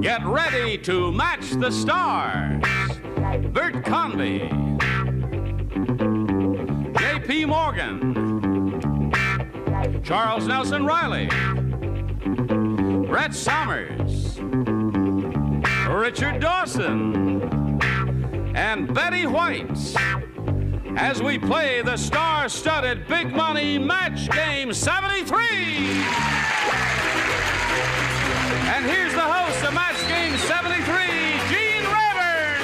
Get ready to match the stars. Bert Convy, J.P. Morgan, Charles Nelson Reilly, Brett Somers, Richard Dawson, and Betty White as we play the star-studded Big Money Match Game 73. And here's the host of Match Game 73, Gene Rayburn.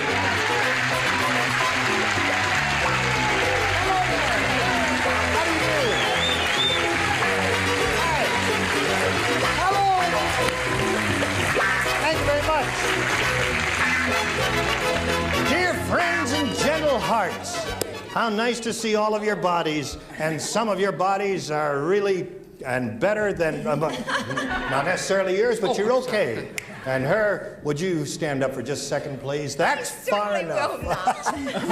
How do you do? Hi. Hello. Thank you very much. Dear friends and gentle hearts, how nice to see all of your bodies, and some of your bodies are really and better than, not necessarily yours, but you're okay. And her, would you stand up for just a second, please? That's far enough.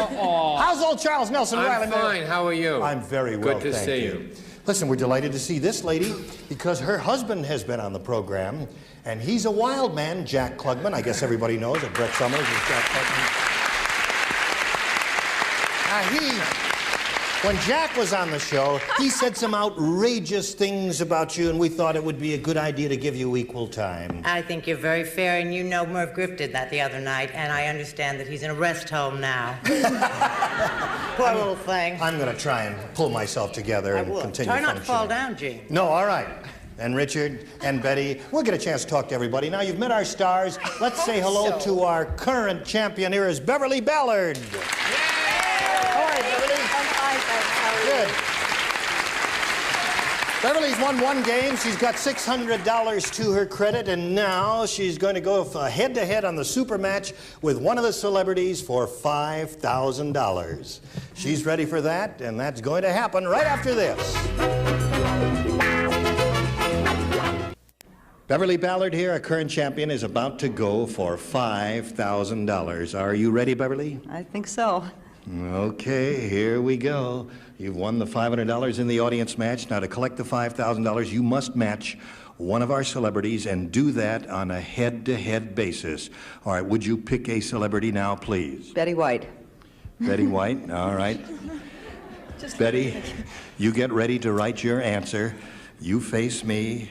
How's old Charles Nelson Reilly? I'm fine. How are you? I'm very well, Good to see you. Listen, we're delighted to see this lady because her husband has been on the program, and he's a wild man, Jack Klugman. I guess everybody knows that Brett Somers is Jack Klugman. When Jack was on the show, he said some outrageous things about you, and we thought it would be a good idea to give you equal time. I think you're very fair, and you know Merv Griff did that the other night, and I understand that he's in a rest home now. Poor little thing. I'm going to try and pull myself together and continue Try not to fall functioning. down, Gene. No, all right. And Richard and Betty, we'll get a chance to talk to everybody. Now, you've met our stars. Let's say hello to our current champion here is Beverly Ballard. How are you, Beverly? Good. Beverly's won one game. She's got $600 to her credit, and now she's going to go head-to-head on the super match with one of the celebrities for $5,000. She's ready for that, and that's going to happen right after this. Beverly Ballard here, our current champion, is about to go for $5,000. Are you ready, Beverly? I think so. Okay, here we go. You've won the $500 in the audience match. Now, to collect the $5,000, you must match one of our celebrities and do that on a head-to-head basis. All right, would you pick a celebrity now, please? Betty White. Betty White, all right. Betty, you get ready to write your answer. You face me.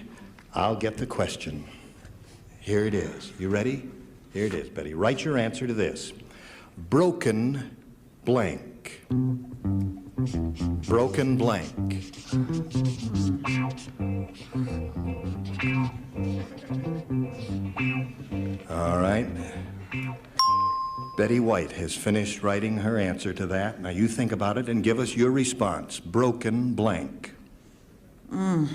I'll get the question. Here it is. You ready? Here it is, Betty. Write your answer to this. Broken blank. Broken blank. All right. Betty White has finished writing her answer to that. Now you think about it and give us your response. Broken blank. I'm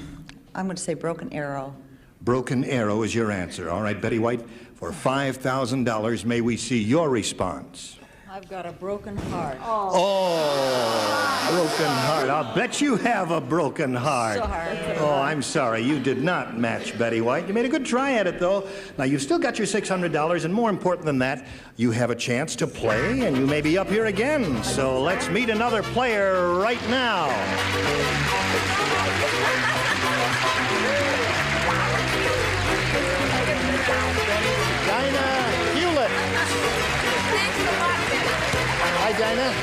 going to say Broken Arrow. Broken Arrow is your answer. All right, Betty White, for $5,000, may we see your response? I've got a broken heart. Oh, broken heart. I'll bet you have a broken heart. Sorry. Oh, I'm sorry. You did not match Betty White. You made a good try at it, though. Now, you've still got your $600, and more important than that, you have a chance to play, and you may be up here again. So let's meet another player right now. Hi, Dinah.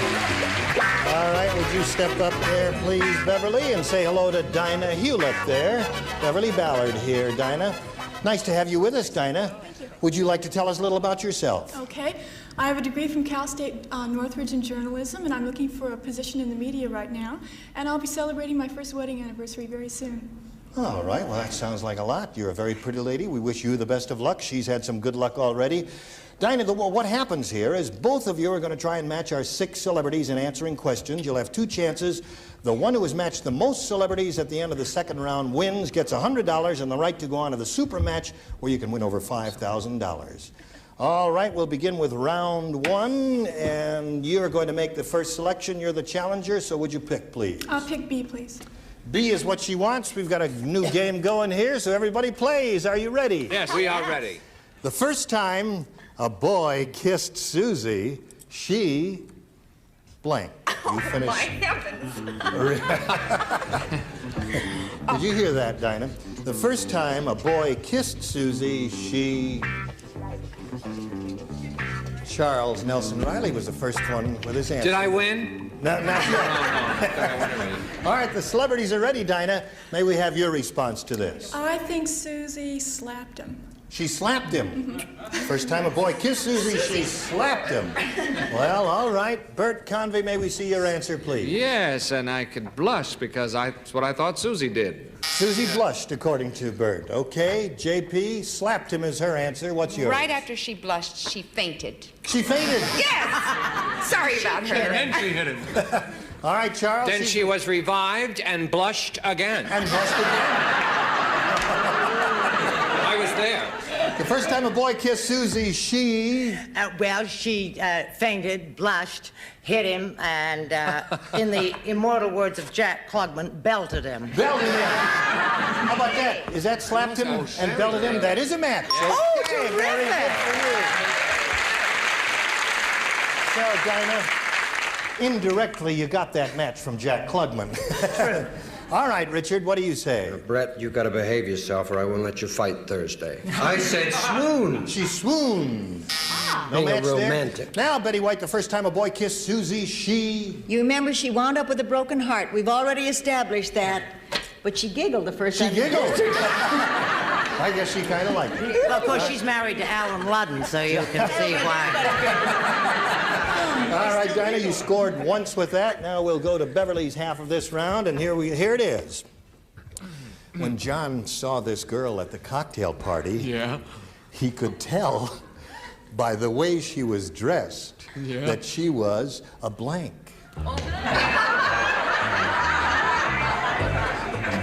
All right, would you step up there, please, Beverly, and say hello to Dinah Hewlett there. Beverly Ballard here, Dinah. Nice to have you with us, Dinah. Thank you. Would you like to tell us a little about yourself? Okay. I have a degree from Cal State Northridge in journalism, and I'm looking for a position in the media right now. And I'll be celebrating my first wedding anniversary very soon. All right, well, that sounds like a lot. You're a very pretty lady. We wish you the best of luck. She's had some good luck already. Dinah, what happens here is both of you are going to try and match our 6 celebrities in answering questions. You'll have 2 chances. The one who has matched the most celebrities at the end of the second round wins, gets $100 and the right to go on to the super match where you can win over $5,000. All right, we'll begin with round 1, and you're going to make the first selection. You're the challenger, so would you pick, please? I'll pick B, please. B is what she wants. We've got a new game going here, so everybody plays. Are you ready? Yes, we are ready. The first time a boy kissed Susie, she blank. You finished. My heavens. Did you hear that, Dinah? The first time a boy kissed Susie, she Charles Nelson Reilly was the first one with his answer. Did I win? No, not yet. All right, the celebrities are ready, Dinah. May we have your response to this? I think Susie slapped him. She slapped him. First time a boy kissed Susie, she slapped him. Well, all right. Bert Convey, may we see your answer, please? Yes, and I could blush because that's what I thought Susie did. Susie blushed, according to Bert. Okay, JP, slapped him is her answer. What's yours? Right after she blushed, she fainted. She fainted. Yes! Sorry about her. And she hit him. All right, Charles. Then she was revived and blushed again. And blushed again. I was there. The first time a boy kissed Susie, she... Well, she fainted, blushed, hit him, and in the immortal words of Jack Klugman, belted him. Belted him. How about that? Is that slapped him and belted him? That is a match. Oh, Okay, terrific. very good for you. So, Dinah, indirectly, you got that match from Jack Klugman. True. All right, Richard, what do you say? Brett, you gotta behave yourself or I won't let you fight Thursday. I said swoon. She swooned. No Being match a romantic. there. Now, Betty White, the first time a boy kissed Susie, she... You remember she wound up with a broken heart. We've already established that. But she giggled the first time. She giggled. I guess she kind of liked it. Well, of course, she's married to Alan Ludden, so you can see why. All right, Dinah, you scored once with that. Now we'll go to Beverly's half of this round, and here it is. When John saw this girl at the cocktail party, he could tell by the way she was dressed that she was a blank.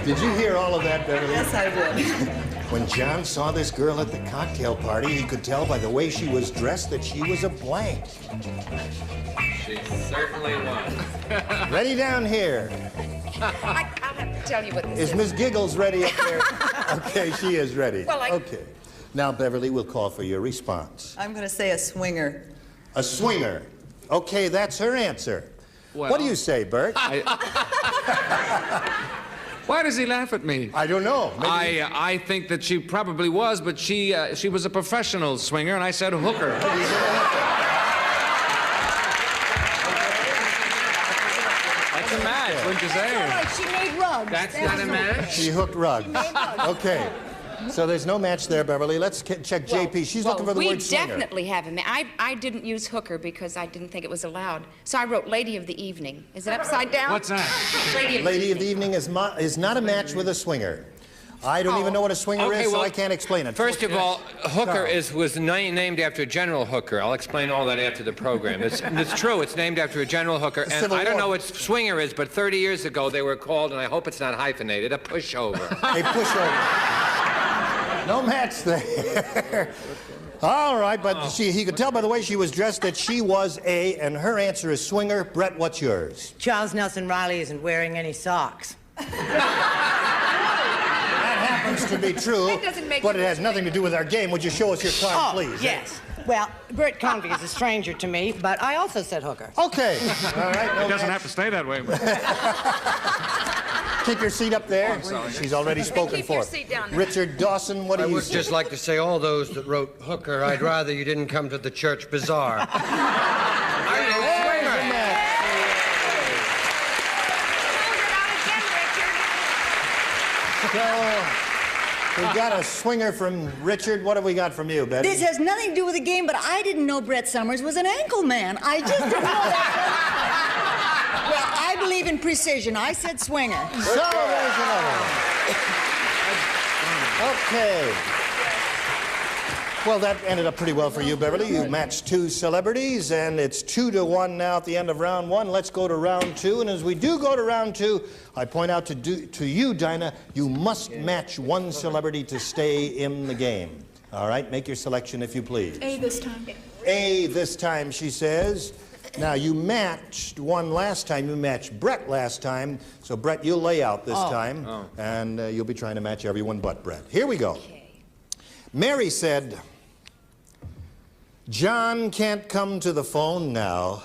Did you hear all of that, Beverly? Yes, I did. When John saw this girl at the cocktail party, he could tell by the way she was dressed that she was a blank. She certainly was. Ready down here. I'll have to tell you what this Is Miss Giggles ready up there? Okay, she is ready. Well, Okay. Now, Beverly, we'll call for your response. I'm going to say a swinger. A swinger. Okay, that's her answer. Well, What do you say, Bert? Why does he laugh at me? I don't know. Maybe I think that she probably was, but she was a professional swinger, and I said hooker. That's a match, wouldn't you say? She made rugs. That's not a match? She hooked rugs. Okay. So there's no match there, Beverly. Let's check JP. She's looking for the word swinger. We definitely have a match. I didn't use hooker because I didn't think it was allowed. So I wrote Lady of the Evening. Is it upside down? What's that? Lady of the Evening is not a match with a swinger. I don't even know what a swinger is, so I can't explain it. First of all, Hooker was named after General Hooker. I'll explain all that after the program. It's true. It's named after a General Hooker. And I don't know what swinger is, but 30 years ago they were called, and I hope it's not hyphenated, a pushover. A pushover. No match there. All right, but he could tell by the way she was dressed that she was and her answer is swinger. Brett, what's yours? Charles Nelson Reilly isn't wearing any socks. That happens to be true, That doesn't make but it it has nothing to do with our game. Would you show us your card, please? Yes. Well, Bert Convey is a stranger to me, but I also said hooker. Okay. All right. No It doesn't match. have to stay that way. Keep your seat up there. She's already spoken keep for. your seat down there. Richard Dawson, what I do you would say? just like to say all those that wrote hooker, I'd rather you didn't come to the church bazaar. There's a match. So, we've got a swinger from Richard. What have we got from you, Betty? This has nothing to do with the game, but I didn't know Brett Summers was an ankle man. I just didn't know that. Well, I believe in precision. I said swinger. So there's another one. Okay. Well, that ended up pretty well for you, Beverly. You matched two celebrities, and it's 2-1 now at the end of round one. Let's go to round two. And as we do go to round two, I point out to you, Dinah, you must match one celebrity to stay in the game. All right, make your selection if you please. A this time. A this time, she says. Now, you matched one last time. You matched Brett last time. So, Brett, you'll lay out this time. And you'll be trying to match everyone but Brett. Here we go. Mary said, John can't come to the phone now.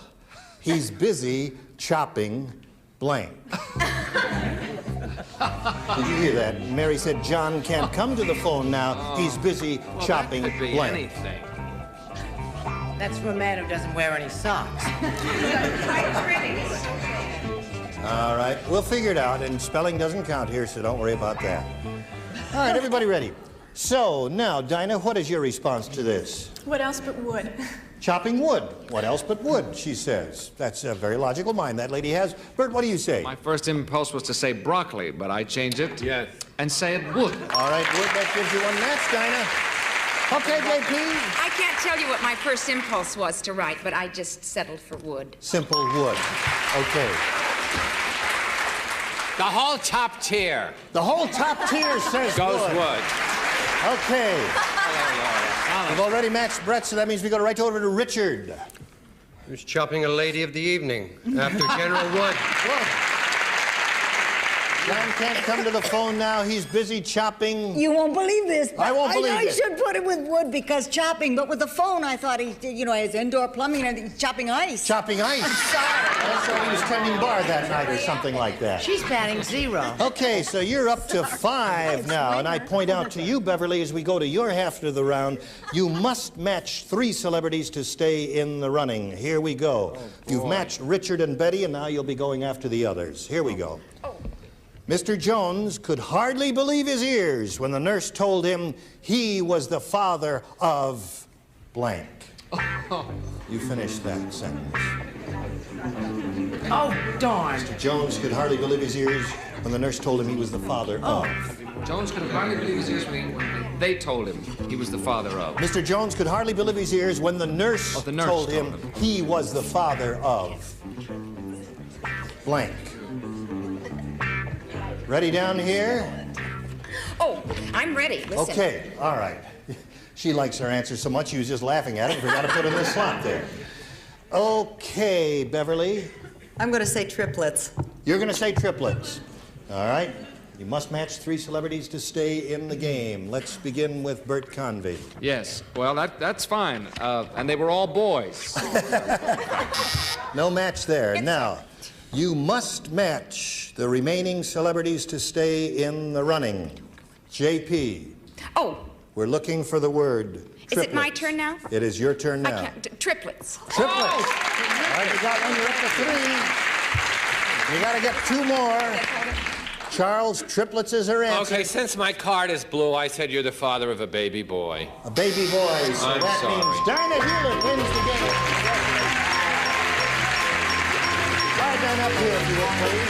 He's busy chopping blank. Did you hear that? Mary said, John can't come to the phone now. He's busy chopping That could be blank. anything. That's for a man who doesn't wear any socks. All right, we'll figure it out, and spelling doesn't count here, so don't worry about that. All right, everybody ready? So, now, Dinah, what is your response to this? What else but wood? Chopping wood. What else but wood, she says. That's a very logical mind that lady has. Bert, what do you say? My first impulse was to say broccoli, but I changed it. Yes. And say it wood. All right, wood, that gives you one match, Dinah. Okay, JP. I can't tell you what my first impulse was to write, but I just settled for wood. Simple wood. Okay. The whole top tier The whole top tier says goes wood. wood. Okay. We've already matched Brett, so that means we go right over to Richard. Who's chopping a lady of the evening after General Wood? Wood. John can't come to the phone now. He's busy chopping. You won't believe this. I won't believe I know it. you should put it with wood because chopping, but with the phone, I thought he, you know, his indoor plumbing and he's chopping ice. Chopping ice. That's why he was tending bar that night or something like that. She's batting 0. Okay, so you're up to 5 now, and I point out to you, Beverly, as we go to your half of the round, you must match 3 celebrities to stay in the running. Here we go. You've matched Richard and Betty, and now you'll be going after the others. Here we go. Mr. Jones could hardly believe his ears when the nurse told him he was the father of blank. You finished that sentence. Oh, darn. Mr. Jones could hardly believe his ears when the nurse told him he was the father of. Jones could hardly believe his ears when they told him he was the father of. Mr. Jones could hardly believe his ears when the nurse, told him he was the father of blank. Ready down here? Oh, I'm ready. Listen. Okay, all right. She likes her answer so much she was just laughing at it. We got to put in the slot there. Okay, Beverly. I'm going to say triplets. You're going to say triplets. All right. You must match 3 celebrities to stay in the game. Let's begin with Bert Convey. Yes, well, that's fine. And they were all boys. No match there. Now, you must match the remaining celebrities to stay in the running. JP. Oh. We're looking for the word triplets. Is it my turn now? It is your turn now. I can't. Triplets. Triplets. All right, you got one. You're up to 3. You got to get 2 more. Charles, triplets is her answer. Okay, since my card is blue, I said you're the father of a baby boy. A baby boy. So I'm that sorry. means Dinah Hewlett wins the game. Slide down up here, if you will, please.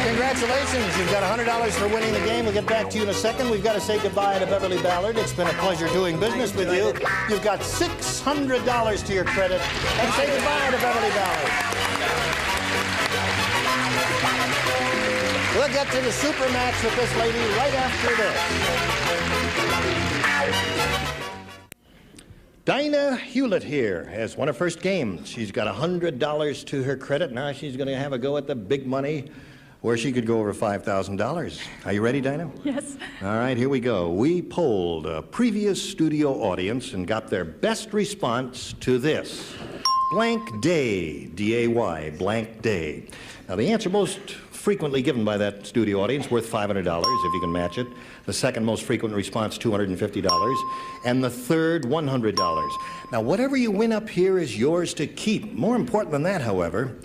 Congratulations. You've got $100 for winning the game. We'll get back to you in a second. We've got to say goodbye to Beverly Ballard. It's been a pleasure doing business with you. You've got $600 to your credit. And say goodbye to Beverly Ballard. We'll get to the super match with this lady right after this. Dinah Hewlett here has won her first game. She's got $100 to her credit. Now she's going to have a go at the big money where she could go over $5,000. Are you ready, Dinah? Yes. All right, here we go. We polled a previous studio audience and got their best response to this. Blank day, D-A-Y, blank day. Now, the answer most frequently given by that studio audience, worth $500 if you can match it. The second most frequent response, $250. And the third, $100. Now, whatever you win up here is yours to keep. More important than that, however,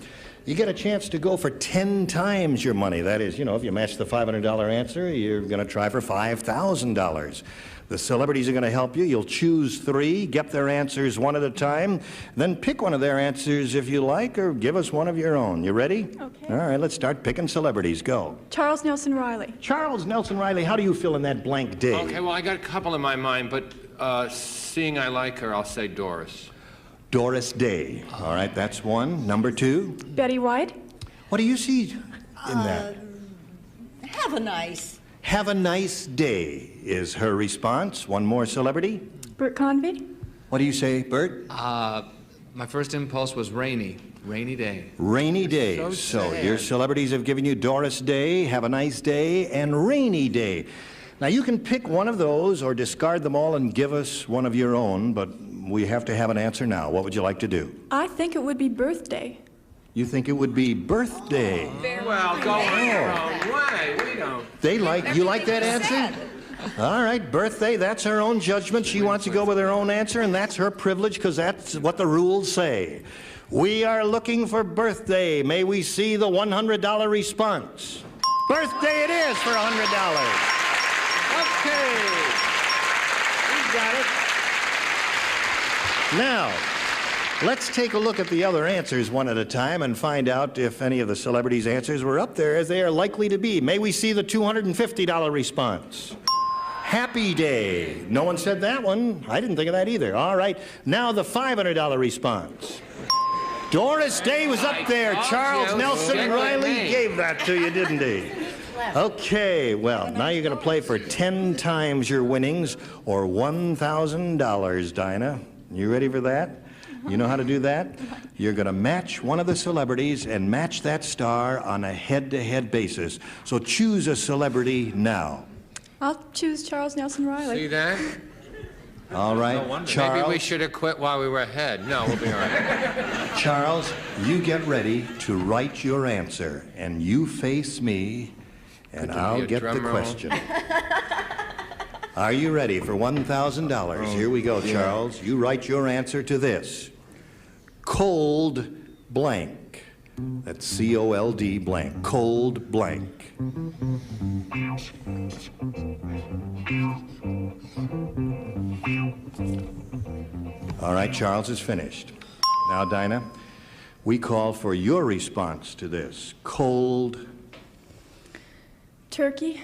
you get a chance to go for 10 times your money. That is, you know, if you match the $500 answer, you're going to try for $5,000. The celebrities are going to help you. You'll choose 3, get their answers one at a time, then pick one of their answers if you like, or give us one of your own. You ready? Okay. All right, let's start picking celebrities. Go. Charles Nelson Reilly. Charles Nelson Reilly, how do you feel in that blank day? Okay, well, I got a couple in my mind, but seeing I like her, I'll say Doris. Doris Day. All right, that's one. Number 2? Betty White. What do you see in that? Have a nice. Have a nice day is her response. One more celebrity. Bert Convey. What do you say, Bert? My first impulse was rainy day. Rainy day. So So sad. your celebrities have given you Doris Day, Have a Nice Day, and Rainy Day. Now, you can pick one of those or discard them all and give us one of your own, but we have to have an answer now. What would you like to do? I think it would be birthday. You think it would be birthday? Well, go your own way. We don't. You like that answer? All right, birthday, that's her own judgment. She wants to go with her own answer, and that's her privilege because that's what the rules say. We are looking for birthday. May we see the $100 response? Birthday it is for $100. Okay. We got it. Now, let's take a look at the other answers one at a time and find out if any of the celebrities' answers were up there as they are likely to be. May we see the $250 response? Happy Day. No one said that one. I didn't think of that either. All right. Now the $500 response. Doris Day was up there. Charles Nelson Reilly gave that to you, didn't he? Okay, well, now you're going to play for 10 times your winnings or $1,000, Dinah. You ready for that? You know how to do that? You're going to match one of the celebrities and match that star on a head-to-head basis. So choose a celebrity now. I'll choose Charles Nelson Reilly. See that? All right, No Charles. Maybe we should have quit while we were ahead. No, we'll be all right. Charles, you get ready to write your answer, and you face me, and I'll get the question. Are you ready for $1,000? Here we go, Charles. You write your answer to this. Cold blank. That's C-O-L-D blank. Cold blank. All right, Charles is finished. Now, Dinah, we call for your response to this. Cold... Turkey.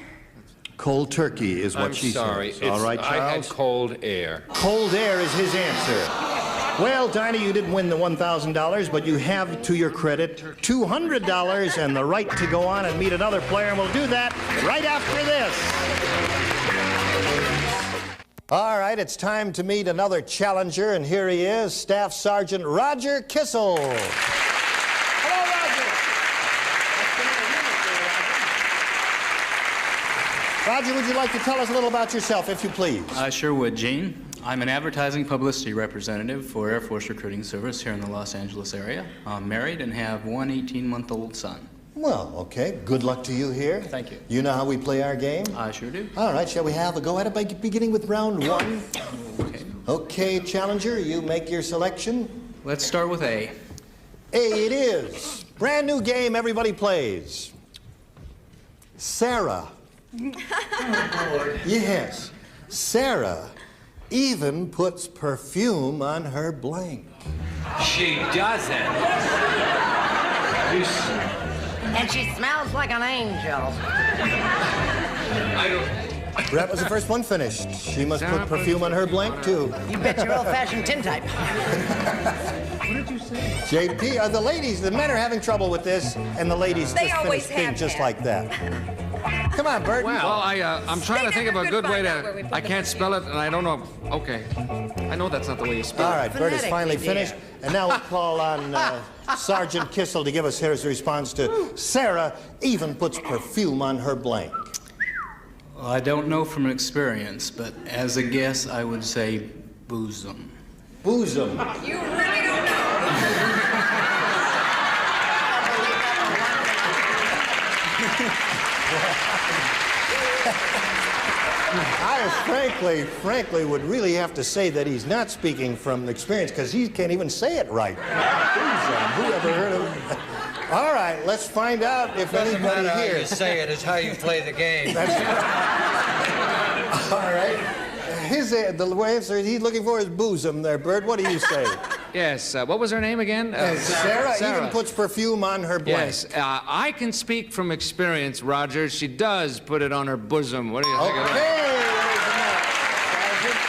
Cold turkey is what she sorry. says. All right, Charles? I had cold air. Cold air is his answer. Well, Dinah, you didn't win the $1,000, but you have, to your credit, $200 and the right to go on and meet another player, and we'll do that right after this. All right, it's time to meet another challenger, and here he is, Staff Sergeant Roger Kissel. Hello, Roger. Roger, would you like to tell us a little about yourself, if you please? I sure would, Gene. I'm an advertising publicity representative for Air Force Recruiting Service here in the Los Angeles area. I'm married and have one 18-month-old son. Well, okay. Good luck to you here. Thank you. You know how we play our game? I sure do. All right, shall we have a go at it by beginning with round one? Okay. Okay, challenger, you make your selection. Let's start with A. A it is. Brand new game, everybody plays. Sarah. Oh, Lord. Yes. Sarah even puts perfume on her blank. She doesn't. And she smells like an angel. I don't... That was the first one finished. She must put perfume on her blank, too. You bet your old-fashioned tintype. What did you say? JP, the ladies, the men are having trouble with this, and the ladies They just always finished being have just that. like that. Come on, Bert. Well, I'm trying to think of a never good could way find out where we to... put I the can't spell it, and I don't know... Okay. I know that's not the way you spell it. All right, Bert is finally Phonetically, finished. And now we'll call on Sergeant Kissel to give us his response to Sarah even puts perfume on her blank. Well, I don't know from experience, but as a guess, I would say bosom. Bosom. You really don't know. I frankly would really have to say that he's not speaking from experience because he can't even say it right. Bosom. Who ever heard of it? All right, let's find out if Doesn't anybody matter how here... you say it, it's how you play the game. All right. The answer he's looking for is bosom there, Bert. What do you say? Yes, what was her name again? Sarah even puts perfume on her blank. Yes, I can speak from experience, Roger. She does put it on her bosom. What do you think of that?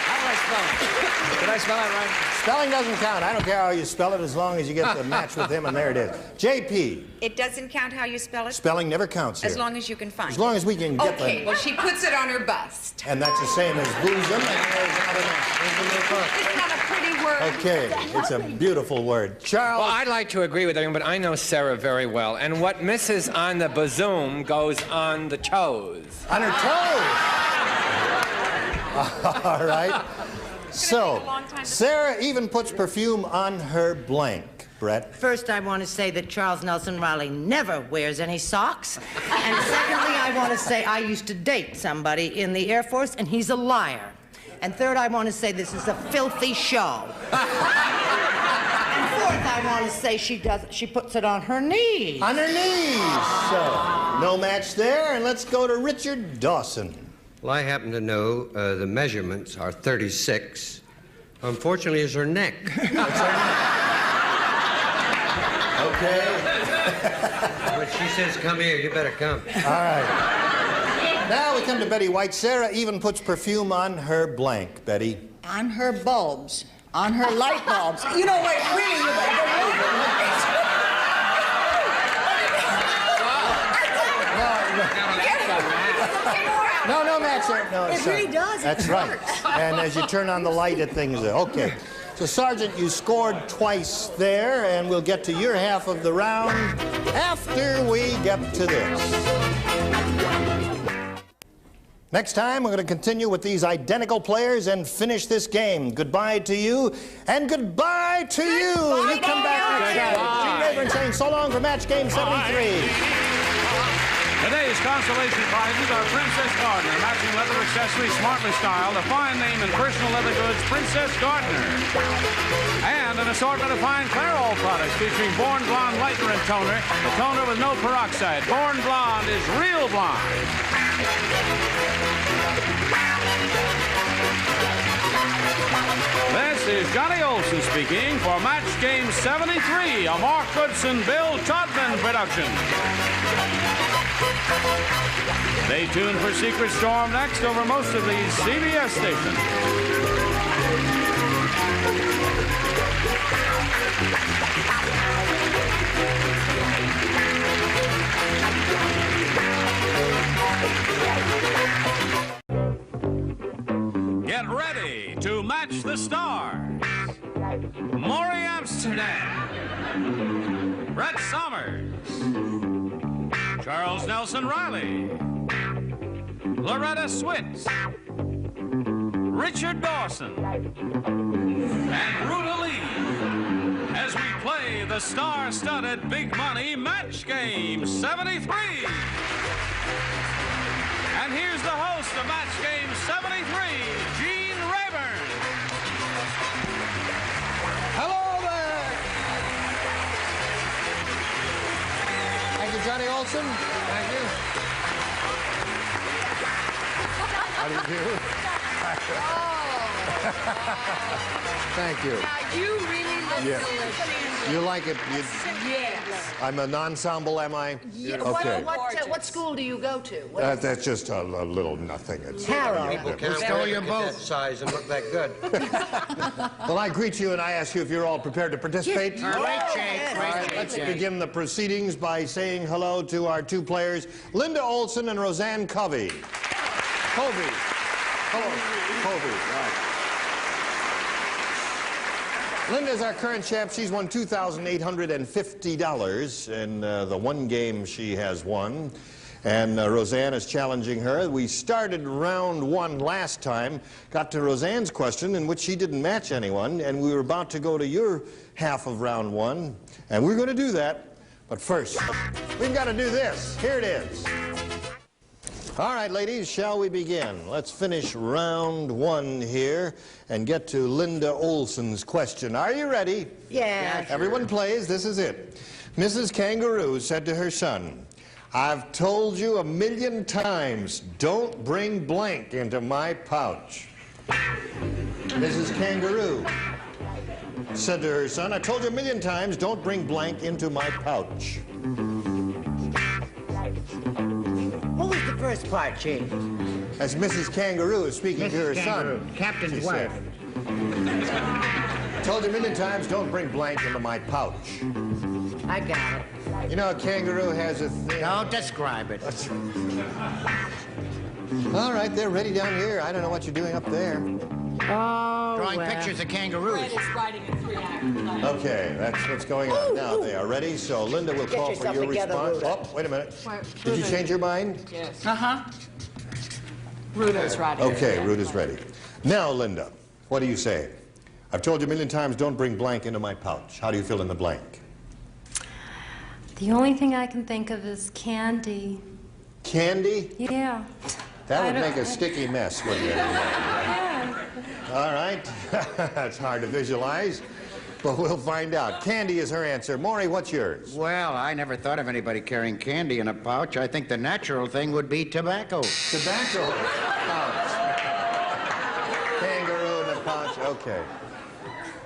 How did I spell it? Did I spell it right? Spelling doesn't count. I don't care how you spell it as long as you get the match with him, and there it is. JP. It doesn't count how you spell it? Spelling never counts here. As long as you can find it. As long as we can get Okay, them. well, she puts it on her bust. And that's the same as bosom. And Isn't that a pretty word? okay, it's a beautiful word. Charles. Well, I'd like to agree with everyone, but I know Sarah very well. And what misses on the bosom goes on the toes. On her toes. All right. So, Sarah even puts perfume on her blank. Brett? First, I want to say that Charles Nelson Reilly never wears any socks. And secondly, I want to say I used to date somebody in the Air Force, and he's a liar. And third, I want to say this is a filthy show. And fourth, I want to say she puts it on her knees. On her knees. So, no match there, and let's go to Richard Dawson. Well, I happen to know the measurements are 36. Unfortunately, it's her neck. Okay. When she says, come here, you better come. All right. Now we come to Betty White. Sarah even puts perfume on her blank, Betty. On her bulbs. On her light bulbs. You know what, really, No match there. No, it really does. That's right. And as you turn on the light, it things there. Okay. So, Sergeant, you scored twice there, and we'll get to your half of the round after we get to this. Next time, we're going to continue with these identical players and finish this game. Goodbye to you, and goodbye to you. You come back next time. Gene Rayburn saying so long for match game 73. Today's consolation prizes are Princess Gardner, matching leather accessories smartly styled, a fine name in personal leather goods, Princess Gardner. And an assortment of fine Clairol products featuring Born Blonde Lightener and Toner, the toner with no peroxide. Born Blonde is real blonde. This is Johnny Olson speaking for Match Game 73, a Mark Goodson, Bill Todman production. Stay tuned for Secret Storm next over most of these CBS stations. Get ready to match the stars. Maury Amsterdam, Brett Somers, Charles Nelson Reilly, Loretta Switz, Richard Dawson, and Ruta Lee as we play the star-studded Big Money Match Game 73. And here's the host of Match Game 73, Gene Rayburn. Hello there. Thank you, Johnny Olson. Thank you. How do you do? Thank you. Now, you really look Yes. delicious. You like it? Yes. I'm an ensemble, am I? Yeah. Okay. What school do you go to? That's just a little nothing. It's People can't wear you that size and look that good. Well, I greet you and I ask you if you're all prepared to participate. All right, Jake. All right, let's begin the proceedings by saying hello to our two players, Linda Olson and Roseanne Covey. Covey. Hello, Covey. Right. Linda's our current champ. She's won $2,850 in the one game she has won. And Roseanne is challenging her. We started round one last time, got to Roseanne's question in which she didn't match anyone, and we were about to go to your half of round one, and we're going to do that. But first, we've got to do this. Here it is. All right, ladies, shall we begin? Let's finish round one here and get to Linda Olson's question. Are you ready? Yeah. Everyone plays. This is it. Mrs. Kangaroo said to her son, I've told you 1,000,000 times, don't bring blank into my pouch. Mrs. Kangaroo said to her son, I told you 1,000,000 times, don't bring blank into my pouch. What was the first part, Chief? As Mrs. Kangaroo is speaking to her son. Captain's wife. I told you 1,000,000 times, don't bring blank into my pouch. I got it. You know, a kangaroo has a thing. Don't describe it. All right, they're ready down here. I don't know what you're doing up there. Oh, Drawing pictures of kangaroos. Okay, that's what's going on now. They are ready, so Linda will call for your response. Oh, wait a minute. Did you change your mind? Yes. Uh-huh. Ruta's ready. Okay, Ruta's ready. Now, Linda, what do you say? I've told you a million times, don't bring blank into my pouch. How do you fill in the blank? The only thing I can think of is candy. Candy? Yeah. That would make a sticky mess, wouldn't it? Yeah. All right. That's hard to visualize, but we'll find out. Candy is her answer. Maury, what's yours? Well, I never thought of anybody carrying candy in a pouch. I think the natural thing would be tobacco. Tobacco pouch. Kangaroo in a pouch. Okay.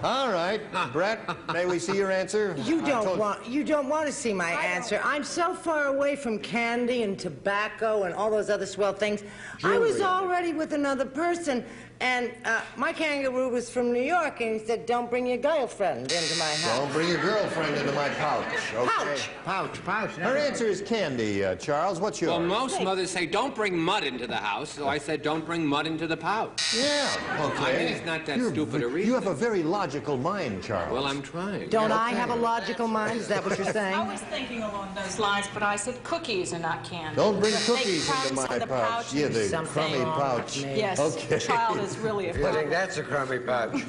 All right, Brett, may we see your answer? You don't want to see my answer. I'm so far away from candy and tobacco and all those other swell things. I was already with another person, and my kangaroo was from New York, and he said, don't bring your girlfriend into my house. Don't bring your girlfriend into my pouch. Okay. Pouch. Her answer is candy. Charles, what's yours? Well, most mothers say, don't bring mud into the house, so I said, don't bring mud into the pouch. Yeah, okay. I mean, it's not that stupid a reason. You have a very logical mind, Charles. Well, I'm trying. Don't I have a logical mind? Is that what you're saying? I was thinking along those lines, but I said cookies and not candy. Don't bring The cookies big into crumbs my in the pouch. Yeah, the Something crummy wrong pouch. with me. Yes, Okay. child is really a I think that's a crummy pouch.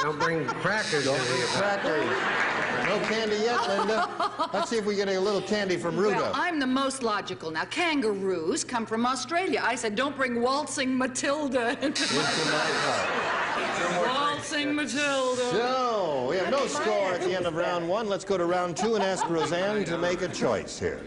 Don't bring crackers into your pouch. Crackers. No candy yet, Linda. Let's see if we get a little candy from Ruda. Well, I'm the most logical. Now, kangaroos come from Australia. I said, don't bring waltzing Matilda into my pouch. Waltzing Matilda. So, we have no score at the end of round one. Let's go to round two and ask Roseanne to make a choice here.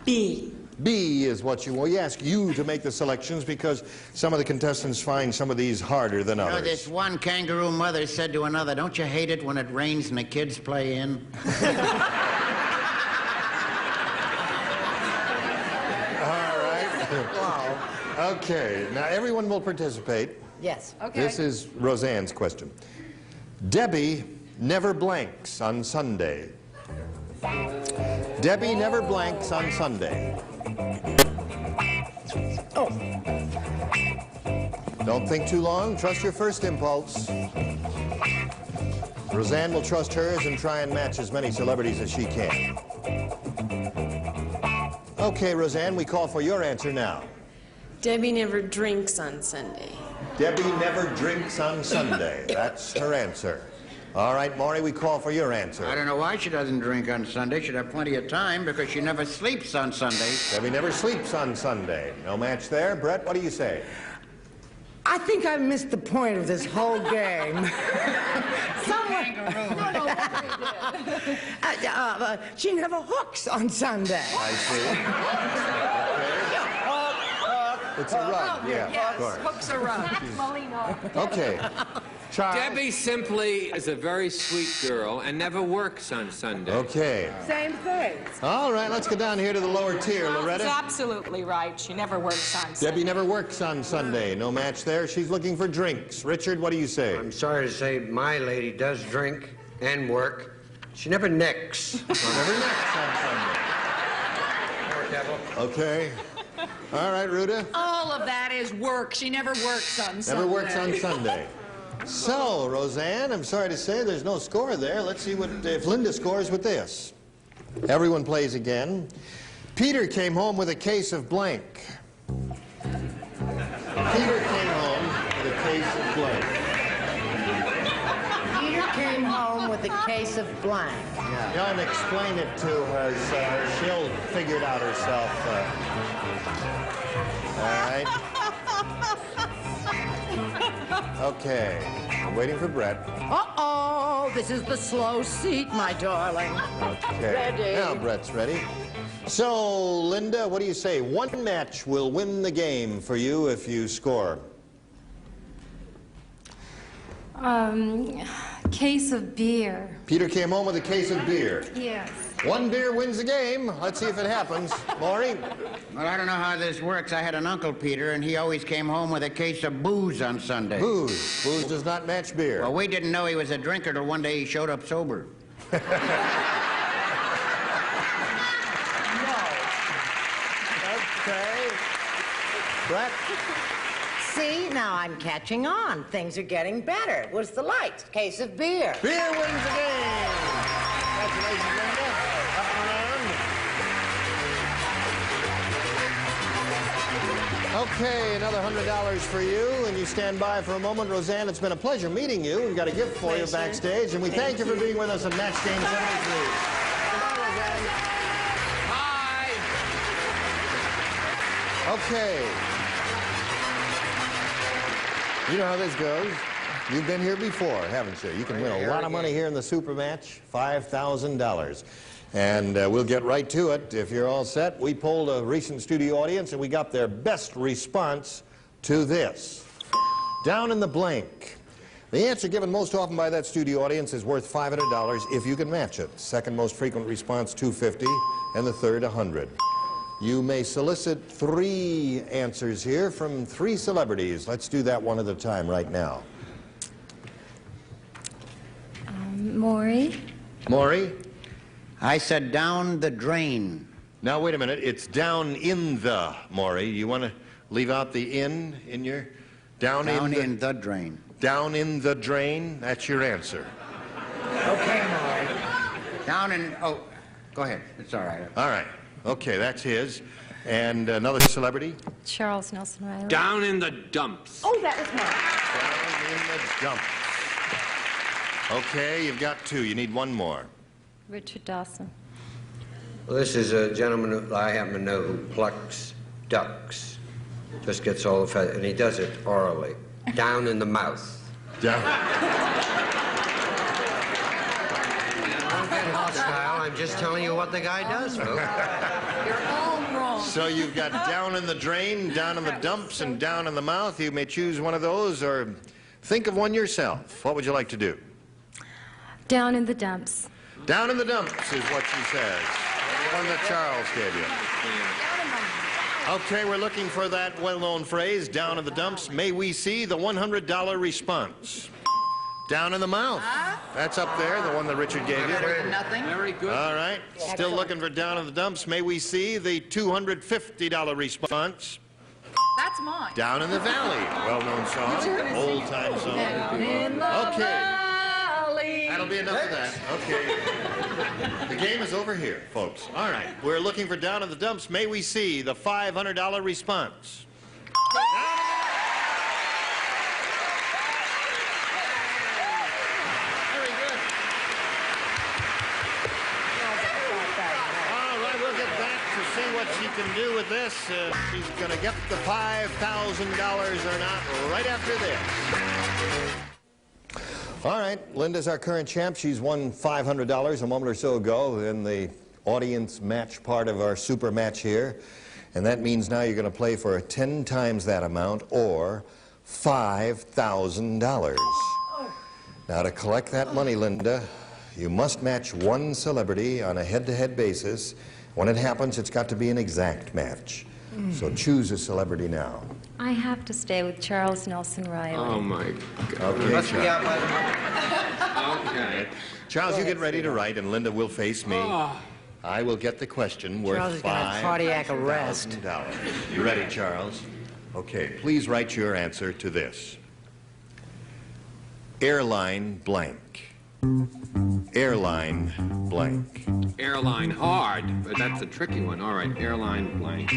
B. B is what you... Well, we ask you to make the selections because some of the contestants find some of these harder than You know, others. this one kangaroo mother said to another, don't you hate it when it rains and the kids play in? All right. Wow. Okay, now everyone will participate. Yes. Okay. This is Roseanne's question. Debbie never blanks on Sunday. Debbie never blanks on Sunday. Oh. Don't think too long. Trust your first impulse. Roseanne will trust hers and try and match as many celebrities as she can. Okay, Roseanne, we call for your answer now. Debbie never drinks on Sunday. Debbie never drinks on Sunday. That's her answer. All right, Maury, we call for your answer. I don't know why she doesn't drink on Sunday. She'd have plenty of time because she never sleeps on Sunday. Debbie never sleeps on Sunday. No match there. Brett, what do you say? I think I missed the point of this whole game. She never hooks on Sunday. I see. It's a rug, yeah, of course. Hooks a rug. Okay. Charles. Debbie simply is a very sweet girl and never works on Sunday. Okay. Same thing. All right, let's go down here to the lower tier, That's Loretta. absolutely right. She never works on Sunday. Debbie never works on Sunday. No match there. She's looking for drinks. Richard, what do you say? I'm sorry to say my lady does drink and work. She never nicks. Never necks on Sunday. Poor devil. Okay. All right, Ruda. All of that is work. She never works on Sunday. Never works on Sunday. So, Roseanne, I'm sorry to say there's no score there. Let's see if Linda scores with this. Everyone plays again. Peter came home with a case of blank. Peter came home with a case of blank. Peter came home with a case of blank. Yeah. Go and explain it to her, so she'll figure it out herself. All right. Okay. I'm waiting for Brett. Uh-oh, this is the slow seat, my darling. Okay. Ready. Now Brett's ready. So, Linda, what do you say? One match will win the game for you if you score. Case of beer. Peter came home with a case of beer. Yes. One beer wins the game. Let's see if it happens. Maury? Well, I don't know how this works. I had an Uncle Peter, and he always came home with a case of booze on Sunday. Booze. Booze does not match beer. Well, we didn't know he was a drinker till one day he showed up sober. Okay. Brett? See, now I'm catching on. Things are getting better. What's the light? Case of beer. Beer wins the game. Congratulations, Linda. Up and around. Okay, another $100 for you, and you stand by for a moment. Roseanne, it's been a pleasure meeting you. We've got a gift for you backstage, and we thank you for being with us at Match Game 73. Goodbye, Roseanne. Bye. Okay. You know how this goes. You've been here before, haven't you? You can win a lot of money here in the Super Match, $5,000. And we'll get right to it. If you're all set, we polled a recent studio audience, and we got their best response to this. Down in the blank. The answer given most often by that studio audience is worth $500 if you can match it. Second most frequent response, $250, and the third, $100. You may solicit 3 answers here from 3 celebrities. Let's do that one at a time right now. Maury. Maury? I said down the drain. Now, wait a minute. It's down in the, Maury. You want to leave out the in your... Down in the drain. Down in the drain? That's your answer. Okay, Maury. Down in... Oh, go ahead. It's all right. All right. Okay, that's his. And another celebrity? Charles Nelson Reilly. Down in the dumps. Oh, that was mine. Down in the dumps. Okay, you've got 2. You need 1 more. Richard Dawson. Well, this is a gentleman who I happen to know who plucks ducks. Just gets all the feathers, and he does it orally. Down in the mouth. Down. Don't get hostile. I'm just telling you what the guy does, folks. You're all wrong. So you've got down in the drain, down in the dumps, and down in the mouth. You may choose one of those or think of one yourself. What would you like to do? Down in the dumps. Down in the dumps is what she says. One that Charles gave you. Okay, we're looking for that well-known phrase, down in the dumps. May we see the $100 response? Down in the mouth. That's up there, the one that Richard gave you. Better than nothing. Very good. All right. Still looking for down in the dumps. May we see the $250 response? That's mine. Down in the Valley. Well-known song. Old-time song. Okay. That'll be enough of that. Okay. The game is over here, folks. All right. We're looking for down in the dumps. May we see the $500 response? Very good. All right, we'll get back to see what she can do with this. She's going to get the $5,000 or not right after this. All right, Linda's our current champ. She's won $500 a moment or so ago in the audience match part of our super match here. And that means now you're going to play for 10 times that amount or $5,000. Now, to collect that money, Linda, you must match 1 celebrity on a head-to-head basis. When it happens, it's got to be an exact match. So choose a celebrity now. I have to stay with Charles Nelson Reilly. Oh, my God. Okay, Must be Charles. out by the... Okay. Charles, you get ready to write, and Linda will face me. I will get the question worth Charles is gonna have cardiac arrest. $5,000. You ready, Charles? Okay, please write your answer to this. Airline blank. Airline blank. Airline hard, but that's a tricky one. All right, airline blank.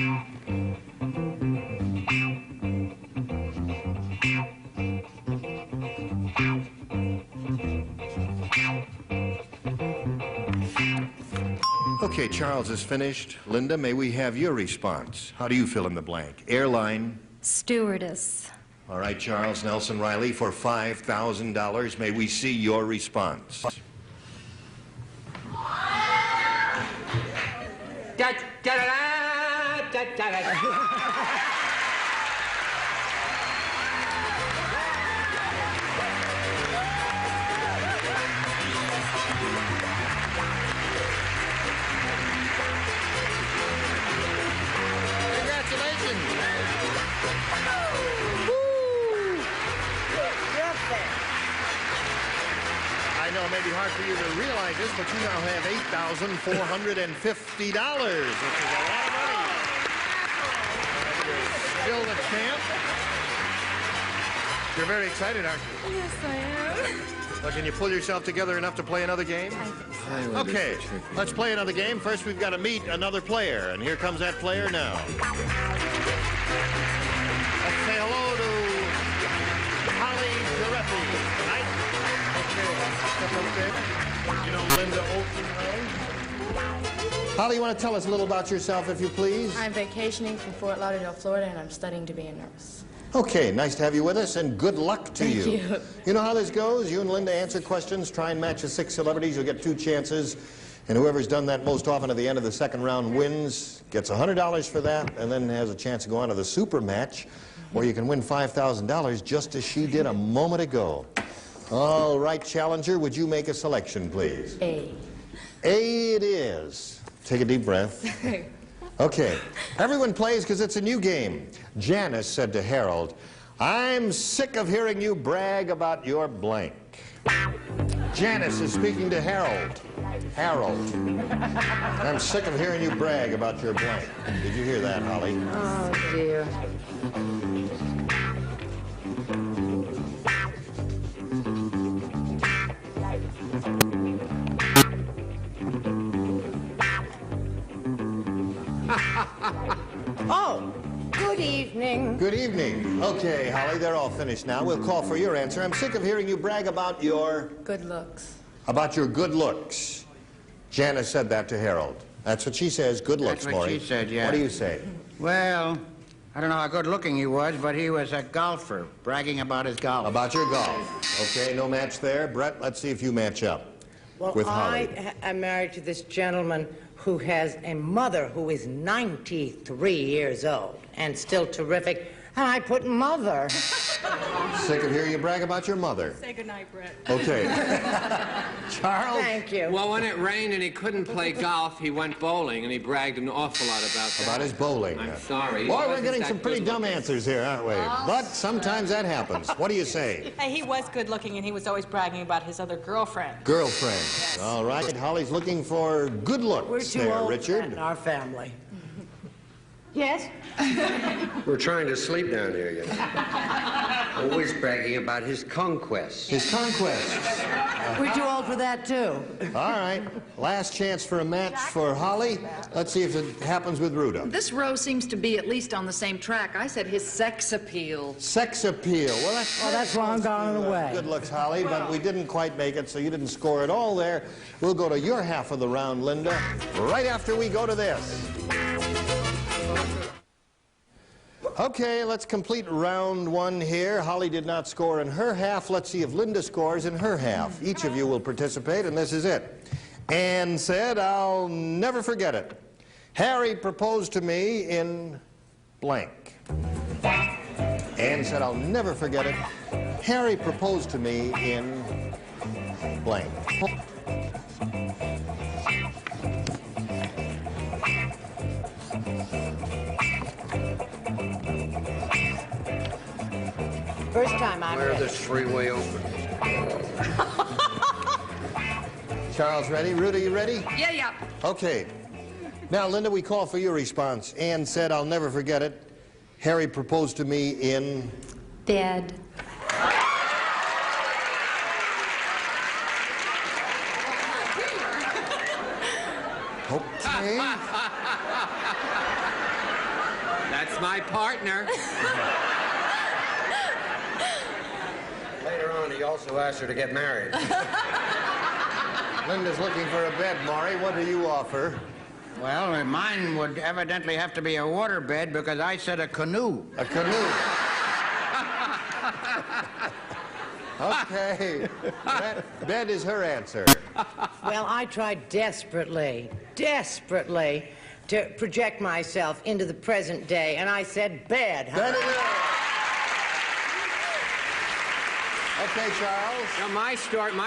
Okay, Charles is finished. Linda, may we have your response? How do you fill in the blank? Airline. Stewardess. All right, Charles Nelson Reilly, for $5,000, may we see your response? I know it may be hard for you to realize this, but you now have $8,450, which is a lot of money. You're still the champ. You're very excited, aren't you? Yes, I am. Well, can you pull yourself together enough to play another game? Okay, let's play another game. First, we've got to meet another player, and here comes that player now. Holly, you want to tell us a little about yourself, if you please? I'm vacationing from Fort Lauderdale, Florida, and I'm studying to be a nurse. Okay, nice to have you with us, and good luck to you. Thank you. You know how this goes? You and Linda answer questions, try and match the 6 celebrities. You'll get 2 chances, and whoever's done that most often at the end of the second round wins, gets $100 for that, and then has a chance to go on to the super match, where you can win $5,000, just as she did a moment ago. All right, challenger, would you make a selection, please? A. A it is. Take a deep breath. Okay, everyone plays because it's a new game. Janice said to Harold, "I'm sick of hearing you brag about your blank." Janice is speaking to Harold. Harold, "I'm sick of hearing you brag about your blank." Did you hear that, Holly? Oh, dear. Oh, good evening. Good evening. Okay, Holly, they're all finished now. We'll call for your answer. I'm sick of hearing you brag about your... Good looks. About your good looks. Janice said that to Harold. That's what she says, good looks, That's what Maury. she said, yeah. What do you say? Well, I don't know how good-looking he was, but he was a golfer, bragging about his golf. About your golf. Okay, no match there. Brett, let's see if you match up with Holly. I am married to this gentleman who has a mother who is 93 years old and still terrific. And I put mother. Sick of hearing you brag about your mother. Say goodnight, Brett. Okay. Charles? Thank you. Well, when it rained and he couldn't play golf, he went bowling, and he bragged an awful lot about that. About his bowling. I'm sorry. Boy, we're getting some pretty dumb answers here, aren't we? Oh. But sometimes that happens. What do you say? Hey, he was good looking, and he was always bragging about his other girlfriend. Girlfriend. Yes. All right. Holly's looking for good looks We're too there, old for Richard. that in our family. Yes? We're trying to sleep down here, you know. Always bragging about his conquests. His conquests. We're too old for that, too. All right. Last chance for a match for Holly. Let's see if it happens with Ruda. This row seems to be at least on the same track. I said his sex appeal. Sex appeal. Well, that's long gone away. Good looks, Holly, but we didn't quite make it, so you didn't score it all there. We'll go to your half of the round, Linda, right after we go to this. Okay, let's complete round 1 here. Holly did not score in her half. Let's see if Linda scores in her half. Each of you will participate, and this is it. Anne said, "I'll never forget it. Harry proposed to me in blank." Anne said, "I'll never forget it. Harry proposed to me in blank." First time I'm Where ready. this freeway open? Charles, ready? Rudy, you ready? Yeah, yeah. Okay. Now, Linda, we call for your response. Anne said, "I'll never forget it. Harry proposed to me in..." Bed. Okay. That's my partner. Later on, he also asked her to get married. Linda's looking for a bed, Maury. What do you offer? Well, mine would evidently have to be a water bed because I said a canoe. A canoe. Okay. Bed is her answer. Well, I tried desperately to project myself into the present day, and I said bed. Bed is her. Okay, Charles. Now, my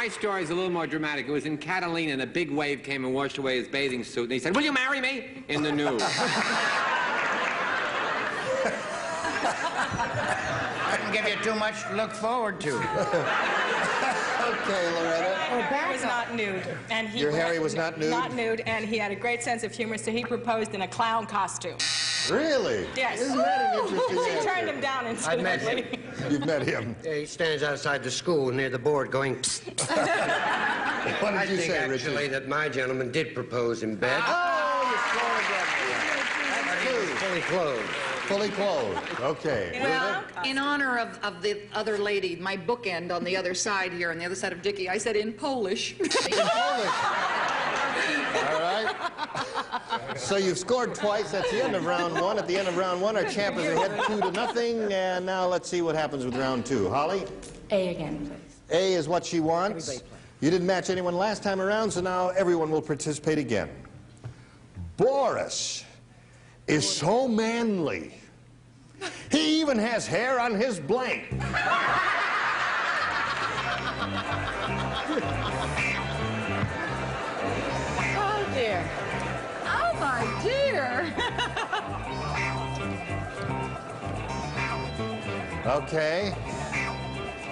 story is a little more dramatic. It was in Catalina, and a big wave came and washed away his bathing suit, and he said, "Will you marry me?" in the nude. Couldn't give you too much to look forward to. Okay, Loretta. Harry was not nude. And he Your Harry was not nude? Not nude, and he had a great sense of humor, so he proposed in a clown costume. Really? Yes. Isn't that an interesting She answer? turned him down I met incidentally. him. You've met him. Yeah, he stands outside the school near the board going, psst. What did I you think say, actually Richard? that my gentleman did propose in bed. Oh, you scored again. But he was fully clothed. Fully clothed. Okay. Well, in honor of the other lady, my bookend on the other side here, on the other side of Dickie, I said in Polish. In Polish. All right. So you've scored twice. That's the end of round one. At the end of round one, our champ is ahead 2-0. And now let's see what happens with round two. Holly? A again, please. A is what she wants. You didn't match anyone last time around, so now everyone will participate again. Boris is so manly. He even has hair on his blank. Oh, dear. Oh, my dear. Okay.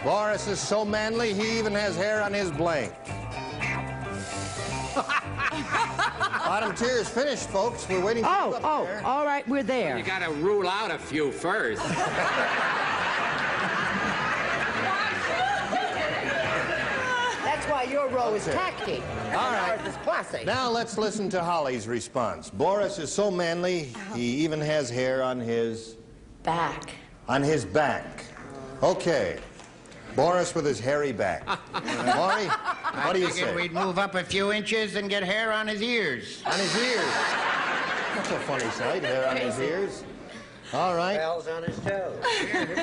Boris is so manly, he even has hair on his blank. Bottom tier is finished, folks. We're waiting for you up there. All right, we're there. You gotta rule out a few first. That's why your row is tacky. All right. Ours is classy. Now let's listen to Holly's response. Boris is so manly, he even has hair on his... Back. On his back. Okay. Boris with his hairy back. Maury, what do you I figured say? we'd move up a few inches and get hair on his ears. On his ears. That's a funny sight, hair on his ears. All right. Bells on his toes.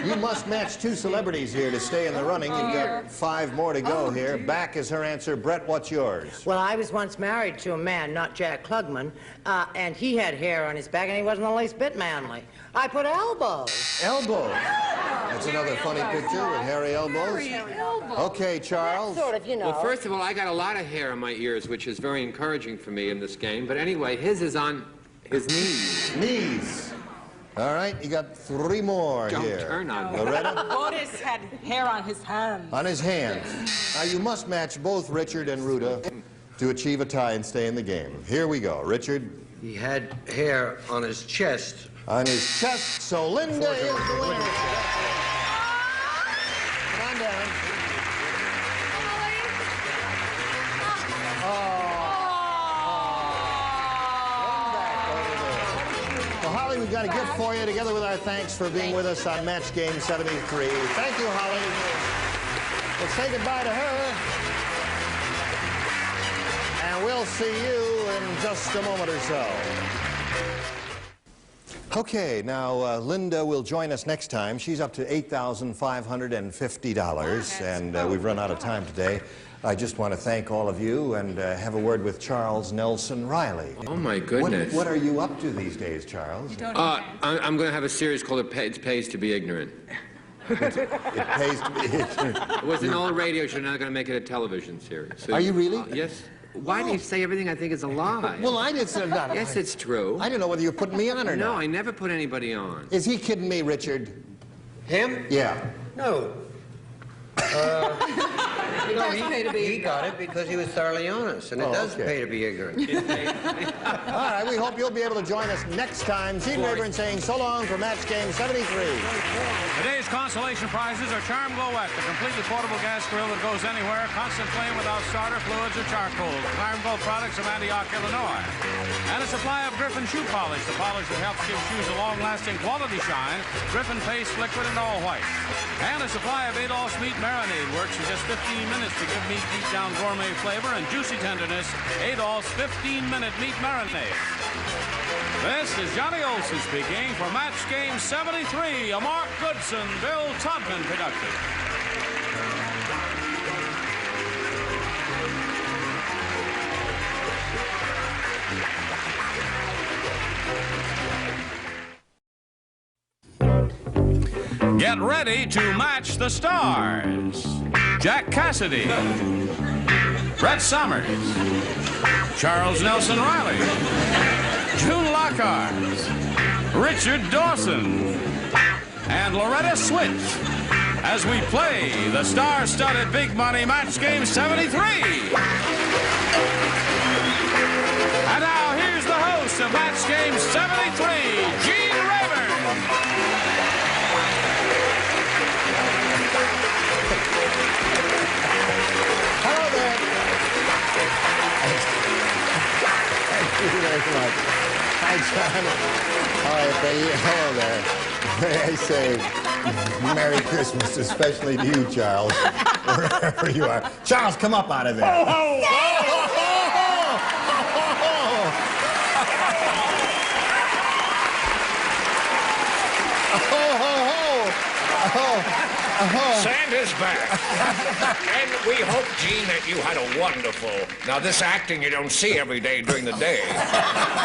You must match 2 celebrities here to stay in the running. You've got 5 more to go here. Back is her answer. Brett, what's yours? Well, I was once married to a man, not Jack Klugman, and he had hair on his back, and he wasn't the least bit manly. I put elbows. Elbows. That's another funny picture with hairy elbows. Okay, Charles. Sort of, you know. Well, first of all, I got a lot of hair on my ears, which is very encouraging for me in this game. But anyway, his is on his knees. Knees. All right, you got 3 more Don't here. turn on me. Loretta? Boris had hair on his hands. On his hands. Now, you must match both Richard and Ruta to achieve a tie and stay in the game. Here we go. Richard? He had hair on his chest. On his chest, so Linda is the winner. Come on down. Well, Holly, we've got a gift for you, together with our thanks for being with us on Match Game 73. Thank you, Holly. We'll say goodbye to her. And we'll see you in just a moment or so. Okay, now Linda will join us next time. She's up to $8,550, and we've run out of time today. I just want to thank all of you and have a word with Charles Nelson Reilly. Oh, my goodness. What are you up to these days, Charles? I'm going to have a series called It Pays to Be Ignorant. It pays to be ignorant. It was an old radio show, now they're going to make it a television series. So, are you really? Yes. Why do you say everything I think is a lie? Well, I didn't say that. Yes, it's true. I didn't know whether you were putting me on or not. No, I never put anybody on. Is he kidding me, Richard? Him? Yeah. No. You know, he got it because he was thoroughly honest, and it does pay to be ignorant. All right, we hope you'll be able to join us next time. Gene Rayburn saying so long for Match Game 73. Today's consolation prizes are Charm Glow Wet, the completely portable gas grill that goes anywhere, constant flame without starter, fluids, or charcoal. Charm Glow products of Antioch, Illinois. And a supply of Griffin shoe polish, the polish that helps give shoes a long-lasting quality shine. Griffin Paste Liquid and all white. And a supply of Adolph's Meat Marinade works in just 15 minutes to give meat deep down gourmet flavor and juicy tenderness. Adolph's 15-minute meat marinade. This is Johnny Olson speaking for Match Game 73, a Mark Goodson, Bill Todman production. Get ready to match the stars. Jack Cassidy, Brett Summers, Charles Nelson Reilly, June Lockhart, Richard Dawson, and Loretta Switch as we play the star-studded Big Money Match Game 73. And now here's the host of Match Game 73, Gene Rayburn. Hello there. Thank you very much. Hi, John. All right, hello there. May I say Merry Christmas, especially to you, Charles, wherever you are. Charles, come up out of there. Santa's back. And we hope, Gene, that you had a wonderful... Now, this acting you don't see every day during the day.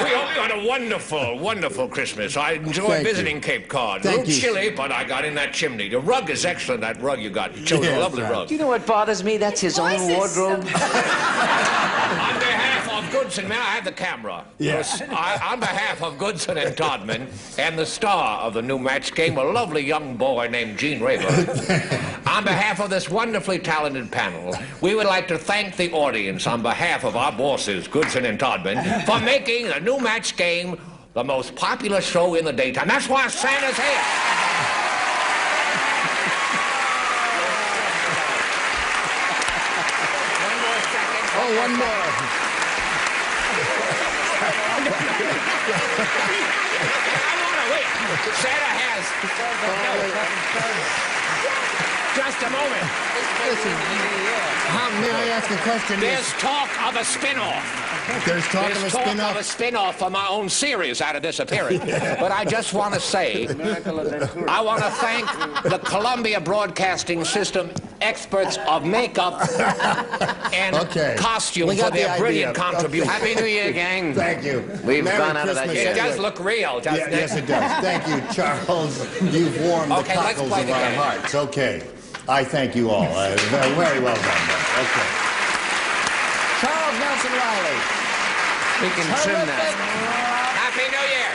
We hope you had a wonderful, wonderful Christmas. I enjoyed visiting Cape Cod. A little chilly, but I got in that chimney. The rug is excellent, that rug you got. You chose a lovely rug. Do you know what bothers me? That's his own wardrobe. On behalf of Goodson, may I have the camera? Yes. On behalf of Goodson and Todman and the star of the new match game, a lovely young boy named Gene Rayburn, on behalf of this wonderfully talented panel, we would like to thank the audience on behalf of our bosses, Goodson and Todman, for making the new match game the most popular show in the daytime. That's why Santa's here. Oh, one more. Wait. Santa has... Just a moment. Listen, may I ask a question? There's talk of a spin-off. There's talk of a talk spin-off? of a spin-off for my own series out of this appearance. But I just want to say, I want to thank the Columbia Broadcasting System experts of makeup and costume for their brilliant contribution. Happy New Year, gang. Thank you. We've Merry gone out of that Christmas, yet. It does look real, doesn't it? Yes, it does. Thank you, Charles. You've warmed the cockles of our hearts. Okay. I thank you all. Very well done. Okay. Charles Nelson Reilly. We can trim that. Happy New Year.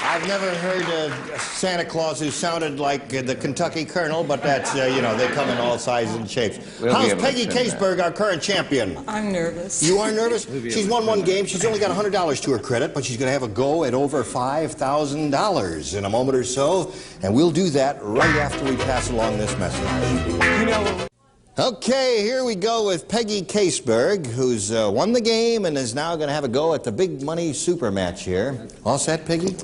I've never heard a Santa Claus who sounded like the Kentucky Colonel, but that's, you know, they come in all sizes and shapes. How's Peggy Caseberg, our current champion? I'm nervous. You are nervous? She's won one game. She's only got $100 to her credit, but she's going to have a go at over $5,000 in a moment or so, and we'll do that right after we pass along this message. You know... Okay, here we go with Peggy Caseberg, who's won the game and is now going to have a go at the big money super match here. All set, Peggy?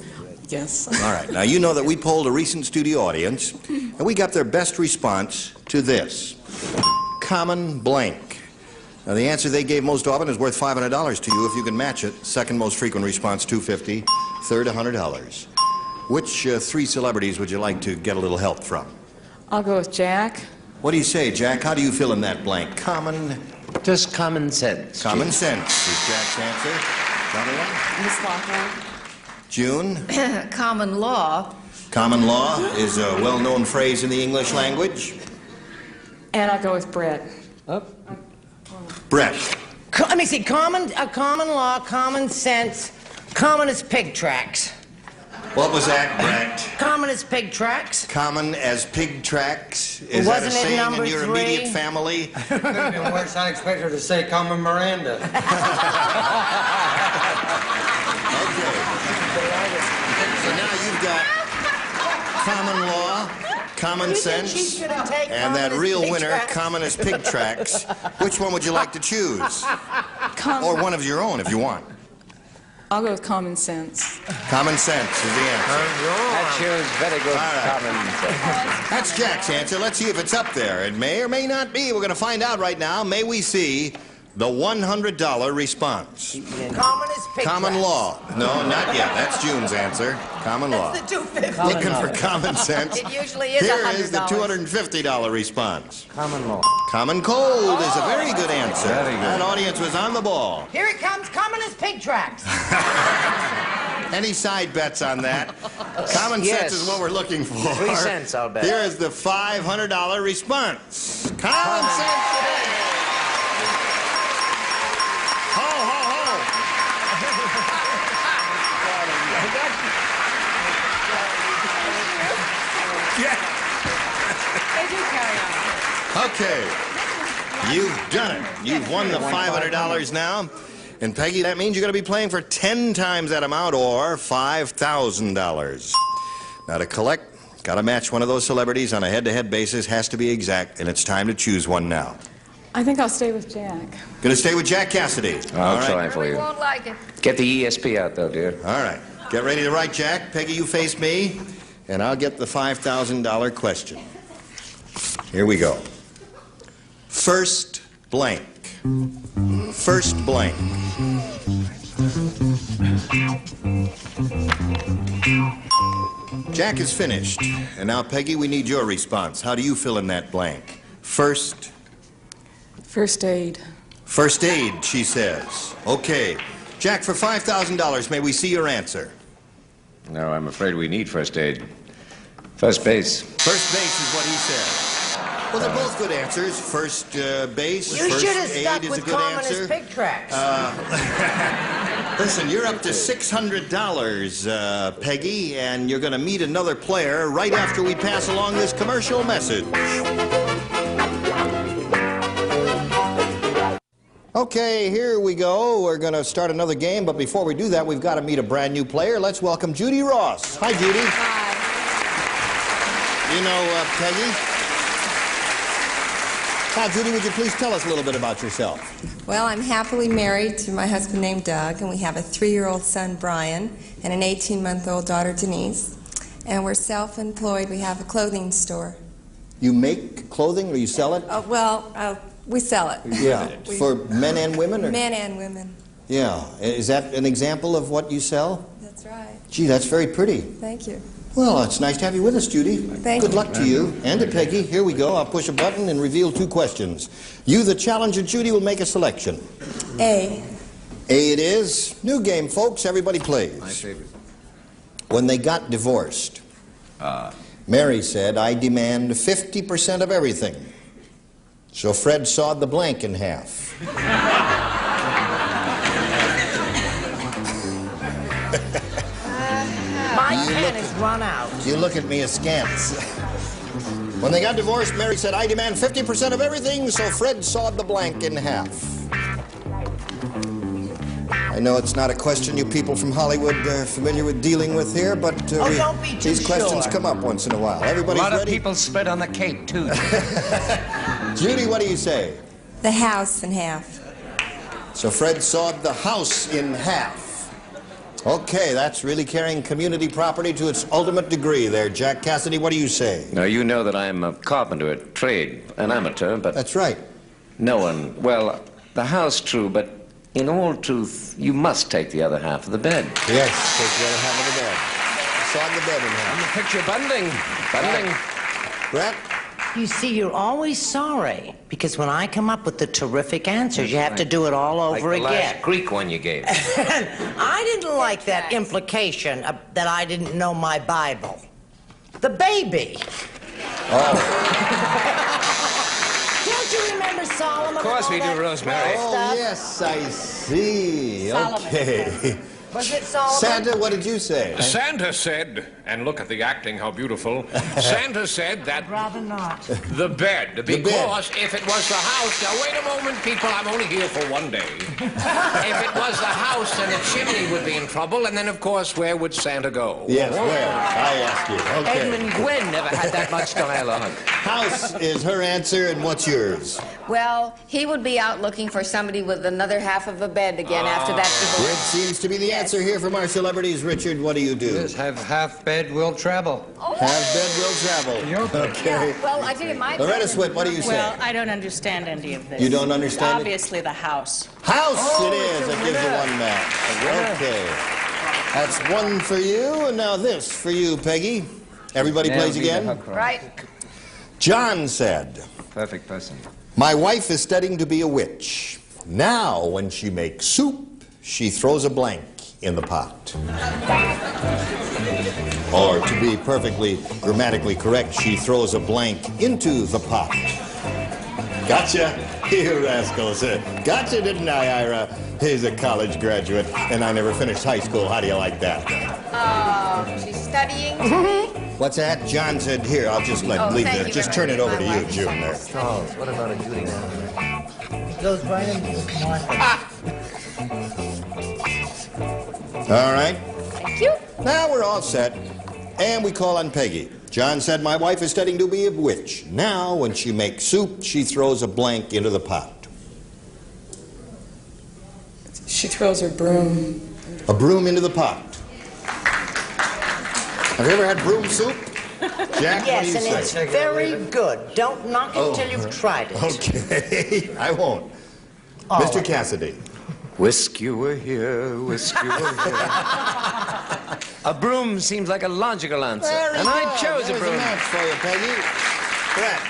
Yes. All right. Now, you know that we polled a recent studio audience, and we got their best response to this. Common blank. Now, the answer they gave most often is worth $500 to you if you can match it. Second most frequent response, $250. Third, $100. Which three celebrities would you like to get a little help from? I'll go with Jack. What do you say, Jack? How do you fill in that blank? Common... Just common sense. Common sense is Jack's answer. Another one? Miss Lockwood. June? Common law. Common law is a well-known phrase in the English language. And I'll go with Brett. Brett. Let me see. Common law, common sense, common as pig tracks. What was that, Brett? Common as pig tracks. Common as pig tracks? Is that a saying in your immediate family? Could have been worse. I expect her to say common Miranda. Okay. So now you've got common law, common sense, and that real winner, common as pig tracks. Which one would you like to choose? Or one of your own if you want. I'll go with common sense. Common sense is the answer. That shows very good common sense. That's Jack's answer. Let's see if it's up there. It may or may not be. We're going to find out right now. May we see the $100 response? Common as pig Common tracks. law. No, not yet. That's June's answer. Common law. That's the $250. Looking for common sense. It usually is Here $100. is the $250 response. Common law. Common cold is a very good answer. Very good. That audience was on the ball. Here it comes, common as pig tracks. Any side bets on that? Common sense is what we're looking for. 3 cents, I'll bet. Here is the $500 response. Common sense today. Ho, ho, ho. Okay. You've done it. You've won the $500 now. And Peggy, that means you're going to be playing for 10 times that amount or $5,000. Now to collect, got to match one of those celebrities on a head-to-head basis, has to be exact, and it's time to choose one now. I think I'll stay with Jack. Going to stay with Jack Cassidy. I'll try for you. Won't like it. Get the ESP out, though, dear. All right. Get ready to write, Jack. Peggy, you face me, and I'll get the $5,000 question. Here we go. First blank. First blank. Jack is finished. And now, Peggy, we need your response. How do you fill in that blank? First aid. First aid, she says. Okay. Jack, for $5,000, may we see your answer? No, I'm afraid we need first aid. First base. First base is what he said. Well, they're both good answers. First base, You first should have aid stuck is a with good common answer. as pig tracks. Listen, you're up to $600, Peggy, and you're going to meet another player right after we pass along this commercial message. Okay, here we go. We're going to start another game, but before we do that, we've got to meet a brand new player. Let's welcome Judy Ross. Hi, Judy. Hi. You know Peggy? Now, Judy, would you please tell us a little bit about yourself? Well, I'm happily married to my husband named Doug, and we have a 3-year-old son, Brian, and an 18-month-old daughter, Denise. And we're self-employed. We have a clothing store. You make clothing or you sell it? We sell it. Yeah. For men and women? Or? Men and women. Yeah. Is that an example of what you sell? That's right. Gee, that's very pretty. Thank you. Well, it's nice to have you with us, Judy. Thank Good you. luck to you and to Peggy. Here we go. I'll push a button and reveal 2 questions. You, the challenger, Judy, will make a selection. A. A it is. New game, folks. Everybody plays. My favorite. When they got divorced, Mary said, I demand 50% of everything. So Fred sawed the blank in half. My pen is run out. You look at me askance. When they got divorced, Mary said, I demand 50% of everything, so Fred sawed the blank in half. I know it's not a question you people from Hollywood are familiar with dealing with here, but don't be too these questions sure. come up once in a while. Everybody's A lot of ready? people spit on the cake, too. Judy, what do you say? The house in half. So Fred sawed the house in half. Okay, that's really carrying community property to its ultimate degree there. Jack Cassidy, what do you say? Now, you know that I'm a carpenter at trade, an amateur, but... That's right. No one... Well, the house, true, but in all truth, you must take the other half of the bed. Yes, take the other half of the bed. Sawed the bed in half. I'm a picture bundling. Bundling. Brett? You see, you're always sorry, because when I come up with the terrific answers, you have to do it all over Like the again. last Greek one you gave. I didn't like that implication that I didn't know my Bible. The baby. Oh. Don't you remember Solomon? Of course we do, Rosemary. Oh, yes, I see. Solomon. Okay. Was it Solomon? Santa, what did you say? Santa said, and look at the acting, how beautiful. Santa said that I'd rather not. the bed, because bed. if it was the house, now wait a moment, people, I'm only here for one day. If it was the house, then the chimney would be in trouble, and then, of course, where would Santa go? Yes, where? I asked you. Okay. Edmund Gwenn never had that much dialogue. House is her answer, and what's yours? Well, he would be out looking for somebody with another half of a bed again after that It divorce. seems to be the answer here from our celebrities. Richard, what do you do? Yes, have half bed will travel. Half bed will travel. Okay. Well, I tell you, my Loretta Swit, what do you say? Well, I don't understand any of this. You don't understand it? Obviously, the house. House it is. That gives you 1 match. Okay. That's 1 for you, and now this for you, Peggy. Everybody plays again? Right. John said, Perfect person. my wife is studying to be a witch. Now, when she makes soup, she throws a blank in the pot. Or, to be perfectly grammatically correct, she throws a blank into the pot. Gotcha, you rascals. Gotcha, didn't I, Ira? He's a college graduate, and I never finished high school. How do you like that? She's studying. What's that? John said, here, I'll just leave thank it. you Just very turn it much. over to My you, wife June, there. Charles, what about a Judy now? Goes right into the All right. Thank you. Now we're all set. And we call on Peggy. John said, my wife is studying to be a witch. Now, when she makes soup, she throws a blank into the pot. She throws her broom. A broom into the pot. Have you ever had broom soup? Jack, Yes, what do you and say? it's very good. Don't knock it until you've tried it. Okay, I won't. All Mr. right. Cassidy. Whisk you were here, whisk you were here. A broom seems like a logical answer. And I chose a broom. There's a match for you, Peggy. Brett.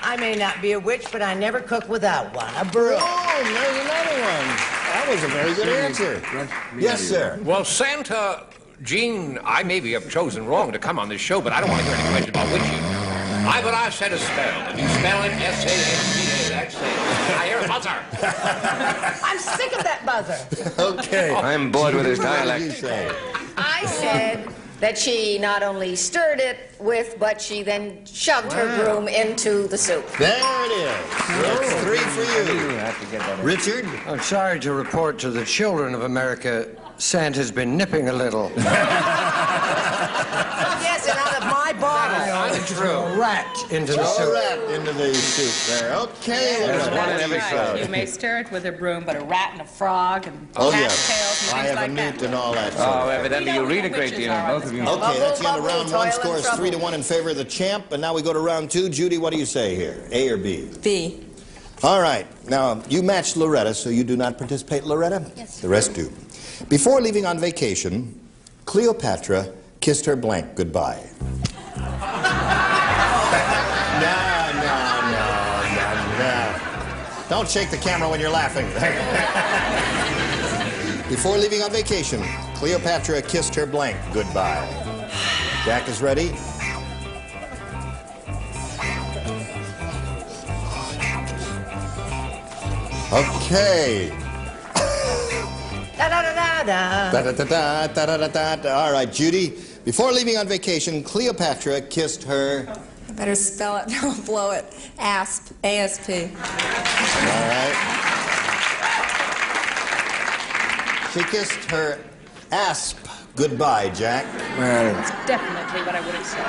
I may not be a witch, but I never cook without one. A broom. Oh, there's another one. That was a very good answer. Yes, sir. Well, Santa, Gene, I maybe have chosen wrong to come on this show, but I don't want to hear any questions about witching. But I said a spell. If you spell it S-A-N-T-A, that's it. I hear a buzzer. I'm sick of that buzzer. Okay. I'm bored with his dialect. What did you say? I said that she not only stirred it with, but she then shoved her broom into the soup. There it is. That's 3 for you. Richard? I'm sorry to report to the children of America, Santa's been nipping a little. Yes, and out of my bottle. Throw a rat into the soup. Throw a rat into the soup there. Okay. There's one in every crowd. You may stir it with a broom, but a rat and a frog and Oh, cat's yes. tails and I things have like a that. newt and all that. Oh, evidently you read a great deal, both of you. Okay, that's the end of round one. Score is 3-1 in favor of the champ. And now we go to round 2. Judy, what do you say here? A or B? B. All right. Now, you matched Loretta, so you do not participate, Loretta? Yes. The rest do. Before leaving on vacation, Cleopatra kissed her blank goodbye. No. Don't shake the camera when you're laughing. Before leaving on vacation, Cleopatra kissed her blank goodbye. Jack is ready. Okay. Da-da-da-da-da. Da-da-da-da, all right, Judy. Before leaving on vacation, Cleopatra kissed her... I better spell it, don't blow it. Asp. A-S-P. All right. She kissed her asp goodbye, Jack. Well, That's definitely what I would have said.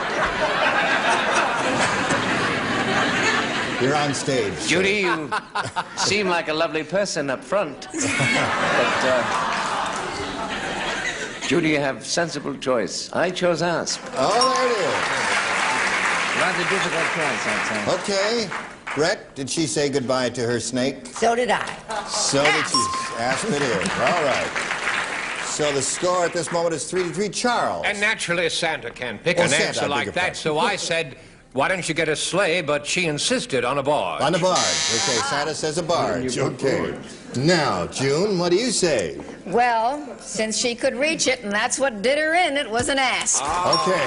You're on stage. Judy, you seem like a lovely person up front. But, Judy, you have sensible choice. I chose asp. Oh, there it is. Rather difficult choice, I'd say. Okay. Brett, did she say goodbye to her snake? So did I. So did she. Asp it is. All right. So the score at this moment is 3-3. Charles. And naturally, Santa can't pick Oh, an Santa, I answer beg like your that, pardon. so I said, why don't you get a sleigh? But she insisted on a barge. On the barge. Okay, Santa says a barge. Okay. Now, June, what do you say? Well, since she could reach it, and that's what did her in, it was an asp. Okay.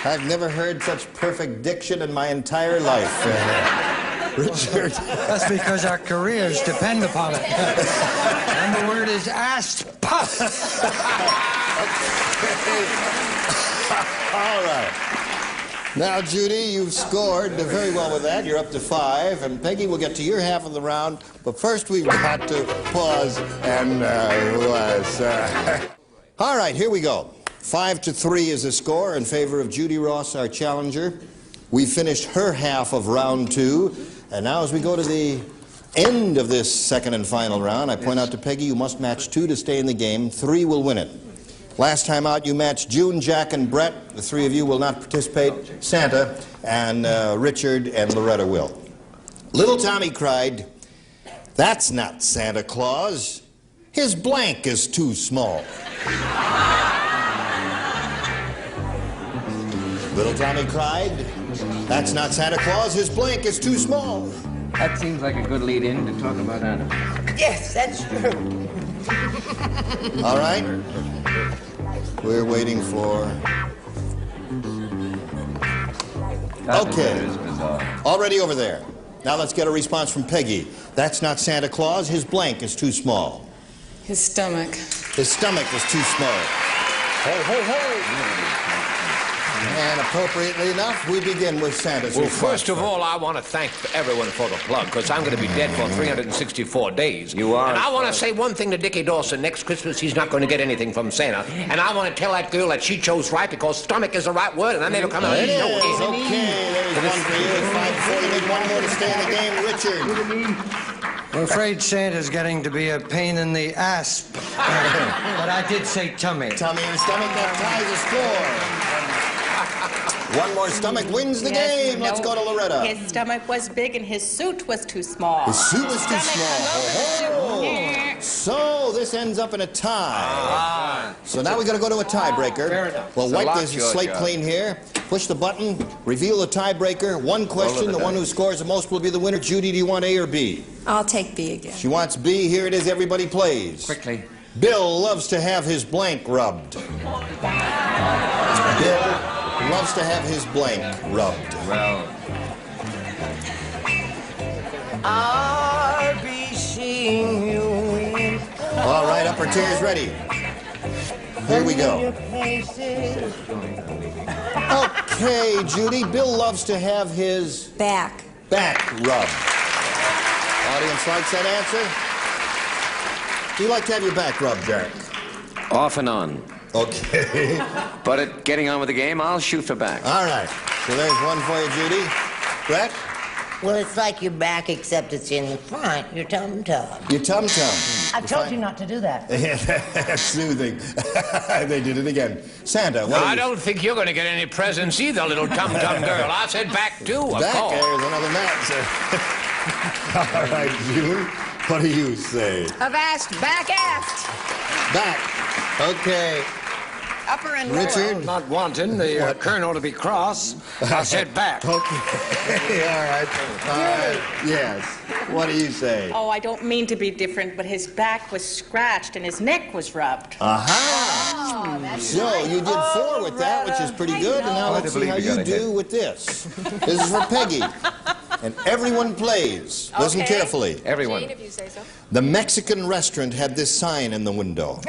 I've never heard such perfect diction in my entire life. Richard. that's because our careers depend upon it. And the word is asp. All right. Now, Judy, you've scored very well with that. You're up to 5. And Peggy, we'll get to your half of the round. But first, we've got to pause and All right, here we go. 5-3 is the score in favor of Judy Ross, our challenger. We finished her half of round 2. And now as we go to the end of this second and final round, I point out to Peggy, you must match 2 to stay in the game. 3 will win it. Last time out, you matched June, Jack, and Brett. The 3 of you will not participate. Santa and Richard and Loretta will. Little Tommy cried, "That's not Santa Claus. His blank is too small." Little Tommy cried, "That's not Santa Claus. His blank is too small." That seems like a good lead-in to talk about animals. Yes, that's true. All right. We're waiting for... Okay. Already over there. Now let's get a response from Peggy. "That's not Santa Claus. His blank is too small." His stomach. His stomach is too small. Ho, ho, ho. And appropriately enough, we begin with Santa's Well, response. first of all, I want to thank everyone for the plug, because I'm going to be dead for 364 days. You are. And I want to say one thing to Dickie Dawson. Next Christmas, he's not going to get anything from Santa. And I want to tell that girl that she chose right, because stomach is the right word, and I never come out It of the show is. again. Okay, there's one for you. 5-4. You need one more to stay in the game. Richard. I'm afraid Santa's getting to be a pain in the asp. But I did say tummy. Tummy and stomach, that ties the score. One more stomach wins the game. Let's go to Loretta. His stomach was big and his suit was too small. His suit was too small. Oh. So this ends up in a tie. So now we got to go to a tiebreaker. We'll wipe this slate clean here. Push the button. Reveal the tiebreaker. One question. The one who scores the most will be the winner. Judy, do you want A or B? I'll take B again. She wants B. Here it is. Everybody plays. Quickly. Bill loves to have his blank rubbed. Bill loves to have his blank rubbed. Well. I'll be seeing you in. All right, upper tier is ready. Here we go. Okay, Judy. Bill loves to have his back rubbed. Audience likes that answer. Do you like to have your back rubbed, Derek? Off and on. Okay. But at getting on with the game, I'll shoot for back. All right. So there's one for you, Judy. Brett? Well, it's like your back, except it's in the front, your tum-tum. Your tum-tum. I told you not to do that. That's soothing. They did it again. Santa, what I don't think you're going to get any presents either, little tum-tum girl. I said back too, of back, course. There's another match. All right, June. What do you say? Avast, back aft. Back. Okay. Upper and Richard? lower. Not wanting the colonel to be cross. I said back. Okay. All right. Yes. What do you say? Oh, I don't mean to be different, but his back was scratched and his neck was rubbed. Aha! So you did 4 with that, which is pretty good. And now let's see how you do with this. This is for Peggy. And everyone plays. Listen carefully. Everyone. Jane, if you say so. The Mexican restaurant had this sign in the window.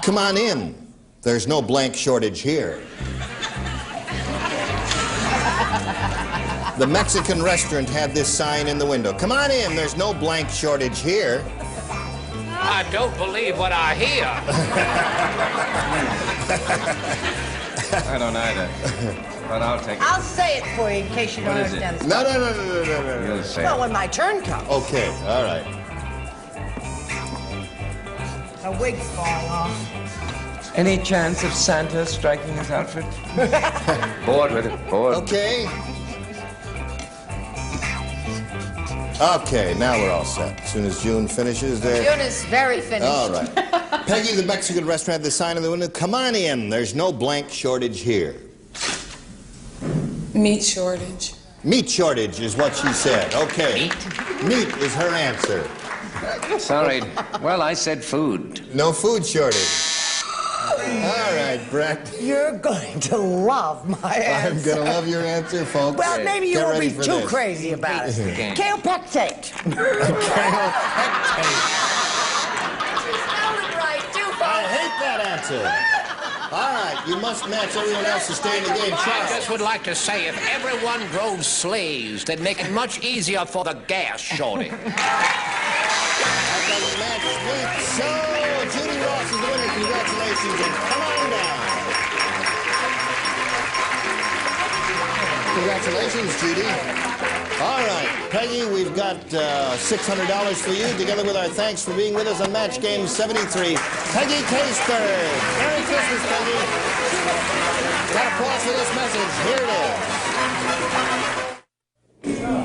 Come on in. There's no blank shortage here. The Mexican restaurant had this sign in the window. Come on in. There's no blank shortage here. I don't believe what I hear. I don't either. But I'll take it. I'll say it for you in case you don't What is it? understand. No. You'll say Well, it. when my turn comes. Okay, all right. A wig's falling off. Any chance of Santa striking his outfit? Bored with it. Bored. Okay. Okay, now we're all set. As soon as June finishes there. June is very finished. All right. Peggy, the Mexican restaurant had the sign in the window. Come on in. There's no blank shortage here. Meat shortage. Meat shortage is what she said. Okay. Meat is her answer. Sorry. Well, I said food. No food shortage. All right, Brett. You're going to love my answer. I'm going to love your answer, folks. Well, maybe you Get won't ready be for too this. crazy about it. game. Kale pectate. I hate that answer. All right, you must match everyone else to stay in the game. I Charles. just would like to say if everyone drove sleighs, they'd make it much easier for the gas shortage. So, Judy Ross is the winner. Congratulations, and come on down. Congratulations, Judy. All right, Peggy, we've got $600 for you, together with our thanks for being with us on Match Game 73. Peggy Caseberg. Merry Christmas, Peggy. Got applause for this message. Here it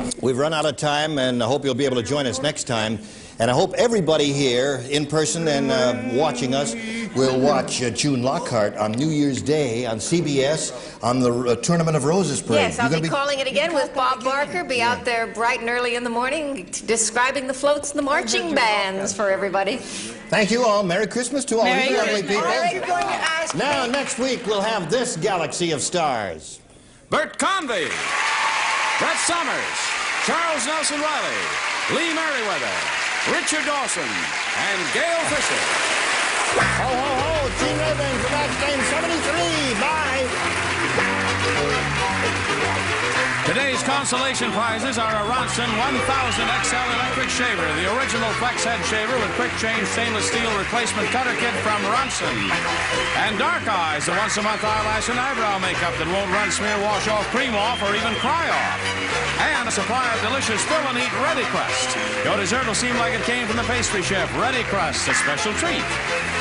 is. We've run out of time, and I hope you'll be able to join us next time. And I hope everybody here, in person and watching us, will watch June Lockhart on New Year's Day on CBS on the Tournament of Roses parade. Yes, I'll be calling it again with Bob Barker. Be out there bright and early in the morning, describing the floats and the marching bands for everybody. Thank you all. Merry Christmas to all you lovely people. What are you going to ask me? Now, next week, we'll have this galaxy of stars. Bert Convy, Brett Summers, Charles Nelson Reilly, Lee Merriweather, Richard Dawson, and Gail Fisher. Ho, ho, ho. Gene Rayburn for Match Game 73. Bye. Today's Today's consolation prizes are a Ronson 1000 XL electric shaver, the original flex head shaver with quick change stainless steel replacement cutter kit from Ronson. And Dark Eyes, the once-a-month eyelash and eyebrow makeup that won't run, smear, wash off, cream off, or even cry off. And a supply of delicious fill and eat Ready Crust. Your dessert will seem like it came from the pastry chef. Ready Crust, a special treat.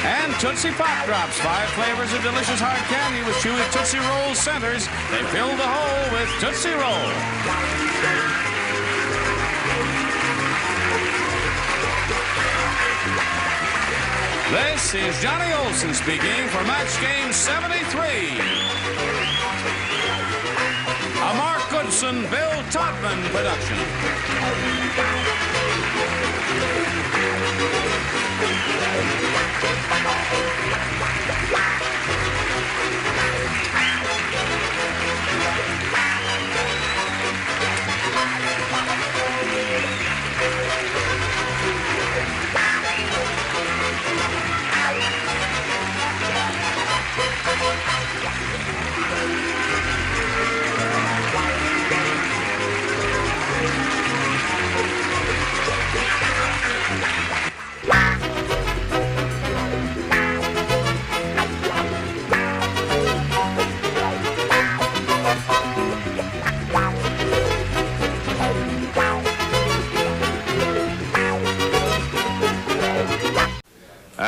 And Tootsie Pop Drops, 5 flavors of delicious hard candy with chewy Tootsie Roll centers. They fill the hole with Tootsie Roll. This is Johnny Olson speaking for Match Game 73. A Mark Goodson, Bill Todman production.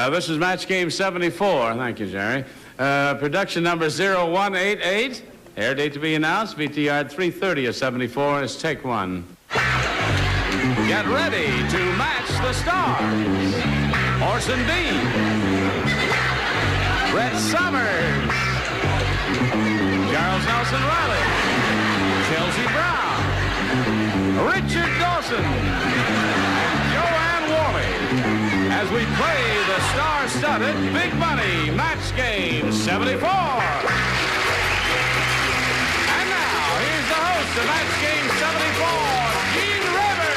This is Match Game 74. Thank you, Jerry. Production number 0188. Air date to be announced. VTR 330 of 74 is take 1. Get ready to match the stars. Orson Bean. Brett Summers. Charles Nelson Reilly. Chelsea Brown. Richard Dawson. And Joanne Worley. As we play the star-studded Big Money Match Game 74. And now, here's the host of Match Game 74, Gene Rivers.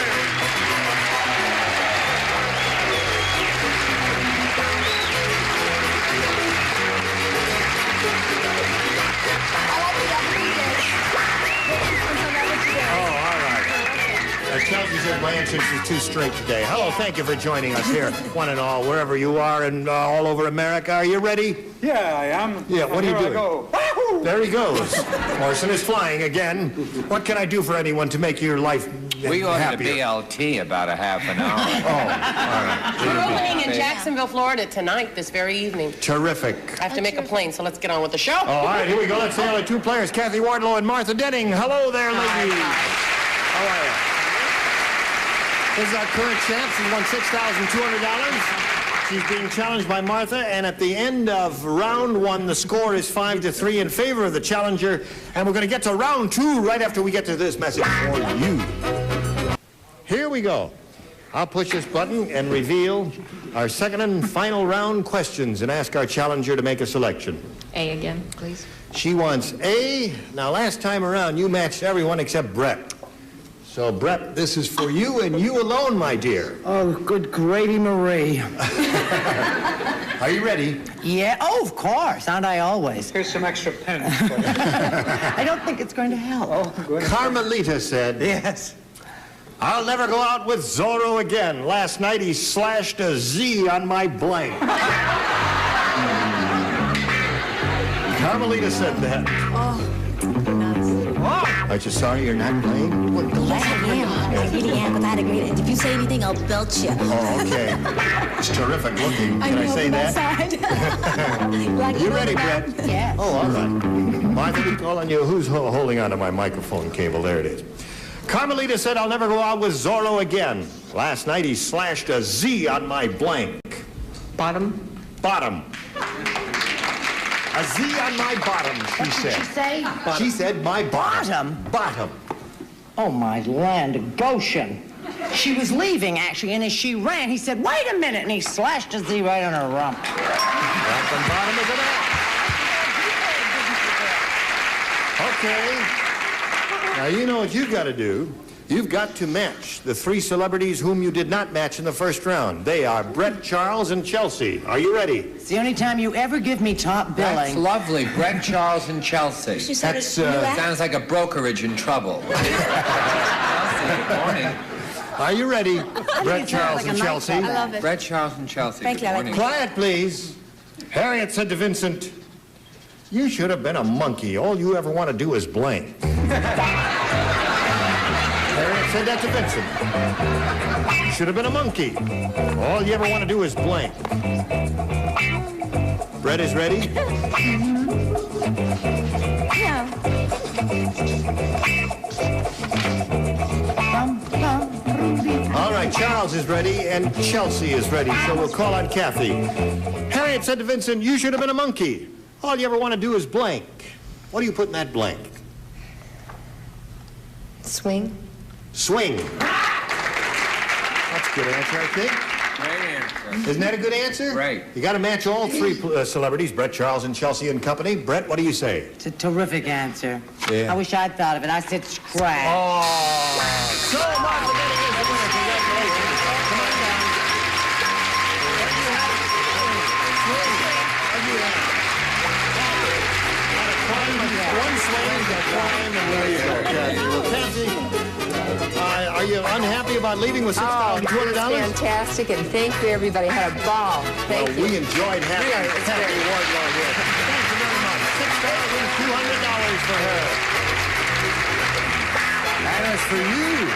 Chelsea says my answers are too straight today. Hello, thank you for joining us here, one and all, wherever you are and all over America. Are you ready? Yeah, I am. Yeah, what are you doing? Go. There he goes. Orson is flying again. What can I do for anyone to make your life We ordered happier? a BLT about a half an hour. All right. We're opening in Jacksonville, Florida tonight, this very evening. Terrific. I have to make a plane, so let's get on with the show. Oh, all right, here we go. Let's say hello to 2 players, Kathy Wardlow and Martha Denning. Hello there, ladies. How are you? This is our current champ. She won $6,200. She's being challenged by Martha, and at the end of round 1, the score is 5-3 in favor of the challenger. And we're going to get to round 2 right after we get to this message for you. Here we go. I'll push this button and reveal our second and final round questions and ask our challenger to make a selection. A again, please. She wants A. Now, last time around, you matched everyone except Brett. So, Brett, this is for you and you alone, my dear. Oh, good gravy, Marie. Are you ready? Yeah, oh, of course. Aren't I always? Here's some extra pens for you. I don't think it's going to help. Oh, good. Carmelita said, Yes. I'll never go out with Zorro again. Last night he slashed a Z on my blank. Carmelita said that. Oh, nice. Aren't you sorry you're not playing? Yes, I am. I really am, but I had a great. If you say anything, I'll belt you. Oh, okay. It's terrific looking. Can I say that? Like You ready, Brett? Yes. Oh, all right. Martha, we call on you. Who's holding onto my microphone cable? There it is. Carmelita said, I'll never go out with Zorro again. Last night he slashed a Z on my blank. Bottom. Bottom. A Z on my bottom, she said. She say? She said my bottom. Bottom. Oh, my land of Goshen. She was leaving, actually, and as she ran, he said, wait a minute, and he slashed a Z right on her rump. Top and bottom of it all. Okay. Now, you know what you've got to do. You've got to match the 3 celebrities whom you did not match in the first round. They are Brett, Charles, and Chelsea. Are you ready? It's the only time you ever give me top billing. That's lovely. Brett, Charles, and Chelsea. That sounds like a brokerage in trouble. Chelsea, good morning. Are you ready? Brett, Charles, and Chelsea. I love it. Brett, Charles, and Chelsea. Thank you. Quiet, please. Harriet said to Vincent, "You should have been a monkey. All you ever want to do is blank." Harriet said that to Vincent. "You should have been a monkey. All you ever want to do is blank." Brett is ready? Yeah. All right, Charles is ready and Chelsea is ready, so we'll call on Kathy. Harriet said to Vincent, "You should have been a monkey. All you ever want to do is blank." What do you put in that blank? Swing. Swing. That's a good answer, I think. Great answer. Isn't that a good answer? Right. You got to match all 3 celebrities, Brett, Charles, and Chelsea and company. Brett, what do you say? It's a terrific answer. Yeah. I wish I'd thought of it. I said scratch. Oh, so much for getting this winner. Congratulations. Come on down. One swing, a climb, and there you go, Kathy. Well, Kathy, are you unhappy about leaving with $6,200? Oh, fantastic, and thank you, everybody. Had a ball. Thank you. We enjoyed having Kathy Wardlow here. Thank you very much. $6,200 for her. And as for you,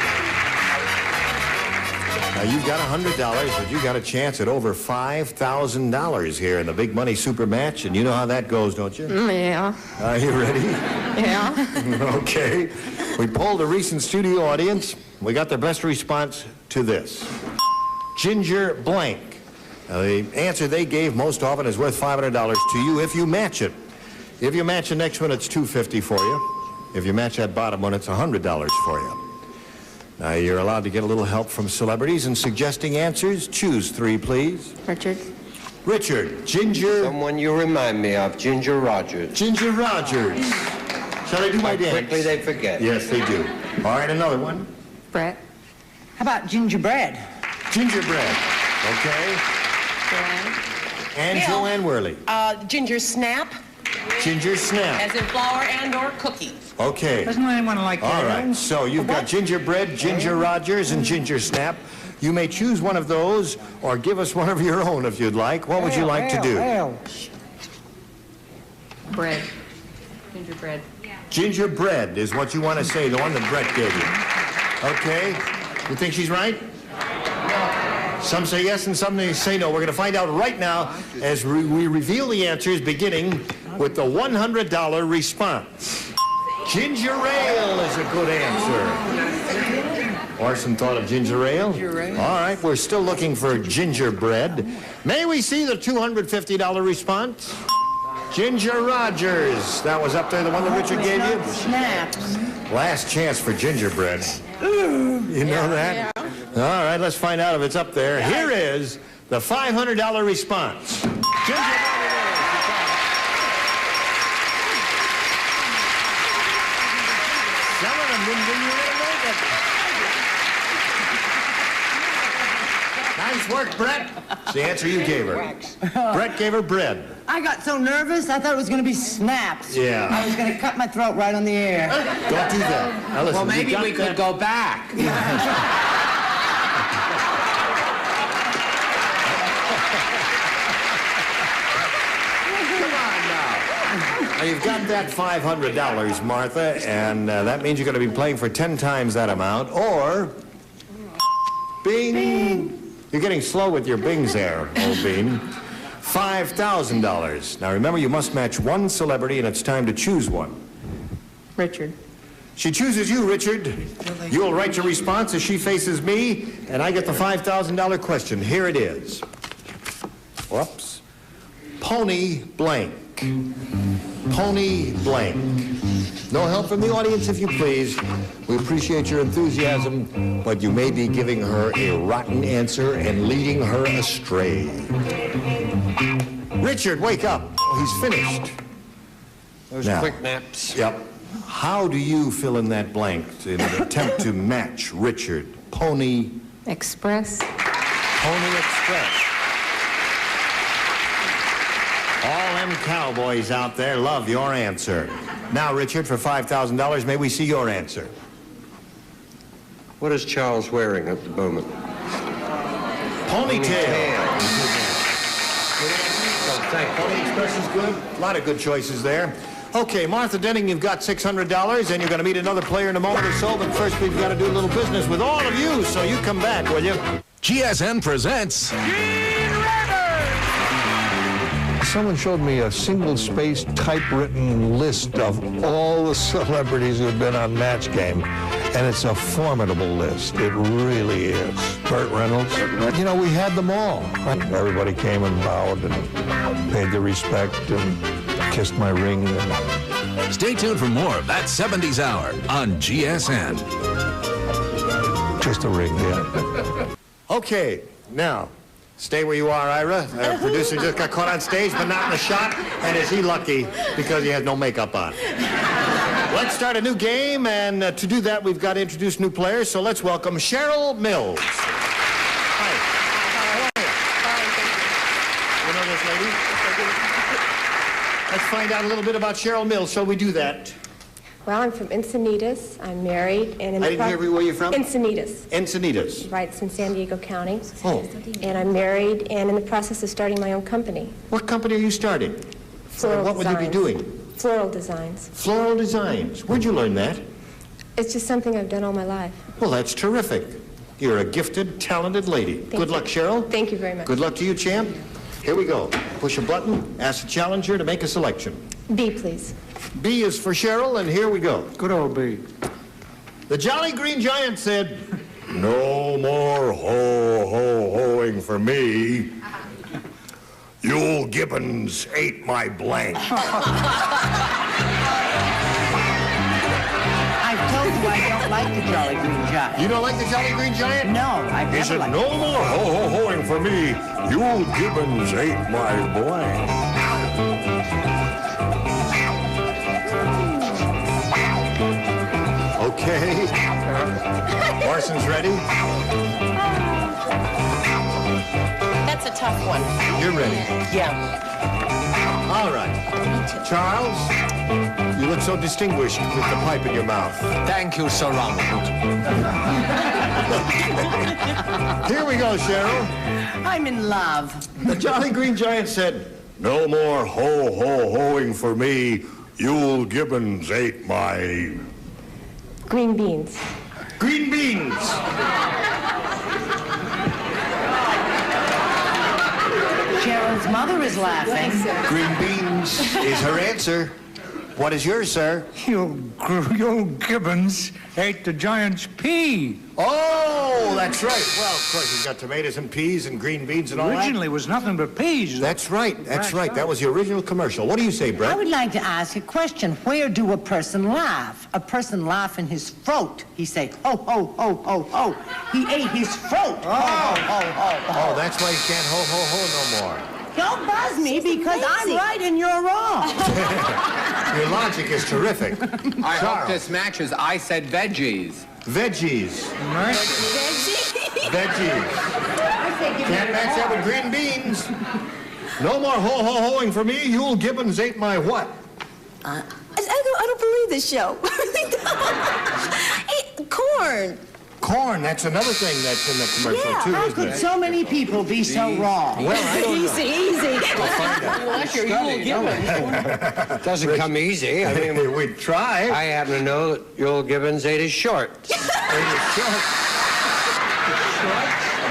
now you've got $100, but you got a chance at over $5,000 here in the Big Money Super Match, and you know how that goes, don't you? Yeah. Are you ready? Yeah. Okay. We polled a recent studio audience. We got the best response to this. Ginger blank. Now, the answer they gave most often is worth $500 to you if you match it. If you match the next one, it's $250 for you. If you match that bottom one, it's $100 for you. Now, you're allowed to get a little help from celebrities in suggesting answers. Choose 3, please. Richard. Richard. Ginger. Someone you remind me of, Ginger Rogers. Ginger Rogers. Shall I do my dance? Quickly they forget. Yes, they do. All right, another one. Brett. How about gingerbread? Gingerbread. Okay. Joanne. And Bill. Joanne Worley. Ginger snap, Ginger snap. as in flour and/or cookie. Okay. Doesn't anyone like that? All right. So you've got gingerbread, Ginger Rogers, and Ginger Snap. You may choose one of those or give us one of your own if you'd like. What would you like to do? Bread. Gingerbread. Gingerbread is what you want to say, the one that Brett gave you. Okay. You think she's right? Some say yes and some say no. We're going to find out right now as we reveal the answers, beginning with the $100 response. Ginger ale is a good answer. Orson thought of ginger ale. All right, we're still looking for gingerbread. May we see the $250 response? Ginger Rogers. That was up there, the one that Richard gave you? Snaps. Last chance for gingerbread. You know that? All right, let's find out if it's up there. Here is the $500 response. Gingerbread it is. Some of them didn't think you were going to make it. Nice work, Brett. It's the answer you gave her. Brett gave her bread. I got so nervous, I thought it was going to be snaps. Yeah. I was going to cut my throat right on the air. Don't do that. Now listen, Well, maybe you got we could that- go back. Now, you've got that $500, Martha, and that means you're going to be playing for 10 times that amount, or Bing. You're getting slow with your bings there, old bean. $5,000. Now remember, you must match one celebrity, and it's time to choose one. Richard. She chooses you, Richard. You'll write your response as she faces me, and I get the $5,000 question. Here it is. Whoops. Pony blank. Pony blank. No help from the audience, if you please. We appreciate your enthusiasm, but you may be giving her a rotten answer and leading her astray. Richard, wake up. Oh, he's finished. Those Now, quick naps. Yep. How do you fill in that blank in an attempt to match Richard? Pony Express. Pony Express. All them cowboys out there love your answer. Now, Richard, for $5,000, may we see your answer? What is Charles wearing at the moment? Ponytail. Pony Express is good. A lot of good choices there. Okay, Martha Denning, you've got $600, and you're going to meet another player in a moment or so, but first we've got to do a little business with all of you, so you come back, will you? GSN presents... Someone showed me a single-spaced, typewritten list of all the celebrities who had been on Match Game, and it's a formidable list. It really is. Burt Reynolds. You know, we had them all. Everybody came and bowed and paid their respect and kissed my ring. Stay tuned for more of That 70s Hour on GSN. Just a ring, yeah. Okay, now, stay where you are, Ira. Our producer just got caught on stage, but not in the shot, and is he lucky because he has no makeup on. Let's start a new game, and to do that, we've got to introduce new players, so let's welcome Cheryl Mills. Hi. How are you? You know this lady? Let's find out a little bit about Cheryl Mills. Shall we do that? Well, I'm from Encinitas. I'm married. And I didn't hear where you're from? Encinitas. Encinitas. Right, it's in San Diego County. Oh. And I'm married and in the process of starting my own company. What company are you starting? Floral What would you be doing? Floral designs. Floral designs. Where'd you learn that? It's just something I've done all my life. Well, that's terrific. You're a gifted, talented lady. Good luck, Cheryl. Thank you very much. Good luck to you, champ. Here we go. Push a button, ask the challenger to make a selection. B, please. B is for Cheryl, and here we go. Good old B. The Jolly Green Giant said, "No more ho-ho-hoing for me. Yule Gibbons ate my blank." I've told you I don't like the Jolly Green Giant. You don't like the Jolly Green Giant? No, I've He never said, liked "No more ho-ho-hoing for me. Yule Gibbons ate my blank." Okay. Orson's ready? That's a tough one. You're ready? Yeah. All right. Charles, you look so distinguished with the pipe in your mouth. Thank you, Sir Ronald. Here we go, Cheryl. I'm in love. The Jolly Green Giant said, "No more ho-ho-hoing for me. Yule Gibbons ate my..." Green beans. Green beans. Cheryl's mother is laughing. Green beans is her answer. What is yours, sir? Yule Gibbons ate the giant's pea. Oh, that's right. Well, of course, he's got tomatoes and peas and green beans and all that. Originally, it was nothing but peas. That's right. That's right. That was the original commercial. What do you say, Brett? I would like to ask a question. Where do a person laugh? A person laugh in his throat. He say, ho, ho, ho, ho, ho. He ate his throat. Ho, ho, ho, ho, ho. Oh, that's why you can't ho-ho-ho no more. Don't buzz me because I'm right and you're wrong. Your logic is terrific. I hope this matches. I said veggies. Veggies. Veggies. Can't match that with green beans. No more ho-ho-hoing for me. Yule Gibbons ate my what? I don't believe this show. Corn. Corn. That's another thing that's in the commercial, too, How isn't could it? so many people be so wrong? Well, I don't know. Easy. We'll find out. Doesn't come easy. I mean, we try. I happen to know that Yule Gibbons ate his shorts. Ate his shorts.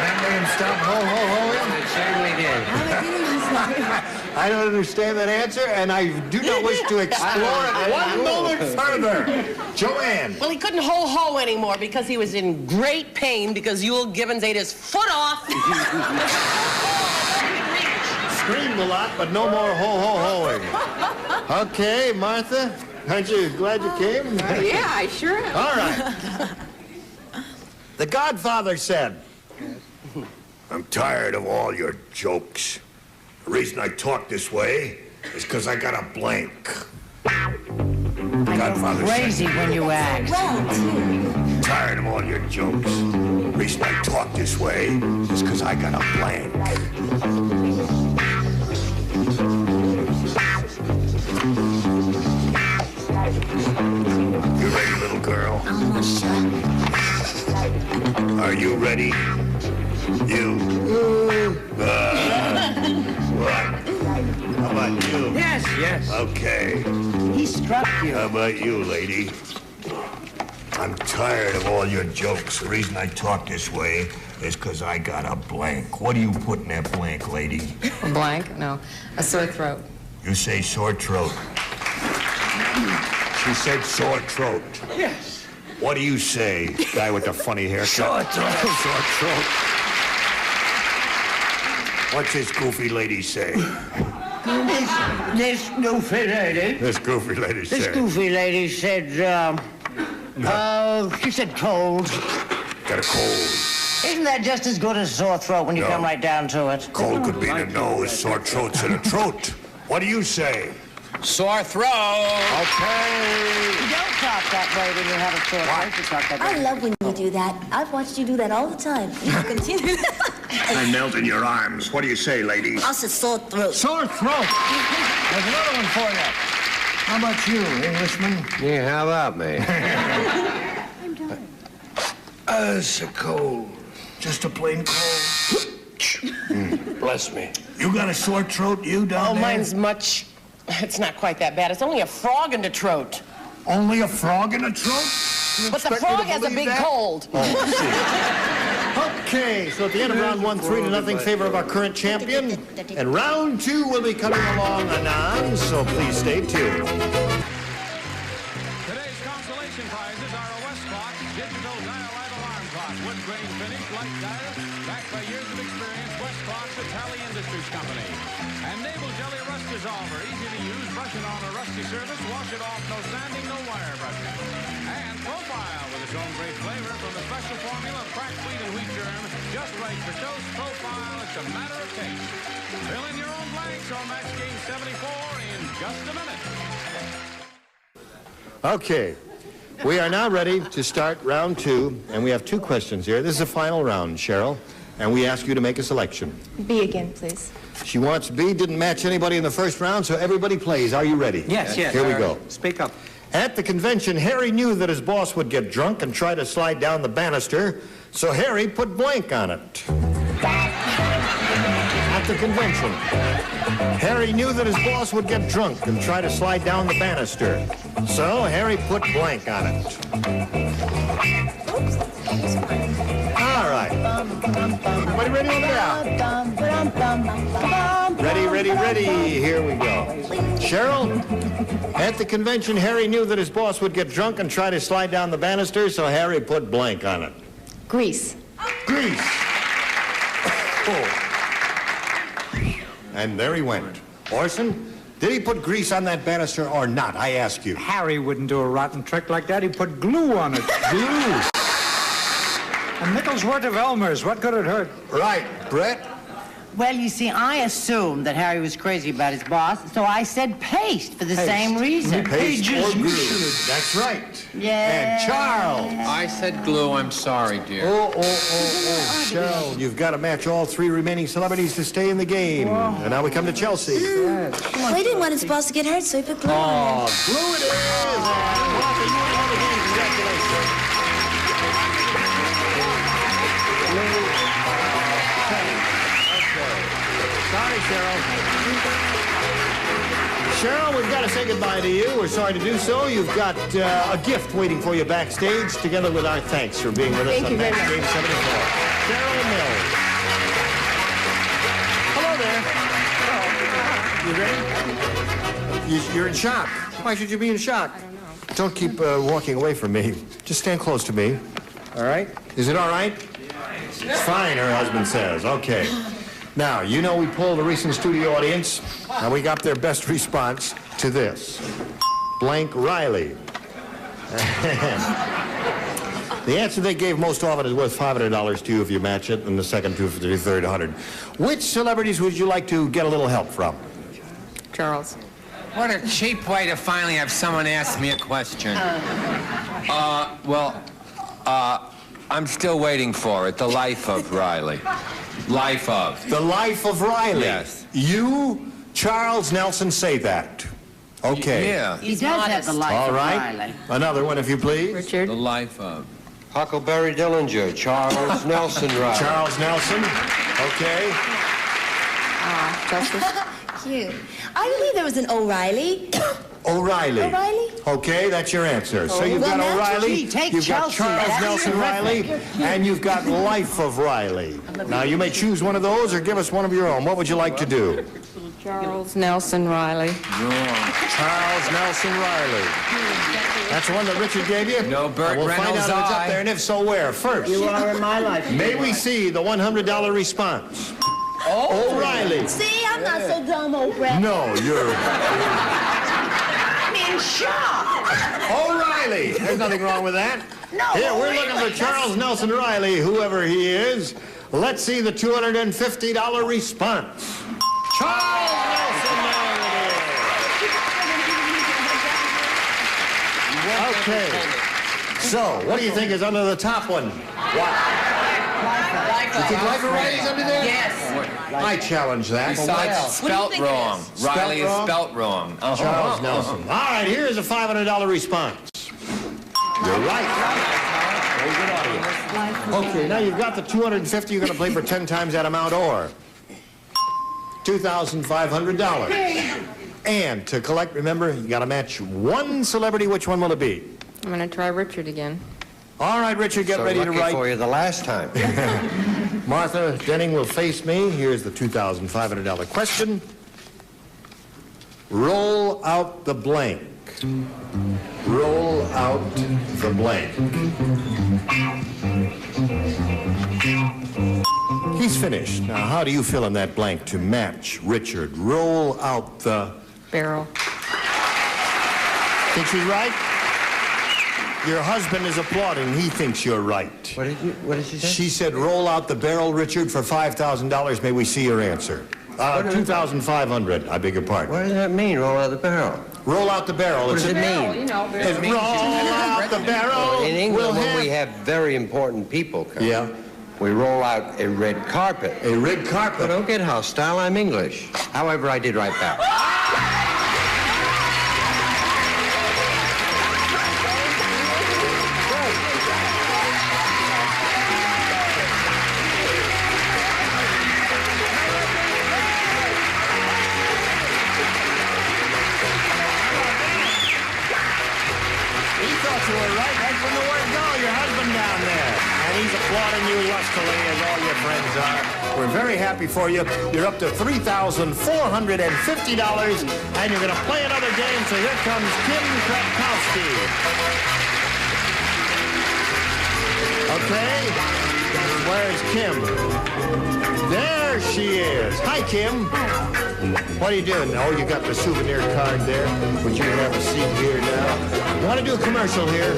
That made him stop ho-ho-hoing? It certainly did. I don't understand that answer, and I do not wish to explore it one moment further. Joanne. Well, he couldn't ho-ho anymore because he was in great pain because Yule Gibbons ate his foot off. Screamed a lot, but no more ho-ho-hoing. Okay, Martha, aren't you glad you came? Yeah, I sure am. All right. The Godfather said, "I'm tired of all your jokes. The reason I talk this way is because I got a blank. Godfather Crazy said, when you act. tired of all your jokes. Reason I talk this way is because I got a blank. You ready, little girl? Almost sure. Are you ready? You? What? How about you? Yes. Yes. Okay. He struck you. How about you, lady? I'm tired of all your jokes. The reason I talk this way is because I got a blank. What do you put in that blank, lady? A blank? No. A sore throat. You say sore throat. She said sore throat. Yes. What do you say, guy with the funny haircut? Sore throat. Sore throat. What's this goofy lady say? This goofy lady. This goofy lady This said. goofy lady said, she said cold. Got a cold. Isn't that just as good as sore throat when you No. come right down to it? Cold could be in the nose, sore throat's in the throat. What do you say? Sore throat. Okay. You don't talk that way when you have a sore throat. You talk that way. I love when you do that. I've watched you do that all the time. You continue. I melt in your arms. What do you say, lady? I said sore throat. Sore throat. There's another one for you. How about you, Englishman? Yeah, how about me? It's a cold. Just a plain cold. Bless me. You got a sore throat, you, down Oh, there? mine's much... It's not quite that bad. It's only a frog in the throat. Only a frog in the throat? You But the expect me to frog has a believe big that? cold. Okay, so at the end of round one, 3-0 in favor of our current champion. And round two will be coming along anon, so please stay tuned. Today's consolation prizes are a Westcott digital dial-light alarm clock, wood grain finish, light dial, backed by years of experience. Westcott's Italian Industries Company. And Naval Jelly Rust Dissolver, easy to use, brush it on a rusty surface, wash it off, no sanding, no wire brushing. And Profile with its own great flavor from the special formula of cracked wheat and wheat germ, just right for toast. Profile, it's a matter of taste. Fill in your own blanks on Match Game 74 in just a minute. Okay, we are now ready to start round two, and we have two questions here. This is the final round, Cheryl, and we ask you to make a selection. B again, please. She wants B, didn't match anybody in the first round, so everybody plays. Are you ready? Yes, yes. Here we go. Speak up. At the convention, Harry knew that his boss would get drunk and try to slide down the banister, so Harry put blank on it. At the convention, Harry knew that his boss would get drunk and try to slide down the banister, so Harry put blank on it. All right. Everybody ready on that? Ready, ready, ready. Here we go. Cheryl, at the convention, Harry knew that his boss would get drunk and try to slide down the banister, so Harry put blank on it. Grease. Grease. Oh. And there he went. Orson, did he put grease on that banister or not? I ask you. Harry wouldn't do a rotten trick like that. He put glue on it. Glue. A nickel's worth of Elmer's. What could it hurt? Right. Brett? Well, you see, I assumed that Harry was crazy about his boss, so I said paste for the same reason. Paste or glue. That's right. Yeah. And Charles. I said glue. I'm sorry, dear. Oh, Cheryl, you've got to match all three remaining celebrities to stay in the game. And now we come to Chelsea. Well, he didn't want his boss to get hurt, so he put glue on Oh, glue it is! And Walter, you won the game. Congratulations. Sorry, Cheryl. Cheryl, we've got to say goodbye to you. We're sorry to do so. You've got a gift waiting for you backstage, together with our thanks for being with us on Match Game 74. Cheryl Mills. Hello there. You ready? You're in shock. Why should you be in shock? I don't know. Don't keep walking away from me. Just stand close to me. All right? Is it all right? It's fine, her husband says. Okay. Now, you know we polled the recent studio audience, and we got their best response to this. Blank Reilly. The answer they gave most often is worth $500 to you if you match it, and the second $250, the third $100. Which celebrities would you like to get a little help from? Charles. What a cheap way to finally have someone ask me a question. I'm still waiting for it. The life of Reilly. Life of. The life of Reilly? Yes. You, Charles Nelson, say that. Okay. Yeah. He does have the life All of right. Reilly. Another one, if you please. Richard. The life of. Huckleberry Dillinger, Charles Nelson Reilly. Charles Nelson. Okay. Justice. Cute. I believe there was an O'Reilly. O'Reilly. O'Reilly? Okay, that's your answer. So you've Well, got that's O'Reilly, what you take, you've got Chelsea. Charles That's Nelson terrific. Reilly, and you've got Life of Reilly. Now, you may choose one of those or give us one of your own. What would you like to do? Charles Nelson Reilly. Charles Nelson Reilly. That's the one that Richard gave you? No, Burt And we'll find Reynolds' out if it's up eye. there, and if so, where? First. You are in my life. May we see the $100 response? O'Reilly. See, I'm not so dumb, old Brett. No, you're... I'm in shock. O'Reilly. There's nothing wrong with that. No, Here, we're really, looking for Charles Nelson Reilly, whoever he is. Let's see the $250 response. Charles Nelson Reilly. Okay. So, what do you think is under the top one? You think Life of Reilly's under there? Yes. I challenge that. Besides, spelt wrong. Reilly is spelt wrong. Charles Nelson. All right, here's a $500 response. You're right. Very good audience. Okay, now you've got the $250. You're going to play for 10 times that amount, or $2,500. And to collect, remember, you got to match one celebrity. Which one will it be? I'm going to try Richard again. All right, Richard, get ready to lucky write. for you the last time. Martha Denning will face me. Here's the $2,500 question. Roll out the blank. Roll out the blank. He's finished. Now, how do you fill in that blank to match Richard? Roll out the... Barrel. Think she's right? Your husband is applauding. He thinks you're right. What did she say? She said, roll out the barrel, Richard, for $5,000. May we see your answer? $2,500. I beg your pardon. What does that mean, roll out the barrel? Roll out the barrel. What does it mean? You know, It's roll out the barrel. In England, We'll when we have very important people come, we roll out a red carpet. A red carpet? But don't get hostile, I'm English. However, I did write back. You were right from the word go, your husband down there. And he's applauding you lustily, as all your friends are. We're very happy for you. You're up to $3,450, and you're going to play another game, so here comes Kim Krakowski. Okay, where's Kim? There she is. Hi, Kim. What are you doing? Oh, you got the souvenir card there. Would you have a seat here now? You want to do a commercial here?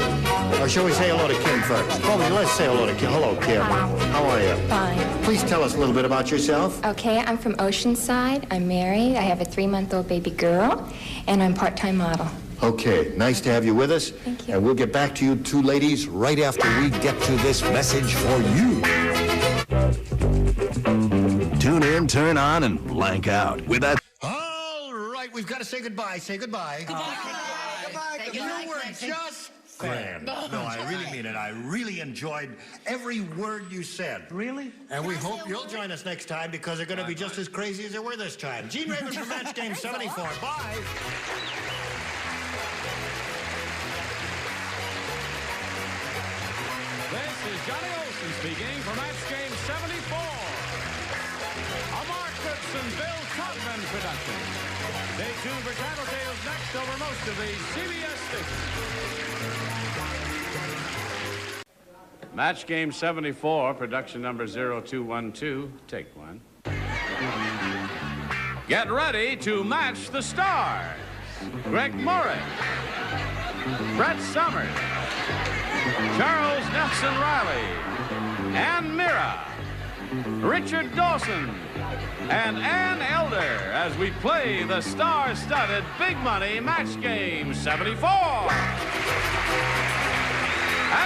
Or shall we say hello to Kim first? Well, let's say hello to Kim. Hello, Kim. How are you? Fine. Please tell us a little bit about yourself. Okay, I'm from Oceanside. I'm married. I have a 3-month-old baby girl, and I'm part-time model. Okay, nice to have you with us. Thank you. And we'll get back to you two ladies right after we get to this message for you. Tune in, turn on, and blank out with that. All right, we've got to say goodbye. Say goodbye. Goodbye. You were just grand. No, I really mean it. I really enjoyed every word you said. Really? And we hope you'll join us next time, because they're going to be just as crazy as they were this time. Gene Raven for Match Game 74. Bye. This is Johnny Olson speaking for Match Game 74. A Mark Goodson, Bill Todman production. Stay tuned for Tattletales next over most of the CBS stations. Match Game 74, production number 0212. Take one. Get ready to match the stars. Greg Morris, Brett Summers, Charles Nelson Reilly, and Mira. Richard Dawson, and Ann Elder as we play the star-studded Big Money Match Game 74. And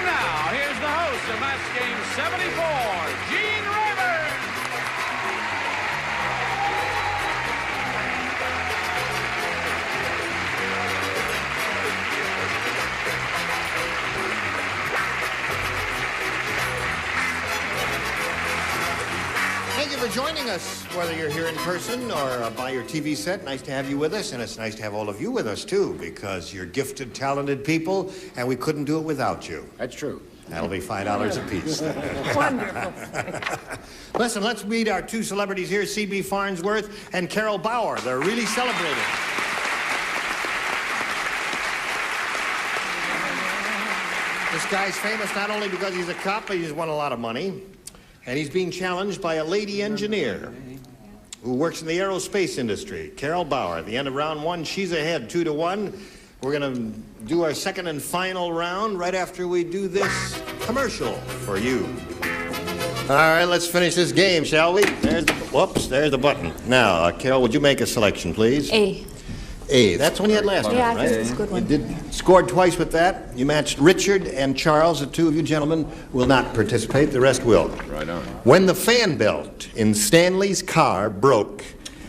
now, here's the host of Match Game 74, Gene Rayburn. Thank you for joining us, whether you're here in person or by your TV set. Nice to have you with us, and it's nice to have all of you with us, too, because you're gifted, talented people, and we couldn't do it without you. That's true. That'll be $5 apiece. Wonderful. Listen, let's meet our two celebrities here, C.B. Farnsworth and Carol Bauer. They're really celebrating. This guy's famous not only because he's a cop, but he's won a lot of money. And he's being challenged by a lady engineer who works in the aerospace industry, Carol Bauer. At the end of round one, she's ahead 2-1. We're going to do our second and final round right after we do this commercial for you. All right, let's finish this game, shall we? There's the button. Now, Carol, would you make a selection, please? A. A. That's the one you had last Yeah, time, right? that's a good one. You scored twice with that. You matched Richard and Charles. The two of you gentlemen will not participate. The rest will. Right on. When the fan belt in Stanley's car broke,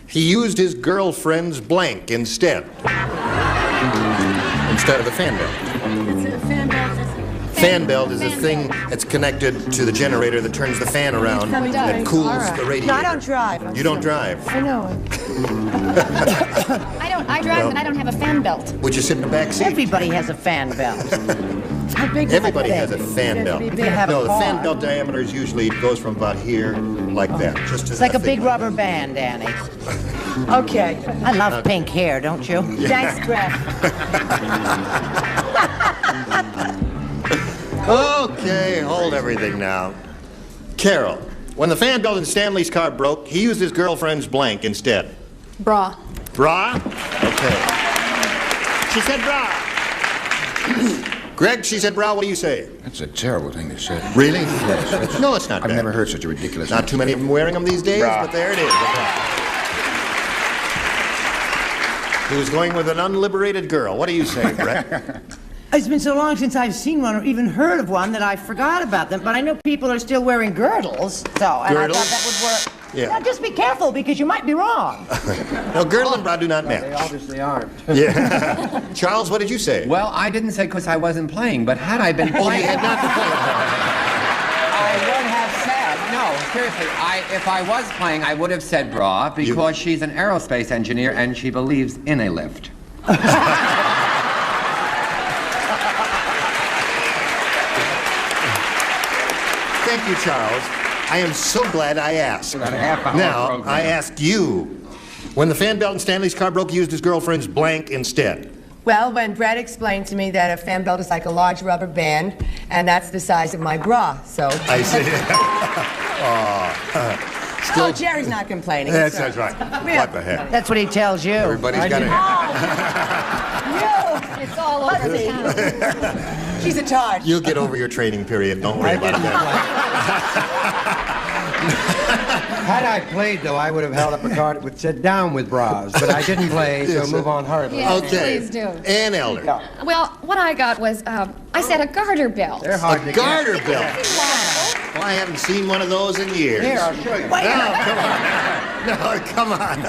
he used his girlfriend's blank instead of the fan belt. Fan belt is a thing that's connected to the generator that turns the fan around that cools the radiator. No, I don't drive. You don't drive. I know it. I drive, but I don't have a fan belt. Would you sit in the back seat? Everybody has a fan belt. How big Everybody has a fan belt. They have No, a the car. fan belt diameter is usually goes from about here, like that. Just It's like a big rubber band, Annie. Okay. I love pink hair, don't you? Thanks, Graf. Okay, hold everything now. Carol, when the fan belt in Stanley's car broke, he used his girlfriend's blank instead. Bra. Bra? Okay. She said bra. Greg, she said bra. What do you say? That's a terrible thing to say. Really? Yes. No, it's not I've bad. never heard such a ridiculous Not too many of them wearing them these days, Bra. but there it is. He was going with an unliberated girl. What do you say, Brett? It's been so long since I've seen one or even heard of one that I forgot about them, but I know people are still wearing girdles, so, and Girdles? I thought that would work. Yeah. Now, just be careful, because you might be wrong. No, girdle and bra do not match. They obviously aren't. Yeah. Charles, what did you say? Well, I didn't say because I wasn't playing, but had I been playing... Oh, you had not been playing. I would have said, no, seriously, if I was playing, I would have said bra, because she's an aerospace engineer and she believes in a lift. Thank you, Charles. I am so glad I asked. Now, I ask you, when the fan belt in Stanley's car broke, he used his girlfriend's blank instead. Well, when Brett explained to me that a fan belt is like a large rubber band, and that's the size of my bra, so... I see. Oh, Jerry's not complaining. That's so. right. Yeah. What the heck? That's what he tells you. Everybody's got it. It's all over me. She's a tart. You'll get over your training period. Don't worry about that. Had I played, though, I would have held up a card that would sit down with bras, but I didn't play, so move on hurriedly. Yes, Okay. please do. Ann Elder. Well, what I got was, I said a garter belt. They're hard to Garter get. belt. Well, I haven't seen one of those in years. Here, I'll show you. No, come on.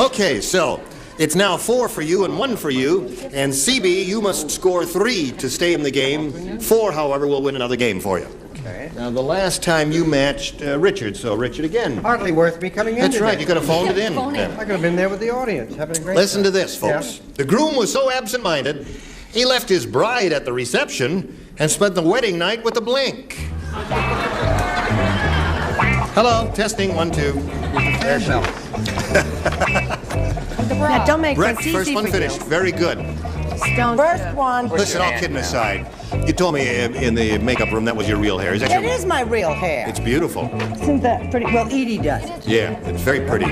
Okay, so it's now 4 for you and 1 for you. And CB, you must score 3 to stay in the game. 4, however, will win another game for you. Okay. Now, the last time you matched Richard, so Richard again. Hardly worth me coming in That's today. right, you could have phoned it in. I could have been there with the audience, having a great Listen time. to this, folks. Yeah. The groom was so absent-minded, he left his bride at the reception and spent the wedding night with a blink. Hello, testing, 1, 2. There she is. Now, don't make Brett, this easy first one for finished. you. Very good. First one. Listen, all kidding aside, you told me in the makeup room that was your real hair. Is that It your... is my real hair. It's beautiful. Isn't that pretty? Well, Edie does it. Yeah, it's very pretty.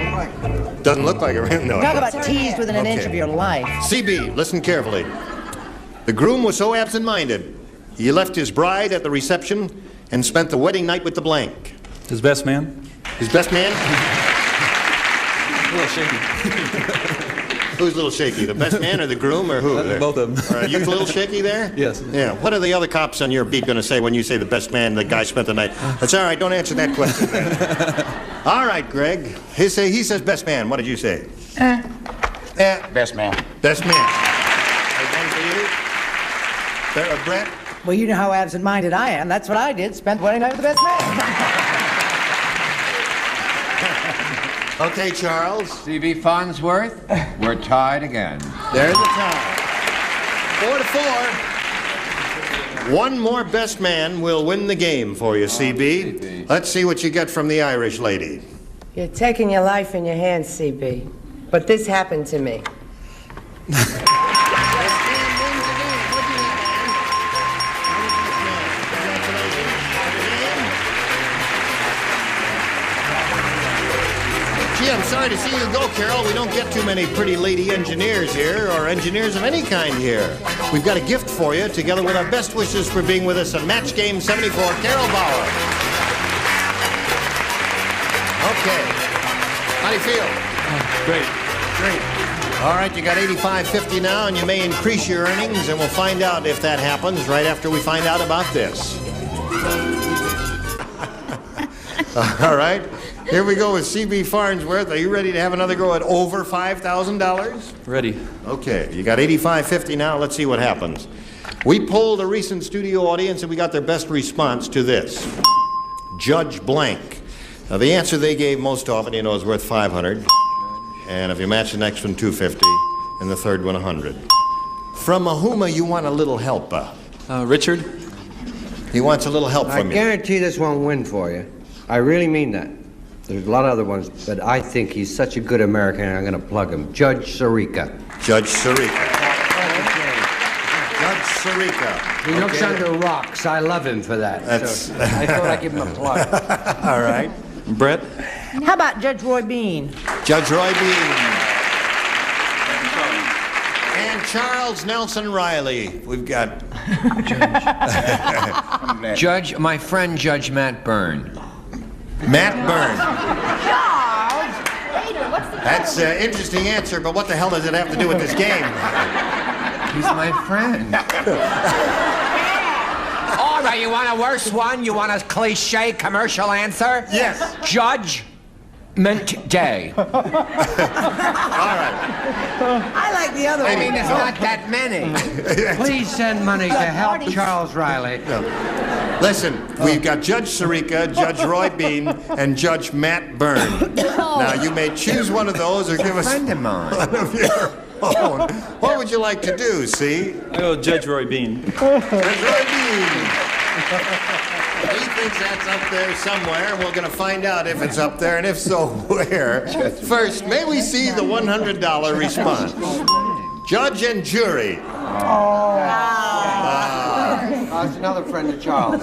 Doesn't look like her. No. Talk about teased within an inch Okay. of your life. CB, listen carefully. The groom was so absent-minded, he left his bride at the reception and spent the wedding night with the blank. His best man. His best man? A little shaky. Who's a little shaky? The best man or the groom or who? Both of them. Are you a little shaky there? Yes. Yeah. What are the other cops on your beat going to say when you say the best man, the guy spent the night? That's all right. Don't answer that question then. All right, Greg. He says best man. What did you say? Best man. Best man. One for you? Brett? Well, you know how absent-minded I am. That's what I did. Spent the wedding night with the best man. Okay, Charles. C.B. Farnsworth, we're tied again. There's the tie. 4-4. One more best man will win the game for you, CB. Let's see what you get from the Irish lady. You're taking your life in your hands, CB. But this happened to me. Gee, I'm sorry to see you go, Carol. We don't get too many pretty lady engineers here, or engineers of any kind here. We've got a gift for you, together with our best wishes for being with us on Match Game 74, Carol Bauer. Okay. How do you feel? Great. Great. All right, you got $85.50 now, and you may increase your earnings, and we'll find out if that happens right after we find out about this. All right. Here we go with C.B. Farnsworth. Are you ready to have another go at over $5,000? Ready. Okay, you got $85.50 now. Let's see what happens. We polled a recent studio audience, and we got their best response to this. Judge blank. Now, the answer they gave most often, you know, is worth $500. And if you match the next one, $250, and the third one, $100. From Mahuma, you want a little help. Richard? He wants a little help from you. I guarantee this won't win for you. I really mean that. There's a lot of other ones, but I think he's such a good American, I'm going to plug him. Judge Sirica. Judge Sirica. Judge Sirica. He looks under rocks. I love him for that. So I thought I'd give him a plug. All right. Brett? How about Judge Roy Bean? Judge Roy Bean. And Charles Nelson Reilly. We've got... Judge, my friend Judge Matt Byrne. Matt Byrne. Charles! Peter, what's the That's an interesting answer, but what the hell does it have to do with this game? He's my friend. All right, you want a worse one? You want a cliche commercial answer? Yes. Judgment Day. All right. I like the other one. I mean, there's not that many. Please send money to help Charles Reilly. No. Listen, we've got Judge Sirica, Judge Roy Bean, and Judge Matt Byrne. Now, you may choose one of those or give us friend of mine. one of your own. What would you like to do, see? I go Judge Roy Bean. Judge Roy Bean. He thinks that's up there somewhere, and we're going to find out if it's up there, and if so, where. First, may we see the $100 response? Judge and jury. That's another friend of Charles.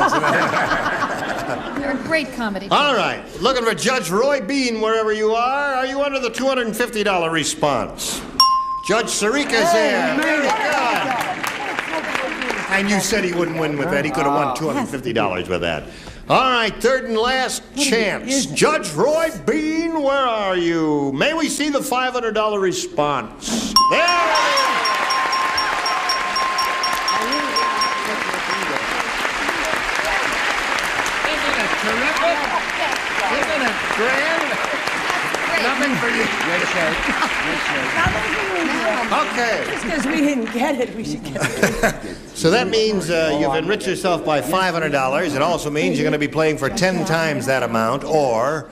You're a great comedy. All right. Looking for Judge Roy Bean wherever you are. Are you under the $250 response? Judge Sirica's there. Very good. And you said he wouldn't win with that. He could have won $250 with that. All right, third and last chance. Judge Roy Bean, where are you? May we see the $500 response? There it is. Isn't it grand? Nothing for you. Good shake. Okay. Just because we didn't get it, we should get it. So that means you've enriched yourself by $500. It also means you're going to be playing for 10 times that amount, or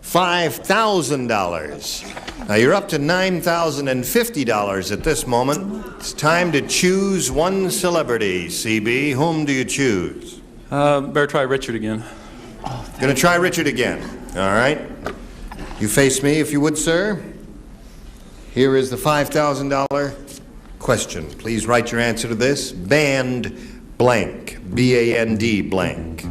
$5,000. Now you're up to $9,050 at this moment. It's time to choose one celebrity, CB. Whom do you choose? Better try Richard again. Gonna try Richard again. All right. You face me, if you would, sir. Here is the $5,000 question. Please write your answer to this. Band blank. B-A-N-D blank.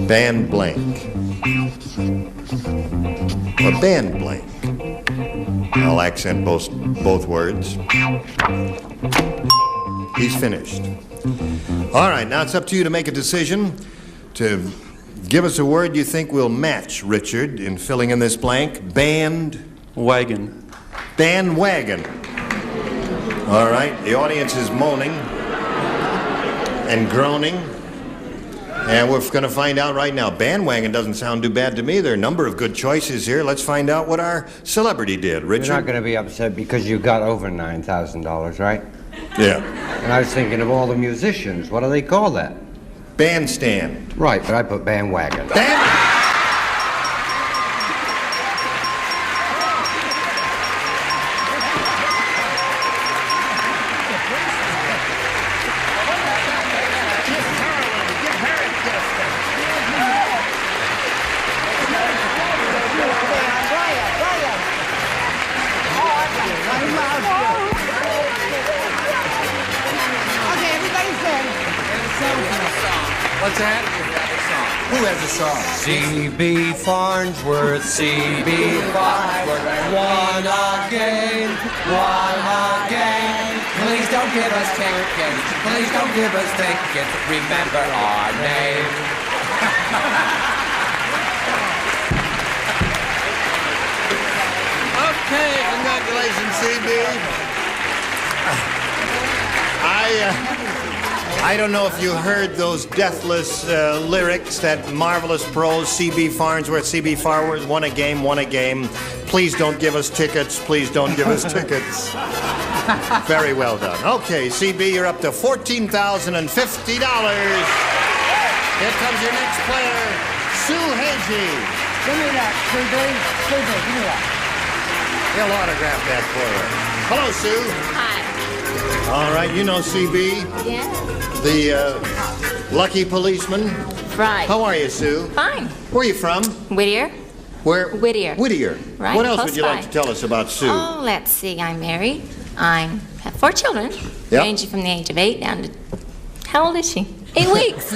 Band blank. Or band blank. I'll accent both words. he's finished. All right, now it's up to you to make a decision to give us a word you think will match Richard in filling in this blank. Wagon. Bandwagon. All right, the audience is moaning and groaning. And we're going to find out right now. Bandwagon doesn't sound too bad to me. There are a number of good choices here. Let's find out what our celebrity did. Richard? You're not going to be upset because you got over $9,000, right? Yeah. And I was thinking of all the musicians. What do they call that? Bandstand. Right, but I put bandwagon. What's that? Who has a song? C.B. Farnsworth, C.B. Farnsworth, One again. Please don't give us tickets. Please don't give us tickets. Remember our name. Okay, congratulations, CB. I don't know if you heard those deathless lyrics, that marvelous prose, C.B. Farnsworth, C.B. Farnsworth, won a game, won a game. Please don't give us tickets, please don't give us tickets. Very well done. Okay, CB, you're up to $14,050. Here comes your next player, Sue Hagee. Give me that, CB. CB, give me that. He'll autograph that for you. Hello, Sue. Hi. All right, you know CB. Yeah. The lucky policeman. Right. How are you, Sue? Fine. Where are you from? Whittier. Where? Whittier. Whittier. Right, What else close would you by. like to tell us about Sue? Oh, let's see. I'm married. I have 4 children, Yep. ranging from the age of 8 down to... How old is she? 8 weeks.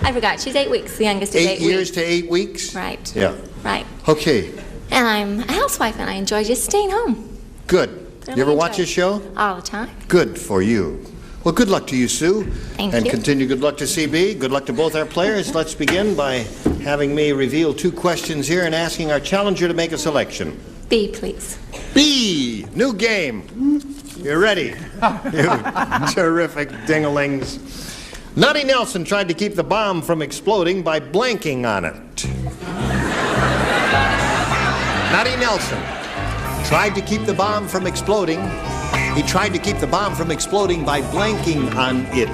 I forgot. She's 8 weeks. The youngest is 8 8 years weeks. to 8 weeks? Right. Yeah. Right. Okay, And I'm a housewife, and I enjoy just staying home good. You ever watch enjoy this show? all the time. Good for you. Well, good luck to you, Sue. Thank and you. continue good luck to CB. Good luck to both our players. Let's begin by having me reveal 2 questions here and asking our challenger to make a selection. B, please. B, new game. You're ready. You terrific dingalings. Nutty Nelson tried to keep the bomb from exploding by blanking on it. Nutty Nelson tried to keep the bomb from exploding. He tried to keep the bomb from exploding by blanking on it.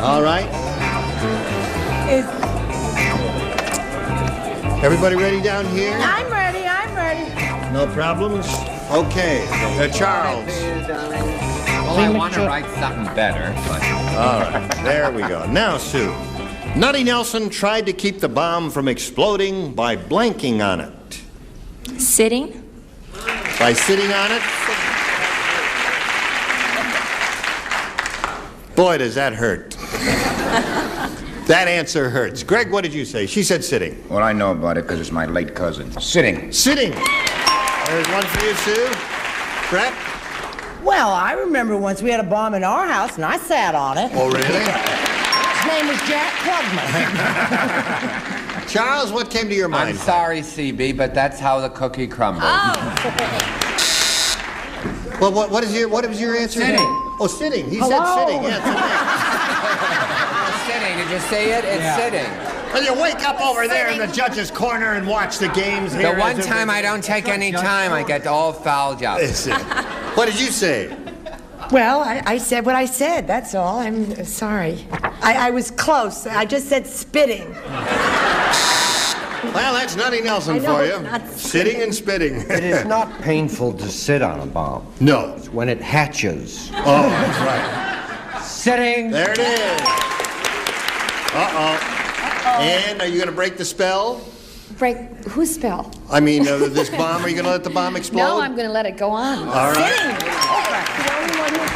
All right. Everybody ready down here? I'm ready, I'm ready. No problems? Okay. Charles. Well, I want to write something better, but... All right, there we go. Now, Sue. Nutty Nelson tried to keep the bomb from exploding by blanking on it. Sitting. By sitting on it? Boy, does that hurt. That answer hurts. Greg, what did you say? She said sitting. Well, I know about it because it's my late cousin. Sitting. Sitting. There's one for you, Sue. Brett? Well, I remember once we had a bomb in our house, and I sat on it. Oh, really? His name was Jack Klugman. Charles, what came to your mind? I'm sorry, CB, but that's how the cookie crumbles. Well, what was your answer? Sitting. Oh, sitting. He Hello? said sitting. Yeah, Sitting. Did you see it? It's sitting. well, you wake up over there in the judge's corner and watch the games The here. one time I don't take any time, I get all fouled up. What did you say? Well, I said what I said, that's all. I'm sorry. I was close. I just said spitting. Well, that's Nutty Nelson I know for it's you. not Sitting and spitting. It is not painful to sit on a bomb. No. It's when it hatches. Oh, that's right. Sitting. There it is. Uh-oh. And are you going to break the spell? Break whose spell? I mean, this bomb, are you going to let the bomb explode? No, I'm going to let it go on. All right.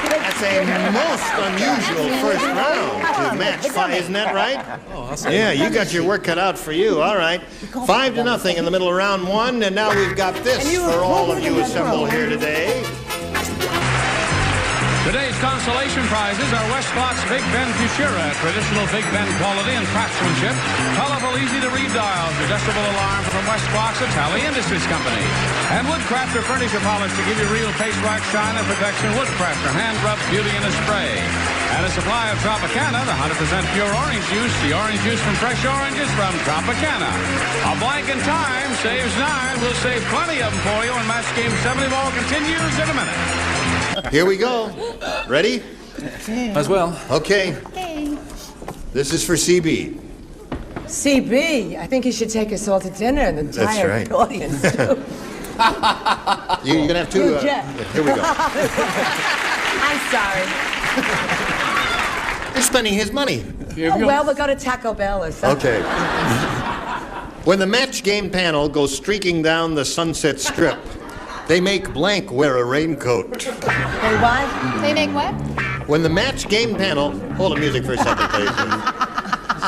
That's a most unusual first round to match 5, isn't that right? Yeah, you got your work cut out for you. All right. 5-0 in the middle of round 1, and now we've got this for all of you assembled here today. Today's consolation prizes are Westclock's Big Ben Futura, traditional Big Ben quality and craftsmanship, colorful, easy-to-read dials, adjustable alarm from Westclock's Italian Industries Company, and Woodcrafter furniture polish to give you real face wax shine and protection. Woodcrafter hand-rubbed beauty in a spray. And a supply of Tropicana, the 100% pure orange juice, the orange juice from fresh oranges from Tropicana. A blank in time saves 9. We'll save plenty of them for you when Match Game 70 ball continues in a minute. Here we go. Ready? As well. Okay. This is for CB. CB, I think you should take us all to dinner and the entire right. audience, too. You're going to have two. Here we go. I'm sorry. You're spending his money. Oh, well, we'll go to Taco Bell or something. Okay. When the Match Game panel goes streaking down the Sunset Strip, they make blank wear a raincoat. They what? They make what? When the Match Game panel... Hold the music for a second, please.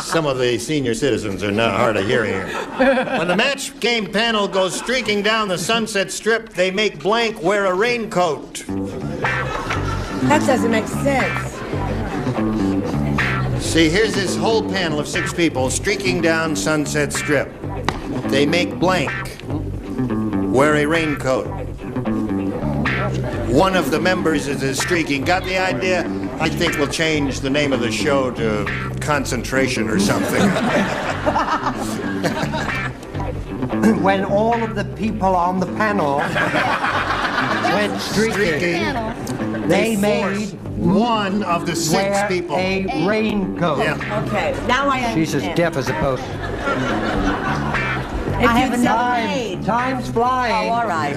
Some of the senior citizens are not hard of hearing here. When the Match Game panel goes streaking down the Sunset Strip, they make blank wear a raincoat. That doesn't make sense. See, here's this whole panel of 6 people streaking down Sunset Strip. They make blank wear a raincoat. One of the members is streaking. Got the idea? I think we'll change the name of the show to Concentration or something. When all of the people on the panel went streaking, they made one of the 6 people a raincoat. Yeah. Okay, now I understand. She's as deaf as a post. If I have enough Time's flying. Oh, all right.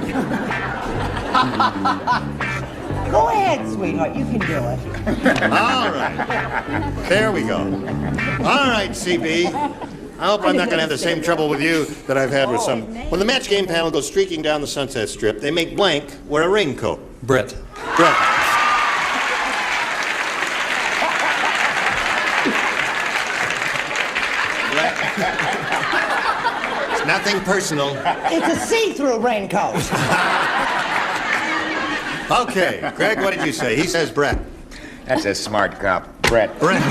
Go ahead, sweetheart. You can do it. All right. There we go. All right, CB. I hope I'm not going to have the same trouble with you that I've had with some. When the Match Game panel goes streaking down the Sunset Strip, they make blank wear a raincoat. Brett. Brett. It's nothing personal. It's a see-through raincoat. Okay, Greg, what did you say? He says Brett. That's a smart cop. Brett. Brett.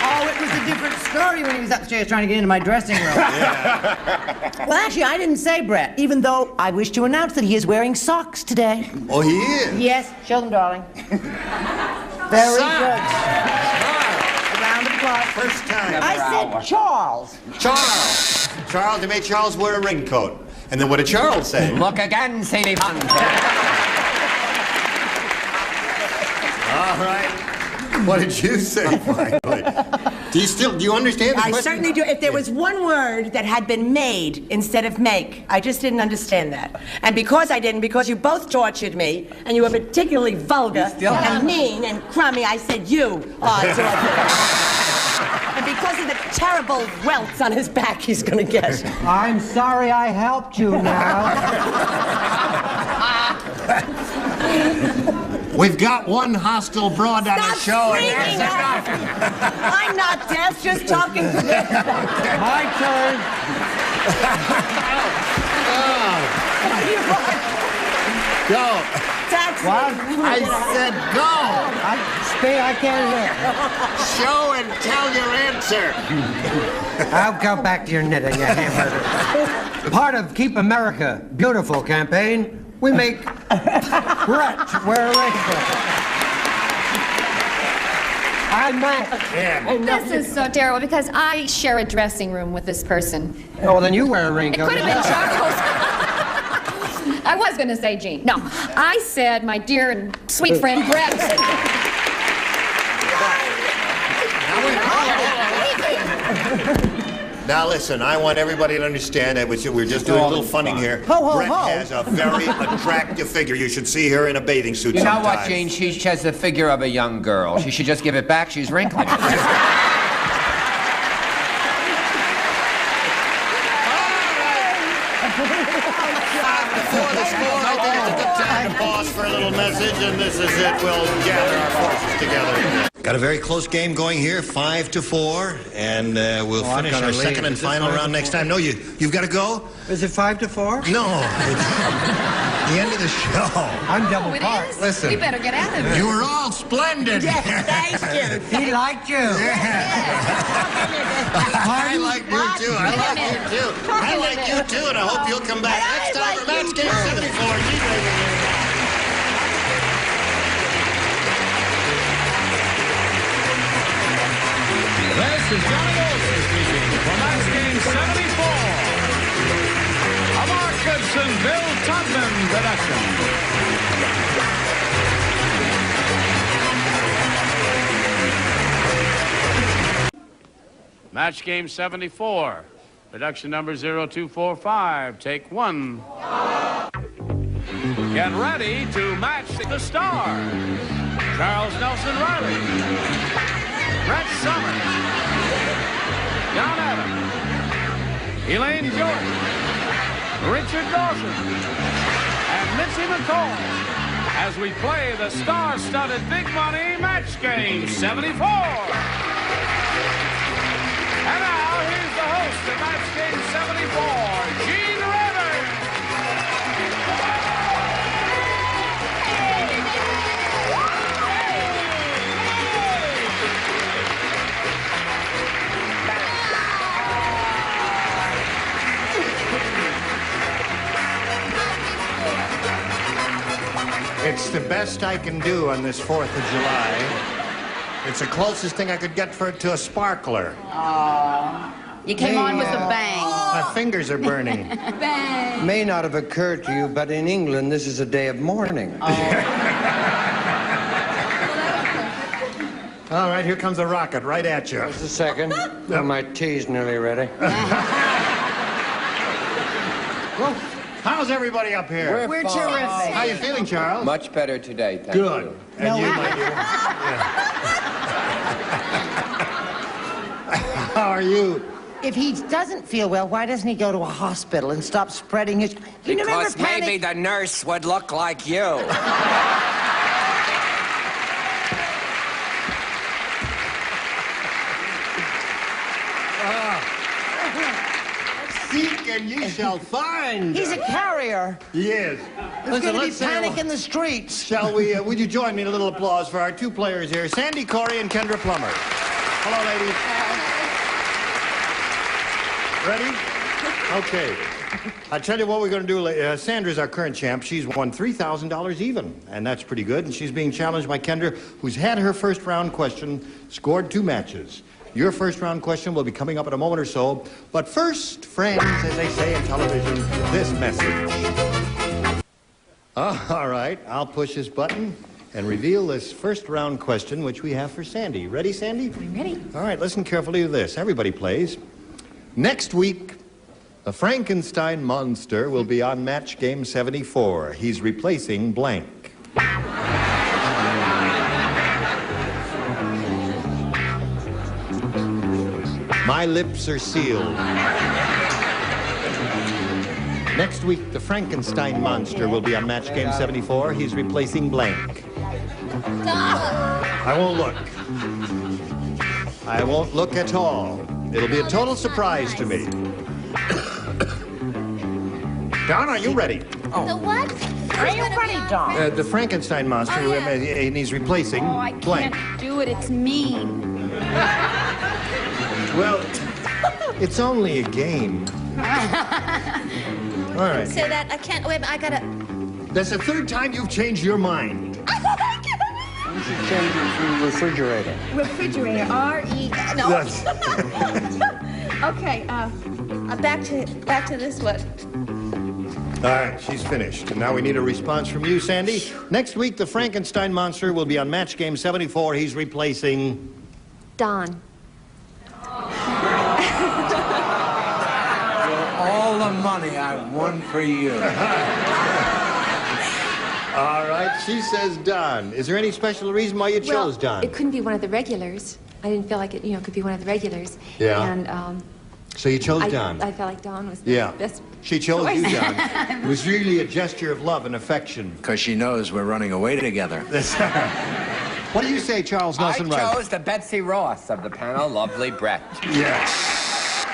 Oh, it was a different story when he was upstairs trying to get into my dressing room. Yeah. Well, actually, I didn't say Brett, even though I wish to announce that he is wearing socks today. Oh, he is? Yes, show them, darling. Very good. A round of applause. First time. I said Charles. Charles. Charles, they made Charles wear a raincoat. And then what did Charles say? Look again, Sadie Fun. All right. What did you say finally? Do you understand the question? I certainly do. If there was one word that had been made instead of make, I just didn't understand that. And because I didn't, because you both tortured me, and you were particularly vulgar and mean and crummy, I said you are tortured. And because of the terrible welts on his back he's gonna get. I'm sorry I helped you now. We've got one hostile broad on the show. Freaking out. I'm not deaf, just talking to this. My turn. Go. Taxi. What? I said go. I can't hear. Show and tell your answer. I'll go back to your knitting, you hamburger. Part of Keep America Beautiful campaign, we make Brett wear a raincoat. This is so terrible because I share a dressing room with this person. Oh, then you wear a raincoat. It could have been Charles. I was going to say Jean. No, I said my dear and sweet friend Brett. Now listen, I want everybody to understand that we're just doing a little funning here. Brett has a very attractive figure. You should see her in a bathing suit You know sometime. what, Jean? She has the figure of a young girl. She should just give it back. She's wrinkling. Before the score, I think it's a good time to pause for a little message, and this is it. We'll gather our forces together. Got a very close game going here, 5-4, and we'll finish our second and final round next time. No, you've got to go? Is it 5-4? No. The end of the show. I'm double It parked. is? Listen. We better get out of here. You were all splendid. Yes, thank you. He liked you. I like you too. I like you too. I like you too, and I hope you'll come back next time for Match Game 74. This is Johnny Olsen speaking for Match Game 74. A Mark Goodson, Bill Tubman production. Match Game 74. Production number 0245. Take one. Get ready to match the stars. Charles Nelson Reilly. Brett Summers, John Adams, Elaine Jordan, Richard Dawson, and Mitzi McCall as we play the star-studded Big Money Match Game 74. And now, here's the host of Match Game 74, Gene Rivers. It's the best I can do on this 4th of July. It's the closest thing I could get to a sparkler. You came on with a bang. My fingers are burning. Bang. May not have occurred to you, but in England, this is a day of mourning. All right, here comes a rocket right at you. Just a second. Oh, my tea's nearly ready. Well, how's everybody up here? We're terrific. How you feeling, Charles? Much better today, thank Good. you. And you, my dear? How are you? If he doesn't feel well, why doesn't he go to a hospital and stop spreading his... You remember Because maybe the nurse would look like you. Seek and you shall find. He's a carrier. He is. There's going to be panic in the streets. Shall we, would you join me in a little applause for our two players here, Sandy Corey and Kendra Plummer. Hello, ladies. Ready? Okay. I'll tell you what we're going to do. Sandra's our current champ. She's won $3,000 even, and that's pretty good. And she's being challenged by Kendra, who's had her first round question, scored 2 matches. Your first round question will be coming up in a moment or so. But first, friends, as they say in television, this message. All right, I'll push this button and reveal this first round question, which we have for Sandy. Ready, Sandy? I'm ready. All right, listen carefully to this. Everybody plays. Next week, the Frankenstein monster will be on Match Game 74. He's replacing blank. My lips are sealed. Next week, the Frankenstein monster will be on Match Game 74. He's replacing blank. I won't look. I won't look at all. It'll be a total surprise to me. Don, are you ready? The what? Are you ready, Don? The Frankenstein monster, and he's replacing blank. Can't do it. It's mean. Well, it's only a game. All right. Say that. I can't. Wait, I gotta. That's the 3rd time you've changed your mind. You should change it to refrigerator. Refrigerator. R-E. No. Okay. Back to this one. All right, she's finished. And now we need a response from you, Sandy. Next week, the Frankenstein monster will be on Match Game 74. He's replacing... Don. All the money I won for you. All right, she says Don. Is there any special reason why you chose Don? It couldn't be one of the regulars. I didn't feel like it, could be one of the regulars. Yeah. And, so you chose Don? I felt like Don was the best. She chose you, Don. It was really a gesture of love and affection. Because she knows we're running away together. What do you say, Charles Nelson Reilly? I chose the Betsy Ross of the panel, lovely Brett. Yes.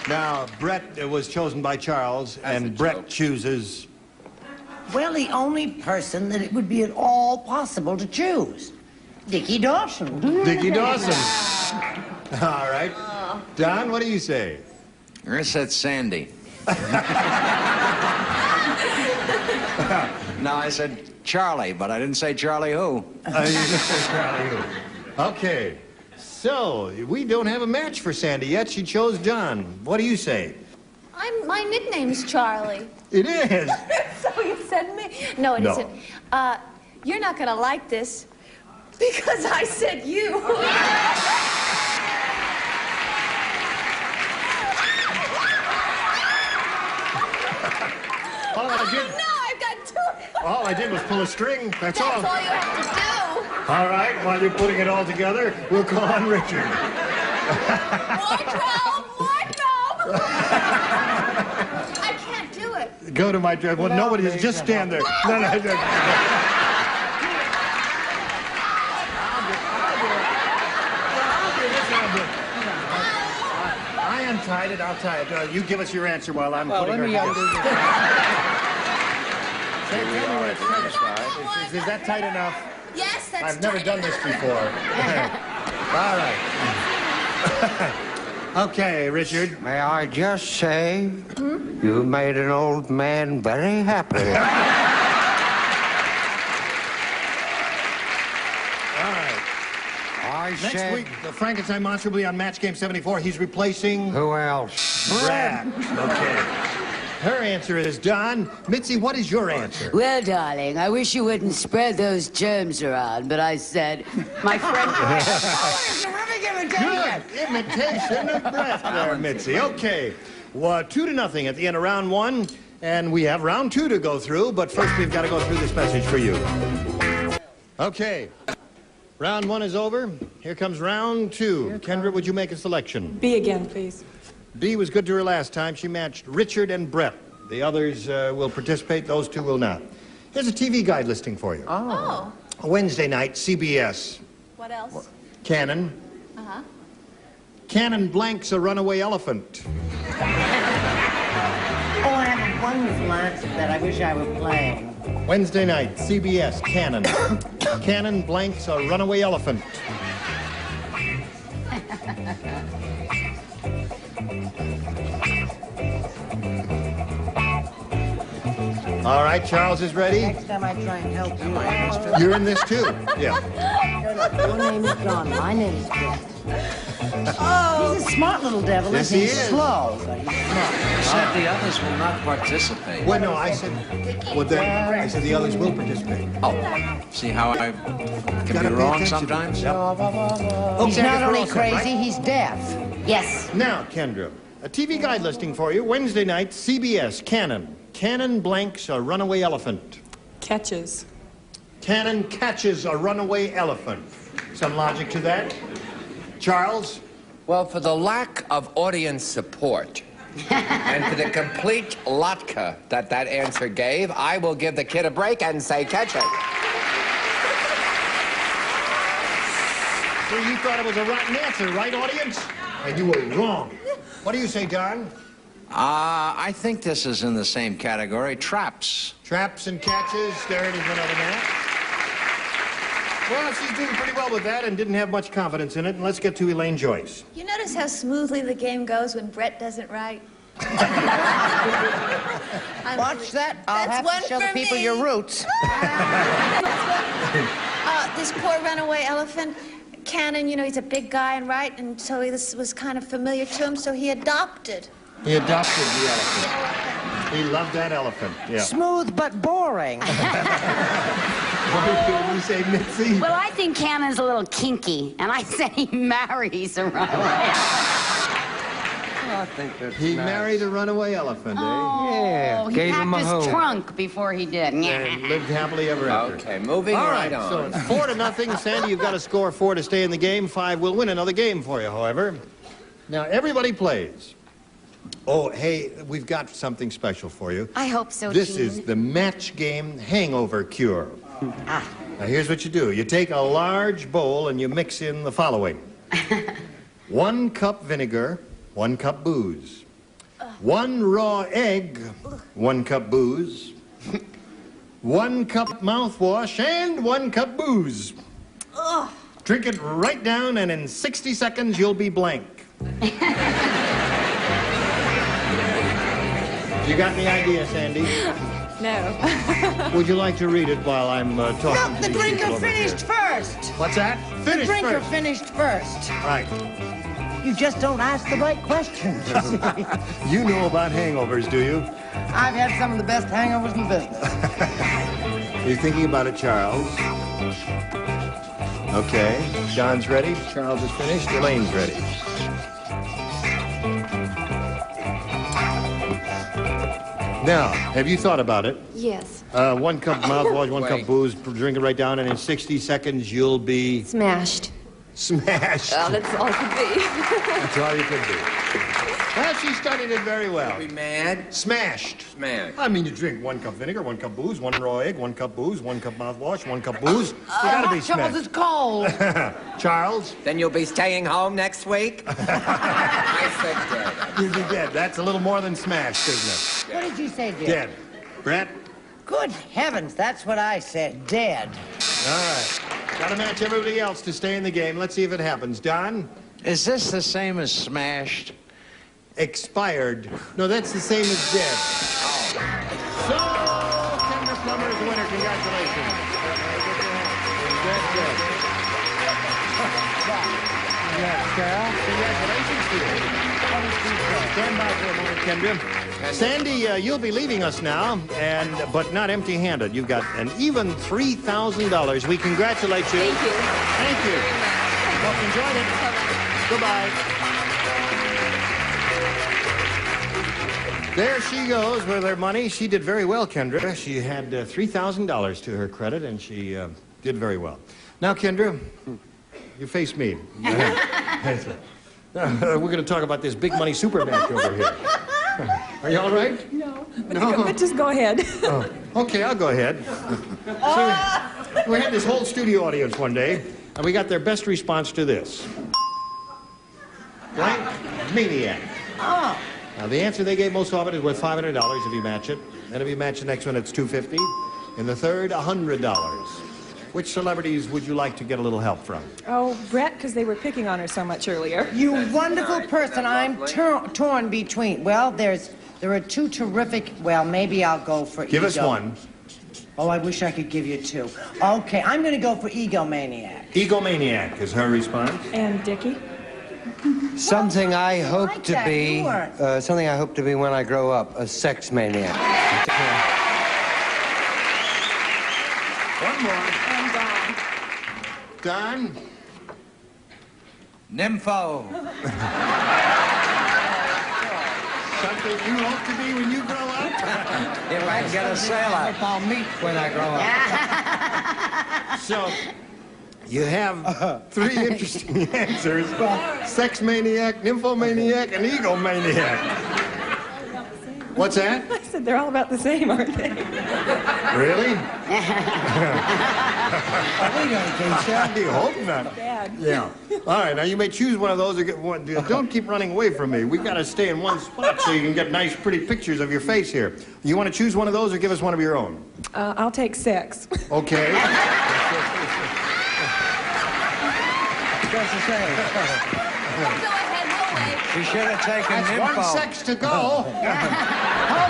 Now, Brett was chosen by Charles, and Brett chooses... Well, the only person that it would be at all possible to choose. Dickie Dawson. Dickie Dawson. All right. Don, what do you say? I said Sandy. No, I said Charlie, but I didn't say Charlie who. You didn't say Charlie who. Okay. So, we don't have a match for Sandy yet. She chose John. What do you say? My nickname's Charlie. It is. So you said me? No, it isn't. You're not going to like this because I said you. All I did... No, I've got two. All I did was pull a string. That's all. That's all you have to do. All right, while you're putting it all together, we'll call on Richard. Wardrobe! I can't do it. Go to my... Well, nobody... Just stand there. No. I untied it. I'll tie it. You give us your answer while I'm putting her together. Tell me when it's satisfied. Is that tight enough? Yes, that's I've never done this before. All right. Okay, Richard. May I just say, you made an old man very happy. All right. Next week, the Frankenstein Monster will be on Match Game 74. He's replacing... Who else? Brad. Okay. Her answer is Don. Mitzi, what is your answer? Well, darling, I wish you wouldn't spread those germs around, but I said, my friend... Oh, terrific imitation! Good imitation of Brett there, Mitzi. Okay. Well, 2-0 at the end of round one, and we have round two to go through, but first we've got to go through this message for you. Okay. Round one is over. Here comes round two. Kendra, would you make a selection? B again, please. B was good to her last time. She matched Richard and Brett. The others will participate. Those two will not. Here's a TV guide listing for you. Oh. Wednesday night, CBS. What else? Cannon. Uh-huh. Cannon blanks a runaway elephant. Oh, I have a wonderful answer that I wish I were playing. Wednesday night, CBS, Cannon. Cannon blanks a runaway elephant. All right, Charles is ready. Next time I try and help you, You're in this too. Yeah. Your name is John. My name is Brett. Oh. He's a smart little devil. Yes, he is. Slow, but he's smart. You said the others will not participate. Well, no, I said. Well, then I said the others will participate. Oh, see how I can be wrong sometimes? Yep. He's not only crazy, he's deaf. Yes. Now, Kendra, a TV guide listing for you. Wednesday night, CBS, Cannon. Cannon blanks a runaway elephant. Catches. Cannon catches a runaway elephant. Some logic to that? Charles? Well, for the lack of audience support and for the complete latka that answer gave, I will give the kid a break and say catch it. So you thought it was a rotten answer, right, audience? And you were wrong. What do you say, Don? I think this is in the same category. Traps. Traps and catches. There it is, another match. Well, she's doing pretty well with that and didn't have much confidence in it. And let's get to Elaine Joyce. You notice how smoothly the game goes when Brett does it right? Watch that. I'll have to show the people your roots. This poor runaway elephant, Cannon, you know, he's a big guy and right, and so this was kind of familiar to him, so he adopted. He adopted the elephant. He loved that elephant, yeah. Smooth but boring. What did you say, Mitzi? Well, I think Cannon's a little kinky, and I say he marries a runaway. I think that's He nice. married a runaway elephant, Oh, eh? he Gave him packed a his hoe. trunk before he did. And lived happily ever after. Okay, moving All right right, on. so it's 4-0. Sandy, you've got to score 4 to stay in the game. 5 will win another game for you, however. Now, everybody plays. Oh, hey, we've got something special for you. I hope so, This Gene. is the match game hangover cure. Now, here's what you do. You take a large bowl and you mix in the following. 1 cup vinegar, 1 cup booze. 1 raw egg, 1 cup booze, 1 cup mouthwash, and 1 cup booze. Ugh. Drink it right down, and in 60 seconds, you'll be blank. You got any idea, Sandy? No. Would you like to read it while I'm talking Look, to the these drinker people over finished here? first. What's that? The Finished drinker first. finished first. Right. You just don't ask the right questions. You know about hangovers, do you? I've had some of the best hangovers in the business. Are you thinking about it, Charles? Okay. John's ready. Charles is finished. Elaine's ready. Now, have you thought about it? Yes. 1 cup mouthwash, 1 cup booze, drink it right down, and in 60 seconds you'll be... Smashed. Smashed. Well, that's all it could be. That's all you could be. Well, she studied it very well. Are we mad? Smashed. Smashed. I mean, you drink 1 cup vinegar, 1 cup booze, 1 raw egg, 1 cup booze, 1 cup mouthwash, 1 cup booze. You gotta be Charles, smashed. it's cold. Charles? Then you'll be staying home next week? I said dead. You'll be dead. That's a little more than smashed, isn't it? What did you say, dear? Dead. Brett? Good heavens, that's what I said. Dead. All right. Gotta match everybody else to stay in the game. Let's see if it happens. Don? Is this the same as smashed? Expired. No, that's the same as dead. So, Kendra Plummer is the winner. Congratulations. Carol, congratulations to you. Stand by for a moment, Kendra. Sandy, you'll be leaving us now, but not empty-handed. You've got an even $3,000. We congratulate you. Thank you. Thank you. Hope you enjoyed it. Goodbye. There she goes with her money. She did very well, Kendra. She had $3,000 to her credit, and she did very well. Now, Kendra, you face me. We're going to talk about this big money super match over here. Are you all right? No. No? But just go ahead. Oh, okay, I'll go ahead. So, we had this whole studio audience one day, and we got their best response to this. Blank Maniac. Oh. Now, the answer they gave most often is worth $500 if you match it. And if you match the next one, it's $250. And the third, $100. Which celebrities would you like to get a little help from? Oh, Brett, because they were picking on her so much earlier. You wonderful person. I'm torn between. Well, there are 2 terrific. Well, maybe I'll go for Give us one. Oh, I wish I could give you 2. Okay, I'm going to go for Egomaniac. Egomaniac is her response. And Dickie? Something I hope like to that. be, You weren't. something I hope to be when I grow up, a sex maniac. One more. And Don? Nympho. Something you hope to be when you grow up? If I can get a sailor. I'll meet when I grow up. So, you have 3 interesting answers. Sex maniac, nymphomaniac, and egomaniac. What's that? I said they're all about the same, aren't they? Really? I hope not. Bad. Yeah. All right, now you may choose one of those or get one. Don't keep running away from me. We got to stay in one spot so you can get nice, pretty pictures of your face here. You want to choose one of those or give us one of your own? I'll take 6. Okay. She should have taken That's nympho. 1 sex to go. Hold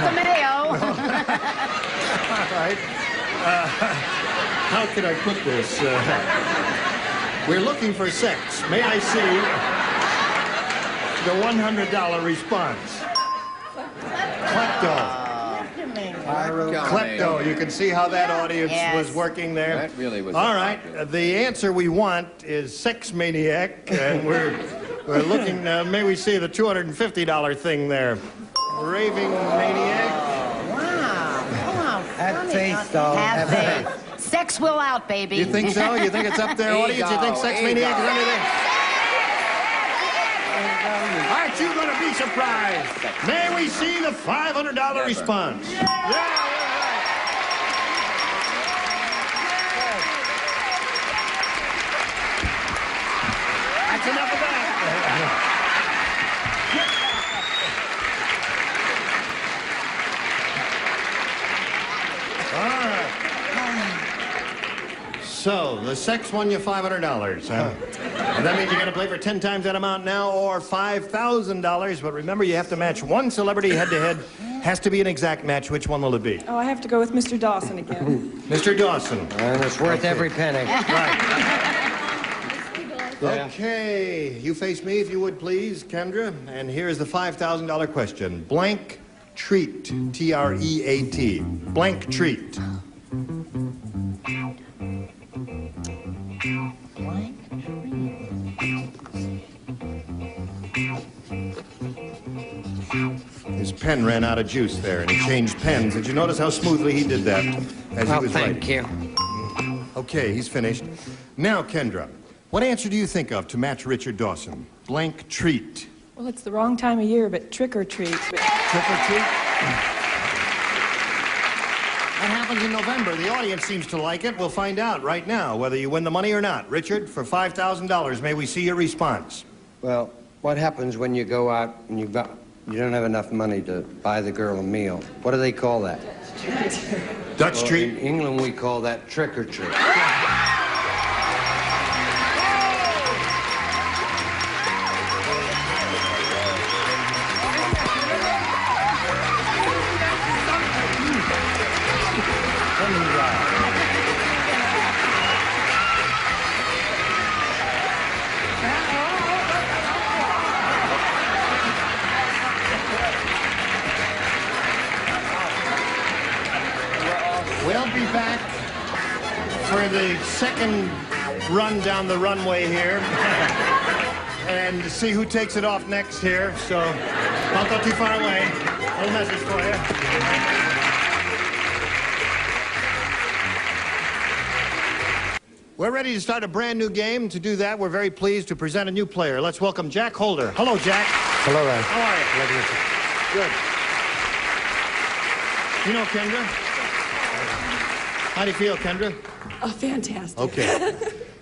the mayo. All right. How can I put this? We're looking for sex. May I see the $100 response? Klepto. Klepto. You can see how that audience was working there. That really was. All right. The answer we want is sex maniac, and we're looking. May we see the $250 thing there? Raving maniac. Wow. Have faith, though. Have faith. Sex will out, baby. You think so? You think it's up there, audience? You think sex maniac is anything? Aren't you going to be surprised? May we see the $500 response? Yeah. That's enough of that. So, the sex won you $500, huh? And that means you gotta play for 10 times that amount now or $5,000. But remember, you have to match one celebrity head-to-head. Has to be an exact match. Which one will it be? Oh, I have to go with Mr. Dawson again. Mr. Dawson. And it's worth every penny. Right. Okay, you face me if you would, please, Kendra. And here's the $5,000 question. Blank treat, T-R-E-A-T. Blank treat. His pen ran out of juice there, and he changed pens. Did you notice how smoothly he did that as he was writing? Thank you. Okay, he's finished. Now, Kendra, what answer do you think of to match Richard Dawson? Blank treat. Well, it's the wrong time of year, but trick or treat. Trick or treat? That happens in November. The audience seems to like it. We'll find out right now whether you win the money or not. Richard, for $5,000, may we see your response? Well, what happens when you go out and you don't have enough money to buy the girl a meal? What do they call that? Dutch treat. In England, we call that trick or treat. We'll be back for the second run down the runway here and see who takes it off next here. So don't go too far away. A little message for you. We're ready to start a brand new game. To do that, we're very pleased to present a new player. Let's welcome Jack Holder. Hello, Jack. Hello, Ray. How are you? Good. You know Kendra? How do you feel, Kendra? Oh, fantastic. Okay.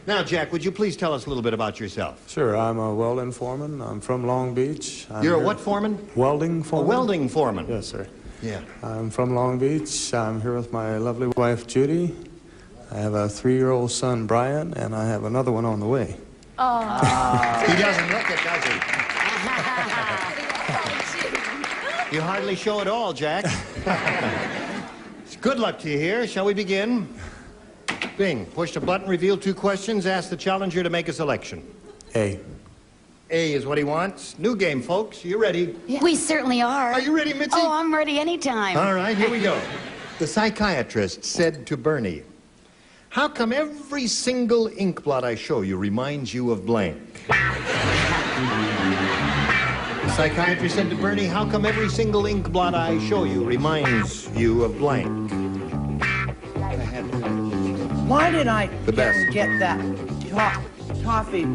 Now, Jack, would you please tell us a little bit about yourself? Sure, I'm a welding foreman. I'm from Long Beach. You're a what foreman? Welding foreman. A welding foreman. Yes, sir. Yeah. I'm from Long Beach. I'm here with my lovely wife, Judy. I have a 3-year-old son, Brian, and I have another one on the way. Oh. He doesn't look it, does he? You hardly show it all, Jack. Good luck to you here. Shall we begin? Bing, push the button, reveal 2 questions, ask the challenger to make a selection. A. A is what he wants. New game, folks. You ready? Yeah. We certainly are. Are you ready, Mitzi? Oh, I'm ready anytime. All right, here we go. The psychiatrist said to Bernie, "How come every single ink blot I show you reminds you of blank?" The psychiatrist said to Bernie, "How come every single ink blot I show you reminds you of blank?" Why did I The best. get that toffee?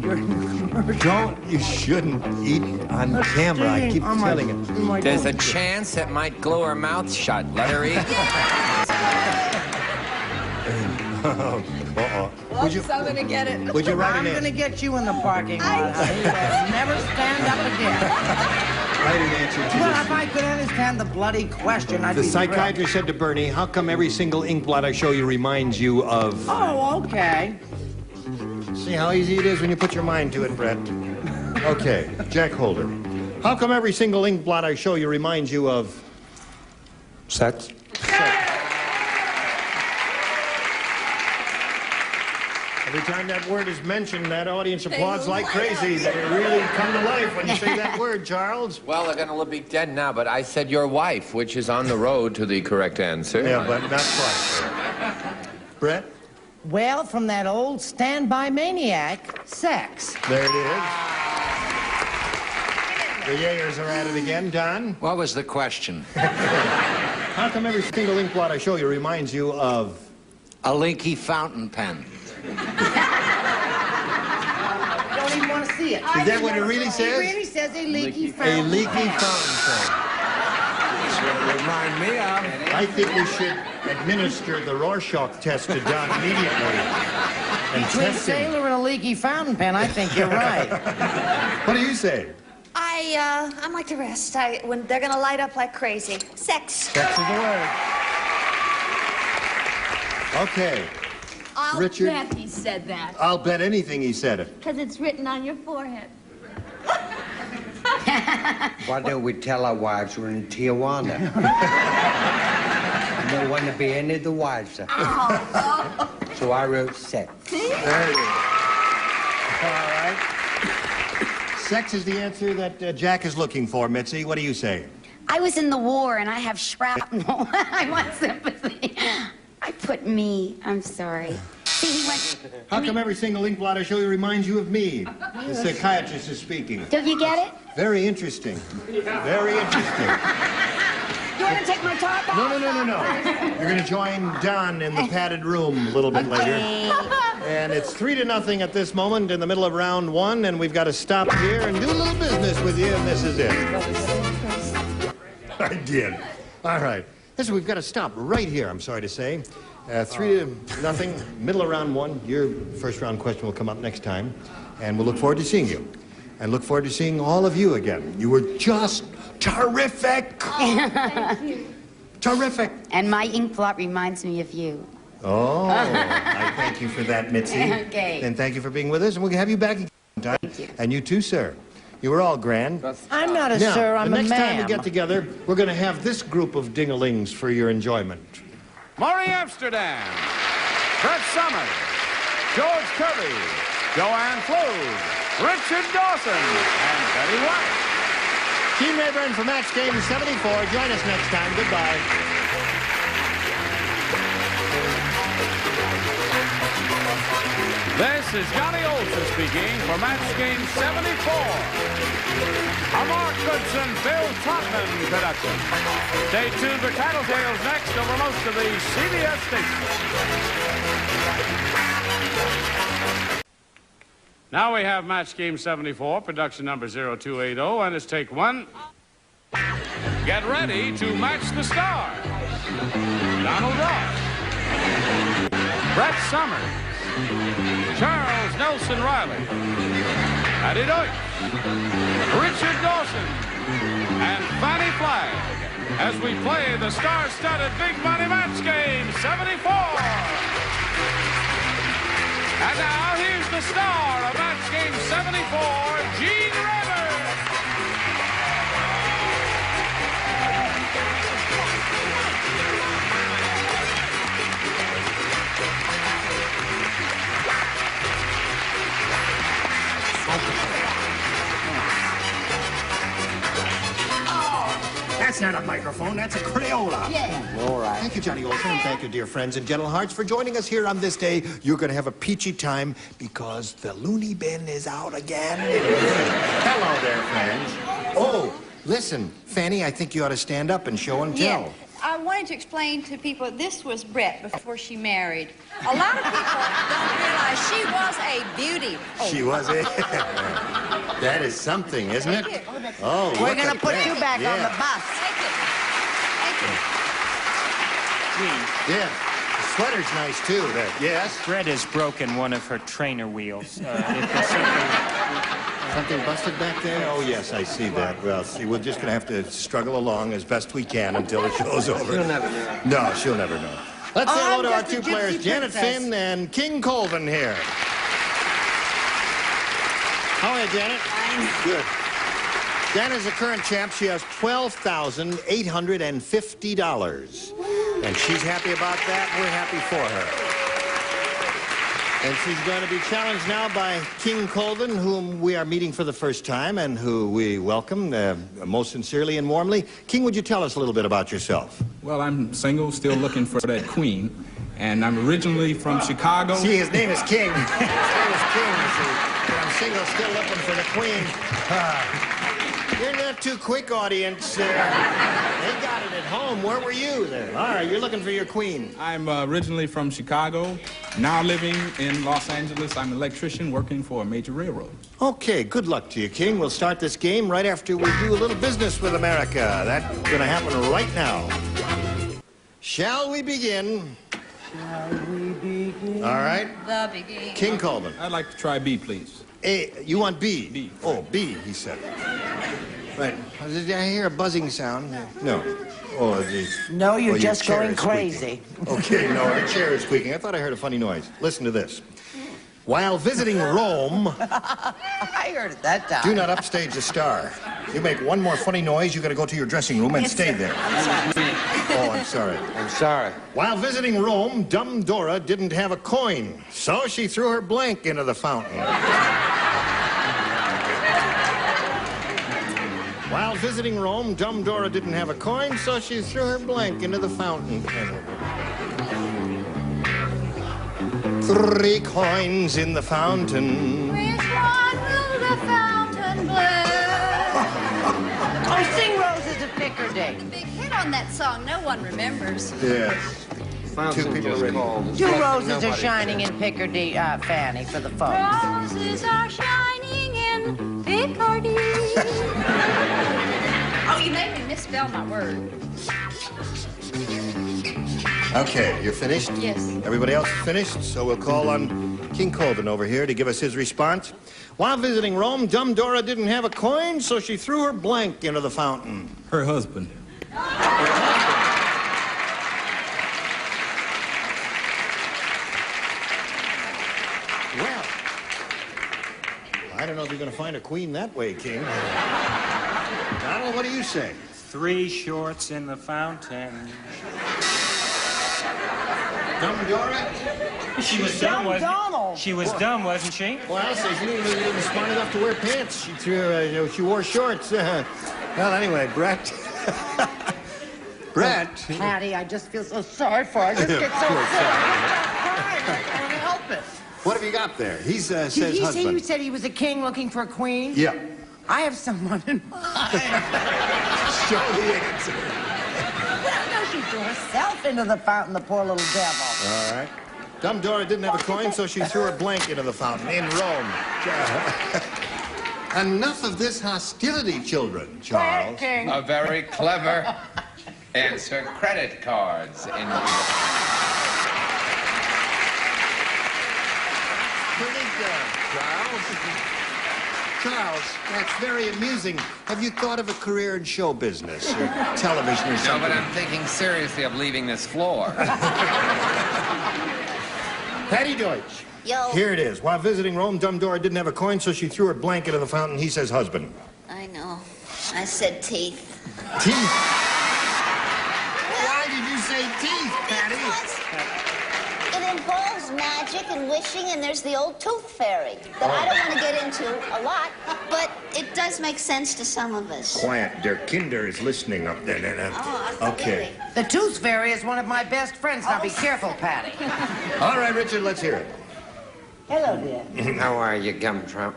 You shouldn't eat on camera. I keep telling you. There's a chance it might glue her mouth shut. Let her eat. Would you, I'm gonna get it. would you write I'm it going to in? get you in the parking lot, honey. Never stand up again. Write an answer to Well, this. if I could understand the bloody question, I'd The be thrilled. psychiatrist said to Bernie, "How come every single ink blot I show you reminds you of..." Oh, okay. See how easy it is when you put your mind to it, Brett. Okay, Jack Holder. How come every single ink blot I show you reminds you of... Sex. Every time that word is mentioned, that audience applauds like crazy. They really come to life when you say that word, Charles. Well, they're going to be dead now, but I said your wife, which is on the road to the correct answer. Yeah, but not quite. Brett? Well, from that old standby maniac, sex. There it is. The Yayers are at it again. Don? What was the question? How come every single ink blot I show you reminds you of... A leaky fountain pen. I don't even want to see it. Is that what it really says? It really says a leaky A fountain. leaky fountain pen. That's what it remind me of. I think we should administer the Rorschach test to Don immediately. And Between test him. sailor and a leaky fountain pen, I think you're right. What do you say? I'm like the rest. When they're gonna light up like crazy. Sex. Sex is the word. Okay. Richard? I'll bet he said that. I'll bet anything he said it. Because it's written on your forehead. Why don't we tell our wives we're in Tijuana? No one to be any of the wives. So I wrote sex. There you go. All right. Sex is the answer that Jack is looking for, Mitzi. What do you say? I was in the war and I have shrapnel. I want sympathy. I put me. I'm sorry. See, he went... How come every single ink blot I show you reminds you of me? The psychiatrist is speaking. Don't you get it? Very interesting. Very interesting. You want to take my top off? No. You're going to join Don in the padded room a little bit later. And it's 3-0 at this moment in the middle of round 1, and we've got to stop here and do a little business with you, and this is it. I did. All right. Listen, we've got to stop right here, I'm sorry to say. 3-0, middle of round 1. Your first round question will come up next time, and we'll look forward to seeing you. And look forward to seeing all of you again. You were just terrific. Oh, thank you. Terrific. And my ink blot reminds me of you. Oh, I thank you for that, Mitzi. Okay. And thank you for being with us, and we'll have you back again. Thank you. And you too, sir. You were all grand. I'm not a now, sir, I'm a the next time we ma'am. get together, we're going to have this group of ding-a-lings for your enjoyment. Maury Amsterdam, Brett Summers, George Kirby, Joanne Flood, Richard Dawson, and Betty White. Team Rayburn for Match Game 74. Join us next time. Goodbye. This is Johnny Olson speaking for Match Game 74. A Mark Goodson, Bill Trotman production. Stay tuned for Tattletales next over most of the CBS stations. Now we have Match Game 74, production number 0280, and it's take 1. Get ready to match the stars. Donald Ross, Brett Summers, Charles Nelson Reilly, Patty Deutsch, Richard Dawson, and Fannie Flagg as we play the star-studded Big Money Match Game 74. And now here's the star of Match Game 74, Gene Rayburn. That's not a microphone, that's a Crayola. Yeah. All right. Thank you, Johnny Olson, and thank you, dear friends and gentle hearts, for joining us here on this day. You're going to have a peachy time because the loony bin is out again. Hello there, friends. Oh, listen, Fanny, I think you ought to stand up and show and tell. Yeah. I wanted to explain to people this was Brett before she married. A lot of people don't realize she was a beauty. She was a... That is something, isn't it? Oh, We're going to put you back on the bus. Yeah. The sweater's nice, too. Yes? Brett has broken one of her trainer wheels. Something busted back there? Oh, yes, I see that. Well, see, we're just going to have to struggle along as best we can until the show's over. She'll never know. No, she'll never know. Let's say hello to our two players, Janet princess. Finn and King Colvin here. How are you, Janet? Fine. Good. Janet's the current champ. She has $12,850. And she's happy about that. We're happy for her. And she's going to be challenged now by King Colvin, whom we are meeting for the first time and who we welcome most sincerely and warmly. King, would you tell us a little bit about yourself? Well, I'm single, still looking for that queen. And I'm originally from Chicago. See, his name is King. His name is King, see. I'm single, still looking for the queen. You're not too quick, audience. They got it at home. Where were you then? All right, you're looking for your queen. I'm originally from Chicago, now living in Los Angeles. I'm an electrician working for a major railroad. Okay, good luck to you, King. We'll start this game right after we do a little business with America. That's going to happen right now. Shall we begin? Shall we begin? All right. The beginning. King Colvin. I'd like to try B, please. A, you want B? B. Oh, B, he said. Right. Did I hear a buzzing sound? No. Oh, geez. No, you're your just chair going is squeaking. crazy. Okay, no, the chair is squeaking. I thought I heard a funny noise. Listen to this. While visiting Rome... I heard it that time. Do not upstage the star. You make one more funny noise, you got to go to your dressing room and stay there. Oh, I'm sorry. I'm sorry. While visiting Rome, dumb Dora didn't have a coin, so she threw her blank into the fountain. While visiting Rome, dumb Dora didn't have a coin, so she threw her blank into the fountain. 3 coins in the fountain. Which one will the fountain bless? Oh, sing Roses of Picardy. Big hit on that song no one remembers. Yes. Fountain 2 people just already. called. 2 roses are shining in Picardy, Fanny, for the folks. Roses are shining in Picardy. Oh, you made me misspell my word. Okay, you're finished? Yes. Everybody else is finished, so we'll call on King Colvin over here to give us his response. While visiting Rome, dumb Dora didn't have a coin, so she threw her blank into the fountain. Her husband. Well, I don't know if you're going to find a queen that way, King. Donald, what do you say? 3 shorts in the fountain. Dumb Dora? She was dumb, wasn't Donald. she? She was dumb, wasn't she? Well, I'll say she was smart enough to wear pants. She threw, she wore shorts. Well, anyway, Brett. Brett. Patty, I just feel so sorry for her. I just get so sick. I can't help it. What have you got there? He says Did he say husband. you said he was a king looking for a queen? Yeah. I have someone in mind. Show the answer. No, she threw herself into the fountain, the poor little devil. All right. Dumb Dora didn't have a coin, so she threw her blank into the fountain in Rome. Enough of this hostility, children, Charles. A very clever answer. Credit cards. Pretty good, Charles. Charles, that's very amusing. Have you thought of a career in show business or television or No, something? but I'm thinking seriously of leaving this floor. Patty Deutsch. Yo. Here it is. While visiting Rome, dumb Dora didn't have a coin, so she threw her blank into the fountain. He says husband. I know. I said teeth. Teeth? Why did you say teeth, Patty? Because it involves magic and wishing, and there's the old tooth fairy that I don't want to get into a lot, but it does make sense to some of us. Quiet, der Kinder is listening up there. Okay. The tooth fairy is one of my best friends. Now be careful, Patty. All right, Richard, let's hear it. Hello, dear. How are you, Gumtrump?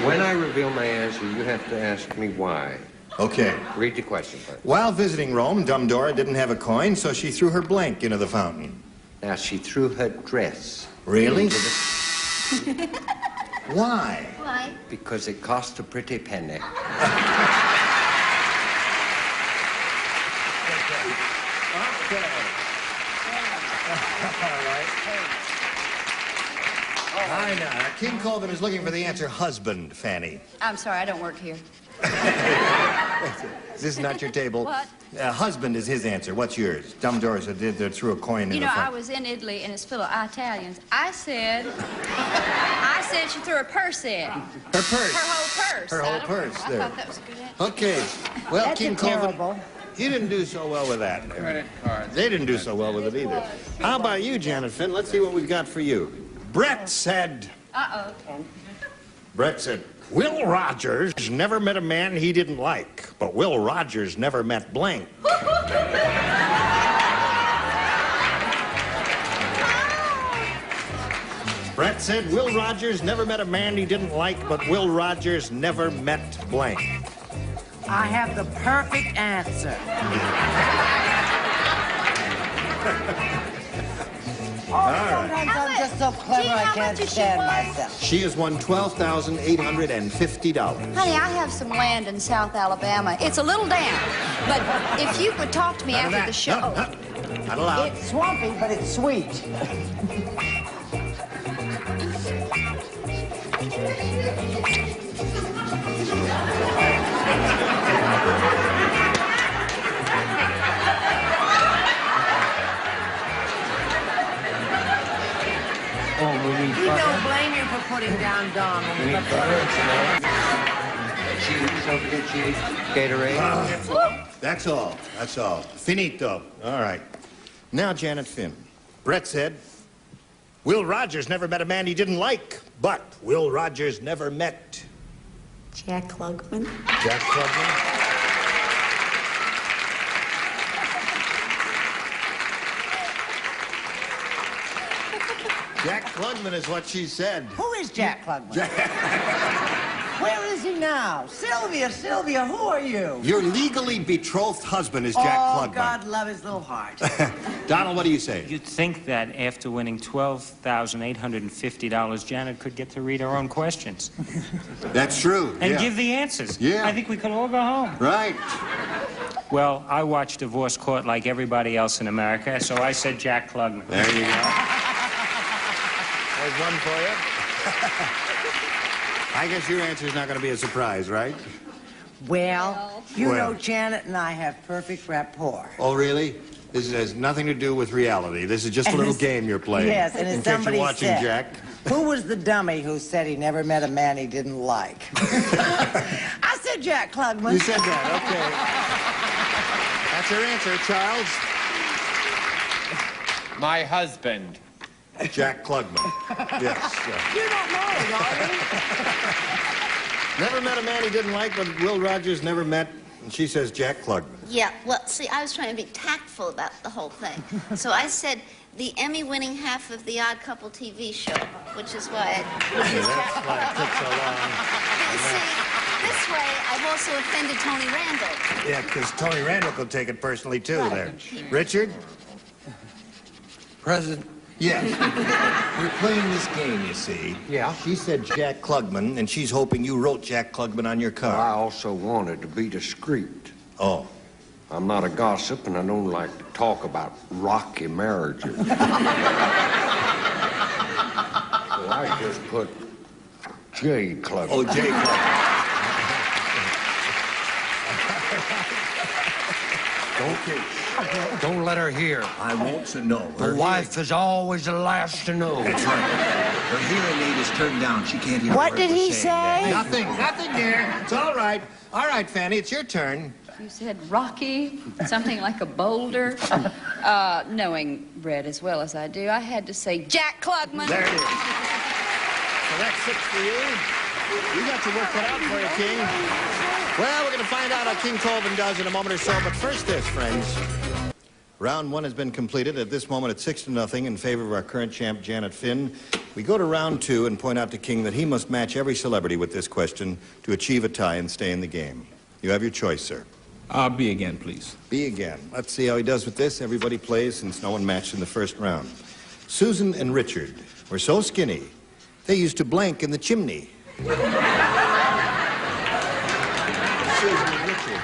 When I reveal my answer, you have to ask me why. Okay. Read the question first. While visiting Rome, dumb Dora didn't have a coin, so she threw her blank into the fountain. Now, she threw her dress. Really? Why? Why? Because it cost a pretty penny. I know. King Colvin is looking for the answer husband, Fanny. I'm sorry, I don't work here. This is not your table. What? Husband is his answer. What's yours? Dumb Dora threw a coin in You the know, I fountain. was in Italy and it's full of Italians. I said she threw her purse in. Her purse. Her whole purse. Her whole purse I there. thought that was a good answer. Okay. Well, That's King terrible. Colvin, you didn't do so well with that. Credit cards. They didn't do so well with it either. How about you, Janet Finn? Let's see what we've got for you. Brett said... Uh-oh. Brett said, Will Rogers never met a man he didn't like, but Will Rogers never met blank. Brett said, Will Rogers never met a man he didn't like, but Will Rogers never met blank. I have the perfect answer. Sometimes I'm just so clever I can't stand myself. She has won $12,850. Honey, I have some land in South Alabama. It's a little down, but if you would talk to me after the show... Not allowed. It's swampy, but it's sweet. putting down Donald. Cheese, don't forget cheese. Gatorade. That's all. That's all. Finito. All right. Now, Janet Finn. Brett said, Will Rogers never met a man he didn't like, but Will Rogers never met... Jack Klugman. Jack Klugman. Jack Klugman is what she said. Who is Jack Klugman? Where is he now? Sylvia, who are you? Your legally betrothed husband is Jack Klugman. Oh, God love his little heart. Donald, what do you say? You'd think that after winning $12,850, Janet could get to read her own questions. That's true. And give the answers. Yeah. I think we could all go home. Right. Well, I watch Divorce Court like everybody else in America, so I said Jack Klugman. There you go. There's one for you. I guess your answer is not going to be a surprise, right? Well, you know Janet and I have perfect rapport. Oh, really? This has nothing to do with reality. This is just a little game you're playing. Yes, and in as case somebody you're watching, said, Jack. Who was the dummy who said he never met a man he didn't like? I said Jack Klugman. You said that, okay. That's your answer, Charles. My husband. Jack Klugman. Yes. You don't know, Never met a man he didn't like, but Will Rogers never met, and she says Jack Klugman. Yeah, well, see, I was trying to be tactful about the whole thing. So I said the Emmy-winning half of the Odd Couple TV show, which is why That's why it took so long. You see, this way, I've also offended Tony Randall. Yeah, because Tony Randall could take it personally, too, there. Richard? President? Yes. We're playing this game, you see. Yeah? She said Jack Klugman, and she's hoping you wrote Jack Klugman on your car. I also wanted to be discreet. Oh. I'm not a gossip, and I don't like to talk about rocky marriages. So I just put J. Klugman. Oh, J. Klugman. Don't let her hear. I won't say no. The wife is always the last to know. That's right. Her hearing aid is turned down. She can't hear What a word did we're he saying. say? Nothing, dear. It's all right. All right, Fanny, it's your turn. You said Rocky, something like a boulder. Knowing Brett as well as I do, I had to say Jack Klugman. There it is. So that's 6 for you. You got your work cut out for you, King. Well, we're going to find out how King Colvin does in a moment or so, but first this, friends. Round 1 has been completed. At this moment, it's 6-0 in favor of our current champ, Janet Finn. We go to round 2 and point out to King that he must match every celebrity with this question to achieve a tie and stay in the game. You have your choice, sir. B again, please. B again. Let's see how he does with this. Everybody plays since no one matched in the first round. Susan and Richard were so skinny, they used to blank in the chimney. Susan and Richard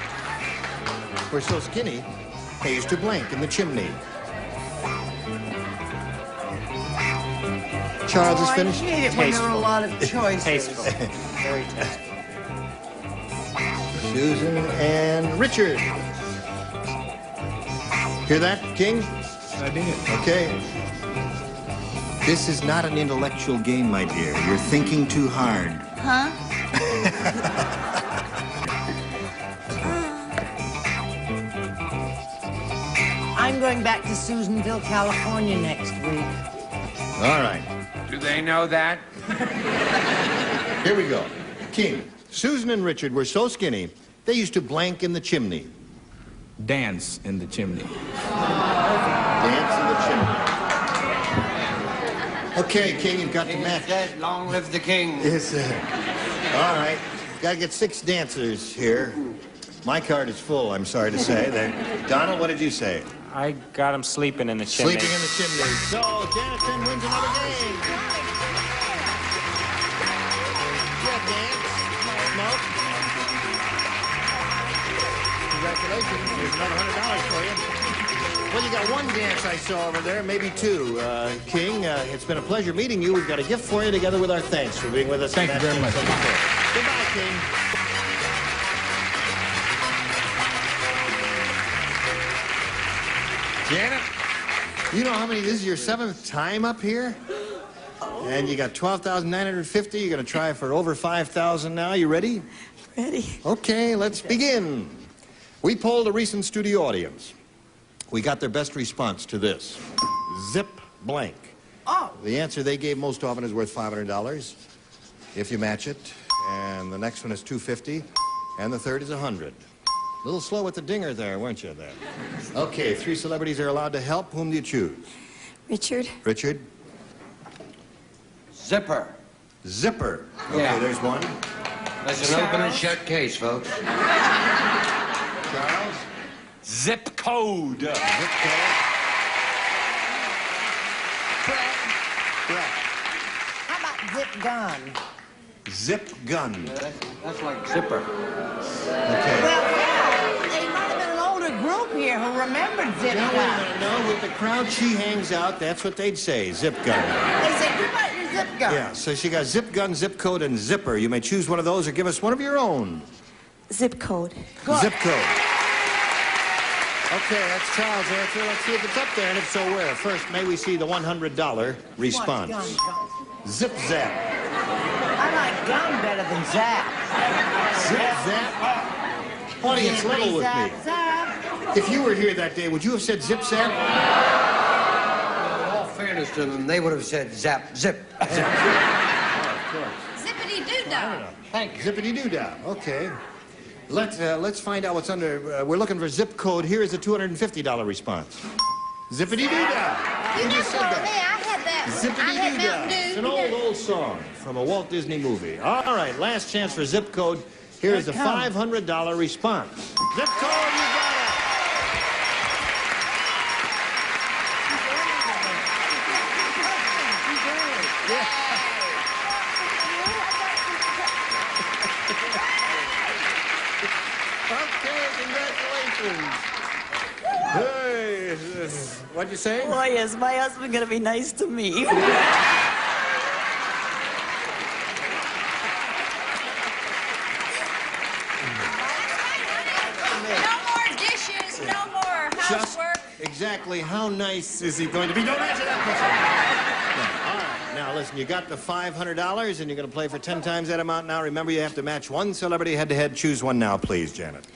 were so skinny, they used to blank in the chimney. Charles is finished. I hate it when there are a lot of choices. Tasteful. Very tasteful. Susan and Richard. Hear that, King? I did. Okay. This is not an intellectual game, my dear. You're thinking too hard. Huh? I'm going back to Susanville, California next week. All right. Do they know that? Here we go. King, Susan and Richard were so skinny, they used to blank in the chimney. Dance in the chimney. Dance in the chimney. Okay, King, you've got to match. Said, long live the king. Yes, sir. All right. Got to get 6 dancers here. My card is full, I'm sorry to say. Donald, what did you say? I got him sleeping in the chimney. Sleeping in the chimney. So, Janet Finn wins another game. Yeah, dance. No. Congratulations. There's another $100 for you. Well, you got 1 dance I saw over there, maybe 2. King, it's been a pleasure meeting you. We've got a gift for you together with our thanks for being with us. Thank you very much. Goodbye, King. Janet, you know how many, this is your 7th time up here? And you got 12,950. You're going to try for over 5,000 now. You ready? Ready. Okay, let's begin. We polled a recent studio audience. We got their best response to this. Zip blank. Oh. The answer they gave most often is worth $500 if you match it. And the next one is $250. And the third is $100. A little slow with the dinger there, weren't you there? Okay, 3 celebrities are allowed to help. Whom do you choose? Richard. Richard? Zipper. Zipper. Okay, Yeah. there's one. That's an open and shut case, folks. Charles? Zip code. Zip code. Brett. How about zip gun? Zip gun. That's like zipper. Okay. Well, they might have been an older group here who remembered zip No, gun. wait a minute. No, with the crowd she hangs out, that's what they'd say, zip gun. They say, "Who got your zip gun?" Yeah, so she got zip gun, zip code, and zipper. You may choose one of those or give us one of your own. Zip code. Good. Zip code. Okay, that's Charles' answer. Let's see if it's up there, and if so, where? First, may we see the $100 response. What? Gun. Zip zap. I like gun better than zap. Zip zap. Audience, level with me. Zap. If you were here that day, would you have said zip zap? In all fairness to them, they would have said zap, zip. Zippity-doo-dah. Thank you. Zippity-doo-dah. Okay. Let's find out what's under. We're looking for zip code. Here is a $250 response. Zippity-doo-dah. You just never said told me. I had that. I had Zippity-doo-dah. Mountain Dew. It's an old song from a Walt Disney movie. All right, last chance for zip code. Here is a $500 response. Zip code, you got it. Okay, congratulations. Hey, what'd you say? Boy, is my husband gonna be nice to me. No more dishes, no more Just housework. exactly how nice is he going to be? Don't answer that question. No. All right. Now, listen, you got the $500, and you're going to play for 10 times that amount now. Remember, you have to match one celebrity head-to-head. Choose one now, please, Janet.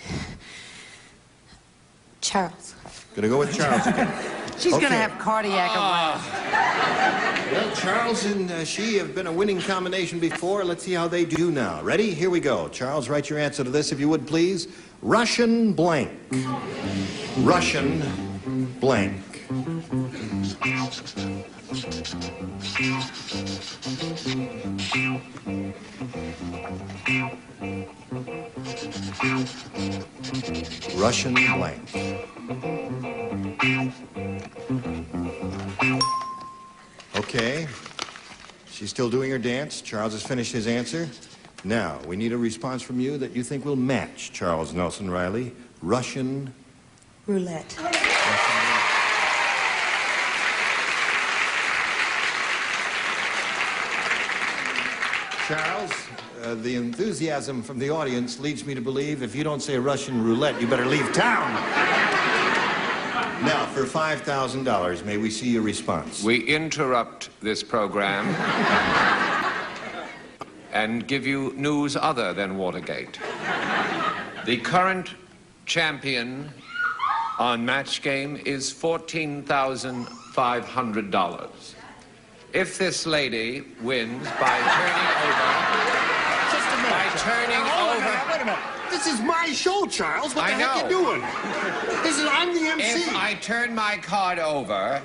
Charles. Going to go with Charles again. She's Okay. gonna have cardiac arrest. Well, Charles and she have been a winning combination before. Let's see how they do now. Ready? Here we go. Charles, write your answer to this, if you would, please. Russian blank. Russian blank. Russian blank. Okay. She's still doing her dance. Charles has finished his answer. Now, we need a response from you that you think will match Charles Nelson Reilly. Russian Roulette. Charles, the enthusiasm from the audience leads me to believe if you don't say Russian roulette, you better leave town. Now, for $5,000, may we see your response? We interrupt this program and give you news other than Watergate. The current champion on Match Game is $14,500. If this lady wins by turning over... Just a minute. By turning over... Wait a minute. This is my show, Charles. What the heck I are you doing? I'm the MC. If I turn my card over,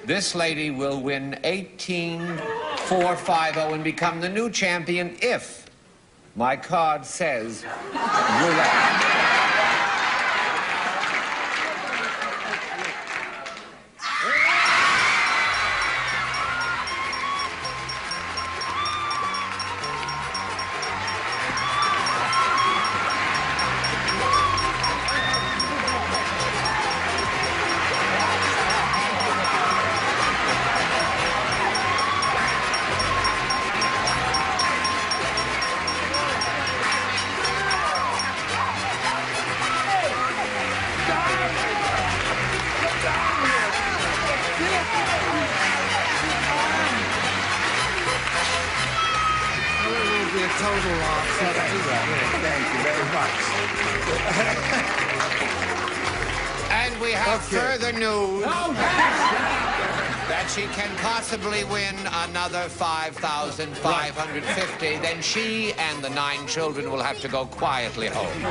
this lady will win 18,450 and become the new champion if my card says roulette. be a total loss. Thank you very much. And we have further news that she can possibly win another $5,550. Then she and the 9 children will have to go quietly home.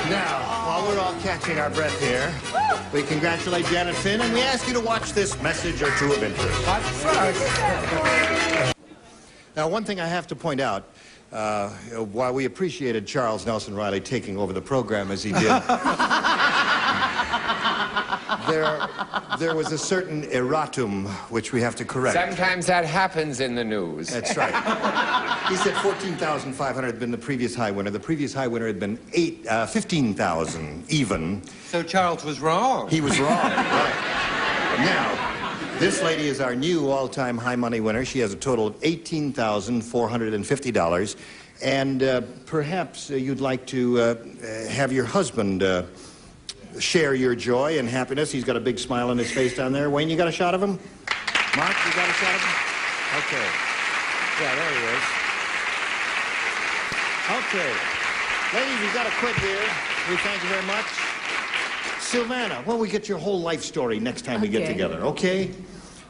Now, while we're all catching our breath here, we congratulate Janet Finn, and we ask you to watch this message or two of interest. But first... Now, one thing I have to point out, while we appreciated Charles Nelson Reilly taking over the program as he did, there was a certain erratum which we have to correct. Sometimes that happens in the news. That's right. He said 14,500 had been the previous high winner. The previous high winner had been 15,000 even. So Charles was wrong. He was wrong, right. Now, this lady is our new all-time high money winner. She has a total of $18,450. And perhaps you'd like to have your husband share your joy and happiness. He's got a big smile on his face down there. Wayne, you got a shot of him? Mark, you got a shot of him? Okay. Yeah, there he is. Okay. Ladies, we've got to quit here. We thank you very much. Sylvana, well, we get your whole life story next time we get together, okay?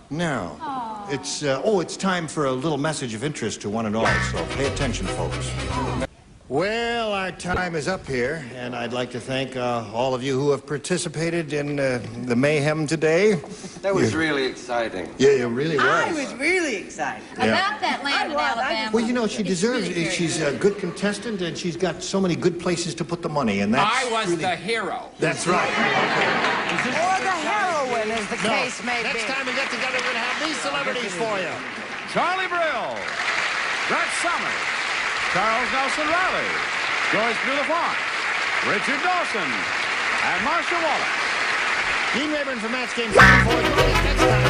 Now, it's time for a little message of interest to one and all, so pay attention, folks. Well, our time is up here, and I'd like to thank all of you who have participated in the mayhem today. That was really exciting. Yeah, it really was. I was really excited. Yeah. About that land in Alabama. Well, you know, she deserves it. She's a good contestant, and she's got so many good places to put the money, and that's I was the hero. That's right. Or the heroine, as the case may be. Next time we get together, we're going to have these celebrities for you. Charlie Brill, Brett Summers, Charles Nelson Reilly, Joyce Bulifant, Richard Dawson, and Marcia Wallace. Gene Rayburn for Match Game 74. Next time.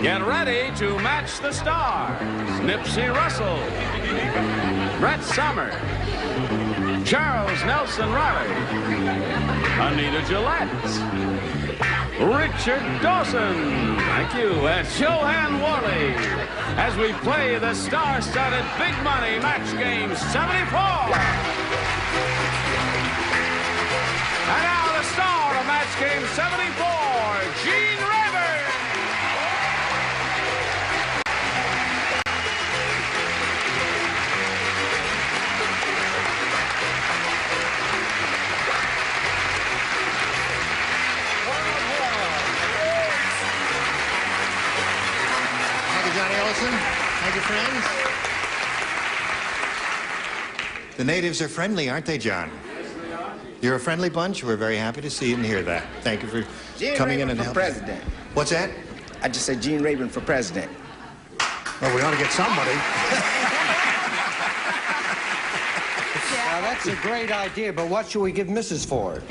Get ready to match the stars. Nipsey Russell, Brett Summers, Charles Nelson Reilly, Anita Gillette, Richard Dawson, thank you, and Joanne Worley, as we play the star-studded Big Money Match Game 74. And now the star of Match Game 74, Gene Rayburn. Johnny Olson. Thank you, friends. The natives are friendly, aren't they, John? Yes, they are. You're a friendly bunch. We're very happy to see and hear that. Thank you for Gene coming in Rayburn and for helping. president. What's that? I just said Gene Rayburn for president. Well, we ought to get somebody. Now, that's a great idea, but what should we give Mrs. Ford?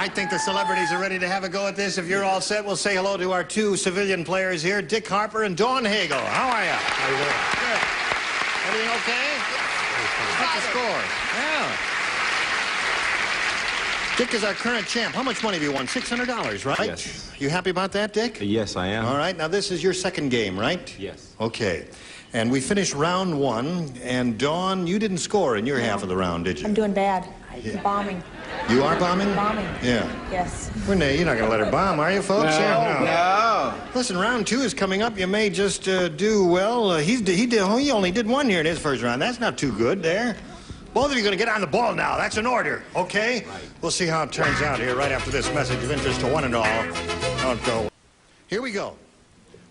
I think the celebrities are ready to have a go at this. If you're all set, we'll say hello to our two civilian players here, Dick Harper and Dawn Hagel. How are you? How are you doing? Good. Everything okay? What's the score? Yeah. Dick is our current champ. How much money have you won? $600, right? Yes. You happy about that, Dick? Yes, I am. All right. Now, this is your second game, right? Yes. Okay. And we finished round one, and Dawn, you didn't score in your half of the round, did you? I'm doing bad. Yeah. I'm bombing. You are bombing? Bombing. Yeah. Yes. Renee, you're not going to let her bomb, are you, folks? No, Yeah, no. Listen, round two is coming up. You may just do well. He only did one here in his first round. That's not too good there. Both of you are going to get on the ball now. That's an order, okay? Right. We'll see how it turns out here right after this message of interest to one and all. Don't go. Here we go.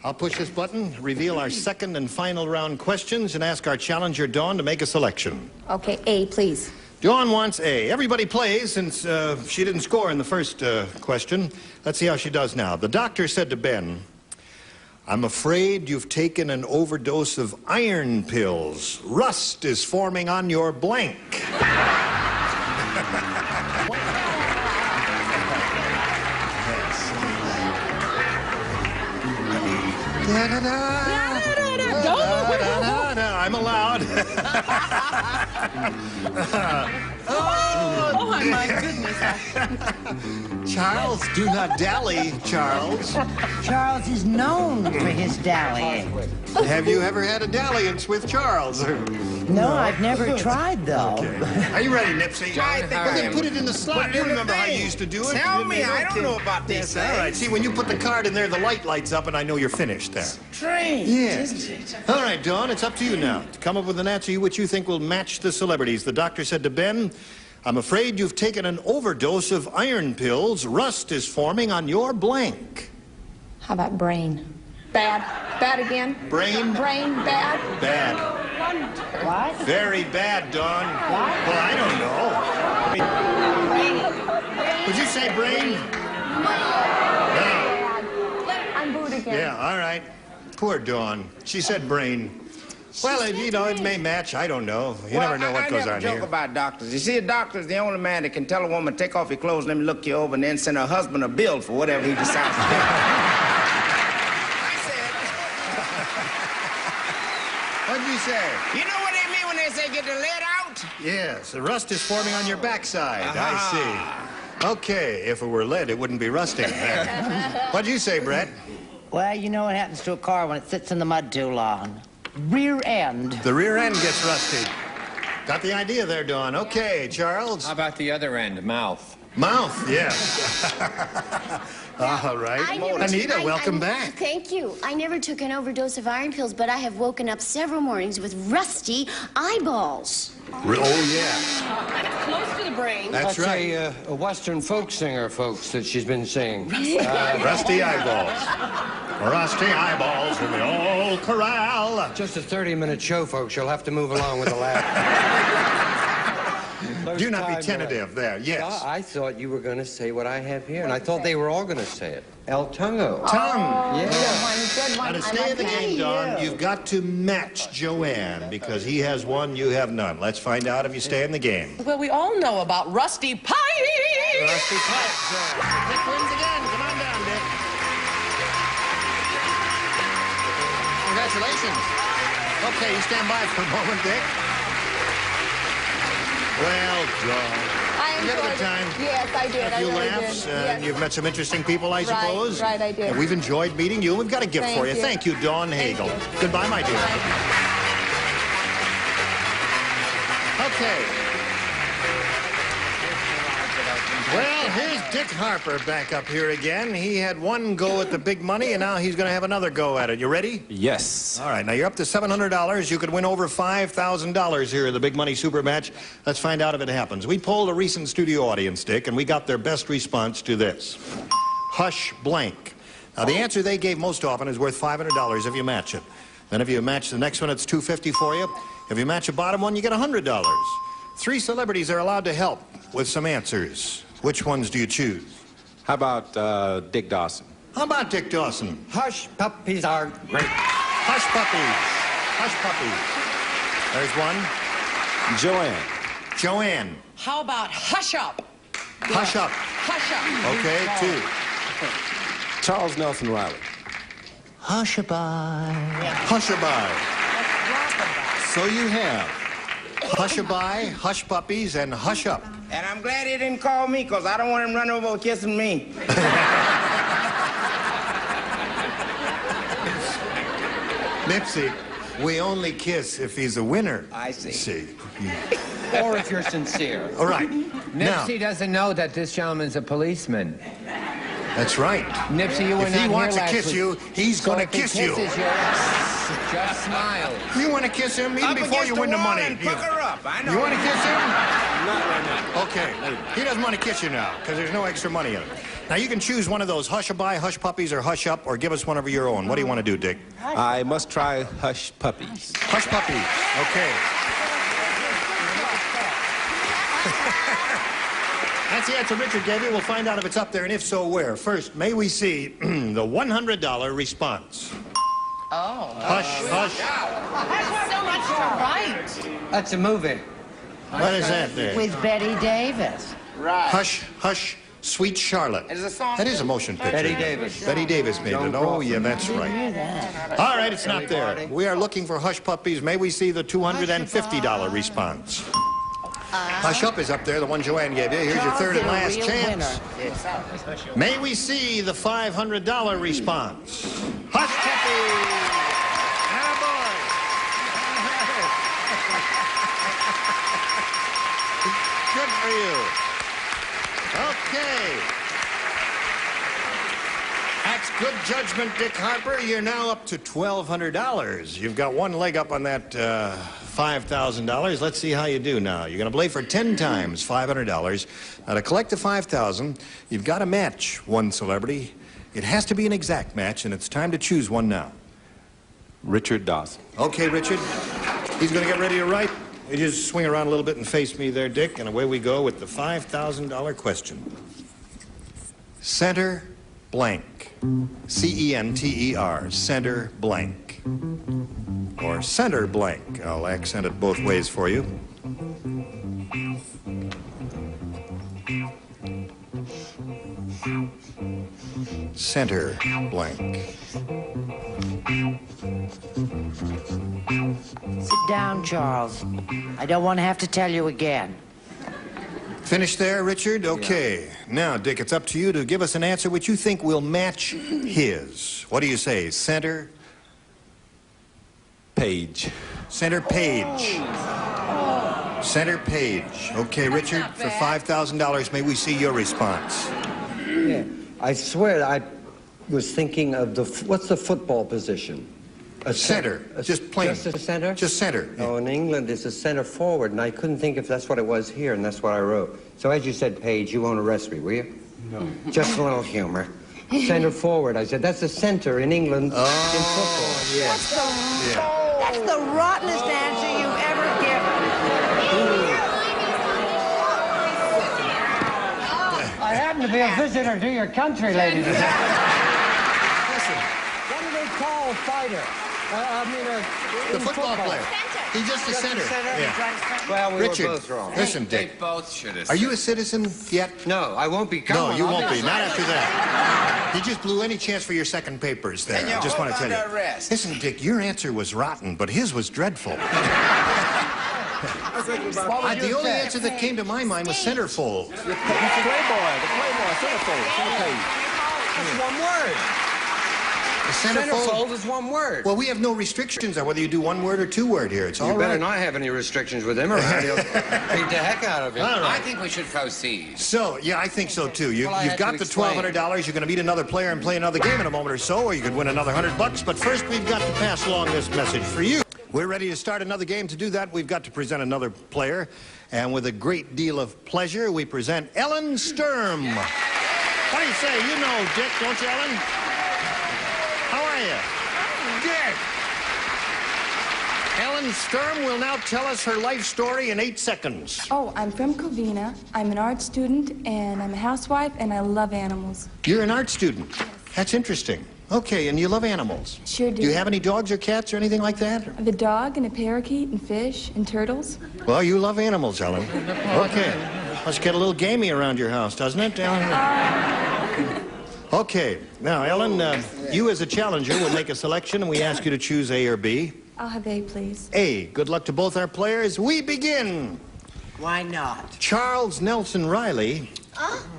I'll push this button, reveal our second and final round questions, and ask our challenger, Dawn, to make a selection. Okay, A, please. Dawn wants A. Everybody plays since she didn't score in the first question. Let's see how she does now. The doctor said to Ben, I'm afraid you've taken an overdose of iron pills. Rust is forming on your blank. I'm allowed. Oh, my goodness. Charles, do not dally, Charles. Charles is known for his dallying. Have you ever had a dalliance with Charles? No, I've never tried, though. Okay. Are you ready, Nipsey? Try it. Well, then put it in the slot. You remember how you used to do it? Tell me, I don't know about this. All right, see, when you put the card in there, the light lights up, and I know you're finished there. Strange, isn't it? All right, Dawn, it's up to you now to come up with an answer which you think will match the celebrities. The doctor said to Ben, I'm afraid you've taken an overdose of iron pills. Rust is forming on your blank. How about brain? Bad. Bad again? Brain? Brain, bad? Bad. What? Very bad, Dawn. What? Well, I don't know. Would you say brain? No. I'm booed again. Yeah, all right. Poor Dawn. She said brain. Well, you know, it may match. I don't know. You never know what goes on here. I never joke about doctors. You see, a doctor is the only man that can tell a woman, take off your clothes, let me look you over, and then send her husband a bill for whatever he decides to do. What'd you say? You know what they mean when they say get the lead out? Yes, the rust is forming on your backside. I see. Okay, if it were lead, it wouldn't be rusting. What'd you say, Brett? Well, you know what happens to a car when it sits in the mud too long. Rear end. The rear end gets rusty. Got the idea there, Dawn. Okay, Charles. How about the other end, mouth? Mouth, yes. All right. Anita, welcome back. Thank you. I never took an overdose of iron pills, but I have woken up several mornings with rusty eyeballs. Oh, yeah. Close to the brain. That's right. A Western folk singer, folks, that she's been singing. Rusty eyeballs. Rusty eyeballs in the old corral. Just a 30-minute show, folks. You'll have to move along with the laugh. Do not be tentative there. Yes. I thought you were going to say what I have here, and I thought they were all going to say it. El Tungo. Tongue. Yeah. Good one. Now, to stay in the game, Dawn, you've got to match Joanne, because he has one, you have none. Let's find out if you stay in the game. Well, we all know about Rusty Pipes. Rusty Pipes. Dick wins again. Come on down, Dick. Congratulations. Okay, you stand by for a moment, Dick. Well done. I You had a good enjoyed time. it. Yes, I did. A few laughs, and you've met some interesting people, I suppose. Right, I did. And we've enjoyed meeting you. We've got a gift for you. Thank you, Dawn Hagel. Goodbye, my dear. Okay. Well, here's Dick Harper back up here again. He had one go at the big money, and now he's going to have another go at it. You ready? Yes. All right, now you're up to $700. You could win over $5,000 here in the big money super match. Let's find out if it happens. We polled a recent studio audience, Dick, and we got their best response to this. Hush blank. Now, the answer they gave most often is worth $500 if you match it. Then if you match the next one, it's $250 for you. If you match the bottom one, you get $100. 3 celebrities are allowed to help with some answers. Which ones do you choose? How about Dick Dawson? How about Dick Dawson? Hush puppies are great. Hush puppies. Hush puppies. There's one. Joanne. Joanne. How about Hush Up? Hush up. Hush Up. Okay, 2. Charles Nelson Reilly. Hush-a-bye. Hush-a-bye. So you have Hush-a-bye, Hush Puppies, and Hush Up. And I'm glad he didn't call me, because I don't want him running over kissing me. Nipsey, we only kiss if he's a winner. I see. Or if you're sincere. All right. Nipsey doesn't know that this gentleman's a policeman. That's right. Nipsey, you were if not he wants here to last kiss week. you, he's going to If he kiss you. kisses just smile. You want to kiss him even before you win the money. And pucker up. I know. You want to kiss him? Not right now. Okay. He doesn't want to kiss you now because there's no extra money in it. Now, you can choose one of those hush-a-bye, hush puppies, or hush up, or give us one of your own. What do you want to do, Dick? I must try hush puppies. Hush puppies. Okay. That's the answer Richard gave you. We'll find out if it's up there, and if so, where. First, may we see the $100 response. Oh. Hush, hush. That's so much to write. That's a movie. What is that there? With Betty Davis. Right. Hush, hush, sweet Charlotte. It is a song. That is a motion picture. Betty Davis. Betty Davis made it. Oh, yeah, that's right. All right, it's not there. We are looking for hush puppies. May we see the $250 response? Hush Up is up there, the one Joanne gave you. Here's your third and last chance. May we see the $500 response? Hush Puppies! Good for you. Okay. That's good judgment, Dick Harper. You're now up to $1,200. You've got one leg up on that $5,000. Let's see how you do now. You're going to play for 10 times $500. Now, to collect the $5,000, you've got to match one celebrity. It has to be an exact match, and it's time to choose one now. Richard Dawson. Okay, Richard. He's going to get ready to write. You just swing around a little bit and face me there, Dick, and away we go with the $5,000 question. Center blank. C-E-N-T-E-R. Center blank. Or center blank. I'll accent it both ways for you. Center blank. Sit down, Charles. I don't want to have to tell you again. Finished there, Richard? Okay. Now, Dick, it's up to you to give us an answer which you think will match his. What do you say? Center? Page. Center page. Center page. Okay, Richard, for $5,000, may we see your response? Yeah. I swear I was thinking of what's the football position? A center. Just plain. Just a center? Just center. Oh, in England, it's a center forward, and I couldn't think if that's what it was here, and that's what I wrote. So as you said, Paige, you won't arrest me, will you? No. Just a little humor. Center forward. I said, that's a center in England in football. Yes. That's the rottenest answer you've ever given. I happen to be a visitor to your country, ladies and gentlemen. Listen, what do they call a fighter? The football player. He's just a center. Yeah. Well, we Richard, were both wrong. Listen, Dick. They both should have. Are you a citizen yet? No, I won't become No, one. you won't be. Not after that. You just blew any chance for your second papers there. I just want to tell you. Listen, Dick, your answer was rotten, but his was dreadful. The only answer that came to my mind was centerfold. The Playboy, centerfold. That's one word. Centerfold is one word. Well, we have no restrictions on whether you do one word or two word here. It's all right. You better not have any restrictions with him, or he'll beat the heck out of you. All right. I think we should proceed. So, yeah, I think so, too. You've Well, got the $1,200. You're going to meet another player and play another game in a moment or so, or you could win another $100. But first, we've got to pass along this message for you. We're ready to start another game. To do that, we've got to present another player. And with a great deal of pleasure, we present Ellen Sturm. What do you say? You know Dick, don't you, Ellen? How are you? Dick. Ellen Sturm will now tell us her life story in 8 seconds. Oh, I'm from Covina. I'm an art student, and I'm a housewife, and I love animals. You're an art student. That's interesting. Okay, and you love animals. Sure do. Do you have any dogs or cats or anything like that? I have a dog and a parakeet and fish and turtles. Well, you love animals, Ellen. Okay. Must get a little gamey around your house, doesn't it, Ellen? Okay. Now, Ellen, you as a challenger will make a selection, and we ask you to choose A or B. I'll have A, please. A. Good luck to both our players. We begin. Why not? Charles Nelson Reilly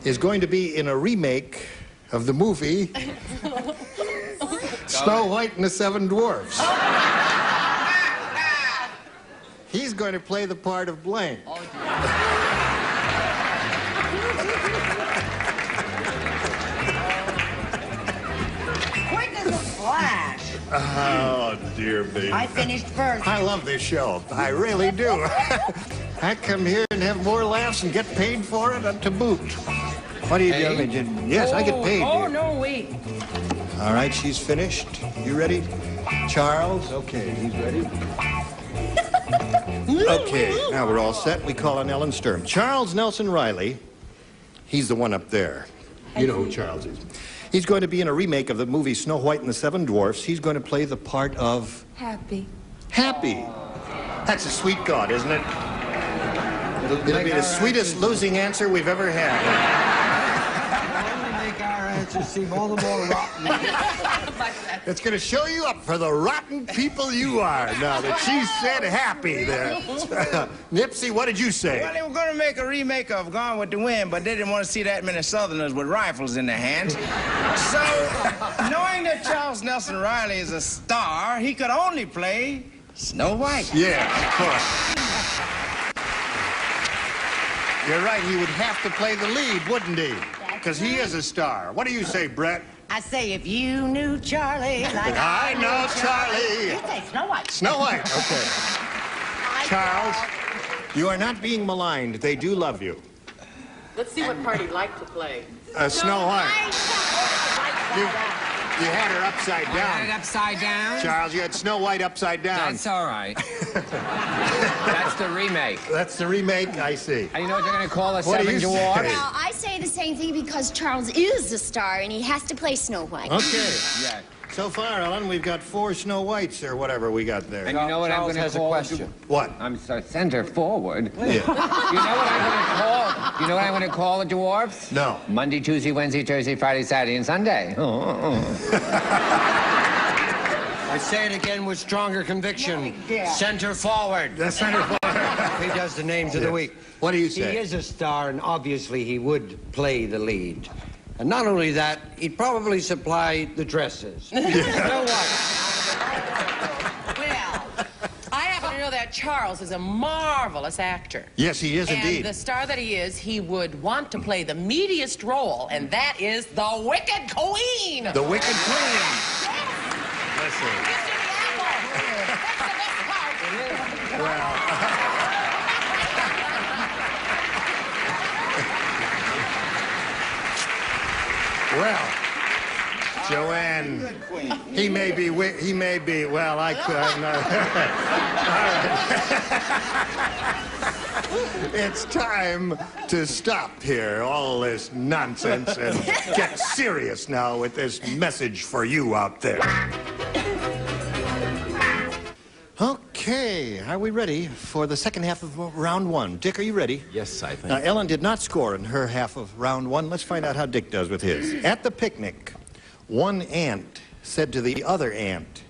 is going to be in a remake of the movie Snow White and the Seven Dwarfs. He's going to play the part of blank. Quick as a flash. Oh, dear me. I finished first. I love this show. I really do. I come here and have more laughs and get paid for it to boot. What do you do? Yes, I get paid. Oh, no, wait. All right, she's finished. You ready? Charles? Okay, he's ready. Okay, now we're all set. We call on Ellen Sturm. Charles Nelson Reilly, he's the one up there. You know who Charles is. He's going to be in a remake of the movie Snow White and the Seven Dwarfs. He's going to play the part of... Happy. Happy. That's a sweet God, isn't it? It'll be the sweetest losing answer we've ever had. Make our answers seem all the more rotten. It's going to show you up for the rotten people you are, now that she said happy there. Nipsey, what did you say? Well, they were going to make a remake of Gone with the Wind, but they didn't want to see that many Southerners with rifles in their hands. So, knowing that Charles Nelson Reilly is a star, he could only play Snow White. Yeah, of course. You're right, he would have to play the lead, wouldn't he? Because he is a star. What do you say, Brett? I say, if you knew Charlie like I know Charlie. You say Snow White. Snow White, okay. Charles, you are not being maligned. They do love you. Let's see what part he'd like to play. Snow White. You had her upside down. I had it upside down? Charles, you had Snow White upside down. That's all right. That's the remake. That's the remake, I see. And you know what they're going to call us? What do Seven you Dwarfs? say? Well, I say the same thing because Charles is a star and he has to play Snow White. Okay. Yeah. So far, Ellen, we've got 4 Snow Whites or whatever we got there. And you know what I'm going to call? What? I'm sorry, center forward. Yeah. You know what I'm going to call? You know what I'm going to call the dwarfs? No. Monday, Tuesday, Wednesday, Thursday, Friday, Saturday, and Sunday. I say it again with stronger conviction. Center forward. That's center forward. He does the names of the week. What do you say? He is a star, and obviously he would play the lead. And not only that, he'd probably supply the dresses. Snow White. Well, I happen to know that Charles is a marvelous actor. Yes, he is indeed. And the star that he is, he would want to play the meatiest role, and that is the Wicked Queen. The Wicked Queen. Listen. Well. Well, Joanne, he may be, well, I could, all right. It's time to stop here, all this nonsense, and get serious now with this message for you out there. Okay, are we ready for the second half of round 1? Dick, are you ready? Yes, I think. Now, Ellen did not score in her half of round 1. Let's find out how Dick does with his. At the picnic, one ant said to the other ant,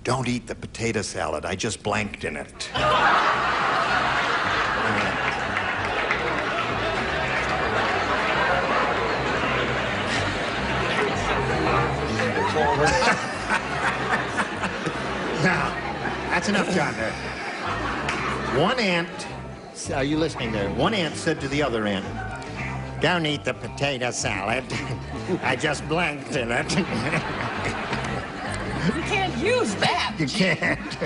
"Don't eat the potato salad. I just blanked in it." Now, that's enough, John, there. One ant, are you listening there? One ant said to the other ant, "Don't eat the potato salad. I just blanked in it." You can't use that. You can't.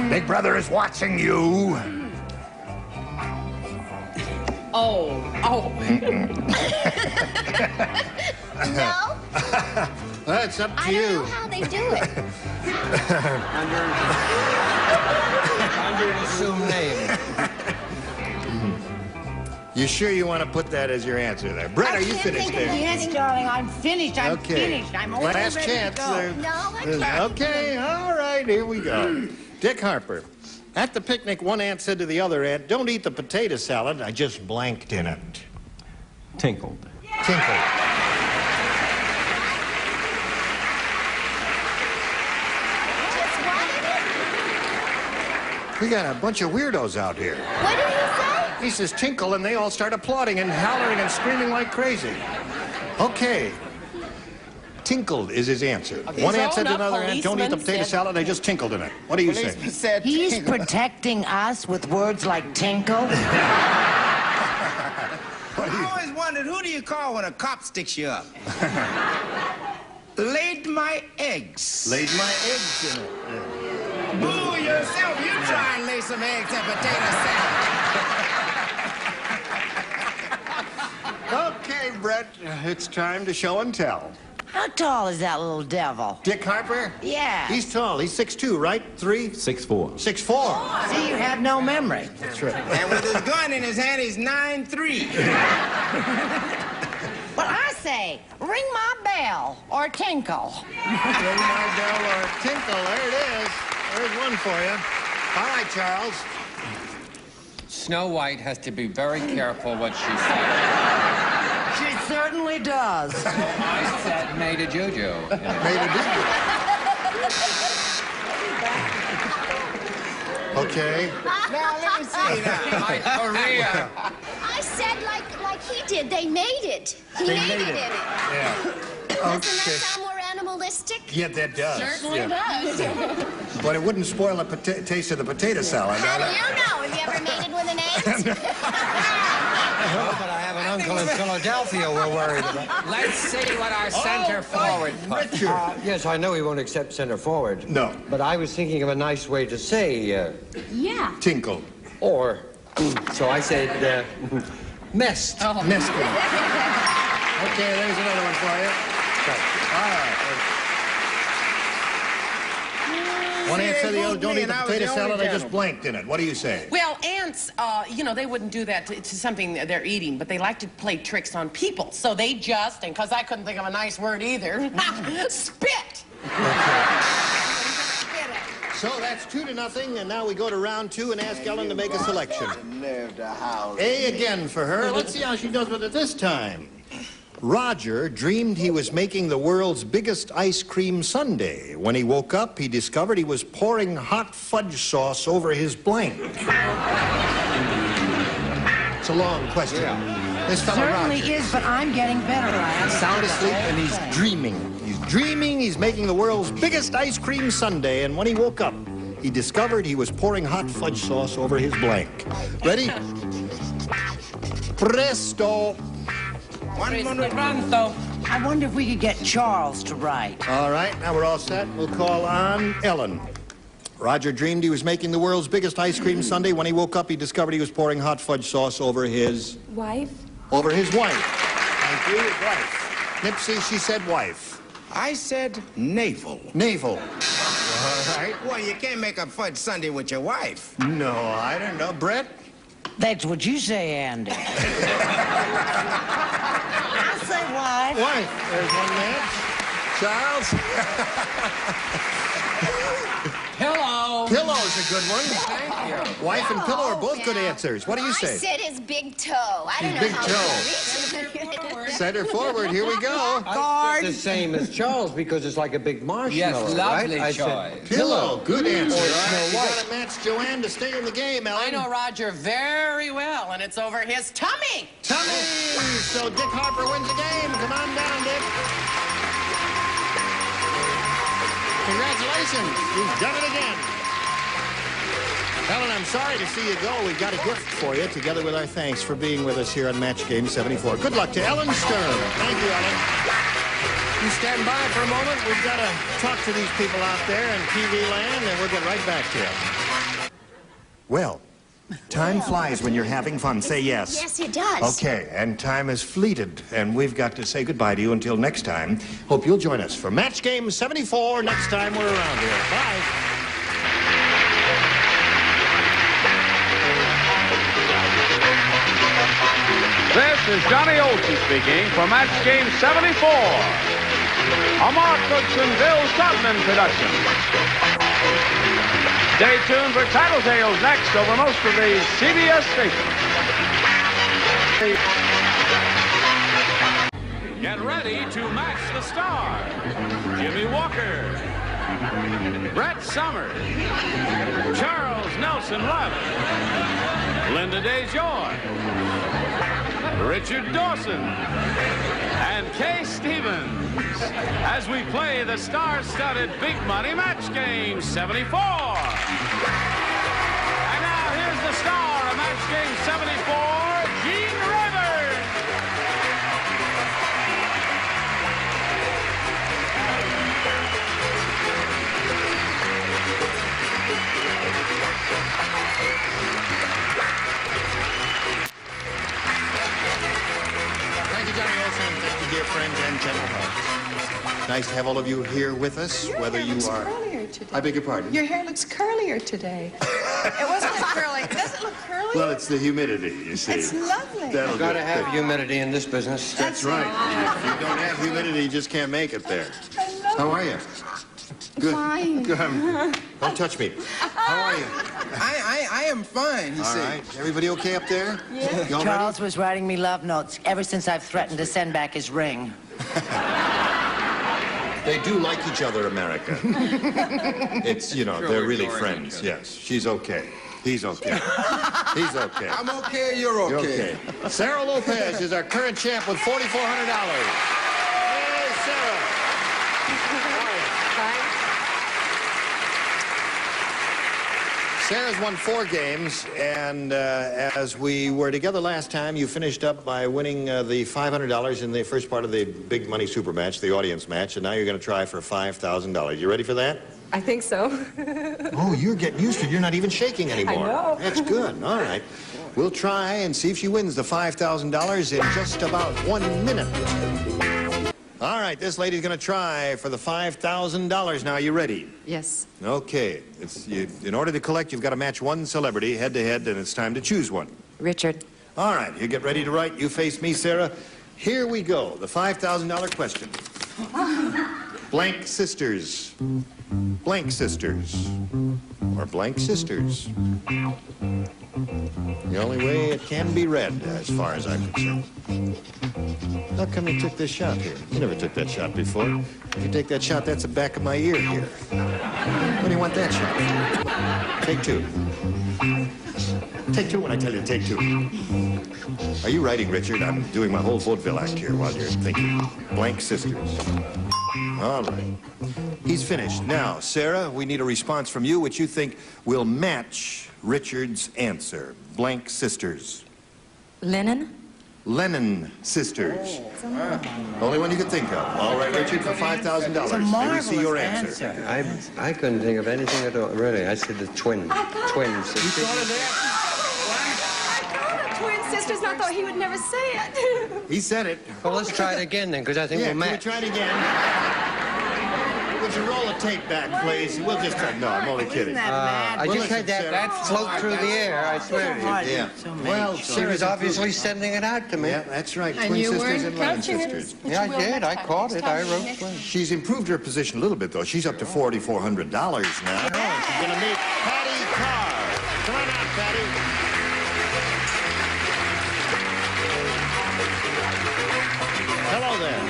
Big Brother is watching you. Oh. No? That's up to I you. don't know how they do it. Under an assumed name. You sure you want to put that as your answer there? Brett, are you finished there? Yes, darling, I'm finished. I'm Okay. finished. I'm all Last ready chance. to go. No, I can't. Okay, all right, here we go. Dick Harper. At the picnic, one ant said to the other ant, "Don't eat the potato salad. I just blanked in it." Tinkled. Tinkled. We got a bunch of weirdos out here. What did he say? He says tinkle, and they all start applauding and hollering and screaming like crazy. Okay. Tinkled is his answer. One ant said to another ant, "Don't eat the potato salad, I just tinkled in it." What do you say? He's protecting us with words like tinkle. I always wondered, who do you call when a cop sticks you up? laid my eggs. Laid my eggs in it. Boo yourself. You try and lay some eggs in potato salad. Okay, Brett, it's time to show and tell. How tall is that little devil? Dick Harper? Yeah. He's tall. He's 6'2", right? 3? 6'4". 6'4". See, you have no memory. That's right. And with his gun in his hand, he's 9'3". Well, I say, ring my bell or tinkle. Ring my bell or tinkle. There it is. There's one for you. All right, Charles. Snow White has to be very careful what she says. She certainly does. So I said made a juju. Made a juju. Okay. Now, let me see now. My career. I said like he did. They made it. He made it in it. Yeah. Doesn't that sound more animalistic? Yeah, that does. Certainly does. But it wouldn't spoil the taste of the potato salad. How do you know? Have you ever made it with an egg? But I have an uncle in Philadelphia we're worried about. Let's see what our center forward puts. Richard. Yes, I know he won't accept center forward. No. But I was thinking of a nice way to say, Yeah. Tinkle. or, so I said, messed. Oh. Messed it. Okay, there's another one for you. All right. One answer, the other. Don't eat the potato salad. I just blanked in it. What do you say? Well, ants, you know, they wouldn't do that to something that they're eating, but they like to play tricks on people. So they just, and because I couldn't think of a nice word either, spit. So that's 2-0, and now we go to round 2 and ask Ellen to make a selection. A again for her. Let's see how she does with it this time. Roger dreamed he was making the world's biggest ice cream sundae. When he woke up, he discovered he was pouring hot fudge sauce over his blank. It's a long question. Yeah. This fellow Certainly Roger. is, but I'm getting better. He's sound asleep and he's dreaming. He's dreaming he's making the world's biggest ice cream sundae, and when he woke up, he discovered he was pouring hot fudge sauce over his blank. Ready? Presto! I wonder if we could get Charles to write. All right, now we're all set. We'll call on Ellen. Roger dreamed he was making the world's biggest ice cream sundae. When he woke up, he discovered he was pouring hot fudge sauce over his... Wife? Over his wife. Thank you, wife. Nipsey, she said wife. I said navel. Navel. All right. Well, you can't make a fudge sundae with your wife. No, I don't know. Brett? That's what you say, Andy. I say wife. Wife. There's one man. Charles? Pillow. Pillow's a good one. Thank you. Wife and pillow are both good answers. What do you say? I said his big toe. I don't know Big how toe. Center forward. Here we go. Guard. The same as Charles because it's like a big marshmallow. Yes, lovely right? choice. Pillow. Good answer. Or All Snow right, you White. got to match Joanne to stay in the game, Ellen. I know Roger very well, and it's over his tummy. Tummy! So Dick Harper wins the game. Come on down, Dick. Congratulations. You've done it again. Ellen, I'm sorry to see you go. We've got a gift for you, together with our thanks for being with us here on Match Game 74. Good luck to Ellen Stern. Thank you, Ellen. You stand by for a moment. We've got to talk to these people out there in TV land, and we'll get right back to you. Well, time flies when you're having fun. Say yes. Yes, it does. Okay, and time has fleeted, and we've got to say goodbye to you until next time. Hope you'll join us for Match Game 74 next time we're around here. Bye. This is Johnny Olson speaking for Match Game 74. A Mark Goodson, Bill Tubman production. Stay tuned for Tattletales next over most of the CBS stations. Get ready to match the stars. Jimmy Walker, Brett Summers, Charles Nelson Reilly, Linda DeJoy, Richard Dawson, and Kay Stevens as we play the star-studded Big Money Match Game 74. And now here's the star of Match Game 74, Gene Rivers. nice to have all of you here with us, whether you are... Today. I beg your pardon? Your hair looks curlier today. It wasn't curly. Does it look curly? Well, it's the humidity, you see. It's lovely. That'll You've got do to it. have humidity in this business. That's right. If you don't have humidity, you just can't make it there. How are you? Good. Fine. Good. Don't touch me. How are you? I am fine, you All see. right. Everybody okay up there? Yeah. You all Charles was writing me love notes ever since I've threatened to send back his ring. They do like each other, America. It's, you know, they're really friends. Yes. She's okay. He's okay. He's okay. I'm okay, you're okay. Sarah Lopez is our current champ with $4,400. Hey, Sarah. Sarah's won 4 games, and as we were together last time, you finished up by winning the $500 in the first part of the big money super match, the audience match, and now you're going to try for $5,000. You ready for that? I think so. Oh, you're getting used to it. You're not even shaking anymore. I know. That's good. All right. We'll try and see if she wins the $5,000 in just about 1 minute. All right, this lady's going to try for the $5,000. Now, are you ready? Yes. Okay. In order to collect, you've got to match one celebrity head-to-head, and it's time to choose one. Richard. All right, you get ready to write. You face me, Sarah. Here we go. The $5,000 question. Blank sisters. Blank sisters. Or blank sisters. The only way it can be read, as far as I'm concerned. How come you took this shot here? You never took that shot before. If you take that shot, that's the back of my ear here. When do you want that shot? Take 2. Take 2 when I tell you to take 2. Are you writing, Richard? I'm doing my whole vaudeville act here while you're thinking. Blank sisters. All right. He's finished. Now, Sarah, we need a response from you which you think will match Richard's answer. Blank sisters. Lennon? Lennon sisters. Only one you could think of. All right, Richard, for $5,000. May we see your answer? I couldn't think of anything at all, really. I said the twin sisters. I called it twin sisters and I thought he would never say it. He said it. Well, let's try it again then, because I think we'll match. Can we try it again? Would you roll the tape back, please? We'll just try. No, I'm only kidding. I just had that float through the air, I swear to you. Yeah. Well, she was obviously sending it out to me. Yeah, that's right. Twin sisters and Lennon sisters. Yeah, I did. I caught it. I wrote twin. She's improved her position a little bit, though. She's up to $4,400 now. She's going to meet Patty Carr. Come on out, Patty. Hello there.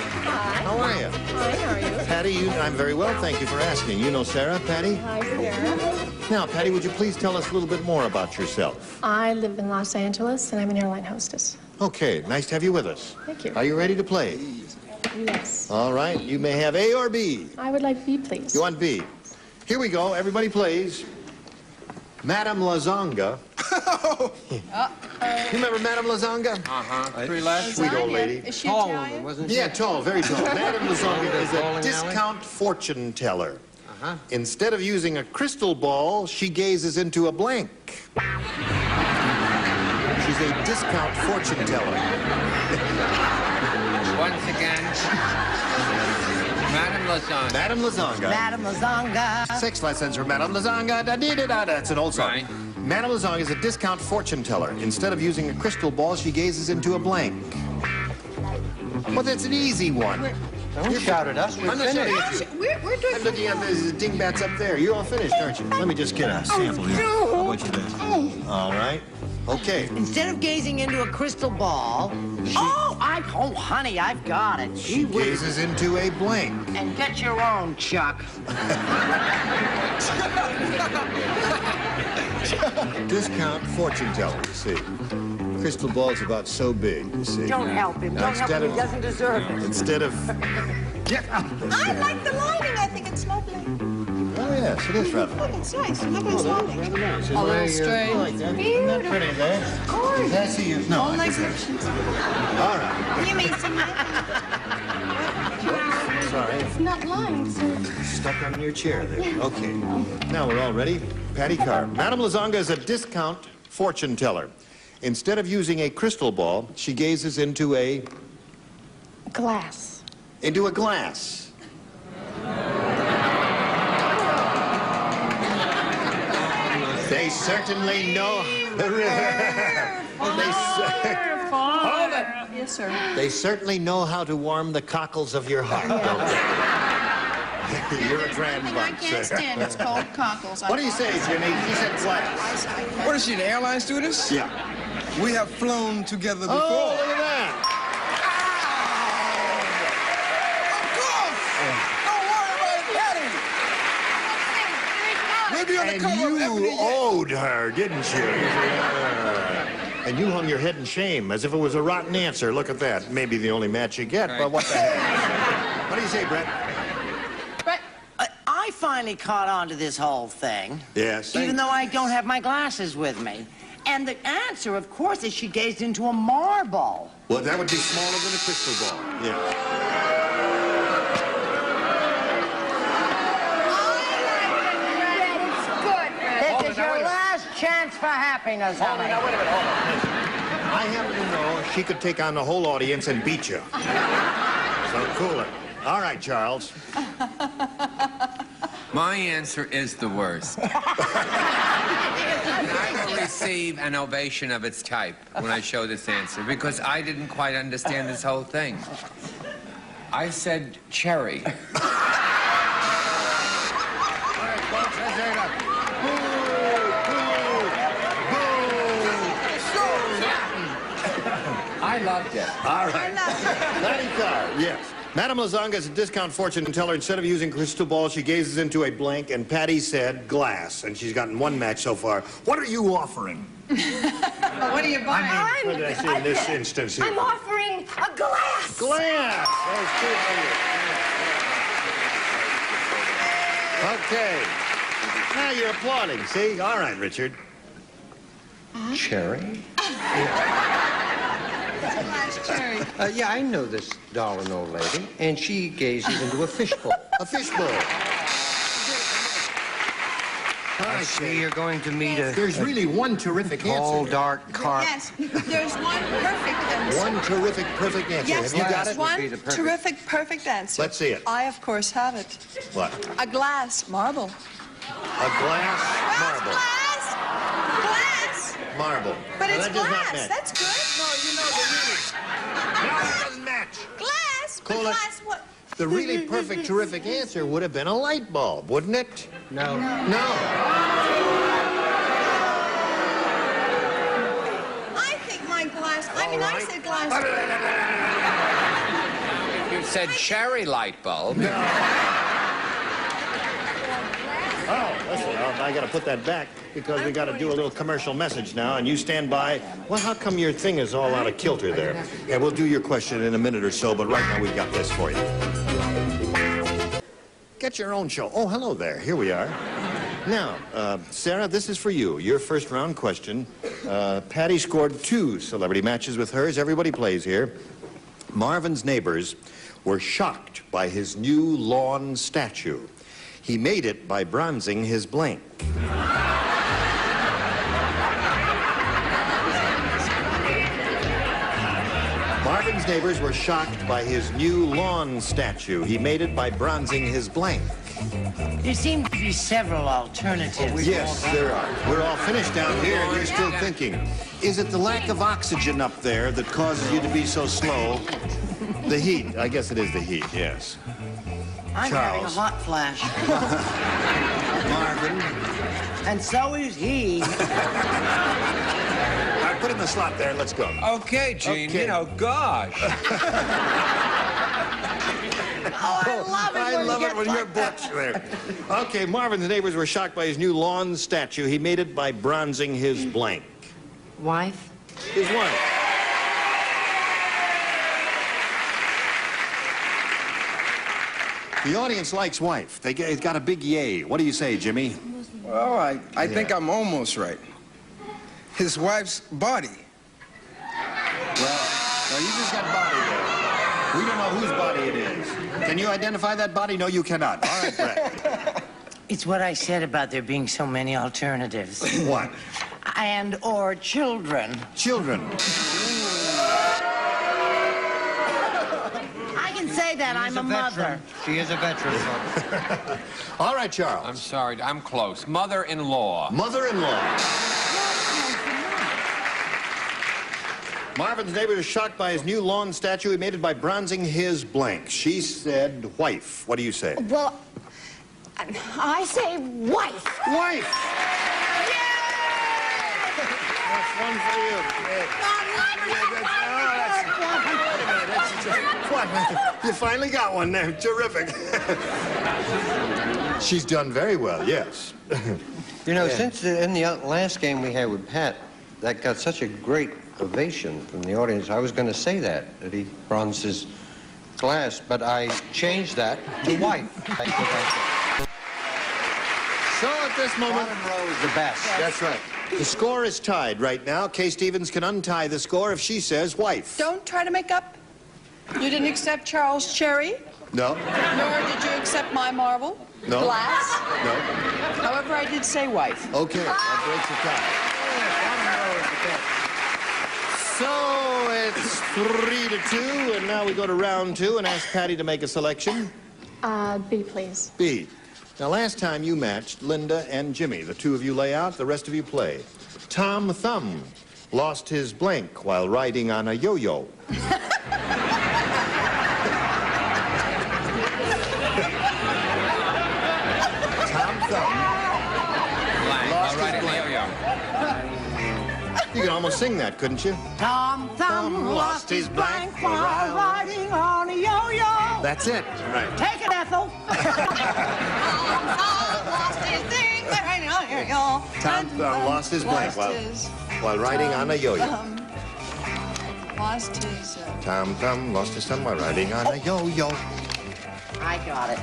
How are you? Hi, how are you? Patty, I'm very well, thank you for asking. You know Sarah, Patty? Hi, Sarah. Now, Patty, would you please tell us a little bit more about yourself? I live in Los Angeles and I'm an airline hostess. Okay, nice to have you with us. Thank you. Are you ready to play? Yes. All right, you may have A or B. I would like B, please. You want B? Here we go, everybody plays. Madame Lazanga. You remember Madame Lazanga? Uh-huh. 3 left. Sweet old lady. Is she Tall Italian? woman, wasn't she? Yeah, tall, very tall. Madame Lazanga is Bowling a alley? discount fortune teller. Uh-huh. Instead of using a crystal ball, she gazes into a blank. She's a discount fortune teller. Once again, Madame Lazanga. Madame Lazanga. Madame Lazanga. 6 lessons for Madame Lazanga. Da-dee-da-da. That's an old song. Right. Madame Lazanga is a discount fortune teller. Instead of using a crystal ball, she gazes into a blank. Well, that's an easy one. Don't shout at us. We're I'm not shouting finished. at you. We're doing... I'm looking at the dingbats up there. You're all finished, aren't you? Let me just get a sample here. How about you this? All right. Okay. Instead of gazing into a crystal ball, oh, honey, I've got it. She gazes into a blank. And get your own, Chuck. Discount fortune teller, you see. Crystal ball's about so big, you see. Don't help him. Now, Don't help him. He doesn't deserve it. Instead of... I like the lighting. I think it's lovely. Oh, yes, it is rather nice. It's nice. Look at its lighting. Rather nice. A little straight. Like that. Isn't that pretty there? Of course. Did I see you? No. All I nice just- options. All right. You mean some... Sorry. It's not lying, so... Stuck on your chair there. Okay. Now we're all ready. Patty Carr. Madame Lazanga is a discount fortune teller. Instead of using a crystal ball, she gazes into a... Glass. Into a glass. They certainly know. Hold it. Yes, sir. They certainly know how to warm the cockles of your heart, don't they? You're a grand I bunch. can't stand it's called cockles. What do you say, Jimmy? He said glass. What is she, the airline stewardess? Yeah. We have flown together before. Oh, look at that. We'll be on the And cover of you Ebony. owed her, didn't you? And you hung your head in shame as if it was a rotten answer. Look at that. Maybe the only match you get, but what the heck? What do you say, Brett? I finally caught on to this whole thing. Yes. Even though I don't have my glasses with me. And the answer, of course, is she gazed into a marble. Well, that would be smaller than a crystal ball. Yeah. This is your last chance for happiness, honey. Now, wait a minute, hold on. I happen to know she could take on the whole audience and beat you. So cool it. All right, Charles. My answer is the worst. I will receive an ovation of its type when I show this answer because I didn't quite understand this whole thing. I said cherry. I loved it. All right. Yes. Madame Lazanga is a discount fortune teller. Instead of using crystal ball, she gazes into a blank, and Patty said glass, and she's gotten one match so far. What are you offering? What are you buying? What did I say in this instance here? I'm offering a glass. Glass. That's good for you. Okay. Now you're applauding, see? All right, Richard. Cherry? Yeah, I know this darling old lady, and she gazes into a fishbowl. A fishbowl. I see you're going to meet a... There's really one terrific tall, answer. dark carp. Yes, there's one perfect answer. One terrific, perfect answer. Yes, Have you got there's it? one terrific, perfect answer. Let's see it. I, of course, have it. What? A glass marble. A glass marble. Glass. Marble. But Now, it's that does not glass. match. That's good. No, you know the meaning. No, it doesn't match. Glass. But Call it- glass what? The really perfect, terrific answer would have been a light bulb, wouldn't it? No. No. I think my glass. I mean, I said glass. You said cherry light bulb. Oh, listen, I got to put that back because we got to do a little commercial message now, and you stand by. Well, how come your thing is all out of kilter there? Yeah, we'll do your question in a minute or so, but right now we've got this for you. Get your own show. Oh, hello there. Here we are. Now, Sarah, this is for you. Your first round question. Patty scored 2 celebrity matches with hers. Everybody plays here. Marvin's neighbors were shocked by his new lawn statue. He made it by bronzing his blank. Marvin's neighbors were shocked by his new lawn statue. He made it by bronzing his blank. There seem to be several alternatives. Yes, there are. We're all finished down here, and you're still thinking. Is it the lack of oxygen up there that causes you to be so slow? The heat. I guess it is the heat, yes. I'm having a hot flash. Marvin. And so is he. All right, put it in the slot there. Let's go. Okay, Gene. Okay. You know, gosh. I love it when you're butch there. Okay, Marvin's neighbors were shocked by his new lawn statue. He made it by bronzing his blank. Wife? His wife. The audience likes wife. They got a big yay. What do you say, Jimmy? Well, I think I'm almost right. His wife's body. Well, no, you just got body there. We don't know whose body it is. Can you identify that body? No, you cannot. All right, Brett. It's what I said about there being so many alternatives. What? And or children. Children. I can say that. I'm a mother. She is a veteran. All right, Charles. I'm sorry, I'm close. Mother-in-law. Mother-in-law. Marvin's neighbor is shocked by his new lawn statue. He made it by bronzing his blank. She said wife. What do you say? Well, I say wife. Wife. That's one for you. What? You finally got one there. Terrific. She's done very well, yes. You know, since in the last game we had with Pat, that got such a great ovation from the audience. I was going to say that he bronzed his glass, but I changed that to white. So at this moment, bottom row is the best. That's right. The score is tied right now. Kay Stevens can untie the score if she says wife. Don't try to make up. You didn't accept Charles' cherry? No. Nor did you accept my marble? No. Glass? No. However, I did say wife. Okay, that breaks the tie. So it's 3-2, and now we go to round 2 and ask Patty to make a selection. B, please. B. Now, last time you matched Linda and Jimmy. The two of you lay out, the rest of you play. Tom Thumb lost his blank while riding on a yo-yo. You could almost sing that, couldn't you? Tom Thumb lost his blank while riding on a yo-yo. That's it. Right. Take it, Ethel. Tom Thumb lost his thing riding on a yo-yo. Tom Thumb lost his blank while riding on a yo-yo. Lost his... Tom Thumb lost his thumb while riding on a yo-yo. I got it.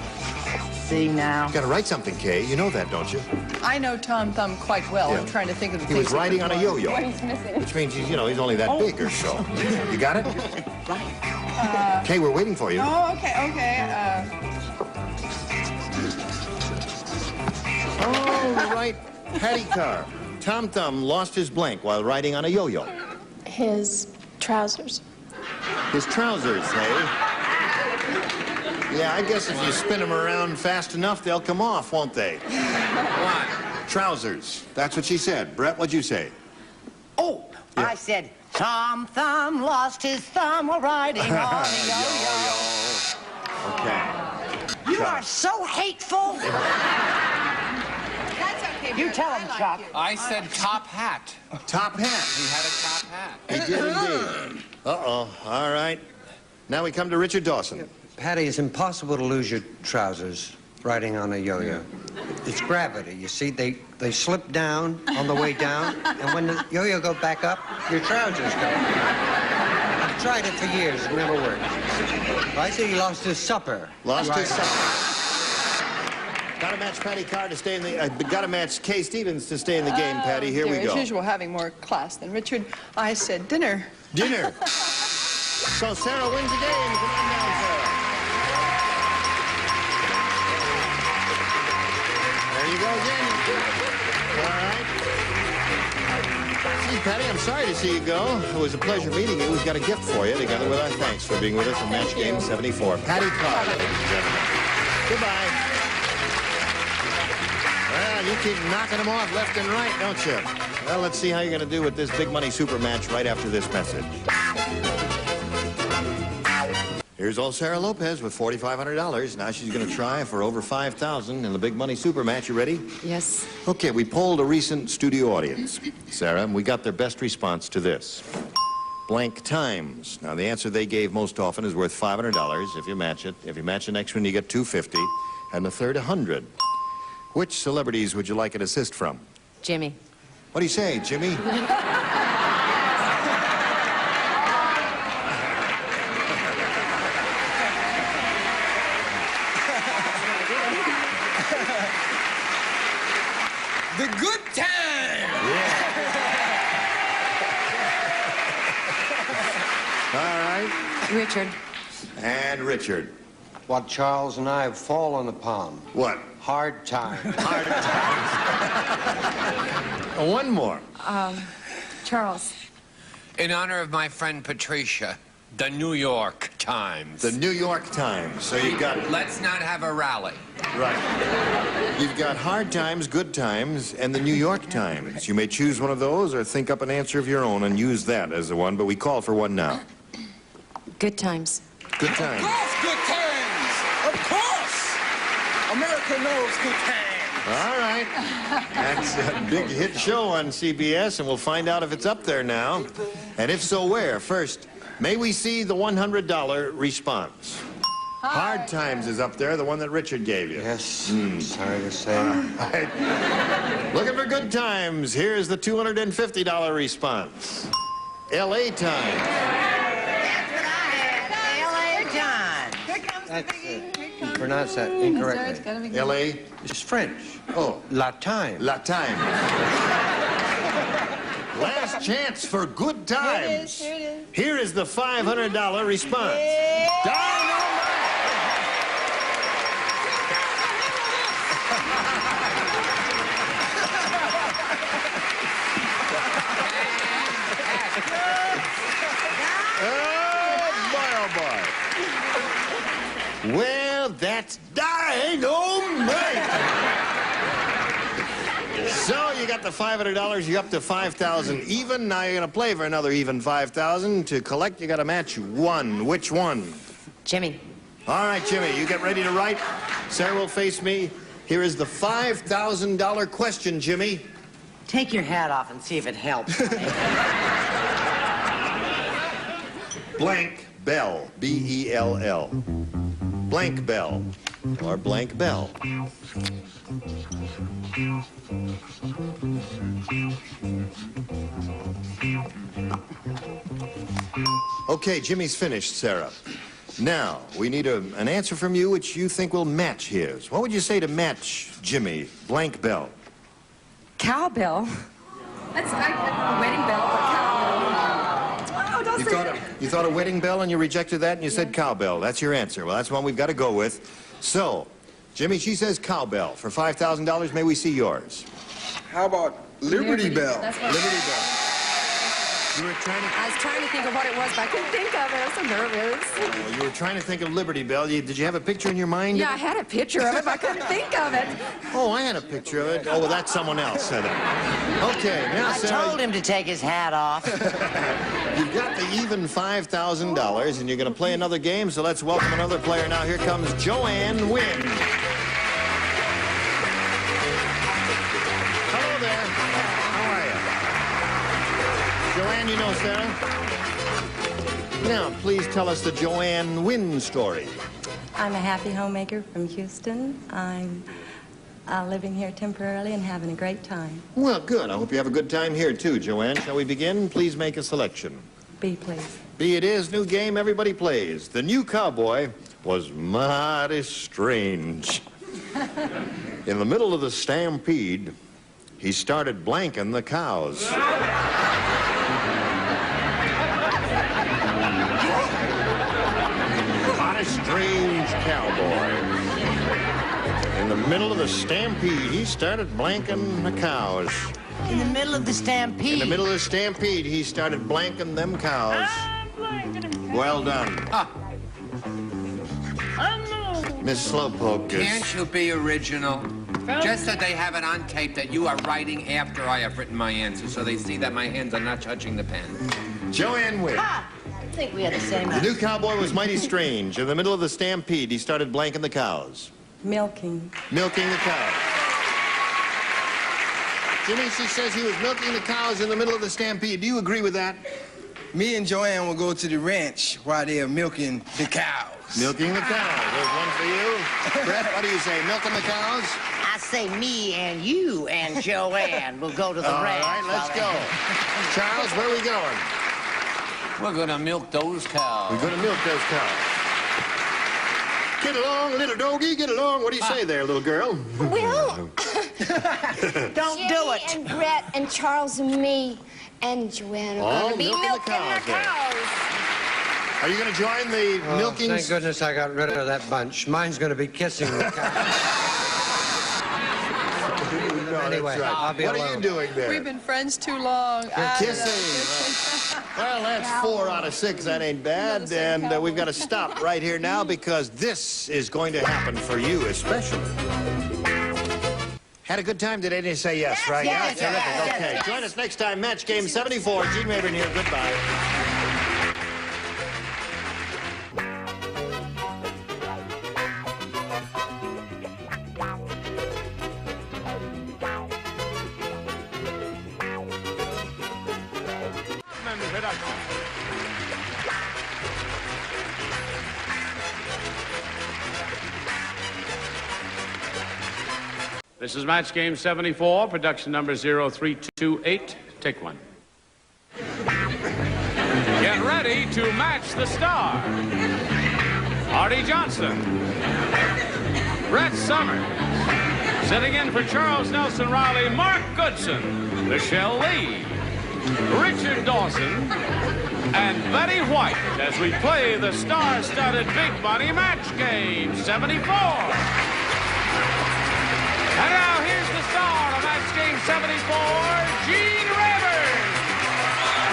See now. You gotta write something, Kay. You know that, don't you? I know Tom Thumb quite well. Yeah. I'm trying to think of the He things was riding on a yo-yo. What he's missing. Which means he's, he's only that big or so. You got it? Kay, we're waiting for you. Oh, okay. All right, Patty Carr. Tom Thumb lost his blank while riding on a yo-yo. His trousers. His trousers, hey? Yeah, I guess if you spin them around fast enough, they'll come off, won't they? What? Trousers. That's what she said. Brett, what'd you say? Oh, yeah. I said, Tom Thumb lost his thumb while riding on a yo-yo. Okay. You are so hateful. That's okay. You tell him, Chuck. I said top hat. Top hat. He had a top hat. He did indeed. Uh-oh. All right. Now we come to Richard Dawson. Patty, it's impossible to lose your trousers riding on a yo-yo. It's gravity, you see. They slip down on the way down, and when the yo-yo goes back up, your trousers go. I've tried it for years. It never worked. I say he lost his supper. Lost his supper. Got to match Patty Carr to stay in the... got to match Kay Stevens to stay in the game, Patty. Here we go. As usual, having more class than Richard. I said dinner. Dinner. So Sarah wins the game. Come on down, Sarah. There you go again. All right. See, Patty, I'm sorry to see you go. It was a pleasure meeting you. We've got a gift for you, together with our thanks for being with us in Match Game 74. Patty Carr, ladies and gentlemen. Goodbye. Well, you keep knocking them off left and right, don't you? Well, let's see how you're going to do with this big money super match right after this message. Here's old Sarah Lopez with $4,500. Now she's going to try for over $5,000 in the big money super match. You ready? Yes. Okay, we polled a recent studio audience, Sarah, and we got their best response to this. Blank times. Now, the answer they gave most often is worth $500 if you match it. If you match the next one, you get $250, and the third, $100. Which celebrities would you like an assist from? Jimmy. What do you say, Jimmy? The good time! All right. Richard. And Richard. What Charles and I have fallen upon. What? Hard time. Hard times. One more. Charles. In honor of my friend Patricia, the New York Times. Times. The New York Times. So you've got... Let's not have a rally. Right. You've got Hard Times, Good Times, and the New York Times. You may choose one of those or think up an answer of your own and use that as the one, but we call for one now. Good Times. Good Times. Of course, Good Times. Of course. America knows Good Times. All right. That's a big hit show on CBS, and we'll find out if it's up there now. And if so, where? First, may we see the $100 response? Hard Times is up there, the one that Richard gave you. Yes. Sorry to say. Right. Looking for Good Times. Here's the $250 response. L.A. Times. L.A. Times. Here comes the biggie. You pronounce that incorrectly. L.A. It's French. Oh. La Time. La Time. Last chance for Good Times. Here it is. Here is the $500 response. Dynamite! Well, that's dynamite! So you got the $500, you're up to $5,000 even. Now you're going to play for another even $5,000. To collect, you got to match one. Which one? Jimmy. All right, Jimmy, you get ready to write. Sarah will face me. Here is the $5,000 question, Jimmy. Take your hat off and see if it helps. Blank Bell, B-E-L-L. Blank Bell, or Blank Bell. Okay, Jimmy's finished, Sarah. Now, we need an answer from you which you think will match his. What would you say to match Jimmy, Blank Bell? Cowbell. That's a wedding bell, but cowbell. Oh, don't say that. You thought a wedding bell and you rejected that and you said cowbell. That's your answer. Well, that's one we've got to go with. So, Jimmy, she says cowbell. For $5,000, may we see yours? How about Liberty Bell? That's what Liberty Bell. You were trying to... I was trying to think of what it was, but I couldn't think of it. I was so nervous. Oh, you were trying to think of Liberty Bell. Did you have a picture in your mind? Yeah, I had a picture of it, but I couldn't think of it. Oh, I had a picture of it. Oh, well, that's someone else said it. Okay, now, I Sarah... told him to take his hat off. You've got the even $5,000, and you're going to play another game, so let's welcome another player now. Here comes Joanne Wynn. Hello there. How are you? Joanne, you know Sarah? Now, please tell us the Joanne Wynn story. I'm a happy homemaker from Houston. I'm living here temporarily and having a great time. Well, good. I hope you have a good time here, too, Joanne. Shall we begin? Please make a selection. B, please. B it is. New game everybody plays. The new cowboy was mighty strange. In the middle of the stampede, he started blanking the cows. Mighty strange cowboy. In the middle of the stampede, he started blanking the cows. In the middle of the stampede? In the middle of the stampede, he started blanking them cows. Well done. Miss Slowpoke is... Can't you be original? Just that they have it on tape that you are writing after I have written my answer, so they see that my hands are not touching the pen. Joanne Wynn. I think we had the same... The new cowboy was mighty strange. In the middle of the stampede, he started blanking the cows. Milking. Milking the cows. Jimmy, she says he was milking the cows in the middle of the stampede. Do you agree with that? Me and Joanne will go to the ranch while they're milking the cows. Milking the cows. There's one for you. Brett, what do you say? Milking the cows? I say me and you and Joanne will go to the ranch. All right, let's go. Charles, where are we going? We're going to milk those cows. We're going to milk those cows. Get along, little doggy, get along. What do you say there, little girl? Well, don't do it. And Brett and Charles and me and Joanne are going to be milking the cows. Are you going to join the milking? Thank goodness I got rid of that bunch. Mine's going to be kissing the cow. Anyway, that's right. I'll be What alone. are you doing there? We've been friends too long. You're kissing. Well, that's 4 out of 6. That ain't bad. And we've got to stop right here now because this is going to happen for you especially. Had a good time today? Didn't you say yes, right? Yes, Yeah, yes, terrific. yes, Okay. yes. Join us next time. Match Game 74. Gene Rayburn here. Goodbye. This is Match Game 74, production number 0328. Take one. Get ready to match the star. Artie Johnson. Brett Summers. Sitting in for Charles Nelson Reilly, Mark Goodson. Michelle Lee. Richard Dawson. And Betty White as we play the star-studded Big Money Match Game 74. And now here's the star of Match Game 74, Gene Rayburn.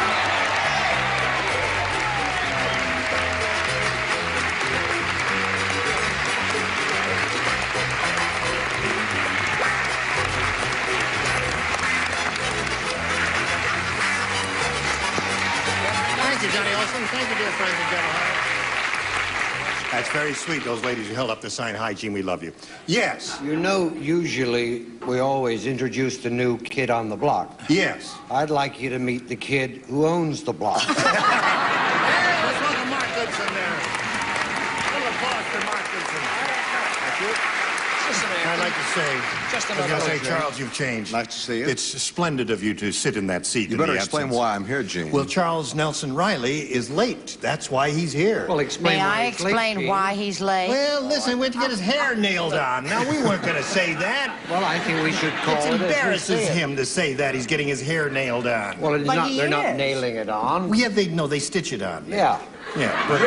Thank you, Johnny Olson. Thank you, dear friends and gentlemen. That's very sweet, those ladies who held up the sign, "Hi, Gene, we love you." Yes. You know, usually we always introduce the new kid on the block. Yes. I'd like you to meet the kid who owns the block. Let's welcome Mark Goodson there. A little applause for Mark Goodson. Thank you. I'd like to say, Just I was another going to say, one, Charles, you've changed. Nice to see you. It's splendid of you to sit in that seat. You in better the explain absence. why I'm here, Gene. Well, Charles Nelson Reilly is late. That's why he's here. Well, explain May why I he's late, explain Gene. why he's late? Well, listen, he went to get his hair nailed on. Now, we weren't going to say that. Well, I think we should call It it as we embarrasses see it. him to say that he's getting his hair nailed on. Well, it's But not, he they're not is. nailing it on. Well, yeah, they stitch it on. Yeah. Yeah. But,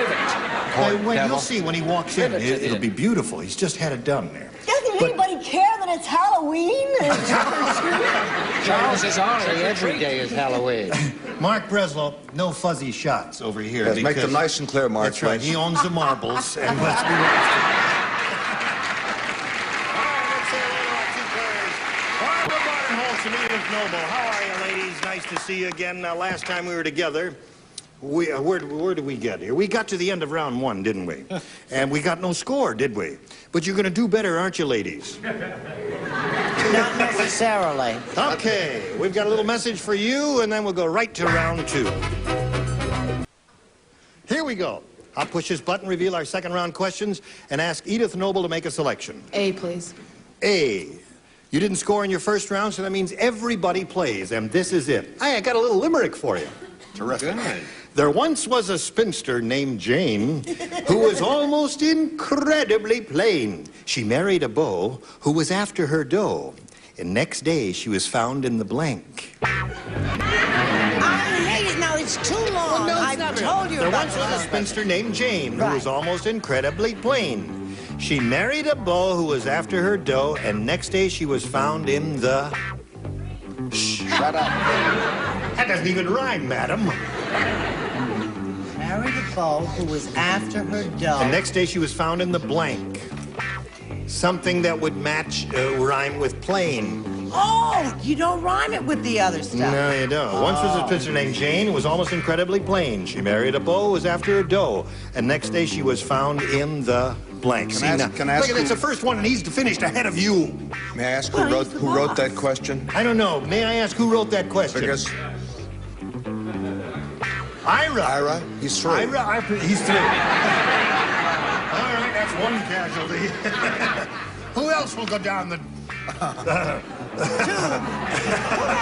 Poor devil. you'll see when he walks in, it'll be beautiful. He's just had it done there. Doesn't anybody care that it's Halloween? Charles is Arlie. Every day is Halloween. Mark Breslow, no fuzzy shots over here. Yes, make them because- nice and clear, Mark. That's right. please. He owns the marbles, and let's be Barbara Barnholtz and Edith Noble. How are you, ladies? Nice to see you again. Now, last time we were together, where did we get here? We got to the end of round 1, didn't we? And we got no score, did we? But you're going to do better, aren't you, ladies? Not necessarily. Okay, we've got a little message for you, and then we'll go right to round 2. Here we go. I'll push this button, reveal our second round questions, and ask Edith Noble to make a selection. A, please. A. You didn't score in your first round, so that means everybody plays, and this is it. Hey, I got a little limerick for you. Terrific. There once was a spinster named Jane who was almost incredibly plain. She married a beau who was after her dough, and next day she was found in the blank. I hate it. Now, it's too long. Well, no, it's I've not told really. you There about once was a it. spinster named Jane who Right. was almost incredibly plain. She married a beau who was after her dough, and next day she was found in the... Shut up. That doesn't even rhyme, madam. Married a beau who was after her dough. And next day she was found in the blank. Something that would match, rhyme with plain. Oh, you don't rhyme it with the other stuff. No, you don't. Once was a spinster named Jane who was almost incredibly plain. She married a beau who was after her dough. And next day she was found in the blank. Can I ask look at it's the first one and he's finished ahead of you. May I ask who wrote that question? I don't know. May I ask who wrote that question? Because Ira. Ira, he's through. He's through. All right, that's one casualty. Who else will go down the...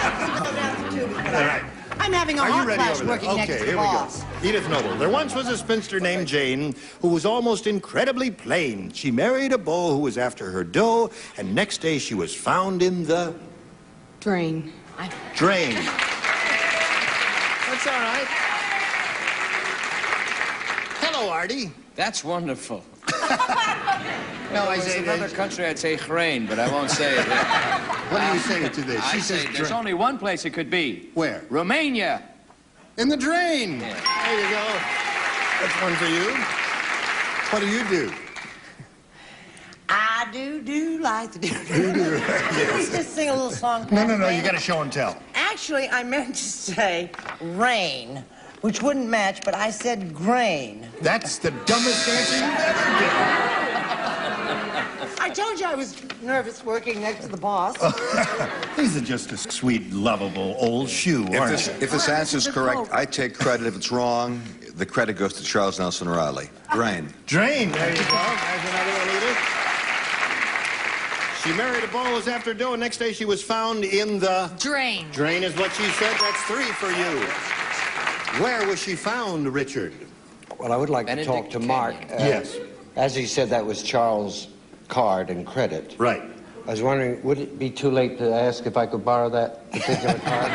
All right. I'm having a Are you hot ready flash over there? working Okay, next to here the we go. boss. Edith Noble. There once was a spinster named Jane who was almost incredibly plain. She married a beau who was after her dough, and next day she was found in the... Drain. Drain. That's all right. Hello, Artie. That's wonderful. No, I say another country, I'd say grain, but I won't say it. What do you say to this? I say there's only one place it could be. Where? Romania. In the drain. Yeah. There you go. That's one for you. What do you do? I do like to do. Yes. Just sing a little song. No, you got to show and tell. Actually, I meant to say rain, which wouldn't match, but I said grain. That's the dumbest answer you've ever given. I told you I was nervous working next to the boss. These are just a sweet, lovable old shoe, aren't they? If this answer's correct, I take credit. If it's wrong, the credit goes to Charles Nelson Reilly. Drain. Drain. There you go. There's another one, Edith. She married a bowls after dough, and next day she was found in the... Drain. Drain is what she said. That's 3 for you. Where was she found, Richard? Well, I would like to talk to Mark. Yes. As he said, that was Charles' card and credit. Right. I was wondering, would it be too late to ask if I could borrow that particular card?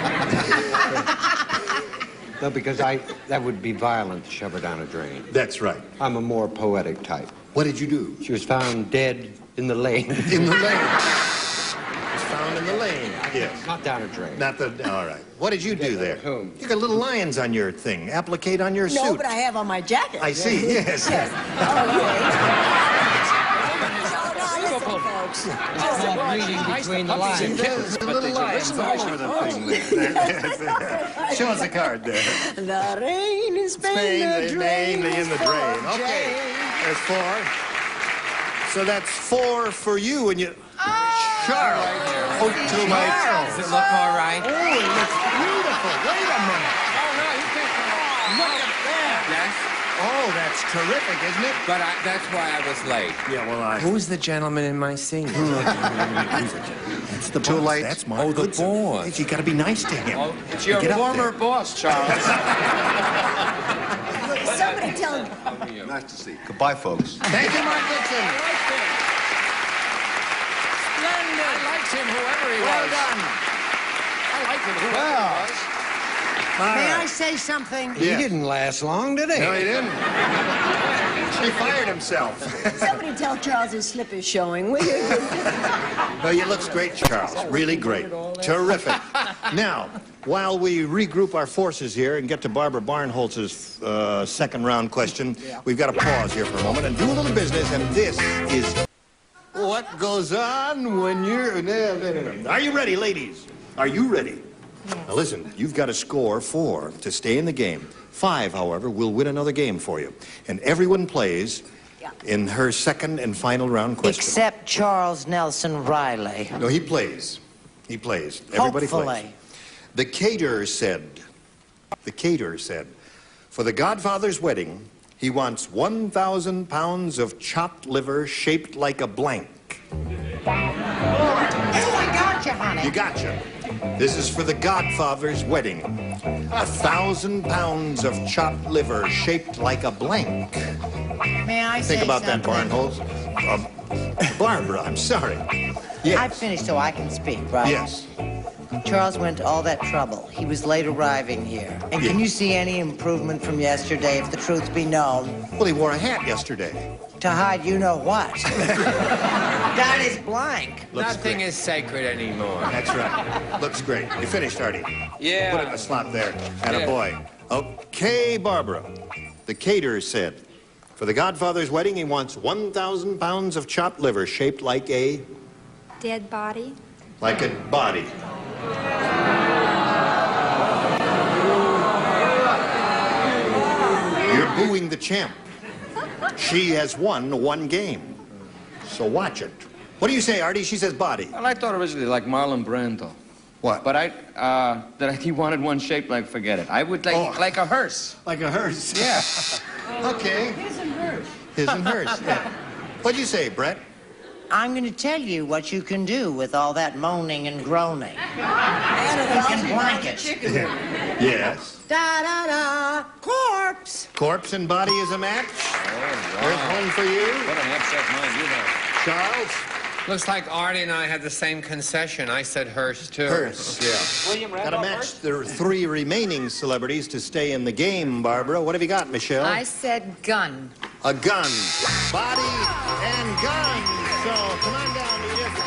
No, because that would be violent to shove her down a drain. That's right. I'm a more poetic type. What did you do? She was found dead in the lane. In the lane. It's found in the lane. Yes. Not down a drain. Not the... All right. What did you do there? Whom? You got little lions on your thing. Applicate on your suit. No, but I have on my jacket. I see. Yes. Reading between the lines. There's little lions all over the thing. Show us a card there. The rain is Spain, the drain in the drain. Okay. There's 4. So that's 4 for you, and you... Charles. Oh, too much. Does it look all right? Oh, it looks beautiful. Wait a minute. Oh, no, you can't. Look at that. Yes. Oh, that's terrific, isn't it? But that's why I was late. Yeah, well, Who's the gentleman in my scene? That's the Too boss. late. That's Mark Oh, the Goodson. boss. You got to be nice to him. Oh, it's your Get up former there. boss, Charles. Somebody tell him. Nice to see you. Goodbye, folks. Thank you, Mark Goodson. I liked him, whoever he Well was. done. I liked him, whoever he was. May I say something? He didn't last long, did he? No, he didn't. He fired himself. Somebody tell Charles his slip is showing, will you? Well, you looks great, Charles. Really great. Terrific. Now, while we regroup our forces here and get to Barbara Barnholtz's second round question, we've got to pause here for a moment and do a little business, and this is what goes on when you're... Are you ready, ladies? Are you ready? Now listen, you've got to score 4 to stay in the game. 5, however, will win another game for you. And everyone plays in her second and final round question. Except Charles Nelson Reilly. No, he plays. He plays. Everybody Hopefully. plays. The caterer said, for the Godfather's wedding, he wants 1,000 pounds of chopped liver shaped like a blank. Oh, I got you, honey. You gotcha. This is for the Godfather's wedding. 1,000 pounds of chopped liver shaped like a blank. May I say Think about that, something? Barnholtz. Barbara, I'm sorry. Yes. I've finished so I can speak, right? Yes. Charles went to all that trouble. He was late arriving here. And can you see any improvement from yesterday, if the truth be known? Well, he wore a hat yesterday. To hide you-know-what. That is blank. Nothing is sacred anymore. That's right. Looks great. You finished, Artie? Yeah. Put it in the slot there. And a boy. Okay, Barbara. The caterer said, for the Godfather's wedding, he wants 1,000 pounds of chopped liver shaped like a... Dead body. Like a body. You're booing the champ. She has won 1 game. So watch it. What do you say, Artie? She says body. Well, I thought originally like Marlon Brando. What? But that he wanted one shaped like, forget it. I would like a hearse. Like a hearse? Yeah. Okay. His and hers. His and hers, yeah. What'd you say, Brett? I'm going to tell you what you can do with all that moaning and groaning. And blankets. Yes. Da-da-da, corpse. Corpse and body is a match. There's one for you. What an upset mind you have. Charles? Looks like Artie and I had the same concession. I said hearse, too. Hearse, yeah. William Got to match the 3 remaining celebrities to stay in the game, Barbara. What have you got, Michelle? I said gun. A gun. Body and gun. So come on down, Edith.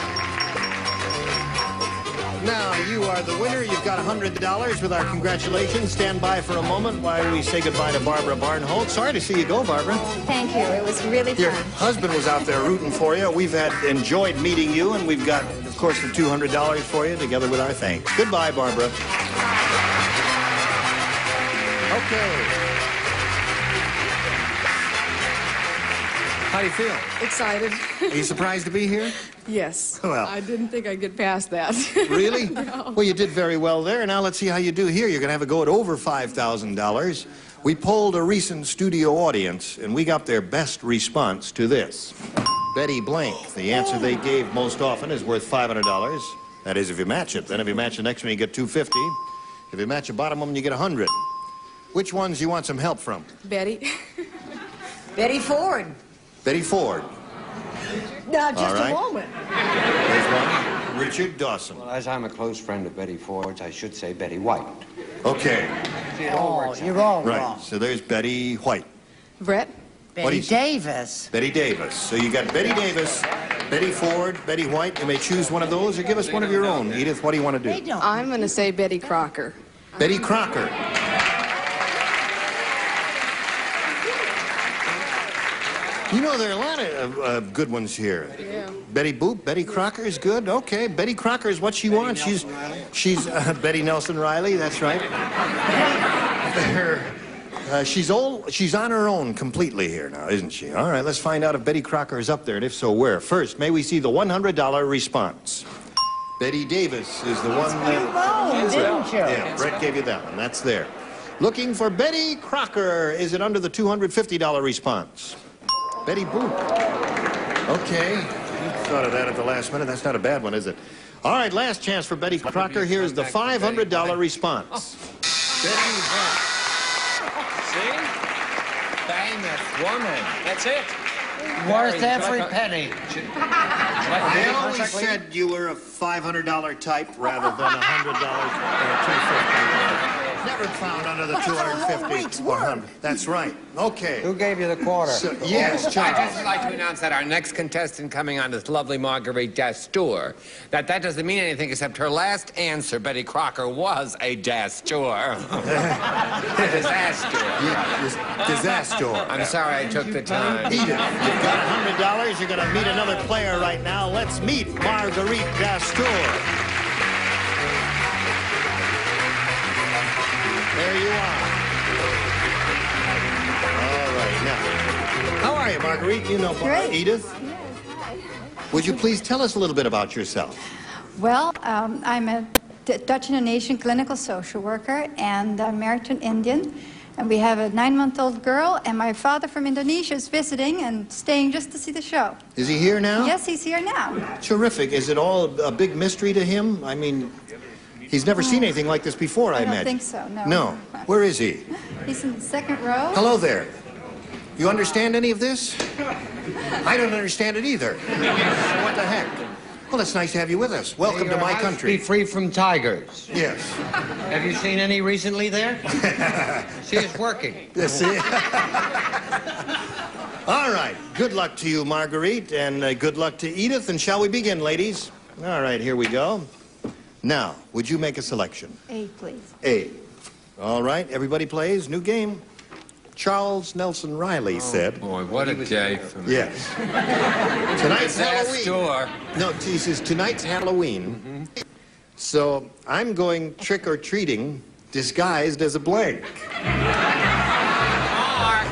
Now, you are the winner. You've got $100 with our congratulations. Stand by for a moment while we say goodbye to Barbara Barnholt. Sorry to see you go, Barbara. Thank you. It was really Your fun. husband was out there rooting for you. We've enjoyed meeting you, and we've got, of course, the $200 for you, together with our thanks. Goodbye, Barbara. Okay. How do you feel? Excited. Are you surprised to be here? Yes. Well. I didn't think I'd get past that. Really? No. Well, you did very well there. Now let's see how you do here. You're going to have a go at over $5,000. We polled a recent studio audience, and we got their best response to this. Betty Blank. The answer they gave most often is worth $500. That is, if you match it. Then if you match the next one, you get $250. If you match the bottom one, you get $100. Which ones do you want some help from? Betty. Betty Ford. Betty Ford. Now, just All right. a moment. There's one. Richard Dawson. Well, as I'm a close friend of Betty Ford's, I should say Betty White. Okay. See, it all works out. You're all Right. wrong. So there's Betty White. Brett. What do Betty you say? Davis. Betty Davis. So you got Betty Davis, Betty Ford, Betty White. You may choose one of those or give us one of your own. Edith, what do you want to do? I'm going to say Betty Crocker. Betty Crocker. You know, there are a lot of good ones here. Yeah. Betty Boop, Betty Crocker is good. Okay, Betty Crocker is what she wants. She's Betty Nelson Reilly. That's right. She's old. She's on her own completely here now, isn't she? All right, let's find out if Betty Crocker is up there, and if so, where. First, may we see the $100 response? Betty Davis is the one that... didn't you? Yeah, Brett gave you that one. That's there. Looking for Betty Crocker. Is it under the $250 response? Betty Boop. Okay. You thought of that at the last minute. That's not a bad one, is it? All right, last chance for Betty Crocker. Here's the $500 response. Betty Boop. See? Famous woman. That's it. Worth every penny. They always said you were a $500 type rather than a $100 $250. Never found under the $250 or $100. That's right. Okay. Who gave you the quarter? So, yes, Charles. I'd just like to announce that our next contestant coming on is lovely Marguerite Dastur. That doesn't mean anything except her last answer, Betty Crocker, was a Dastur. A disaster. Yeah, disaster. I'm sorry I took the time. Edith, you've got $100. You're going to meet another player right now. Let's meet Marguerite Dastur. There you are. All right, now, how are you, Marguerite? You know Edith? Yes, hi. Would you please tell us a little bit about yourself? Well, I'm a Dutch Indonesian clinical social worker, and I'm married to an Indian. And we have a 9-month-old girl, and my father from Indonesia is visiting and staying just to see the show. Is he here now? Yes, he's here now. Terrific. Is it all a big mystery to him? I mean, he's never seen anything like this before, I imagine. I don't think so, no. No. Where is he? He's in the second row. Hello there. You understand any of this? I don't understand it either. What the heck? Well, it's nice to have you with us. Welcome to my country. Be free from tigers. Yes. Have you seen any recently there? See, it's working. Yes, see? All right. Good luck to you, Marguerite, and good luck to Edith. And shall we begin, ladies? All right, here we go. Now, would you make a selection? A, please. A. All right, everybody plays. New game. Charles Nelson Reilly said. Boy, what a day for me. Yes. Tonight's Halloween. Door. No, he says tonight's Halloween. So I'm going trick-or-treating disguised as a blank. Mark.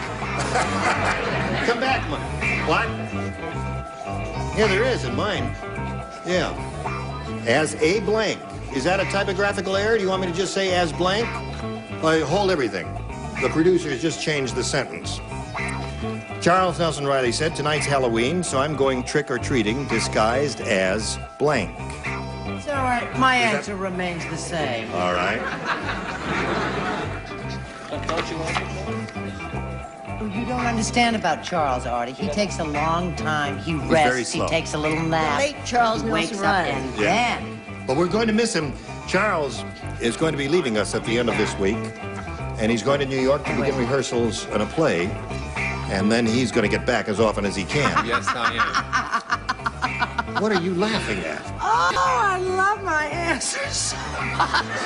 Come back, Mike. What? Yeah, there is in mine. Yeah. As a blank. Is that a typographical error? Do you want me to just say as blank? Hold everything. The producers just changed the sentence. Charles Nelson Reilly said, tonight's Halloween, so I'm going trick-or-treating disguised as blank. It's all right. My answer remains the same. All right. You don't understand about Charles, Artie. He takes a long time. He very rests. He slow. takes a little nap. Late Charles He wakes Nelson up Reilly. and Yeah. then... But we're going to miss him. Charles is going to be leaving us at the end of this week, and he's going to New York to begin rehearsals on a play. And then he's going to get back as often as he can. Yes, I am. What are you laughing at? Oh, I love my answers so much.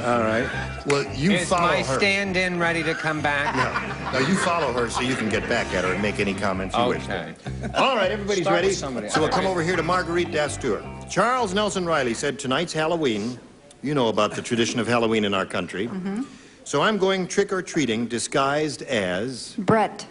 All right. Well, you follow her. Is my stand-in ready to come back? No. No, you follow her so you can get back at her and make any comments you wish. Okay. All right, everybody's Start ready. with somebody. So we'll come over here to Marguerite Dastur. Charles Nelson Reilly said tonight's Halloween. You know about the tradition of Halloween in our country. Mm-hmm. So I'm going trick-or-treating disguised as... Brett.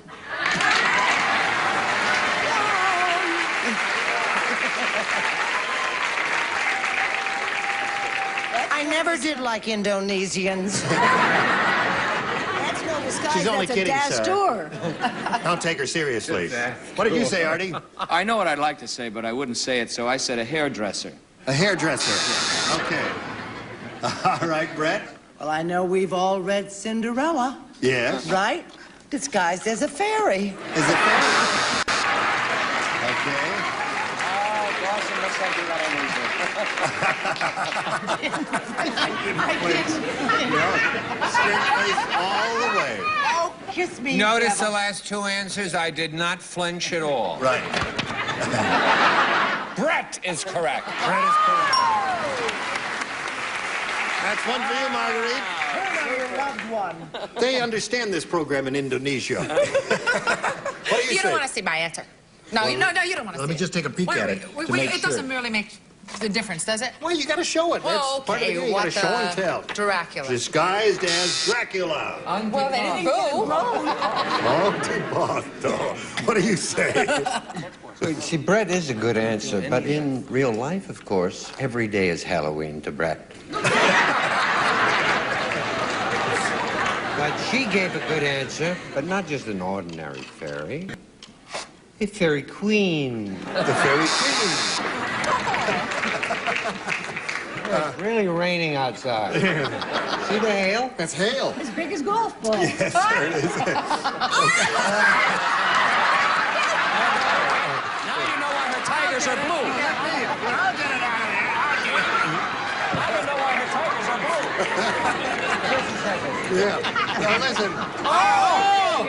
I never did like Indonesians. That's no disguise. She's only That's kidding, a sir. Dastur. Don't take her seriously. What did you say, Artie? I know what I'd like to say, but I wouldn't say it, so I said a hairdresser. A hairdresser. Okay. All right, Brett. Well, I know we've all read Cinderella, Yes. right? Disguised as a fairy. Is it fair? Okay. Oh, Dawson looks like you got a Straight face all the way. Oh, kiss me. Notice the devil. last two answers. I did not flinch at all. Right. Brett is correct. Brett is correct. That's one for you, Marguerite. Your loved one. They understand this program in Indonesia. What do you You say? don't want to see my answer. No, Well, you don't want to see Let me just take a peek at it to make it sure. doesn't really make the difference, does it? Well, you got to show it. Well, That's part of the okay, game. You got to what show and tell. Dracula. Disguised as Dracula. Well, they didn't go. What do you say? So, see, Brett is a good answer, but in real life, of course, every day is Halloween to Brett. But she gave a good answer, but not just an ordinary fairy. A fairy queen. The fairy queen. It's really raining outside. See the hail? That's hail. As big as golf balls. Yes, there it is. Now you know why her tigers are blue. I'll get it out of there. Now you know why her tigers are blue. Yeah. Now listen. Oh!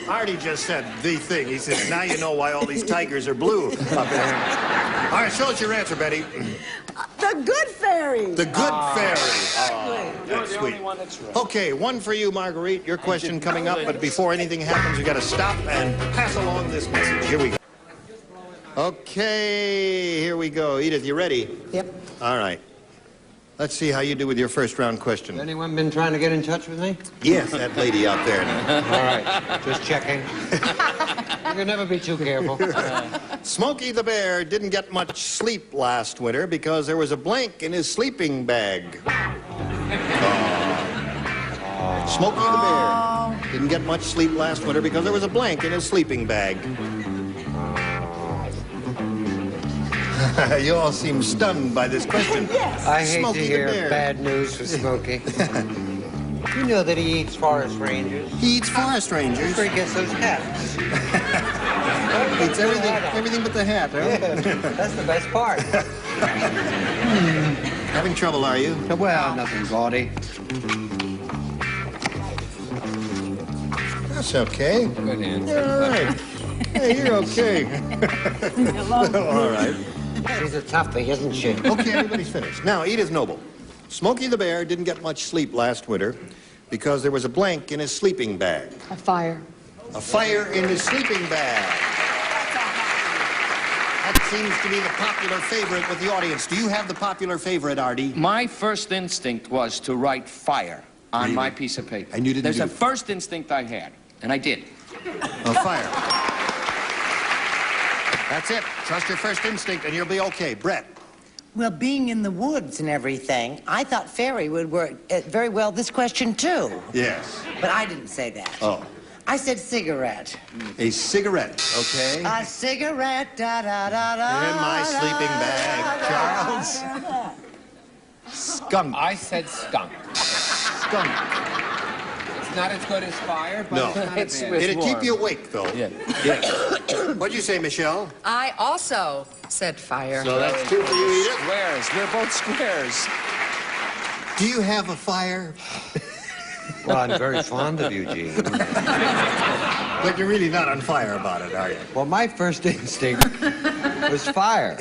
Artie just said the thing. He said, now you know why all these tigers are blue up there. All right, show us your answer, Betty. The good fairy. The good fairy. Exactly. That's sweet. Only one that's right. Okay, one for you, Marguerite. Your question coming up, but before anything happens, we got to stop and pass along this message. Here we go. Okay, here we go. Edith, you ready? Yep. All right. Let's see how you do with your first round question. Has anyone been trying to get in touch with me? Yes, that lady out there. All right, just checking. You can never be too careful. Smokey the Bear didn't get much sleep last winter because there was a blank in his sleeping bag. Smokey the Bear didn't get much sleep last winter because there was a blank in his sleeping bag. You all seem stunned by this question. Yes. I hate Smokey to the hear Bear. bad news for Smokey. You know that he eats forest rangers. He eats forest rangers. That's where he gets those hats. Eats everything but the hat, huh? Yeah, that's the best part. Having trouble, are you? Well, nothing gaudy. That's okay. Good answer. You're all right. Hey, you're okay. All right. She's a toughie, isn't she? Okay, everybody's finished. Now, Edith Noble. Smokey the Bear didn't get much sleep last winter because there was a blank in his sleeping bag. A fire. A fire in his sleeping bag. That seems to be the popular favorite with the audience. Do you have the popular favorite, Artie? My first instinct was to write fire on my piece of paper. And you didn't There's do a it. first instinct I had, and I did. A fire. That's it. Trust your first instinct and you'll be okay. Brett. Well, being in the woods and everything, I thought fairy would work very well this question, too. Yes. But I didn't say that. Oh. I said cigarette. A cigarette, okay? A cigarette, da-da-da-da. In my sleeping bag, Charles. Skunk. I said skunk. Skunk. It's not as good as fire, but No. it's not It's- as bad. It'd keep you awake, though. Yeah. Yes. What'd you say, Michelle? I also said fire. So that's two for you, Edith. Squares. We're both squares. Do you have a fire? Well, I'm very fond of you, Gene. But you're really not on fire about it, are you? Well, my first instinct was fire.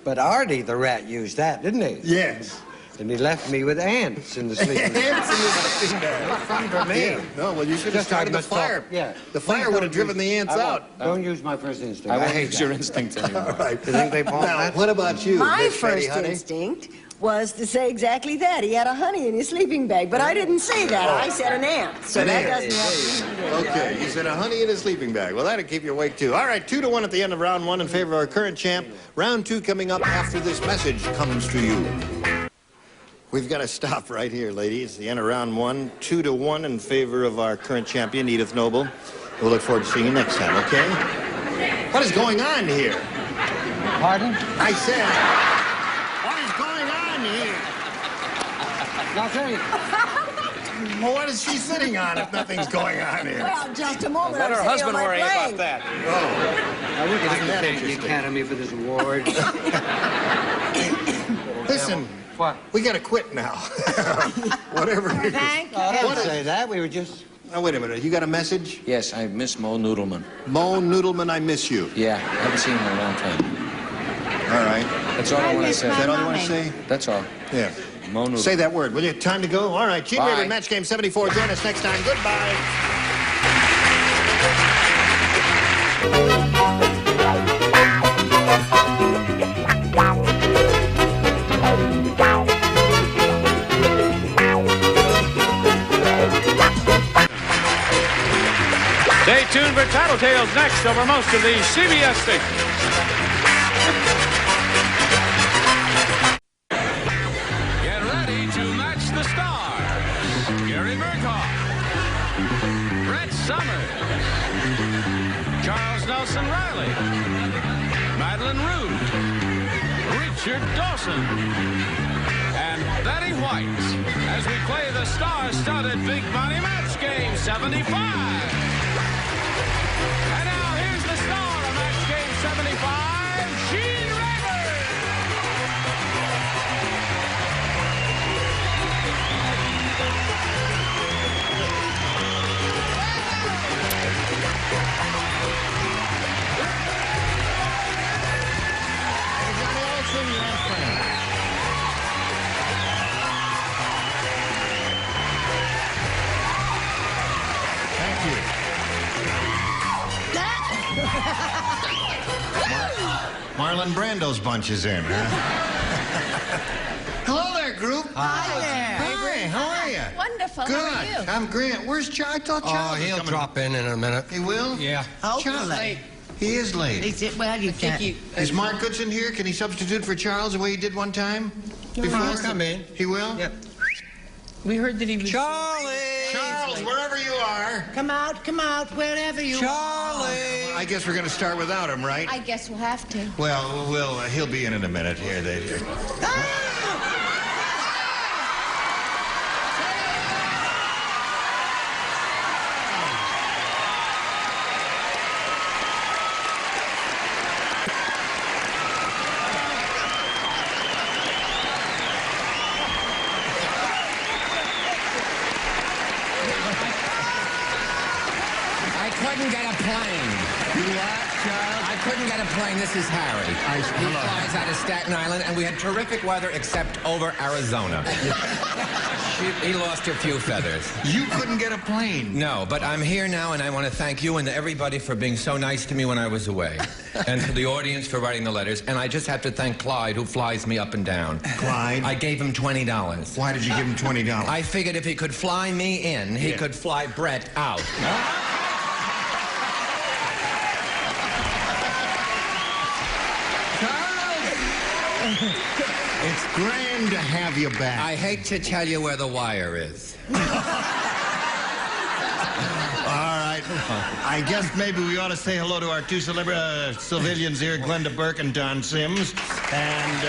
But Artie, the rat, used that, didn't he? Yes. And he left me with ants in the sleeping bag. Ants in the sleeping bag. No fun for me. Yeah. No, well, you should have started the fire. Yeah. The fire would have driven the ants out. Don't use my first instinct. I won't use your instinct anymore. All right. You think they bought Now, that? what about you, My Miss Betty, first honey? instinct was to say exactly that. He had a honey in his sleeping bag, but I didn't say that. I said an ant. So An that ant. doesn't have anything to do with it. Okay, you said a honey in a sleeping bag. Well, that'll keep you awake, too. All right, 2-1 at the end of round one in favor of our current champ. Round two coming up after this message comes to you. We've got to stop right here, ladies. The end of round one, 2-1 in favor of our current champion, Edith Noble. We'll look forward to seeing you next time, okay? What is going on here? Pardon? I said, what is going on here? Nothing. Well, what is she sitting on if nothing's going on here? Well, just a moment. Let I'm her sitting husband on my worry plane. about that. Oh, I would like Isn't to that thank the interesting? Academy for this award. listen, What? we got to quit now. Whatever it is. Thank I you. didn't say that. We were just... Oh, wait a minute. You got a message? Yes, I miss Mo Noodleman. Mo Noodleman, I miss you. Yeah, I haven't seen him in a long time. All right. That's all I want to miss say. Is that all you want Mommy. to say? That's all. Yeah. Mo Noodleman. Say that word, will you? Time to go? All right. Gene Bye. Rayburn, Match Game 74. Join us next time. Goodbye. Stay tuned for Tattletales next over most of these CBS stations. Get ready to match the stars. Gary Burkhoff, Brett Summers, Charles Nelson Reilly, Madeline Root, Richard Dawson, and Betty White as we play the star-studded Big Money Match Game 75. And now here's the star of Match Game 75, Gene Rayburn. Thank you. Marlon Brando's bunch is in, huh? Hello there, group. Hi there. Hey, how are you? Wonderful. Good. How are you? I'm Grant. Where's Charles? I thought Oh, Charles was he'll coming. drop in a minute. He will? Yeah. Hopefully. He is late. He said, well, you can't. Is Mark Goodson here? Can he substitute for Charles the way he did one time? He'll come in. He will? Yep. We heard that he was... Charlie! Charles, wherever you are. Come out, wherever you Charlie! I guess we're going to start without him, right? I guess we'll have to. Well, he'll be in a minute here. I couldn't get a plane. You what, Charles? I couldn't get a plane. This is Harry. He flies out of Staten Island, and we had terrific weather except over Arizona. He lost a few feathers. You couldn't get a plane. No, but I'm here now, and I want to thank you and everybody for being so nice to me when I was away. And to the audience for writing the letters. And I just have to thank Clyde, who flies me up and down. Clyde? I gave him $20. Why did you give him $20? I figured if he could fly me in, he could fly Brett out. It's grand to have you back. I hate to tell you where the wire is. All right. I guess maybe we ought to say hello to our two civilians here, Glenda Burke and Don Sims. And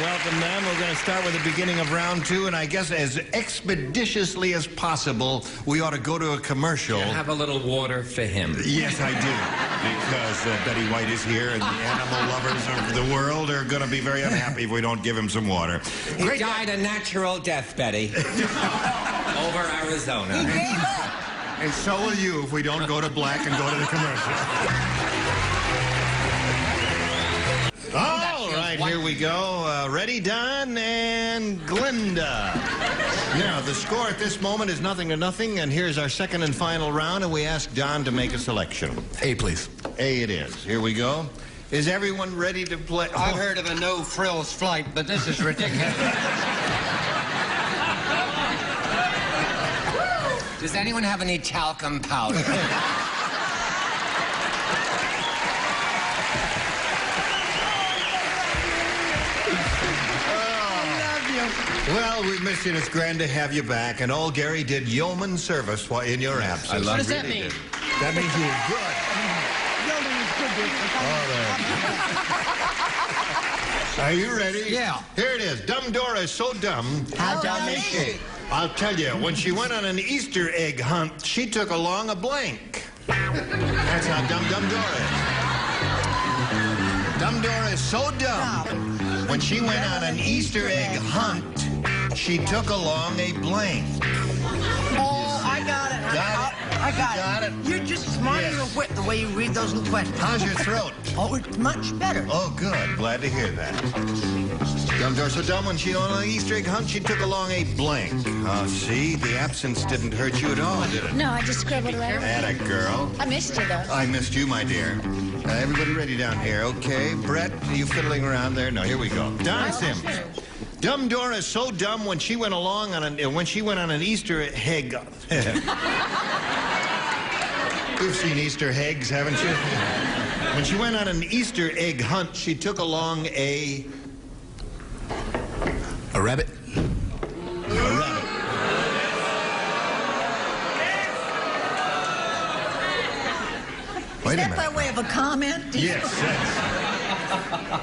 welcome them. We're going to start with the beginning of round two, and I guess as expeditiously as possible, we ought to go to a commercial. Have a little water for him. Yes, I do. Because because Betty White is here, and the animal lovers of the world are going to be very unhappy if we don't give him some water. He died a natural death, Betty. Over Arizona. He gave up. And so will you if we don't go to black and go to the commercial. All right, here we go. Ready, Don and Glinda. Now, the score at this moment is 0-0, and here's our second and final round, and we ask Don to make a selection. A, please. A it is. Here we go. Is everyone ready to play? I've heard of a no-frills flight, but this is ridiculous. Does anyone have any talcum powder? Well, we missed you, and it's grand to have you back. And old Gary did yeoman service while in your absence. I love What does that mean? That means you were good. Are you ready? Yeah. Here it is. Dumb Dora is so dumb. How dumb is she? I'll tell you, when she went on an Easter egg hunt, she took along a blank. That's how dumb Dora is. Dumb Dora is so dumb. When she went on an Easter egg hunt, she took along a blank. Oh, I got it. I got it. You're just smart as a whip the way you read those little questions. How's your throat? Oh, it's much better. Oh, good. Glad to hear that. Dumb Dora so dumb when she went on an Easter egg hunt, she took along a blank. Oh, see? The absence didn't hurt you at all, did it? No, I just scribbled away. Atta girl. I missed you, though. I missed you, my dear. Everybody ready down here, okay? Brett, are you fiddling around there? No, here we go. Don Sims. Dumb Dora is so dumb when she went on an Easter egg. You've seen Easter eggs, haven't you? When she went on an Easter egg hunt, she took along a rabbit. A rabbit. Wait a minute. Is that by way of a comment? Yes.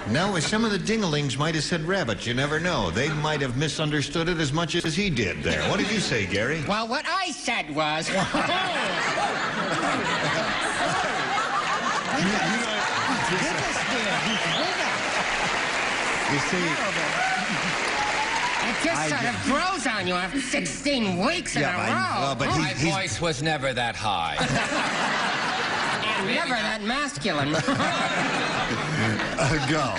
Now, some of the dinglings might have said rabbit. You never know. They might have misunderstood it as much as he did there. What did you say, Gary? Well, what I said was... You see... It just sort of grows on you after 16 weeks in a row. But My voice was never that high. And never that masculine. Go.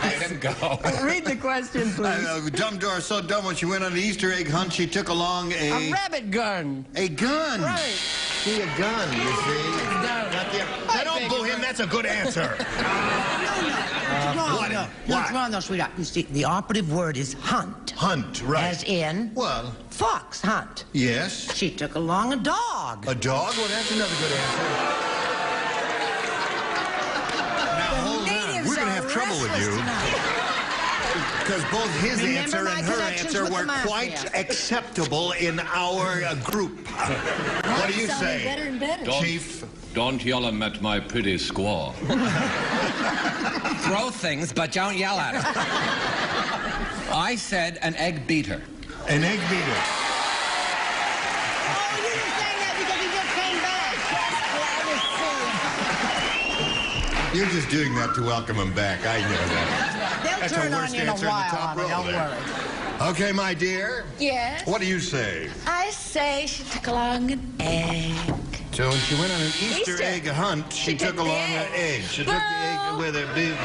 Let him go. Read the question, please. Dumb Dora so dumb when she went on an Easter egg hunt, she took along A rabbit gun. A gun. Right. See, a gun, you see. Now, don't boo him. That's a good answer. What? No, it's wrong, no, sweetheart. You see, the operative word is hunt. Hunt, right. As in... Well... Fox hunt. Yes. She took along a dog. A dog? Well, that's another good answer. Now, hold on. We're going to have trouble with you. Because both his answer and her answer were quite acceptable in our group. What do you say, better and better. Chief? Don't yell at my pretty squaw. Throw things, but don't yell at her. I said an egg beater. An egg beater. Oh, you were saying that because he just came back. You're just doing that to welcome him back. I know that. They'll That's turn the on worst you in a answer in the while, top honey, row don't there. worry. Okay, my dear. Yes? What do you say? I say she took along an egg. So when she went on an Easter egg hunt, she took along an egg. She took the egg with her. Boom.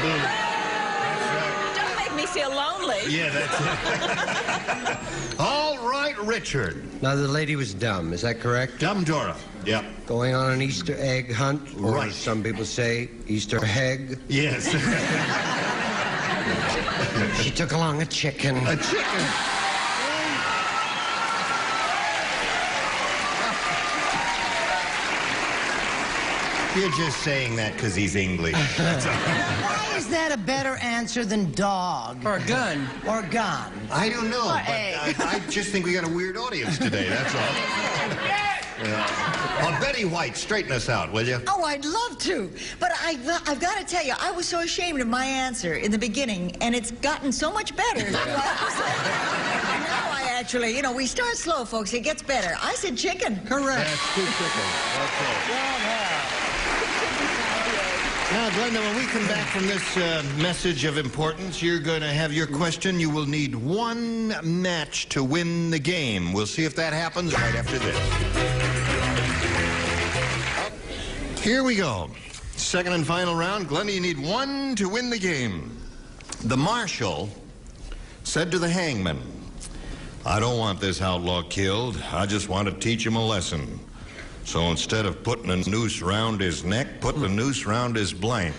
Don't make me feel lonely. Yeah, that's it. All right, Richard. Now, the lady was dumb, is that correct? Dumb Dora. Yep. Going on an Easter egg hunt, or right. as some people say, Easter egg. Yes. She took along a chicken. A chicken? You're just saying that because he's English. That's all. Why is that a better answer than dog? Or gun. Or gun. I don't know, Or but egg. I just think we got a weird audience today, that's all. Well, Betty White, straighten us out, will you? Oh, I'd love to. But I've got to tell you, I was so ashamed of my answer in the beginning, and it's gotten so much better. Now I actually, we start slow, folks. It gets better. I said chicken. Correct. That's two chickens. Okay. Now, Glenda, when we come back from this message of importance, you're going to have your question. You will need one match to win the game. We'll see if that happens right after this. Here we go. Second and final round. Glenda, you need one to win the game. The marshal said to the hangman, "I don't want this outlaw killed. I just want to teach him a lesson. So instead of putting a noose round his neck, put the noose round his blank."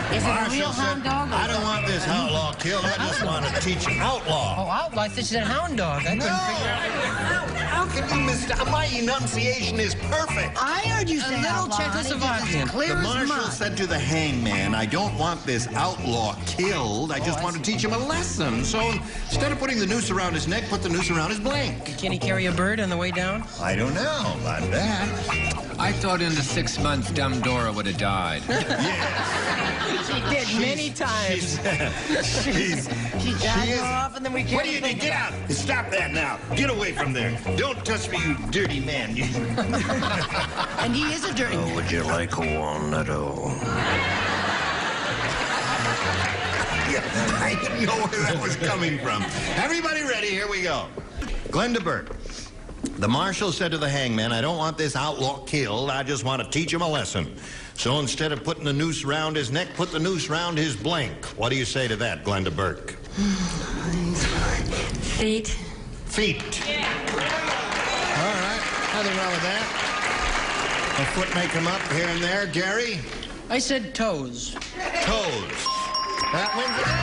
Is it a real hound dog? I don't want this outlaw killed. I just want to teach him outlaw. Oh, outlaw. I thought you said hound dog. I couldn't figure out. How can you miss? My enunciation is perfect. I heard you say outlaw. Czechoslovakian. The marshal said to the hangman, "I don't want this outlaw killed. I just want to teach him a lesson. So instead of putting the noose around his neck, put the noose around his blank." Can he carry a bird on the way down? I don't know about that. I thought in the 6 months, dumb Dora would have died. She did many times. She died more often than we care. What do you think? Get out! Stop that now! Get away from there! Don't touch me, you dirty man! And he is a dirty man. Would you like a walnut-o? I didn't know where that was coming from. Everybody ready? Here we go. Glenda Burke. The marshal said to the hangman, "I don't want this outlaw killed. I just want to teach him a lesson. So instead of putting the noose round his neck, put the noose round his blank." What do you say to that, Glenda Burke? Feet. Feet. Yeah. All right. Nothing wrong with that. A foot may come up here and there. Gary? I said toes. Toes. That wins the game.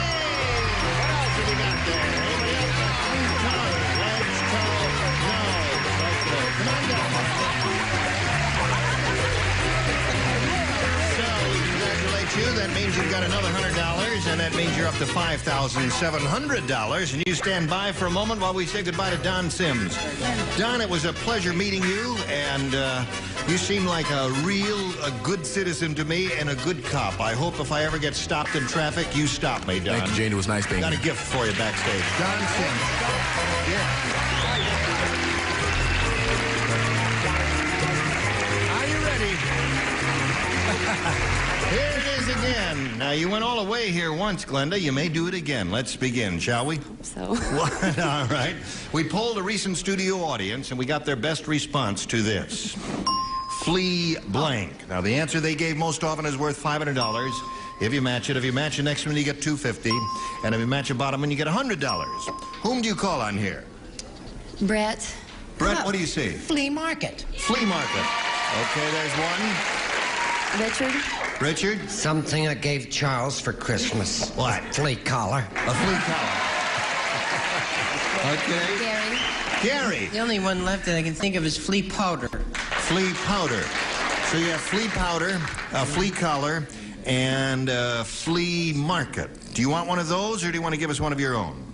What else have you got there? Anybody else? Toes. Legs, toes, nose. Okay. Come on down. So we congratulate you. That means you've got another $100, and that means you're up to $5,700. And you stand by for a moment while we say goodbye to Don Sims. Don, it was a pleasure meeting you, and you seem like a good citizen to me and a good cop. I hope if I ever get stopped in traffic, you stop me, Don. Thank you, Jane. It was nice being here. Got a gift for you backstage. Don Sims. Yeah. Are you ready? Here it is again. Now, you went all the way here once, Glenda. You may do it again. Let's begin, shall we? So. All right. We polled a recent studio audience, and we got their best response to this. Flea blank. Now, the answer they gave most often is worth $500. If you match it, the next one, you get $250. And if you match a bottom one, you get $100. Whom do you call on here? Brett. Brett, what do you see? Flea market. Flea market. Okay, there's one. Richard. Richard? Something I gave Charles for Christmas. What? Flea collar. A flea collar. Okay. Gary. Gary. The only one left that I can think of is flea powder. Flea powder. So you have flea powder, a flea collar, and a flea market. Do you want one of those, or do you want to give us one of your own?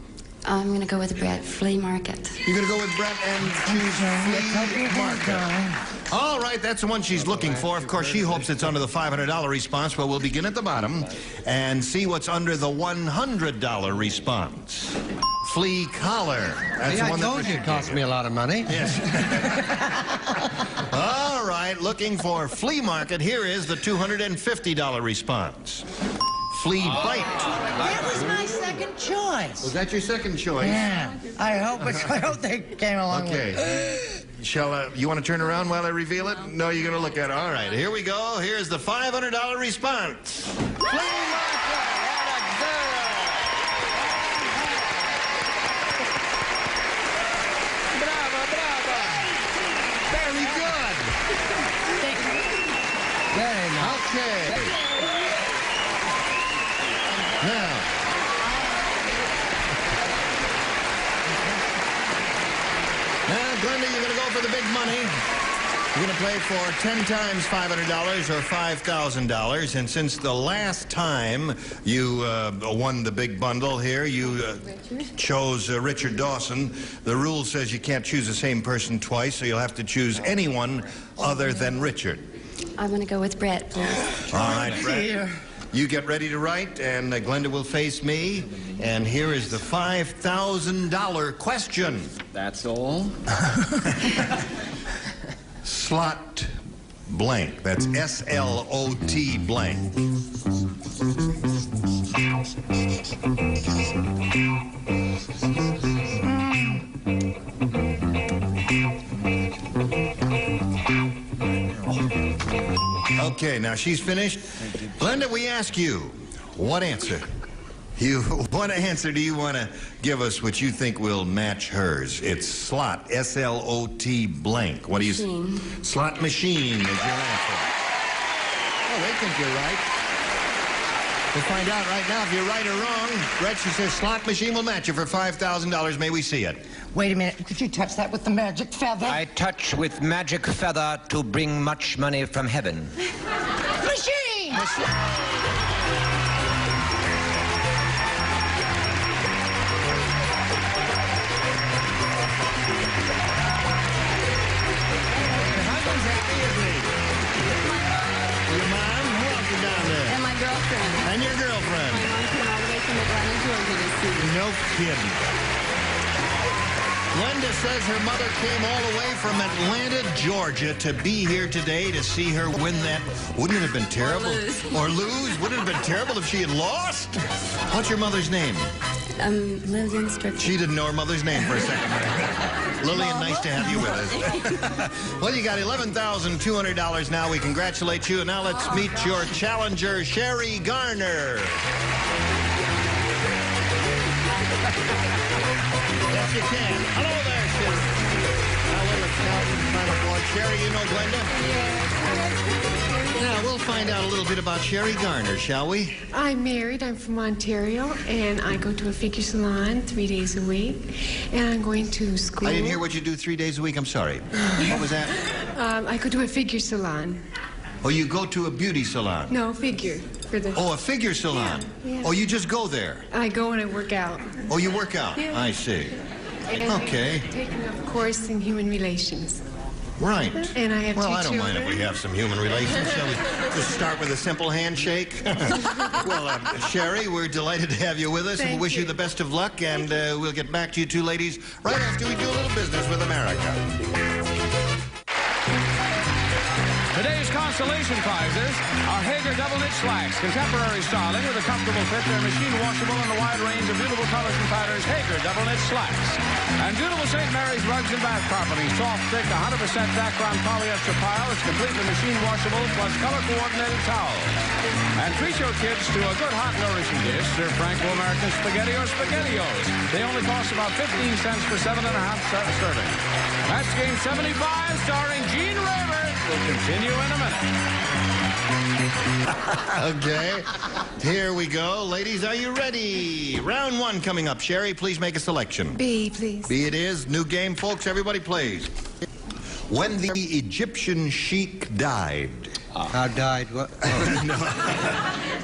I'm going to go with Brett. Flea market. You're going to go with Brett and choose flea market. All right, that's the one she's looking for. Of course, she hopes it's under the $500 response, but we'll begin at the bottom and see what's under the $100 response. Flea collar. That's the I one told you it cost me a lot of money. Yes. All right, looking for flea market. Here is the $250 response. Flea bite. That was my second choice. Was that your second choice? Yeah. I hope they came along with it. Okay. Shall you want to turn around while I reveal it? No, you're going to look at it. All right, here we go. Here's the $500 response. Flea market at a zero. Bravo, bravo. Very good. Very nice. Okay. Now. Glenda, you're going to go for the big money. You're going to play for 10 times $500 or $5,000. And since the last time you won the big bundle here, you chose Richard Dawson, the rule says you can't choose the same person twice, so you'll have to choose anyone other than Richard. I'm going to go with Brett, please. All right, Brett. You get ready to write, and Glenda will face me. And here is the $5,000 question. That's all? Slot blank. That's S-L-O-T blank. Okay, now she's finished. Glenda, we ask you, what answer? What answer do you want to give us which you think will match hers? It's slot, S-L-O-T blank. What do you say? Slot machine is your answer. Oh, they think you're right. We'll find out right now if you're right or wrong. Brett, she says slot machine will match you for $5,000. May we see it? Wait a minute. Could you touch that with the magic feather? I touch with magic feather to bring much money from heaven. Machine! Your mom? Who else is down there? And my girlfriend. And your girlfriend? My mom came all the way from Atlanta, Georgia to see me. No kidding. Glenda says her mother came all the way from Atlanta, Georgia to be here today to see her win that. Wouldn't it have been terrible? Or lose? Wouldn't it have been terrible if she had lost? What's your mother's name? Lillian Strickland. She didn't know her mother's name for a second. Lillian, nice to have you with us. Well, you got $11,200 now. We congratulate you. And now let's meet your challenger, Sherry Garner. Yes, you can. Hello there, Sherry. Now, little accountant kind of boy. Sherry, you know Glenda? Now, we'll find out a little bit about Sherry Garner, shall we? I'm married. I'm from Ontario, and I go to a figure salon 3 days a week, and I'm going to school. I didn't hear what you do 3 days a week. I'm sorry. What was that? I go to a figure salon. Oh, you go to a beauty salon? No, figure. Oh, a figure salon? Yeah. Oh, you just go there? I go and I work out. Oh, you work out? Yeah. I see. And Okay. I'm taking a course in human relations. Right. And I have well, two I don't mind if children. we have some human relations. Shall we just start with a simple handshake? Well, Sherry, we're delighted to have you with us and wish you the best of luck. And we'll get back to you two ladies right after we do a little business with America. Today's consolation prizes are Hager double knit slacks, contemporary styling with a comfortable fit. They're machine washable in a wide range of beautiful colors and patterns. Hager double knit slacks. And beautiful St. Mary's rugs and bath properties. Soft, thick, 100% Dacron polyester pile. It's completely machine washable plus color coordinated towels. And treat your kids to a good hot nourishing dish. They're Franco-American spaghetti or SpaghettiOs. They only cost about 15 cents for 7.5 serving. Match Game 75 starring Gene Raver will continue in a minute. Okay, here we go. Ladies, are you ready? Round one coming up. Sherry, please make a selection. B, please. B it is. New game, folks. Everybody plays. When the Egyptian sheik died. How died? What? Oh. No.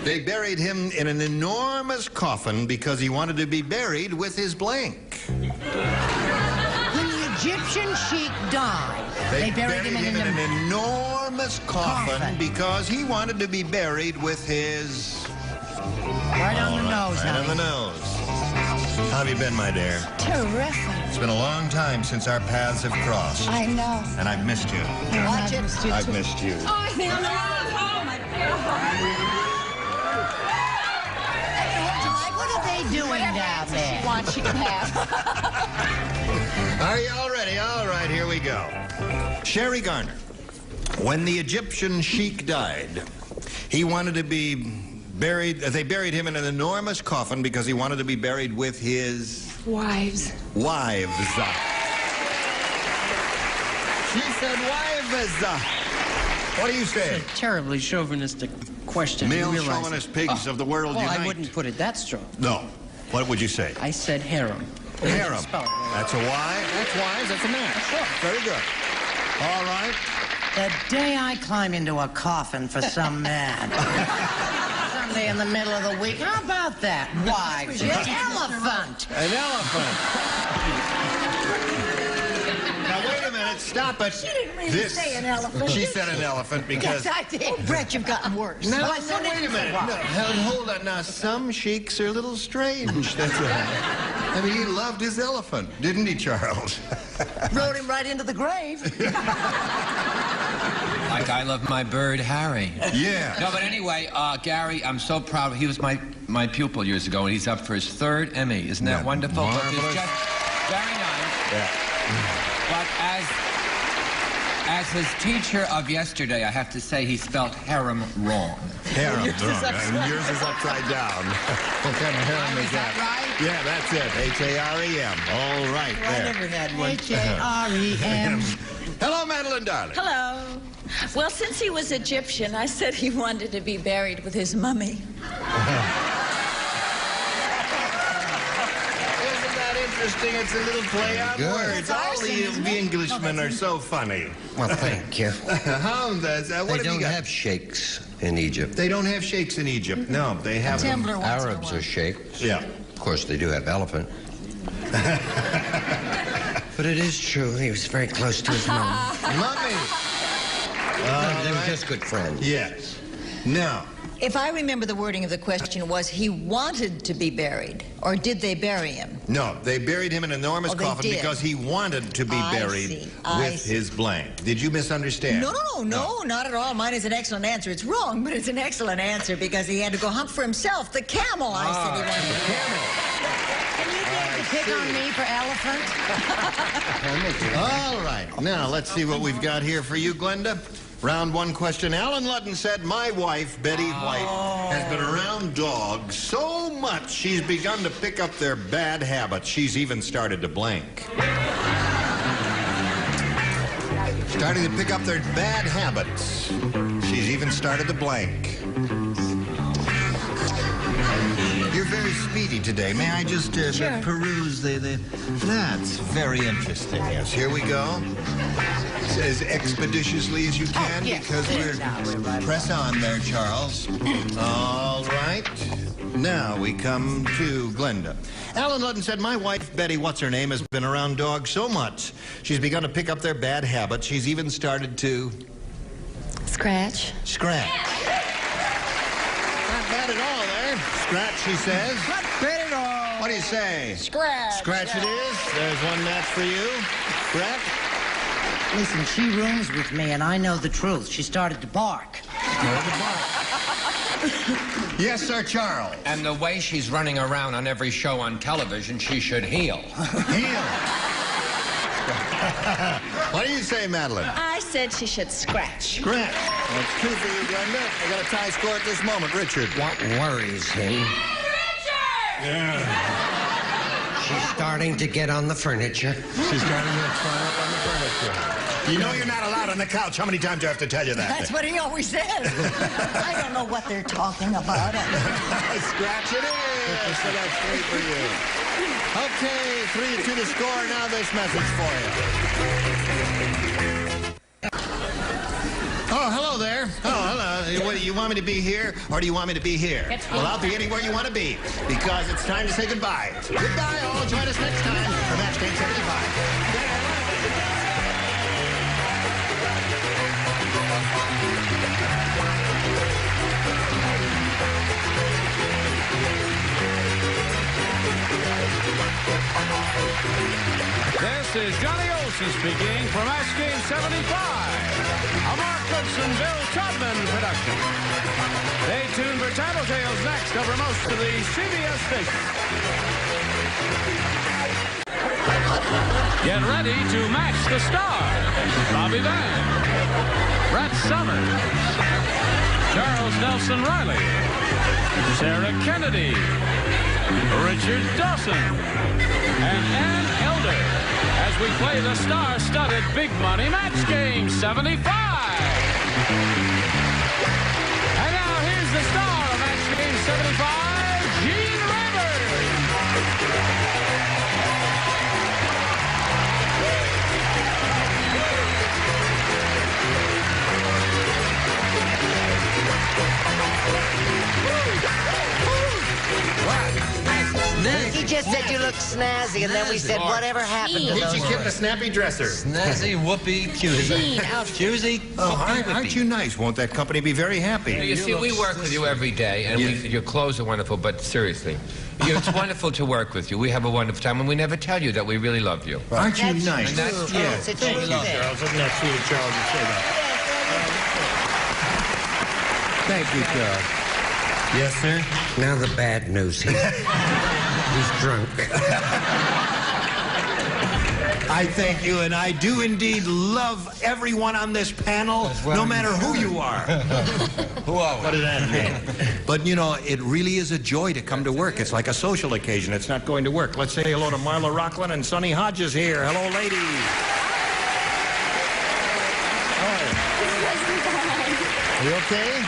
They buried him in an enormous coffin because he wanted to be buried with his blank. When the Egyptian sheik died, they buried him in an enormous coffin because he wanted to be buried with his... Right on the nose, Right on the nose. How have you been, my dear? Terrific. It's been a long time since our paths have crossed. I know. And I've missed you. Watch it. I've missed you. Oh, I think I'm oh my God. What are they doing down there? She wants, she can have. Are you all ready? All right, here we go. Sherry Garner. When the Egyptian sheik died, he wanted to be buried. They buried him in an enormous coffin because he wanted to be buried with his... Wives. Wives. She said wives. What do you say? It's a terribly chauvinistic question. Male You realize chauvinist it. pigs of the world well, unite. I wouldn't put it that strong. No. What would you say? I said harem. Harem. Spell it. That's a Y? That's wise. That's a match. Sure. Very good. All right. The day I climb into a coffin for some man. Sunday in the middle of the week. How about that? Wives. An elephant. An elephant. Now, wait a minute. stop it. She didn't really say an elephant. She said an elephant because... Yes, I did. Oh, Brett, you've gotten worse. No, Well, no, wait a minute. No, hold on. Now, some sheiks are a little strange. That's right. I mean, he loved his elephant, didn't he, Charles? Rode him right into the grave. Like I love my bird, Harry. Yeah. No, but anyway, Gary, I'm so proud. He was my pupil years ago, and he's up for his 3rd Emmy. Isn't that wonderful? Marvelous. But it's just very nice. Yeah. But as his teacher of yesterday, I have to say he spelled harem wrong. Harem, wrong. And yours is upside down. What kind of harem is that? Right? Yeah, that's it. H-A-R-E-M. All right, I there. never had one. H-A-R-E-M. Hello, Madeline, darling. Hello. Well, since he was Egyptian, I said he wanted to be buried with his mummy. Interesting. It's a little play on words. All the Englishmen are so funny. Well, thank you. What they don't have sheikhs in Egypt. They don't have sheikhs in Egypt. No, they have them. Arabs are sheikhs. Yeah. Of course, they do have elephant. But it is true. He was very close to his mom. Mummy. They were just good friends. Yes. Now. If I remember the wording of the question was he wanted to be buried, or did they bury him? No, they buried him in an enormous they coffin did. because he wanted to be buried with his blank. Did you misunderstand? No, not at all. Mine is an excellent answer. It's wrong, but it's an excellent answer because he had to go hunt for himself. The camel, I said he wanted to Pick on me for elephant? All right. Now, let's see what we've got here for you, Glenda. Round 1 question. Alan Ludden said, my wife, Betty White, has been around dogs so much she's begun to pick up their bad habits. She's even started to blank. Starting to pick up their bad habits. She's even started to blank. You're very speedy today. May I just peruse the... That's very interesting. Yes, here we go. As expeditiously as you can, because we're... Press on there, Charles. All right. Now we come to Glenda. Alan Ludden said, my wife, Betty, what's her name, has been around dogs so much. She's begun to pick up their bad habits. She's even started to... Scratch. Scratch. Not bad at all there. Scratch, she says. Not bad at all. What do you say? Scratch. Scratch it is. There's one match for you. Brett? Listen, she rooms with me, and I know the truth. She started to bark. Yes, sir, Charles. And the way she's running around on every show on television, she should heel. Heel. What do you say, Madeline? I said she should scratch. Scratch. That's 2 for you, Glenda. I got a tie score at this moment. Richard. What worries him? Richard! Yeah. She's starting to get on the furniture. She's starting to climb up on the furniture. You know you're not allowed on the couch. How many times do I have to tell you that? That's what he always says. I don't know what they're talking about. Scratch it is. So that's 3 for you. Okay, 3 to the score. Now this message for you. Oh, hello there. Oh, hello. What, you want me to be here, or do you want me to be here? Well, I'll be anywhere you want to be, because it's time to say goodbye. Goodbye, all. Join us next time for Match Game 75. This is Johnny Olson speaking for Match Game 75, a Mark Goodson, Bill Tubman production. Stay tuned for Tattletales next over most of the CBS stations. Get ready to match the stars. Bobby Van, Brett Summers, Charles Nelson Reilly, Sarah Kennedy, Richard Dawson, and Ann Elder as we play the star-studded Big Money Match Game 75. And now here's the star of Match Game 75, Gene Rivers. He just said you look snazzy, and then we said, whatever happened to those Peachy Kip, the snappy dresser. Snazzy, whoopee, cutie. Cutie, Aren't you nice? Won't that company be very happy? You see, we work with you every day, and your clothes are wonderful, but seriously, it's wonderful to work with you. We have a wonderful time, and we never tell you that we really love you. Aren't you nice? Yes. Thank you, Charles. Isn't that sweet of Charles to say that? Thank you, Charles. Yes, sir? Now the bad news. He's drunk. I thank you, and I do indeed love everyone on this panel, no matter who you are. Who are we? What does that mean? But, you know, it really is a joy to come to work. It's like a social occasion. It's not going to work. Let's say hello to Marla Rocklin and Sonny Hodges here. Hello, ladies. Are you okay?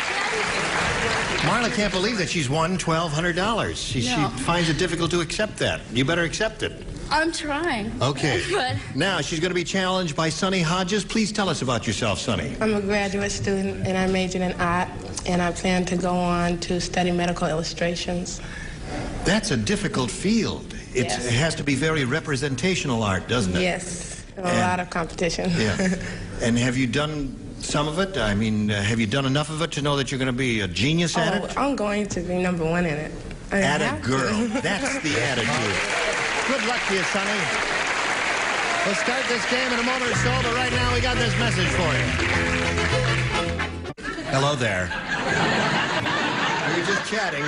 Marla can't believe that she's won $1,200. She finds it difficult to accept that. You better accept it. I'm trying. Okay. But Now, she's going to be challenged by Sonny Hodges. Please tell us about yourself, Sonny. I'm a graduate student, and I majored in art, and I plan to go on to study medical illustrations. That's a difficult field. It has to be very representational art, doesn't it? Yes, a lot of competition. Yeah. And have you done some of it? I mean, have you done enough of it to know that you're going to be a genius at it? I'm going to be #1 in it. Atta girl. That's the attitude. Good luck to you, Sonny. We'll start this game in a moment or so, but right now we got this message for you. Hello there. We were just chatting.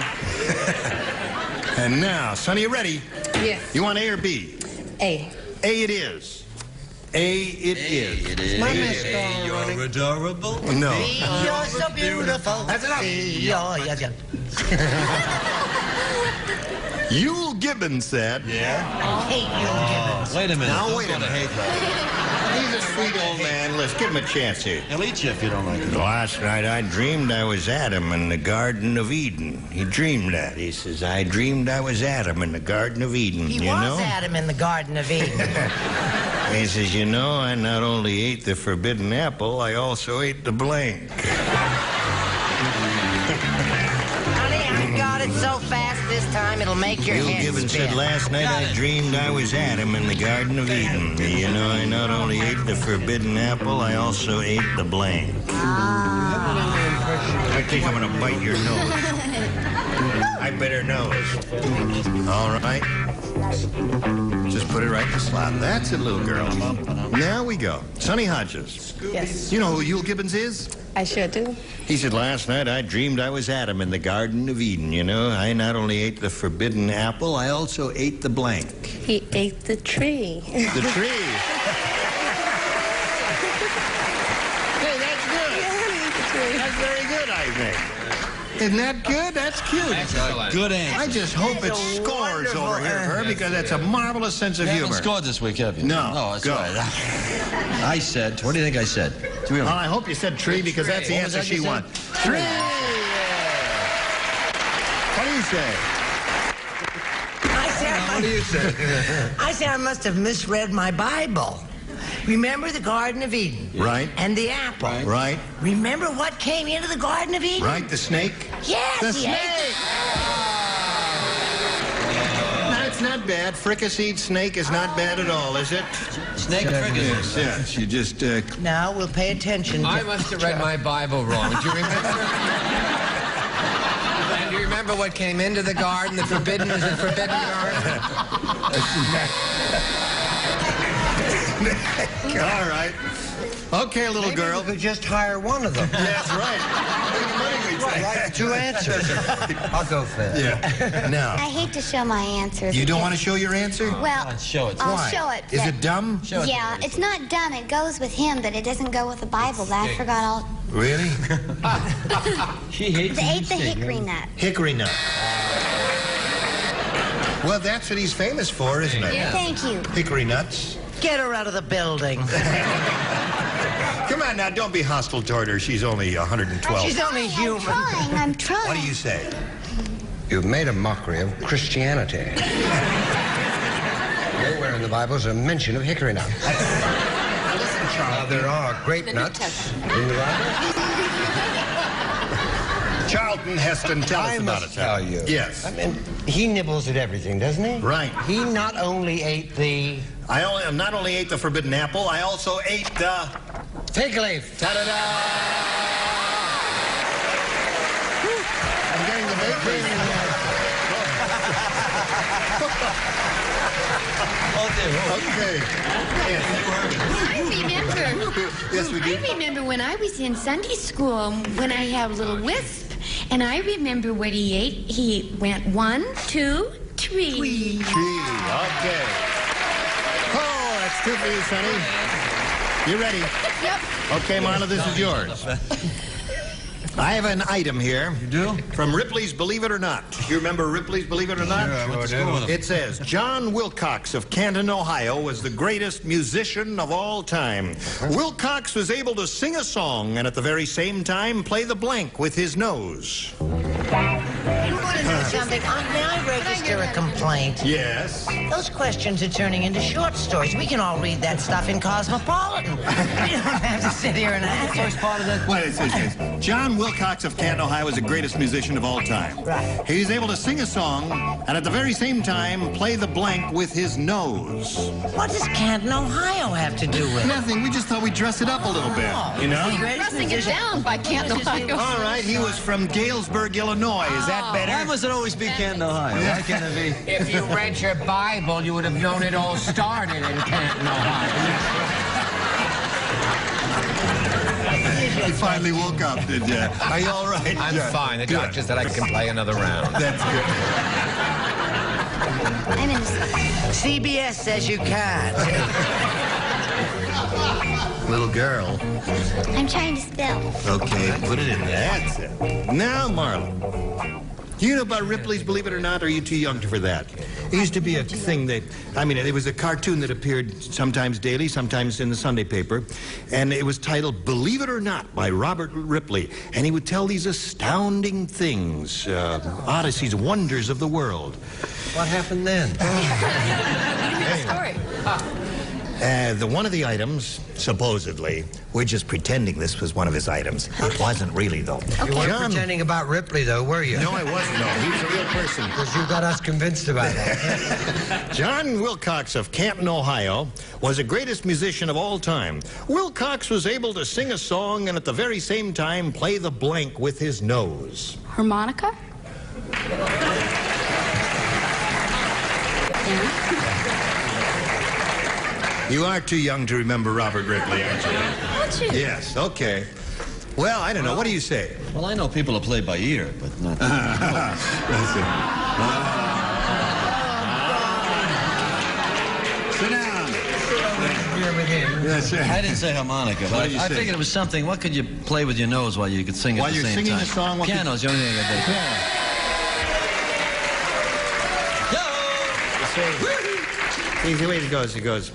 And now, Sonny, you ready? Yes. You want A or B? A. A it is. A it is. It is. My mascara running. You're adorable. No. You're so beautiful. That's enough. Yule Gibbons said. Yeah? I hate Yule Gibbons. Wait a minute. Now, wait a Don't minute. hate that. He's a sweet old man. Let's give him a chance here. He'll eat you if you don't like it. Last night I dreamed I was Adam in the Garden of Eden. He dreamed that. He says, I dreamed I was Adam in the Garden of Eden. He you was know? Adam in the Garden of Eden. He says, you know, I not only ate the forbidden apple, I also ate the blank. Honey, I got it so fast this time it'll make your Bill head Gibbons spin. said, last night I dreamed I was Adam in the Garden of Eden. You know, I not only ate the forbidden apple, I also ate the blank. I think I'm going to bite your nose. I better nose. All right. Just put it right in the slot. That's it, little girl. Now we go. Sonny Hodges. Yes. You know who Yule Gibbons is? I sure do. He said, last night I dreamed I was Adam in the Garden of Eden. You know, I not only ate the forbidden apple, I also ate the blank. He ate the tree. The tree. Hey, that's good. Yeah, he ate the tree. That's very good, I think. Isn't that good? That's cute. Excellent. Good answer. I just hope it scores over here for her because that's a marvelous sense of You humor. haven't scored this week, have you? No. No, that's Go. right. I said, what do you think I said? Well, I hope you said tree because that's the What was answer that she you said? wants. Tree! What do you say? What do you say? I say I must have misread my Bible. Remember the Garden of Eden? Right. And the apple. Right. Remember what came into the Garden of Eden? Right, the snake? Yes, The he snake! ate No, it's not bad. Fricasseed snake is not bad at all, is it? Snake fricassee. Yes, yes. You just, Now we'll pay attention. I must have read my Bible wrong. Do you remember? And do you remember what came into the garden? The forbidden is the forbidden garden. all right. Okay, little girl. We could just hire one of them. That's right. Right, 2 answers. I'll go first. Yeah. Now, I hate to show my answers. you don't want to show your answer? Well, Show it. I'll show it. Is it dumb? Show it. Yeah, it's not dumb. It goes with him, but it doesn't go with the Bible. That I forgot all. Really? She hates They ate the hickory nut. Hickory nut. Well, that's what he's famous for, isn't it? Thank you. Hickory nuts. Get her out of the building. Come on now, don't be hostile toward her. She's only 112. She's only human. I'm trying. What do you say? You've made a mockery of Christianity. Nowhere in the Bible is a mention of hickory nuts. Listen, Charles. There are grape nuts in the Bible. Charlton Heston, tell us about it, sir. I must tell you. Yes. I mean, he nibbles at everything, doesn't he? Right. He not only ate the... I not only ate the forbidden apple, I also ate the... Fig leaf. Ta-da-da! I'm getting the bakery. Okay. Yes. I remember. Yes, we do. I remember when I was in Sunday school when I had a little wisp, and I remember what he ate. He went 1, 2, 3. Tree. Okay. Oh, that's two for you, Sonny. You ready? Yep. Okay, Marla, this is yours. I have an item here. You do? From Ripley's Believe It or Not. You remember Ripley's Believe It or Not? Yeah, It says, John Wilcox of Canton, Ohio, was the greatest musician of all time. Wilcox was able to sing a song and at the very same time play the blank with his nose. You want to know something? May I register a complaint? Yes. Those questions are turning into short stories. We can all read that stuff in Cosmopolitan. We don't have to sit here and answer. First part of that. Wait, it says, John Wilcox of Canton, Ohio, was the greatest musician of all time. Right. He was able to sing a song and at the very same time play the blank with his nose. What does Canton, Ohio have to do with it? Nothing. We just thought we'd dress it up a little bit, you know? Dressing it down by Canton, Ohio. All right, he was from Galesburg, Illinois. Is that better? Why must it always be Canton, Ohio? Why can't it be? If you read your Bible, you would have known it all started in Canton, Ohio. You finally woke up, did you? Are you all right? I'm fine. The doctor said I can play another round. That's good. I'm in CBS says you can't. Little girl. I'm trying to spell. Okay, put it in there. That's it. Now, Marla. Do you know about Ripley's Believe It or Not, or are you too young for that? It used to be a thing that, it was a cartoon that appeared sometimes daily, sometimes in the Sunday paper, and it was titled Believe It or Not by Robert Ripley, and he would tell these astounding things, odysseys, wonders of the world. What happened then? Story. One of the items, supposedly, we're just pretending this was one of his items. It wasn't really, though. You weren't pretending about Ripley, though, were you? No, I wasn't, no. He was a real person. Because you got us convinced about that. John Wilcox of Canton, Ohio, was the greatest musician of all time. Wilcox was able to sing a song and at the very same time play the blank with his nose. Harmonica? You are too young to remember Robert Ripley, aren't you? Aren't you? Yes, okay. Well, I don't know. What do you say? Well, I know people who play by ear, but not... Listen. Sit down. Yes, sir. I didn't say harmonica, but I figured it was something. What could you play with your nose while you could sing at the same time? While you're singing a song? Piano's the only thing I could do. See the way it goes. It goes...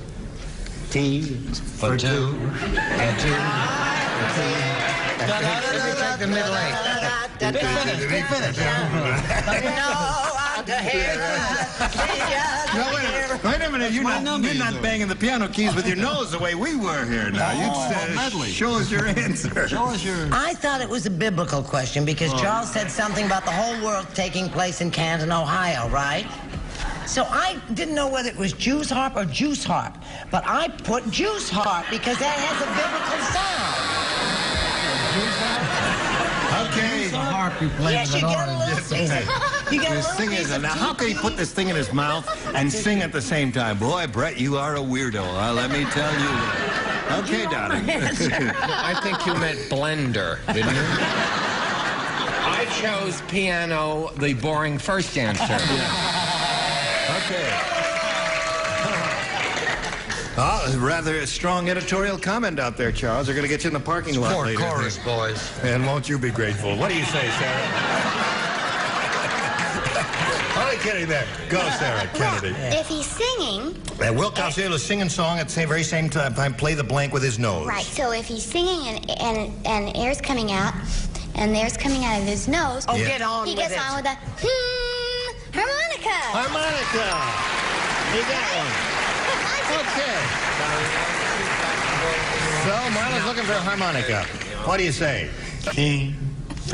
T for two, and two. Take the middle eight. Big finish. No, wait a minute. You're not banging the piano keys with your nose the way we were here now. Show us your answer. Show us your... I thought it was a biblical question because Charles said something about the whole world taking place in Canton, Ohio, right? So I didn't know whether it was Jew's harp or juice harp, but I put juice harp because that has a biblical sound. Okay. The harp you play Yes, with you an get a orange. little piece. You get a little piece of Now, how can he put this thing in his mouth and sing at the same time? Boy, Brett, you are a weirdo. Let me tell you. Okay, darling. I think you meant blender, didn't you? I chose piano, the boring first answer. Okay. Oh, rather a strong editorial comment out there, Charles. They're going to get you in the parking lot Poor later. chorus, boys. And won't you be grateful? What do you say, Sarah? All right, Kennedy there. Go, Sarah. Kennedy. If he's singing... Wilcox able to sing and song at the very same time play the blank with his nose. Right, so if he's singing and air's coming out, and air's coming out of his nose... Oh, get on he with it. gets on with a... harmonica. Harmonica. You got one. Okay. So, Marla's looking for a harmonica. What do you say? King On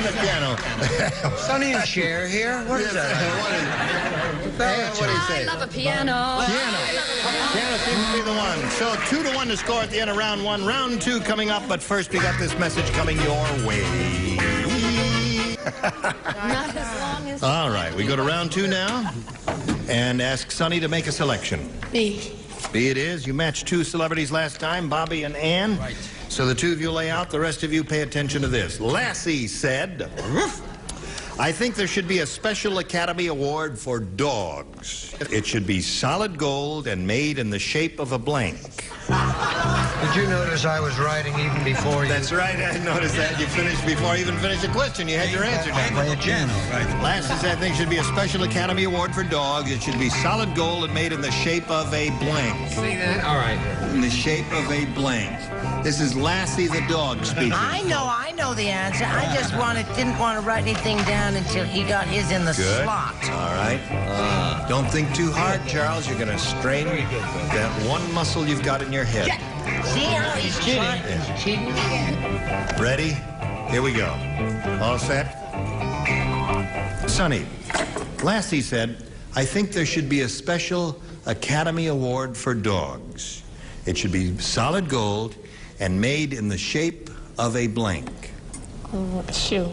the piano. Sonny and Cher here? What is that? What do you say? I love a piano. Piano seems to be the one. So 2-1 to score at the end of round one. Round two coming up, but first we got this message coming your way. Not as long as... All right, we go to round two now and ask Sonny to make a selection. B. B it is. You matched two celebrities last time, Bobby and Ann. Right. So the two of you lay out, the rest of you pay attention to this. Lassie said, I think there should be a special Academy Award for dogs. It should be solid gold and made in the shape of a blank. Did you notice I was writing even before you? That's right, I noticed that. You finished before I even finished the question. You had your answer down. Play a piano, right? Lassie said, I think should be a special Academy Award for dogs. It should be solid gold and made in the shape of a blank. See that? All right. In the shape of a blank. This is Lassie the dog speaking. I know the answer. I just didn't want to write anything down until he got his in the slot. All right. Don't think too hard, Charles. You're going to strain that one muscle you've got in your head. See how he's cheating? Yeah. He's cheating again. Ready? Here we go. All set? Sonny, Lassie said, I think there should be a special Academy Award for dogs. It should be solid gold and made in the shape of a blank. Shoe.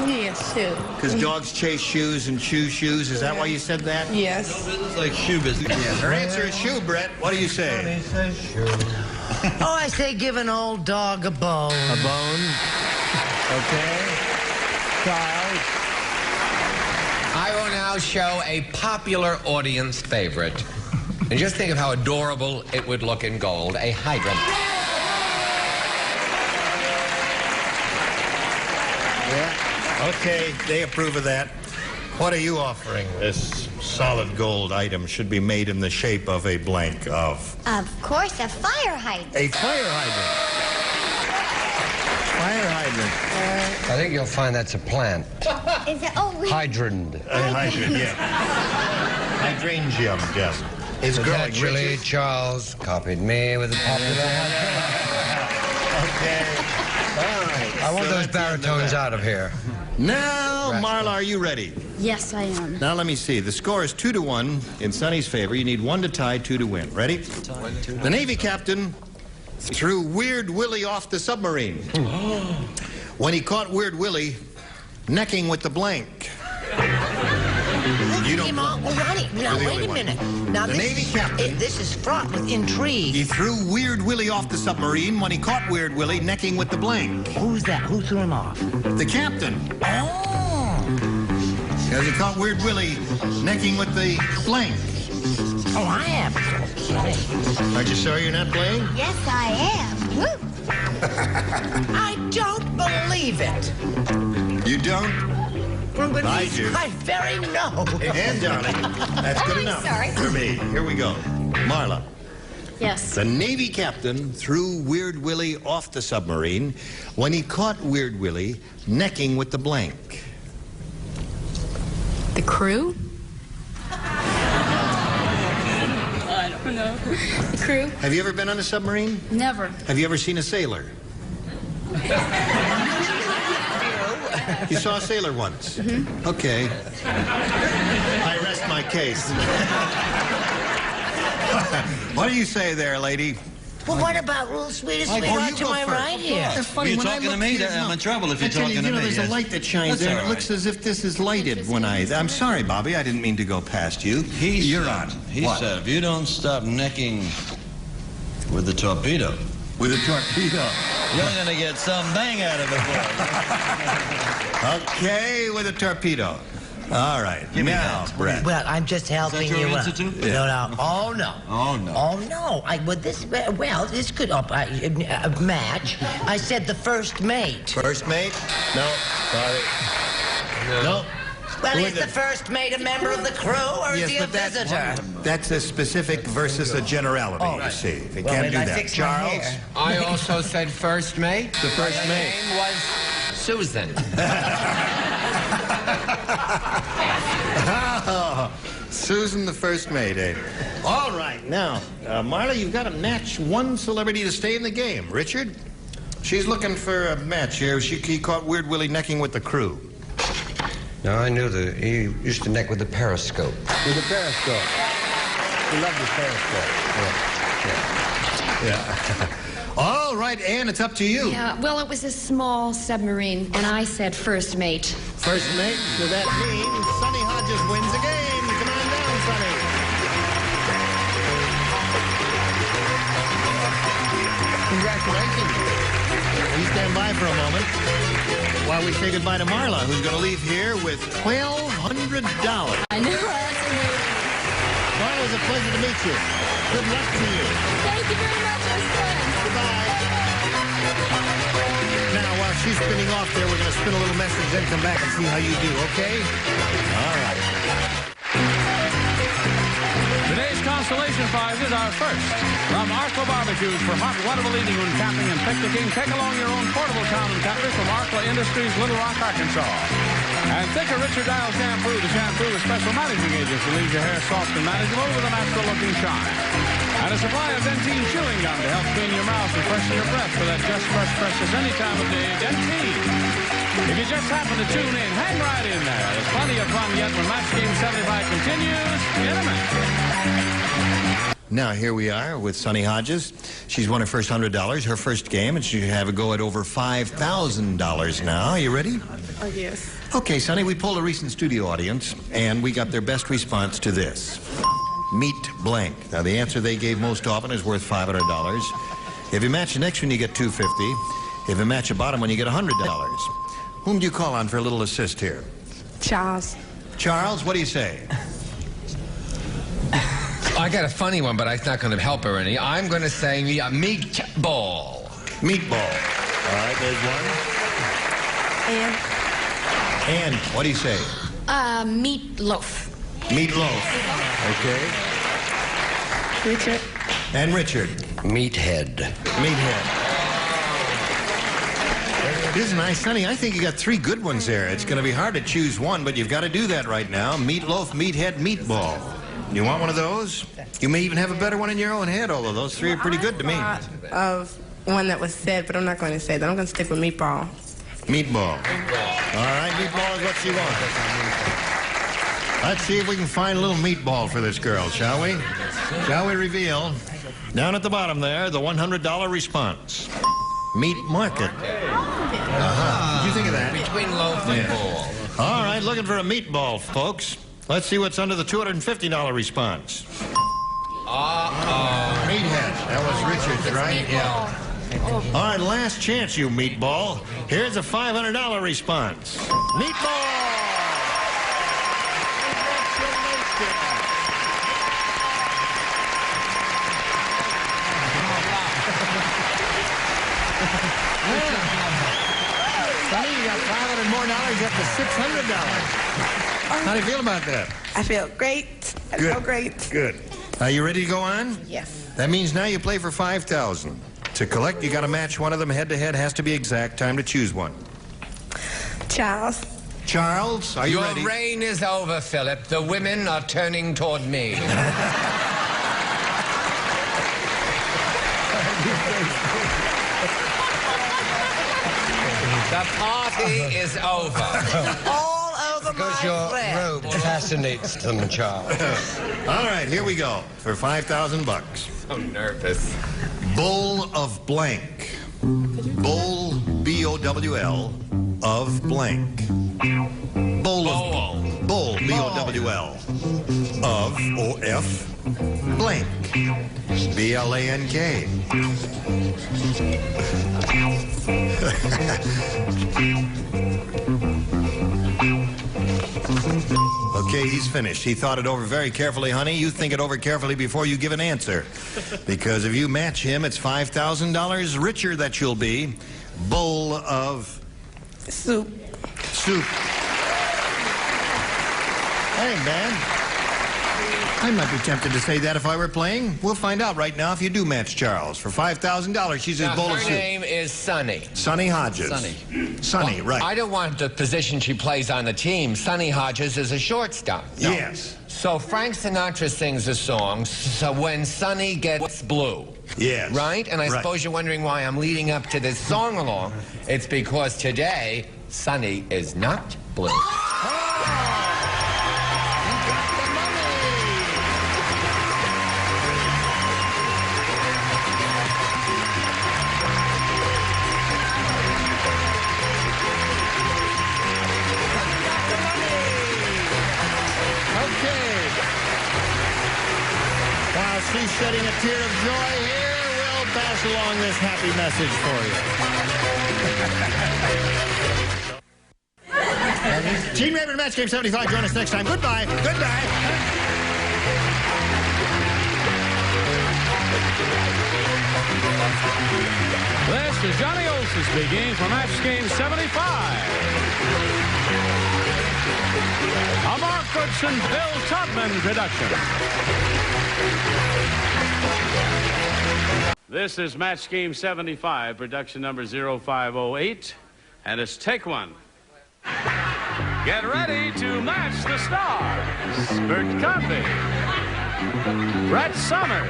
Yeah, shoe. Because dogs chase shoes and chew shoes. Is that why you said that? Yes. It's like shoe business. Yes. Her answer is shoe, Brett. What do you say? Oh, I say give an old dog a bone. A bone? Okay. Charles? I will now show a popular audience favorite. And just think of how adorable it would look in gold. A hydrant. Yeah. Okay, they approve of that. What are you offering? This solid gold item should be made in the shape of a blank of... Of course, a fire hydrant. A fire hydrant. Fire hydrant. I think you'll find that's a plant. Is it? Oh, really? Hydrant. A hydrant, yeah. Hydrangea, yes. It's growing. Actually, Richard. Charles copied me with a popular. Okay. All right. I want those baritones out of here. Now, Marla, are you ready? Yes, I am. Now, let me see. The score is 2-1 in Sonny's favor. You need 1 to tie, 2 to win. Ready? The Navy captain threw Weird Willie off the submarine. When he caught Weird Willie necking with the blank. You don't know. Ronnie, now wait a minute. Now the Navy captain. This is fraught with intrigue. He threw Weird Willie off the submarine when he caught Weird Willie necking with the blank. Who's that? Who threw him off? The captain. Oh. Because he caught Weird Willie necking with the blank. Oh, I am. Okay. Aren't you sorry you're not playing? Yes, I am. Woo. I don't believe it. You don't? I do. I very know. And, darling, that's good enough for me. Here we go. Marla. Yes. The Navy captain threw Weird Willie off the submarine when he caught Weird Willie necking with the blank. The crew? I don't know. The crew? Have you ever been on a submarine? Never. Have you ever seen a sailor? You saw a sailor once? Mm-hmm. Okay. I rest my case. What do you say there, lady? Well, what about real sweetest sweetheart to my right here? It's funny, You're when talking I look to me, here, I'm in trouble if you're talking to me. There's a light that shines there, and it looks as if this is lighted when I'm sorry, Bobby, I didn't mean to go past you. You're on. He said, if you don't stop necking with the torpedo. With a torpedo. You're going to get some bang out of it, boy. Okay, with a torpedo. All right. Give me now, that. Brett. Well, I'm just helping you out. Answer too? No, no. Oh, no. Oh, no. Oh, no. This could match. I said the first mate. First mate? No. Sorry. No. Well, is the first mate a member of the crew, or is he a visitor? That's a specific versus a generality, you see. You can't do that. Charles? I also said first mate. The first mate. My name was Susan. Susan, the first maid, eh? All right, now, Marla, you've got to match one celebrity to stay in the game. Richard? She's looking for a match here. He caught Weird Willie necking with the crew. No, I knew he used to neck with the periscope. With the periscope. He loved his periscope. Yeah. All right, Ann, it's up to you. Yeah, well, it was a small submarine, and I said first mate. First mate, so that means Sonny Hodges wins the game. Come on down, Sonny. Congratulations. You stand by for a moment while we say goodbye to Marla, who's going to leave here with $1,200. I know, that's amazing. Marla, it was a pleasure to meet you. Good luck to you. Thank you very much, it was fun. Goodbye. Now, while she's spinning off there, we're going to spin a little message, then come back and see how you do, okay? All right. Today's consolation prizes are first, from Arkla Barbecues for hot, wonderful eating when camping and picnicking. Take along your own portable town and country from Arkla Industries, Little Rock, Arkansas. And think of Richard Dial Shampoo, the shampoo with special managing agents to leave your hair soft and manageable with a natural-looking shine. And a supply of Dentine chewing gum to help clean your mouth and freshen your breath for that just fresh freshness any time of day. Dentine. If you just happen to tune in, hang right in there. There's plenty of fun yet when Match Game 75 continues in a minute. Now, here we are with Sonny Hodges. She's won her first $100, her first game, and she should have a go at over $5,000 now. Are you ready? Oh, yes. Okay, Sonny, we polled a recent studio audience, and we got their best response to this. Meet blank. Now, the answer they gave most often is worth $500. If you match the next one, you get $250. If you match the bottom one, you get $100. Whom do you call on for a little assist here? Charles. Charles, what do you say? I got a funny one, but it's not going to help her any. I'm going to say meatball. Meatball. All right, there's one. And what do you say? Meatloaf. Meatloaf. Okay. Richard. And Richard. Meathead. Meathead. This is nice, Sonny. I think you got three good ones there. It's going to be hard to choose one, but you've got to do that right now. Meatloaf, meathead, meatball. You want one of those? You may even have a better one in your own head, although those three are pretty good to me. Of one that was said, but I'm not going to say that. I'm going to stick with meatball. Meatball. All right, meatball is what she wants. Let's see if we can find a little meatball for this girl, shall we? Shall we reveal? Down at the bottom there, the $100 response. Meat market. What did you think of that? Between loaf and ball. All right, looking for a meatball, folks. Let's see what's under the $250 response. Meathead. That was Richard's, right? Yeah. All right, last chance, you meatball. Here's a $500 response. Meatball! Sonny, you got $500 more up to $600. How do you feel about that? I feel great. I feel great. Good. Are you ready to go on? Yes. That means now you play for $5,000. To collect, you got to match one of them head-to-head. Has to be exact. Time to choose one. Charles. Charles, are you ready? Your reign is over, Philip. The women are turning toward me. The party is over. All over Because my your breath. robe fascinates them, Charles. All right, here we go for $5,000. So nervous. Bowl of blank. Bowl, B-O-W-L, of blank. Bowl of... Bowl, B-O-W-L, of, O-F, blank. B-L-A-N-K. Okay, he's finished. He thought it over very carefully, honey. You think it over carefully before you give an answer. Because if you match him, it's $5,000 richer that you'll be. Bowl of... Soup. Soup. Hey, man. I might be tempted to say that if I were playing. We'll find out right now if you do match Charles. For $5,000, she's his bowl of soup. Her name is Sonny. Sonny Hodges. Sonny, right. I don't want the position she plays on the team. Sonny Hodges is a shortstop. No. Yes. So Frank Sinatra sings a song, So When Sunny Gets Blue. Yes. Right? And I suppose you're wondering why I'm leading up to this song along. It's because today, Sunny is not blue. While she's shedding a tear of joy here, we'll pass along this happy message for you. Team Raven Match Game 75, join us next time. Goodbye. Goodbye. This is Johnny Olson speaking for Match Game 75. A Mark Goodson, Bill Tubman production. This is Match Game 75, production number 0508, and it's take one. Get ready to match the stars. Bert Convey, Brett Summers,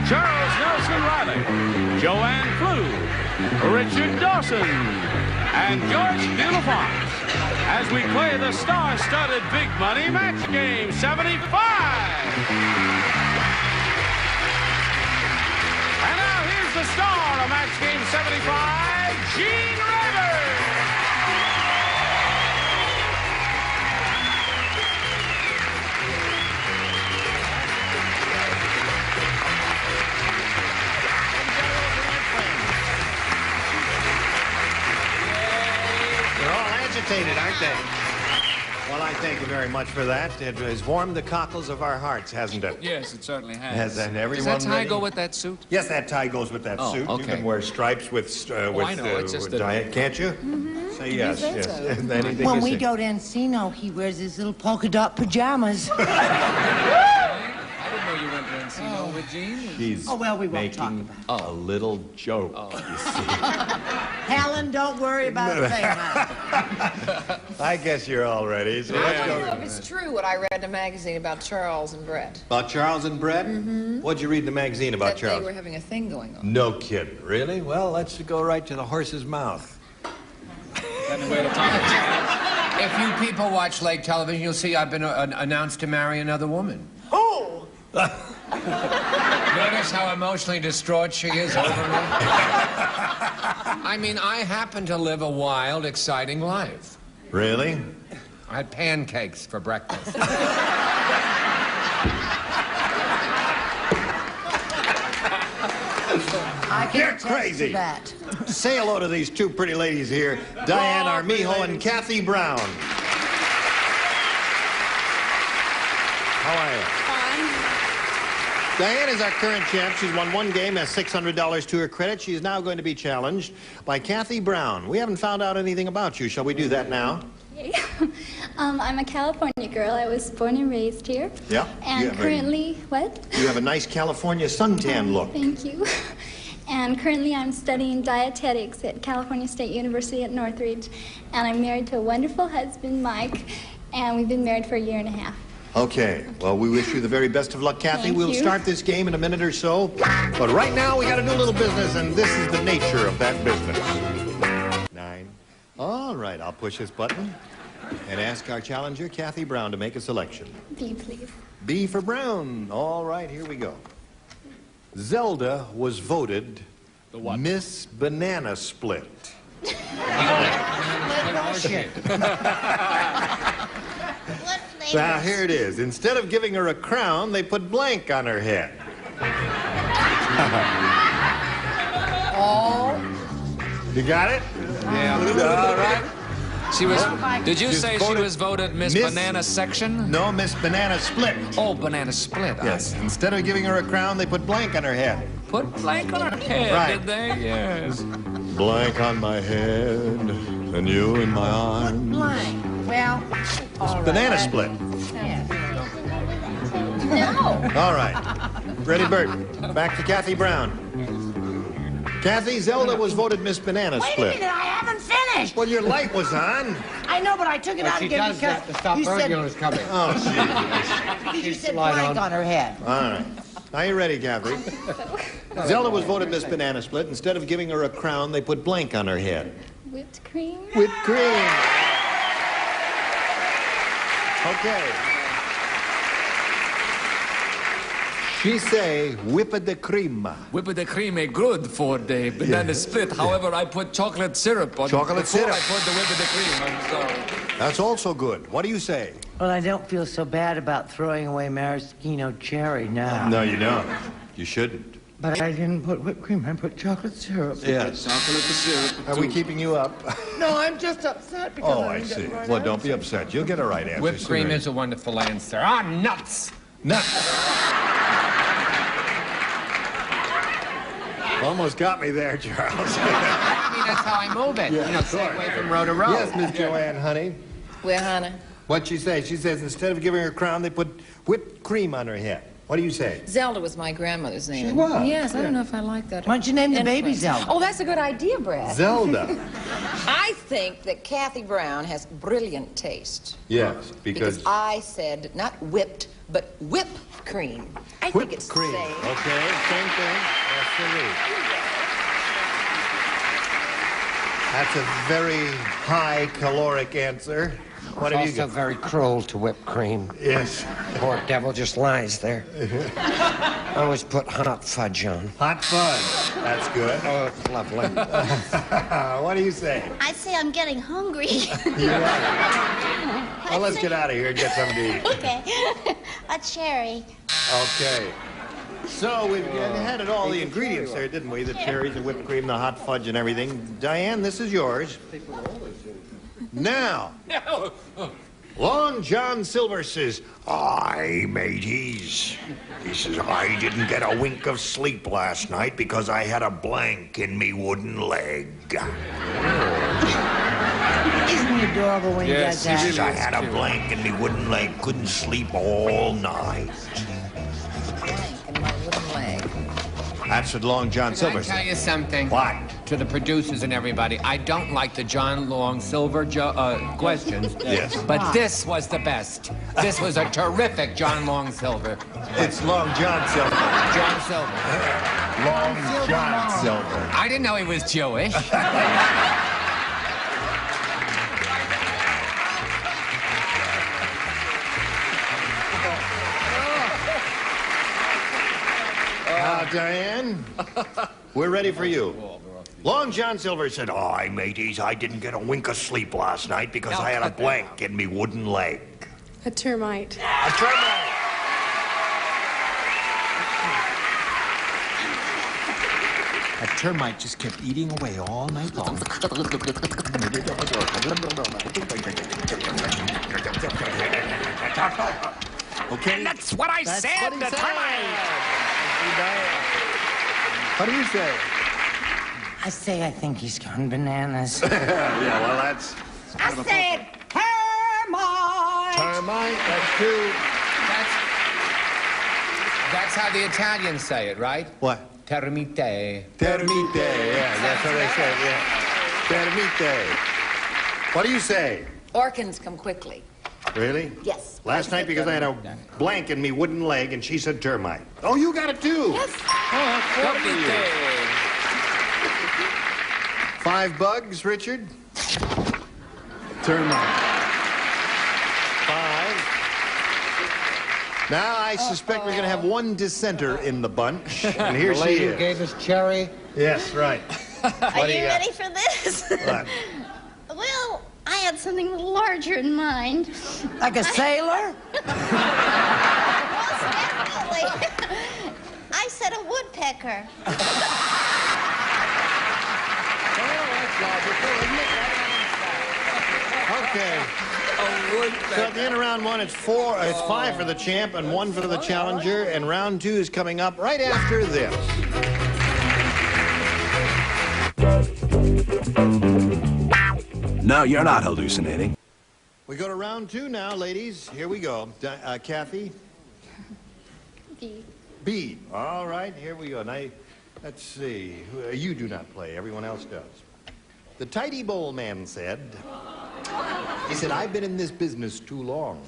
Charles Nelson Reilly, Joanne Flew, Richard Dawson, and George Beautifont, as we play the star-studded Big Money Match Game 75. And now here's the star of Match Game 75, Gene Rayburn. They're all agitated, aren't they? Well, I thank you very much for that. It has warmed the cockles of our hearts, hasn't it? Yes, it certainly has. And everyone Does that tie ready? go with that suit? Yes, that tie goes with that suit. okay. You can wear stripes with I know, it's just with that- can't you? Say yes, said yes. so. Anything When you we say. go to Encino, he wears his little polka dot pajamas. I didn't know you went to Encino with Gene. She's well, we won't talk making a little joke, you see. Helen, don't worry about saying that. I guess you're all ready, so let's I don't know go. if it's true what I read in a magazine about Charles and Brett. About Charles and Brett? What'd you read in the magazine about That Charles? they were having a thing going on. No kidding. Really? Well, let's go right to the horse's mouth. If you people watch late television, you'll see I've been announced to marry another woman. Oh! Notice how emotionally distraught she is over me? I mean, I happen to live a wild, exciting life. Really? I had pancakes for breakfast. I can You're attest crazy. to that. Say hello to these two pretty ladies here, Diane Armijo and Kathy Brown. How are you? Diane is our current champ. She's won one game, has $600 to her credit. She is now going to be challenged by Kathy Brown. We haven't found out anything about you. Shall we do that now? I'm a California girl. I was born and raised here. Yeah. And currently, what? You have a nice California suntan look. Thank you. And currently I'm studying dietetics at California State University at Northridge. And I'm married to a wonderful husband, Mike. And we've been married for a year and a half. Okay. Well, we wish you the very best of luck, Kathy. Thank We'll you. start this game in a minute or so. But right now, we got to do a little business, and this is the nature of that business. 9. All right. I'll push this button and ask our challenger, Kathy Brown, to make a selection. B, please. B for Brown. All right, here we go. Zelda was voted Miss Banana Split. Now, here it is. Instead of giving her a crown, they put blank on her head. Oh. You got it? Yeah. All right. She was. Did you She's say she voted was voted Miss Banana Section? No, Miss Banana Split. Oh, Banana Split. Yes. Instead of giving her a crown, they put blank on her head. Put blank on her head, Right. did they? Yes. Blank on my head, and you in my arms. Blank. Well, all right. Banana Split. No. All right. Ready, Bert? Back to Kathy Brown. Kathy, Zelda was voted Miss Banana Wait a Split. minute, I haven't finished. Well, your light was on. I know, but I took it But out she again does because that to stop you said... burglars coming. Oh, jeez. Because you said Light blank on her head. All right. Are you ready, Kathy? Zelda was voted Miss Banana Split. Instead of giving her a crown, they put blank on her head. Whipped cream. Whipped cream. Okay. She say, whip the cream. Whip the cream is good for the banana split. However, I put chocolate syrup on Chocolate before syrup. I put the whip of the cream. I'm sorry. That's also good. What do you say? Well, I don't feel so bad about throwing away maraschino cherry now. No, you don't. You shouldn't. But I didn't put whipped cream. I put chocolate syrup. Yes. Chocolate syrup. Are we keeping you up? No, I'm just upset because Oh, I I didn't get see. the right Well, don't answer. be upset. You'll get a right answer. Whipped cream sooner. is a wonderful answer. Ah, nuts! Nuts. Almost got me there, Charles. I mean, that's how I move it. Yeah, you know, of course. segue from row to row. Yes, Miss Joanne, honey. Well, Hannah, What'd she say? She says instead of giving her a crown, they put whipped cream on her head. What do you say? Zelda was my grandmother's name. She was? Yes, I Yeah. don't know if I like that. Why don't you name the baby Anyway. Zelda? Oh, that's a good idea, Brad. Zelda. I think that Kathy Brown has brilliant taste. Yes, because I said not whipped, but whip cream. I think it's cream. the same. Okay, same thing. Absolutely. That's a very high caloric answer. What have you also got? very cruel to whipped cream. Yes. Poor devil just lies there. I always put hot fudge on. Hot fudge. That's good. Oh, it's lovely. What do you say? I say I'm getting hungry. You're right. Well, let's get out of here and get something to eat. Okay. A cherry. Okay. So we've had all the ingredients there, didn't we? The cherries, the whipped cream, the hot fudge, and everything. Diane, this is yours. Now, Long John Silver says, "Aye, mateys." He says, "I didn't get a wink of sleep last night because I had a blank in me wooden leg." Isn't he adorable when he does He that? says, "I had a blank in me wooden leg, couldn't sleep all night." And my wooden leg. That's what Long John Can Silver I tell said. you something? What? To the producers and everybody, I don't like the John Long Silver questions. Yes. But this was the best. This was a terrific John Long Silver. It's Long John Silver. John Silver. Long John Silver. I didn't know he was Jewish. Diane, we're ready for you. Long John Silver said, "Aye, mateys, I didn't get a wink of sleep last night because I had a blank in me wooden leg." A termite. A termite. A termite just kept eating away all night long. Okay. And that's what I said, the termite. What do you say? I say I think he's gone bananas. Yeah, well, that's I said termite. termite. That's two. That's how the Italians say it, right? What? Termite. Termite. Yeah, that's what they say. Yeah. Termite. What do you say? Orkins come quickly. Really? Yes. Last night because I had a blank in me wooden leg and she said termite. Oh, you got it too. Yes. Oh, that's good for you. 5 bugs, Richard? Termite. 5. Now I suspect we're going to have one dissenter in the bunch. And here The she lady who is. gave us cherry. Yes, right. Are do you you got? ready for this? What? Well, I had something larger in mind. Like a sailor? Most definitely. I said a woodpecker. Okay. So at the end of round 1, it's 5 for the champ and 1 for the challenger, and round 2 is coming up right after this. No, you're not hallucinating. We go to round 2 now, ladies. Here we go. Kathy? B. B. All right, here we go. Now, let's see. You do not play. Everyone else does. The Tidy Bowl Man said, He said, I've been in this business too long.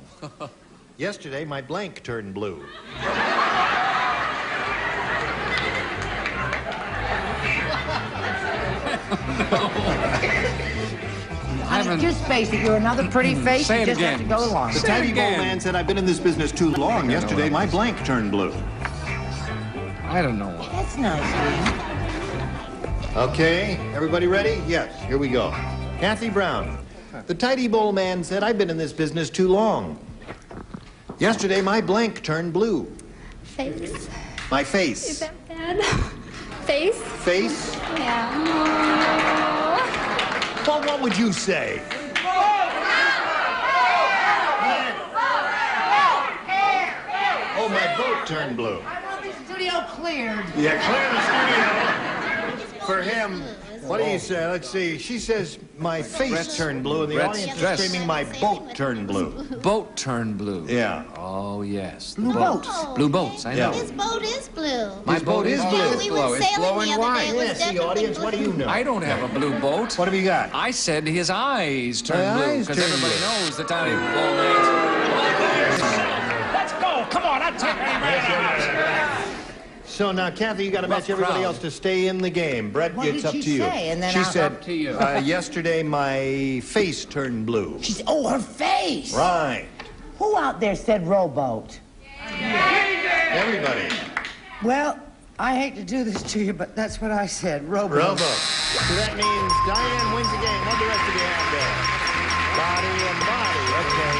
Yesterday, my blank turned blue. Honey, just face it. You're another pretty face. Say you it just again. have to go along. The tiny bowl man said, I've been in this business too long. Yesterday, my blank turned blue. I don't know. That's nice, man. Okay, everybody ready? Yes, here we go. Kathy Brown. The tidy bowl man said, I've been in this business too long. Yesterday, my blank turned blue. Face. My face. Is that bad? Face? Face? Yeah. Well, what would you say? Oh, my boat turned blue. I want the studio cleared. Yeah, clear the studio. For him, what do you say? Let's see. She says, my face turned blue, and the Brett's audience dress. is screaming, my boat turned blue. Boat turned blue. Yeah. Oh, yes. Blue boats. Blue boats, I know. His boat is blue. My boat is blue. Yeah, we went It's sailing blowing the other wide. day. It was Yes, the definitely audience, blue. what do you know? I don't have a blue boat. What have you got? I said his eyes My turned blue eyes because turned everybody blue. knows the tiny bowl man. Let's go. Come on, I'll take So now, Kathy, you got to Rough match everybody crowd. else to stay in the game. Brett, What it's did up she to you. say? And then she I'll- said, Up to you. yesterday my face turned blue. She's, oh, her face. Right. Who out there said rowboat? Everybody. Well, I hate to do this to you, but that's what I said, rowboat. Rowboat. So that means Diane wins the game. What the rest of you have there? Body and body. Okay.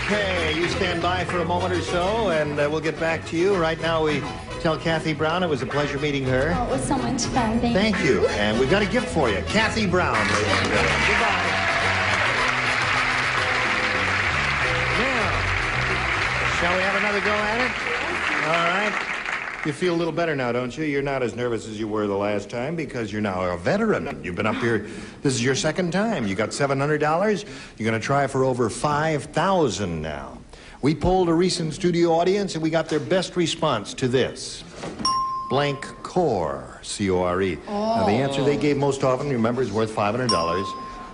Okay, you stand by for a moment or so, and we'll get back to you. Right now, we tell Kathy Brown it was a pleasure meeting her. Oh, it was so much fun. Thank you. And we've got a gift for you. Kathy Brown, ladies and gentlemen. Goodbye. Now, shall we have another go at it? All right. You feel a little better now, don't you? You're not as nervous as you were the last time because you're now a veteran. You've been up here. This is your second time. You got $700. You're going to try for over $5,000 now. We polled a recent studio audience, and we got their best response to this. Blank core, C-O-R-E. Now, the answer they gave most often, remember, is worth $500.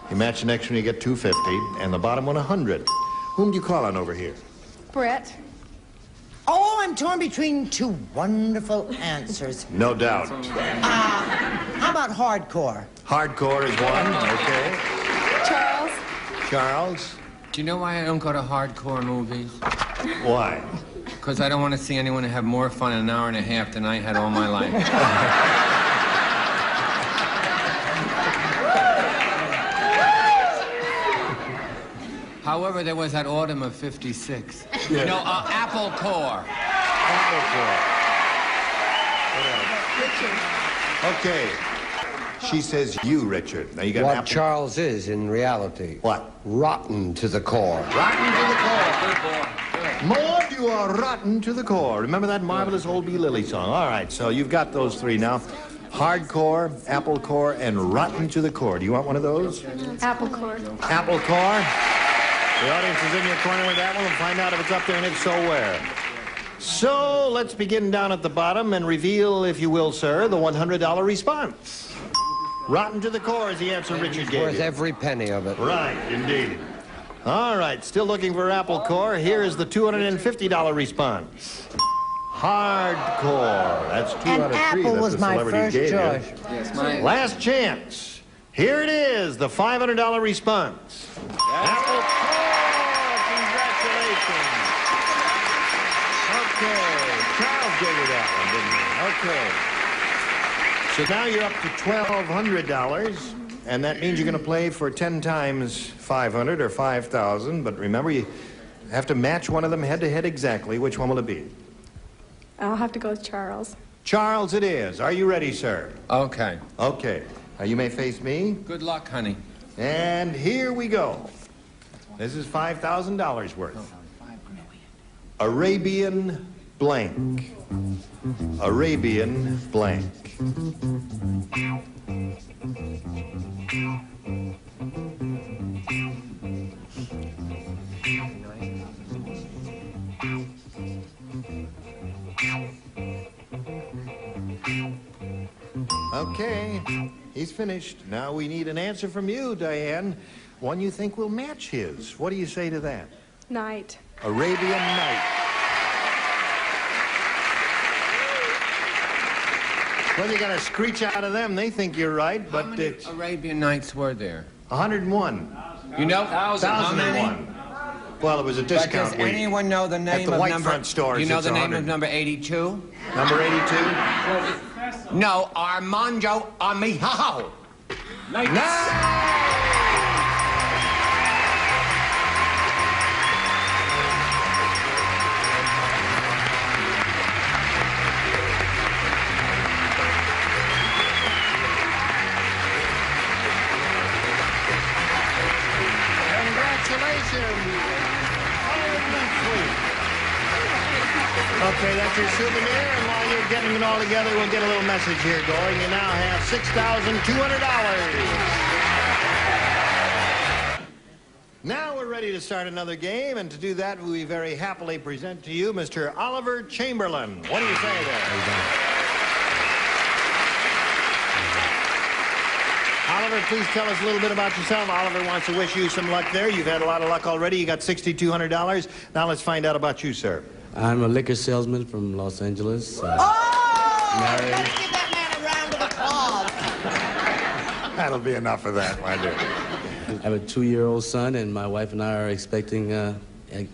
You match the next one, you get $250, and the bottom one, $100. Whom do you call on over here? Brett. Oh, I'm torn between two wonderful answers. No doubt. How about hardcore? Hardcore is one, okay. Charles. Charles? Do you know why I don't go to hardcore movies? Why? Because I don't want to see anyone have more fun in an hour and a half than I had all my life. However, there was that autumn of '56. Yeah. You know, Apple Core. Okay. She says you, Richard. Now you got What Apple. Charles is in reality. What? Rotten to the core. Rotten to the core. Maud, you are rotten to the core. Remember that marvelous old B. Lilly song? All right, so you've got those three now. Hardcore, Apple Core, and Rotten to the Core. Do you want one of those? Apple core. Apple Core. The audience is in your corner with that one. We'll find out if it's up there, and if so, where. So let's begin down at the bottom and reveal, if you will, sir, the $100 response. Rotten to the core is the answer Richard gave Worth you. every penny of it. Right, indeed. All right, still looking for Apple Core. Here is the $250 response. Hardcore. That's 2 And out of 3 Apple that was the my celebrity first gave you. choice. Yes, mine. Last chance. Here it is, the $500 response. Apple Core. Congratulations. Okay. Charles gave you that one, didn't he? Okay. So now you're up to $1,200, and that means you're going to play for 10 times 500 or 5,000. But remember, you have to match one of them head-to-head exactly. Which one will it be? I'll have to go with Charles. Charles it is. Are you ready, sir? Okay. Okay. Now you may face me. Good luck, honey. And here we go. This is $5,000 worth. Arabian blank. Arabian blank. Okay, he's finished. Now we need an answer from you, Diane. One you think will match his. What do you say to that? Night. Arabian Night. Well, you got to screech out of them. They think you're right, but How many Arabian Nights were there? 101. You know? 1,001. Well, it was a discount Does week. anyone know the name At the of white number? front stores, You know it's the name 100. of number 82? Number 82? No, Armando Amijao. Okay, that's your souvenir, and while you're getting it all together, we'll get a little message here going. You now have $6,200. Now we're ready to start another game, and to do that, we very happily present to you Mr. Oliver Chamberlain. What do you say there? Oliver, please tell us a little bit about yourself. Oliver wants to wish you some luck there. You've had a lot of luck already. You got $6,200. Now let's find out about you, sir. I'm a liquor salesman from Los Angeles. Let's give that man a round of applause. That'll be enough of that, my dear. I have a 2-year-old son, and my wife and I are expecting and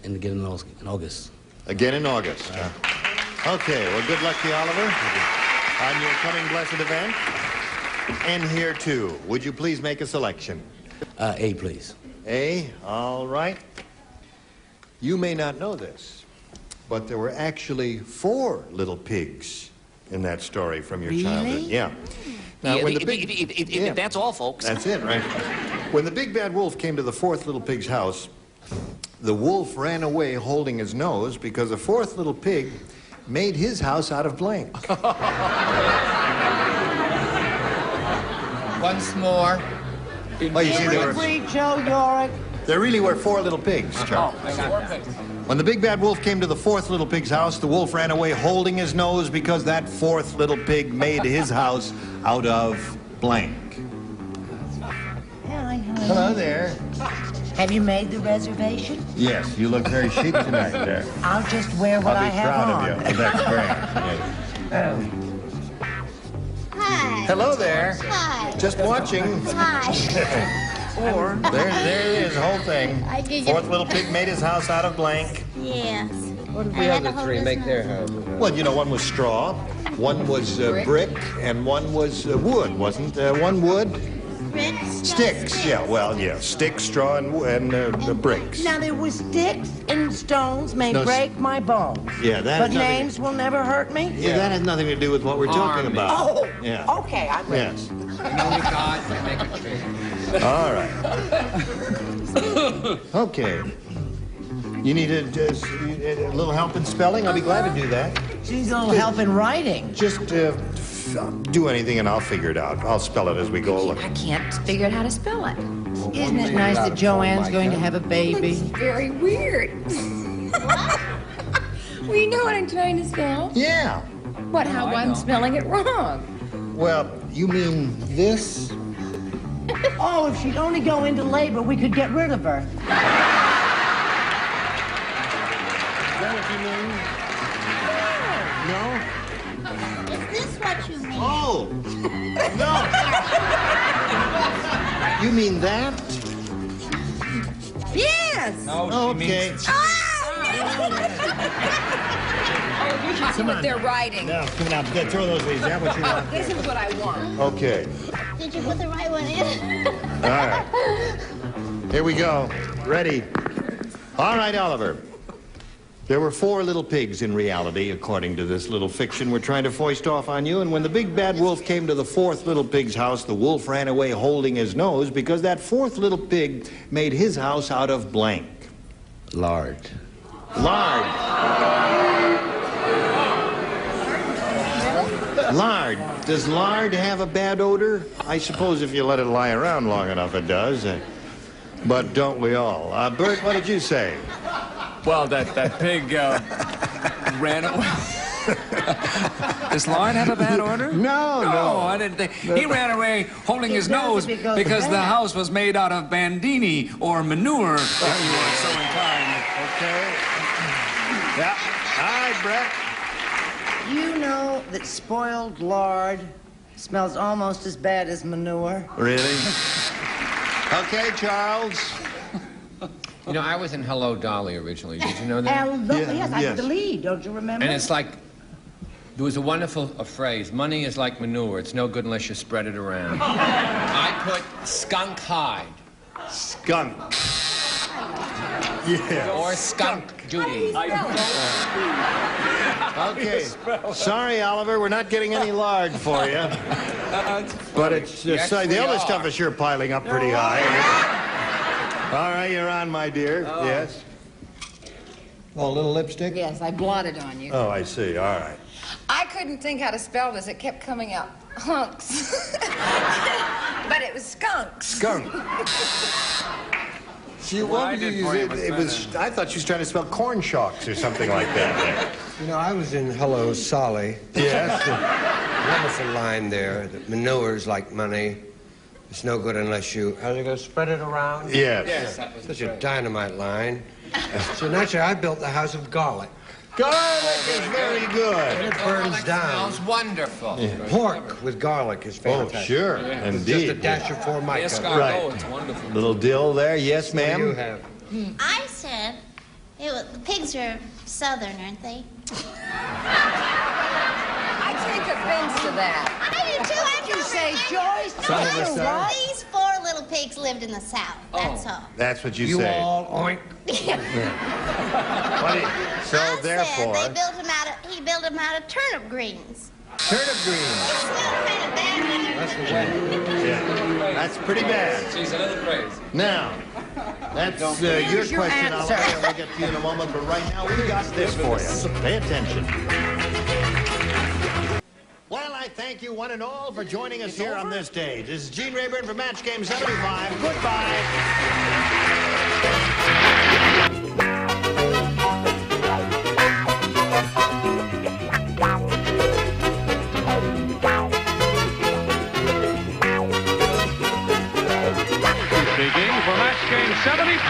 again in August. Again in August. Okay, well, good luck to you, Oliver, on your coming blessed event. And here, too. Would you please make a selection? A, please. A, all right. You may not know this, but there were actually 4 little pigs in that story from your childhood. Yeah. Now, when the big... That's all, folks. That's it, right? When the big bad wolf came to the 4th little pig's house, the wolf ran away holding his nose because the 4th little pig made his house out of blank. Once more. Well, you see, Joe Yorick. there really were 4 little pigs, Charles. When the big bad wolf came to the 4th little pig's house, the wolf ran away holding his nose because that 4th little pig made his house out of blank. Hi, honey. Hello there. Have you made the reservation? Yes, you look very chic tonight there. I'll just wear what I have I'll on. be proud of you. That's great. Hi. Hello there. Hi. Just watching. Hi. Or there it is, the whole thing. 4th little pig made his house out of blank. Yes. What did the other 3 make their house? Well, you know, one was straw, one was brick, and one was wood, wasn't one wood? Sticks, yeah, well, yeah, sticks, straw, and bricks. Now, there was sticks and stones may break my bones. Yeah, that. But names will never hurt me? Yeah, that has nothing to do with what we're talking about. Oh, yeah. Okay, I'm ready. Yes. Only God can make a tree. All right. Okay. You need a little help in spelling? I'll be glad to do that. She's a little help in writing. Just do anything and I'll figure it out. I'll spell it as we go. I can't figure out how to spell it. Isn't it nice that Joanne's going to have a baby? It's very weird. Well, you know what I'm trying to spell? Yeah. What, how I'm spelling it wrong? Well, you mean this? Oh, if she'd only go into labor, we could get rid of her. Is that what you mean? No? Is this what you mean? Oh! No! You mean that? Yes! No, okay. Oh, you should see what they're writing. Now, come on, throw those leaves. Is that what you want? This is what I want. Okay. Did you put the right one in? All right. Here we go. Ready? All right, Oliver. There were 4 little pigs in reality, according to this little fiction we're trying to foist off on you. And when the big bad wolf came to the 4th little pig's house, the wolf ran away holding his nose because that 4th little pig made his house out of blank. Lard. Lard. Lard. Does lard have a bad odor? I suppose if you let it lie around long enough, it does. But don't we all? Bert, what did you say? Well, that pig ran away. Does Lloyd have a bad order? No. I didn't think. He ran away holding his nose because the house was made out of bandini or manure, if you were so inclined. Okay. Yeah. All right, Brett. You know that spoiled lard smells almost as bad as manure? Really? Okay, Charles. You know, I was in Hello, Dolly originally. Did you know that? Yes, I did the lead. Don't you remember? And it's like, there was a wonderful phrase, money is like manure. It's no good unless you spread it around. I put skunk hide. Skunk. Yeah. Or skunk duty. Okay. Sorry, Oliver, we're not getting any lard for you. But it's just the other stuff is sure piling up pretty high. All right, you're on, my dear. Oh. Yes. Oh, a little lipstick? Yes, I blotted on you. Oh, I see. All right. I couldn't think how to spell this. It kept coming out hunks. But it was skunks. Skunk. I thought she was trying to spell corn shocks or something like that. You know, I was in Hello, Solly. Yes. Wonderful line there. That manure's like money. It's no good unless you... Are they going to spread it around? Yes. That was such a dynamite line. So naturally, I built the house of garlic. Garlic is very good. And it burns down. Smells wonderful. Yeah. Pork with garlic is fantastic. Oh, sure. Yeah. Indeed. Just a dash of Formica. Escargot, it's wonderful. Little dill there. Yes, ma'am. What do you have? I said, the pigs are southern, aren't they? I take offense to that. I do too. What did you say, Joyce? These 4 little pigs lived in the South. That's all. That's what you You say. all oink. So I therefore, said he built them out of turnip greens. turnip greens. It's not kind of bad when they're... Yeah. That's pretty bad. She's a little crazy. Now, that's your question. I'll get to you in a moment, but right now we got this for you. So pay attention. Well, I thank you one and all for joining us here on this stage. This is Gene Rayburn for Match Game 75. Goodbye. Speaking for Match Game 75,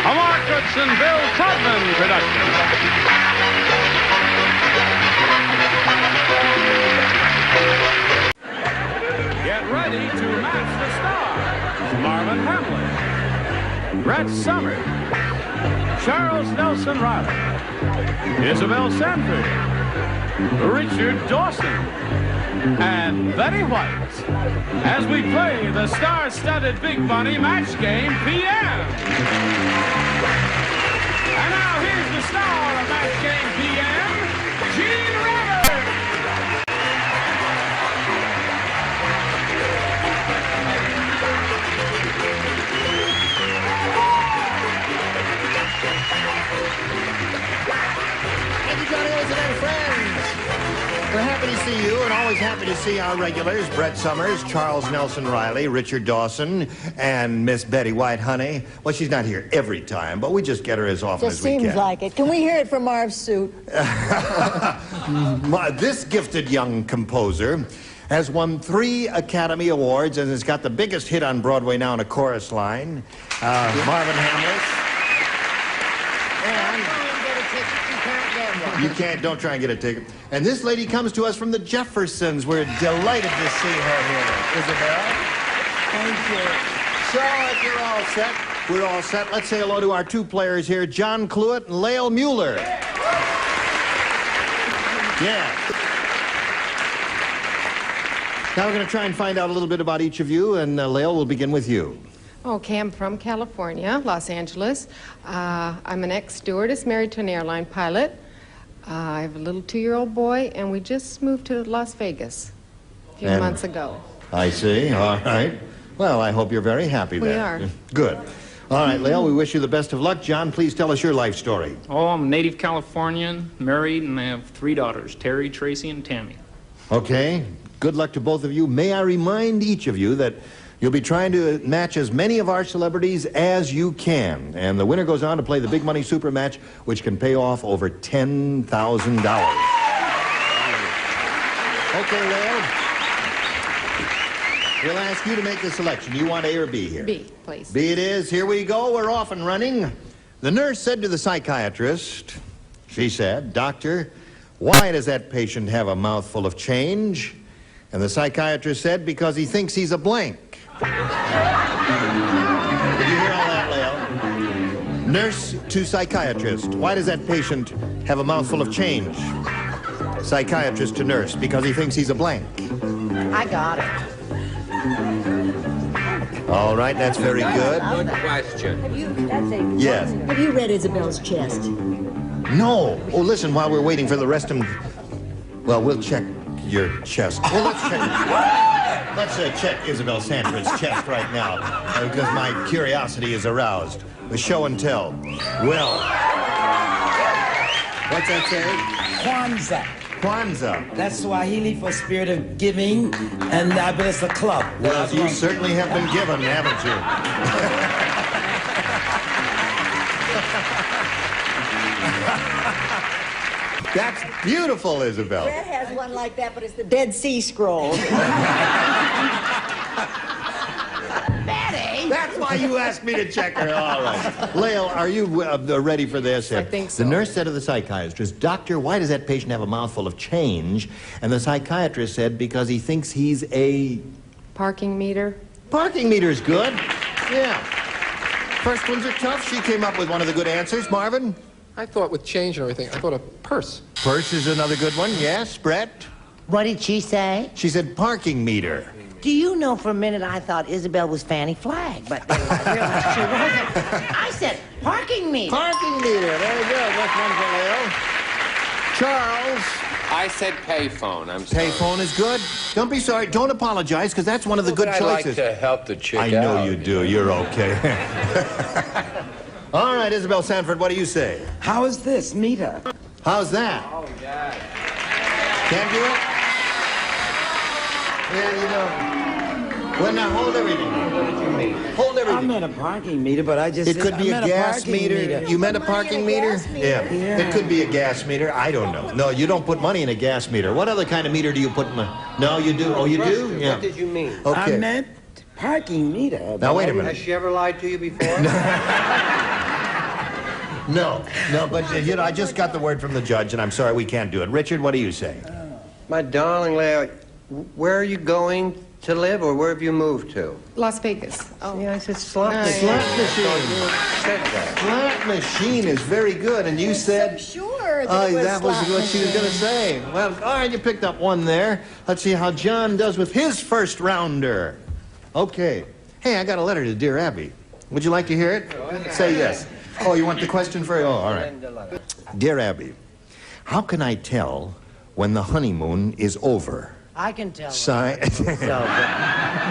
a Mark Goodson, Bill Tubman production. Get ready to match the stars. Marvin Hamlin, Brett Summers, Charles Nelson Reilly, Isabel Sanford, Richard Dawson, and Betty White, as we play the star-studded Big Bunny Match Game PM. And now here's the star of Match Game PM, Gene Rayburn. Thank you, Johnny Olsen and friends. We're happy to see you and always happy to see our regulars, Brett Summers, Charles Nelson Reilly, Richard Dawson, and Miss Betty White, honey. Well, she's not here every time, but we just get her as often as we can. Just seems like it. Can we hear it from Marv's suit? This gifted young composer has won 3 Academy Awards and has got the biggest hit on Broadway now in a chorus line, Marvin Hamlet. You can't, don't try and get a ticket. And this lady comes to us from the Jeffersons. We're delighted to see her here. Isabel? Thank you. So, if you're all set, we're all set. Let's say hello to our 2 players here, John Cluett and Lael Mueller. Yeah. Now we're going to try and find out a little bit about each of you, and Lael, we'll begin with you. Okay, I'm from California, Los Angeles. I'm an ex-stewardess married to an airline pilot. I have a little 2-year-old boy, and we just moved to Las Vegas a few months ago. I see. All right. Well, I hope you're very happy there. We are. Good. All right, Lael, we wish you the best of luck. John, please tell us your life story. Oh, I'm a native Californian, married, and I have 3 daughters, Terry, Tracy, and Tammy. Okay. Good luck to both of you. May I remind each of you that you'll be trying to match as many of our celebrities as you can. And the winner goes on to play the Big Money Super Match, which can pay off over $10,000. Okay, Leo. We'll ask you to make the selection. Do you want A or B here? B, please. B it is. Here we go. We're off and running. The nurse said to the psychiatrist, she said, "Doctor, why does that patient have a mouthful of change?" And the psychiatrist said, "Because he thinks he's a blank." Did you hear all that, Leo? Nurse to psychiatrist, "Why does that patient have a mouthful of change?" Psychiatrist to nurse, "Because he thinks he's a blank." I got it. All right, that's very good. Good question. Yes. Have you read Isabel's chest? No. Oh, listen, while we're waiting for the rest of them... Well, we'll check your chest. Well, let's check... Let's check Isabel Sanford's chest right now, because my curiosity is aroused. The show and tell. Well... What's that say? Kwanzaa. Kwanzaa. That's Swahili for spirit of giving, and I bet it's a club. Well, you certainly have been given, haven't you? That's beautiful, Isabel. Fred has one like that, but it's the Dead Sea Scrolls. Betty! That's why you asked me to check her. All right. Leo, are you ready for this? I think so. The nurse said to the psychiatrist, "Doctor, why does that patient have a mouthful of change?" And the psychiatrist said, "Because he thinks he's a..." Parking meter. Parking meter's good. Yeah. First ones are tough. She came up with one of the good answers. Marvin? I thought with change and everything, I thought a purse. Purse is another good one. Yes, Brett? What did she say? She said parking meter. Do you know, for a minute I thought Isabel was Fanny Flagg, but I realized she wasn't. I said parking meter. Parking meter. Very good. That's one for Leo. Charles? I said payphone. I'm sorry. Payphone is good. Don't be sorry. Don't apologize, because that's one of the good I choices. like to help the chick I know out. you do. You're okay. All right, Isabel Sanford, what do you say? How is this? Meter. How's that? Oh, God. Can't do it? Yeah, you know. Well, now, hold everything. What did you mean? Hold everything. I meant a parking meter, but I just It could be a gas meter. You meant a parking meter? meter? Yeah. It could be a gas meter. I don't know. No, you don't put money in a gas meter. What other kind of meter do you put in? No, you do. Oh, you do? Yeah. What did you mean? Okay. I meant parking meter. Now, wait a minute. Has she ever lied to you before? No, but you know, I just got the word from the judge, and I'm sorry we can't do it. Richard, what do you say? My darling Leo, where are you going to live, or where have you moved to? Las Vegas. Oh, yeah, I said slot machine. Slot machine. Slot machine is very good, and you said... Sure. That was what she was going to say. Well, all right, you picked up one there. Let's see how John does with his first rounder. Okay. Hey, I got a letter to Dear Abby. Would you like to hear it? Say yes. Oh, you want the question for you? Oh, all right. Dear Abby, how can I tell when the honeymoon is over? I can tell.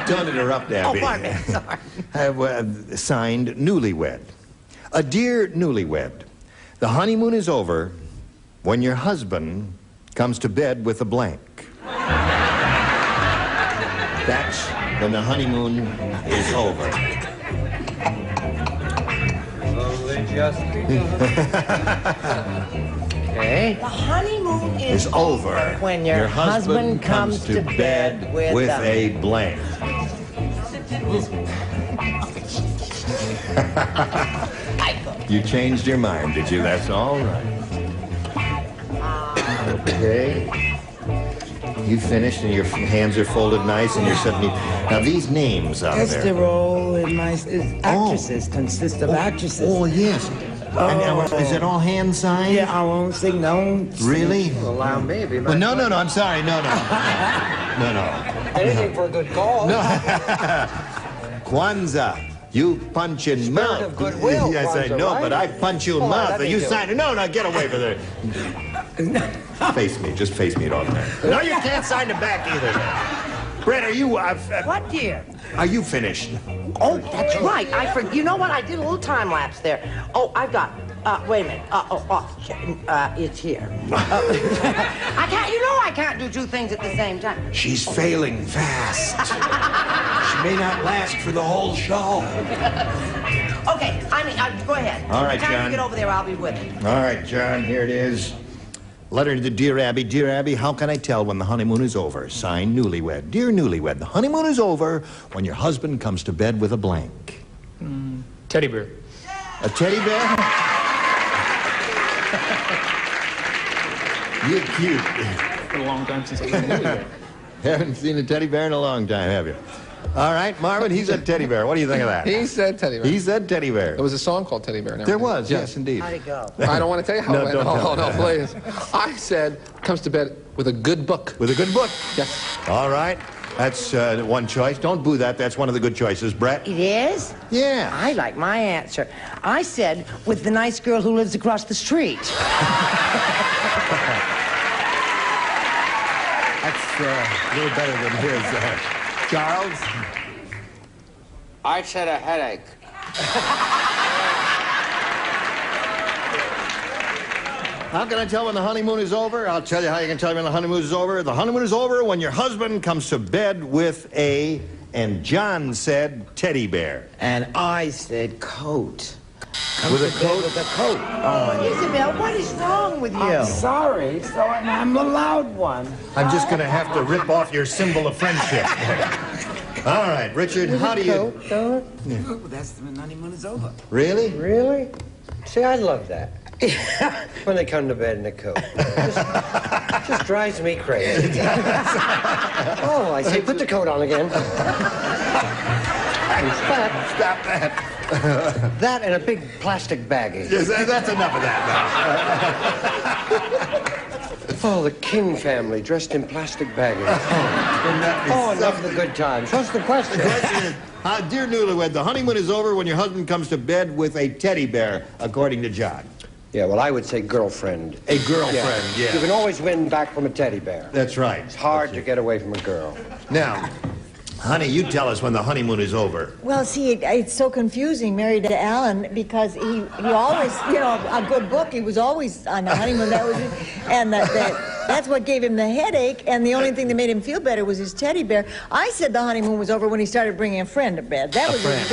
Don't interrupt, Abby. Oh, pardon me. Sorry. Signed, Newlywed. A dear newlywed, the honeymoon is over when your husband comes to bed with a blank. That's when the honeymoon is over. Okay. The honeymoon is over when your husband comes to bed with a blank. You changed your mind, did you? That's all right. Okay. You finished and your hands are folded nice and you're suddenly... Now these names out there... Estoril and my actresses consist of actresses. Oh, yes. And is it all hand signed? Yeah, I won't sing, no. Really? Allow me. Well, no, I'm sorry. No. Anything for a good cause. No. Kwanzaa. You punch in mouth. Of goodwill, yes, Kwanzaa, I know, right? but I punch you in mouth and you sign it. No, get away from there. Face me. Just face me at all times. No, you can't sign the back either. Brett, are you... What, dear? Are you finished? Oh, that's right. You know what? I did a little time lapse there. Oh, I've got... wait a minute. It's here. I can't... You know I can't do two things at the same time. She's failing fast. She may not last for the whole show. Okay, go ahead. All right, By the time John. you get over there, I'll be with you. All right, John, here it is. Letter to Dear Abby. Dear Abby, how can I tell when the honeymoon is over? Signed, Newlywed. Dear Newlywed, the honeymoon is over when your husband comes to bed with a blank. Teddy bear. A teddy bear? You're cute. It's been a long time since I've seen a Newlywed. Haven't seen a teddy bear in a long time, have you? All right, Marvin, he said teddy bear. What do you think of that? He said teddy bear. He said teddy bear. There was a song called Teddy Bear. There was, yes, indeed. How'd it go? I don't want to tell you how it went. don't tell No, please. I said, comes to bed with a good book. With a good book? Yes. All right. That's one choice. Don't boo that. That's one of the good choices. Brett? It is? Yeah. I like my answer. I said, with the nice girl who lives across the street. That's a little better than his. Charles? I said a headache. How can I tell when the honeymoon is over? I'll tell you how you can tell when the honeymoon is over. The honeymoon is over when your husband comes to bed with a, and John said teddy bear. And I said coat. With a coat? With a coat on. Isabel, what is wrong with you? I'm sorry, so I'm the loud one. I'm just going to have to rip off your symbol of friendship. All right, Richard, how do you... Oh, that's when the honeymoon is over. Really? Really? See, I love that. When they come to bed in a coat. Just drives me crazy. Oh, I say, put the coat on again. Stop that. That and a big plastic baggie. Yes, that's enough of that now. Oh, the King family dressed in plastic baggies. Oh, enough of the good times. What's the question? The question is, dear Newlywed, the honeymoon is over when your husband comes to bed with a teddy bear, according to John. Yeah, well, I would say girlfriend. A girlfriend, yeah. You can always win back from a teddy bear. That's right. It's hard to get away from a girl. Now, honey, you tell us when the honeymoon is over. Well, see, it's so confusing, married to Alan, because he always, you know, a good book, he was always on the honeymoon. That was, and that's what gave him the headache, and the only thing that made him feel better was his teddy bear. I said the honeymoon was over when he started bringing a friend to bed. That was friend.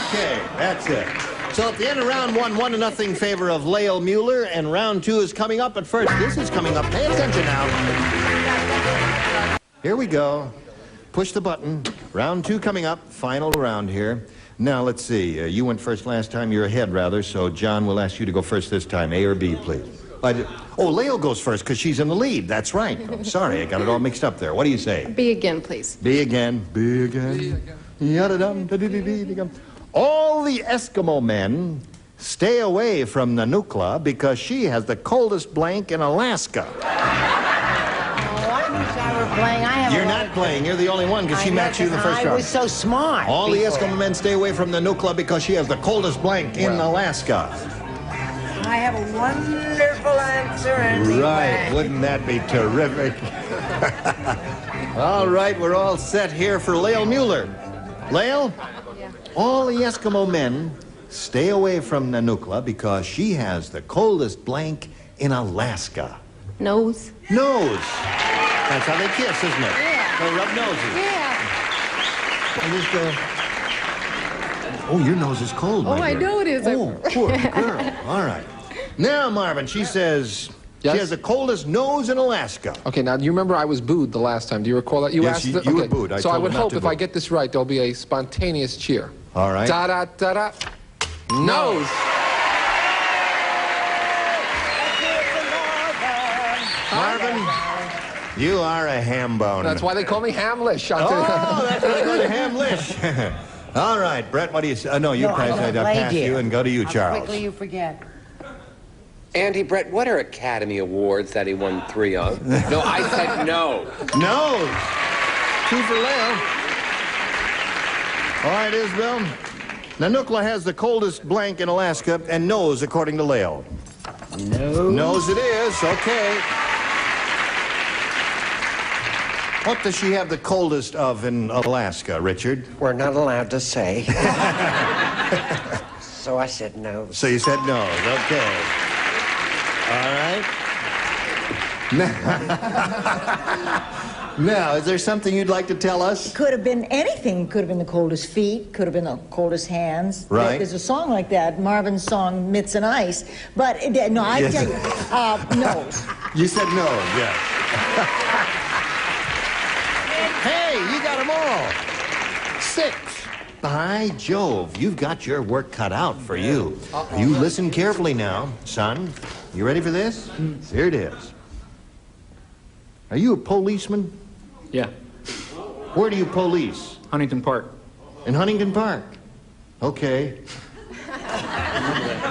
Okay, that's it. So at the end of round one, 1-0 favor of Lael Mueller, and round two is coming up. But first, this is coming up. Pay attention now. Here we go. Push the button. Round two coming up. Final round here. Now, let's see. You went first last time. You're ahead, rather. So, John, we'll ask you to go first this time. A or B, please. Oh, Lael goes first because she's in the lead. That's right. Oh, sorry, I got it all mixed up there. What do you say? B again, please. B again. B again. Yada-dum, da-dee-dee-dee-dee-dum. All the Eskimo men stay away from Nanukla because she has the coldest blank in Alaska. Oh, I wish I were playing. You're not playing. You're the only one because she matched you in the first round. I was so smart. All the Eskimo men stay away from Nanukla because she has the coldest blank in Alaska. I have a wonderful answer. Right. Wouldn't that be terrific? All right, we're all set here for Lael Mueller. Lael? All the Eskimo men stay away from Nanukla because she has the coldest blank in Alaska. Nose. Nose. That's how they kiss, isn't it? Yeah. They rub noses. Yeah. And oh, your nose is cold, my I dear. know it is. Oh, poor girl. All right. Now, Marvin, she says she has the coldest nose in Alaska. Okay, now, you remember I was booed the last time. Do you recall that? Yes, you were booed. So I would hope if I get this right, there'll be a spontaneous cheer. All right. Da-da-da-da. Nose. Marvin, you are a ham bone. That's why they call me Hamlish. Oh, that's why they call you Hamlish. All right, Brett, what do you say? No, you pass you and go to you, Charles. How quickly you forget. Andy, Brett, what are Academy Awards that he won 3 of? No, I said no. No. 2 for Lael. All right, Isabel. Nanukla has the coldest blank in Alaska and nose, according to Lael. No. Nose it is. Okay. What does she have the coldest of in Alaska, Richard? We're not allowed to say. So I said no. So you said no. Okay. All right. Now, is there something you'd like to tell us? Could have been anything. Could have been the coldest feet. Could have been the coldest hands. Right. There's a song like that, Marvin's song, Mitts and Ice. But, no, I Yes. tell you, nose. You said no, yes. Hey, you got them all. 6. By Jove, you've got your work cut out for you. You listen carefully now, son. You ready for this? Here it is. Are you a policeman? Yeah. Where do you police? Huntington Park. In Huntington Park? Okay.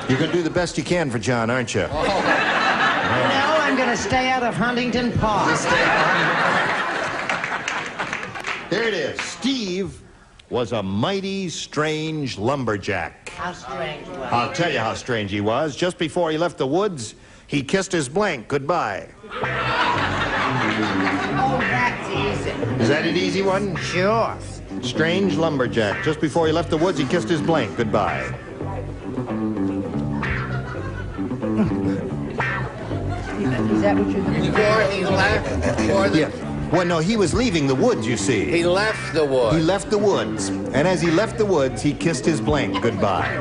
You're going to do the best you can for John, aren't you? No, I'm going to stay out of Huntington Park. There it is. Steve was a mighty strange lumberjack. How strange was it? I'll tell you how strange he was. Just before he left the woods, he kissed his blank goodbye. Oh, that's easy. Is that an easy one? Sure. Strange lumberjack. Just before he left the woods, he kissed his blank goodbye. Is that what you're doing? Before he left, before the... Yeah. Well, no, he was leaving the woods, you see. He left the woods. He left the woods. And as he left the woods, he kissed his blank goodbye.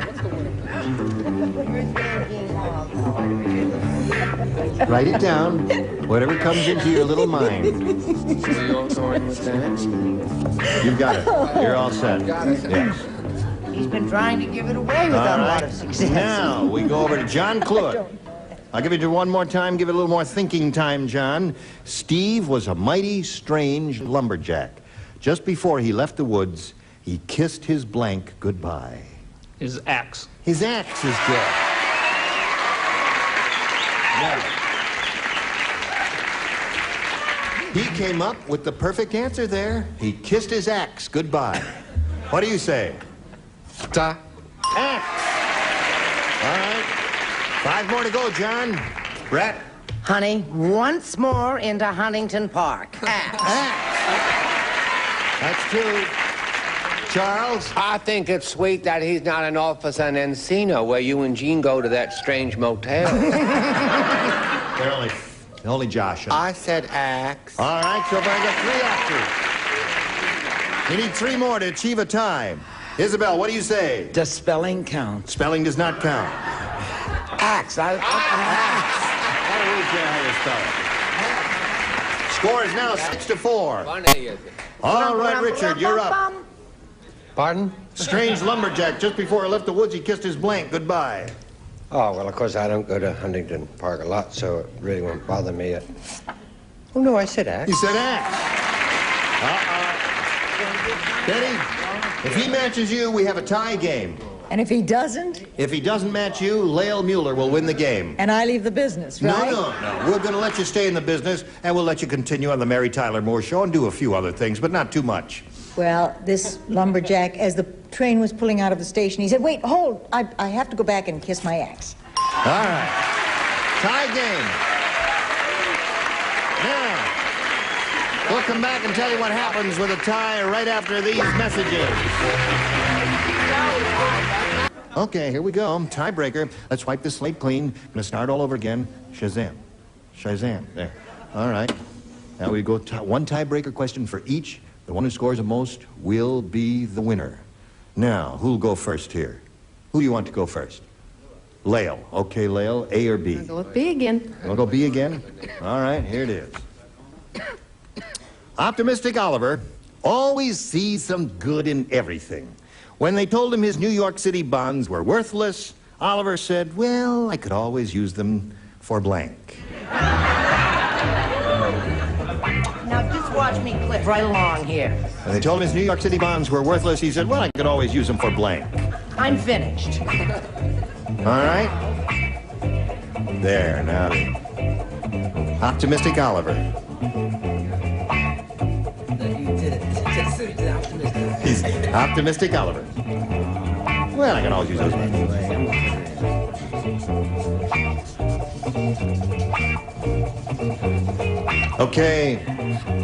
Write it down. Whatever comes into your little mind. So you're going with that? You've got it. You're all set. Yes. He's been trying to give it away without a lot of success. Now, we go over to John Cluett. I'll give it to you one more time. Give it a little more thinking time, John. Steve was a mighty strange lumberjack. Just before he left the woods, he kissed his blank goodbye. His axe. His axe is good. Now, he came up with the perfect answer there. He kissed his axe goodbye. What do you say? Ta. Axe. All right. 5 more to go, John. Brett? Honey, once more into Huntington Park. That's 2. Charles? I think it's sweet that he's not an officer in Encino where you and Jean go to that strange motel. They're only Josh. I said axe. All right, so far I got 3 actors. We need 3 more to achieve a tie. Isabel, what do you say? Does spelling count? Spelling does not count. Axe. Axe. I don't care how you spell it. Score is now 6-4. All right, Richard, you're up. Pardon? Strange lumberjack. Just before he left the woods, he kissed his blank goodbye. Oh, well, of course, I don't go to Huntington Park a lot, so it really won't bother me. Oh, no, I said axe. You said axe. Betty, if he matches you, we have a tie game. And if he doesn't? If he doesn't match you, Lael Mueller will win the game. And I leave the business, right? No. We're going to let you stay in the business, and we'll let you continue on the Mary Tyler Moore Show and do a few other things, but not too much. Well, this lumberjack, as the train was pulling out of the station, he said, wait, hold, I have to go back and kiss my axe. All right. Tie game. Now, we'll come back and tell you what happens with a tie right after these messages. Okay, here we go. Tiebreaker. Let's wipe the slate clean. I'm going to start all over again. Shazam. Shazam. There. All right. Now we go one tiebreaker question for each. The one who scores the most will be the winner. Now, who'll go first here? Who do you want to go first? Lael. Okay, Lael. A or B? I'll go with B again. I'll go B again? All right, here it is. Optimistic Oliver always sees some good in everything. When they told him his New York City bonds were worthless, Oliver said, well, I could always use them for blank. Now, just watch me clip right along here. When they told him his New York City bonds were worthless, he said, well, I could always use them for blank. I'm finished. All right? There, now. Optimistic Oliver. He's Optimistic Oliver. Well, I can always use those ones. Okay.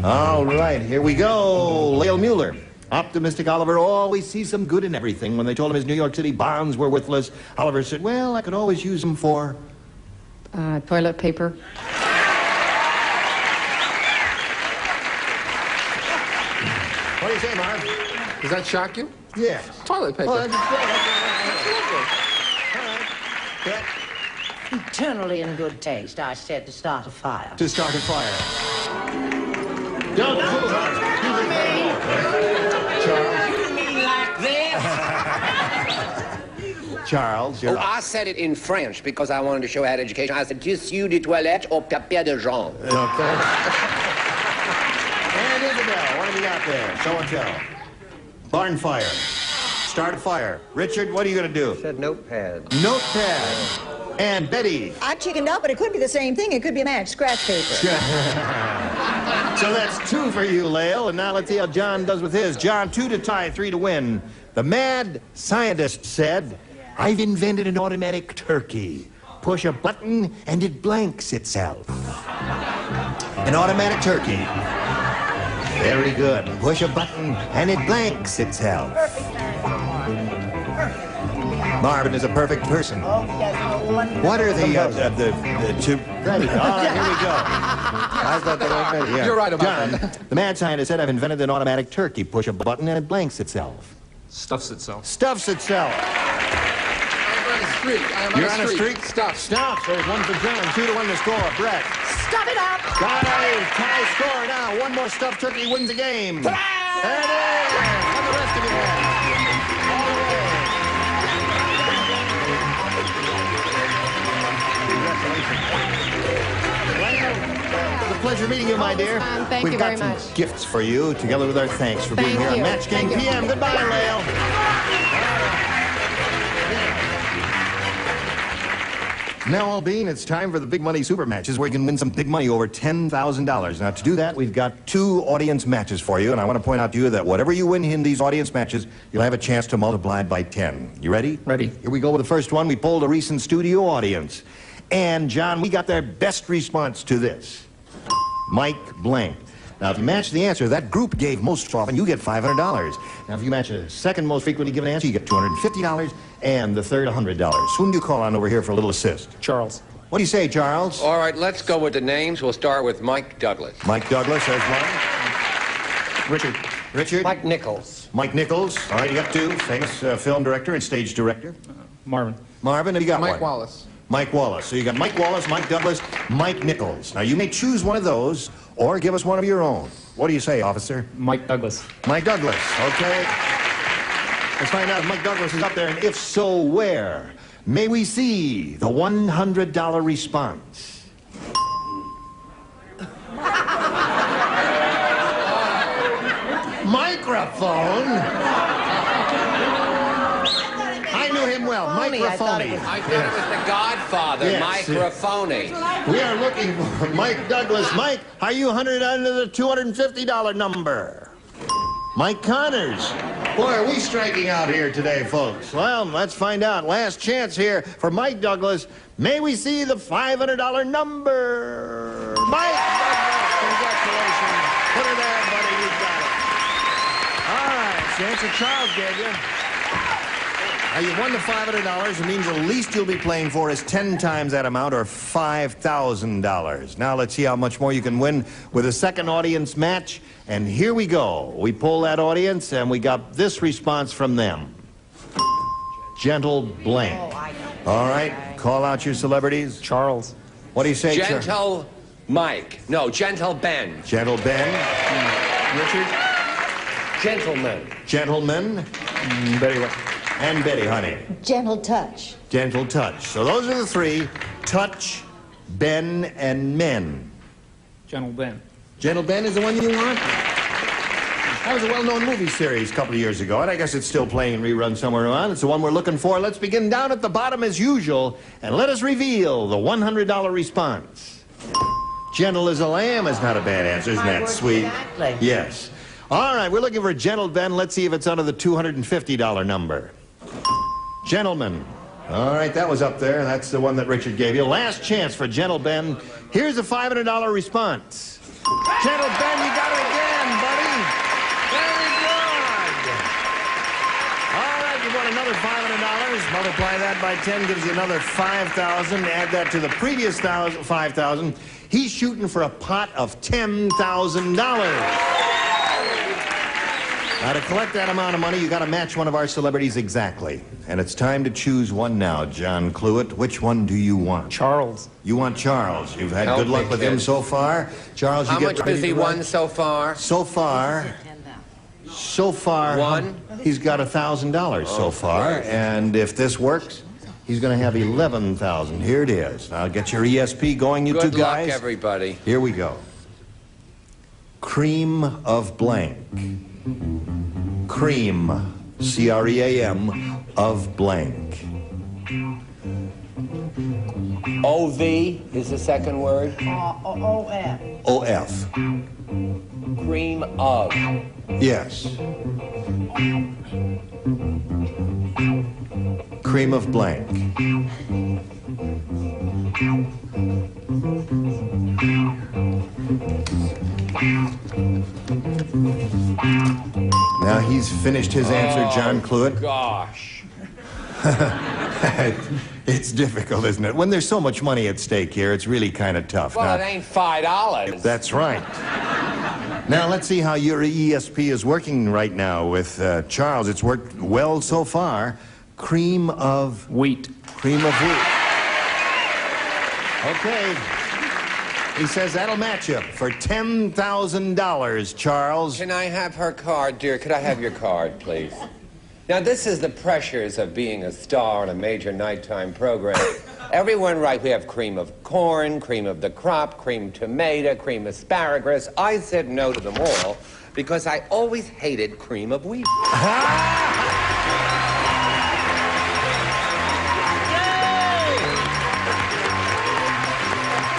All right, here we go. Lael Mueller. Optimistic Oliver always sees some good in everything. When they told him his New York City bonds were worthless, Oliver said, well, I could always use them for... Toilet paper. What do you say, Marv? Does that shock you? Yes. Toilet paper. Oh, that's good. Eternally in good taste, I said to start a fire. To start a fire. Don't fool her. Charles, you're I said it in French because I wanted to show I had education. I said, tissu de toilette au papier de jambe. Okay. And Isabel, what have we got there? Show and tell. Barn fire. Start a fire. Richard, what are you going to do? Said notepad. Notepad. And Betty. I chickened out, but it could be the same thing. It could be a match, scratch paper. So that's 2 for you, Lael. And now let's see how John does with his. John, 2 to tie, 3 to win. The mad scientist said, I've invented an automatic turkey. Push a button and it blanks itself. An automatic turkey. Very good. Push a button and it blanks itself. Marvin is a perfect person. What are the two? Ready. All right, here we go. I thought they were ready. Yeah. You're right about John, the mad scientist said, I've invented an automatic turkey. Push a button and it blanks itself. Stuffs itself. Stuffs itself. You're on a streak? Stuff. Stuff. There's 1 for John. 2 to 1 to score. Brett. Stuff it up! Got a tie score now. 1 more stuffed turkey wins the game. There it is. And the rest of you have. All the way. Congratulations. It was a pleasure meeting you, my dear. Thank you very much. We've got some gifts for you, together with our thanks for being here on Match Game PM. Goodbye, Lael. Now, Albine, it's time for the big money super matches where you can win some big money over $10,000. Now, to do that, we've got 2 audience matches for you, and I want to point out to you that whatever you win in these audience matches, you'll have a chance to multiply it by 10. You ready? Ready. Here we go with the first one. We polled a recent studio audience. And, John, we got their best response to this. Mike Blank. Now, if you match the answer, that group gave most often, you get $500. Now, if you match a second most frequently given answer, you get $250, and the third, $100. Whom do you call on over here for a little assist? Charles. What do you say, Charles? All right, let's go with the names. We'll start with Mike Douglas. Mike Douglas, there's 1. Richard. Richard? Mike Nichols. Mike Nichols. All right, you got 2. Famous film director and stage director. Marvin. Marvin, have you got Mike 1? Wallace. Mike Wallace. So you got Mike Wallace, Mike Douglas, Mike Nichols. Now, you may choose one of those or give us one of your own. What do you say, officer? Mike Douglas. Mike Douglas, okay. Let's find out if Mike Douglas is up there, and if so, where? May we see the $100 response? Microphone? I knew him well. Microphone. I thought it was the Godfather, Yes. Microphony. We are looking for Mike Douglas. Mike, are you 100 under the $250 number? Mike Connors. Boy, are we striking out here today, folks. Well, let's find out. Last chance here for Mike Douglas. May we see the $500 number? Mike Douglas, congratulations. Put it there, buddy. You got it. All right, it's the answer Charles gave you. Now, you've won the $500. It means the least you'll be playing for is 10 times that amount, or $5,000. Now, let's see how much more you can win with a second audience match. And here we go. We poll that audience, and we got this response from them. Gentle Blank. All right, call out your celebrities. Charles. What do you say, Gentle Mike. No, Gentle Ben. Gentle Ben. Richard. Gentleman. Gentleman. Betty White. And Betty, honey. Gentle touch. Gentle touch. So those are the 3. Touch, Ben, and Men. Gentle Ben. Gentle Ben is the one you want? That was a well-known movie series a couple of years ago, and I guess it's still playing in reruns somewhere around. It's the one we're looking for. Let's begin down at the bottom as usual, and let us reveal the $100 response. Gentle as a lamb is not a bad answer. Isn't that sweet? Exactly. Yes. All right, we're looking for Gentle Ben. Let's see if it's under the $250 number. Gentlemen. All right, that was up there. That's the one that Richard gave you. Last chance for Gentle Ben. Here's a $500 response. Gentle Ben, you got it again, buddy. Very good. All right, you won another $500. Multiply that by 10 gives you another $5,000. Add that to the previous $5,000. He's shooting for a pot of $10,000. Now, to collect that amount of money, you got to match one of our celebrities exactly. And it's time to choose one now, John Cluett. Which one do you want? Charles. You want Charles. You've had Help good luck me, with kid. him so far. Charles, you How get much ready has he to won write? so far? So far, One? he's got $1,000 so far. Christ. And if this works, he's going to have 11,000. Here it is. I'll get your ESP going, you Good two luck, guys. everybody. Here we go. Cream of blank. Cream, C-R-E-A-M, of blank. O-V is the second word. O-F. O-F. Cream of. Yes. Cream of blank. Now he's finished his answer, John Cluett. Gosh. It's difficult, isn't it? When there's so much money at stake here, it's really kind of tough. Well, Now, it ain't $5. that's right. Now, let's see how your ESP is working right now with Charles. It's worked well so far. Cream of Wheat. Cream of wheat. Okay. He says that'll match you for $10,000, Charles. Can I have her card, dear? Could I have your card, please? Now, this is the pressures of being a star on a major nighttime program. Everyone right, we have cream of corn, cream of the crop, cream tomato, cream asparagus. I said no to them all because I always hated cream of wheat.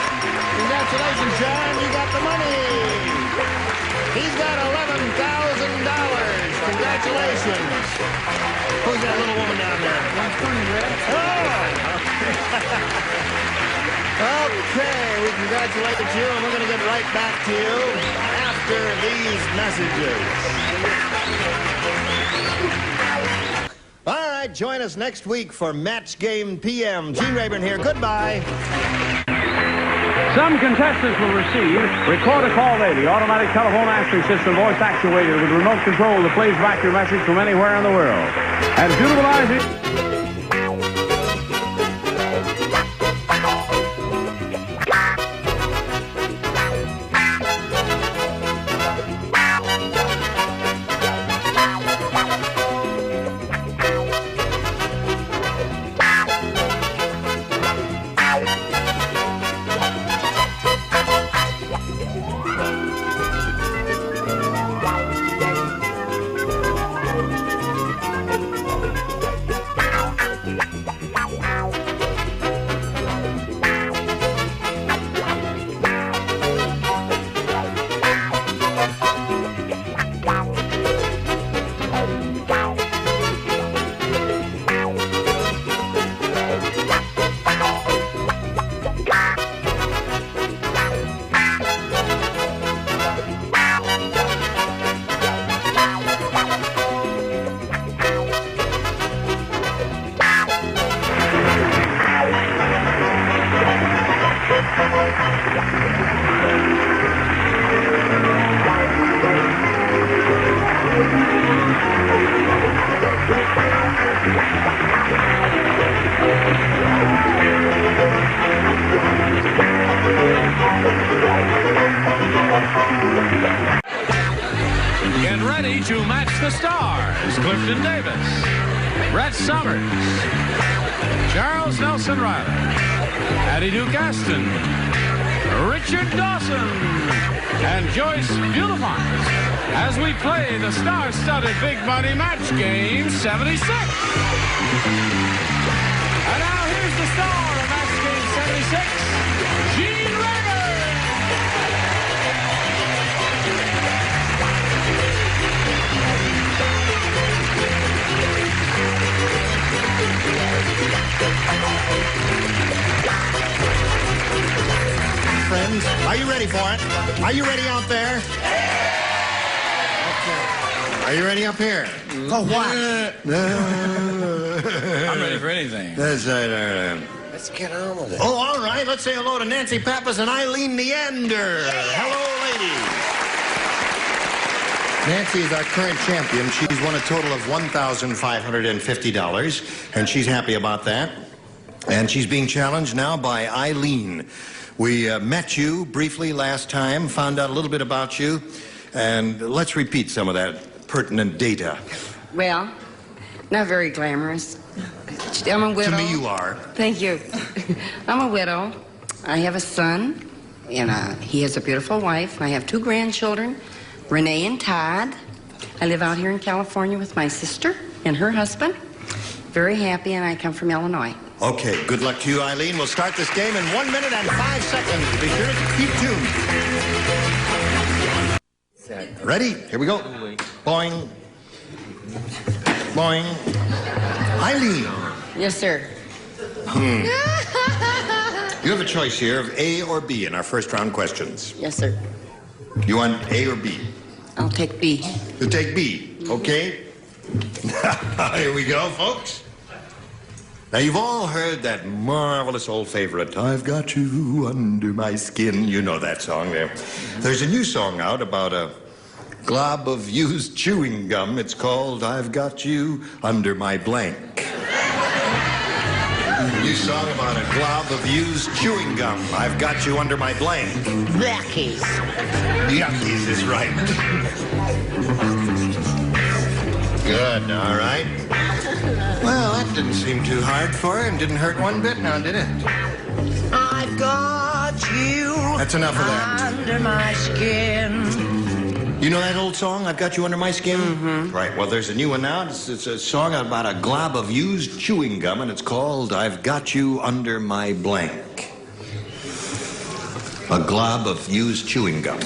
Congratulations, John. You got the money. He's got $11,000. Congratulations. Who's that little woman down there? Okay, we congratulate you, and we're going to get right back to you after these messages. All right, join us next week for Match Game PM. Gene Rayburn here. Goodbye. Some contestants will receive Record a Call Lady, automatic telephone answering system, voice actuated with remote control that plays back your message from anywhere in the world. And beautiful eyes. Get ready to match the stars. Clifton Davis, Brett Summers, Charles Nelson Reilly, Addie Duke Aston, Richard Dawson, and Joyce Beautifines as we play the star-studded Big Money Match Game 76. And now here's the star of Match Game 76, Gene Rayburn. Friends, are you ready for it? Are you ready out there? Okay. Are you ready up here? For what? I'm ready for anything. That's right. Let's get on with it. Oh, all right. Let's say hello to Nancy Pappas and Eileen Neander. Hello, ladies. Nancy is our current champion. She's won a total of $1,550, and she's happy about that. And she's being challenged now by Eileen. We met you briefly last time, found out a little bit about you, and let's repeat some of that pertinent data. Well, not very glamorous. I'm a widow. To me, you are. Thank you. I'm a widow. I have a son, and he has a beautiful wife. I have 2 grandchildren, Renee and Todd. I live out here in California with my sister and her husband. Very happy, and I come from Illinois. Okay, good luck to you, Eileen. We'll start this game in 1 minute and 5 seconds. Be sure to keep tuned. Ready? Here we go. Boing. Boing. Eileen. Yes, sir. You have a choice here of A or B in our first round questions. Yes, sir. You want A or B? I'll take B. You take B, okay? Here we go, folks. Now, you've all heard that marvelous old favorite, I've Got You Under My Skin. You know that song there. There's a new song out about a glob of used chewing gum. It's called I've Got You Under My Blank. New song about a glob of used chewing gum. I've got you under my blank. Yuckies. Yuckies is right. Good, all right. Well, that didn't seem too hard for her and didn't hurt one bit now, did it? I've got you. That's enough of that. Under my skin. You know that old song, I've Got You Under My Skin? Mm-hmm. Right, well, there's a new one now. It's a song about a glob of used chewing gum, and it's called I've Got You Under My Blank. A glob of used chewing gum.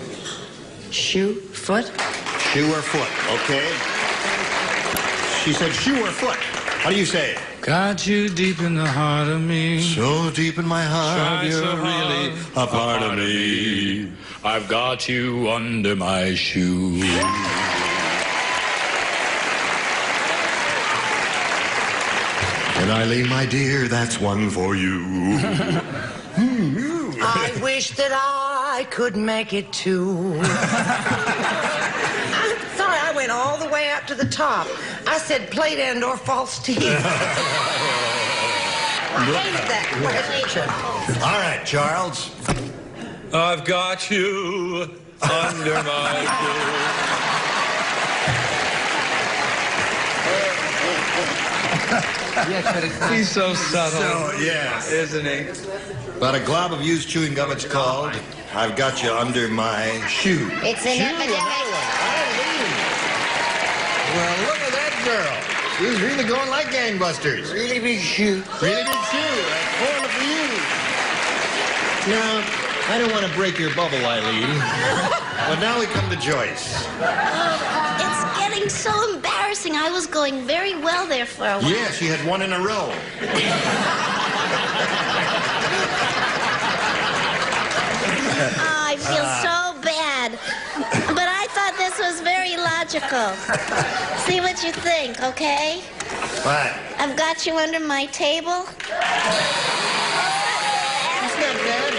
Shoe, foot? Shoe or foot, okay. She said shoe or foot. How do you say it? Got you deep in the heart of me. So deep in my heart, you're so really a part of me. I've got you under my shoe. And Eileen, my dear, that's one for you. I wish that I could make it too. I'm sorry, I went all the way up to the top. I said plate and or false teeth. I hated that question. All right, Charles. I've got you under my shoe. He's so subtle. Yeah. Isn't he? About a glob of used chewing gum, it's called I've Got You Under My Shoe. It's an epidemic. Well, look at that girl. She's really going like gangbusters. Really big shoe. Really big shoe. That's 4 for you. Now, I don't want to break your bubble, Eileen, but now we come to Joyce. It's getting so embarrassing. I was going very well there for a while. Yeah, she had 1 in a row. I feel so bad. But I thought this was very logical. See what you think, okay? What? I've got you under my table. That's not bad.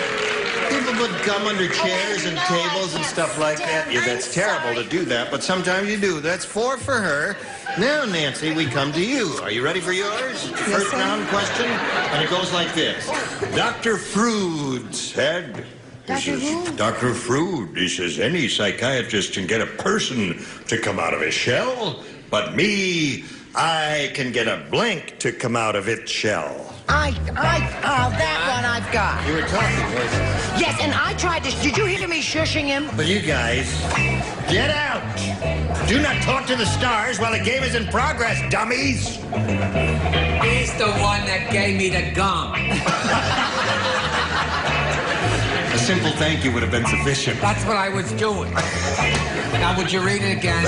People put gum under chairs and tables and stuff like that. Yeah, that's terrible to do that, but sometimes you do. That's 4 for her. Now, Nancy, we come to you. Are you ready for yours? First round question, and it goes like this. Dr. Frood said... Dr. Frood, he says, any psychiatrist can get a person to come out of his shell, but me, I can get a blank to come out of its shell. That one I've got. You were talking, weren't you? Yes, and I tried to... Did you hear me shushing him? But you guys, get out. Do not talk to the stars while the game is in progress, dummies. He's the one that gave me the gum. A simple thank you would have been sufficient. That's what I was doing. Now, would you read it again?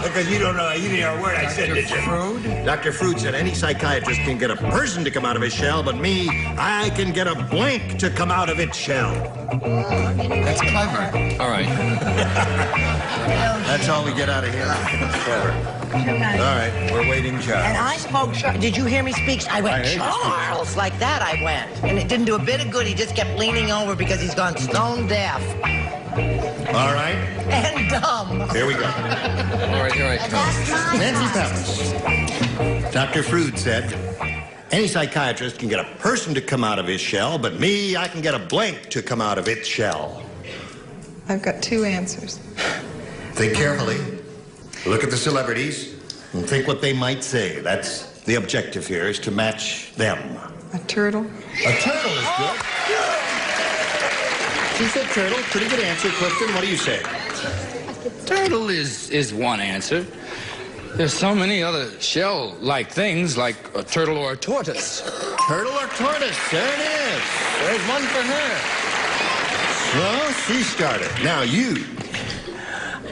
Because you don't know, you didn't hear a word I said, did you? Frood? Dr. Frood said any psychiatrist can get a person to come out of his shell, but me, I can get a blank to come out of its shell. That's clever. All right. That's all we get out of here. That's clever. All right, we're waiting, Charles. And I spoke... Did you hear me speak? I went, Charles, like that I went. And it didn't do a bit of good. He just kept leaning over because he's gone stone deaf. All right. And dumb. Here we go. All right, here I come. Nancy Pappas. Dr. Froude said, any psychiatrist can get a person to come out of his shell, but me, I can get a blank to come out of its shell. I've got two answers. Think carefully. Look at the celebrities and think what they might say. That's the objective here, is to match them. A turtle. A turtle is good. She said turtle. Pretty good answer, Clifton. What do you say? Turtle is one answer. There's so many other shell-like things, like a turtle or a tortoise. Turtle or tortoise? There it is. There's one for her. Well, she started. Now you.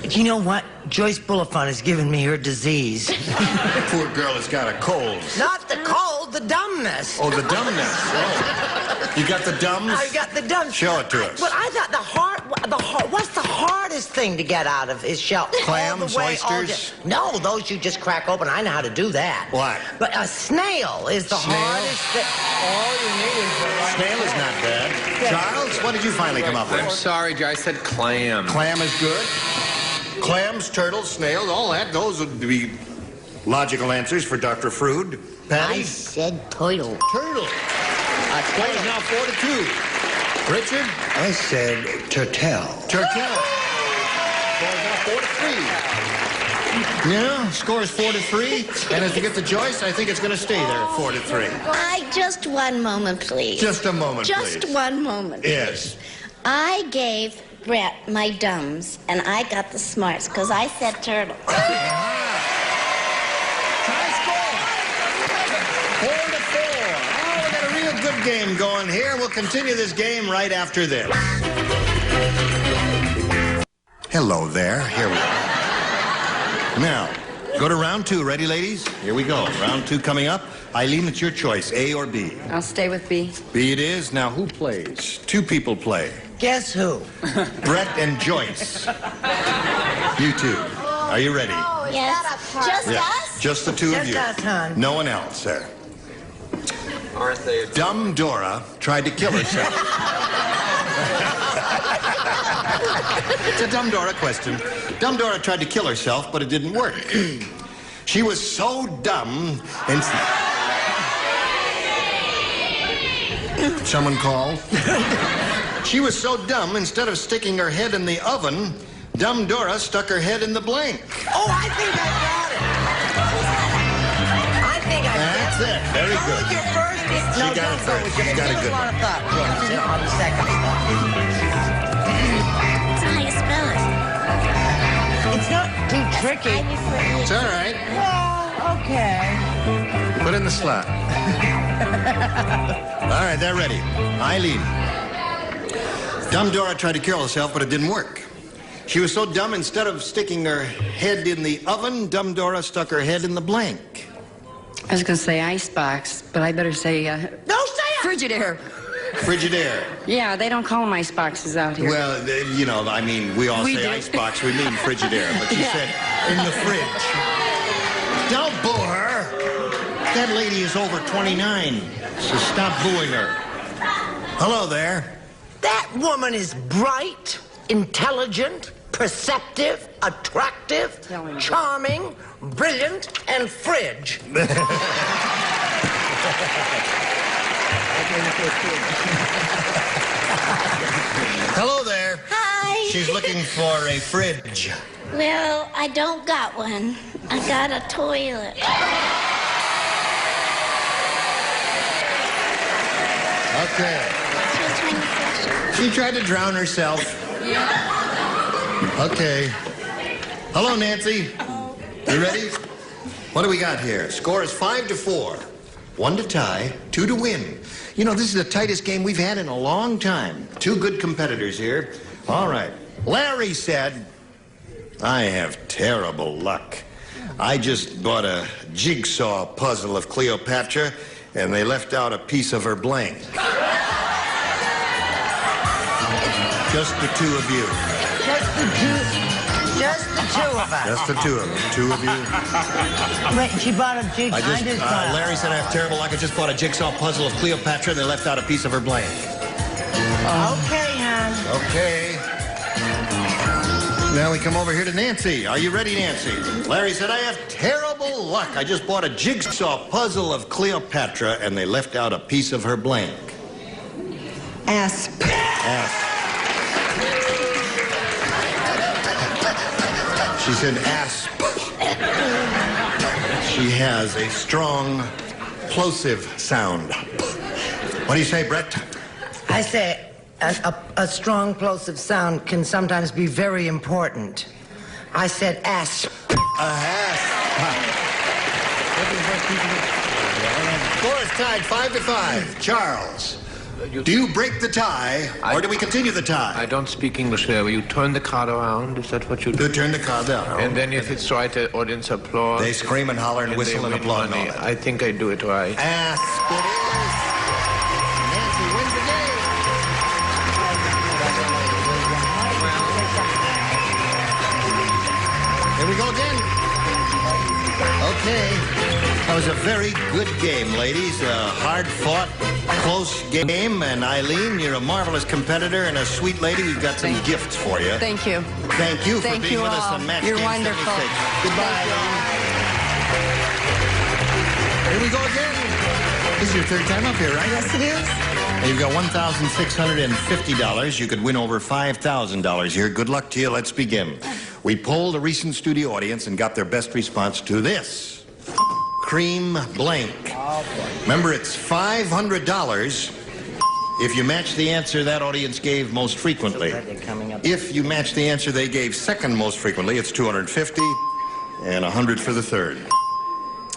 You know what? Joyce Bulifant has given me her disease. Poor girl has got a cold. Not the cold, the dumbness. Oh, the dumbness. Oh. You got the dumbs? I got the dumbs. Show it to us. But I thought what's the hardest thing to get out of his shell? Clams, oysters? No, those you just crack open. I know how to do that. What? But a snail is the hardest thing. All you need is snail is not bad. Charles, what did you finally come up with? I'm sorry, Joe. I said clam. Clam is good. Clams, turtles, snails, all that. Those would be logical answers for Dr. Froude. Patty? I said turtle. Turtle. Score is now 4-2. Richard? I said turtle. Turtle. Score is now 4-3. Yeah, score is 4-3. And as we get to Joyce, I think it's going to stay there, 4-3. Just one moment, please. Just a moment, please. Just one moment. Yes. I gave Brett my dumbs, and I got the smarts, because I said turtle. Good game going here. We'll continue this game right after this. Hello there. Here we go. Now, go to round 2. Ready, ladies? Here we go. Round 2 coming up. Eileen, it's your choice, A or B. I'll stay with B. B it is. Now, who plays? 2 people play. Guess who? Brett and Joyce. You two. Are you ready? Yes. Just us? Just the two of you. Just us, hon. No one else, sir. Dumb Dora tried to kill herself. It's a Dumb Dora question. Dumb Dora tried to kill herself, but it didn't work. She was so dumb and... Someone call? She was so dumb, instead of sticking her head in the oven, Dumb Dora stuck her head in the blank. Oh, I think I got it. I think I got it. That's it. Very Go good. with your first. She No, got don't it go first. with your She's got a Give us good a lot one. of thought, Joyce, on the second stuff. That's how you spell it. It's not too tricky. It's all right. Well, okay. Put in the slot. All right, they're ready. Eileen. Dumb Dora tried to kill herself, but it didn't work. She was so dumb, instead of sticking her head in the oven, Dumb Dora stuck her head in the blank. I was going to say icebox, but I better say... Don't say it! Frigidaire. Frigidaire. Yeah, they don't call them iceboxes out here. Well, you know, I mean, we all say icebox, we mean Frigidaire, but she said in the fridge. Don't boo her. That lady is over 29, so stop booing her. Hello there. That woman is bright, intelligent, perceptive, attractive, charming, brilliant, and fridge. Hello there. Hi. She's looking for a fridge. Well, I don't got one. I got a toilet. Okay. She tried to drown herself. Okay. Hello, Nancy. You ready? What do we got here? Score is 5-4. 1 to tie, 2 to win. You know, this is the tightest game we've had in a long time. 2 good competitors here. All right. Larry said, I have terrible luck. I just bought a jigsaw puzzle of Cleopatra, and they left out a piece of her blank. Just the 2 of you. Just the 2 of us. Just the 2 of them. 2 of you. Wait, she bought a jigsaw. Larry said I have terrible luck. I just bought a jigsaw puzzle of Cleopatra, and they left out a piece of her blank. Okay, hon. Okay. Now we come over here to Nancy. Are you ready, Nancy? Larry said, I have terrible luck. I just bought a jigsaw puzzle of Cleopatra, and they left out a piece of her blank. Asp. Asp. She said asp. She has a strong, plosive sound. What do you say, Brett? I say a strong plosive sound can sometimes be very important. I said asp. Score is tied 5-5. Charles, do you break the tie, or do we continue the tie? I don't speak English there. You turn the card around. Is that what you do? You turn the card around. And then if it's right, the audience applause. They scream and holler and whistle and applaud. I think I do it right. Asp it is. Nancy wins the game. Here we go again. Okay. That was a very good game, ladies. A hard-fought, close game. And Eileen, you're a marvelous competitor and a sweet lady. We've got some gifts for you. Thank you. Thank you for Thank being you with us all. on Match You're Game wonderful. 76. Goodbye. Here we go again. This is your third time up here, right? Yes, it is. You've got $1,650. You could win over $5,000 here. Good luck to you. Let's begin. We polled a recent studio audience and got their best response to this. Cream blank. Remember, it's $500 if you match the answer that audience gave most frequently. If you match the answer they gave second most frequently, it's $250 and $100 for the third.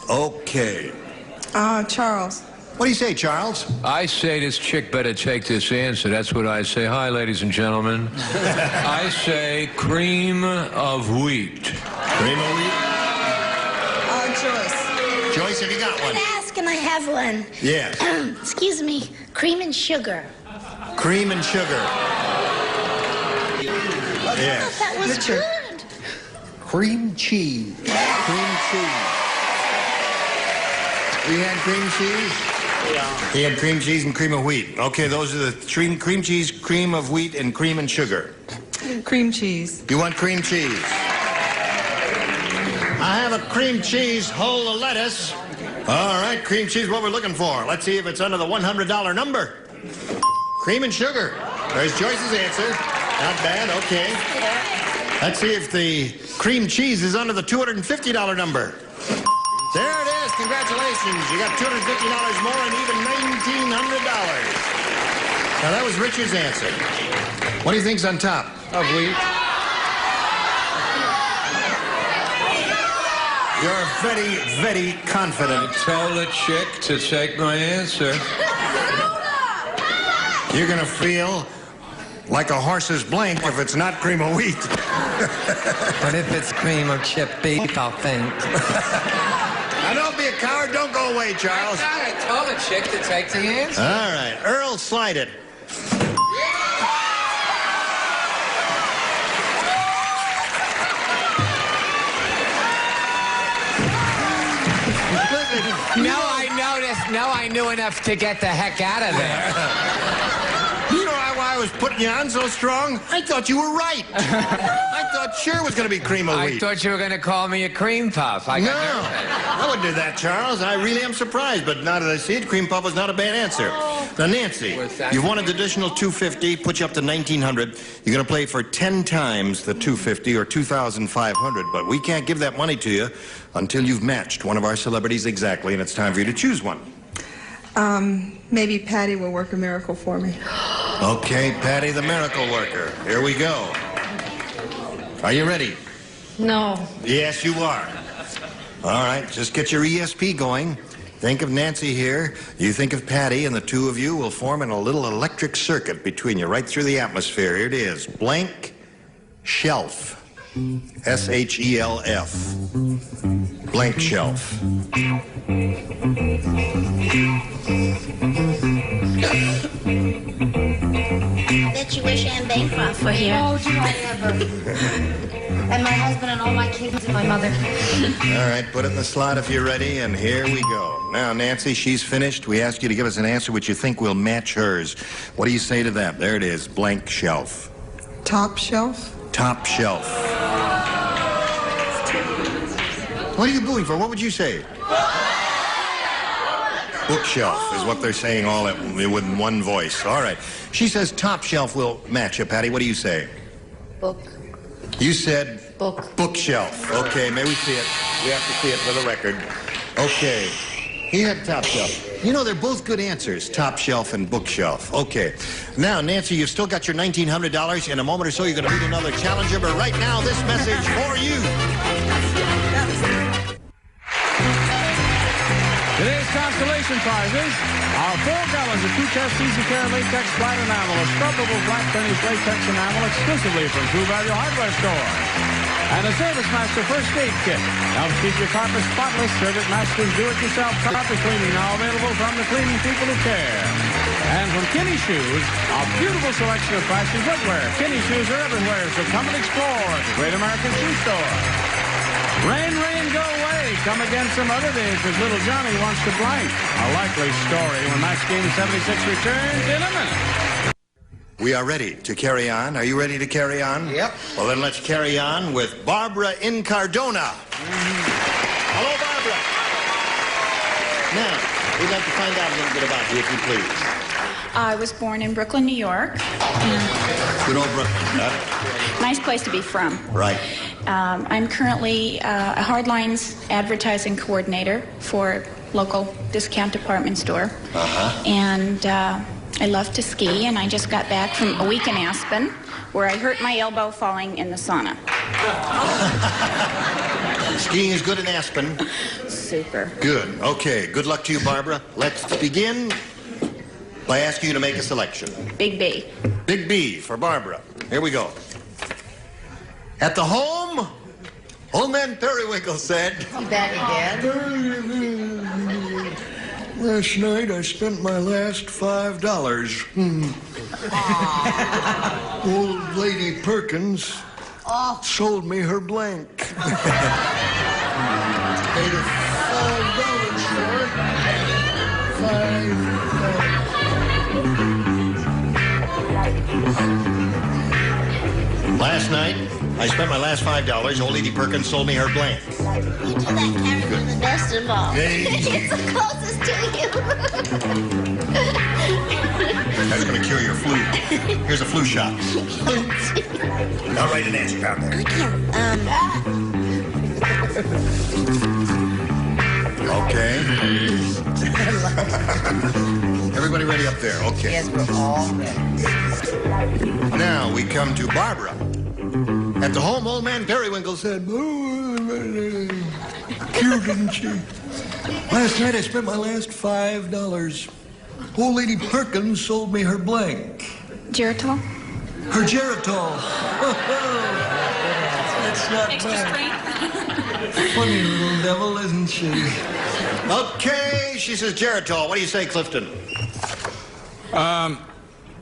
Okay. Charles. What do you say, Charles? I say this chick better take this answer. That's what I say. Hi, ladies and gentlemen. I say cream of wheat. Cream of wheat? Joyce. Joyce, have you got one? Can I ask, and I have one? Yes. Excuse me, cream and sugar. Cream and sugar. Yes. That was good. Cream cheese. Cream cheese. We had cream cheese? Yeah. He had cream cheese and cream of wheat. Okay, those are the cream cheese, cream of wheat, and cream and sugar. Cream cheese. You want cream cheese? I have a cream cheese, whole of lettuce. All right, cream cheese, what we're looking for. Let's see if it's under the $100 number. Cream and sugar. There's Joyce's answer. Not bad, okay. Let's see if the cream cheese is under the $250 number. There it is. Congratulations. You got $250 more and even $1,900. Now, that was Richard's answer. What do you think's on top? Of wheat. You're very, very confident. I told the chick to take my answer. You're going to feel like a horse's blank if it's not cream of wheat. What if it's cream of chipped beef, I'll think. Now, don't be a coward. Don't go away, Charles. I told the chick to take the answer. All right. Earl, slide it. Now I knew enough to get the heck out of there. You know why I was putting you on so strong? I thought you were right. I thought sure it was going to be cream of wheat. I thought you were going to call me a cream puff. I wouldn't do that, Charles. I really am surprised, but now that I see it, cream puff was not a bad answer. Now, Nancy, you've won an additional $250, put you up to $1,900. You're going to play for 10 times the $250 or $2,500, but we can't give that money to you until you've matched one of our celebrities exactly, and it's time for you to choose one. Maybe Patty will work a miracle for me. Okay, Patty the miracle worker. Here we go. Are you ready? No. Yes, you are. All right, just get your ESP going. Think of Nancy here. You think of Patty, and the two of you will form in a little electric circuit between you, right through the atmosphere. Here it is. Blank shelf. S-H-E-L-F. Blank shelf. Bet you wish Anne Bancroft were here. Oh, do I ever. And my husband and all my kids and my mother. All right, put it in the slot if you're ready, and here we go. Now, Nancy, she's finished. We ask you to give us an answer which you think will match hers. What do you say to that? There it is, blank shelf. Top shelf? Top shelf. What are you booing for? What would you say? Bookshelf is what they're saying all with one voice. All right. She says top shelf will match you, Patty. What do you say? Book. You said Book. Bookshelf. Okay, may we see it? We have to see it for the record. Okay. He had top shelf. You know, they're both good answers, top shelf and bookshelf. Okay. Now, Nancy, you've still got your $1,900. In a moment or so, you're going to meet another challenger. But right now, this message for you. Today's constellation prizes are 4 gallons of two-test easy care latex flat enamel, a scrubbable flat finish latex enamel exclusively from True Value Hardware Store. And a Service Master first aid kit helps keep your carpet spotless. Service Master's do-it-yourself carpet cleaning now available from the cleaning people who care. And from Kinney Shoes, a beautiful selection of fashion footwear. Kinney Shoes are everywhere, so come and explore at the Great American Shoe Store. Rain, rain, go away. Come again some other day because little Johnny wants to blank. A likely story when Match Game 76 returns in a minute. We are ready to carry on. Are you ready to carry on? Yep. Well, then let's carry on with Barbara in Cardona. Hello, Barbara. Now, we'd like to find out a little bit about you, if you please. I was born in Brooklyn, New York. Good old Brooklyn. Nice place to be from. Right. I'm currently a Hardlines advertising coordinator for a local discount department store. And I love to ski, and I just got back from a week in Aspen, where I hurt my elbow falling in the sauna. Skiing is good in Aspen. Super. Good. Okay. Good luck to you, Barbara. Let's begin by asking you to make a selection. Big B. Big B for Barbara. Here we go. At the home, old man Periwinkle said... Back again. Last night I spent my last $5. Old lady Perkins sold me her blank. Paid her $5 for it. Last night, I spent my last $5. Old lady Perkins sold me her blank. You do that character the best of all. Hey. It's the closest to you. That's going to cure your flu. Here's a flu shot. I'll write an answer down there. Okay. Everybody ready up there? Okay. Yes, we're all ready. Now we come to Barbara. At the home, old man Periwinkle said, Cute, didn't she? Last night I spent my last $5. Old lady Perkins sold me her blank. Geritol? Her Geritol. That's not Extra bad. Funny little devil, isn't she? Okay, she says Geritol. What do you say, Clifton?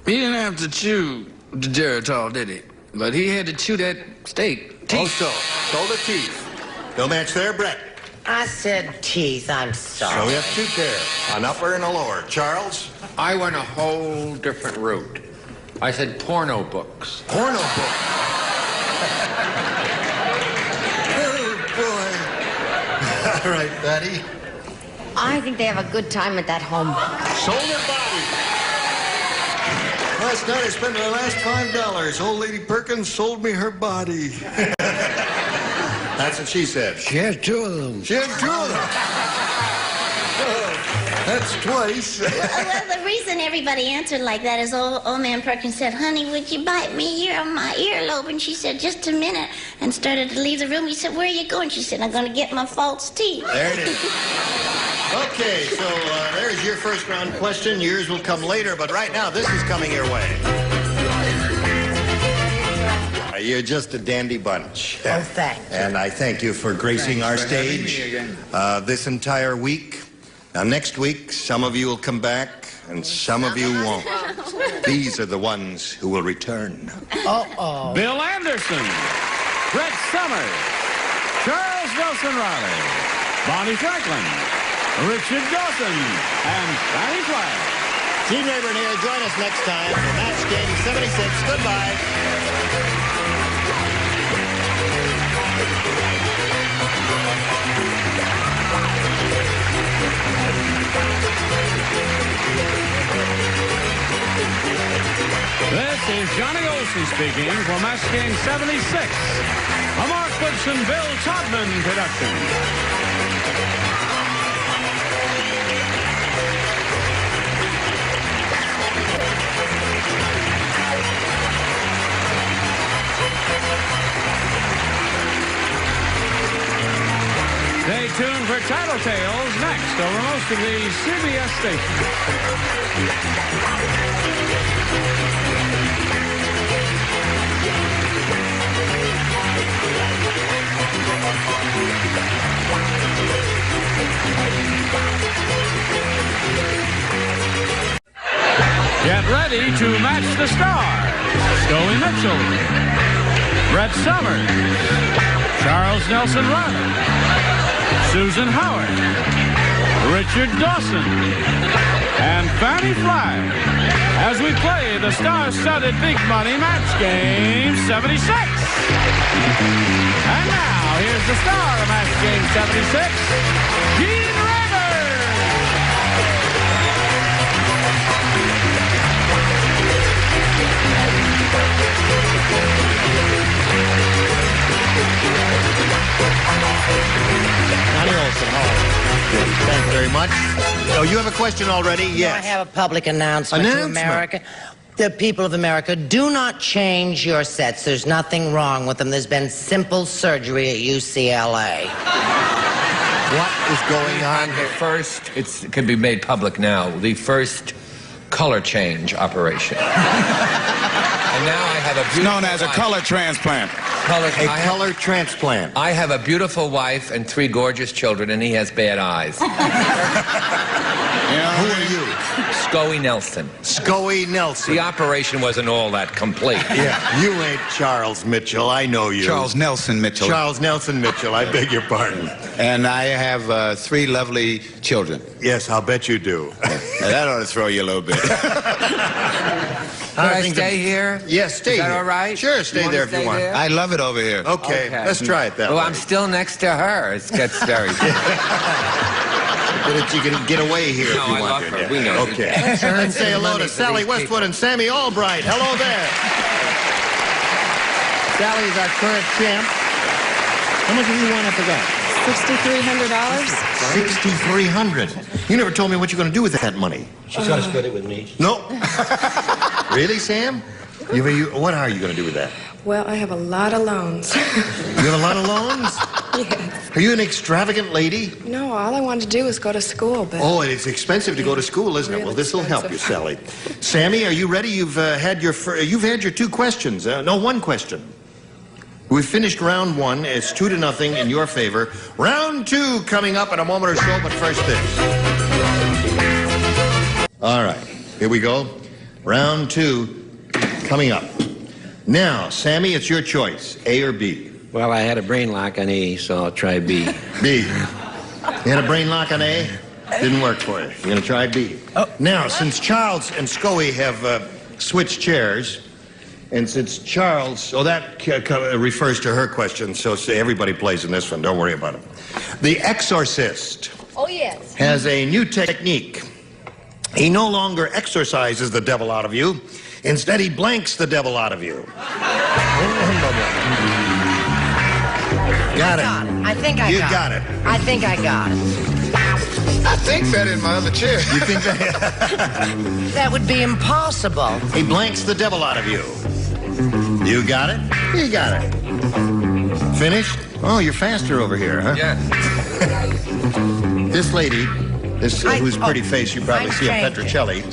He didn't have to chew the Geritol, did he? But he had to chew that steak. Teeth. Oh, so the teeth. No match there, Brett. I said teeth. I'm sorry. So we have 2 pair, an upper and a lower. Charles? I went a whole different route. I said porno books. Porno books. Oh, boy. All right, Patty. I think they have a good time at that home. Sold her body. Last night I spent my last $5. Old lady Perkins sold me her body. That's what she said. She had 2 of them. She had 2 of them. That's twice. Well, the reason everybody answered like that is old man Perkins said, honey, would you bite me here on my earlobe? And she said, just a minute, and started to leave the room. He said, where are you going? She said, I'm going to get my false teeth. There it is. Okay, so there's your first round question. Yours will come later, but right now, this is coming your way. You're just a dandy bunch. Oh, thank you. And I thank you for gracing our stage this entire week. Now, next week, some of you will come back, and some of you won't. These are the ones who will return. Uh-oh. Bill Anderson, Brett Summers, Charles Nelson Reilly, Bonnie Franklin, Richard Dawson, and Fanny Flagg. Team Rayburn here. Join us next time for Match Game 76. Goodbye. Nelson speaking for Match Game 76, a Mark Woodson, Bill Todman production. Stay tuned for Tattletales next over most of the CBS stations. Get ready to match the stars. Scully Mitchell, Brett Summers, Charles Nelson Reilly, Susan Howard, Richard Dawson, and Fannie Flagg as we play the star-studded Big Money Match Game 76. And now, here's the star of Match Game 76, Gene Rivers. Connie Olson, thank you very much. Oh, you have a question already? Yes. I have a public announcement to America. The people of America, do not change your sets. There's nothing wrong with them. There's been simple surgery at UCLA. What is going on? The first, it can be made public now, the first color change operation. And now I have a beautiful known as a wife. color transplant. Color transplant. I have a beautiful wife and 3 gorgeous children, and he has bad eyes. Who are you? Scully Nelson. Scully Nelson. The operation wasn't all that complete. Yeah, you ain't Charles Mitchell. I know you. Charles Nelson Mitchell. Charles Nelson Mitchell. I beg your pardon. And I have 3 lovely children. Yes, I'll bet you do. Now, that ought to throw you a little bit. Can I stay here? Yes, stay here. Is that here. all right? Sure, stay there if you want. I love it over here. Okay, let's try it that Well, way. I'm still next to her. It gets very... So that you can get away here if you want. I love her. We know. Okay. Let's say hello to Sally Westwood and Sammy Albright. Hello there. Sally is our current champ. How much have you won after that? $6,300. $6,300. You never told me what you're going to do with that money. She's going to split it with me. No. Really, Sam? What are you going to do with that? Well, I have a lot of loans. You have a lot of loans? Yes. Are you an extravagant lady? No, all I wanted to do was go to school, but... Oh, it's expensive to go to school, isn't it? Well, this will help you, Sally. Sammy, are you ready? You've had your 2 questions. No, 1 question. We've finished round 1. It's 2-0 in your favor. Round 2 coming up in a moment or so, but first this. All right, here we go. Round 2 coming up. Now, Sammy, it's your choice, A or B. Well, I had a brain lock on A, so I'll try B. B. You had a brain lock on A? Didn't work for you. You're going to try B. Now, since Charles and Scully have switched chairs, and since Charles... Oh, that refers to her question, so everybody plays in this one. Don't worry about it. The Exorcist has a new technique. He no longer exorcises the devil out of you. Instead, he blanks the devil out of you. Got it. I think I You got got it. I think I got it. I think that in my other chair. You think that? That would be impossible. He blanks the devil out of you. You got it? You got it. Finished? Oh, you're faster over here, huh? Yes. This lady, whose pretty face you probably see on Petrocelli,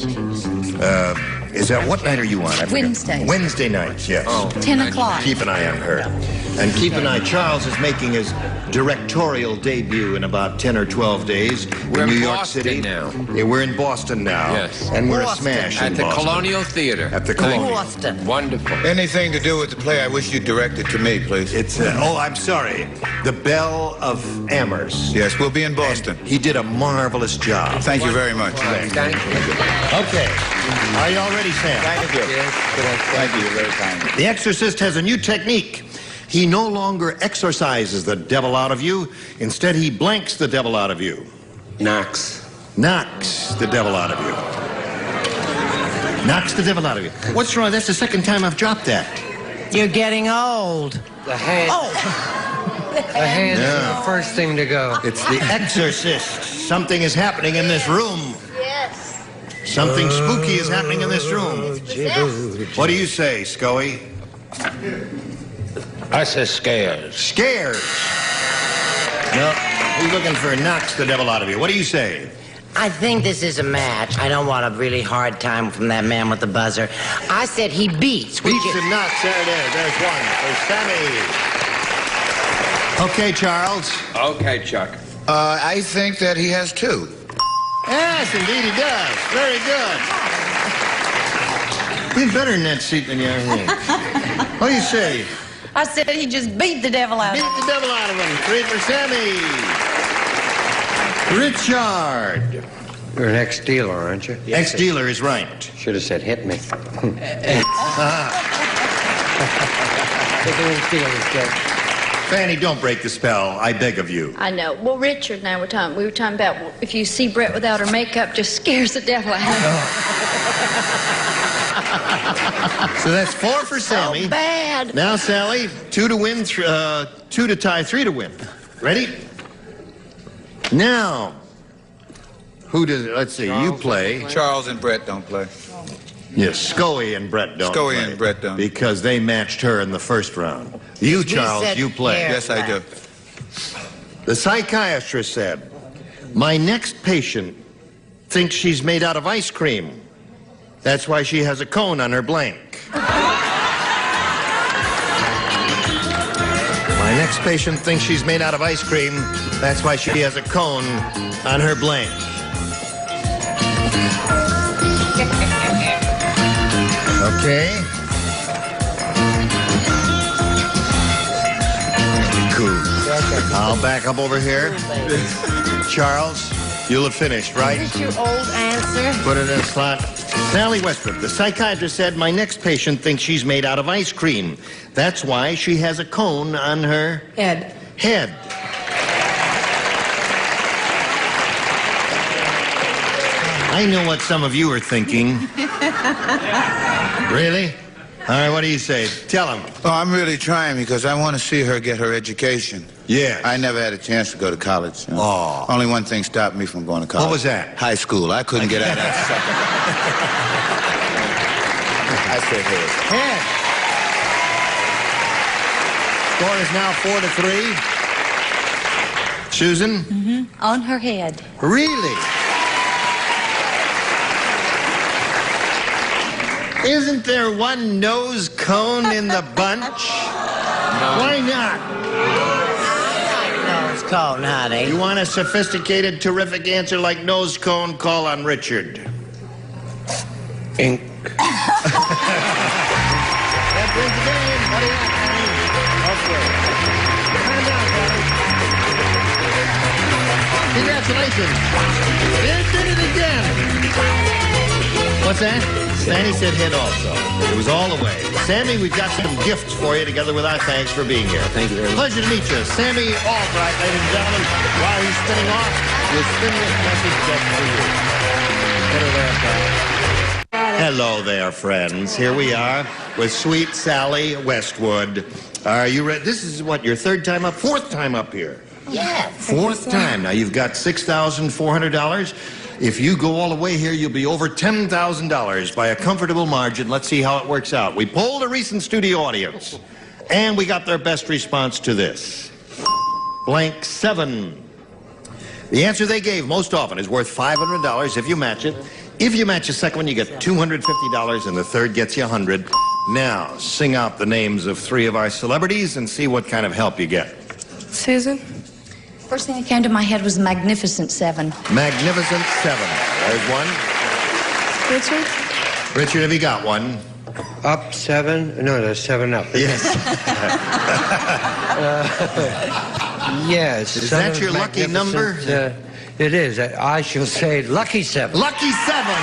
is that, what night are you on? I forget. Wednesdays. Wednesday nights, yes. 10 o'clock. Keep an eye on her. And keep an eye, Charles is making his directorial debut in about 10 or 12 days We're in New in York Boston City. now. Yeah, we're in Boston now. Yes. And we're Boston. a smash At in the Boston. Colonial Theater. At the Colonial. Boston. Wonderful. Anything to do with the play, I wish you'd direct it to me, please. It's, oh, I'm sorry. The Belle of Amherst. Yes, we'll be in Boston. And he did a marvelous job. Thank you very much. Thank you. Okay. Are you all ready, Sam? Thank you. Thank you. You're very kind. The Exorcist has a new technique. He no longer exorcises the devil out of you. Instead, he blanks the devil out of you. Knocks. Knocks the devil out of you. Knocks the devil out of you. What's wrong? That's the second time I've dropped that. You're getting old. The hand. Oh! The hand is the first thing to go. It's the exorcist. Something is happening in this room. Yes. Something spooky is happening in this room. What do you say, Scoey? I said scares. Scares. No, he's looking for knocks the devil out of you. What do you say? I think this is a match. I don't want a really hard time from that man with the buzzer. I said he beats. Beats and knocks. There it is. There's one for Sammy. Okay, Charles. Okay, Chuck. I think that he has two. Yes, indeed he does. Very good. He's better in that seat than you are here. What do you say? I said he just beat the devil out of him. Beat the devil out of him. 3 for Sammy. Richard. You're an ex-dealer, aren't you? Ex-dealer is right. Should have said hit me. Fanny, don't break the spell. I beg of you. I know. Well, Richard and I were talking about if you see Brett without her makeup, just scares the devil out of him. So that's 4 for Sammy. So bad. Now, Sally, 2 to win, 2 to tie, 3 to win. Ready? Now, who does it? Let's see, you play. Charles and Brett don't play. Yes, Scoey and Brett don't Scoey play. and Brett don't. Because they matched her in the first round. You, Charles, you play. Yes, I do. The psychiatrist said, my next patient thinks she's made out of ice cream. That's why she has a cone on her blank. My next patient thinks she's made out of ice cream. That's why she has a cone on her blank. Okay. Cool. I'll back up over here. Charles, you'll have finished, right? Is this your old answer? Put it in a slot. Sally Westbrook, the psychiatrist said, my next patient thinks she's made out of ice cream. That's why she has a cone on her Head. I know what some of you are thinking. Really? All right, what do you say? Tell him. Oh, I'm really trying because I want to see her get her education. Yeah. I never had a chance to go to college. You know? Oh. Only one thing stopped me from going to college. What was that? High school. I couldn't get out of that sucker. I said Score is now 4-3. Susan? Mm-hmm. On her head. Really? Isn't there one nose cone in the bunch? No. Why not? Nose cone, honey. You want a sophisticated, terrific answer like nose cone? Call on Richard. Ink. That brings the game, buddy. Okay. Congratulations. They did it again. What's that? Fanny said hit also. It was all the way. Sammy, we've got some gifts for you together with our thanks for being here. Thank you very much. Pleasure to meet you. Sammy Albright, ladies and gentlemen. While he's spinning off, we'll spin this message just for you. Put her there, pal. Hello there, friends. Here we are with sweet Sally Westwood. Are you ready? This is what, your 3rd time up? 4th time up here. Yeah. 4th time. Now, you've got $6,400. If you go all the way here, you'll be over $10,000 by a comfortable margin. Let's see how it works out. We polled a recent studio audience, and we got their best response to this. Blank 7. The answer they gave most often is worth $500 if you match it. If you match the second one, you get $250, and the third gets you $100. Now, sing out the names of 3 of our celebrities and see what kind of help you get. Susan? First thing that came to my head was Magnificent 7. Magnificent 7. There's one. Richard? Richard, have you got one? Up 7? No, there's 7 up. Yes. Yes. Is that your lucky number? It is. I shall say lucky 7. Lucky 7.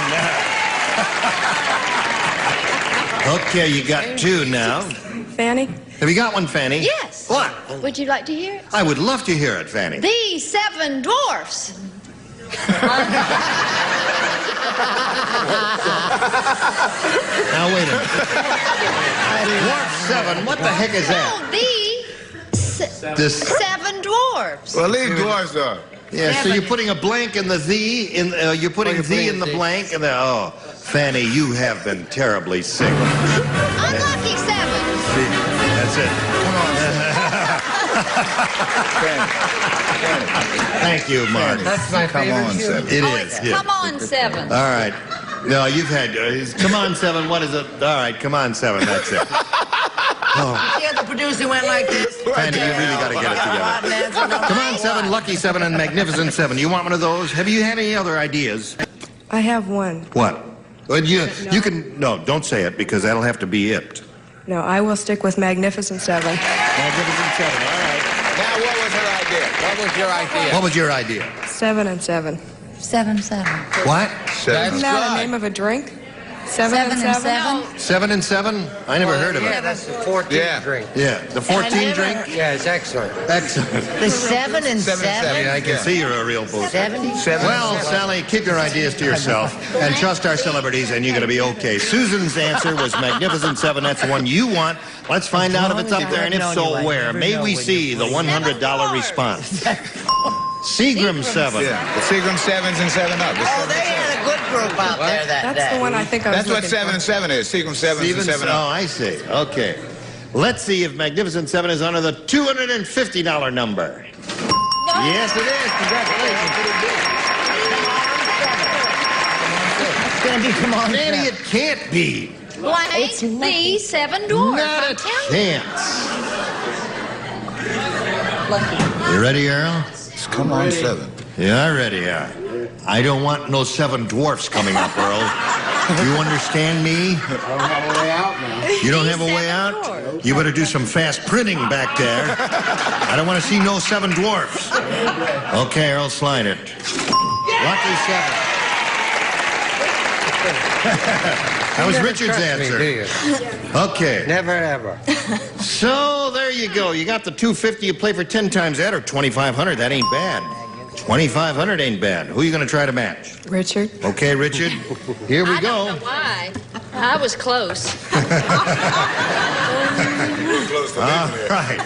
Okay, you got 2 now. Fanny? Have you got one, Fanny? Yes. What? Would you like to hear it? I would love to hear it, Fanny. The 7 dwarfs. Now, wait a minute. Dwarf 7, what the heck is that? No, This... 7 dwarfs. Well, leave dwarfs off. Yeah, so you're putting a blank in the the, you're putting the in the blank, and the, oh, Fanny, you have been terribly sick. Unlucky 7. See, that's it. Come on. Thank you, Mark. That's my favorite tune. It Oh, is. it's Yeah. Come On 7. All right. No, you've had, come on, 7, what is it? All right, come on, 7, that's it. Oh. Yeah, the producer went like this. Fanny, you really got to get it together. Come on, 7, Lucky 7, and Magnificent 7. You want one of those? Have you had any other ideas? I have one. What? Well, you can, no, don't say it, because that'll have to be it. No, I will stick with Magnificent 7. Magnificent 7, all right. Now, what was her idea? What was your idea? What was your idea? 7 and 7. 7, 7. What? Isn't that a name of a drink? 7 and 7? 7 and 7? I never heard of Yeah, it. that's the 14th drink. Yeah, the 14 drink? Yeah, it's excellent. Excellent. The 7 and 7? Yeah, I can see you're a real booster. 70? Well, Sally, keep your ideas to yourself and trust our celebrities, and you're going to be okay. Susan's answer was Magnificent 7. That's the one you want. Let's find out if it's up there, and if so, where. May we see the $100 response. Seagram 7. Yeah, the Seagram 7s and 7 Up. Oh, they had a good group out there that day. That's the one I think I was That's what looking 7 for. and 7 is. Seagram 7s and 7 Oh, Up. I see. Okay. Let's see if Magnificent 7 is under the $250 number. Yes, it is. Congratulations. It's going to be come on. Nanny, it can't be. Blank the 7 dwarfs. Not I'm a telling chance. You ready, Earl? Come on, 7. Yeah, I'm ready, yeah. I don't want no 7 dwarfs coming up, Earl. You understand me? I don't have a way out now. You don't have a way out? You better do some fast printing back there. I don't want to see no 7 dwarfs. Okay, Earl, slide it. Lucky 7. That was Richard's answer. Do you? Okay. Never ever. So there you go. You got the $250. You play for 10 times that, or $2,500. That ain't bad. $2,500 ain't bad. Who are you going to try to match? Richard. Okay, Richard. Here we I go. don't know why. I was close. All right.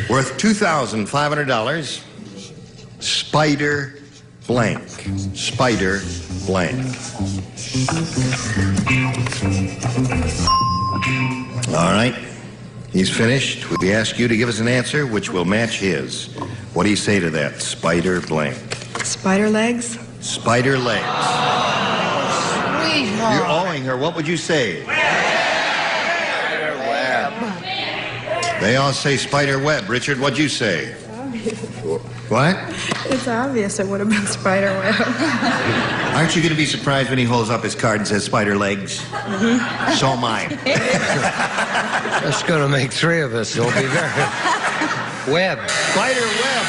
Worth $2,500. Spider blank. Spider blank. All right. He's finished. We ask you to give us an answer which will match his. What do you say to that? Spider blank. Spider legs? Spider legs. Sweetheart. You're owing her. What would you say? Spider web. They all say spider web. Richard, what'd you say? What? It's obvious it would have been spider web. Aren't you going to be surprised when he holds up his card and says spider legs? Mm-hmm. So am I. That's going to make 3 of us. It'll be very... Web. Spider web.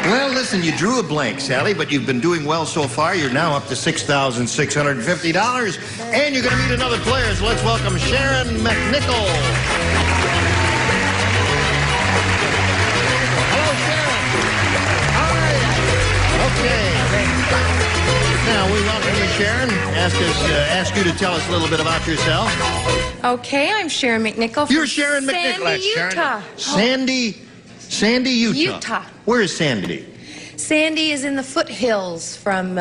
Well, listen, you drew a blank, Sally, but you've been doing well so far. You're now up to $6,650, and you're going to meet another player. So let's welcome Sharon McNichol. Hello, Sharon. How are you? Okay. Now, we welcome you, Sharon. Ask you to tell us a little bit about yourself. Okay, I'm Sharon McNichol. You're Sharon McNichol. Sandy, Utah. Sandy, Utah. Utah. Where is Sandy? Sandy is in the foothills from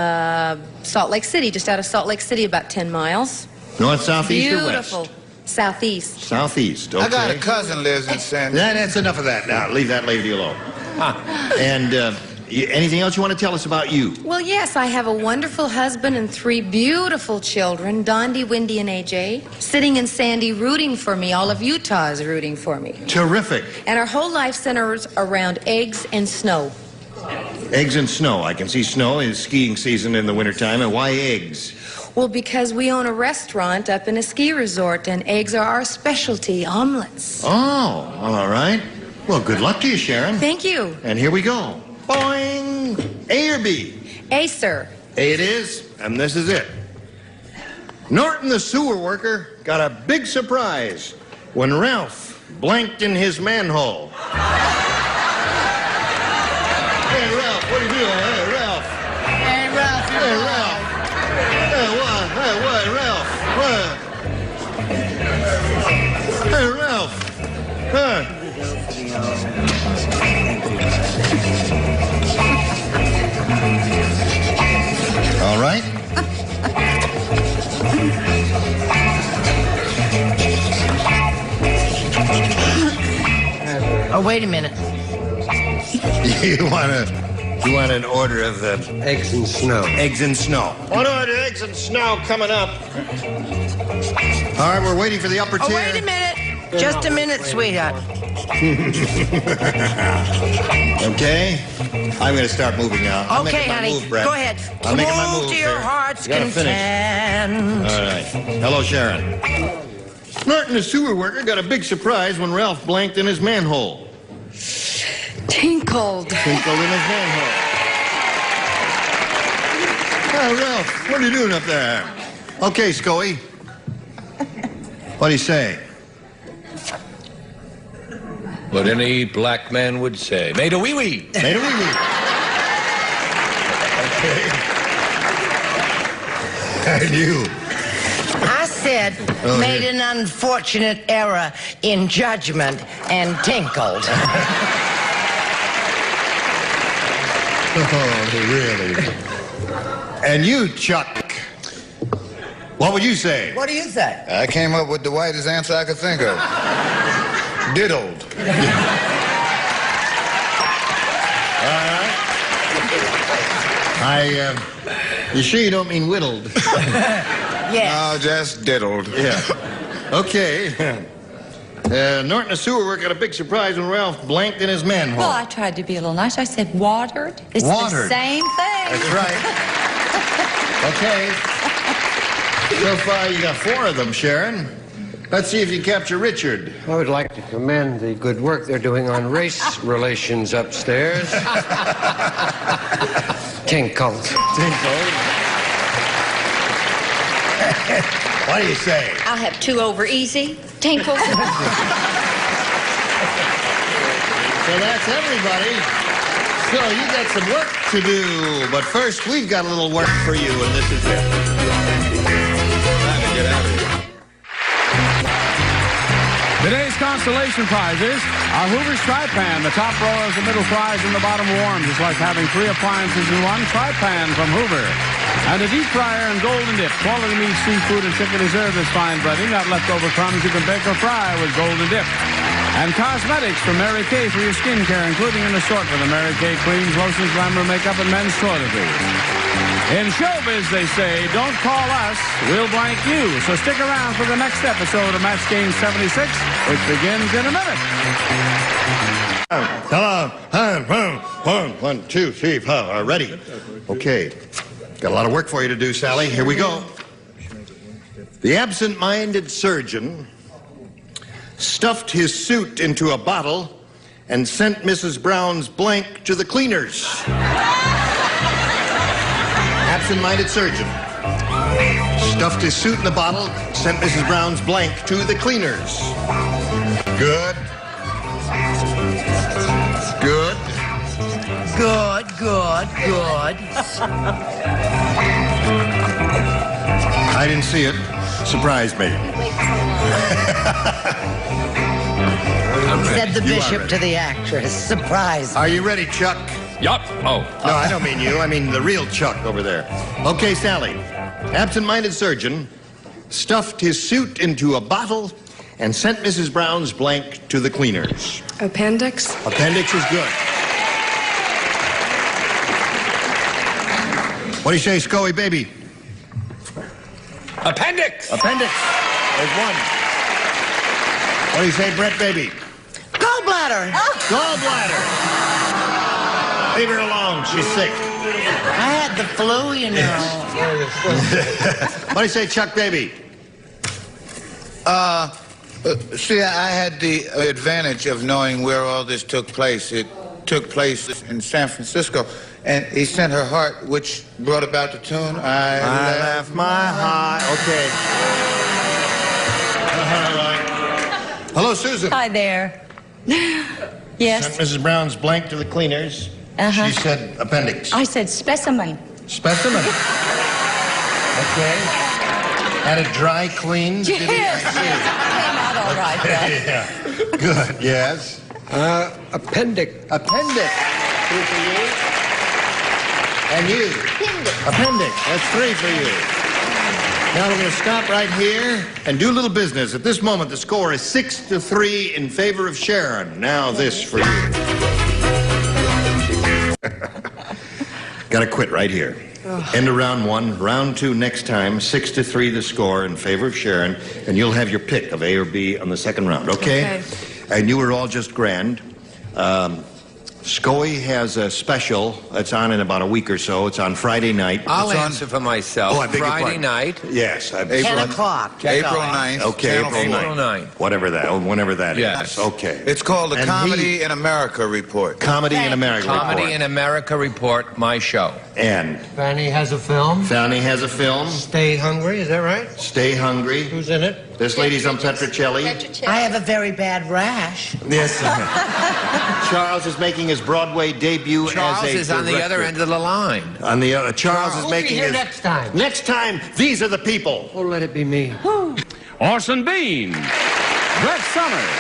Salt Lake City, just out of Salt Lake City, about 10 miles. North, southeast, or west? Beautiful. Southeast. Southeast, okay. I got a cousin lives in San Diego. That's enough of that now. Leave that lady alone. And anything else you want to tell us about you? Well, yes, I have a wonderful husband and 3 beautiful children, Dondi, Wendy, and AJ, sitting in Sandy rooting for me. All of Utah is rooting for me. Terrific. And our whole life centers around eggs and snow. Eggs and snow. I can see snow is skiing season in the wintertime. And why eggs? Well, because we own a restaurant up in a ski resort, and eggs are our specialty, omelets. Oh, all right. Well, good luck to you, Sharon. Thank you. And here we go. Boing! A or B? A, sir. A it is, and this is it. Norton, the sewer worker, got a big surprise when Ralph blanked in his manhole. Hey, Ralph, what are you doing? Hey, Ralph. Hey, Ralph. Hey, Ralph. Hey, what, Ralph? What? Hey, Ralph. Huh? All right. Oh, wait a minute. You want an order of eggs and snow. Eggs and snow. One order, eggs and snow coming up. All right, we're waiting for the upper tier. Oh, wait a minute. Just a minute, sweetheart. Okay. I'm going to start moving now. I'm Okay, making my honey. move, Brett. Go ahead. I'm making my Move move to your here. heart's You gotta content. finish. All right. Hello, Sharon. Martin, the sewer worker, got a big surprise when Ralph blanked in his manhole. Tinkled. Tinkled in his manhole. Oh, Ralph, what are you doing up there? Okay, Scoey. What do you say? What any black man would say. Made a wee-wee. Made a wee-wee. Okay. And you? I said, made an unfortunate error in judgment and tinkled. Oh, really? And you, Chuck? What would you say? What do you say? I came up with the whitest answer I could think of. Diddled. You sure you don't mean whittled? Yes. No, just diddled. Yeah. Okay. Norton, the sewer worker, got a big surprise when Ralph blanked in his manhole. Well, I tried to be a little nice. I said watered. It's Watered. the same thing. That's right. Okay. So far, you got 4 of them, Sharon. Let's see if you capture Richard. I would like to commend the good work they're doing on race relations upstairs. Tinkled. Tinkled. What do you say? I'll have 2 over easy. Tinkle. So that's everybody. So you got some work to do. But first, we've got a little work for you, and this is it. Time to get out of here. Today's consolation prizes are Hoover's Tri-Pan. The top row is the middle fries and the bottom warms. It's like having 3 appliances in one. Tri-Pan from Hoover. And a deep fryer and golden dip. Quality meat, seafood, and chicken deserve this fine breading. Not leftover crumbs you can bake or fry with golden dip. And cosmetics from Mary Kay for your skincare, including an assortment of Mary Kay creams, lotions, glamour, makeup, and men's toiletries. In showbiz, they say, don't call us, we'll blank you. So stick around for the next episode of Match Game 76, which begins in a minute. Hello. 1, 2, 3, 4. Ready? Okay. Got a lot of work for you to do, Sally. Here we go. The absent-minded surgeon stuffed his suit into a bottle and sent Mrs. Brown's blank to the cleaners. Absent-minded surgeon stuffed his suit in a bottle, sent Mrs. Brown's blank to the cleaners. Good. Good. Good, good, good. I didn't see it. Surprised me. Said the bishop to the actress. Surprise. Are you ready, Chuck? Yup. Oh. No, I don't mean you. I mean the real Chuck over there. Okay, Sally. Absent-minded surgeon stuffed his suit into a bottle and sent Mrs. Brown's blank to the cleaners. Appendix? Appendix is good. What do you say, Scully, baby? Appendix. Appendix. There's 1. What do you say, Brett, baby? Gallbladder. Gallbladder. Leave her alone. She's sick. I had the flu, you know. What do you say, Chuck, baby? See, I had the advantage of knowing where all this took place. It took place in San Francisco, and he sent her heart, which brought about the tune, I left my heart. Okay. All right. Hello, Susan. Hi there. Yes. Sent Mrs. Brown's blank to the cleaners. She said appendix. I said specimen. Specimen. Okay. Had it dry cleaned? Yes, yes. Came out all right, then. Yeah. Good. Yes. Appendix. Appendix. 2 for you. And you. Appendix. That's 3 for you. Now we're going to stop right here and do a little business. At this moment, the score is 6-3 in favor of Sharon. Now this for you. Got to quit right here. End of round 1. Round 2 next time. 6-3 the score in favor of Sharon, and you'll have your pick of A or B on the second round. Okay? And you were all just grand. Scoey has a special that's on in about a week or so. It's on Friday night. I'll answer for myself. Oh, I beg your Friday pardon. night. Yes. 10 o'clock. April 9th. Okay, April 9th. Whatever that, whenever that Yes. is. Okay. It's called the And Comedy in America Report. Comedy in America Comedy Report. in America Report, my show. And Fanny has a film. Fanny has a film. Stay Hungry, is that right? Stay Hungry. Who's in it? This lady's on Petrocelli. I have a very bad rash. Yes. Charles is making his Broadway debut Charles as a is on the other director. end of the line. On the other, Charles is making his... next time. Next time, these are the people. Oh, let it be me. Orson Bean, Brett Summers,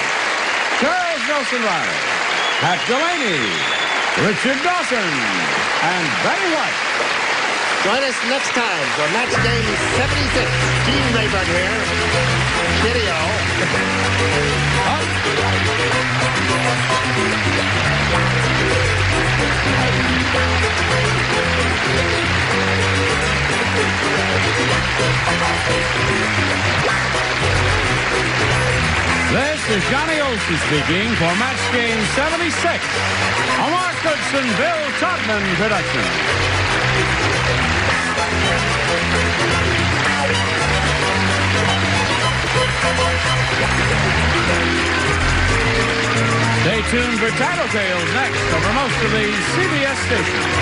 Charles Nelson Reilly, Pat Delaney, Richard Dawson, and Betty White. Join us next time for Match Game 76. Gene Rayburn here. Cheerio. This is Johnny Olson speaking for Match Game 76, a Mark Goodson, Bill Todman production. Stay tuned for Tattletales next over most of the CBS stations.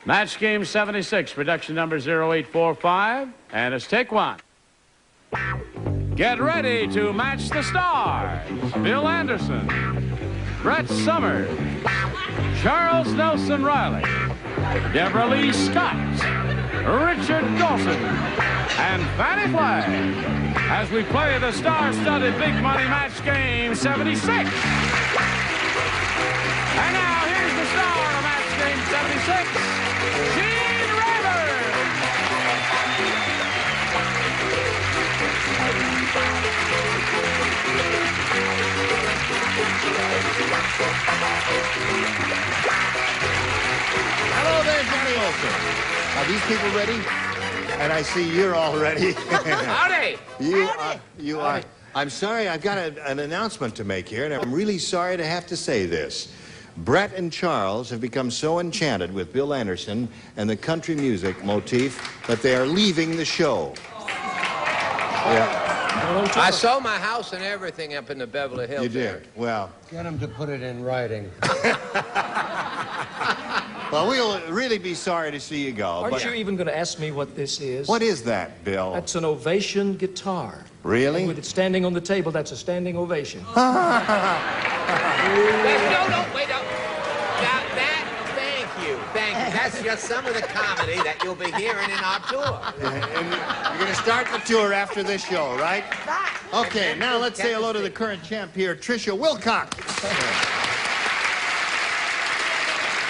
Match Game 76, production number 0845, and it's take one. Get ready to match the stars. Bill Anderson, Brett Summers, Charles Nelson Reilly, Deborah Lee Scott, Richard Dawson, and Fanny Flagg as we play the star-studded Big Money Match Game 76. And now here's the star of Match Game 76, Gene Rayburn. Hello there, Johnny Olson. Are these people ready? And I see you're all ready. Howdy! You are. I'm sorry, I've got an announcement to make here, and I'm really sorry to have to say this. Brett and Charles have become so enchanted with Bill Anderson and the country music motif that they are leaving the show. Yeah. I sold my house and everything up in the Beverly Hills. You did? area. Well. Get him to put it in writing. Well, we'll really be sorry to see you go. Aren't you even going to ask me what this is? What is that, Bill? That's an ovation guitar. Really? And with it standing on the table, that's a standing ovation. No, wait up. Thank you. That's just some of the comedy that you'll be hearing in our tour. And you're going to start the tour after this show, right? Okay, now let's say hello to the current champ here, Tricia Wilcox.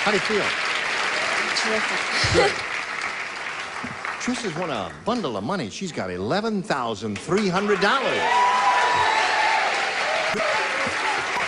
How do you feel? Terrific. Good. Trisha's won a bundle of money. She's got $11,300.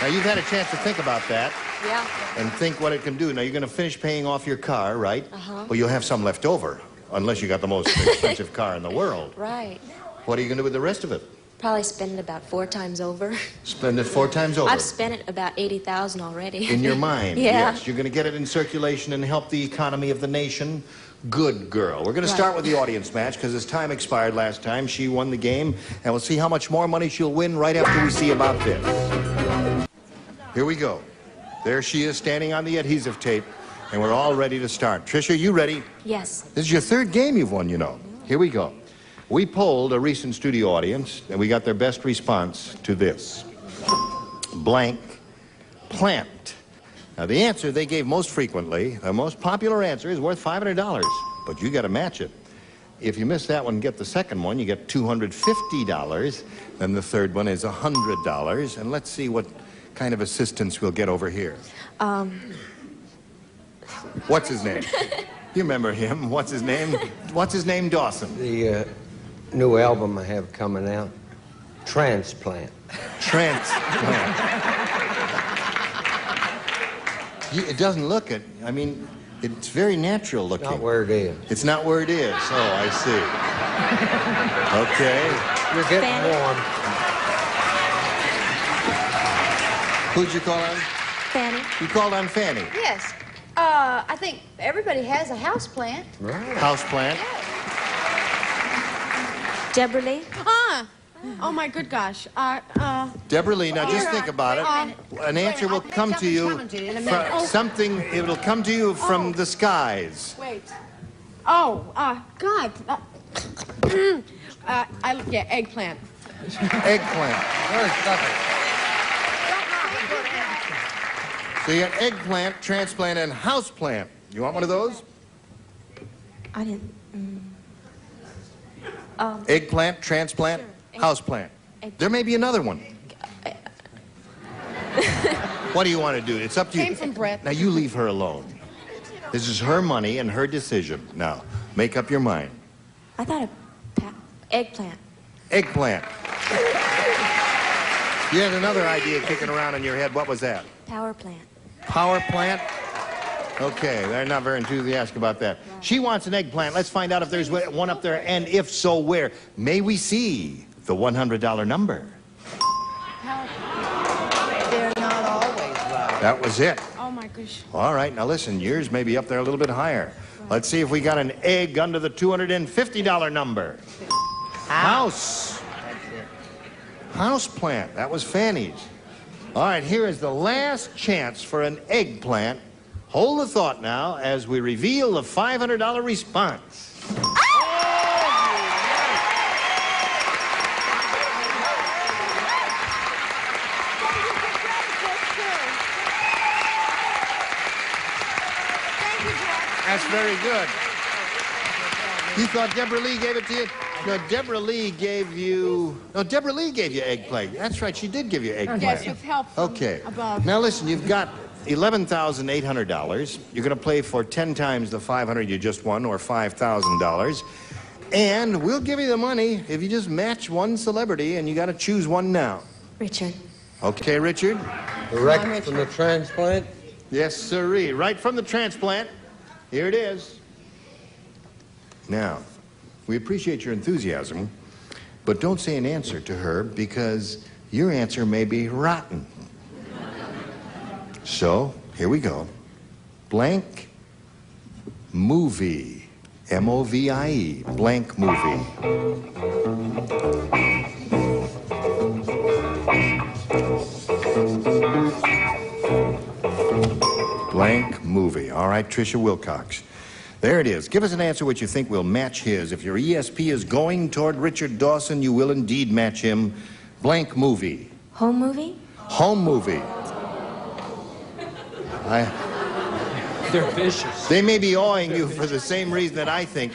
Now, you've had a chance to think about that. Yeah. And think what it can do. Now, you're going to finish paying off your car, right? Uh-huh. Well, you'll have some left over, unless you got the most expensive car in the world. Right. What are you going to do with the rest of it? Probably spend it about 4 times over. Spend it 4 times over. I've spent it about 80,000 already. In your mind, yeah. yes. You're going to get it in circulation and help the economy of the nation. Good girl. We're going to start with the audience match because his time expired last time. She won the game, and we'll see how much more money she'll win right after we see about this. Here we go. There she is standing on the adhesive tape, and we're all ready to start. Tricia, you ready? Yes. This is your 3rd game you've won, you know. Here we go. We polled a recent studio audience, and we got their best response to this. Blank plant. Now, the answer they gave most frequently, the most popular answer, is worth $500, but you got to match it. If you miss that one and get the second one, you get $250. Then the third one is $100. And let's see what kind of assistance we'll get over here. What's his name? You remember him. What's his name? What's his name, Dawson? The new album I have coming out, Transplant. Transplant. It doesn't look it. I mean, it's very natural looking. Not where it is. It's not where it is. Oh, I see. Okay. You're getting warm. Who'd you call on? Fanny. You called on Fanny. Yes. I think everybody has a house plant. Right. House plant. Deborah Lee. Oh my good gosh. Deborah Lee, now just think about it. An answer will come to you from something, it will come to you from the skies. Wait. God. Yeah, eggplant. Eggplant. So you got eggplant, transplant, and house plant. You want one of those? I didn't. Eggplant, transplant, house plant. There may be another one. What do you want to do? It's up to you. Came from Brett. Now you leave her alone. This is her money and her decision. Now, make up your mind. I thought eggplant. Eggplant. You had another idea kicking around in your head. What was that? Power plant. Power plant? Okay, they're not very enthusiastic about that. She wants an eggplant. Let's find out if there's one up there, and if so, where. May we see the $100 number? They're not always right. That was it. Oh my gosh. All right, now listen, yours may be up there a little bit higher. Let's see if we got an egg under the $250 number. House. House plant. That was Fanny's. All right, here is the last chance for an eggplant. Hold the thought now as we reveal the $500 response. That's very good. You thought Deborah Lee gave it to you? No, Deborah Lee gave you... No, Deborah Lee gave you eggplant. That's right, she did give you eggplant. Yes, with help from Okay. above. Now listen, you've got $11,800. You're going to play for 10 times the $500 you just won, or $5,000. And we'll give you the money if you just match one celebrity, and you got to choose one now. Richard. Okay, Richard? Direct from the transplant? Yes, sirree. Right from the transplant. Here it is. Now, we appreciate your enthusiasm, but don't say an answer to her because your answer may be rotten. So, here we go. Blank movie. M-O-V-I-E. Blank movie. Blank movie. All right, Tricia Wilcox. There it is. Give us an answer which you think will match his. If your ESP is going toward Richard Dawson, you will indeed match him. Blank movie. Home movie? Home movie. They're vicious. They may be awing you for the same reason that I think.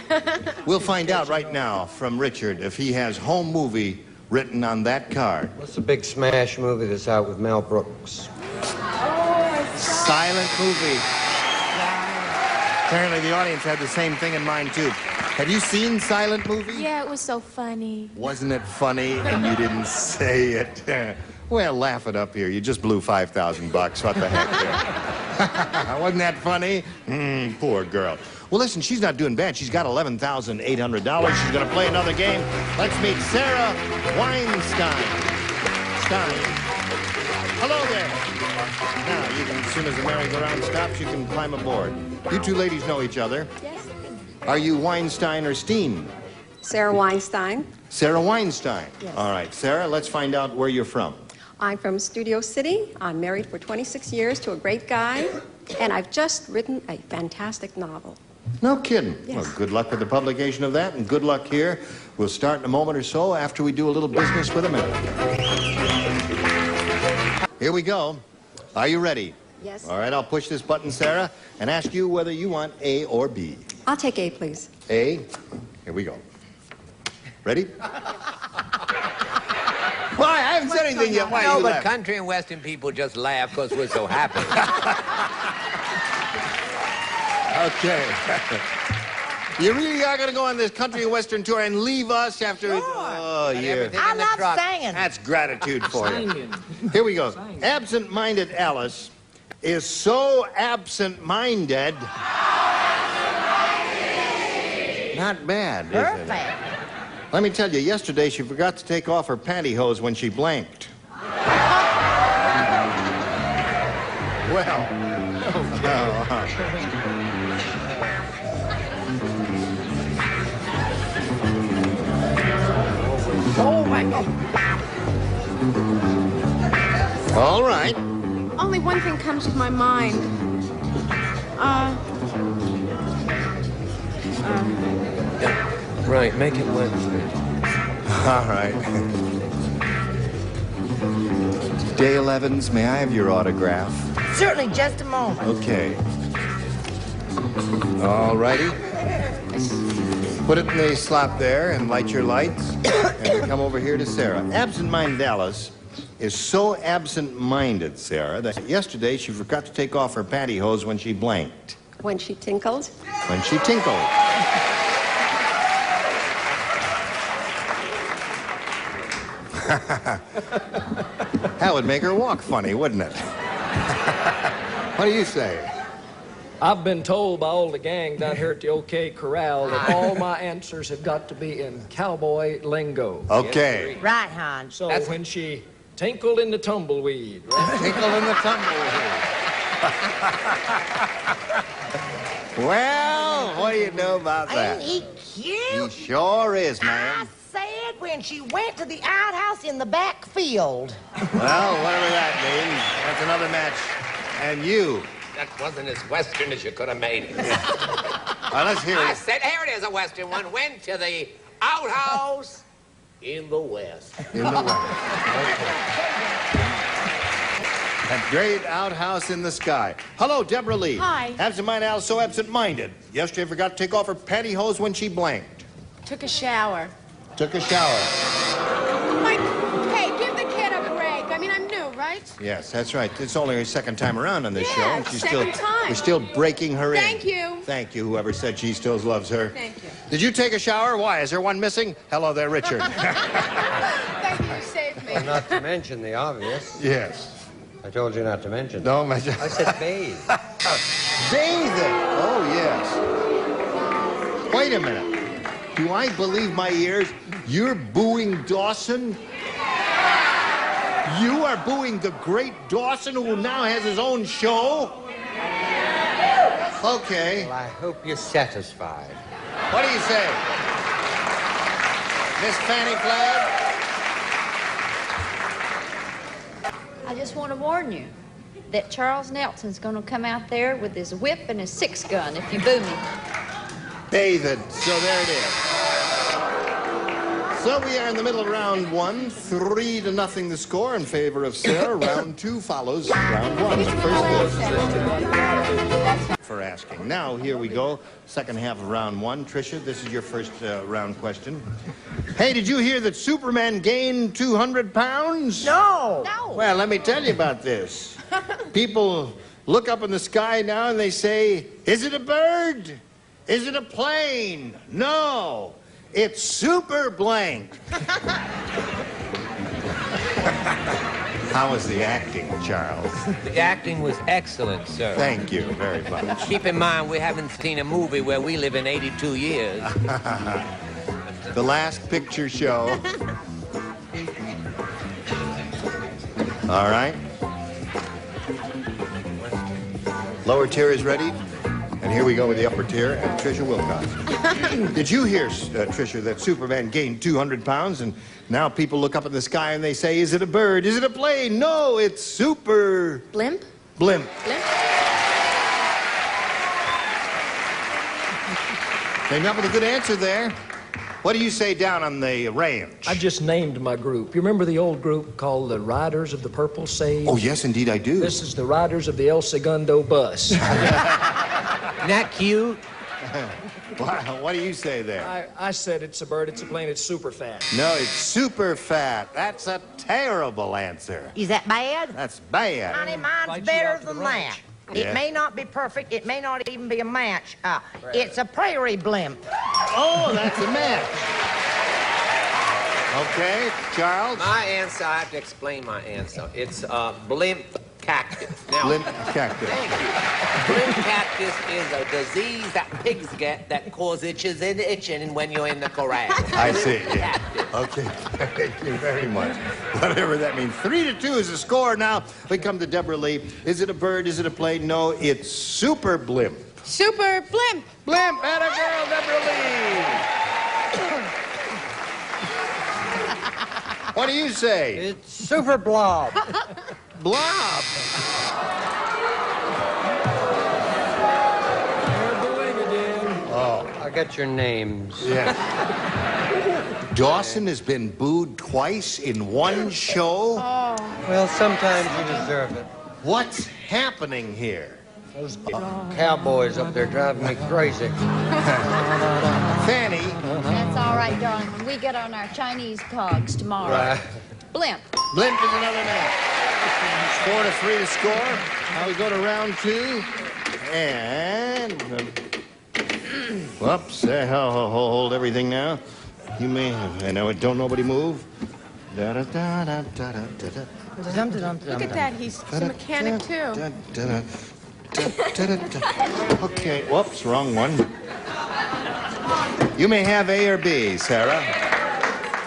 We'll find out right now from Richard if he has home movie written on that card. What's the big smash movie that's out with Mel Brooks? Silent movie. Apparently the audience had the same thing in mind too. Have you seen Silent Movie? Yeah, it was so funny. Wasn't it funny? And you didn't say it. Well, laugh it up here. You just blew $5,000. What the heck? Wasn't that funny? Poor girl. Well, listen, she's not doing bad. She's got $11,800. She's going to play another game. Let's meet Sarah Weinstein. Hello there. Now, you can, as soon as the merry-go-round stops, you can climb aboard. You two ladies know each other. Yes. Are you Weinstein or Steen? Sarah Weinstein. Sarah Weinstein. Yes. All right, Sarah, let's find out where you're from. I'm from Studio City. I'm married for 26 years to a great guy, and I've just written a fantastic novel. No kidding. Yes. Well, good luck with the publication of that, and good luck here. We'll start in a moment or so after we do a little business with America. Here we go. Are you ready? Yes. All right, I'll push this button, Sarah, and ask you whether you want A or B. I'll take A, please. A. Here we go. Ready? Why? I haven't said anything yet. Why No, you but laugh? country and western people just laugh because we're so happy. Okay. You really are going to go on this country and western tour and leave us after... Sure. Oh, yeah. I love singing. That's gratitude for you. Here we go. Absent-minded Alice is so absent-minded... Not bad, is it? Perfect. Let me tell you, yesterday she forgot to take off her pantyhose when she blanked. Well... Oh, my God. All right. Only one thing comes to my mind. Right, make it Wednesday. All right. Dale Evans, may I have your autograph? Certainly, just a moment. Okay. All righty. Put it in the slot there and light your lights. And we come over here to Sarah. Absent-minded Alice is so absent-minded, Sarah, that yesterday she forgot to take off her pantyhose when she blanked. When she tinkled. When she tinkled. That would make her walk funny, wouldn't it? What do you say? I've been told by all the gang down here at the OK Corral that all my answers have got to be in cowboy lingo. Okay. Right, hon. So when she tinkled in the tumbleweed. Tinkled in the tumbleweed. Well, what do you know about that? Ain't he cute? He sure is, ma'am. I said when she went to the outhouse in the back field. Well, whatever that means. That's another match. And you. That wasn't as western as you could have made it. Let's hear I it. said, here it is, a western one. Went to the outhouse in the west. In the west. That great outhouse in the sky. Hello, Deborah Lee. Hi. Absent-minded Alice, so absent-minded. Yesterday forgot to take off her pantyhose when she blanked. Took a shower. Took a shower. Mike, hey, give the kid a break. I mean, I'm new, right? Yes, that's right. It's only her second time around on this show. Yeah, And second time. We're still breaking her in. Thank you. Thank you, whoever said she still loves her. Thank you. Did you take a shower? Why? Is there one missing? Hello there, Richard. Thank you, you saved me. Well, not to mention the obvious. Yes. I told you not to mention. No, I said bathe. Bathing. Oh, yes. Wait a minute. Do I believe my ears? You're booing Dawson? You are booing the great Dawson, who now has his own show? Okay. Well, I hope you're satisfied. What do you say? Miss Fanny Flagg? I just want to warn you that Charles Nelson's going to come out there with his whip and his 6-gun if you boo me. David. So there it is. So we are in the middle of round one. 3-0 the score in favor of Sarah. Round two follows round one. First for asking. Now, here we go. Second half of round one. Tricia, this is your first round question. Hey, did you hear that Superman gained 200 pounds? No. No. Well, let me tell you about this. People look up in the sky now and they say, is it a bird? Is it a plane? No. It's super blank. How was the acting, Charles? The acting was excellent, sir. Thank you very much. Keep in mind, we haven't seen a movie where we live in 82 years. The Last Picture Show. All right. Lower tier is ready. And here we go with the upper tier and Tricia Wilcox. Did you hear, Tricia, that Superman gained 200 pounds and now people look up in the sky and they say, is it a bird? Is it a plane? No, it's super... Blimp? Blimp. Blimp? Came up with a good answer there. What do you say down on the range? I just named my group. You remember the old group called the Riders of the Purple Sage? Oh, yes, indeed I do. This is the Riders of the El Segundo Bus. Isn't that cute? What do you say there? I said it's a bird, it's a plane, it's super fat. No, it's super fat. That's a terrible answer. Is that bad? That's bad. Honey, mine's Invite you better out to the than ranch. that. Yeah. It may not be perfect. It may not even be a match. It's a prairie blimp. Oh, that's a match. Okay, Charles? My answer, I have to explain my answer. It's blimp cactus. Now, Blimp cactus. thank you. Blimp cactus is a disease that pigs get that causes itching when you're in the corral. I see, yeah. Okay, thank you very much. Whatever that means. 3-2 is the score. Now we come to Deborah Lee. Is it a bird? Is it a plane? No, it's super blimp. Super blimp. Blimp, and a girl, Deborah Lee. What do you say? It's super blob. Blob. Oh. I got your names. Yeah. Dawson has been booed twice in one show? Oh. Well, sometimes you deserve it. What's happening here? Those cowboys up there driving me crazy. Fanny. That's all right, darling. When we get on our Chinese cogs tomorrow. Right. Blimp. Blimp is another match. 4-3 to score. Now we go to round 2. And... whoops. Hold everything now. You may... I know it. Don't nobody move. Da-da-da-da-da-da-da. Look at that. He's a mechanic, too. Okay. Whoops. Wrong one. You may have A or B, Sarah.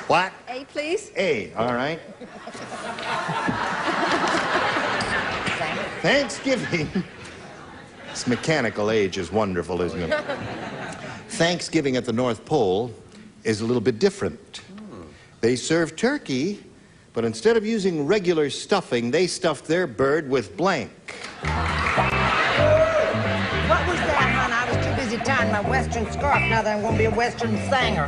What? A, please. A. All right. Thanksgiving. This mechanical age is wonderful, isn't it? Thanksgiving at the North Pole is a little bit different. They serve turkey, but instead of using regular stuffing, they stuffed their bird with blank. What was that, hon? I was too busy tying my western scarf now that I'm going to be a western singer.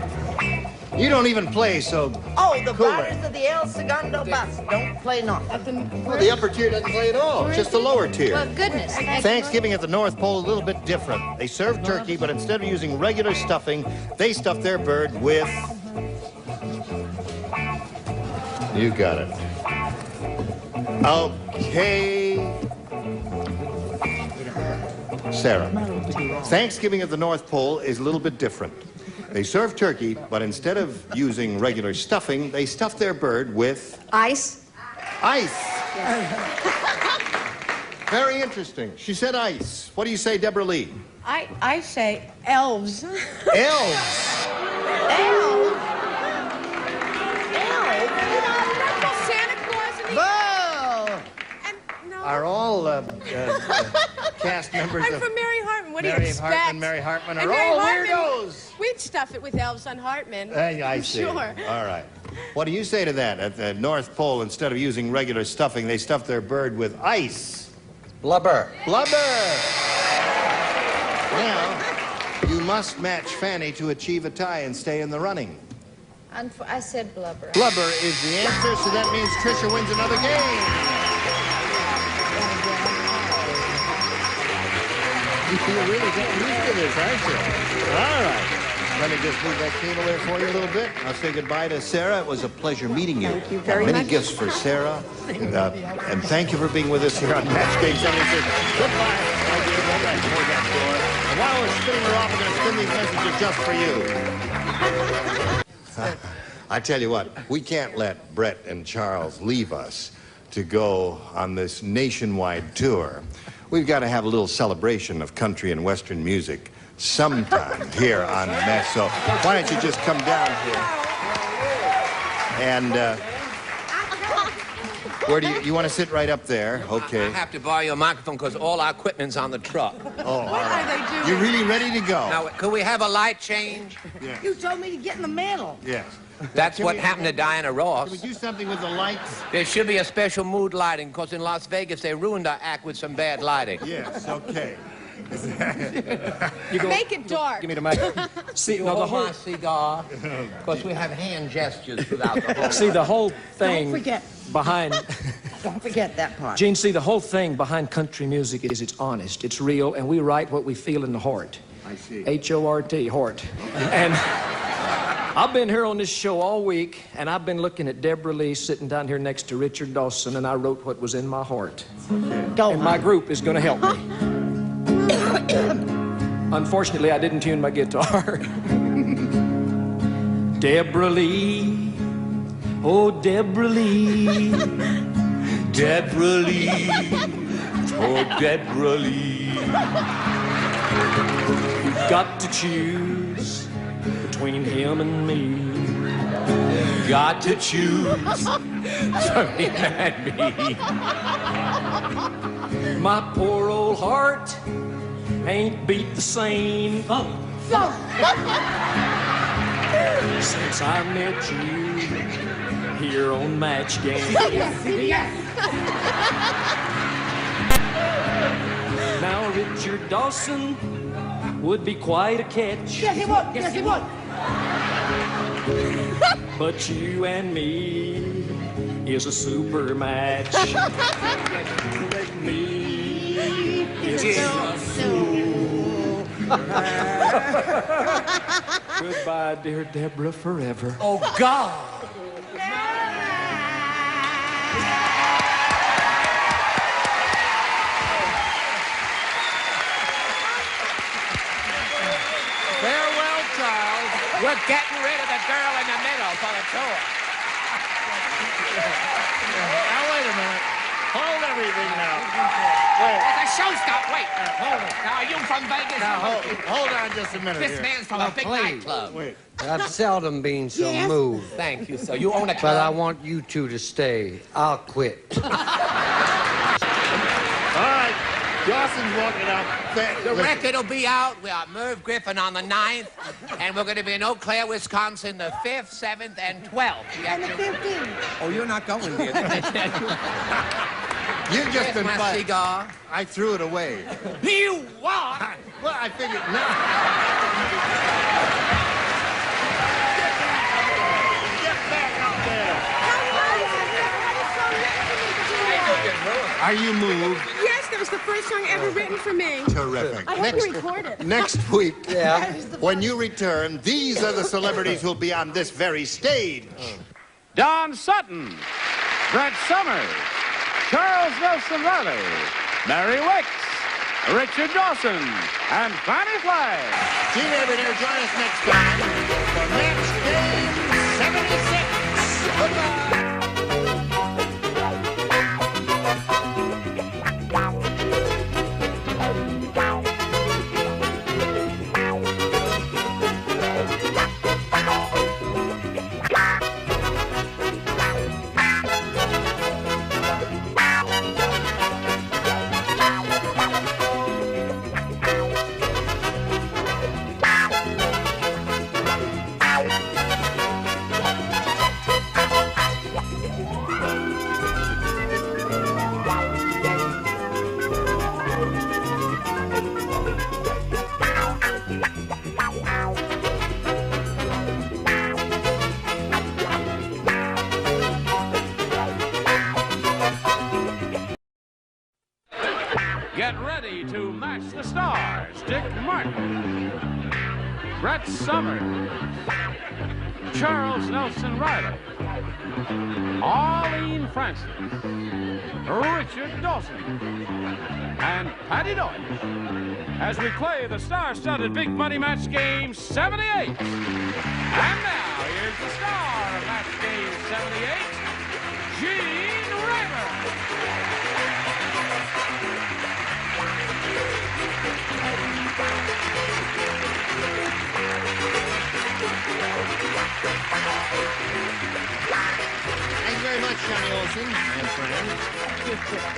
You don't even play, so... Oh, the cool Riders of the El Segundo Bus. Don't play nothing. Well, the upper tier doesn't play at all, just the lower tier. Oh, goodness. Thanksgiving at the North Pole, a little bit different. They serve turkey, but instead of using regular stuffing, they stuff their bird with... You got it. Okay. Sarah. Thanksgiving at the North Pole is a little bit different. They serve turkey, but instead of using regular stuffing, they stuff their bird with... Ice. Ice. Very interesting. She said ice. What do you say, Deborah Lee? I say elves. Elves. Elves? Santa Claus and the... Whoa! No. Are all cast members I'm of... from Mary Hartman. What do you Mary expect? Hartman, Mary Hartman And are Mary all Hartman, weirdos. We'd stuff it with elves on Hartman. I see. Sure. All right. What do you say to that? At the North Pole, instead of using regular stuffing, they stuff their bird with ice. Blubber. Blubber. Now, you must match Fanny to achieve a tie and stay in the running. I said blubber. Blubber is the answer, so that means Tricia wins another game. You're really getting used to this, aren't you? All right. Let me just move that cable there for you a little bit. I'll say goodbye to Sarah. It was a pleasure meeting you. Thank you very Many much. gifts for Sarah. And thank you for being with us here on Match Game 76. Goodbye. Thank you. Go back to that door. And while we're spinning her off, we're going to spin these messages just for you. I tell you what, we can't let Brett and Charles leave us. to go on this nationwide tour, we've got to have a little celebration of country and western music sometime here on Match. So why don't you just come down here? And where do you want to sit right up there? Okay. I have to borrow your microphone because all our equipment's on the truck. Oh, all right. You're really ready to go? Now, could we have a light change? Yeah. You told me to get in the middle. Yes. That's what happened to Diana Ross. Can we do something with the lights? There should be a special mood lighting because in Las Vegas they ruined our act with some bad lighting. Yes, okay. Make it dark. Give me the mic. See, No, the whole cigar, because we have hand gestures throughout the whole. See, the whole thing Don't forget. behind... Don't forget that part. Gene, see, the whole thing behind country music is it's honest, it's real, and we write what we feel in the heart. I see. H-O-R-T, heart. And I've been here on this show all week, and I've been looking at Deborah Lee sitting down here next to Richard Dawson, and I wrote what was in my heart. Go. And my group is going to help me. Unfortunately, I didn't tune my guitar. Deborah Lee, oh Deborah Lee, Deborah Lee, oh Deborah Lee. You've got to choose between him and me. Got to choose between him and me. My poor old heart ain't beat the same since I met you here on Match Game. Now Richard Dawson would be quite a catch. Yes, he would. Yes, he would. But you and me is a super match. Me is a Goodbye, dear Deborah, forever. Oh, God! Farewell, Charles. We're getting rid of the girl in the middle for the tour. Now, wait a minute. Hold everything now. Wait. The show stopped. Wait. Hold it. Now, are you from Vegas? Now, hold on just a minute This here. man's from a big nightclub. Wait. I've seldom been so moved. Thank you, sir. You own a club? But I want you two to stay. I'll quit. All right. Dawson's walking out. The record will be out. We are Merv Griffin on the 9th, and we're going to be in Eau Claire, Wisconsin, the 5th, 7th, and 12th. And the 15th. Oh, you're not going there. You've just been my fired. cigar. I threw it away. You what? Well, I figured no. Get back out there. Are you moved? Yes, that was the first song ever written for me. Terrific. I hope you record it. Next week, when you return, these are the celebrities who'll be on this very stage. Don Sutton, Brett Summers, Charles Nelson Reilly, Mary Wicks, Richard Dawson, and Fanny Flagg. Gene Abraham, join us next time for Match Game 76. Goodbye. Get ready to match the stars. Dick Martin, Brett Summers, Charles Nelson Reilly, Arlene Francis, Richard Dawson, and Patty Deutsch as we play the star-studded Big Money Match Game 78. And now, here's the star of Match Game 78, Gene Reilly. Thank you very much, Johnny Olson and friends.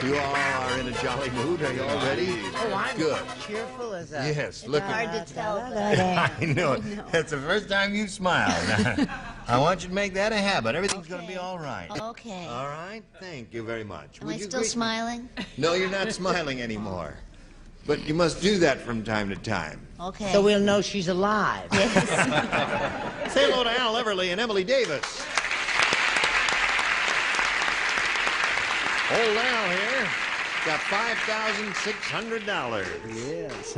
You all are in a jolly mood. Are you all ready? Oh, I'm good. cheerful as a... Yes, look at... hard to tell. I know it. That's the first time you've smiled. I want you to make that a habit. Everything's going to be all right. Okay. All right? Thank you very much. Am Would I you still greet- smiling? No, you're not smiling anymore. But you must do that from time to time. Okay. So we'll know she's alive. Say hello to Al Everly and Emily Davis. Old Al here got $5,600. Yes.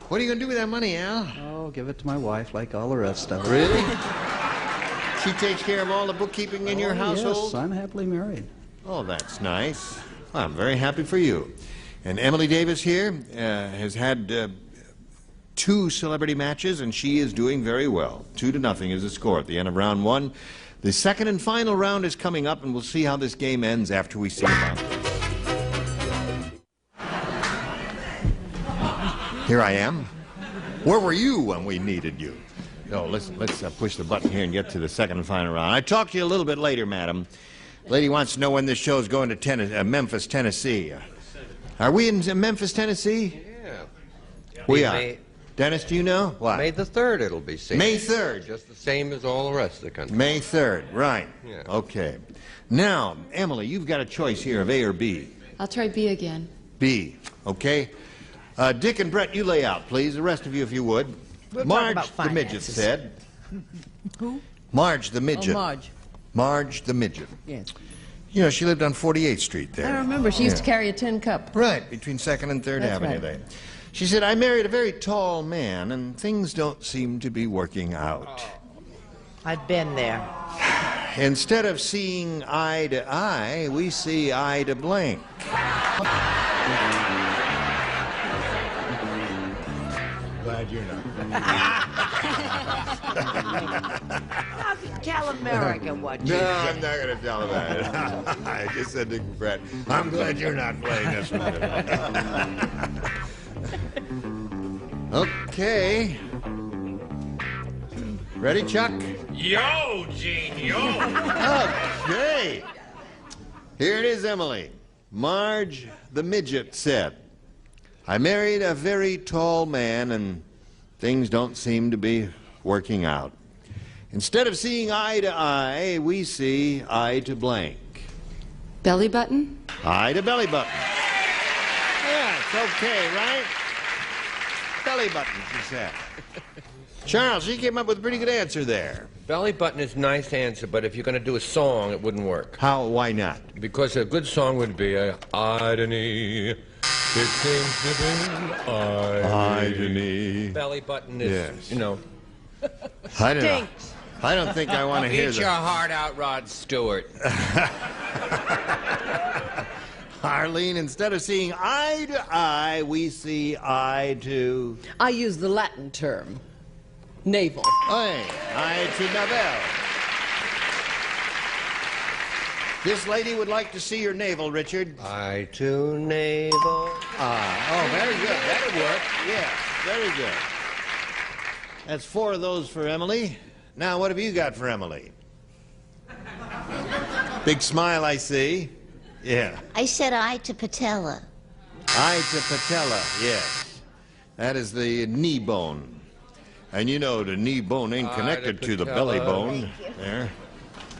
What are you going to do with that money, Al? Oh, give it to my wife like all the rest of it. Really? She takes care of all the bookkeeping in your household? Yes, I'm happily married. Oh, that's nice. Well, I'm very happy for you. And Emily Davis here has had 2 celebrity matches, and she is doing very well. 2-0 is the score at the end of round 1. The second and final round is coming up, and we'll see how this game ends after we see about it. Here I am. Where were you when we needed you? No, let's push the button here and get to the second and final round. I'll talk to you a little bit later, madam. Lady wants to know when this show is going to Memphis, Tennessee. Are we in Memphis, Tennessee? Yeah. We are. Dennis, do you know? What? May the 3rd it'll be seen. May 3rd. Just the same as all the rest of the country. May 3rd, right. Yeah. Okay. Now, Emily, you've got a choice here of A or B. I'll try B again. B, okay. Dick and Brett, you lay out, please. The rest of you, if you would. We'll Marge, talk about the midget, finances. said. Who? Marge, the midget. Oh, Marge. Marge, the midget. Yes. You know, she lived on 48th Street there. I remember. She used to carry a tin cup. Right, between 2nd and 3rd That's Avenue right. there. She said, I married a very tall man, and things don't seem to be working out. I've been there. Instead of seeing eye to eye, we see eye to blank. Glad you're not. Tell America what you No, said. I'm not going to tell her that. I just said to Brett, I'm glad you're not playing this one. Okay. Ready, Chuck? Yo, Gene, yo! Okay. Here it is, Emily. Marge the midget said, I married a very tall man and things don't seem to be working out. Instead of seeing eye to eye, we see eye to blank. Belly button? Eye to belly button. Yeah, it's okay, right? Belly button, she said. Charles, you came up with a pretty good answer there. Belly button is a nice answer, but if you're going to do a song, it wouldn't work. How? Why not? Because a good song would be eye to knee. It seems to be Eye to knee. Belly button is, Yes. you know. I don't know. I don't think I want to hear Eat your heart out, Rod Stewart. Arlene, instead of seeing eye to eye, we see eye to... I use the Latin term. Navel. Hey, eye to navel. This lady would like to see your navel, Richard. Eye to navel. Oh, very good. That'll work. Yes, very good. That's 4 of those for Emily. Now, what have you got for Emily? Big smile, I see. Yeah. I said eye to patella. Eye to patella, yes. That is the knee bone. And you know the knee bone ain't connected to the belly bone. There.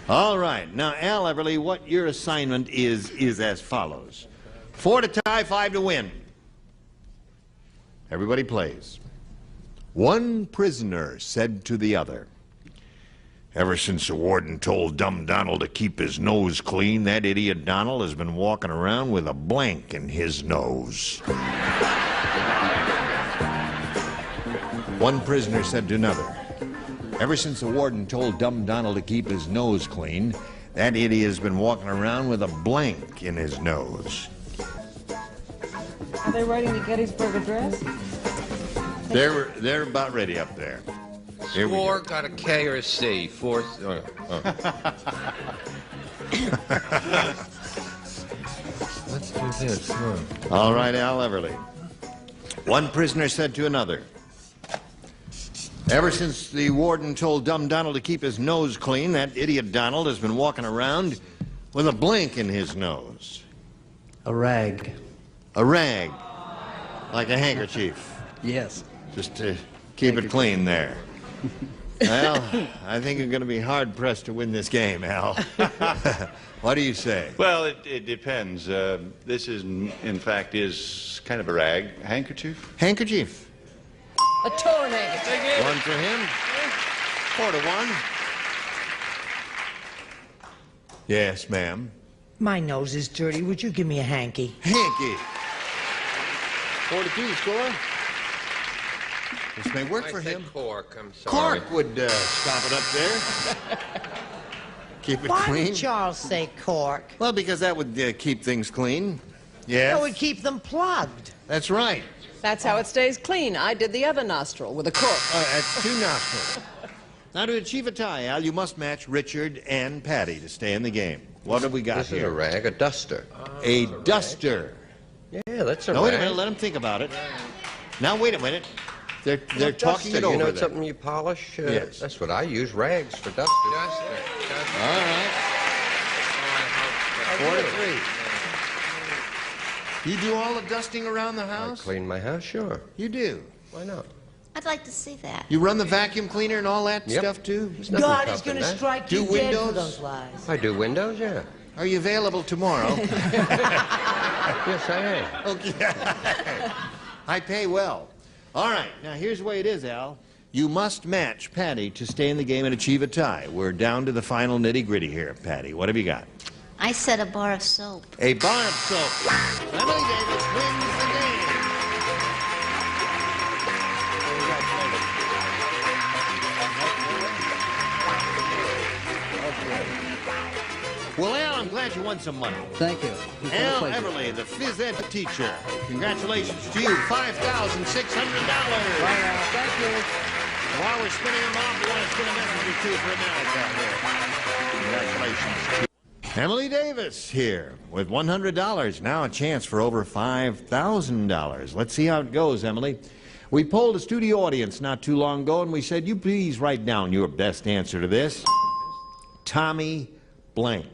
All right. Now, Al Everly, what your assignment is as follows. 4 to tie, 5 to win. Everybody plays. One prisoner said to the other, ever since the warden told dumb Donald to keep his nose clean, that idiot Donald has been walking around with a blank in his nose. One prisoner said to another, ever since the warden told dumb Donald to keep his nose clean, that idiot has been walking around with a blank in his nose. Are they writing the Gettysburg Address? They're about ready up there. Here we Score go. got a K or a C. Fourth. What's this? Look. All right, Al Everly. One prisoner said to another, ever since the warden told dumb Donald to keep his nose clean, that idiot Donald has been walking around with a blink in his nose. A rag. A rag. Like a handkerchief. Yes. Just to keep it clean there. Well, I think you're going to be hard-pressed to win this game, Al. What do you say? Well, it depends. This is, in fact, is kind of a rag. A handkerchief? Handkerchief. A torn handkerchief. One for him. 4-1. Yes, ma'am. My nose is dirty. Would you give me a hanky? Hanky. 4-2 score. This may work for him. Cork, I'm sorry. Cork would stop it up there. Keep it Why clean. did Charles say cork? Well, because that would keep things clean. Yes. That would keep them plugged. That's right. That's how it stays clean. I did the other nostril with a cork. That's 2 nostrils. Now, to achieve a tie, Al, you must match Richard and Patty to stay in the game. What have we got This here? is a rag, a duster. A duster. Yeah, that's a Now, rag. wait a minute. Let him think about it. Now, wait a minute. They're talking it over. You know, there. it's something you polish? Yes. That's what I use, rags for dusters. All right. 4-3. You do all the dusting around the house? I clean my house, sure. You do? Why not? I'd like to see that. You run the vacuum cleaner and all that Yep. stuff, too? There's nothing God tough is in going to that. strike Do you dead for windows? those lies. I do windows, yeah. Are you available tomorrow? Yes, I am. Okay. I pay well. All right. Now, here's the way it is, Al. You must match Patty to stay in the game and achieve a tie. We're down to the final nitty-gritty here, Patty. What have you got? I said a bar of soap. A bar of soap. Emily Davis wins the game. Well, Al, I'm glad you won some money. Thank you. It's been a Al pleasure. Everly, the phys ed teacher. Congratulations to you. $5,600. Thank you. While we're spinning them off, we want to spin a message or two for America here. Congratulations. Emily Davis here with $100. Now a chance for over $5,000. Let's see how it goes, Emily. We polled a studio audience not too long ago, and we said, you please write down your best answer to this. Tommy blank.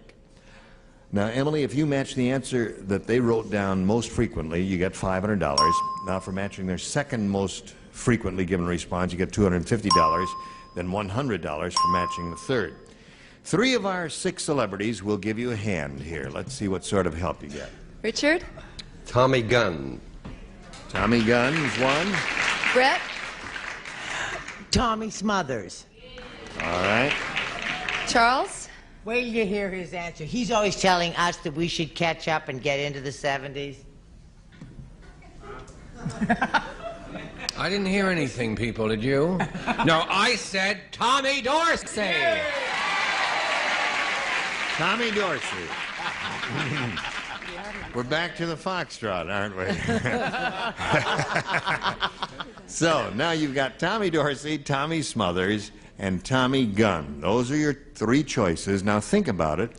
Now, Emily, if you match the answer that they wrote down most frequently, you get $500. Now, for matching their second most frequently given response, you get $250, then $100 for matching the third. 3 of our 6 celebrities will give you a hand here. Let's see what sort of help you get. Richard? Tommy Gunn. Tommy Gunn's one. Brett? Tommy Smothers. All right. Charles? Wait till you hear his answer. He's always telling us that we should catch up and get into the 70s. I didn't hear anything, people, did you? No, I said Tommy Dorsey. Tommy Dorsey. We're back to the foxtrot, aren't we? So, now you've got Tommy Dorsey, Tommy Smothers, and Tommy Gunn. Those are your 3 choices. Now think about it.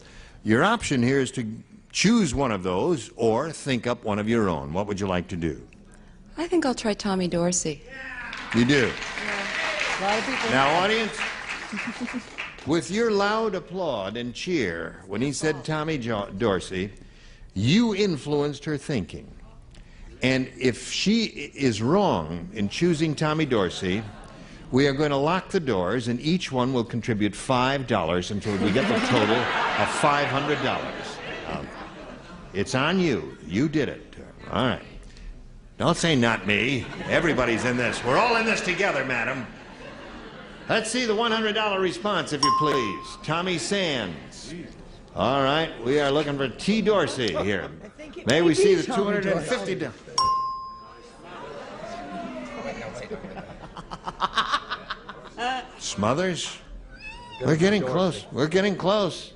Your option here is to choose one of those or think up one of your own. What would you like to do? I think I'll try Tommy Dorsey. You do? Yeah. A lot of people... Now, audience, with your loud applaud and cheer when he said Tommy Dorsey, you influenced her thinking. And if she is wrong in choosing Tommy Dorsey, we are going to lock the doors, and each one will contribute $5 until we get the total of $500. It's on you. You did it. All right. Don't say not me. Everybody's in this. We're all in this together, madam. Let's see the $100 response, if you please. Tommy Sands. All right. We are looking for T. Dorsey here. May we see the $250? Smothers? We're getting close. We're getting close.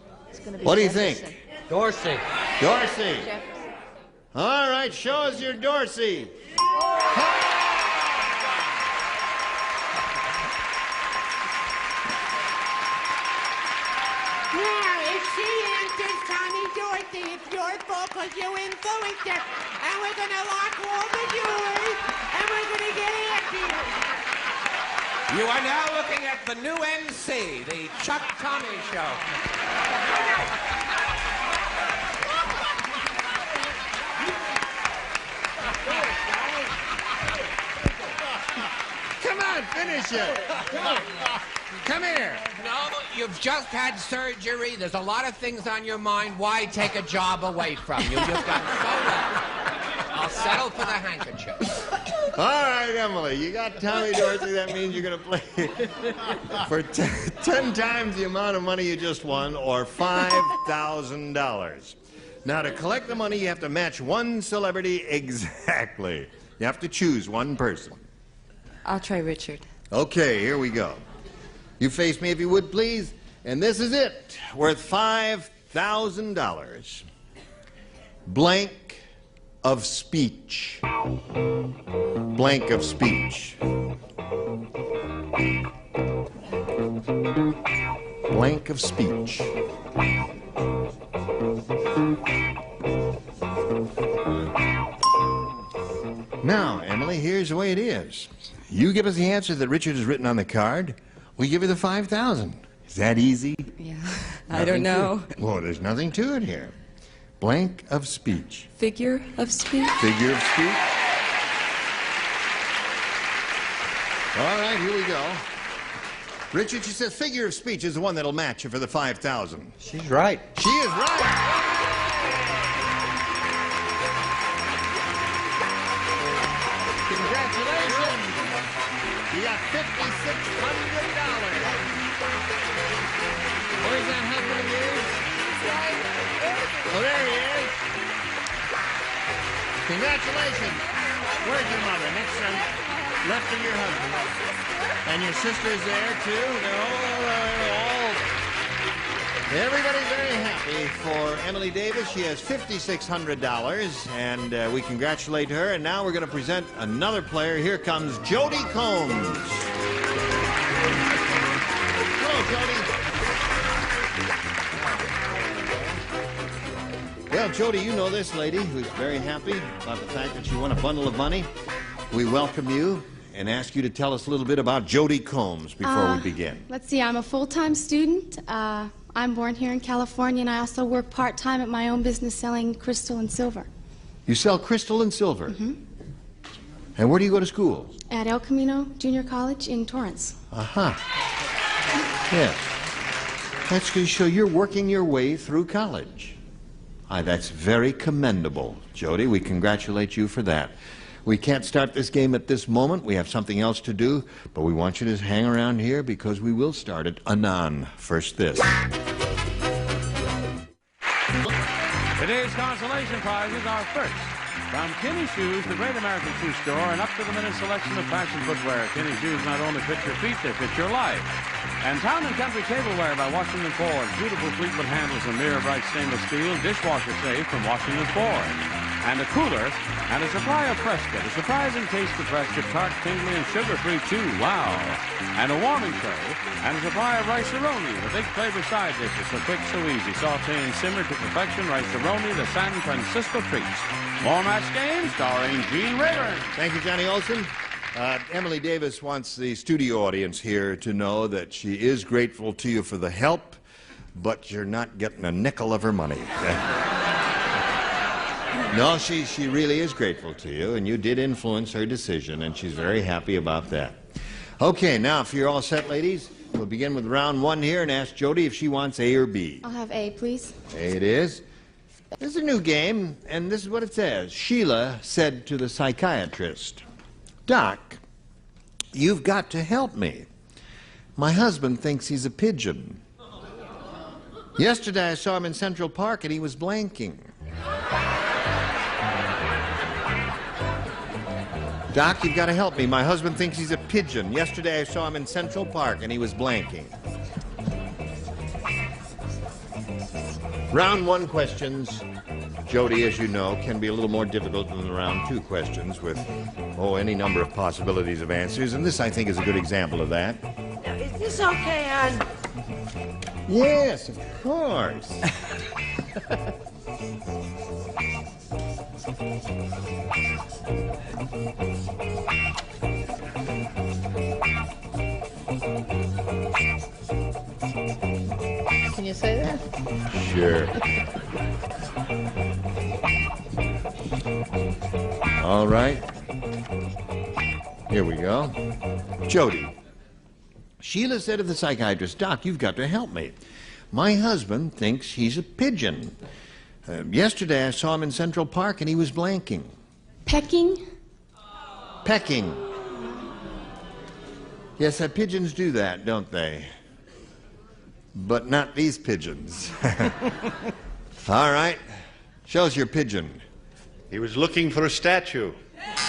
What do you think? Dorsey. Dorsey. All right, show us your Dorsey. Now, if she answers Tommy Dorsey, it's your fault because you influenced us. And we're going to lock all the doors, and we're going to get after you. You are now looking at the new MC, the Chuck Tommy Show. Come on, finish it. Come here. No, you've just had surgery. There's a lot of things on your mind. Why take a job away from you? You've done so well. I'll settle for the handkerchief. All right, Emily, you got Tommy Dorsey. That means you're going to play for 10 times the amount of money you just won, or $5,000. Now, to collect the money, you have to match one celebrity exactly. You have to choose one person. I'll try Richard. Okay, here we go. You face me if you would, please. And this is it, worth $5,000. Blank of speech. Blank of speech. Blank of speech. Now, Emily, here's the way it is. You give us the answer that Richard has written on the card, we give you the $5,000. Is that easy? Yeah, I don't know. Well, there's nothing to it here. Blank of speech. Figure of speech? Figure of speech. All right, here we go. Richard, she says figure of speech is the one that'll match you for the $5,000. She's right. She is right. Congratulations. You got $5,600. Where's that husband of yours? Oh, there he is. Congratulations. Where's your mother? Next to left of your husband. And your sister's there, too? They're all... Everybody's very happy for Emily Davis. She has $5,600, and we congratulate her. And now we're going to present another player. Here comes Jody Combs. Hello, Jody. Well, Jody, you know this lady who's very happy about the fact that she won a bundle of money. We welcome you and ask you to tell us a little bit about Jody Combs before we begin. Let's see, I'm a full-time student. I'm born here in California, and I also work part-time at my own business selling crystal and silver. You sell crystal and silver? Mm-hmm. And where do you go to school? At El Camino Junior College in Torrance. Uh-huh. Yes. That's going to show you're working your way through college. That's very commendable, Jody. We congratulate you for that. We can't start this game at this moment. We have something else to do, but we want you to hang around here because we will start it anon. First this. Today's consolation prizes are first, from Kinney Shoes, the great American shoe store, and up-to-the-minute selection of fashion footwear. Kinney Shoes not only fit your feet, they fit your life. And Town & Country Tableware by Washington Ford. Beautiful Fleetwood handles and mirror bright stainless steel, dishwasher safe from Washington Ford. And a cooler and a supply of Fresca, the surprising taste of Fresca, tart, tingly, and sugar-free too. Wow! And a warming tray and a supply of rice-a-roni, the big flavor side dishes, so quick, so easy. Saute and simmer to perfection. Rice-a-roni, the San Francisco treats. More match games starring Gene Rayburn. Thank you, Johnny Olson. Emily Davis wants the studio audience here to know that she is grateful to you for the help, but you're not getting a nickel of her money. No, she really is grateful to you, and you did influence her decision, and she's very happy about that. Okay, now, if you're all set, ladies, we'll begin with round one here and ask Jody if she wants A or B. I'll have A, please. A it is. This is a new game, and this is what it says. Sheila said to the psychiatrist, "Doc, you've got to help me. My husband thinks he's a pigeon. Yesterday I saw him in Central Park and he was blanking. Doc, you've got to help me. My husband thinks he's a pigeon. Yesterday I saw him in Central Park and he was blanking." Round one questions, Jody, as you know, can be a little more difficult than the round two questions with, any number of possibilities of answers. And this, I think, is a good example of that. Now, is this okay, hon? Yes, of course. Can you say that? Sure. All right. Here we go. Jody. Sheila said to the psychiatrist, "Doc, you've got to help me. My husband thinks he's a pigeon. Yesterday I saw him in Central Park and he was blanking." Pecking? Pecking. Yes, pigeons do that, don't they? But not these pigeons. All right. Show us your pigeon. He was looking for a statue.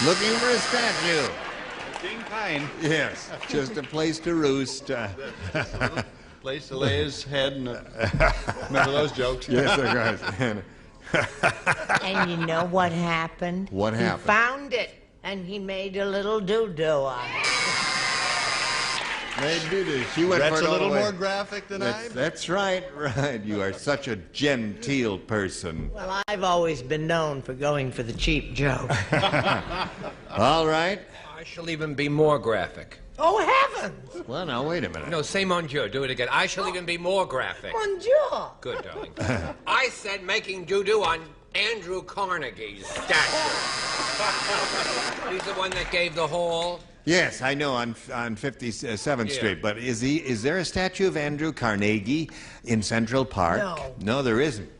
Looking for a statue. King Pine. Yes, just a place to roost. Place to lay his head. And remember those jokes? Yes, of course. And you know what happened? What happened? He found it, and he made a little doo-doo on it. Made doo-doo. She went That's for it a all little the way. more graphic than I. That's right, right. You are such a genteel person. Well, I've always been known for going for the cheap joke. All right. I shall even be more graphic. Oh, heavens! Well, now, wait a minute. No, say mon Dieu. Do it again. I shall even be more graphic. Mon Dieu! Good, darling. I said making doo-doo on Andrew Carnegie's statue. He's the one that gave the hall. Yes, I know, on 57th Street. But is there a statue of Andrew Carnegie in Central Park? No. No, there isn't.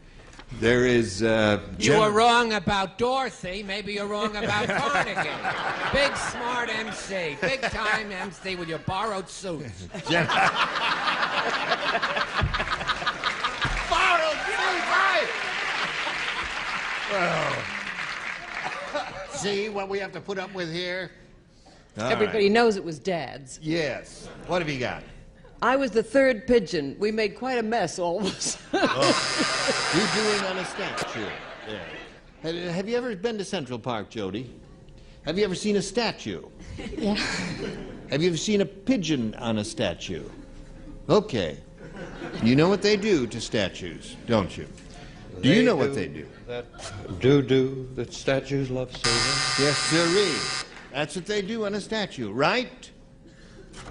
There is. You were wrong about Dorothy. Maybe you're wrong about Carnegie. Big smart MC. Big time MC with your borrowed suits. Borrowed suits, right? Well, see what we have to put up with here? all Everybody right. knows it was Dad's. Yes. What have you got? I was the third pigeon. We made quite a mess, all of us. You're doing on a statue. Yeah. Have you ever been to Central Park, Jody? Have you ever seen a statue? Yeah. Have you ever seen a pigeon on a statue? Okay. You know what they do to statues, don't you? Do you know what they do? That doo-doo that statues love so much. Yes, sirree. That's what they do on a statue, right?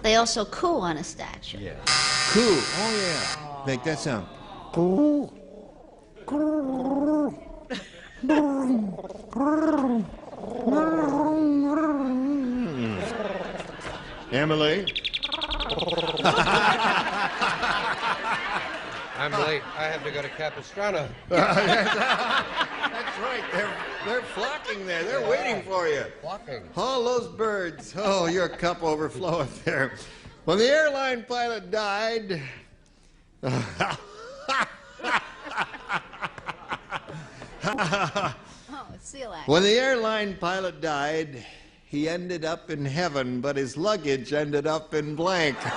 They also coo on a statue. Yeah. Cool. Oh, yeah. Make that sound. Cool. Emily? I'm late. I have to go to Capistrano. That's right. They're flocking there. They're waiting for you. Flocking. All those birds. Oh, your cup overflowing there. When the airline pilot died... Oh, seal act. When the airline pilot died, he ended up in heaven, but his luggage ended up in blank. I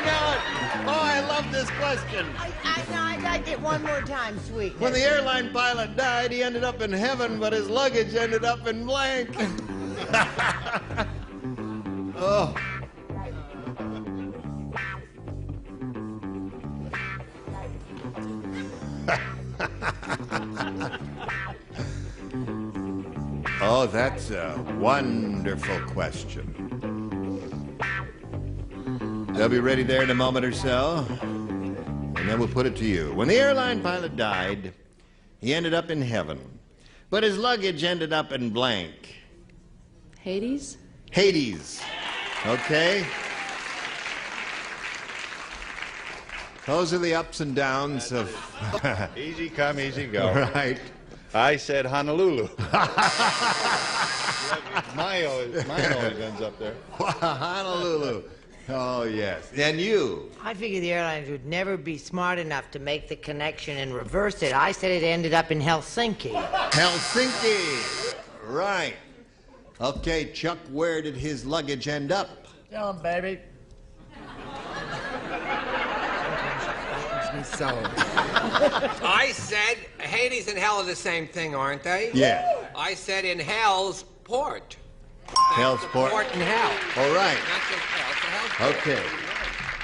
know it. Oh, I love this question. I'd like it one more time, sweet. When the airline pilot died, he ended up in heaven, but his luggage ended up in blank. Oh. Oh, that's a wonderful question. They'll be ready there in a moment or so, and then we'll put it to you. When the airline pilot died, he ended up in heaven, but his luggage ended up in blank. Hades? Hades. Okay? Those are the ups and downs of... Easy come, easy go. Right. I said Honolulu. Mine always ends up there. Honolulu. Oh, yes. And you? I figured the airlines would never be smart enough to make the connection and reverse it. I said it ended up in Helsinki. Helsinki. Right. Okay, Chuck, where did his luggage end up? Oh, baby. So, I said Hades and hell are the same thing, aren't they? Yeah. I said in hell's port. Hell's port. Port in hell. All right. Not just hell, it's a hell's port. Okay.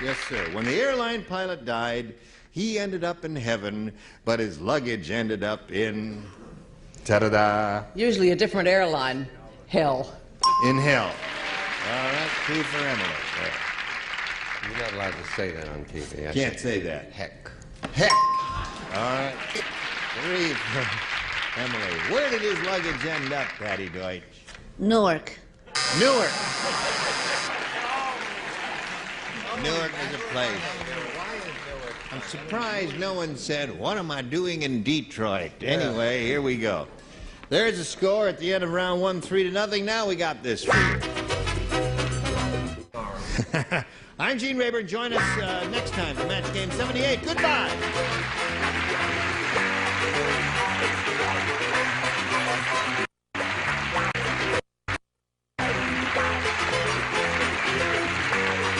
Yes, sir. When the airline pilot died, He ended up in heaven, but his luggage ended up in... ta-da-da. Usually a different airline. Hell. In hell. All right, 2 for Emily. You're not allowed to say that on TV. Can't say that. Heck. Heck. All right. 3 for Emily. Where did his luggage end up, Patty Deutsch? Newark. Newark. Newark is a place. I'm surprised no one said, what am I doing in Detroit? Anyway, here we go. There's a score at the end of round 1, 3-0. Now we got this for you. I'm Gene Rayburn. Join us next time for Match Game 78. Goodbye.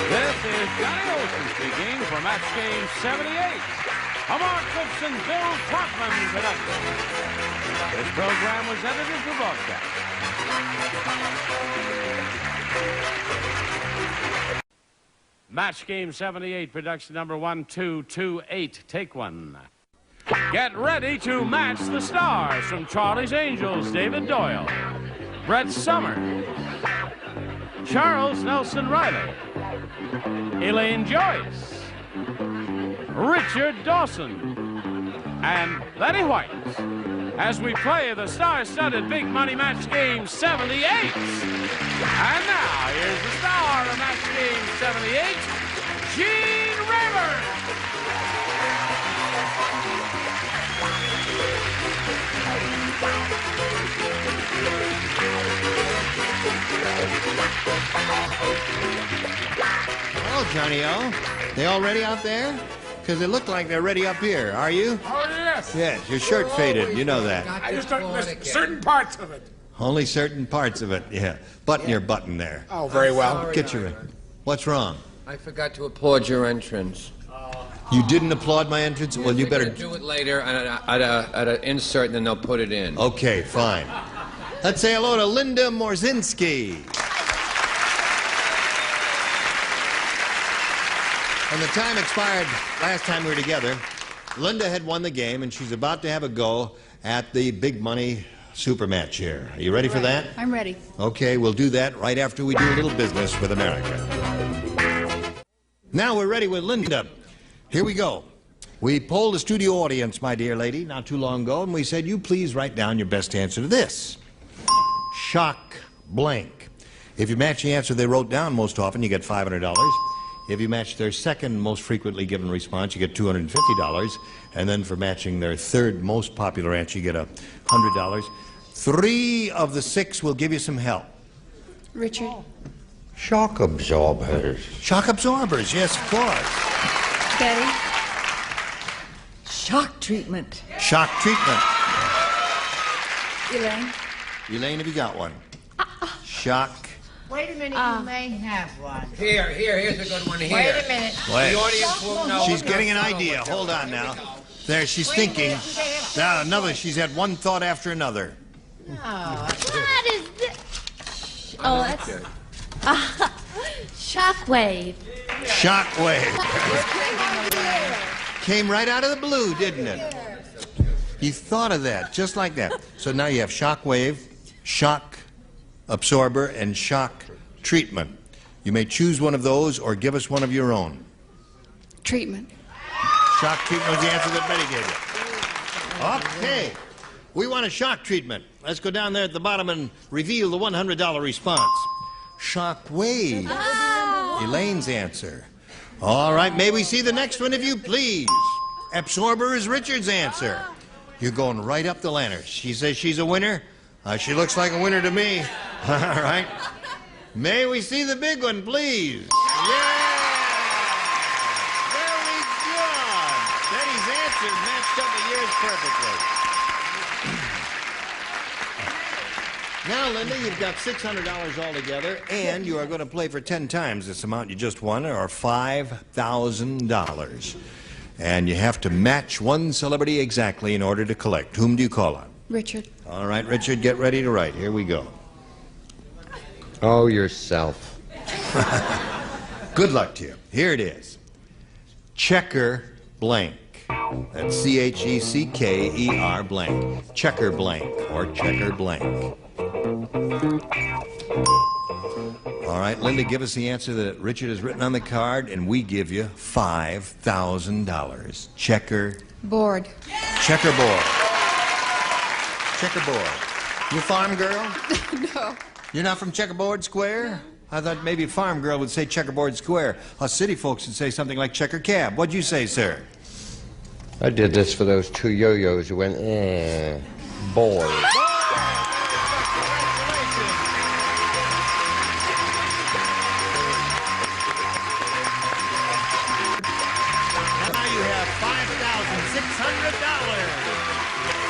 This is Johnny Olson speaking for Match Game 78. A Mark Gibson, Bill Trotman production. This program was edited for broadcast. Match Game 78, production number 1228. Take 1. Get ready to match the stars from Charlie's Angels, David Doyle, Brett Somers, Charles Nelson Reilly, Elaine Joyce, Richard Dawson, and Betty White as we play the star-studded Big Money Match Game 78. And now, here's the star of Match Game 78, Gene Rayburn. Well, Johnny-O, they all ready out there? Because they look like they're ready up here. Are you? Oh, yes. Yes, your shirt faded. You know that. I just don't listen certain parts of it. Only certain parts of it, yeah. Button your button there. Oh, very well. Sorry, Get your... What's wrong? I forgot to applaud your entrance. You didn't applaud my entrance? Well, you better... do it later at an insert, and then they'll put it in. Okay, fine. Let's say hello to Linda Morzinski. When the time expired last time we were together, Linda had won the game, and she's about to have a go at the big money super match here. Are you ready for that? I'm ready. Okay, we'll do that right after we do a little business with America. Now we're ready with Linda. Here we go. We polled a studio audience, my dear lady, not too long ago, and we said, you please write down your best answer to this. Shock blank. If you match the answer they wrote down most often, you get $500. If you match their second most frequently given response, you get $250. And then for matching their third most popular answer, you get $100. 3 of the 6 will give you some help. Richard. Shock absorbers. Shock absorbers, yes, of course. Betty. Shock treatment. Shock treatment. Elaine. Elaine, have you got one? Shock. Wait a minute, you may have one. Here's a good one here. Wait a minute. Wait. The audience won't know. She's getting an idea. Hold on now. There, she's thinking. Now, another. She's had one thought after another. What is this? Oh, that's... Shockwave. Shockwave. Came right out of the blue, didn't it? You thought of that, just like that. So now you have shockwave, shock absorber, and shock treatment. You may choose one of those or give us one of your own. Treatment. Shock treatment was the answer that Betty gave you. Okay. We want a shock treatment. Let's go down there at the bottom and reveal the $100 response. Shock wave. Elaine's answer. All right, may we see the next one, if you please. Absorber is Richard's answer. You're going right up the ladder. She says she's a winner. She looks like a winner to me. All right. May we see the big one, please? Yeah! Very good. Betty's answer matched up with yours perfectly. Now, Linda, you've got $600 altogether, and you are going to play for 10 times this amount you just won, or $5,000. And you have to match one celebrity exactly in order to collect. Whom do you call on? Richard. All right, Richard, get ready to write. Here we go. Oh, yourself. Good luck to you. Here it is. Checker blank. That's C-H-E-C-K-E-R blank. Checker blank or checker blank. All right, Linda, give us the answer that Richard has written on the card, and we give you $5,000. Checker. Board. Checkerboard. Checkerboard. You farm girl? No. You're not from Checkerboard Square? I thought maybe a farm girl would say Checkerboard Square. Us city folks would say something like Checker Cab. What'd you say, sir? I did this for those two yo-yos who went, boy. Now you have $5,600.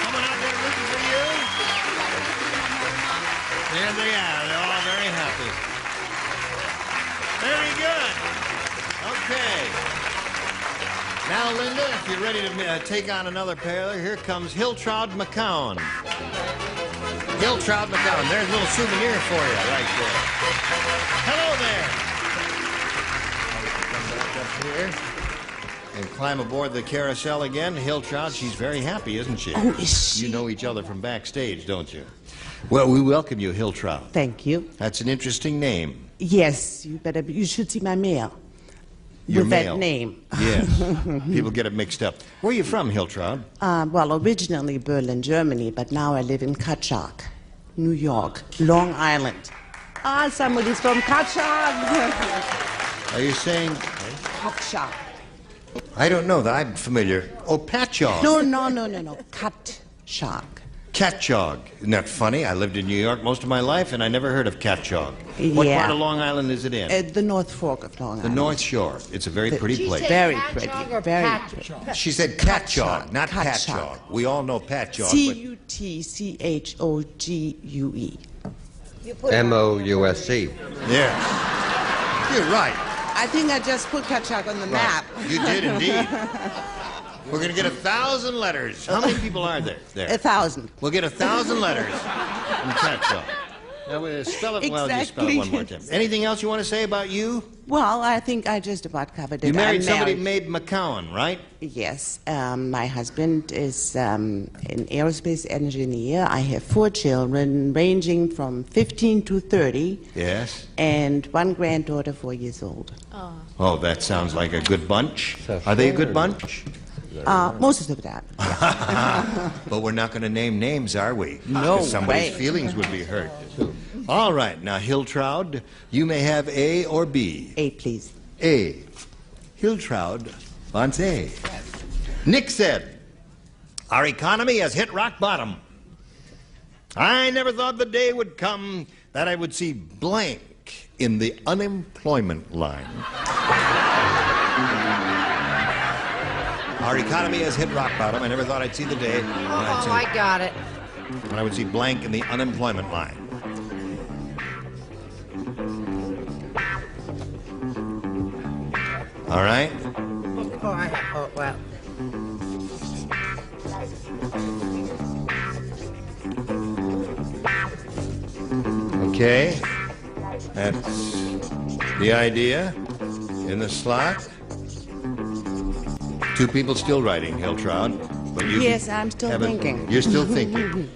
Someone out there rooting for you? There they are. They're all very happy. Very good. Okay. Now, Linda, if you're ready to take on another pair, here comes Hiltraud McCown. Hiltraud McCown. There's a little souvenir for you right there. Hello there. Come back up here and climb aboard the carousel again. Hiltraud, she's very happy, isn't she? Oh, is she? You know each other from backstage, don't you? Well, we welcome you, Hiltraud. Thank you. That's an interesting name. Yes, you should see my mail. Your with mail. that name. Yes. People get it mixed up. Where are you from, Hiltraud? Well, originally Berlin, Germany, but now I live in Kaczak, New York, Long Island. Ah, somebody's from Kaczak. Are you saying? Kaczak. I don't know that. I'm familiar. Oh, Patchogue. No. Kaczak. Catchog. Isn't that funny? I lived in New York most of my life, and I never heard of Catchog. What Yeah. part of Long Island is it in? The North Fork of Long The Island. North Shore. It's a very pretty place. Very pretty. Very pretty. She said Catchog, not Catchog. Patchog. We all know Patchog. C-U-T-C-H-O-G-U-E. M-O-U-S-C. Yes. You're right. I think I just put Kaczak on the map. You did indeed. We're going to get 1,000 letters. How many people are there? 1,000. We'll get 1,000 letters from Catchog. Now, spell it, well, just spell it one more time. Anything else you want to say about you? Well, I think I just about covered it. You married I'm somebody named McCowan, right? Yes. My husband is an aerospace engineer. I have 4 children, ranging from 15 to 30. Yes. And 1 granddaughter, 4 years old. Oh, that sounds like a good bunch. Are they a good bunch? Most of that. But we're not going to name names, are we? No Because somebody's way. feelings would be hurt. All right. Now, Hiltraud, you may have A or B. A, please. A. Hiltraud wants A. Nick said, our economy has hit rock bottom. I never thought the day would come that I would see blank in the unemployment line. Our economy has hit rock bottom. I never thought I'd see the day Oh, I got it. when I would see blank in the unemployment line. All right? Oh, well. Okay. That's the idea in the slot. 2 people still writing, Hiltraud. But you Yes, I'm still thinking. You're still thinking.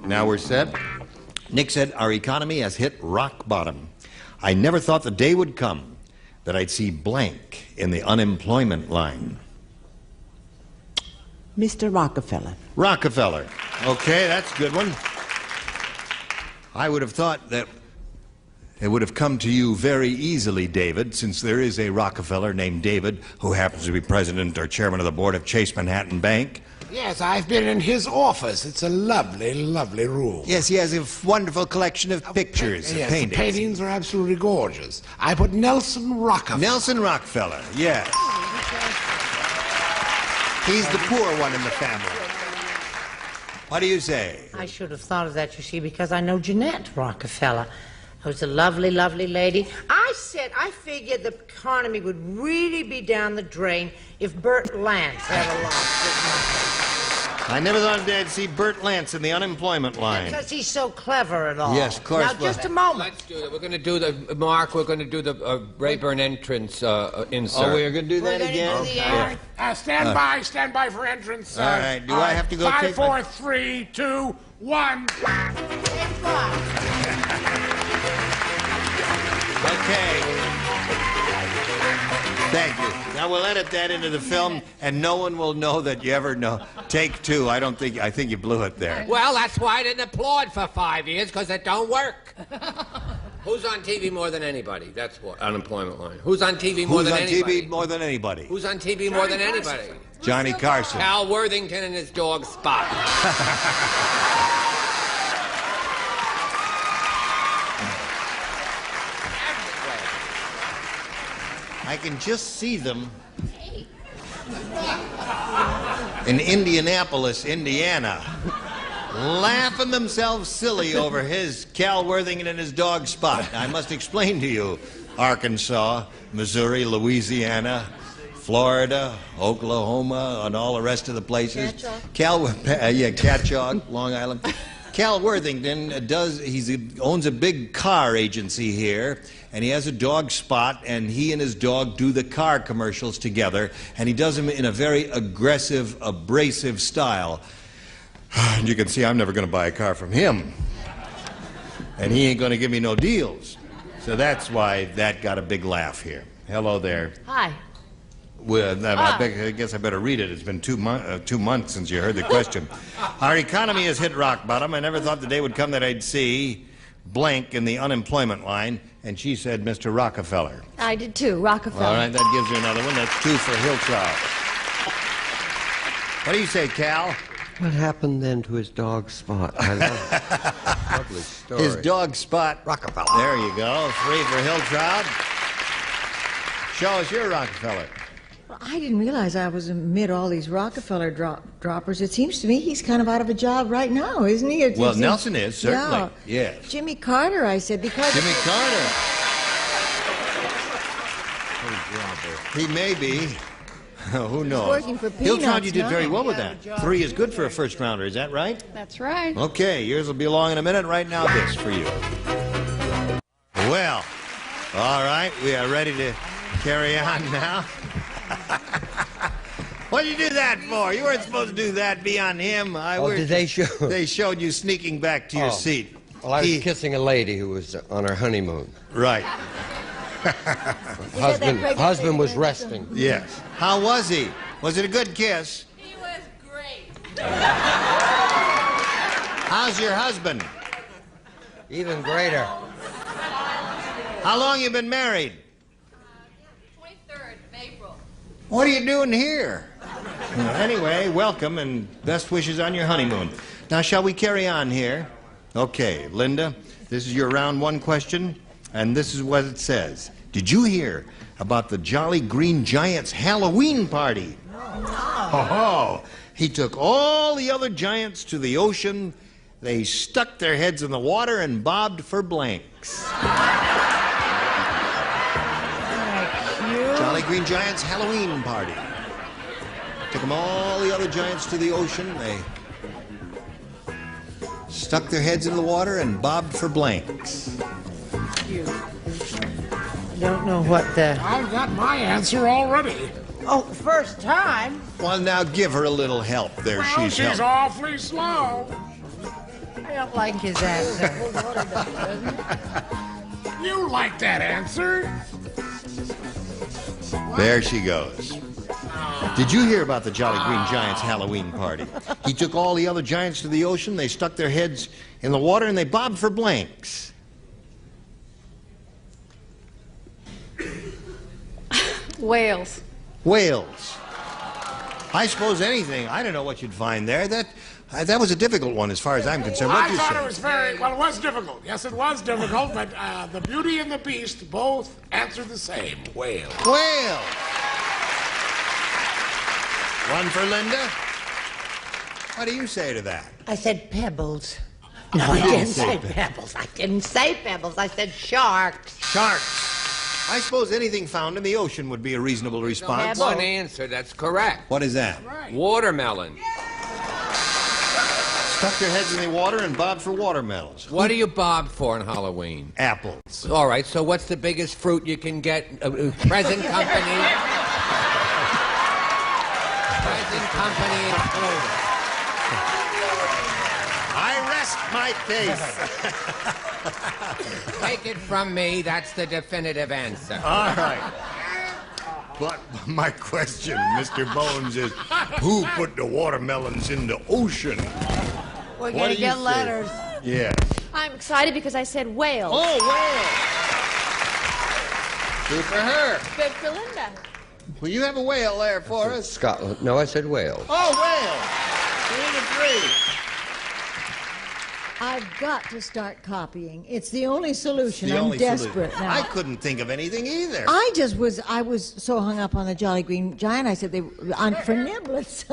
Now we're set. Nick said, our economy has hit rock bottom. I never thought the day would come that I'd see blank in the unemployment line. Mr. Rockefeller. Rockefeller. Okay, that's a good one. I would have thought that it would have come to you very easily, David, since there is a Rockefeller named David who happens to be president or chairman of the board of Chase Manhattan Bank. Yes, I've been in his office. It's a lovely, lovely room. Yes, he has a wonderful collection of pictures, Yes, paintings. the paintings are absolutely gorgeous. I put Nelson Rockefeller. Nelson Rockefeller, yes. He's the poor one in the family. What do you say? I should have thought of that, you see, because I know Jeanette Rockefeller. Who was a lovely, lovely lady. I figured the economy would really be down the drain if Bert Lance had lost I never thought I'd see Bert Lance in the unemployment line. Because he's so clever and all. Yes, of course. Now, just a moment. Let's do it. We're going to do the, Mark, we're going to do the Rayburn entrance insert. Oh, we're going to do that again? Okay. Stand by for entrance. All right, do I have to go 5, 4, 3, 2, 1. Okay. Thank you. Now we'll edit that into the film, and no one will know that you ever know. Take 2. I think you blew it there. Well, that's why I didn't applaud for 5 years, because it don't work. Who's on TV more than anybody? That's what unemployment line. Who's on TV more than anybody? Who's on TV more than anybody? Who's on TV more than anybody? Johnny Carson. Cal Worthington and his dog Spot. I can just see them in Indianapolis, Indiana, laughing themselves silly over his Cal Worthington and his dog Spot. I must explain to you, Arkansas, Missouri, Louisiana, Florida, Oklahoma, and all the rest of the places. Catchog, Long Island. Cal Worthington owns a big car agency here, and he has a dog Spot, and he and his dog do the car commercials together, and he does them in a very aggressive, abrasive style. And you can see I'm never going to buy a car from him, and he ain't going to give me no deals. So that's why that got a big laugh here. Hello there. Hi. Well, I guess I better read it. It's been 2 months since you heard the question. Our economy has hit rock bottom. I never thought the day would come that I'd see blank in the unemployment line. And she said, Mr. Rockefeller. I did too, Rockefeller. All right, that gives you another one. That's 2 for Hillchild. What do you say, Cal? What happened then to his dog Spot? I love it. Lovely story. His dog Spot. Rockefeller. There you go. 3 for Hillchild. Show us your Rockefeller. Well, I didn't realize I was amid all these Rockefeller droppers. It seems to me he's kind of out of a job right now, isn't he? Well, Nelson is, certainly. Yeah. Yes. Jimmy Carter, I said, because... Jimmy Carter. He may be. Who knows? Working for peanuts, Hillchild, you did no? very well with that. 3 is good for a first rounder, is that right? That's right. Okay, yours will be along in a minute. Right now, this for you. Well, all right, we are ready to carry on now. What did you do that for? You weren't supposed to do that, be on him. Did they show? They showed you sneaking back to your seat. Well, I was kissing a lady who was on her honeymoon. Right. Husband was resting. Yes. How was he? Was it a good kiss? He was great. How's your husband? Even greater. How long you been married? 23rd of April. What are you doing here? Well, anyway, welcome and best wishes on your honeymoon. Now, shall we carry on here? Okay, Linda, this is your round 1 question, and this is what it says. Did you hear about the Jolly Green Giant's Halloween party? No. Oh, he took all the other giants to the ocean. They stuck their heads in the water and bobbed for blanks. Jolly Green Giant's Halloween party. Took them all the other giants to the ocean. They stuck their heads in the water and bobbed for blanks. I don't know what the... I've got my answer already. Oh, first time? Well, now give her a little help there. Well, she's awfully slow. I don't like his answer. You like that answer? There she goes. Did you hear about the Jolly Green Giant's Halloween party? He took all the other giants to the ocean, they stuck their heads in the water, and they bobbed for blanks. Wales. Whales. I suppose anything. I don't know what you'd find there. That was a difficult one as far as I'm concerned. Well, What'd you I thought say? it was well, it was difficult. Yes, it was difficult, but the Beauty and the Beast both answered the same. Whale. Whale. 1 for Linda. What do you say to that? I said pebbles. No, I didn't say pebbles. I didn't say pebbles. I said sharks. Sharks. I suppose anything found in the ocean would be a reasonable response. One answer, that's correct. What is that? Watermelon. Stuck their heads in the water and bobbed for watermelons. What do you bob for on Halloween? Apples. All right, so what's the biggest fruit you can get? Present company. Present company included. I rest my case. Take it from me, that's the definitive answer. All right. But my question, Mr. Bones, is who put the watermelons in the ocean? We're What going do to you get say? letters. Yes. I'm excited because I said whales. Oh, whale. Good for her. Good for Linda. Will you have a whale there for us? Scotland. No, I said Wales. Oh, whale. 3 to 3. I've got to start copying. It's the only solution. The I'm only desperate solution. now. I couldn't think of anything either. I was so hung up on the Jolly Green Giant. I said they were on for niblets.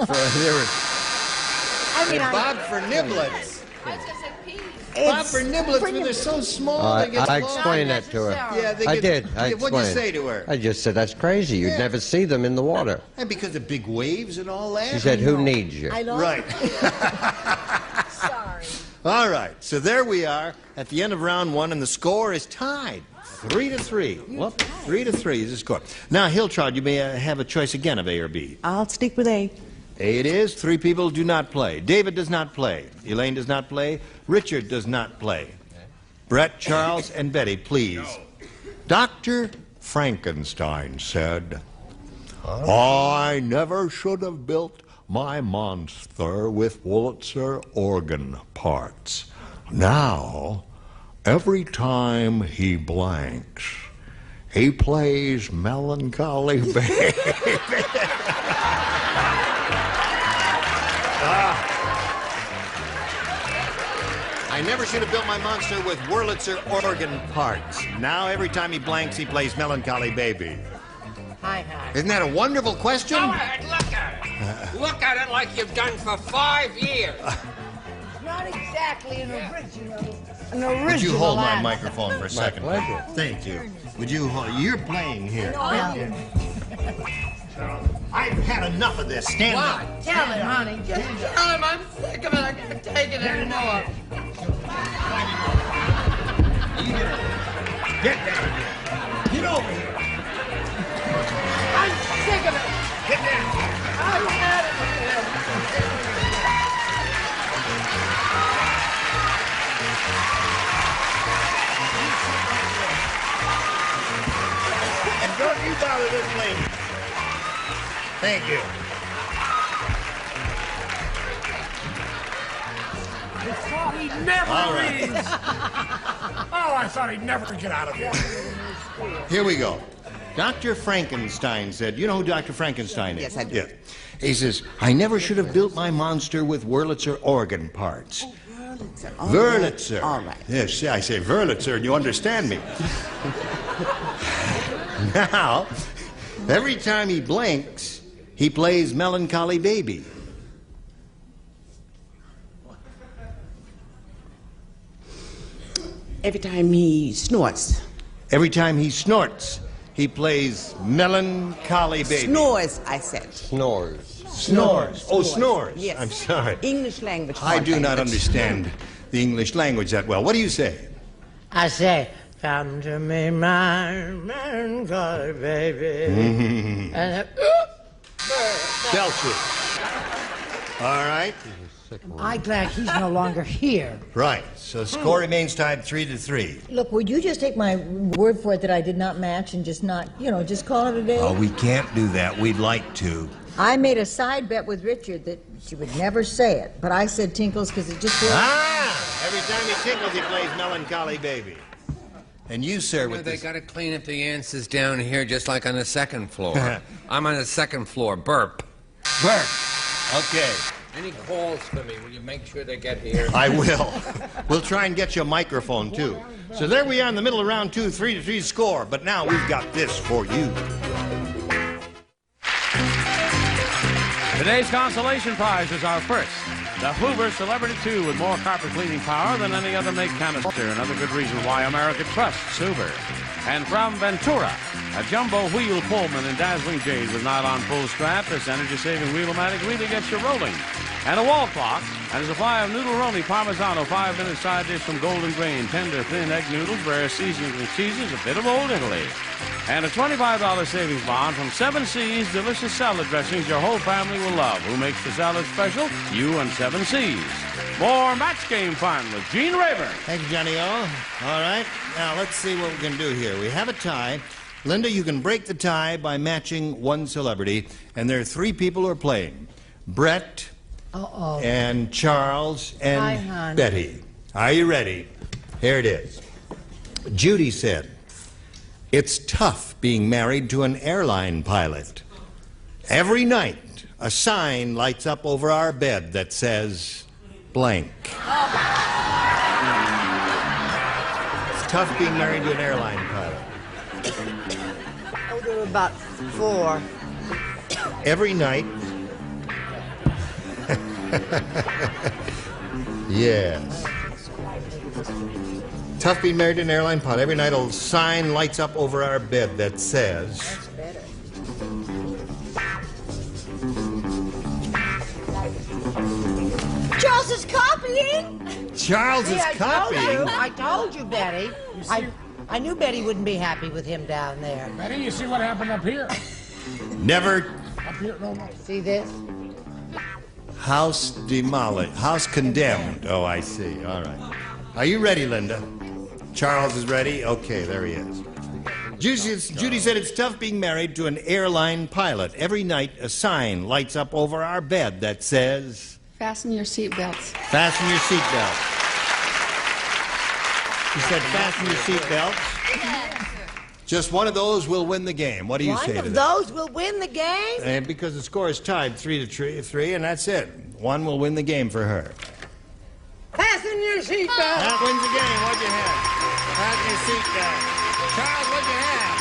Bob for niblets. I was going to say peas. Bob for niblets, but they're so small. They get I lost. explained that to her. Yeah, they I get, did. I yeah, what'd you explained. say to her? I just said, that's crazy. You'd never see them in the water. And because of big waves and all that? She said, who needs you? I lost. Right. Sorry. All right, so there we are at the end of round 1, and the score is tied. 3 to 3. Well, 3 to 3 is the score. Now, Hillchild, you may have a choice again of A or B. I'll stick with A. A it is. 3 people do not play. David does not play. Elaine does not play. Richard does not play. Brett, Charles, and Betty, please. Dr. Frankenstein said, I never should have built my monster with Wurlitzer organ parts. Now, every time he blanks, he plays Melancholy Baby. I never should have built my monster with Wurlitzer organ parts. Now, every time he blanks, he plays Melancholy Baby. Hi. Isn't that a wonderful question? Go ahead, look at it. Look at it like you've done for 5 years. Not exactly an original. Would you hold my microphone for a second? pleasure. Thank you. Would you hold? You're playing here. I've had enough of this. Stand up. Tell it, honey. Just tell him I'm sick of it. I can't take it anymore. Get down here. Get over here. I'm sick of it. Get down. I've had it with him. And don't you bother this lady. Thank you. He never All right. reads. Oh, I thought he'd never get out of here. Here we go. Dr. Frankenstein said, you know who Dr. Frankenstein is? Yes, I do. Yeah. He says, I never should have built my monster with Wurlitzer organ parts. Wurlitzer. All right. Yes, I say Wurlitzer, and you understand me. Now, every time he blinks, he plays Melancholy Baby. Every time he snorts. Every time he snorts, he plays Melancholy Baby. Snores, I said. Snores. Snores. Oh, snores. Yes. I'm sorry. English language. I hard do not language. understand the English language that well. What do you say? I say, come to me, my melancholy baby. And Belcher. All right. I'm glad he's no longer here. Right. So the score remains tied 3 to 3. Look, would you just take my word for it that I did not match and just not, just call it a day? Oh, we can't do that. We'd like to. I made a side bet with Richard that she would never say it, but I said Tinkles because it just worked. Every time he tinkles, he plays Melancholy Baby. And you, sir, with They this... got to clean up the answers down here just like on the second floor. I'm on the second floor. Burp. Burp. Okay. Any calls for me? Will you make sure they get here? I will. We'll try and get you a microphone, too. So there we are in the middle of round 2, 3 to 3 score. But now we've got this for you. Today's consolation prize is our first. The Hoover Celebrity 2 with more carpet cleaning power than any other make canister. Another good reason why America trusts Hoover. And from Ventura, a jumbo wheel Pullman in dazzling jade with nylon pull strap. This energy-saving wheel-o-matic really gets you rolling. and a wall clock, and a supply of noodle-roni Parmigiano 5-minute side dish from Golden Grain, tender, thin egg noodles, rare seasonings and cheeses, a bit of old Italy. And a $25 savings bond from 7 C's delicious salad dressings your whole family will love. Who makes the salad special? You and 7 C's. More match game fun with Gene Rayburn. Thank you, Johnny O. All right, now let's see what we can do here. We have a tie. Linda, you can break the tie by matching one celebrity, and there are 3 people who are playing. Brett, and Charles, and Betty. Are you ready? Here it is. Judy said, "It's tough being married to an airline pilot. Every night, a sign lights up over our bed that says blank." It's tough being married to an airline pilot. Oh, there were about 4. Every night. Yes. Tough being married to an airline pilot. Every night a sign lights up over our bed that says... That's better. Charles is copying. Charles is copying? I told you, Betty. I knew Betty wouldn't be happy with him down there. Betty, you see what happened up here? Never. Up here, no. See this? House demolished. House condemned. Oh, I see. All right. Are you ready, Linda? Charles is ready? Okay, there he is. Judy said it's tough being married to an airline pilot. Every night a sign lights up over our bed that says... Fasten your seatbelts. Fasten your seatbelts. She said fasten your seatbelts. Just one of those will win the game. What do you say to that? One of those will win the game? And because the score is tied 3-3, and that's it. One will win the game for her. Fasten your seatbelt. That wins the game. What'd you have? Fasten your seatbelt. Charles, what'd you have?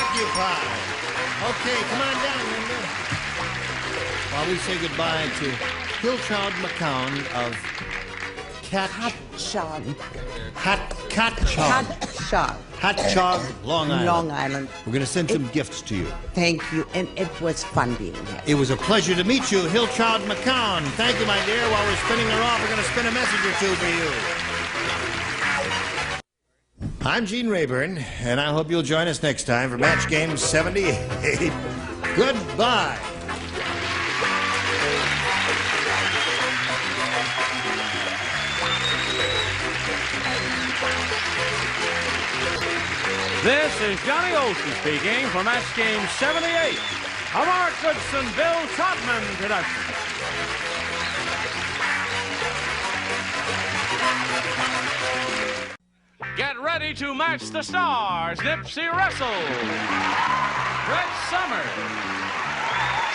Occupy. Okay, come on down, Linda. While we say goodbye to Hillchild McCown of Hatchog, Long Island. Long Island. We're going to send some gifts to you. Thank you, and it was fun being here. It was a pleasure to meet you, Hillchild McCown. Thank you, my dear. While we're spinning her off, we're going to spin a message or two for you. I'm Gene Rayburn, and I hope you'll join us next time for Match Game 78. Goodbye. This is Johnny Olson speaking for Match Game 78, a Mark Goodson, Bill Trotman production. Get ready to match the stars. Nipsey Russell, Brett Summers,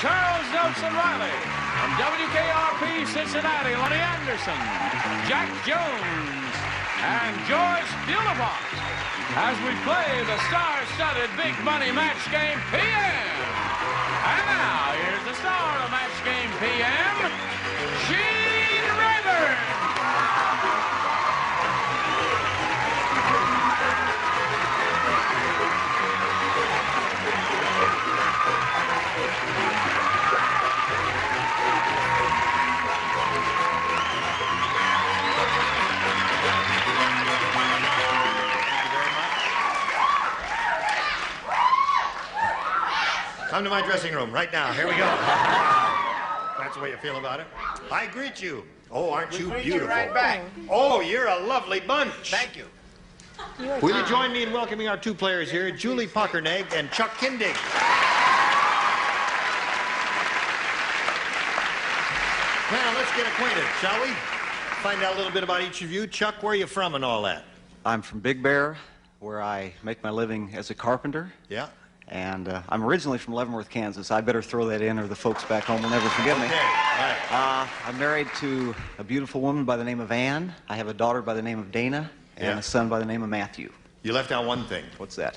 Charles Nelson Reilly, from WKRP Cincinnati, Lonnie Anderson, Jack Jones, and George Beautiful, as we play the star-studded Big Money Match Game PM. And now, here's the star of Match Game PM, Gene Rayburn. Come to my dressing room right now. Here we go. That's the way you feel about it? I greet you. Oh, aren't you beautiful? Right back. Oh, you're a lovely bunch. Thank you. Will you join me in welcoming our 2 players here, Julie Pockernegg and Chuck Kindig? Now, let's get acquainted, shall we? Find out a little bit about each of you. Chuck, where are you from and all that? I'm from Big Bear, where I make my living as a carpenter. Yeah. And I'm originally from Leavenworth, Kansas. I better throw that in or the folks back home will never forget me. Okay, all right. I'm married to a beautiful woman by the name of Ann. I have a daughter by the name of Dana and a son by the name of Matthew. You left out one thing. What's that?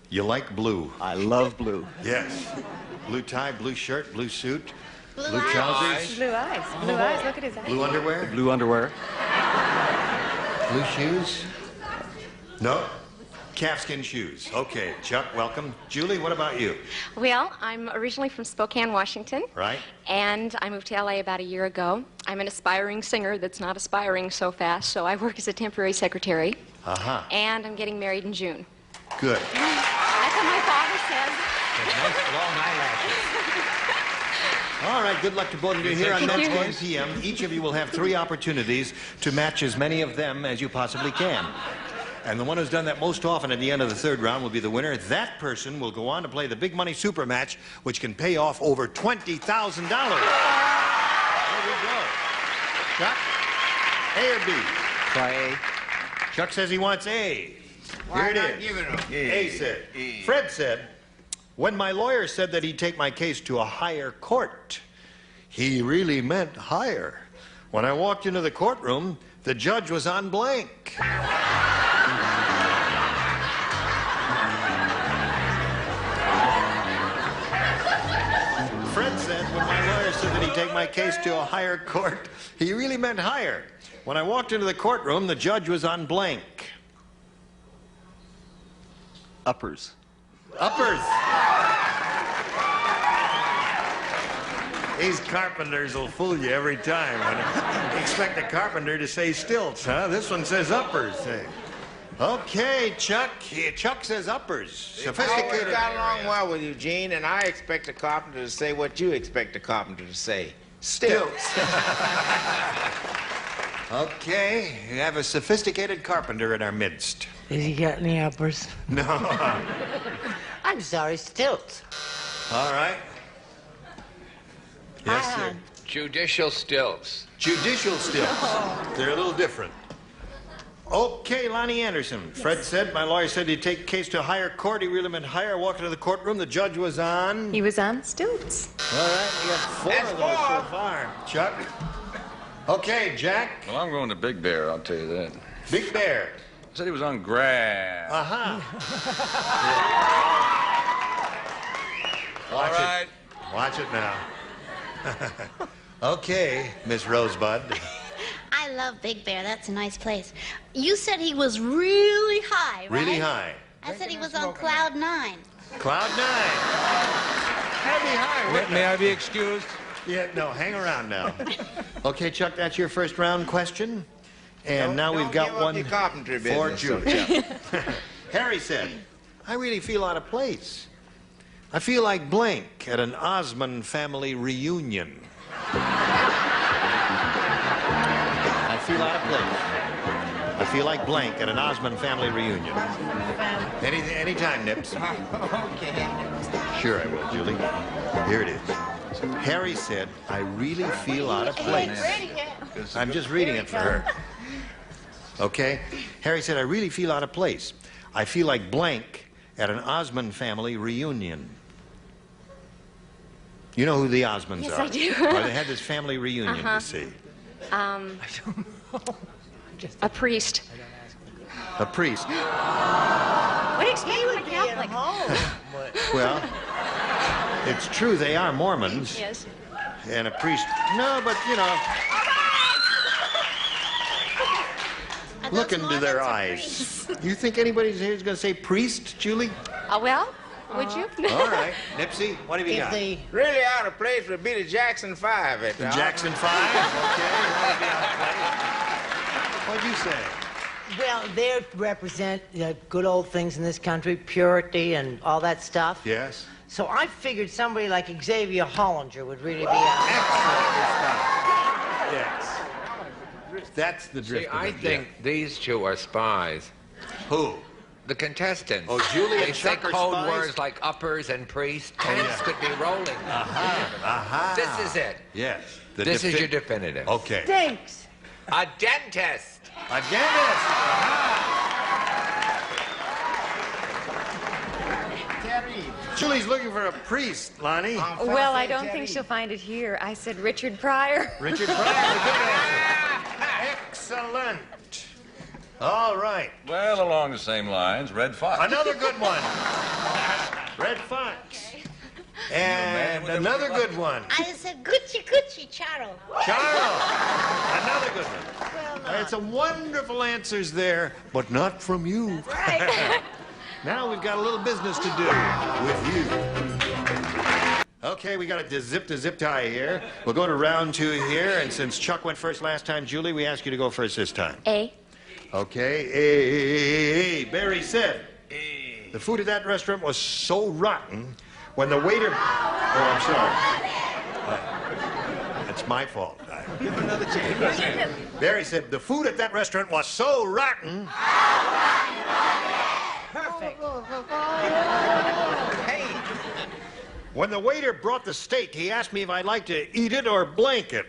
You like blue. I love blue. Yes. Blue tie, blue shirt, blue suit, blue eyes. trousers. Blue eyes. Blue eyes. Look at his eyes. Blue underwear? Blue underwear. Blue shoes? No? Calfskin shoes. Okay, Chuck, welcome. Julie, what about you? Well, I'm originally from Spokane, Washington. Right. And I moved to LA about a year ago. I'm an aspiring singer that's not aspiring so fast, so I work as a temporary secretary. Uh-huh. And I'm getting married in June. Good. That's what my father says. Nice long eyelashes. All right, good luck to both of you here on Thank Next you. Game PM. Each of you will have 3 opportunities to match as many of them as you possibly can. And the one who's done that most often at the end of the 3rd round will be the winner. That person will go on to play the big money super match, which can pay off over $20,000. There we go. Chuck, A or B? Try A. Chuck says he wants A. Why Here it not is. give it him? A said. Fred said, when my lawyer said that he'd take my case to a higher court, he really meant higher. When I walked into the courtroom, the judge was on blank. Fred said, when my lawyer said that he'd take my case to a higher court, he really meant higher. When I walked into the courtroom, the judge was on blank. Uppers. Uppers. These carpenters will fool you every time. You expect a carpenter to say stilts, huh? This one says uppers. Okay, Chuck. Chuck says uppers. Sophisticated. I got along well with you, Gene, and I expect a carpenter to say what you expect a carpenter to say. Stilts. Okay, we have a sophisticated carpenter in our midst. Has he got any uppers? No. I'm sorry, stilts. All right. Yes, sir. Judicial stilts. Judicial stilts. They're a little different. Okay, Lonnie Anderson. Fred said, my lawyer said he'd take the case to a higher court. He really meant higher. Walked into the courtroom. The judge was on. He was on stilts. All right, we got 4 of those so far. Chuck. Okay, Jack. Well, I'm going to Big Bear, I'll tell you that. Big Bear. I said he was on grass. Uh-huh. All right. Watch it now. Okay, Miss Rosebud. I love Big Bear. That's a nice place. You said he was really high, right? Really high. I said he was on cloud 9. Cloud 9. Heavy high. May I be excused? Yeah, no, hang around now. Okay, Chuck, that's your first round question. And now we've got give up one your carpentry for business, Julie. Harry said, I really feel out of place. I feel like blank at an Osmond family reunion. I feel out of place. I feel like blank at an Osmond family reunion. Anytime, Nips. Okay. Sure I will, Julie. Here it is. Harry said, I really feel out of place. I'm just reading it for her. Okay? Harry said, I really feel out of place. I feel like blank at an Osmond family reunion. You know who the Osmonds Yes, are? I do. Well, they had this family reunion, you see. I don't know. A priest. A priest. What do you expect from a Catholic? Well, it's true they are Mormons. Yes. And a priest. No, but, you know. Look into their eyes. You think anybody here is going to say priest, Julie? Well, would you? All right. Nipsey, what have you got? Really out of place would be the Jackson 5. The Jackson 5? Okay. What'd you say? Well, they represent good old things in this country, purity and all that stuff. Yes. So I figured somebody like Xavier Hollinger would really be Yes. That's the drift. See, I think these two are spies. Who? The contestants. Oh, Julie They and say Chuck are code spies? words like uppers and priest. Pants could be rolling. This is it. Yes. This is your definitive. Okay. Thanks. A dentist. A dentist. Julie's looking for a priest, Lonnie. Well, I don't think she'll find it here. I said Richard Pryor. Richard Pryor, the good answer. Excellent. All right. Well, along the same lines, Red Fox. Another good one. Red Fox. And another good one. I said Gucci, Charo. Charles. Another good one. It's a wonderful answers there, but not from you. Right. Now we've got a little business to do with you. Okay, we got a zip tie here. We'll go to round 2 here, and since Chuck went first last time, Julie, we ask you to go first this time. A. Okay, A. Barry said, the food at that restaurant was so rotten when the waiter... Oh, I'm sorry. That's my fault. Give him another chance. Barry said, the food at that restaurant was so rotten... Perfect. Hey. When the waiter brought the steak, he asked me if I'd like to eat it or blank it.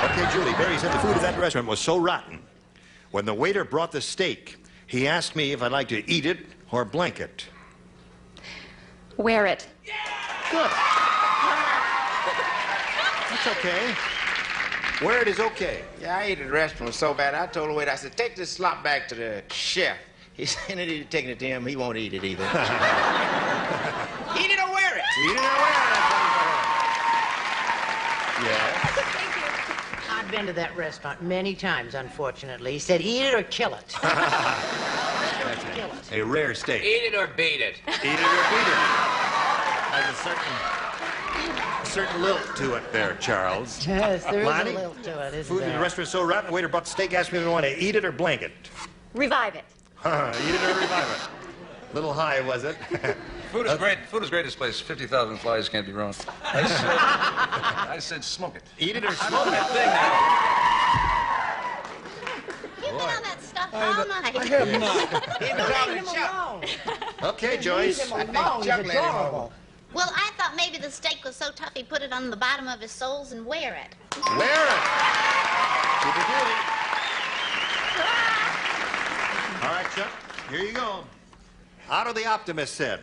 Okay, Julie, Barry said the food at that restaurant was so rotten. When the waiter brought the steak, he asked me if I'd like to eat it or blank it. Wear it. Good. That's okay. Wear it is okay. Yeah, I ate at the restaurant so bad, I told the waiter, I said, take this slop back to the chef. He said, taking it to him, he won't eat it either. Eat it or wear it. Eat it or wear it. Yeah. I've been to that restaurant many times, unfortunately. He said, eat it or kill it. That's a rare steak. Eat it or beat it. Eat it or beat it. Has a certain lilt to it there, Charles. Yes, there is Lonnie, a lilt to it, isn't food in the there? restaurant so rotten, the waiter brought the steak, asked me if I want to eat it or blank it. Revive it. Eat it or revive it. Little high, was it? Food is great. Food is great in this place. 50,000 flies can't be wrong. I said smoke it. Eat it or I smoke know it. that thing now. You've been on that stuff all night. I have not. Leave him alone. Okay, Joyce. Leave him alone. He's adorable. Well, I thought maybe the steak was so tough he put it on the bottom of his soles and wear it. Wear it. Keep it doing. All right, Chuck, here you go. Otto the Optimist said,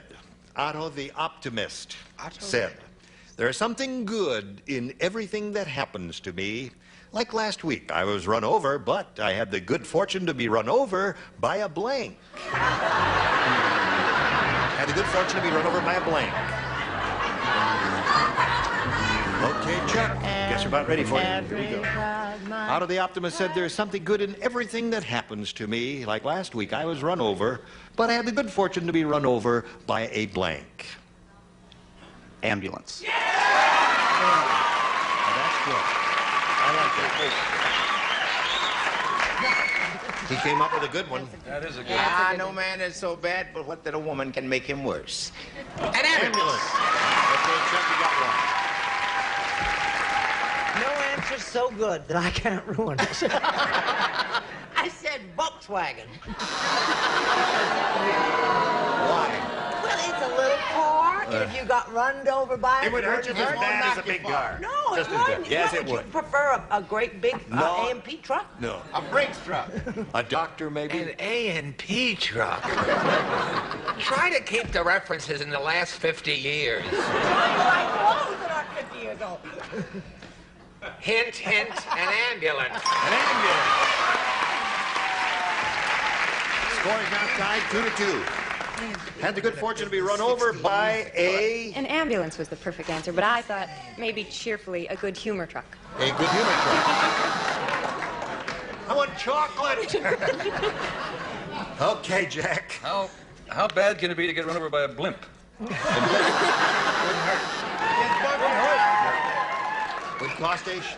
there is something good in everything that happens to me. Like last week, I was run over, but I had the good fortune to be run over by a blank. Had the good fortune to be run over by a blank. Okay, Chuck, guess we're about ready for you. Here we go. Otto the Optimist said, there's something good in everything that happens to me. Like last week, I was run over, but I had the good fortune to be run over by a blank. Ambulance. Now, that's good. I like that. He came up with a good one. That is a good one. Ah, no man is so bad, but what that a woman can make him worse. An ambulance. Okay, Chuck, you got one. No answer's so good that I can't ruin it. I said Volkswagen. Why? Well, it's a little car, and if you got run over by it... It would hurt you as bad as a big car. No, Just it as bad. wouldn't. Yes, it You would. prefer a great big No. A&P truck? No. A Brinks truck. A doctor, maybe? An A&P truck. Try to keep the references in the last 50 years. Like clothes that are 50 years old. Hint, hint, an ambulance. An ambulance. Score is now tied 2-2. Had the good fortune to be run over by An ambulance was the perfect answer, but I thought maybe cheerfully a good humor truck. a good humor truck. I want chocolate. Okay, Jack. How bad can it be to get run over by a blimp? Would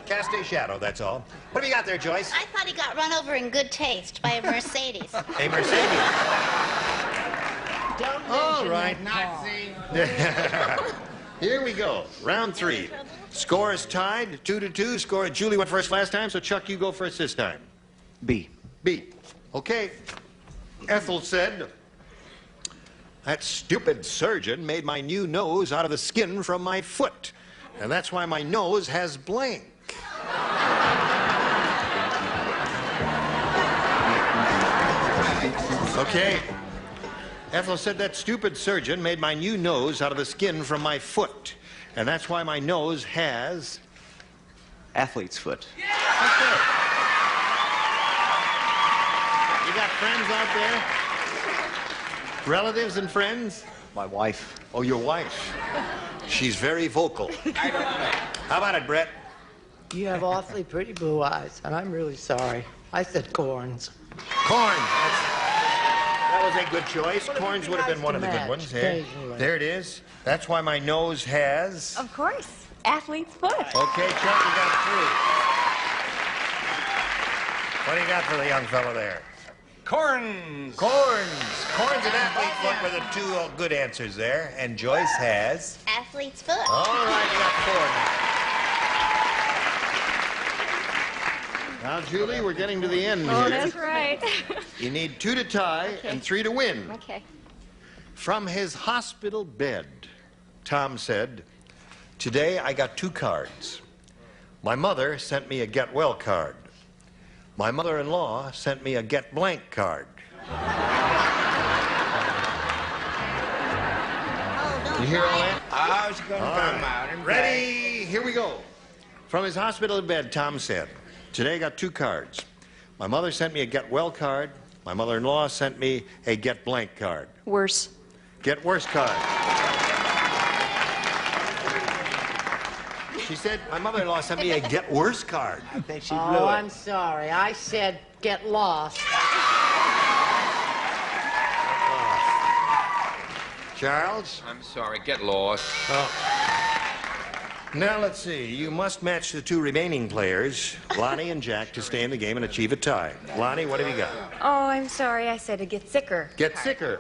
cast a shadow, that's all. What have you got there, Joyce? I thought he got run over in good taste by a Mercedes. A Mercedes. Don't All mention right. that car. Here we go. Round 3. Score is tied 2-2. Score. Julie went first last time, so Chuck, you go first this time. B. B. Okay. Ethel said, that stupid surgeon made my new nose out of the skin from my foot, and that's why my nose has blank. Okay. Ethel said that stupid surgeon made my new nose out of the skin from my foot, and that's why my nose has... Athlete's foot. Okay. You got friends out there? Relatives and friends? My wife. Oh, your wife. She's very vocal. How about it, Brett? You have awfully pretty blue eyes, and I'm really sorry. I said corns. Corns. That was a good choice. Corns would have been one of the good ones. There it is. That's why my nose has... Of course. Athlete's foot. Okay, Chuck, you got 3. What do you got for the young fellow there? Corns. Corns. Corns and athlete's foot were the 2 good answers there. And Joyce has... Athlete's foot. All right, you got 4 now. Now, Julie, we're getting to the end here. Oh, that's right. You need 2 to tie and 3 to win. Okay. From his hospital bed, Tom said, "Today I got 2 cards. My mother sent me a get well card. My mother-in-law sent me a get blank card." You hear all that? I was going to come out. Ready? Here we go. From his hospital bed, Tom said, "Today I got 2 cards. My mother sent me a get well card. My mother-in-law sent me a get blank card." Worse. Get worse card. She said, "My mother-in-law sent me a get worse card." I think she blew Oh, it. I'm sorry. I said get lost. Charles? I'm sorry, get lost. Oh. Now, let's see. You must match the 2 remaining players, Lonnie and Jack, to stay in the game and achieve a tie. Lonnie, what have you got? Oh, I'm sorry. I said to get sicker. Get sicker.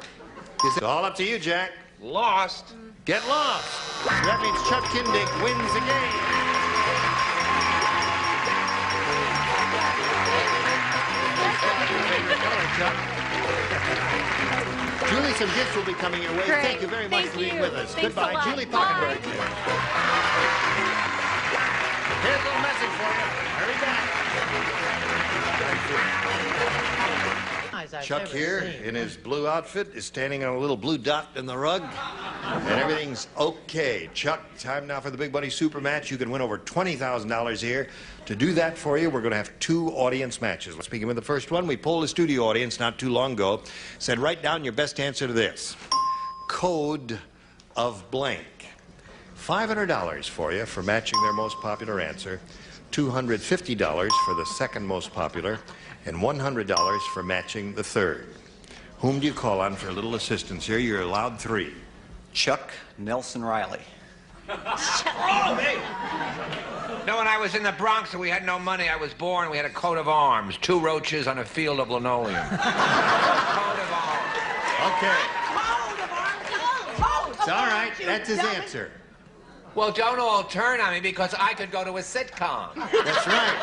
It's all up to you, Jack. Lost. Get lost. That means Chuck Kindick wins the game. Julie, some gifts will be coming your way. Great. Thank you very much Thank for being you. with us. Thanks Goodbye. a lot. Julie Bye. Pockenberg. Here's a little message for you. Hurry back. Chuck here, in his blue outfit, is standing on a little blue dot in the rug, and everything's okay. Chuck, time now for the Big Buddy Super Match. You can win over $20,000 here. To do that for you, we're going to have 2 audience matches. Let's begin with the first one. We polled a studio audience not too long ago. Said, write down your best answer to this. Code of blank. $500 for you for matching their most popular answer. $250 for the second most popular. And $100 for matching the third. Whom do you call on for a little assistance here? You're allowed 3. Chuck Nelson Reilly. Oh, me! No, when I was in the Bronx and we had no money, I was born, we had a coat of arms. 2 roaches on a field of linoleum. Coat of arms. Okay. It's all right. That's his answer. Well, don't all turn on me because I could go to a sitcom. That's right.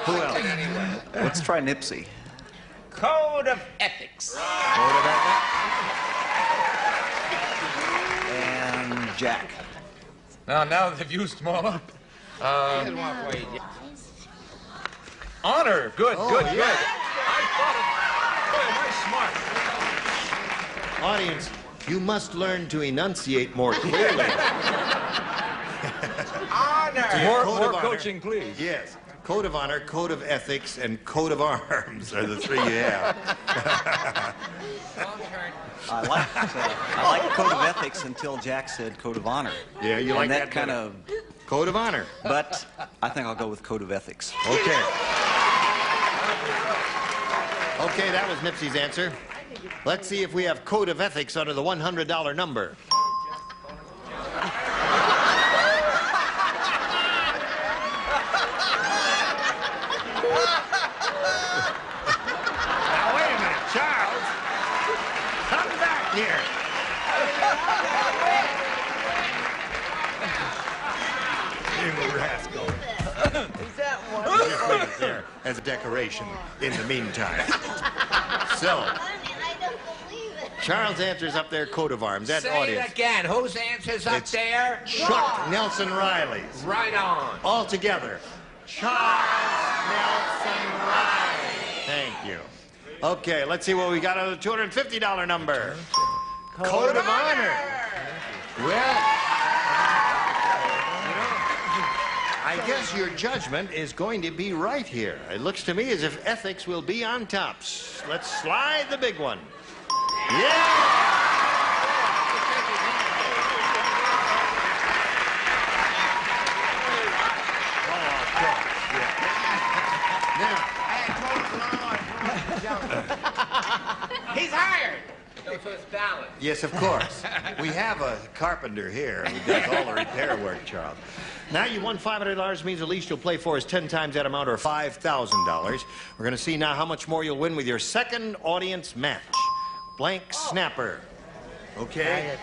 Who else? Let's try Nipsey. Code of ethics. Code of ethics. And Jack. Now they've used them all up. Honor. Good, good, yeah. good. I thought it. Boy, am I smart. Audience, you must learn to enunciate more clearly. Honor. More coaching, please. Yes. Code of honor, code of ethics, and code of arms are the 3 you have. I like code of ethics until Jack said code of honor. Yeah, you like that kind of code of honor. But I think I'll go with code of ethics. Okay. Okay, that was Nipsey's answer. Let's see if we have code of ethics under the $100 number. Now, wait a minute, Charles. Come back here. You rascal. Is that one? Just leave it there as a decoration in the meantime. So, Charles' answer's up there, coat of arms. That Say audience. it again. Whose answer's up there? Chuck Nelson Reilly's. Right on. All together. Charles Nelson Reilly. Thank you. Okay, let's see what we got on the $250 number. Code of honor. Well, I guess your judgment is going to be right here. It looks to me as if ethics will be on tops. Let's slide the big one. Yeah! Oh, of course, yeah. He's hired. No, so it's balanced. Yes, of course. We have a carpenter here who does all the repair work, Charles. Now you won $500, means at least you'll play for us 10 times that amount, or $5,000. We're going to see now how much more you'll win with your second audience match. Blank snapper. Okay?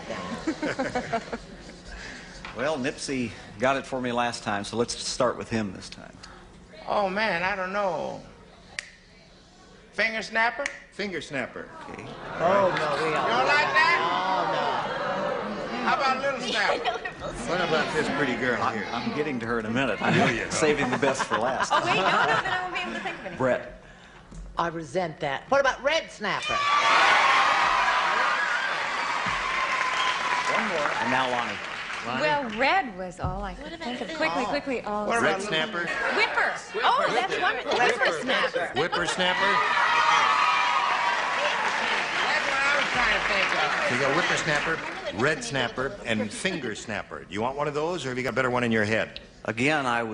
Well, Nipsey got it for me last time, so let's start with him this time. Oh, man, I don't know. Finger snapper? Finger snapper. Okay. Oh, no, we You all. don't like that? Oh, How about little snapper? What about this pretty girl here? I'm getting to her in a minute. There you go. Saving the best for last. Oh, wait, no, then I won't be able to think of anything. Brett. no. I resent that. What about red snapper? One more. And now Lonnie. Well, red was all I could think of. Quickly. Oh, Red snapper. Whipper. Oh, that's wonderful. Whipper snapper. Whipper snapper. That's what I was trying to think of. So you got whippersnapper, red snapper, and finger snapper. Do you want one of those, or have you got a better one in your head? Again, I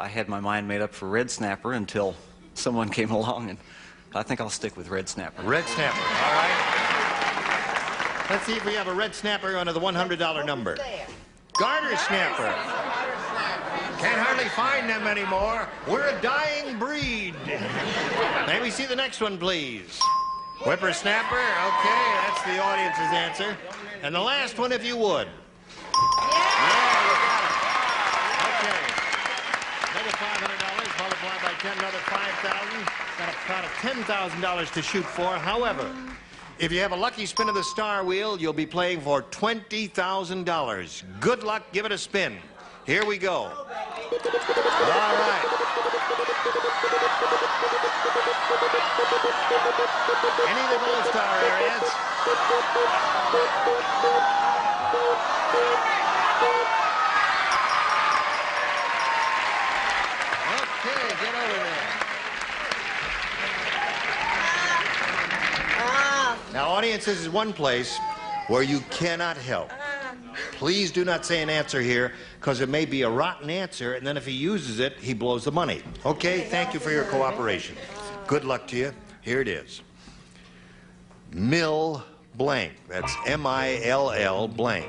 had my mind made up for red snapper until someone came along, and I think I'll stick with red snapper. Red snapper. All right. Let's see if we have a red snapper under the $100 number. Garter snapper. Can't hardly find them anymore. We're a dying breed. May we see the next one, please? Whippersnapper. Okay, that's the audience's answer. And the last one, if you would. Yeah, you got it. Okay. Another $500 multiplied by 10, another $5,000. Got about $10,000 to shoot for. However, if you have a lucky spin of the star wheel, you'll be playing for $20,000. Good luck. Give it a spin. Here we go. All right. Any of the gold star areas? Okay, get over there. Now, audience, this is one place where you cannot help. Please do not say an answer here, because it may be a rotten answer, and then if he uses it, he blows the money. Okay? Thank you for your cooperation. Good luck to you. Here it is. Mill blank. That's M-I-L-L blank.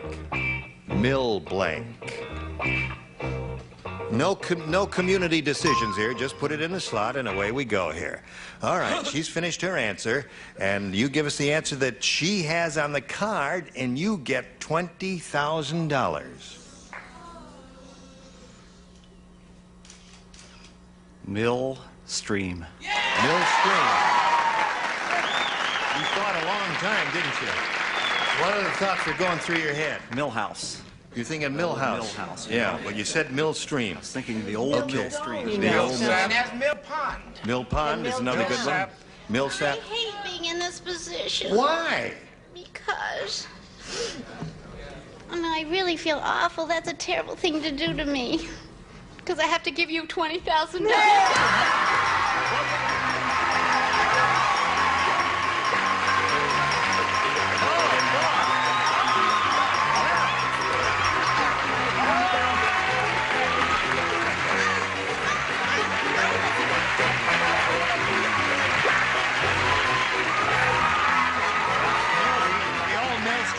Mill blank. No community decisions here. Just put it in the slot, and away we go here. All right, she's finished her answer, and you give us the answer that she has on the card, and you get $20,000. Mill stream. Mill stream. You thought a long time, didn't you? What other thoughts were going through your head? Millhouse. You're thinking Millhouse. Millhouse. Yeah, well, you said Mill Stream. I was thinking the old Mill Stream. The old Mill. And that's Mill Pond. Mill Pond is another good one. Millsap. I hate being in this position. Why? Because I really feel awful. That's a terrible thing to do to me. Because I have to give you $20,000.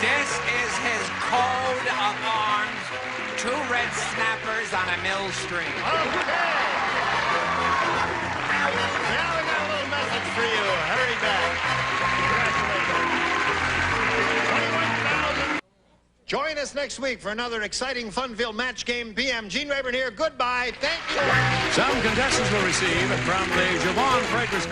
This is his code of arms. 2 red snappers on a mill stream. Okay. Now we got a little message for you. Hurry back. Congratulations. $21,000. Join us next week for another exciting, fun-filled match game PM. Gene Rayburn here. Goodbye. Thank you. Some contestants will receive from the Javon Fragrance.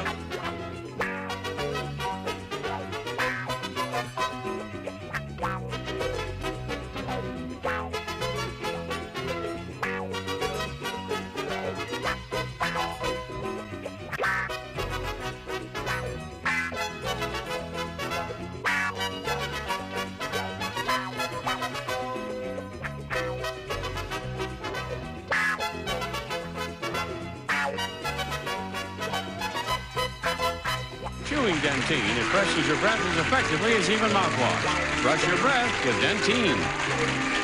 Chewing Dentine. It freshes your breath as effectively as even mouthwash. Brush your breath with Dentine.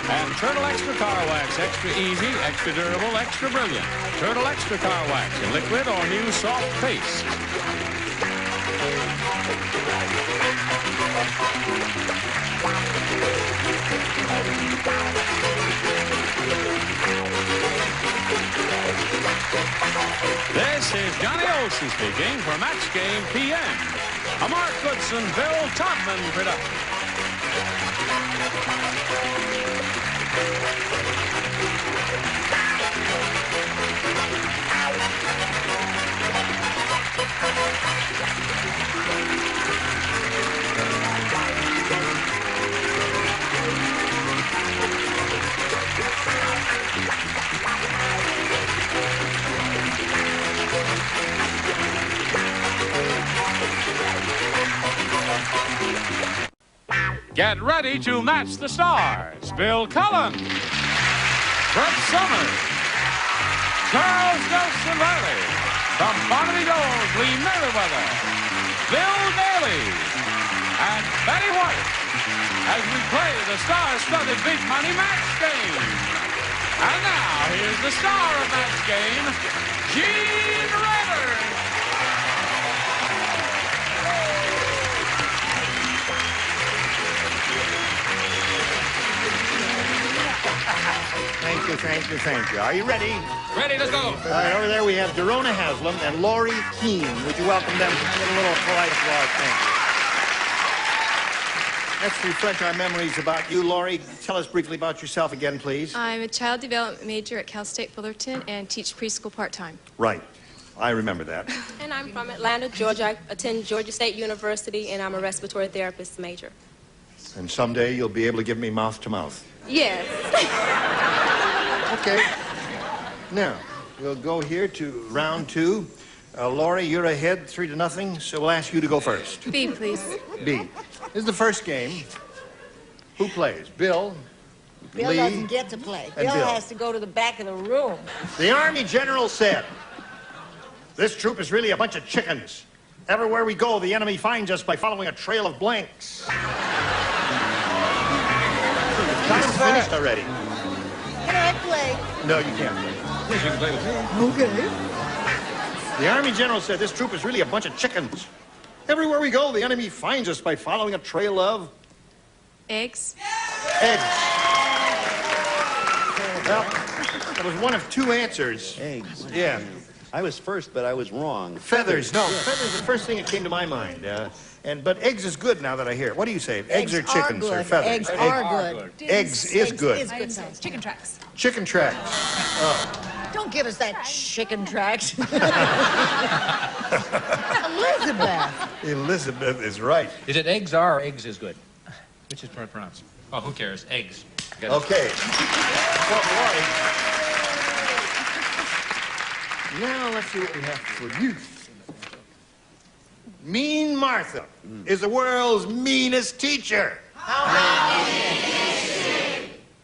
And Turtle Extra Car Wax, extra easy, extra durable, extra brilliant. Turtle Extra Car Wax in liquid or new soft paste. This is Johnny Olson speaking for Match Game PM, a Mark Goodson, Bill Todman production. Get ready to match the stars. Bill Cullen, Brett Summers, Charles Nelson Reilly, from Bonnie Dole's Lee Merriweather, Bill Daly, and Betty White as we play the star-studded Big Money Match Game. And now, here's the star of Match Game, Gene Rivers. Thank you, thank you, thank you. Are you ready? Ready, let's go. All right, over there we have Dorona Haslam and Laurie Keene. Would you welcome them? Get a little polite applause. Thank you. Let's refresh our memories about you, Laurie. Tell us briefly about yourself again, please. I'm a child development major at Cal State Fullerton and teach preschool part-time. Right. I remember that. And I'm from Atlanta, Georgia. I attend Georgia State University, and I'm a respiratory therapist major. And someday you'll be able to give me mouth-to-mouth. Yes. Okay. Now, we'll go here to round two. Laurie, you're ahead 3-0, so we'll ask you to go first. B, please. B. This is the first game. Who plays? Bill, Bill Lee, doesn't get to play. and Bill Bill. has to go to the back of the room. The Army general said, "This troop is really a bunch of chickens. Everywhere we go, the enemy finds us by following a trail of blanks." Time's finished already. Can I play? No, you can't play. Yes, you can play with me. Okay. The Army general said, "This troop is really a bunch of chickens. Everywhere we go, the enemy finds us by following a trail of..." Eggs. Eggs. Well, that was one of two answers. Eggs. Yeah. I was first, but I was wrong. Feathers. No, Yeah. feathers is the first thing that came to my mind. But eggs is good now that I hear it. What do you say? Eggs or chickens or feathers? Eggs are good. Eggs is good. Is good sounds. Chicken tracks. Chicken tracks. Oh. Don't give us that chicken tracks. Elizabeth. Elizabeth is right. Is it eggs are or eggs is good? Which is pronounced? Oh, who cares? Eggs. Get it. Okay. Well, Laurie, now let's see what we have for you. Mean Martha is the world's meanest teacher.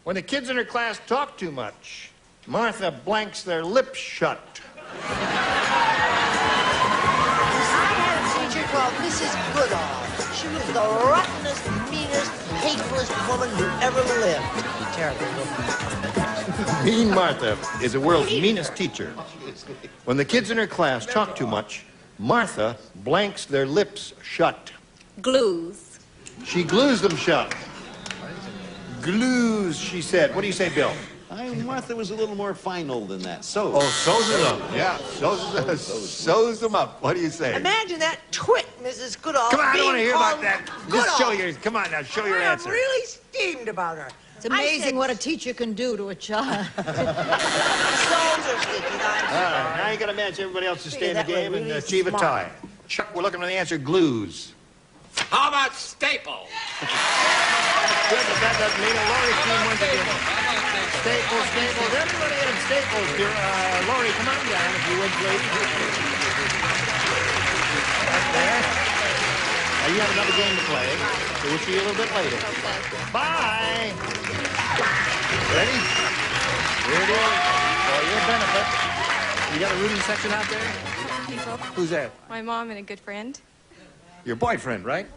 When the kids in her class talk too much, Martha blanks their lips shut. I had a teacher called Mrs. Goodall. She was the rottenest, meanest, hatefulest woman who ever lived. Terrible woman. Mean Martha is the world's meanest teacher. When the kids in her class talk too much, Martha blanks their lips shut. Glues. She glues them shut. Glues, she said. What do you say, Bill? Martha was a little more final than that. So. Oh, sews them up. Yeah, sews them up. What do you say? Imagine that twit, Mrs. Goodall. Come on, I don't want to being hear about called that. Goodall. Just show your, come on now, show your answer. I'm really steamed about her. It's amazing what a teacher can do to a child. Souls are sticky. All right, now you got to match everybody else to stay in the game and achieve a tie. Chuck, we're looking for the answer, glues. How about Staples? Good, but that doesn't mean a Laurie team wins again. Staples, Staples. Everybody at Staples. Laurie, come on down if you would, please. Up there. Now, you have another game to play, so we'll see you a little bit later. Bye. Ready? Here it is. For your benefit. You got a rooting section out there? People. Who's that? My mom and a good friend. Your boyfriend, right?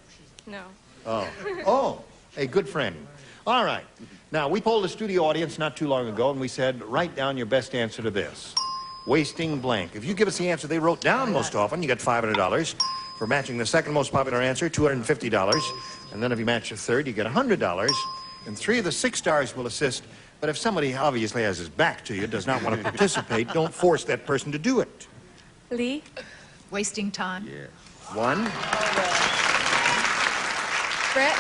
No. Oh. Oh. A good friend. All right. Now, we polled the studio audience not too long ago, and we said, write down your best answer to this. Wasting blank. If you give us the answer they wrote down most often, you get $500. For matching the second most popular answer, $250. And then if you match the third, you get $100. And 3 of the 6 stars will assist. But if somebody obviously has his back to you, does not want to participate, don't force that person to do it. Lee? Wasting time. Yeah. 1. Brett?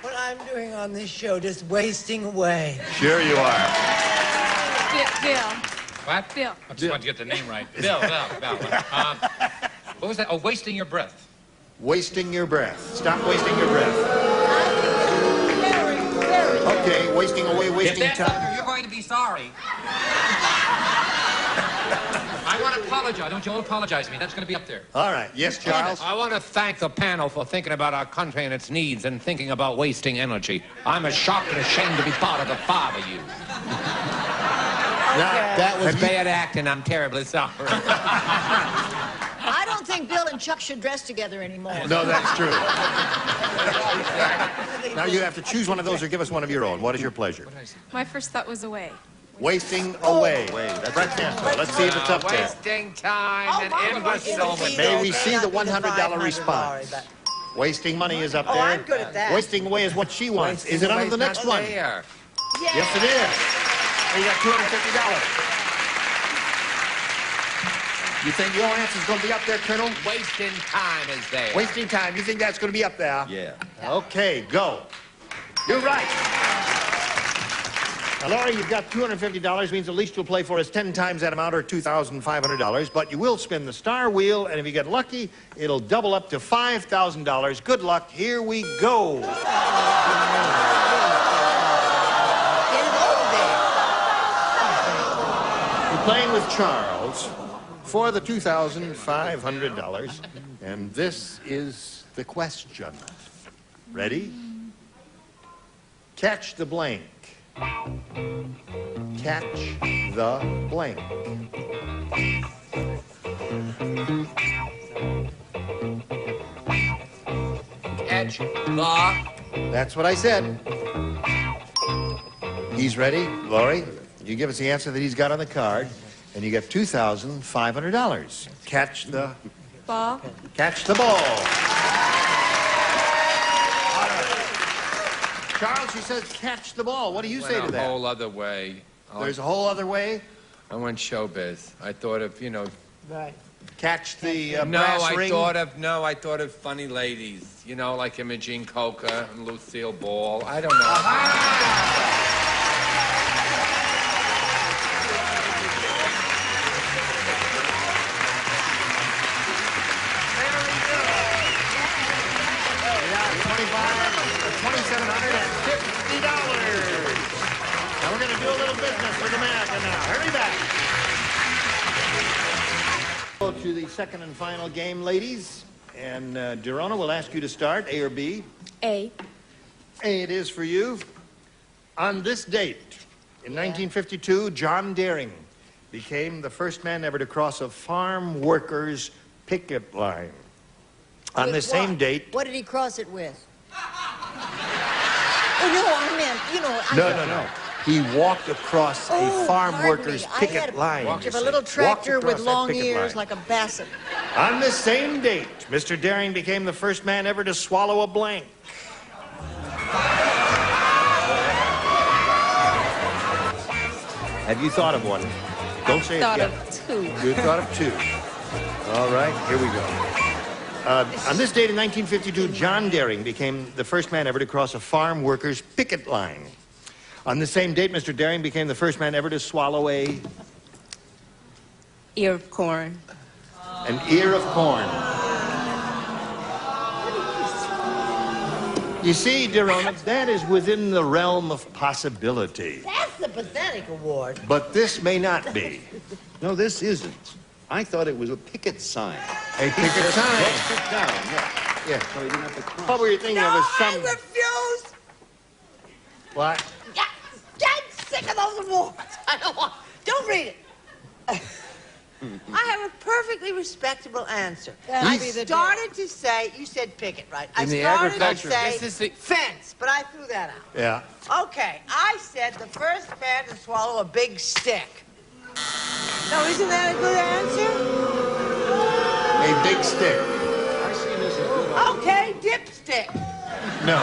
What I'm doing on this show, just wasting away. Sure you are. Bill. What? Bill. I just wanted to get the name right. Bill. What was that? Oh, wasting your breath. Wasting your breath. Stop wasting your breath. Okay, wasting away, wasting If that's time. not, you're going to be sorry. I want to apologize. Don't you all apologize to me. That's going to be up there. All right. Yes, Charles? I want to thank the panel for thinking about our country and its needs and thinking about wasting energy. I'm as shocked and ashamed to be part of the 5 of you. That was bad acting. I'm terribly sorry. I don't think Bill and Chuck should dress together anymore. No, that's true. Now you have to choose one of those or give us one of your own. What is your pleasure? My first thought was away. Wasting away. That's right. Let's see if it's up there. Wasting time and endless moment. May we see the $100 response? Wasting money is up there. I'm good at that. Wasting away is what she wants. Is it on the next one? There. Yes, it is. You got $250. You think your answer's going to be up there, Colonel? Wasting time is there. Wasting time. You think that's going to be up there? Yeah. Okay, go. You're right. Now, Laurie, you've got $250, means at least you'll play for us 10 times that amount, or $2,500. But you will spin the star wheel, and if you get lucky, it'll double up to $5,000. Good luck. Here we go. You're playing with Charles for the $2,500. And this is the question. Ready? Catch the blank. Catch the blank. Catch the... That's what I said. He's ready. Laurie, you give us the answer that he's got on the card, and you get $2,500. Catch the... Ball. Catch the ball. Charles, she says catch the ball. What do you say to that? A whole other way. There's a whole other way? I went showbiz. I thought of, you know... Right. Catch the brass ring? I thought of funny ladies. You know, like Imogene Coca and Lucille Ball. I don't know. $2,750. Now we're going to do a little business with America now. Hurry back. Go to the second and final game, ladies. And Dorona will ask you to start, A or B? A. A it is for you. On this date, in 1952, John Daring became the first man ever to cross a farm workers' picket line. On this same date... What did he cross it with? Oh, no, I meant, you know... No. He walked across a farm workers' picket line. I had a little tractor with long ears like a basset. On this same date, Mr. Daring became the first man ever to swallow a blank. Have you thought of one? Don't say it yet. Thought of 2. You thought of 2. All right, here we go. On this date in 1952, John Daring became the first man ever to cross a farm workers' picket line. On the same date, Mr. Daring became the first man ever to swallow a... Ear of corn. An ear of corn. You see, Dorona, that is within the realm of possibility. That's the pathetic award. But this may not be. No, this isn't. I thought it was a picket sign. A picket sign? Just sit down, yeah. So he didn't have to cross. What were you thinking of? I refuse! What? I'm sick of those awards. I don't want... Don't read it. I have a perfectly respectable answer. That'll I be the started to say, you said picket, right? I In the started to agriculture. say This is the- fence, but I threw that out. Yeah. Okay, I said the first man to swallow a big stick. Now, isn't that a good answer? A big stick. Okay, dipstick. No.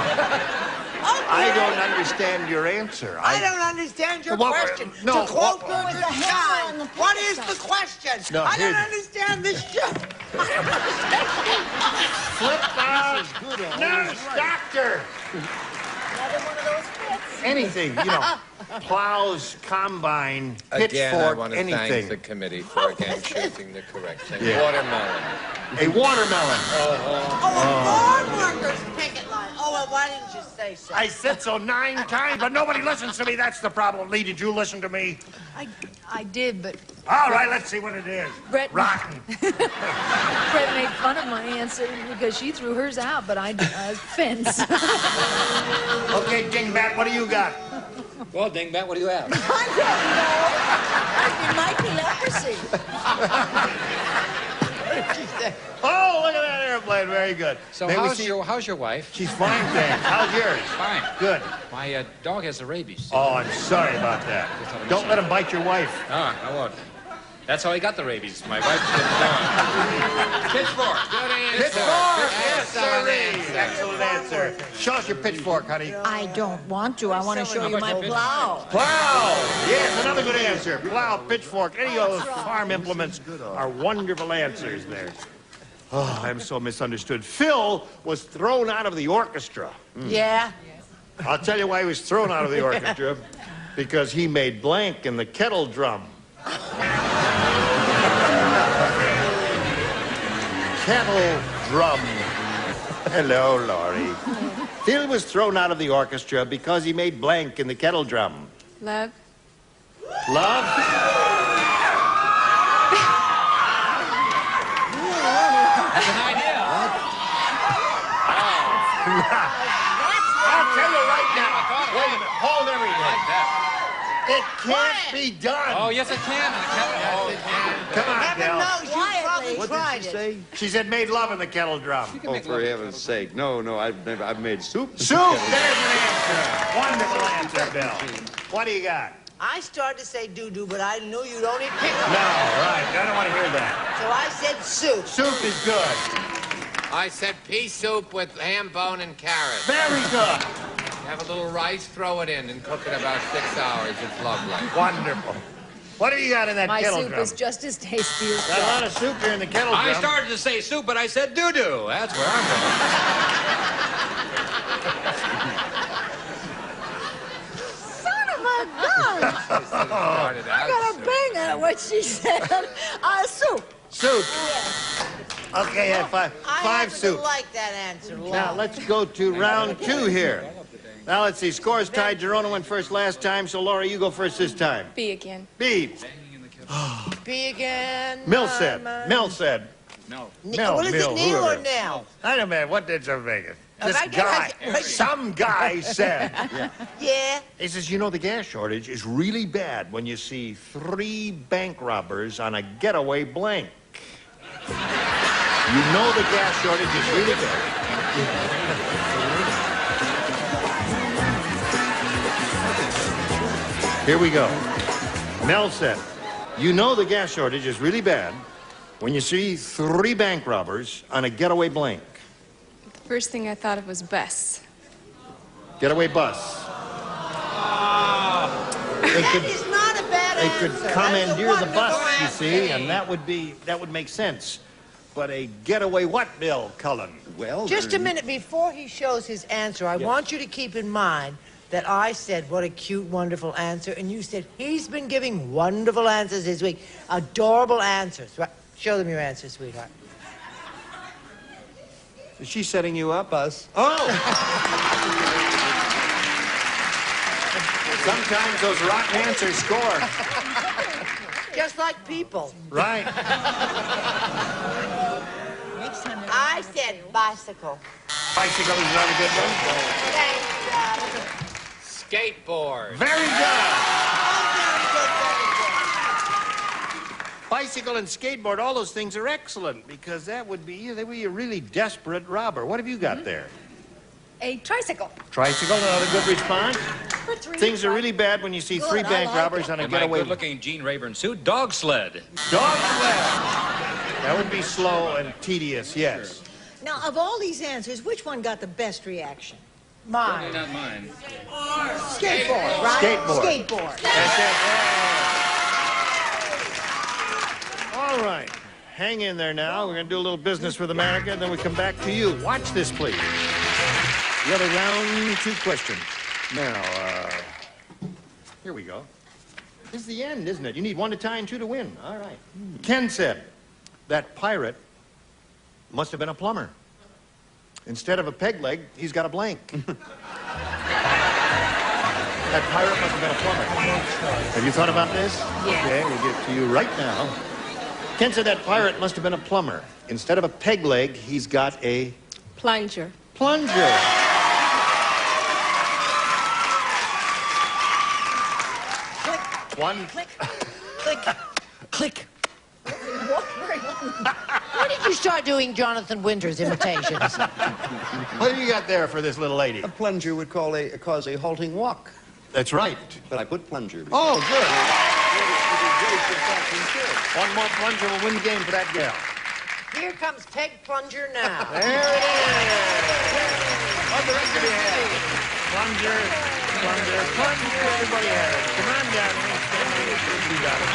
Okay. I don't understand your answer. I don't understand your What- question. no, to quote what- Gilbert Stein, what is the question? No, I don't here- understand this show. Flip out. Nurse, doctor. Another one of those fits. Anything, you know. Plows, combine, Again, I pitchfork, want to thank anything. the committee for again choosing the correct thing. Yeah. Watermelon. A watermelon. Oh, a farm workers picket line. Oh, well, why didn't you say so? I said so 9 times, but nobody listens to me. That's the problem. Lee, did you listen to me? I did, but All right, let's see what it is. Brett- Rotten. Brett made fun of my answer because she threw hers out, but I fence. Okay, Dingbat, what do you got? Well, Dingbat, what do you have? I don't know. It might be leprosy. Oh, look at that airplane. Very good. So May we how's see- your wife? She's fine, thanks. How's yours? Fine. Good. My dog has the rabies. Oh, I'm sorry about that. Don't let him bite your wife. Ah, I won't. That's how he got the rabies. My wife bit the dog. Pitchfork. Good answer. Pitchfork! Yes, Excellent sirree. answer. Excellent answer. Show us your pitchfork, honey. I don't want to. I want to show you my plow. Plow! Yes, another good answer. Plow, pitchfork, any of those farm implements are wonderful answers there. Oh, I'm so misunderstood. Phil was thrown out of the orchestra. Yeah? I'll tell you why he was thrown out of the orchestra. Because he made blank in the kettle drum. Kettle drum. Hello, Laurie. Phil was thrown out of the orchestra because he made blank in the kettle drum. Love? Love? That's an idea. I'll tell you right now. Wait a minute. Hold everything. It can't be done. Oh, yes, it can. Come on, Heaven Del. knows you probably tried it. She said made love in the kettle drum. Oh, for heaven's sake. No, I've made soup. Soup! There's an answer. Wonderful answer, Bill. What do you got? I started to say doo-doo, but I knew you'd only pick No, right. I don't want to hear that. So I said soup. Soup is good. I said pea soup with ham, bone, and carrots. Very good. Have a little rice, throw it in, and cook it about 6 hours. It's lovely. Wonderful. What do you got in that My kettle soup drum? is just as tasty as Got a lot of soup here in the kettle drum. I started to say soup, but I said doo-doo. That's where I'm going. Son of a gun! Started I out got a soup. bang at what she said. Soup. Soup. Okay, yeah, five I happen soup. to like that answer. Now, let's go to round 2 here. Now, let's see. Scores tied. Gerona went first last time, so Laura, you go first this time. B again. B. B again. Mill said. Mill said. No. Mill, What is Mill, it, Neil whoever. or Nell? I don't know, what did you think? This I guy, guess- some guy said. Yeah. He says, you know, the gas shortage is really bad when you see 3 bank robbers on a getaway blank. You know the gas shortage is really bad. Here we go. Mel said, you know the gas shortage is really bad when you see 3 bank robbers on a getaway blank. The first thing I thought of was bus. Getaway bus. They That could, is not a bad they answer. could That is a commandeer the wonderful bus, you answer. see, and that would make sense. But a getaway what, Bill Cullen? Well, Just a minute before he shows his answer, I want you to keep in mind that I said, what a cute, wonderful answer, and you said, he's been giving wonderful answers this week. Adorable answers. Right. Show them your answer, sweetheart. Is she setting you up? Us. Oh! Sometimes those rotten answers score. Just like people. Right. I said bicycle. Bicycle is not a good one. Thanks, Skateboard. Very good. Bicycle and skateboard, all those things are excellent because that would be a really desperate robber. What have you got there? A tricycle. Tricycle, another good response. Things are really bad when you see three bank robbers on a getaway. Good-looking Gene Rayburn suit, dog sled. Dog sled. That would be slow and tedious, yes. Now, of all these answers, which one got the best reaction? Mine. Not mine. Skateboard, right? Skateboard. Skateboard. That's it. All right. Hang in there now. We're going to do a little business with America, and then we come back to you. Watch this, please. The other round, 2 questions. Now, here we go. This is the end, isn't it? You need 1 to tie and 2 to win. All right. Ken said that pirate must have been a plumber. Instead of a peg leg, he's got a blank. That pirate must have been a plumber. Have you thought about this? Yeah. Okay, we'll get to you right now. Ken said that pirate must have been a plumber. Instead of a peg leg, he's got a... Plunger. Plunger. One. Click. Click. Click. When did you start doing Jonathan Winters imitations? What do you got there for this little lady? A plunger would cause a halting walk. That's right. But I put plunger. Oh, good. One more plunger will win the game for that gal. Here comes Peg Plunger now. There it is. What the rest of you have? Plunger, plunger, plunger. Everybody has it. Come on down. You got it.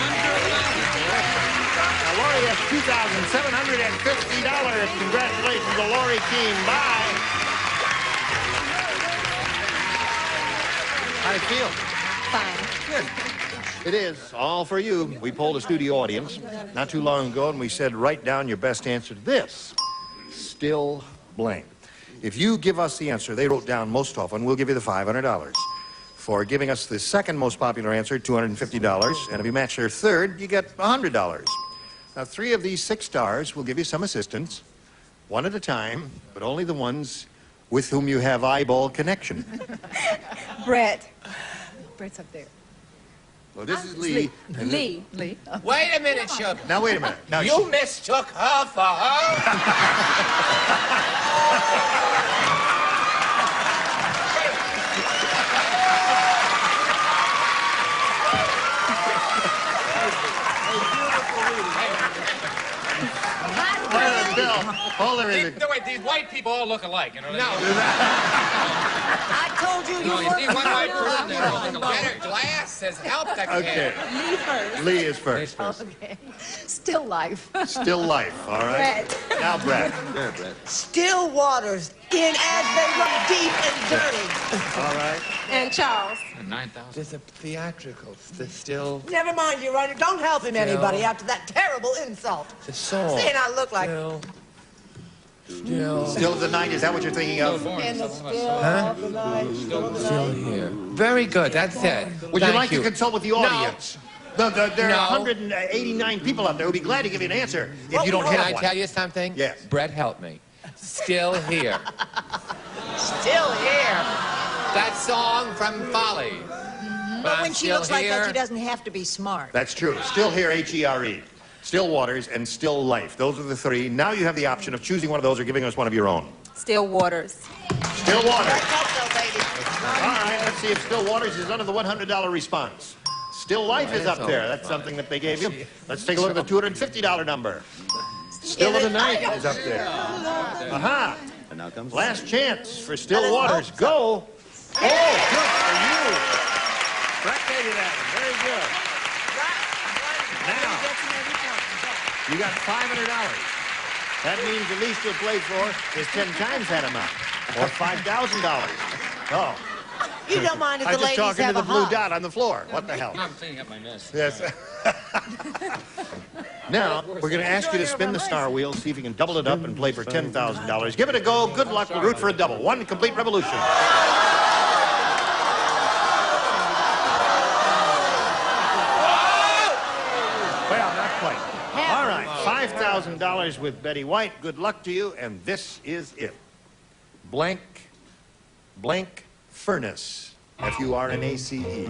Now, Lori has $2,750. Congratulations to Lori Keene. Bye. How do you feel? Fine. Good. It is all for you. We polled a studio audience not too long ago, and we said, write down your best answer to this. Still blank. If you give us the answer they wrote down most often, we'll give you the $500. For giving us the second most popular answer, $250. And if you match their third, you get $100. Now, 3 of these 6 stars will give you some assistance, 1 at a time, but only the ones with whom you have eyeball connection. Brett. Brett's up there. Well, this is Lee. Lee. Wait a minute, Shug. Now, wait a minute. Now, You mistook her for her? Hold on a minute. Wait, these white people all look alike, you know? No. I told you you You see one white person there all look alike. Better glasses help the kid. Okay. Lee first. Lee is first. Okay. Still life. Still life, all right? Brett. Now, Brett. There, Brett. Still waters in as they run deep and dirty. All right. And Charles. 9,000. There's a theatrical. There's still Never mind you, Roger. Don't help him, anybody, after that terrible insult. the song. Saying I look like... Still of the night, is that what you're thinking of? In the still of the night. Still here. Very good. That's it. Would you like to consult with the audience? There are No. 189 people out there who'd be glad to give you an answer if you don't Can have I one. tell you something? Yes. Brett, help me. Still here. Still here. That song from Folly. But when she looks like that, she doesn't have to be smart. That's true. Still here, H-E-R-E. Still waters and still life. Those are the 3. Now you have the option of choosing one of those or giving us one of your own. Still waters. Still waters. Back up, though, baby. All right, let's see if Still Waters is under the $100 response. Still Life is up there. That's something that they gave you. Let's take a look at the $250 number. Still of the Night is up there. Aha. And now comes Last chance for Still Waters. Go. Oh, good for you. Brett gave you that one. Very good. Now, you got $500. That means the least you'll play for is 10 times that amount, or $5,000. Oh. You don't mind if I'm the just ladies talking have to a the blue hug. dot on the floor. What the hell? I'm cleaning up my mess. Yes. Now, we're going to ask you to spin the star wheel, see if you can double it up and play for $10,000. Give it a go. Good luck. We'll root for a double. One complete revolution. Well, not quite. All right, $5,000 with Betty White. Good luck to you, and this is it. Blank, blank furnace. F-U-R-N-A-C-E.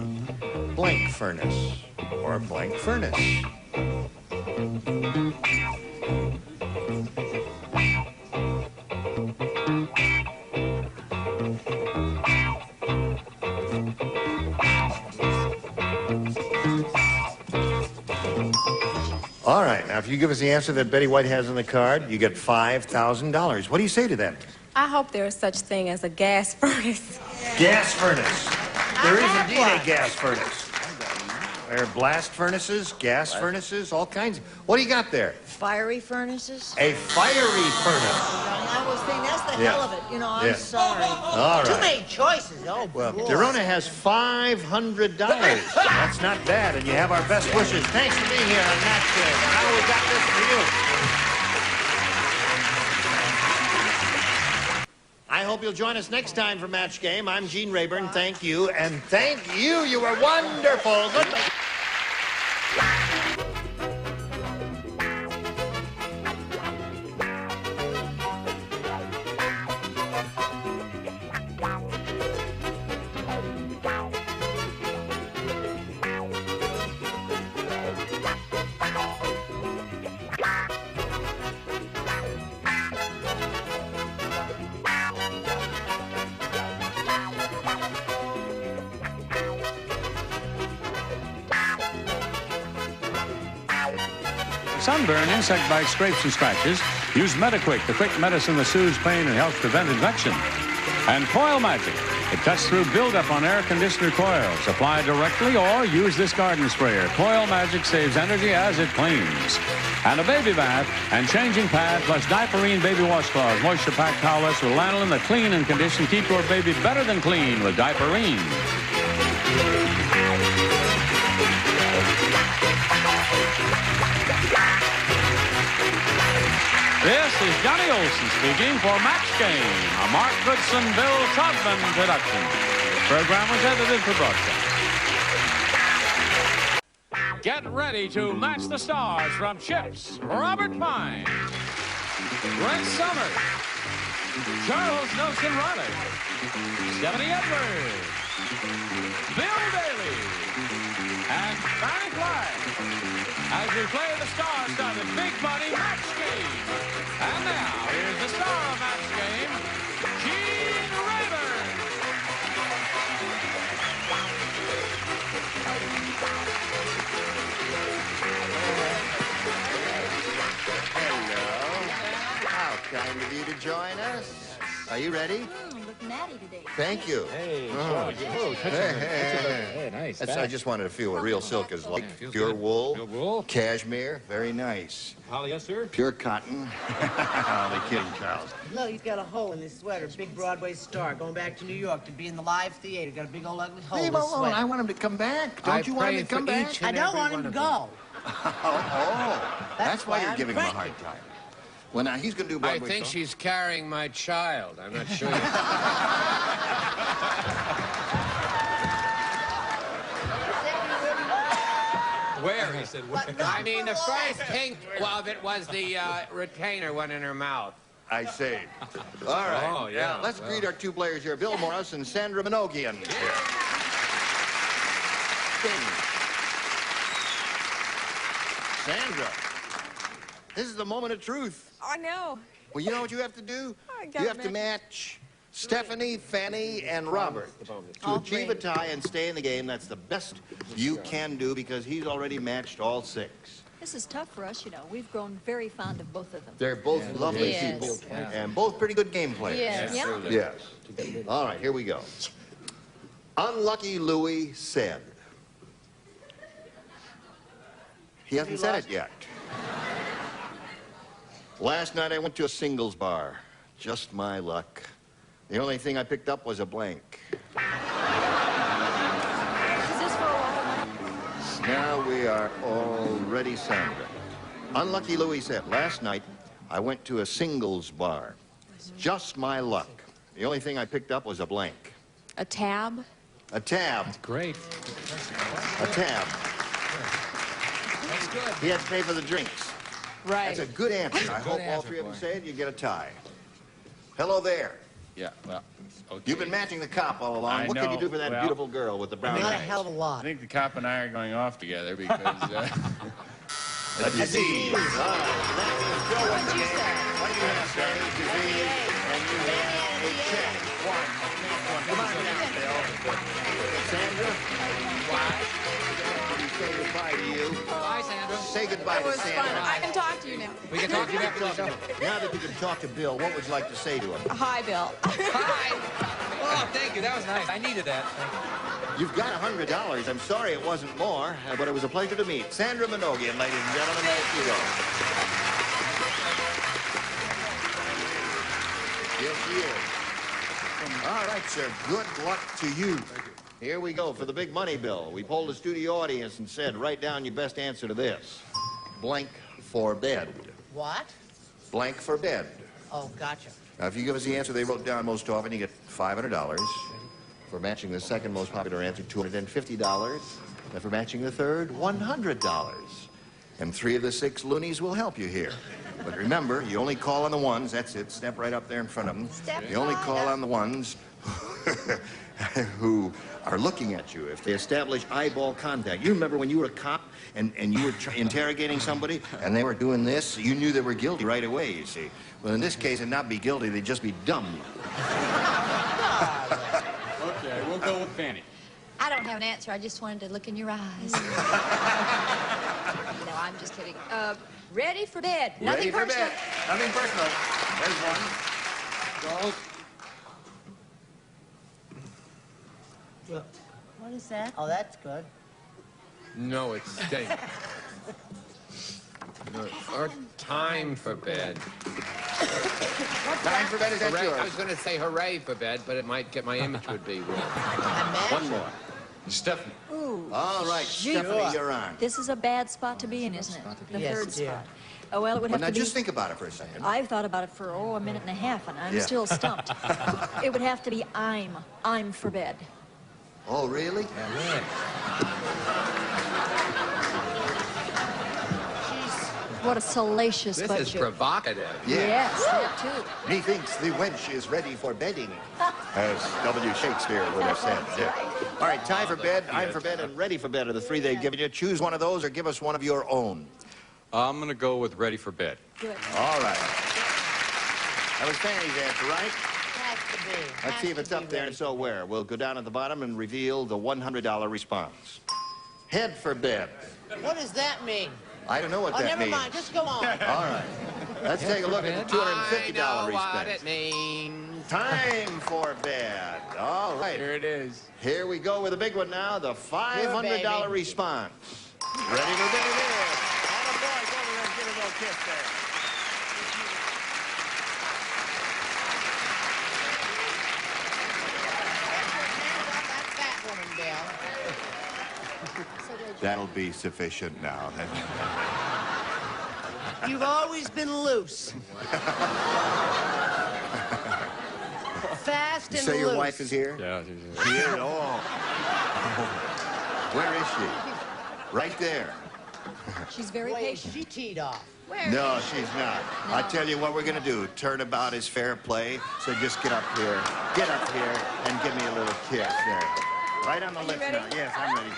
Blank furnace, or blank furnace. All right, now if you give us the answer that Betty White has on the card, you get $5,000. What do you say to that? I hope there is such thing as a gas furnace. Gas furnace. There is indeed a gas furnace. There are blast furnaces, gas furnaces, all kinds. What do you got there? Fiery furnaces? A fiery furnace. I was thinking, that's the hell of it. You know, I'm sorry. All right. Too many choices. Oh, Well, boy. Derona has $500. That's not bad, and you have our best wishes. Thanks for being here on Match Game. Now we got this for you. I hope you'll join us next time for Match Game. I'm Gene Rayburn. Thank you, and thank you. You were wonderful. Good night. Sunburn, insect bites, scrapes, and scratches, use Metaquick, the quick medicine that soothes pain and helps prevent infection. And Coil Magic. It cuts through buildup on air conditioner coils. Apply directly or use this garden sprayer. Coil Magic saves energy as it cleans. And a baby bath and changing pad plus Diaperine baby washcloths, moisture-packed towelettes with lanolin that clean and condition. Keep your baby better than clean with Diaperine. This is Johnny Olson speaking for Match Game, a Mark Goodson, Bill Trotman production. The program was edited for broadcast. Get ready to match the stars from Chips, Robert Pine, Brent Summers, Charles Nelson Reilly, Stephanie Edwards, Bill Bailey, and Fanny Fly as we play the star-studded Big Money Match Game. And now, here's the star of Match Game, Gene Rayburn. Hello. How kind of you to join us. Are you ready? You look natty today. Thank you. Hey, Hey, nice. I just wanted to feel what real silk is like. Pure wool. Pure wool. Cashmere. Very nice. Polyester. Pure cotton. Only kidding, Charles. Look, he's got a hole in his sweater. Big Broadway star going back to New York to be in the live theater. Got a big old ugly hole Leave in him his alone. sweater. I want him to come back. Don't you want him to come back? I don't want him to go. That's why you're I'm giving him a pregnant. hard time. Well, now, he's going to do I Broadway think show. she's carrying my child. I'm not sure. Where? He said where. I mean, the first pink of it was the retainer went in her mouth. I see. All right. Oh, yeah. Now, let's greet our two players here, Bill Morris and Sandra Minogian. Sandra, this is the moment of truth. I know. Well, you know what you have to do? I got You have to it. match Stephanie, Fanny, and Robert to achieve a tie and stay in the game. That's the best you can do because he's already matched all six. This is tough for us, you know. We've grown very fond of both of them. They're both lovely Yes. people and both pretty good game players. Yes. Yeah. Yes. All right, here we go. Unlucky Louie said. He hasn't said it yet. Last night I went to a singles bar. Just my luck. The only thing I picked up was a blank. Is this for a while? Now we are all ready, Sandra. Unlucky Louie said, last night I went to a singles bar. Just my luck. The only thing I picked up was a blank. A tab? A tab. Great. A tab. That's good. He had to pay for the drinks. Right. That's a good answer. I hope all three of them say it, you get a tie. Hello there. Yeah, well, okay. You've been matching the cop all along. I What can you know. do for that Well, beautiful girl with the brown Not a eyes? hell of a lot. I think the cop and I are going off together because A disease. All right. That means Bill wins the game. What do you have, Sandy? Disease. And you have a check. One. Come on down, Bill. Sandra? Say goodbye to you. Bye, Sandra. Say goodbye to Sandra. I can talk to you now. We can talk to you after the show. Now that you can talk to Bill, what would you like to say to him? Hi, Bill. Hi. Oh, thank you. That was nice. I needed that. You've got $100. I'm sorry it wasn't more, but it was a pleasure to meet Sandra Minogian, ladies and gentlemen. There you go. Yes, she is. All right, sir. Good luck to you. Here we go for the big money bill. We polled the studio audience and said, write down your best answer to this. Blank for bed. What? Blank for bed. Oh, gotcha. Now, if you give us the answer they wrote down most often, you get $500. For matching the second most popular answer, $250. And for matching the third, $100. And 3 of the 6 loonies will help you here. But remember, you only call on the ones. That's it. Step right up there in front of them. You only call on the ones who are looking at you. If they establish eyeball contact. You remember when you were a cop and you were interrogating somebody and they were doing this, you knew they were guilty right away, you see. Well, in this case, it'd not be guilty, they'd just be dumb. Okay, we'll go with Fanny. I don't have an answer. I just wanted to look in your eyes. No, I'm just kidding. Ready for bed. Ready Nothing for personal. bed. Nothing personal. There's one. Charles. What is that? Oh, that's good. No, it's steak. No, or time for bed. Time for bed, is that Hooray. yours? I was going to say hooray for bed, but it might get my image would be wrong. One more. Stephanie. Ooh. All right, Stephanie, you're on. This is a bad spot to be in, isn't it? The Yes, third dear. spot. Oh, well, it would Well, have now to be... just think about it for a second. I've thought about it for, a minute and a half, and I'm Yeah. still stumped. It would have to be I'm for bed. Oh, really? What a salacious This butt is joke. provocative. Yes, that too. Methinks the wench is ready for bedding, as W. Shakespeare would have said. Yeah. All right, time for bed, I'm for bed, and ready for bed are the 3 they've given you. Choose one of those or give us one of your own. I'm going to go with ready for bed. Good. All right. That was Fanny's answer, right? Has to be. Let's see if it's up there, and so where. We'll go down at the bottom and reveal the $100 response. Head for bed. What does that mean? I don't know what Oh, that never means. mind. Just go on. All right. Let's take a look at the $250 I know response. what it means. Time for bed. All right. Here it is. Here we go with a big one now, the $500 baby. response. Ready for bed it is. All the boys over there, give a little kiss there. That fat woman, Bill. That'll be sufficient now. You've always been loose. Fast You and say your loose. wife is here? Yeah, She is? Oh. Where is she? Right there. She's very Wait, patient. she teed off. No, she's not. I tell you what we're going to do. Turnabout is fair play. So just get up here. Get up here and give me a little kiss there. Right on the lips now. Yes, I'm ready.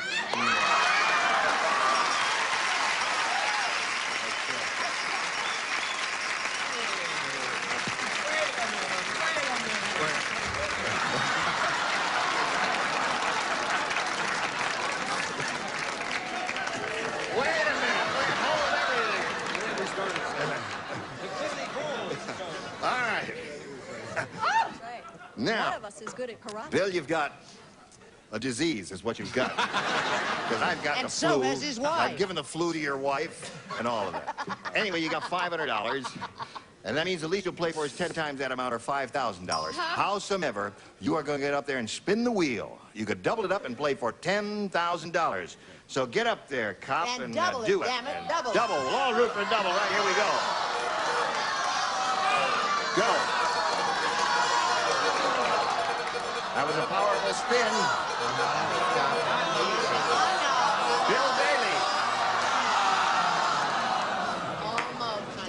All right. Now, One of us is good at karate. Bill, you've got a disease is what you've got. Because I've got And the so flu. has his wife. I've given the flu to your wife and all of that. Anyway, you got $500. And that means the least you'll play for is 10 times that amount or $5,000. Howsoever, you are going to get up there and spin the wheel. You could double it up and play for $10,000. So get up there, cop, And and double it, do it. damn it, And double it. Double. We'll all root for a double. Right, here we go. Go. That was a powerful spin. Bill Bailey.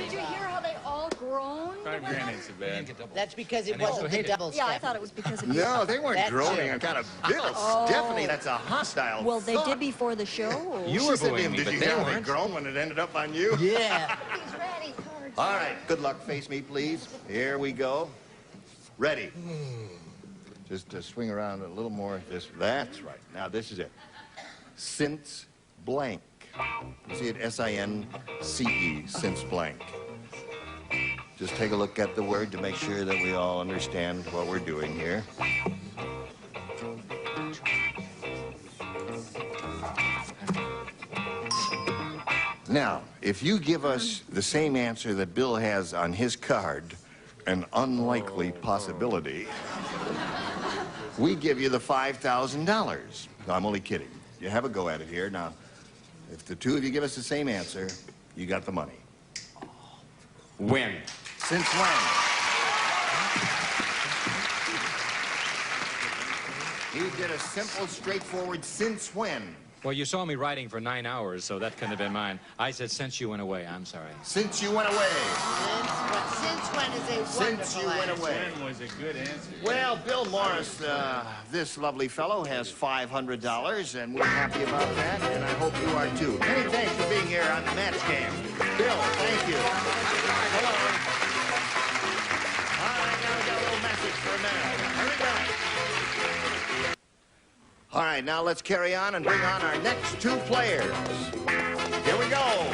Did you hear how they all groaned? 5 grand ain't so bad. That's because it wasn't the double Yeah, I step. thought it was because of you. No, they weren't That's groaning. it. I'm kind of Bill. Oh. Stephanie, that's a hostile Well, they thought. did before the show. or- You She were said to booing him, me, did but you they hear me weren't. groan when it ended up on you? Yeah. He's ready. All right, good luck. Face me, please. Here we go. Ready. Just swing around a little more. That's right. Now, this is it. Since blank. You see it? S-I-N-C-E, since blank. Just take a look at the word to make sure that we all understand what we're doing here. Now, if you give us the same answer that Bill has on his card, an unlikely possibility, we give you the $5,000. No, I'm only kidding. You have a go at it here. Now, if the two of you give us the same answer, you got the money. When? Since when? He did a simple, straightforward since when. Well, you saw me writing for 9 hours, so that couldn't have been mine. I said since you went away. I'm sorry. Since you went away. Since when is a Since wonderful you went answer. away. When was a good answer. Well, Bill Morris, this lovely fellow has $500, and we're happy about that, and I hope you are too. Many thanks for being here on the match game. Bill, thank you. Hello. All right, now we got a little message for a minute. Hurry back. All right, now let's carry on and bring on our next two players. Here we go.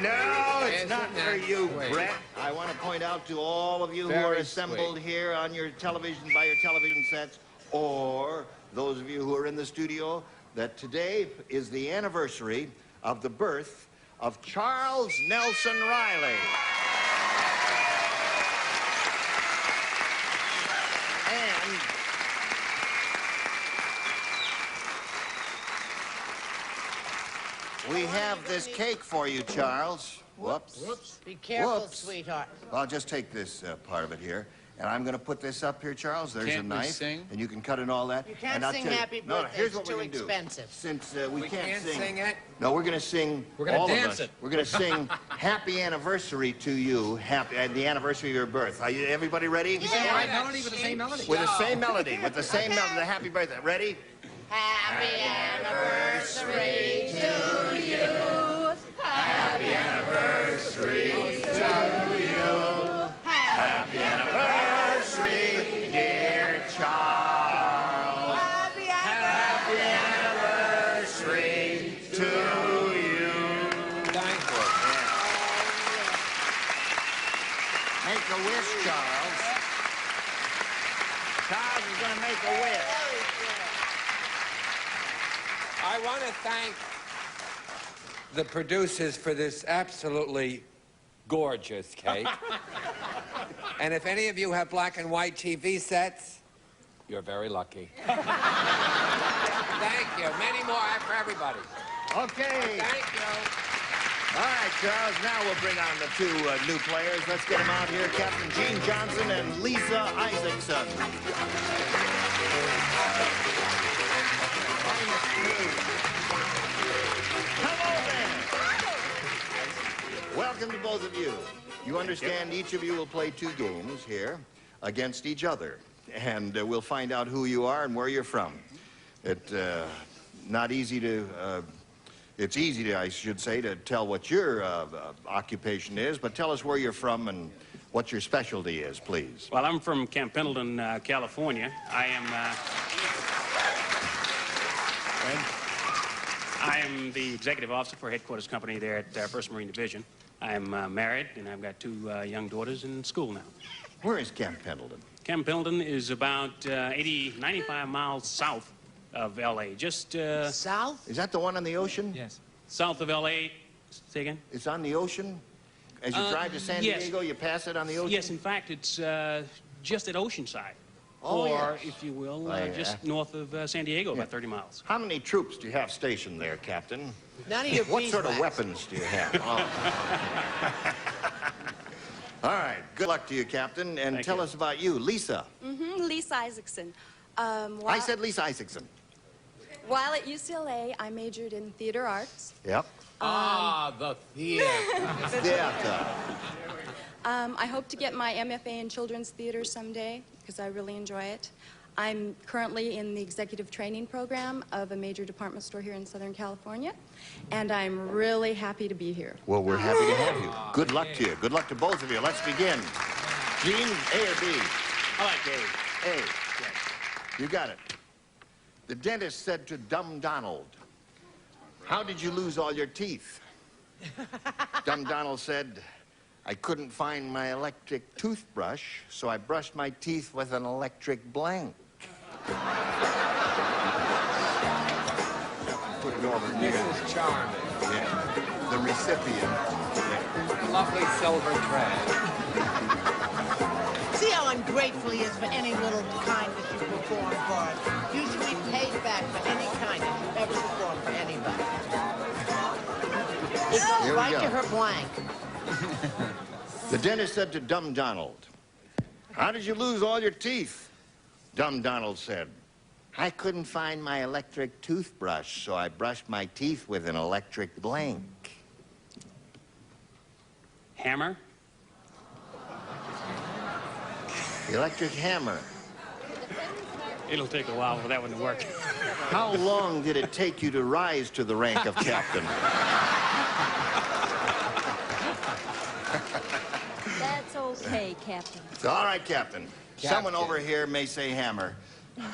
No, it's not for you, Brett. I want to point out to all of you who are assembled here on your television, by your television sets, or those of you who are in the studio, that today is the anniversary of the birth of Charles Nelson Reilly. And we have this cake for you, Charles. Whoops. Whoops. Be careful, Whoops. sweetheart. Well, just take this part of it here. And I'm going to put this up here, Charles. There's Can't a we knife. sing? And you can cut and all that. You can't and I'll sing tell you- Happy No, Birthday. here's It's what we're too going to do. expensive. Since we can't sing it? No, we're going to sing. We're gonna all of dance us. it. We're going to sing "Happy Anniversary" to you. The anniversary of your birth. Are you, everybody ready? The same melody with the same melody? With the same melody. With the same melody. The happy birthday. Ready? Happy anniversary to you. Happy anniversary to you. Happy anniversary, dear Charles. Happy anniversary to you. Thank you. Make a wish, Charles. Charles is going to make a wish. I want to thank the producers for this absolutely gorgeous cake. And if any of you have black and white TV sets, you're very lucky. Thank you. Many more for everybody. Okay. Thank you. All right, Charles, now we'll bring on the two new players. Let's get them out here, Captain Gene Johnson and Lisa Isaacson. Welcome to both of you. You understand each of you will play two games here against each other, and we'll find out who you are and where you're from. It's easy to, I should say, to tell what your occupation is, but tell us where you're from and what your specialty is, please. Well, I'm from Camp Pendleton, California. I am the executive officer for headquarters company there at 1st Marine Division. I'm married, and I've got two young daughters in school now. Where is Camp Pendleton? Camp Pendleton is about 95 miles south of L.A. Just south? Is that the one on the ocean? Yes. South of L.A. Say again? It's on the ocean? As you drive to San yes. Diego, you pass it on the ocean? Yes, in fact, it's just at Oceanside. Oh, or, yes. if you will, Oh, yeah. just north of San Diego, about 30 miles. How many troops do you have stationed there, Captain? None of your What sort of beeswax. weapons do you have? Oh. All right. Good luck to you, Captain. And tell us about you, Lisa. Lisa Isaacson. I said Lisa Isaacson. While at UCLA, I majored in theater arts. Yep. The theater. Theater. I hope to get my MFA in children's theater someday because I really enjoy it. I'm currently in the executive training program of a major department store here in Southern California, and I'm really happy to be here. Well, we're happy to have you. Good luck to you. Good luck to both of you. Let's begin. Gene, A or B? I like A. A. You got it. The dentist said to Dumb Donald, "How did you lose all your teeth?" Dumb Donald said, "I couldn't find my electric toothbrush, so I brushed my teeth with an electric blank." Put it over here. This is charming. Yeah. The recipient. Lovely silver tray. See how ungrateful he is for any little kindness you perform for him. You should be paid back for any kindness you ever perform for anybody. It goes Here we right go. to her blank. The dentist said to Dumb Donald, "How did you lose all your teeth?" Dumb Donald said, "I couldn't find my electric toothbrush, so I brushed my teeth with an electric blank." Hammer. Electric hammer. It'll take a while for that one to work. How long did it take you to rise to the rank of captain? That's okay, Captain. It's all right, Captain. Someone over here may say hammer.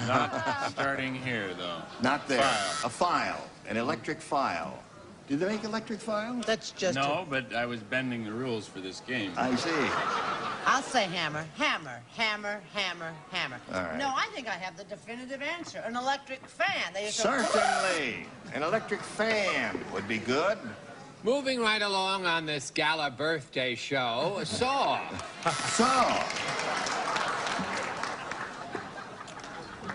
Not starting here, though. Not there. File. A file. An electric file. Do they make electric files? That's just No, but I was bending the rules for this game. I see. I'll say hammer, hammer, hammer, hammer, hammer. All right. No, I think I have the definitive answer. An electric fan. They just go, Certainly. An electric fan would be good. Moving right along on this gala birthday show, Saw. Saw.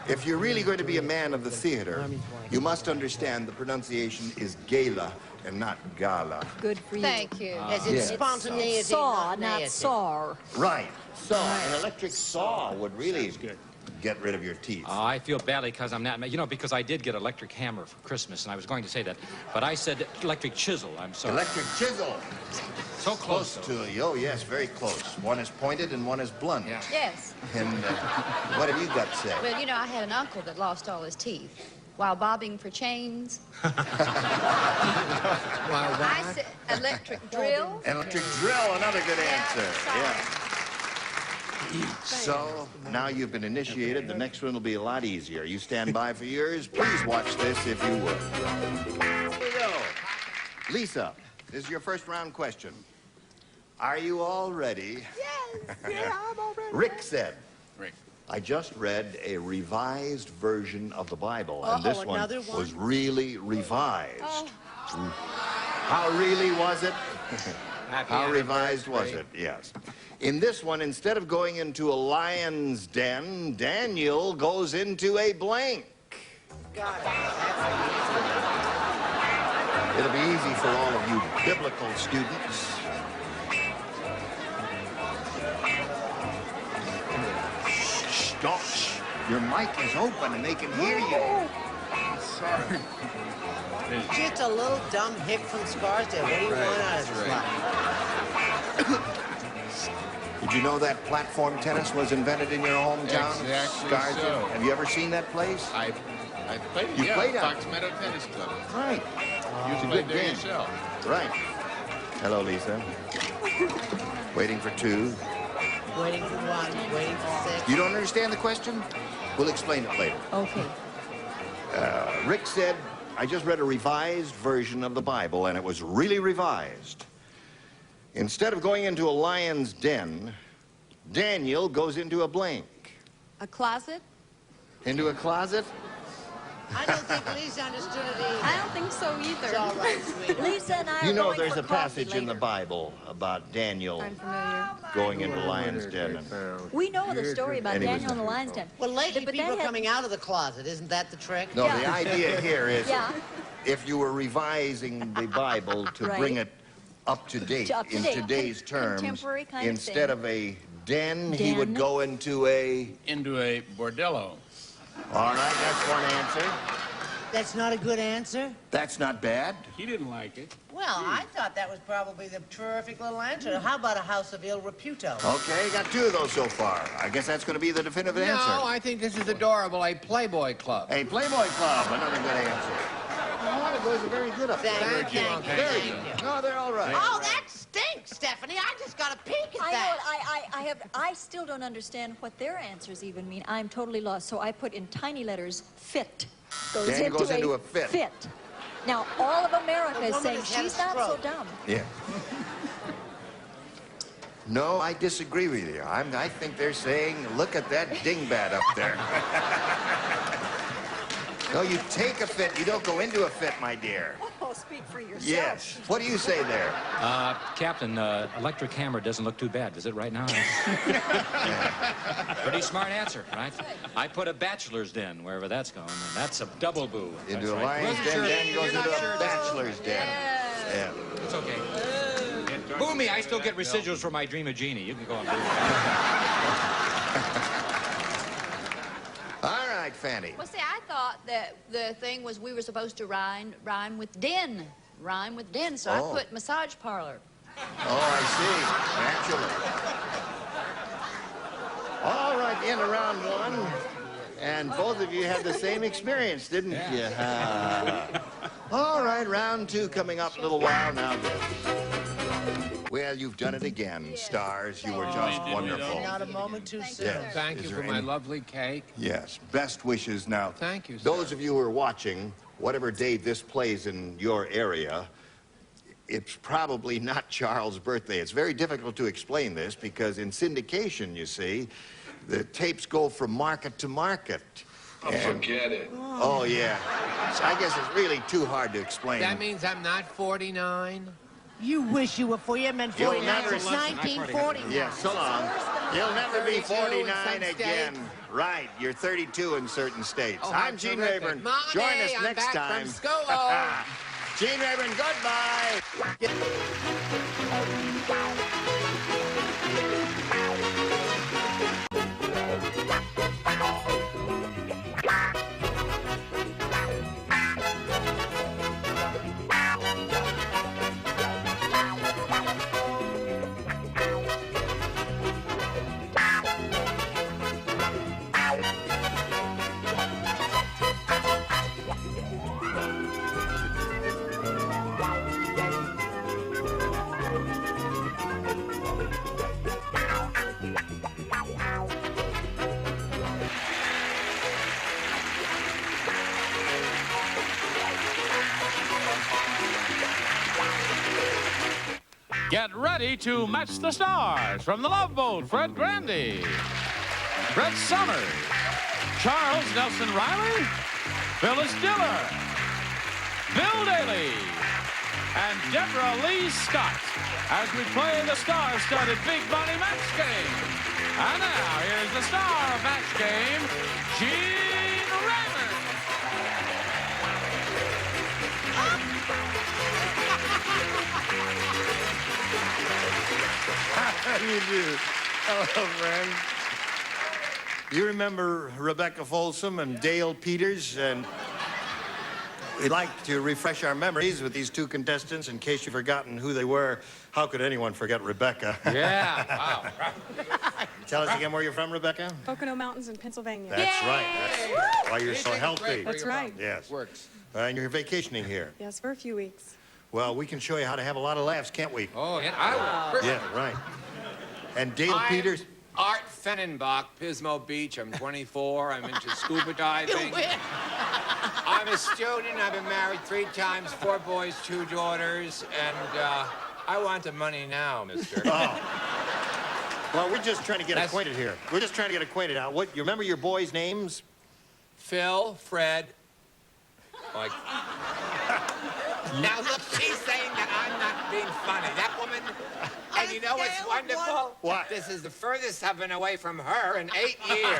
If you're really going to be a man of the theater, you must understand the pronunciation is gala and not gala. Good for you. Thank you. As in Yeah. spontaneity, Saw, not not naivety. saw. Right. Saw. An electric saw would really get rid of your teeth. I feel badly because I'm not, because I did get electric hammer for Christmas, and I was going to say that, but I said electric chisel. I'm sorry. Electric chisel. So close, to you. Oh, yes, very close. One is pointed and one is blunt. Yeah. Yes. And what have you got to say? Well, I had an uncle that lost all his teeth while bobbing for chains. I said electric drill. Electric drill, another good answer. Yeah. So, now you've been initiated. The next one will be a lot easier. You stand by for yours. Please watch this if you would. Here we go. Lisa, this is your first round question. Are you all ready? Yes. Yeah, I'm all ready. Rick said, Rick. I just read a revised version of the Bible, and this one another one? was really revised. Oh. How really was it? Happy How revised was anniversary. it? Yes. In this one, instead of going into a lion's den, Daniel goes into a blank. It'll be easy for all of you biblical students. Shh, don't. Shh. Your mic is open and they can hear you. Sorry. Just a little dumb hick from Scarsdale. What do you want out of this life? Did you know that platform tennis was invented in your hometown? Exactly Scarsdale? so. Have you ever seen that place? I played it. You Yeah, played out. Fox Meadow Tennis Club. Right. You It's a played good there game. yourself. Right. Hello, Lisa. Waiting for two. Waiting for one, waiting for six. You don't understand the question? We'll explain it later. Okay. Rick said, I just read a revised version of the Bible, and it was really revised. Instead of going into a lion's den, Daniel goes into a blank. A closet? Into a closet? I don't think Lisa understood it either. I don't think so either. It's all right, sweetie. Lisa and I are You know going there's for a coffee passage in the later. Bible about Daniel I'm familiar. going into lion's den. And We know the story about And he was- Daniel and the lion's den. Well, lately But that people are had- coming out of the closet. Isn't that the trick? No, the idea here is Yeah. if you were revising the Bible to Right. bring it up to date Up to in date. today's terms, Contemporary kind of instead thing. of a den, he would Den. go into a... Into a bordello. All right, that's one answer. That's not a good answer? That's not bad. He didn't like it. Well, I thought that was probably the terrific little answer. How about a house of ill reputo? Okay, got 2 of those so far. I guess that's going to be the definitive answer. No, I think this is adorable. A Playboy Club. A Playboy Club, another good answer. A lot of those are very good up there. Thank you. Very good. No, they're all right. Oh, that stinks, Stephanie. I just got a peek at that. I still don't understand what their answers even mean. I'm totally lost. So I put in tiny letters, fit. Dan goes into a fit. Fit. Now, all of America is saying has had she's a not so stroke. dumb. Yeah. No, I disagree with you. I think they're saying, look at that dingbat up there. No, you take a fit. You don't go into a fit, my dear. Oh, speak for yourself. Yes. What do you say there? Captain, electric hammer doesn't look too bad, does it right now? Pretty smart answer, right? I put a bachelor's den, wherever that's going, and that's a double boo. Into a That's right. lion's den, then goes into a bachelor's den. Yeah. It's okay. Boo me, I still get residuals for my Dream of Genie. You can go and boo me. All right, Fanny. Well, see, I thought that the thing was we were supposed to rhyme with den. Rhyme with den, so Oh. I put massage parlor. Oh, I see. Naturally. All right, the end of round 1. And both of you had the same experience, didn't you? All right, round 2 coming up in a little while now. Well, you've done it again, stars. You were just wonderful. Not a moment too soon. Yes. Thank you Is for there my any- lovely cake. Yes, best wishes now. Thank you, sir. Those of you who are watching, whatever date this plays in your area, it's probably not Charles' birthday. It's very difficult to explain this because in syndication, you see, the tapes go from market to market. Forget it. Oh, yeah. So I guess it's really too hard to explain. That means I'm not 49? You wish you were 40. You meant You'll 49 never- since 1949. Yes, so long. You'll never be 32 in 49 some again. states. Right, you're 32 in certain states. Oh, I'm how Gene terrific. Rayburn. Mommy, Join us I'm next back time. from school. Gene Rayburn, goodbye. Get ready to match the stars from the Love Boat. Fred Grandy, Brett Summers, Charles Nelson Reilly, Phyllis Diller, Bill Daly, and Deborah Lee Scott as we play the star-studded Big Money Match Game. And now, here's the star of Match Game, Gene Rayburn. How do you do? Hello, friend. You remember Rebecca Folsom and Dale Peters? And we'd like to refresh our memories with these 2 contestants in case you've forgotten who they were. How could anyone forget Rebecca? Yeah, wow. Tell us again where you're from, Rebecca? Pocono Mountains in Pennsylvania. That's right. That's why you're so healthy. That's right. Yes. Works. And you're vacationing here. Yes, for a few weeks. Well, we can show you how to have a lot of laughs, can't we? Oh, yeah, I will. Yeah, right. And Dale Peters? Art Fennenbach, Pismo Beach. I'm 24. I'm into scuba diving. I'm a student. I've been married 3 times, 4 boys, 2 daughters, and I want the money now, mister. Oh. Well, we're just trying to get acquainted here. We're just trying to get acquainted. Now, what? You remember your boys' names? Phil, Fred. Like. Now look, she's saying that I'm not being funny. That woman. And you know what's wonderful? What? This is the furthest I've been away from her in 8 years.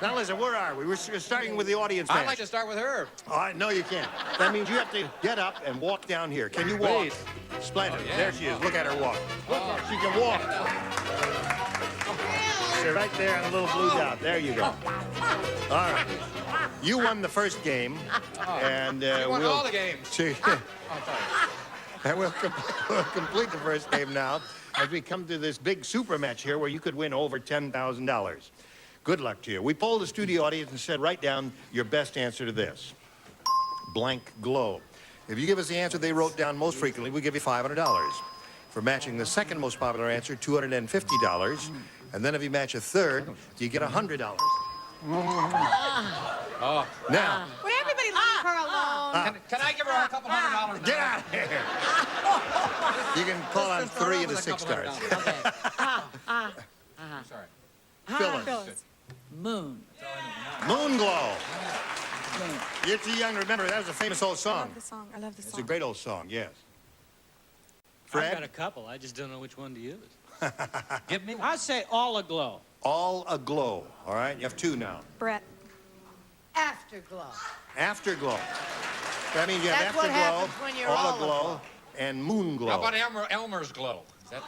Now, listen, where are we? We're starting with the audience match. I'd like to start with her. All right, no, you can't. That means you have to get up and walk down here. Can you walk? Please. Splendid. Oh, yeah. There she is. Look at her walk. She can walk. They're right there on the little blue dot. There you go. All right. You won the first game, and You won we'll all the games. See, and we'll complete the first game now as we come to this big super match here where you could win over $10,000. Good luck to you. We polled the studio audience and said, write down your best answer to this. Blank glow. If you give us the answer they wrote down most frequently, we give you $500. For matching the second most popular answer, $250. And then if you match a third, you get $100. Oh. Now, Would everybody leave her alone? Can I give her a couple $100? get out of here. You can call on 3 of the 6 stars. Sorry. Phyllis. Moon. Moon glow. You're too young to remember. That was a famous old I song. love the song. I love the It's song. a great old song, yes. I've got a Fred? couple. I just don't know which one to use. Give me one. I'd say all aglow. All aglow. All right, you have 2 now. Brett. Afterglow. Afterglow. That means you have That's what afterglow, happens when you're all all aglow, and moon glow. How about Elmer's glow? Is that...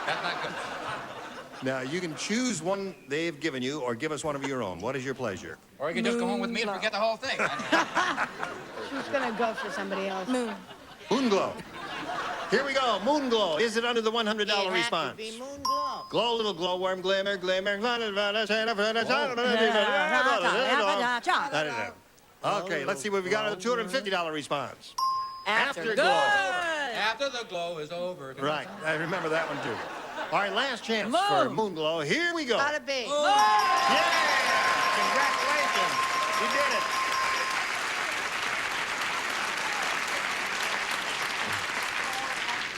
That's not good. Now, you can choose one they've given you or give us one of your own. What is your pleasure? Or you can just go home with me and forget the whole thing. She's gonna go for somebody else. Moon. Moon glow. Here we go. Moon glow. Is it under the $100 It has response? to be moon glow. Glow, little glowworm, glimmer, glimmer. Okay, let's see what we got on the $250 response. Afterglow. After the glow is over. Right, I remember that one too. All right, last chance for moon glow. Here we go. Gotta be. Yeah! Congratulations. You did it.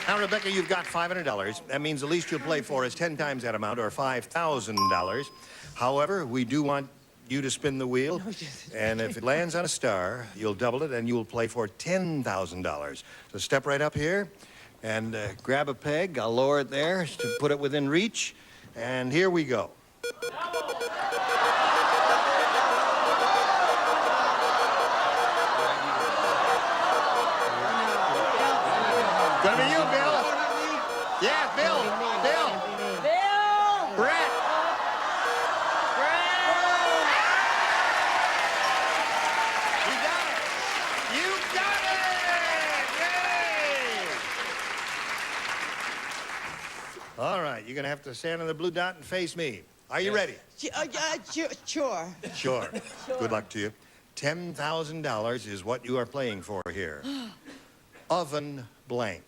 Now, Rebecca, you've got $500. That means the least you'll play for is 10 times that amount, or $5,000. However, we do want you to spin the wheel, and if it lands on a star, you'll double it, and you'll play for $10,000. So step right up here and grab a peg. I'll lower it there to put it within reach, and here we go. Gonna be you, Bill. Yeah, Bill. Bill. Bill. Brett. You got it. You got it. Yay. All right, you're gonna have to stand on the blue dot and face me. Are you ready? Sure. Sure. Good luck to you. $10,000 is what you are playing for here. Oven blank.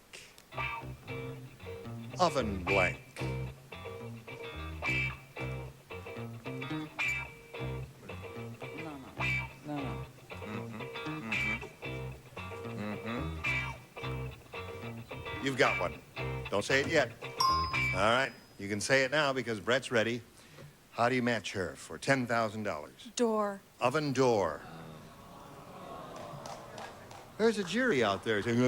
Oven blank. You've got one. Don't say it yet. All right, you can say it now because Brett's ready. How do you match her for $10,000? Door. Oven door. There's a jury out there saying,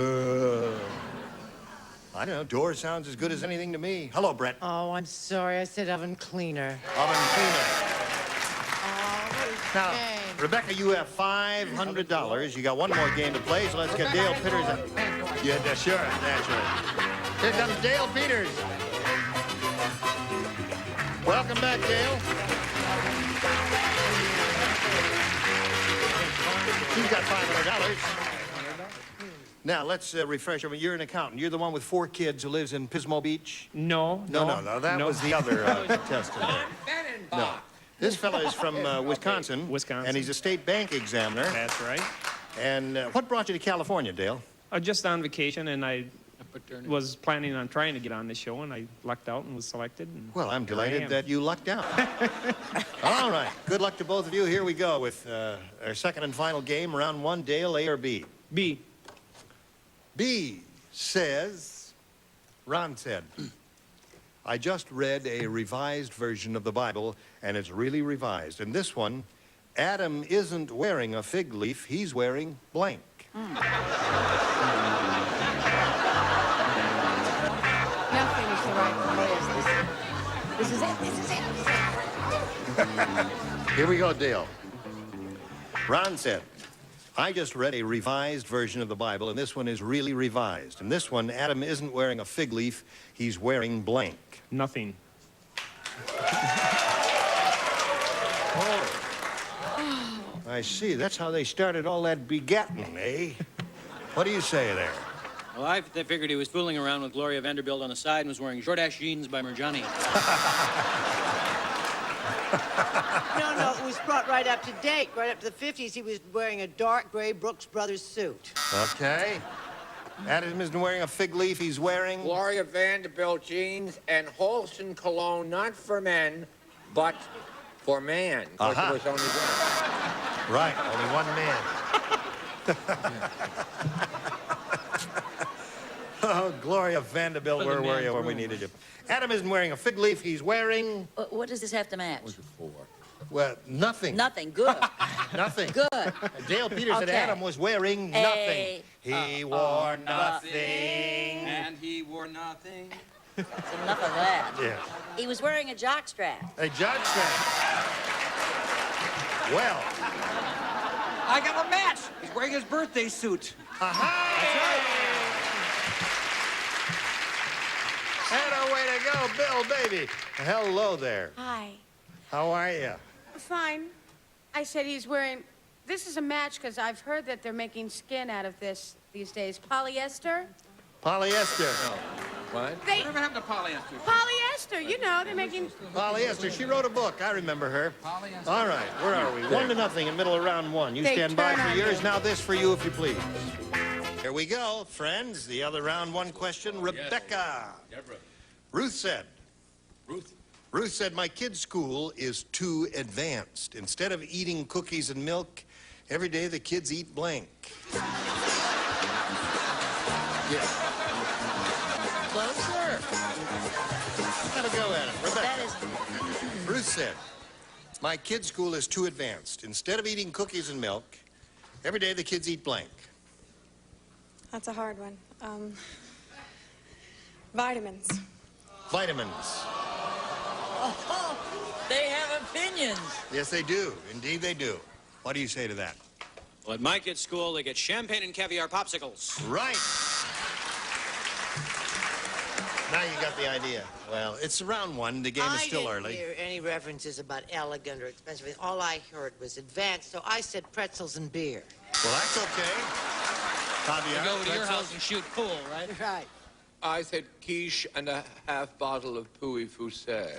I don't know, door sounds as good as anything to me. Hello, Brett. Oh, I'm sorry. I said oven cleaner. Oven cleaner. Oh, what a Now, shame. Rebecca, you have $500. You got one more game to play, so let's get Dale Peters. Yeah, sure, naturally. Here comes Dale Peters. Welcome back, Dale. She's got $500. Now, let's refresh. You're an accountant. You're the one with 4 kids who lives in Pismo Beach? No. No. That was the other contestant. No. This fella is from Wisconsin. And he's a state bank examiner. That's right. And what brought you to California, Dale? Just on vacation, and I was planning on trying to get on this show, and I lucked out and was selected. And Well, I'm here I delighted am. that you lucked out. All right. Good luck to both of you. Here we go with our second and final game, round 1. Dale, A or B? B. B says, Ron said, I just read a revised version of the Bible, and it's really revised. In this one, Adam isn't wearing a fig leaf, he's wearing blank. Now finish the right one. This is it. Here we go, Dale. Ron said, I just read a revised version of the Bible, and this one is really revised. In this one, Adam isn't wearing a fig leaf, he's wearing blank. Nothing. Oh. I see. That's how they started all that begetting, eh? What do you say there? Well, I figured he was fooling around with Gloria Vanderbilt on the side and was wearing short-ass jeans by Merjani. No, it was brought right up to date. Right up to the 50s, he was wearing a dark gray Brooks Brothers suit. Okay. Adam isn't wearing a fig leaf, he's wearing... Gloria Vanderbilt jeans and Holston cologne, not for men, but for man. Because there was only one. Right, only one man. Oh, Gloria Vanderbilt, where were you when we needed you? Adam isn't wearing a fig leaf, he's wearing... What does this have to match? What's it for? Well, nothing. Nothing. Good. Nothing. Good. Dale Peters said Adam was wearing nothing. He wore nothing. And he wore nothing. That's enough of that. Yeah. He was wearing a jockstrap. A jockstrap. Well. I got a match. He's wearing his birthday suit. And a way to go, Bill, baby. Hello there. Hi. How are you? Fine. I said he's wearing... This is a match because I've heard that they're making skin out of this these days. Polyester? Polyester. What? Whatever happened to polyester? Polyester, you know, they're making... Polyester. She wrote a book. I remember her. Polyester. All right, where are we? 1-0 in middle of round one. You They stand by turn for on yours. you. Now this for you, if you please. Here we go, friends. The other round one question. Rebecca. Deborah. Ruth said. Ruth. Ruth said, my kid's school is too advanced. Instead of eating cookies and milk, every day the kids eat blank. Yeah. Closer. Have a go at it. Rebecca. That is... Ruth said, my kid's school is too advanced. Instead of eating cookies and milk, every day the kids eat blank. That's a hard one. Vitamins. Vitamins. Oh, they have opinions. Yes, they do. Indeed, they do. What do you say to that? Well, at my kid's school, they get champagne and caviar popsicles. Right. Now you got the idea. Well, it's round one. The game is still I early. didn't hear any references about elegant or expensive. All I heard was advanced, so I said pretzels and beer. Well, that's okay. Caviar, You go to your pretzels. house and shoot pool, right? Right. I said quiche and a half bottle of Puy Foussette.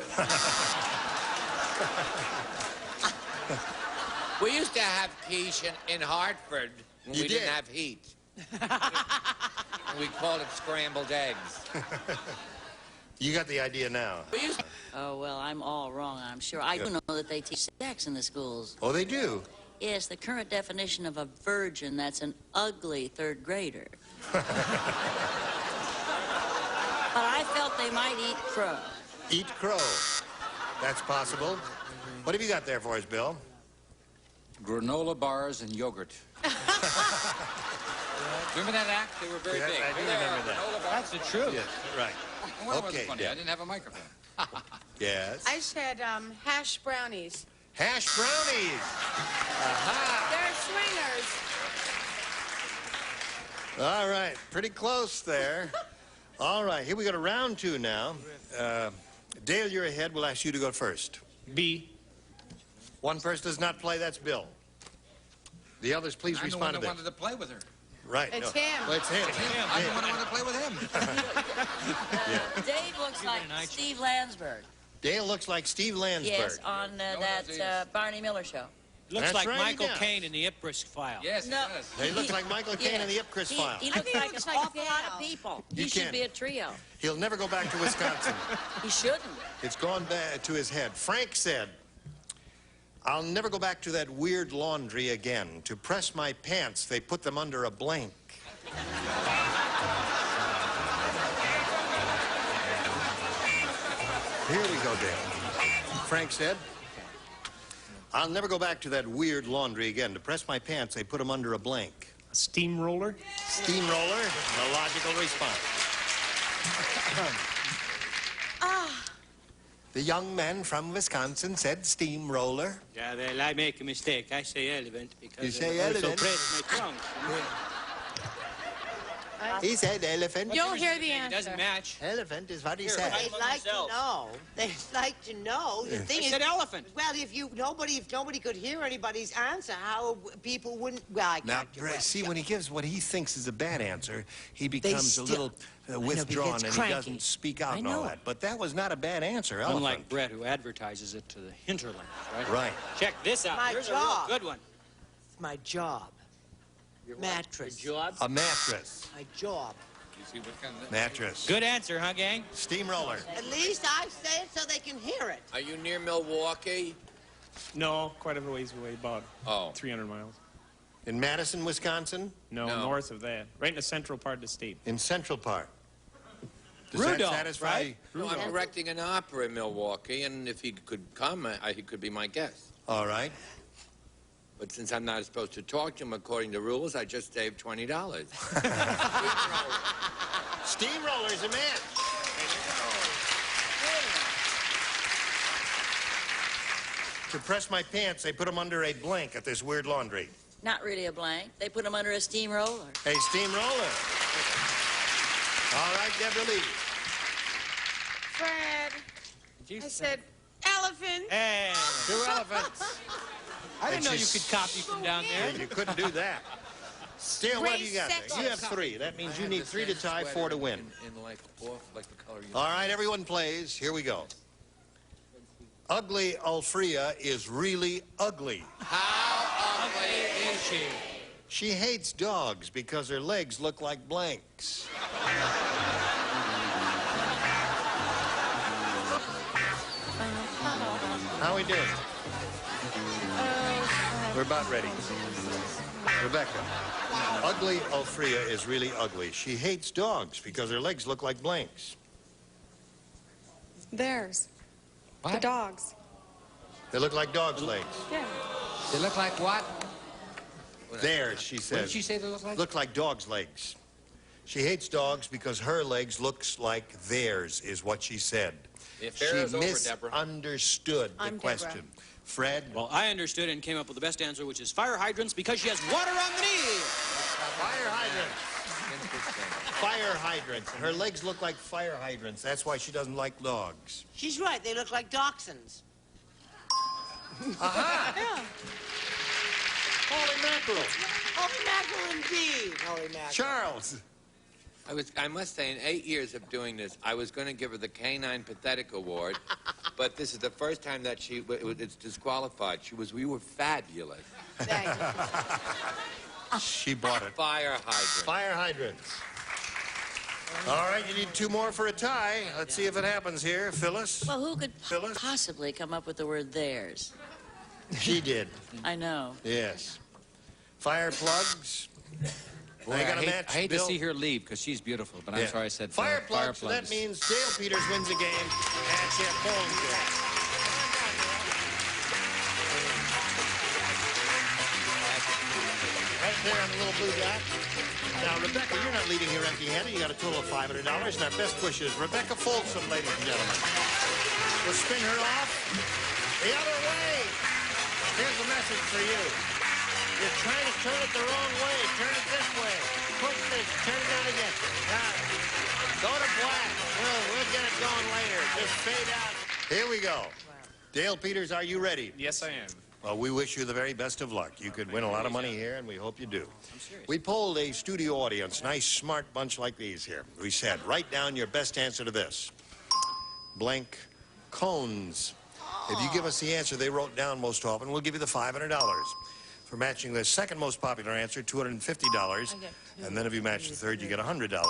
We used to have quiche in Hartford when You we did? didn't have heat. And we called it scrambled eggs. You got the idea now. Oh, well, I'm all wrong, I'm sure. I do know that they teach sex in the schools. Oh, they do? Yes, the current definition of a virgin, that's an ugly third grader. But I felt they might eat crow. Eat crow. That's possible. What have you got there for us, Bill? Granola bars and yogurt. Remember that act? They were very Yes, big. I do remember that. That's the truth. Yes, right. Well, that Okay, wasn't funny. Deb. I didn't have a microphone. Yes. I said hash brownies. Hash brownies. They're swingers. All right. Pretty close there. All right. Here we go to round two now. Dale, you're ahead. We'll ask you to go first. B. One person does not play. That's Bill. The others, please I'm the respond one to that this. wanted to play with her. Right. It's no. him. Well, it's him. I'm the one that wanted to play with him. Dave looks like Steve Landsberg. Dale looks like Steve Landsberg. Yes, on that Barney Miller show. Looks That's like right, he Michael does. Caine in the Ipcress file. Yes, No. it does. He looks like Michael Caine in the Ipcress file. He looks like an awful lot of people. You He should can't. be a trio. He'll never go back to Wisconsin. He shouldn't. It's gone back to his head. Frank said, I'll never go back to that weird laundry again. To press my pants, they put them under a blank. Here we go, Dale. Frank said, I'll never go back to that weird laundry again. To press my pants, they put them under a blank. A steamroller? Steamroller, a logical response. The young man from Wisconsin said steamroller. Yeah, well, I make a mistake. I say elephant because You say I also elephant? press my tongue. He said elephant. You'll hear the answer. It doesn't match. Elephant is what he Here, said. I- They'd like to know. They'd like to know. The thing I is, said elephant. well, if nobody could hear anybody's answer, how people wouldn't? Well, I Now, can't. Well, see, when he gives what he thinks is a bad answer, he becomes a still- little I know, but he withdrawn gets and cranky. he doesn't speak out I and all know. that. But that was not a bad answer, elephant. Unlike Brett, who advertises it to the hinterlands, right? Right. Check this out. My Here's job. a real good one. It's my job. Mattress. Your job? A mattress. My job. You see what kind of... Mattress. Good answer, huh, gang? Steamroller. At least I say it so they can hear it. Are you near Milwaukee? No, quite a ways away, about 300 miles. In Madison, Wisconsin? No, north of that. Right in the central part of the state. In Central Park. Does Rudolph, that satisfy? right? No, I'm directing an opera in Milwaukee, and if he could come, he could be my guest. All right. But since I'm not supposed to talk to him according to rules, I just saved $20. Steamroller's a match. To press my pants, they put them under a blank at this weird laundry. Not really a blank. They put them under a steamroller. A steamroller. All right, Deborah Lee. Fred, I said elephant. Hey, 2 elephants. I didn't know you could copy from down there. You couldn't do that. Still, what do you got there? You have 3. That means you need 3 to tie, 4 to win. In like the color you... All right, everyone plays. Here we go. Ugly Alfrea is really ugly. How ugly is she? She hates dogs because her legs look like blanks. How we doing? We're about ready. Rebecca. Ugly Alfrea is really ugly. She hates dogs because her legs look like blanks. Theirs. The dogs. They look like dogs' legs. Yeah. They look like what? Theirs, she says. What did she say they look like? Look like dogs' legs. She hates dogs because her legs looks like theirs, is what she said. The affair is over, Deborah. Misunderstood the I'm question. Deborah. Fred? Well, I understood and came up with the best answer, which is fire hydrants because she has water on the knee. Fire hydrants. Fire hydrants. Her legs look like fire hydrants. That's why she doesn't like dogs. She's right. They look like dachshunds. Aha! Yeah. Holy mackerel. Holy mackerel indeed. Holy mackerel. Charles. I must say, in 8 years of doing this, I was going to give her the Canine Pathetic Award, but this is the first time that it's disqualified. You were fabulous. Thank you. She bought it. Fire hydrant. Fire hydrants. All right, you need 2 more for a tie. Let's see if it happens here. Phyllis? Well, who could possibly come up with the word theirs? She did. I know. Yes. Fire plugs. Boy, They got a I match, hate to Bill? see her leave because she's beautiful, but Yeah. I'm sorry I said fire plugs. So that plugs. means Dale Peters wins the game and Jeff Bones wins. Right there on the little blue dot. Now, Rebecca, you're not leaving here empty-handed. You got a total of $500, and our best wishes, Rebecca Folsom, ladies and gentlemen. We'll spin her off the other way. Here's a message for you. You're trying to turn it the wrong way. Turn it this way. Push this. Turn it down again. Now, go to black. We'll get it going later. Just fade out. Here we go. Dale Peters, are you ready? Yes, I am. Well, we wish you the very best of luck. You could win a lot of money here, and we hope you do. We polled a studio audience, nice, smart bunch like these here. We said, write down your best answer to this. Blank cones. If you give us the answer they wrote down most often, we'll give you the $500. For matching the second most popular answer, $250. And then if you match the third, you get $100.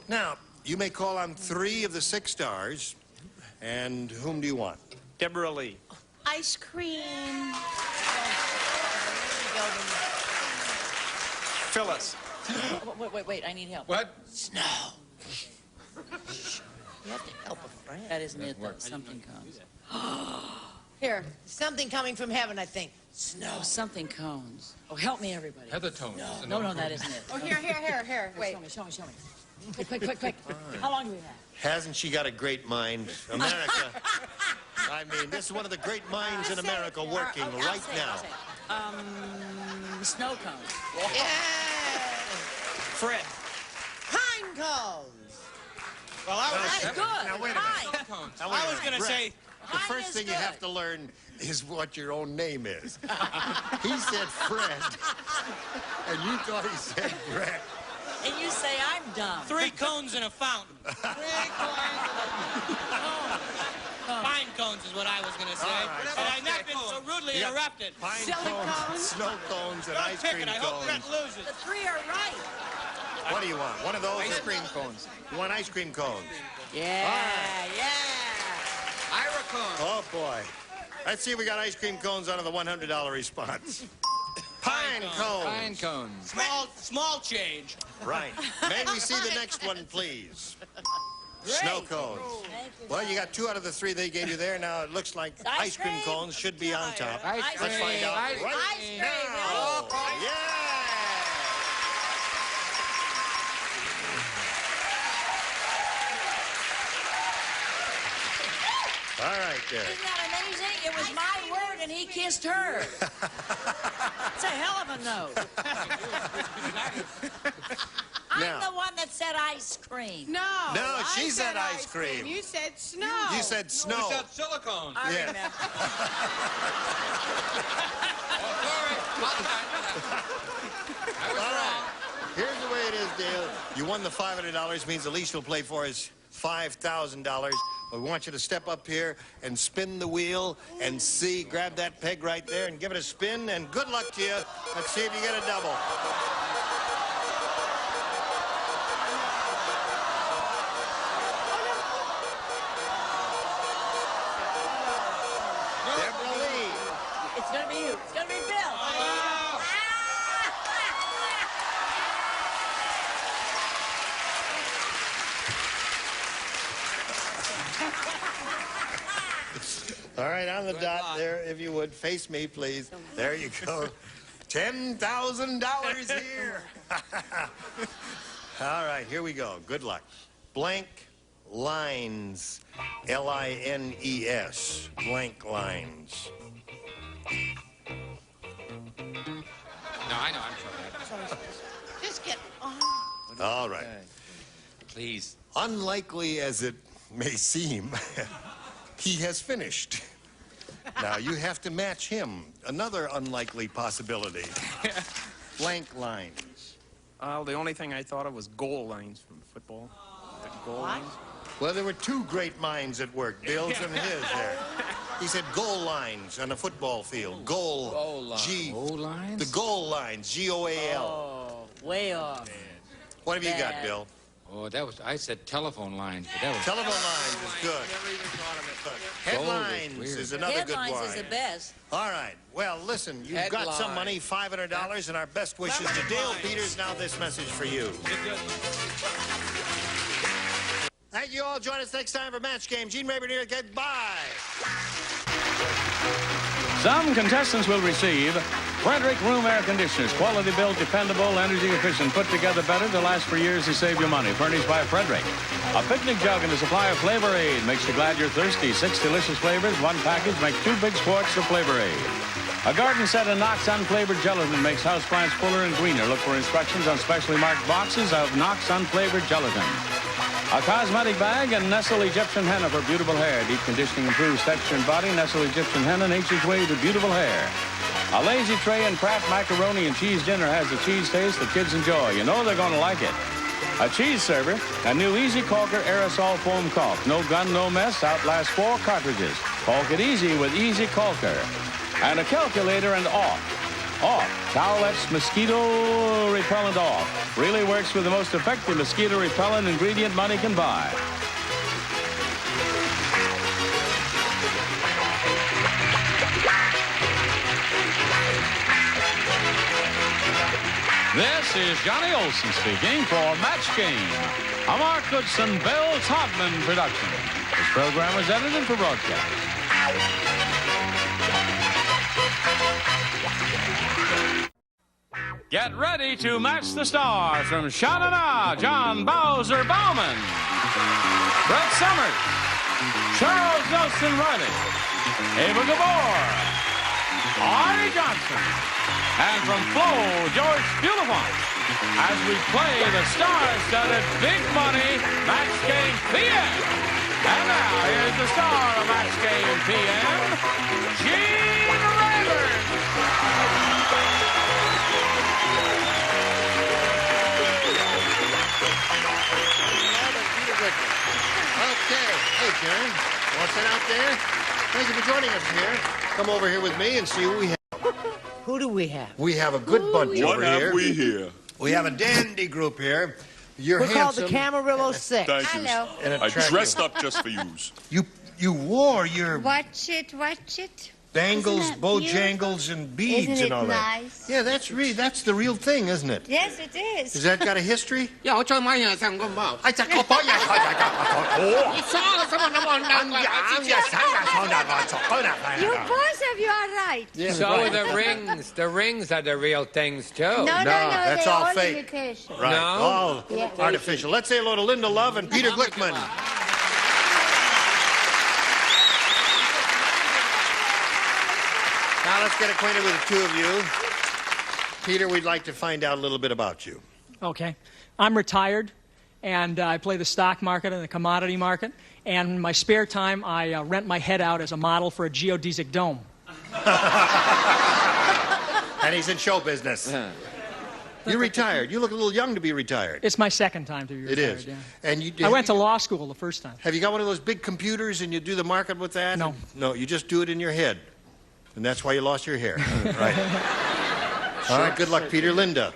Now, you may call on 3 of the 6 stars. And whom do you want? Deborah Lee. Ice cream. Phyllis. Wait, I need help. What? Snow. You have to help a friend. That isn't it, though. Something comes. Here, something coming from heaven, I think. Snow. Something cones. Oh, help me, everybody. Heather tones. No, that isn't it. Oh, here. Wait. Show me. Quick. How long do we have? Hasn't she got a great mind? America. I mean, this is one of the great minds in America working right now. Snow cone. Yeah! Fred. Pine cones. Well, That's good. Now, wait a minute. Pine. Now, wait a I was minute. going to Brett, say... the first thing you have to learn is what your own name is. He said Fred, and you thought he said Brett. And you say I'm dumb. 3 cones in a fountain. 3 cones in a fountain. Pine cones is what I was going to say. All right. And I've not been so rudely interrupted. Pine Silly cones, cones. snow cones, and Don't ice pick cream it. I hope Brett cones. loses. The 3 are right. What do you want? One of those? Ice cream cones. You want ice cream cones? Yeah, yeah. Ira cone. Oh, boy. Let's see if we got ice cream cones out of the $100 response. Pine cones. Pine cones. Small change. Right. May we see the next one, please? Snow cones. Well, you got 2 out of the 3 they gave you there. Now it looks like ice cream cones should be on top. Ice Let's find out cream. right now. Yeah. All right, there. Isn't that amazing? It was my word and he kissed her. It's a hell of a note. I'm Now. the one that said ice cream. No. No, I she said ice cream. You said snow. You said snow. You said silicone. I Yeah. remember. All right. Here's the way it is, Dale. You won the $500, means the least you'll play for is $5,000. But we want you to step up here and spin the wheel and see. Grab that peg right there and give it a spin. And good luck to you. Let's see if you get a double. Deborah Lee. It's gonna be you. It's gonna be Bill. All right, on the dot there, if you would. Face me, please. There you go. $10,000 here. All right, here we go. Good luck. Blank lines. L-I-N-E-S. Blank lines. No, I know. I'm sorry. Just get on. All right. Please. Unlikely as it may seem, he has finished. Now you have to match him. Another unlikely possibility. Blank lines. The only thing I thought of was goal lines from football. Goal lines. Well, there were 2 great minds at work, Bill's and his there. He said goal lines on a football field. Goal lines. Goal lines? The goal lines, G-O-A-L. Oh, way off. What have you got, Bill? Oh, I said telephone lines, but that was... Telephone lines is good. Headlines is another good one. Headlines is the best. All right. Well, listen, you've got some money, $500, and our best wishes to Dale Peters. Now this message for you. Thank you all. Join us next time for Match Game. Gene Rayburn here. Goodbye. Some contestants will receive Frederick Room Air Conditioners. Quality built, dependable, energy efficient, put together better to last for years to save you money. Furnished by Frederick. A picnic jug and a supply of Flavor Aid makes you glad you're thirsty. 6 delicious flavors, 1 package, make 2 big squirts of Flavor Aid. A garden set of Knox unflavored gelatin makes houseplants fuller and greener. Look for instructions on specially marked boxes of Knox unflavored gelatin. A cosmetic bag and Nestle Egyptian Henna for beautiful hair. Deep conditioning improves texture and body. Nestle Egyptian Henna, nature's way to beautiful hair. A lazy tray and Kraft macaroni and cheese dinner has the cheese taste that kids enjoy. You know they're going to like it. A cheese server, a new Easy Caulker aerosol foam caulk. No gun, no mess, outlasts 4 cartridges. Caulk it easy with Easy Caulker. And a calculator and off. Off. Towelettes mosquito repellent off. Really works with the most effective mosquito repellent ingredient money can buy. This is Johnny Olson speaking for Match Game, a Mark Goodson, Bill Todman production. This program was edited for broadcast. Get ready to match the stars from Sha-Na-Na, John Bowser Bauman, Brett Summers, Charles Nelson Reilly, Ava Gabor, Arnie Johnson, and from Flo, George Bulifant, as we play the star-studded Big Money Match Game PM. And now, here's the star of Match Game PM, Gene Rayburn. Okay. Hey, Karen. Want to sit out there? Thank you for joining us here. Come over here with me and see who we have. Who do we have? We have a good bunch over here. What have we here? We have a dandy group here. You're We're called handsome. the Camarillo Six. Thank you. Hello. And I attractive. dressed up just for yous. You wore your Watch it. bangles, Isn't that bojangles, and beads Isn't it and all nice? that. Yeah, that's the real thing, isn't it? Yes, it is. Has that got a history? Yeah, 我再買嘢上公報。I said, oh,你說嘅什麼那麼難怪？ You both of you are right. So are the rings. The rings are the real things, too. No, that's they're all all fake. imitation. Right. No? All Yeah. artificial. Let's say hello to Linda Love and Peter Glickman. Now let's get acquainted with the two of you. Peter, we'd like to find out a little bit about you. Okay. I'm retired, and I play the stock market and the commodity market. And in my spare time, I rent my head out as a model for a geodesic dome. And he's in show business. You're retired. You look a little young to be retired. It's my second time to be retired. It is. Yeah. And I went to law school the first time. Have you got one of those big computers and you do the market with that? No. No, you just do it in your head. And that's why you lost your hair. Right. All right, good luck, Peter. Linda.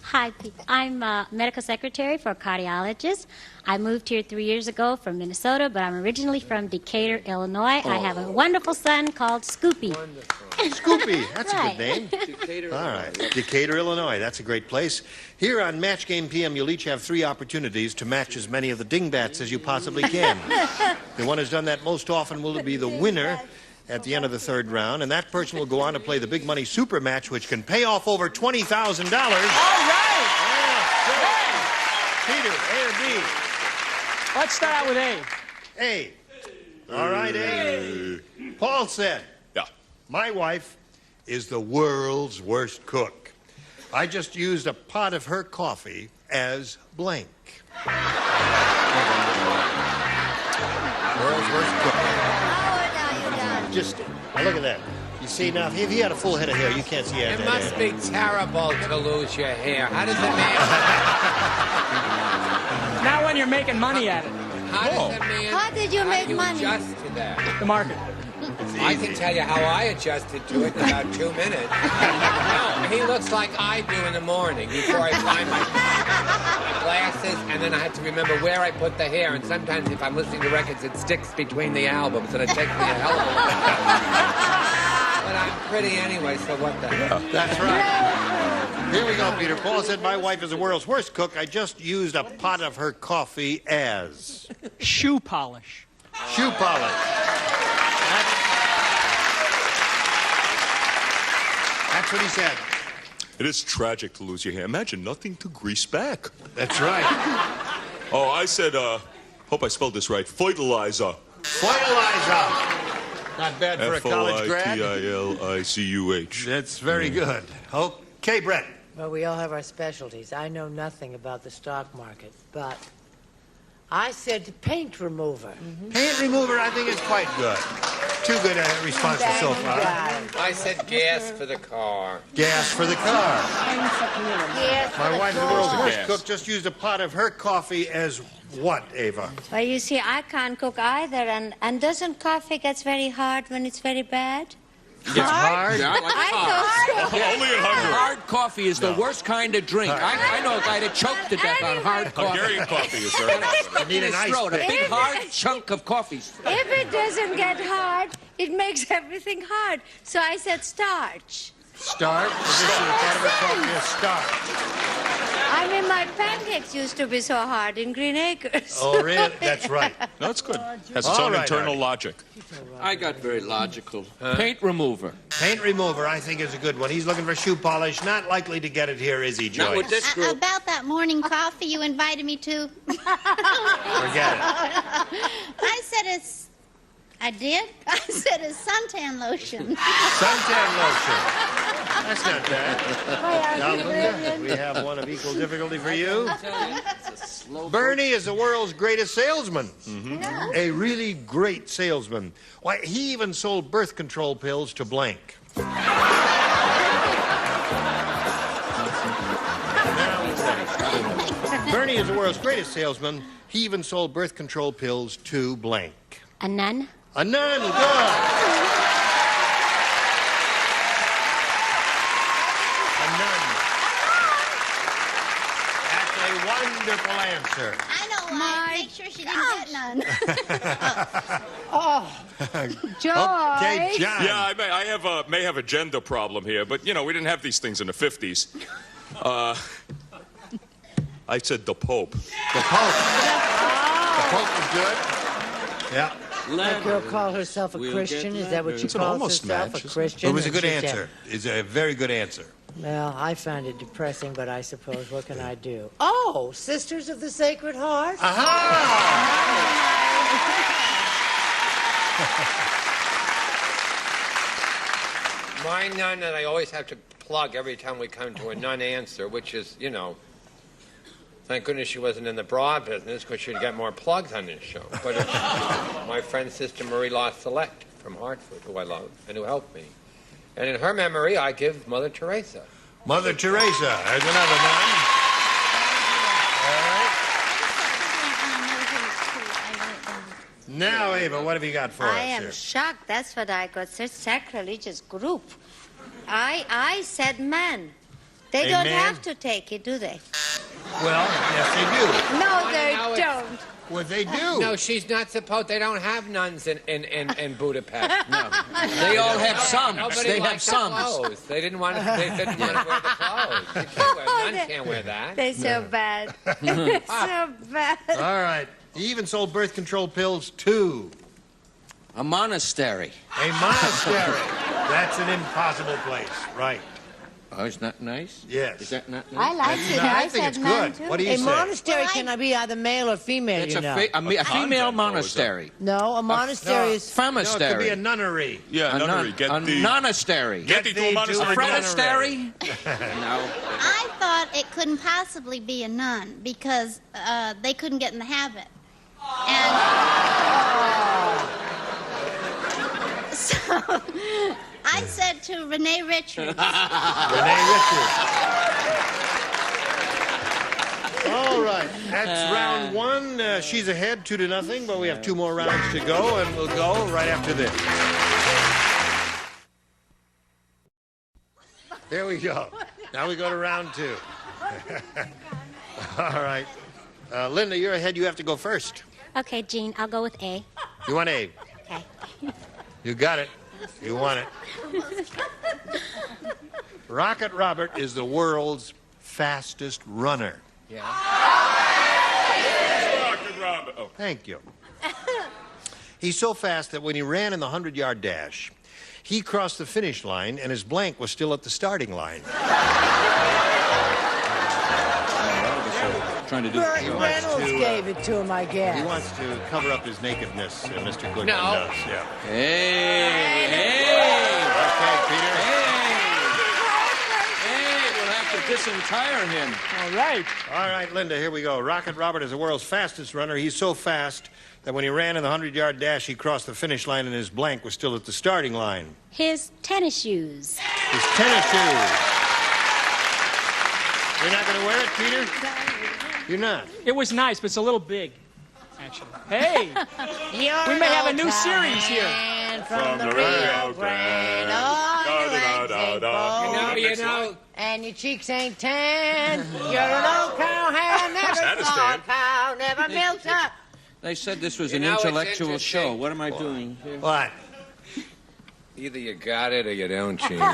Hi, Pete. I'm a medical secretary for a cardiologist. I moved here 3 years ago from Minnesota, but I'm originally from Decatur, Illinois. I have a wonderful son called Scoopy. Scoopy, that's Right. a good name. All right, Decatur, Illinois. That's a great place. Here on Match Game PM, you'll each have 3 opportunities to match as many of the dingbats as you possibly can. The one who's done that most often will be the winner at the end of the 3rd round, and that person will go on to play the big money super match, which can pay off over $20,000. All right! Peter, A or B? Let's start out with A. A. All right, A. Paul said, Yeah. my wife is the world's worst cook. I just used a pot of her coffee as blank. World's worst cook. Just look at that. You see, now, if he had a full head of hair, you can't see It that must head. be terrible to lose your hair. How does it man? Not when you're making money at it. How does it man? How did you make money? Adjust to that. The market. I can tell you how I adjusted to it in about 2 minutes. No, he looks like I do in the morning before I find my glasses, and then I have to remember where I put the hair. And sometimes if I'm listening to records, it sticks between the albums, and it takes me a hell of a while. But I'm pretty anyway, so what the hell? That's right. Here we go, Peter. Paul said, my wife is the world's worst cook. I just used a pot of her coffee as... Shoe polish. Shoe polish. That's what he said. It is tragic to lose your hair. Imagine nothing to grease back. That's right. Oh, I said, hope I spelled this right, fertilizer. Fertilizer. Not bad for a college grad. F-O-I-T-I-L-I-C-U-H. That's very good. Okay, Brett. Well, we all have our specialties. I know nothing about the stock market, but I said paint remover. Paint remover, I think, is quite good. Too good a response so far. I said gas for the car. Gas for the car. Yes, My wife, the world's worst Gas. cook, just used a pot of her coffee as what, Ava? Well, you see, I can't cook either, and doesn't coffee get very hard when it's very bad? It's hard? Yeah, I like I hard. thought so. Only in Hungary. Hard coffee is the worst kind of drink. I know a guy that choked to death on hard coffee. Hungarian coffee is there. You need an ice Throat, a pick. big hard chunk of coffee. If it doesn't get hard, it makes everything hard. So I said starch. Starch? This is a pot of her coffee as starch. I mean, my pancakes used to be so hard in Green Acres. Oh, really? That's right. No, it's good. Has its own internal logic. I got very logical. Paint remover. Paint remover, I think, is a good one. He's looking for shoe polish. Not likely to get it here, is he, Joyce? Not with this group. About that morning coffee you invited me to. Forget it. I said it's... I did? I said it's suntan lotion. Suntan lotion. That's not bad. Now, Linda, we have one of equal difficulty for you. Bernie is the world's greatest salesman. A really great salesman. Why, he even sold birth control pills to blank. Bernie is the world's greatest salesman. He even sold birth control pills to blank. A nun? A nun, good. A nun. That's a wonderful answer. I know why. Make sure she didn't get none. Okay, John. Yeah, I may have a gender problem here, but, you know, we didn't have these things in the 50s. I said the Pope. The Pope. The Pope is good. Yeah. That girl call herself a Christian? Is that what she calls herself, a Christian? It was a good answer. It's a very good answer. Well, I find it depressing, but I suppose what can I do? Oh, Sisters of the Sacred Heart? My nun that I always have to plug every time we come to a nun answer, which is, you know, thank goodness she wasn't in the broad business because she'd get more plugs on this show. But it's my friend, Sister Marie La Select from Hartford, who I love and who helped me. And in her memory, I give Mother Teresa. Mother Teresa. There's another nun. All right. Now, Ava, what have you got for us I am here? shocked. That's what I got. Such sacrilegious group. I said men. They don't have to take it, do they? Well, yes, they do. No, they don't. Well, they do. No, she's not supposed. They don't have nuns in Budapest. No, They all have sons. Nobody They have liked the sons. clothes. They didn't want to. They didn't want to wear the clothes. You can't wear, nuns can't wear that. They're so bad. So bad. All right. He even sold birth control pills too. A monastery. A monastery. That's an impossible place, right? Oh, is that nice? Yes. Is that not nice? I like it. I think it's good. What do you A say? monastery can be either male or female, It's you a know. female monastery. No, a monastery is... No, it Femostery. could be a nunnery. Yeah, nunnery. A nonastery. Get thee to a monastery. A frenistery? No. I thought it couldn't possibly be a nun because they couldn't get in the habit. And so I said to Renee Richards. Renee Richards. All right, that's round one. She's ahead 2-0, but we have 2 more rounds to go, and we'll go right after this. There we go. Now we go to round 2. All right. Linda, you're ahead. You have to go first. Okay, Gene, I'll go with A. You want A? Okay. You got it. You want it. Rocket Robert is the world's fastest runner. Yeah. Rocket Robert. Oh. Thank you. He's so fast that when he ran in the 100-yard dash, he crossed the finish line and his blank was still at the starting line. Trying to do Burt Reynolds gave it to him, I guess. He wants to cover up his nakedness, Mr. Goodman No. does. Yeah. Hey! Okay, Peter. Hey, we'll have to disentire him. All right. All right, Linda, here we go. Rocket Robert is the world's fastest runner. He's so fast that when he ran in the 100-yard dash, he crossed the finish line and his blank was still at the starting line. His tennis shoes. His tennis shoes. You're not going to wear it, Peter? You're not. It was nice, but it's a little big, actually. Hey, we may have a new series here. From the Rio Grande, You know. and your cheeks ain't tan. You're an old cow hand, never saw a cow, never milked up. They said this was You an know, it's intellectual interesting. show. What am I doing here? What? Either you got it or you don't, Gene. I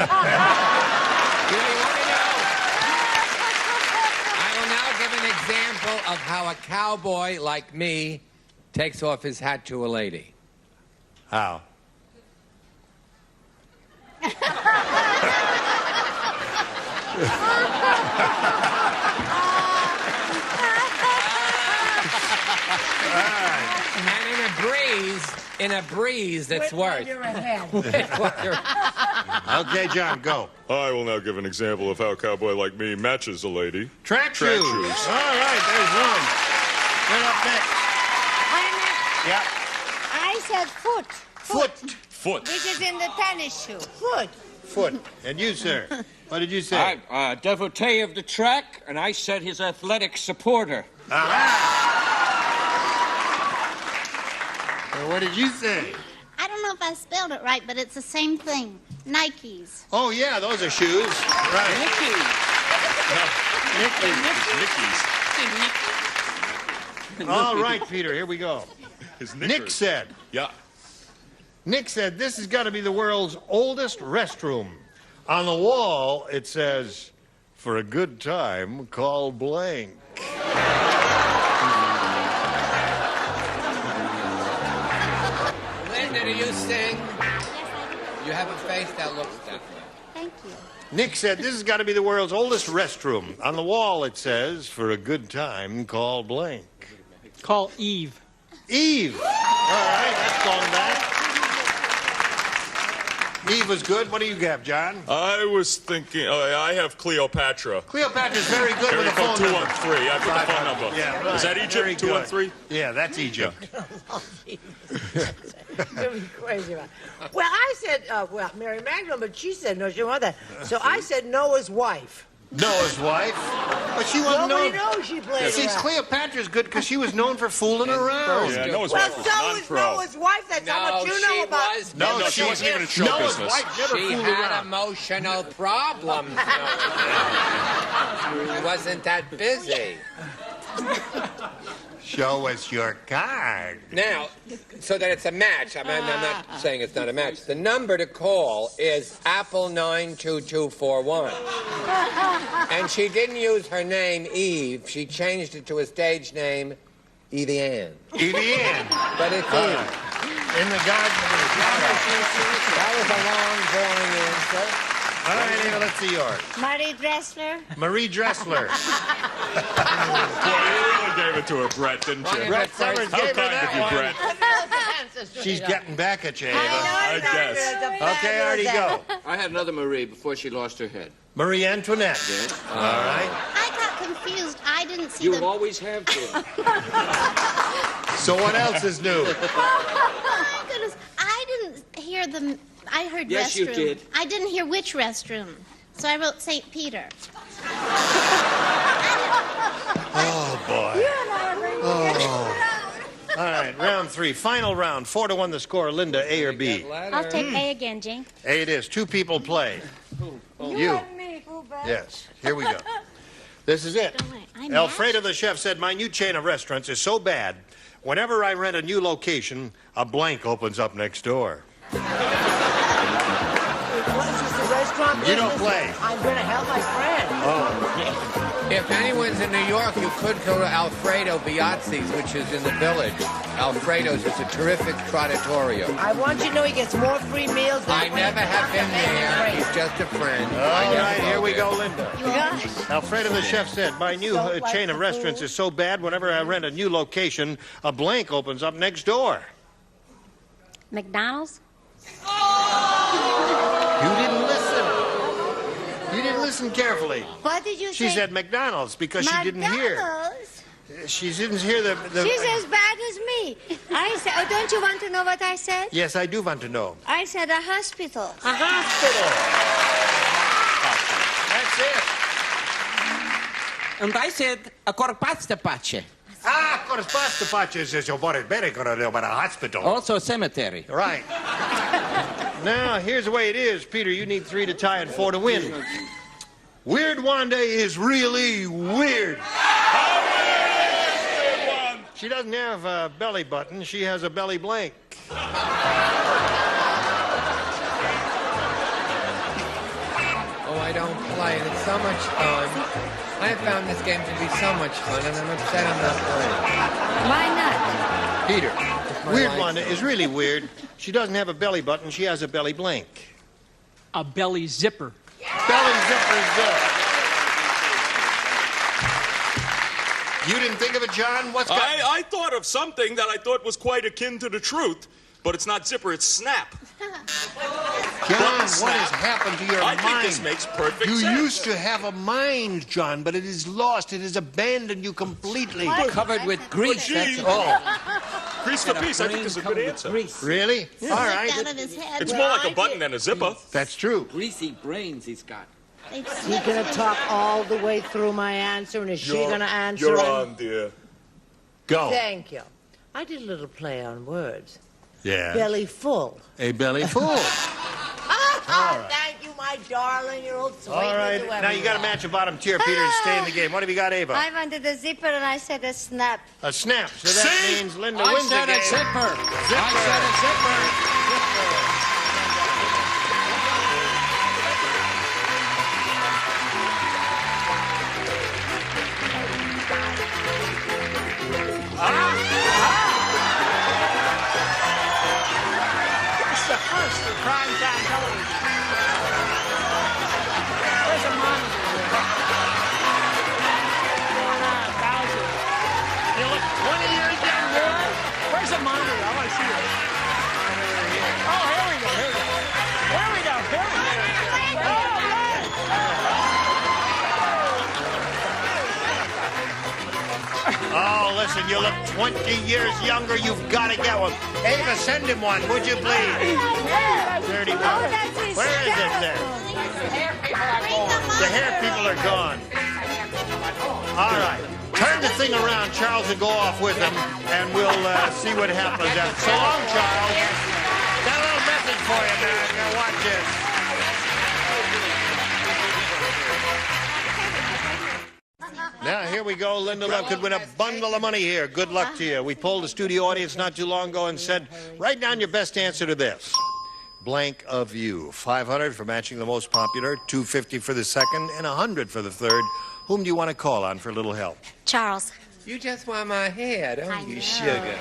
will example of how a cowboy like me takes off his hat to a lady. How? And in a breeze that's worse. Okay, John, go. I will now give an example of how a cowboy like me matches a lady. Track shoes. All right, there's one. Right up next. Yeah. I said foot. Foot. Which is in the tennis shoe. Foot. And you, sir? What did you say? I'm a devotee of the track, and I said his athletic supporter. What did you say? I don't know if I spelled it right, but it's the same thing. Nikes. Oh, yeah, those are shoes. Right. Nickies. All right, Peter, here we go. Nick said. Yeah. Nick said, this has got to be the world's oldest restroom. On the wall, it says, for a good time, call blank. Linda, do you sing? Yes, I do. You have a face that looks that way. Thank you. Nick said, this has got to be the world's oldest restroom. On the wall, it says, for a good time, call blank. Call Eve. Eve. All right, that's going back. Eve was good. What do you have, John? I was thinking, I have Cleopatra. Cleopatra's very good with the phone number. 213. I've got the phone number. Yeah, right. Is that Egypt, 213? Yeah, that's Egypt. You're crazy about it. Well, I said, Mary Magdalene, but she said no, she didn't want that. So I said Noah's wife. Noah's wife? But she wasn't Nobody known. knows she played See, around. Cleopatra's good because she was known for fooling around. Yeah, Noah's Well, wife was so was non-pro. Noah's wife. That's how much you know about. No, she wasn't even in show Noah's business. wife never She fooled had around. emotional problems. She wasn't that busy. Show us your card. Now, so that it's a match, I'm not saying it's not a match. The number to call is Apple 92241. And she didn't use her name, Eve. She changed it to a stage name, Evie Ann. Evie Ann. But it's Eve. In the garden. That was a long, boring answer. All right, Eva, let's see yours. Marie Dressler. Marie Dressler. Well, you really gave it to her, Brett, didn't you? Brett Summers How gave her kind that of you, one. Brett. She's getting back at you, Eva. I guess. Okay, Artie, go. I had another Marie before she lost her head. Marie Antoinette. Yes. All right. I got confused. I didn't see You the... always have been. So what else is new? Oh, my goodness. I didn't hear the... I heard Yes, restroom. you did. I didn't hear which restroom. So I wrote St. Peter. Oh, boy. Oh. All right, round 3. Final round. 4-1 the score. Linda, A or B? I'll take A again, Jane. A it is. 2 people play. You. and me, Booba. Yes. Here we go. This is it. I'm Alfredo the chef said, my new chain of restaurants is so bad, whenever I rent a new location, a blank opens up next door. You don't play. I'm going to help my friend. Oh. If anyone's in New York, you could go to Alfredo Biazzi's, which is in the Village. Alfredo's is a terrific trattoria. I want you to know he gets more free meals than I never have been there. He's just a friend. All right, here we go, Linda. Alfredo the chef said, my new chain of restaurants is so bad, whenever I rent a new location, a blank opens up next door. McDonald's? You didn't listen. You didn't listen carefully. What did you say? She said McDonald's because she didn't hear. McDonald's? She didn't hear the... She's as bad as me. I said, oh, don't you want to know what I said? Yes, I do want to know. I said a hospital. A hospital. That's it. And I said a corpasta pace. Ah, corpasta pace is your body very good about a hospital. Also a cemetery. Right. Now, here's the way it is. Peter, you need 3 to tie and 4 to win. Weird Wanda is really weird. She doesn't have a belly button. She has a belly blank. Oh, I I don't play. It's so much fun. I have found this game to be so much fun, and I'm upset I'm not playing. Why not? Peter. Weird one is really weird. She doesn't have a belly button. She has a belly blank. A belly zipper. Belly zipper's good. You didn't think of it, John? I thought of something that I thought was quite akin to the truth, but it's not zipper, it's snap. John, what has happened to your mind? I think this makes perfect you sense. You used to have a mind, John, but it is lost. It has abandoned you completely. Covered with grease, that's all. Grease for peace, I think is a good answer. Really? Yeah. All right. It's more like a button than a zipper. That's true. Greasy brains he's got. Is he going to talk all the way through my answer, and is she going to answer You're it? on, dear. Go. Thank you. I did a little play on words. Yeah. Belly full. A belly full. Thank you, my darling. You're all sweet. All right. Now you got to match a bottom tier, Peter, to stay in the game. What have you got, Ava? I wanted a zipper and I said a snap. A snap. So that means Linda wins the game. I said a zipper. I said a zipper. It's the first for primetime television. Where's the monitor? Bowser. You look 20 years younger. Where's the monitor? I want to see it. Oh, here we go. Here we go. Here we go. Here we go. Oh, Oh, listen, you look 20 years younger. You've got to get one. Ava, send him one, would you please? 30 bucks. Where is it there? The hair people are gone. All right. Turn the thing around, Charles, and go off with him, and we'll see what happens. So long, Charles. Got a little message for you, America. Watch this. Now, here we go. Linda Love could win a bundle of money here. Good luck to you. We polled the studio audience not too long ago and said, write down your best answer to this. Blank of you. 500 for matching the most popular, 250 for the second, and 100 for the third. Whom do you want to call on for a little help? Charles. You just want my hair, don't you, sugar?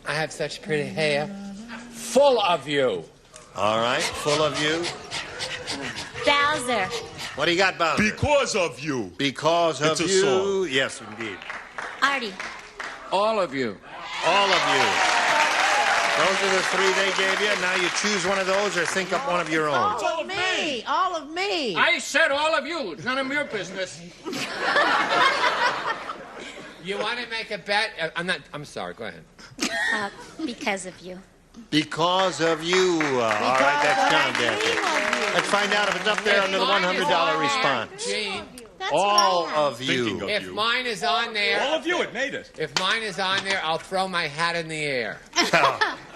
I have such pretty hair. Full of you. All right, full of you. Bowser. What do you got, Bowser? Because of you. Because of It's a you. song. Yes, indeed. Artie. All of you. All of you. Those are the three they gave you. Now you choose one of those or think up one of your own. All of me. All of me. I said all of you. It's none of your business. You want to make a bet? I'm sorry, go ahead. Because of you. Because of you. All right, that's John's answer. Let's find out if it's up there under the $100 response. Gene. All of you. If mine is on there. All of you, it made it. If mine is on there, I'll throw my hat in the air.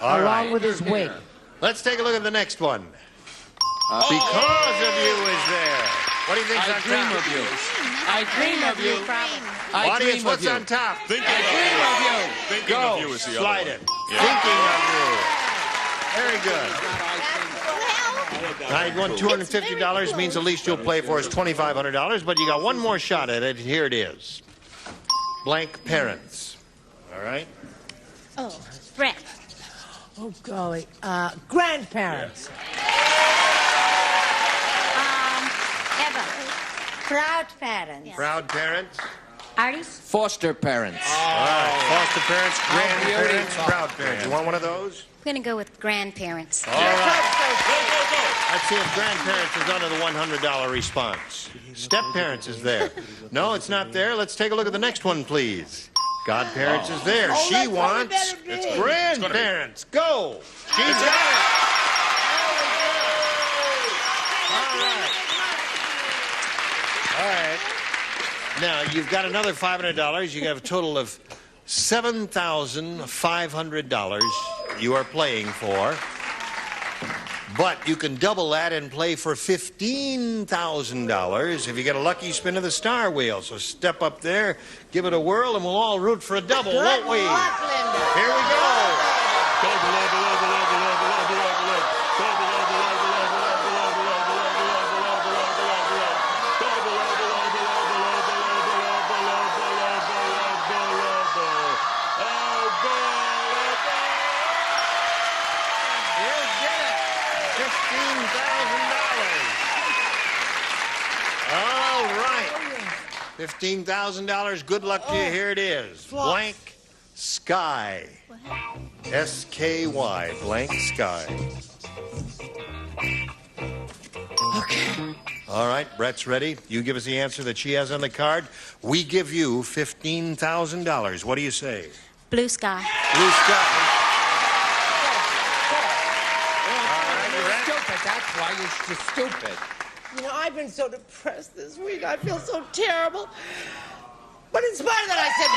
All Along right. with his wig. Let's take a look at the next one. Because of you is there. What do you think's on top? I dream of you. I Audience, dream what's of you. on top? Thinking I dream of you. Thinking Go. of you is the Slide other it. one. Yeah. Thinking of you. Very good. Now you won $250, means the least you'll play for is $2,500, but you got one more shot at it. Here it is. Blank parents. All right? Oh, Brett. Oh, golly. Grandparents. Eva. Proud parents. Proud parents. Artie. Foster parents. All right. Foster parents, grandparents, beautiful. proud parents. You want one of those? I'm going to go with grandparents. All right. Let's see if grandparents is under the $100 response. Step parents is there. No, it's not there. Let's take a look at the next one, please. Godparents is there. Oh, She that's what it wants better be. it's grandparents. Go. She's got it. All right. Now, you've got another $500. You have a total of $7,500 you are playing for. But you can double that and play for $15,000 if you get a lucky spin of the star wheel. So step up there, give it a whirl, and we'll all root for a double, won't we? Here we go. All right. $15,000. Good luck to you. Here it is. Blank Sky. S-K-Y. Blank Sky. Okay. All right, Brett's ready. You give us the answer that she has on the card. We give you $15,000. What do you say? Blue sky. Blue sky. You're stupid. That's why you're stupid. You know, I've been so depressed this week. I feel so terrible. But in spite of that, I said,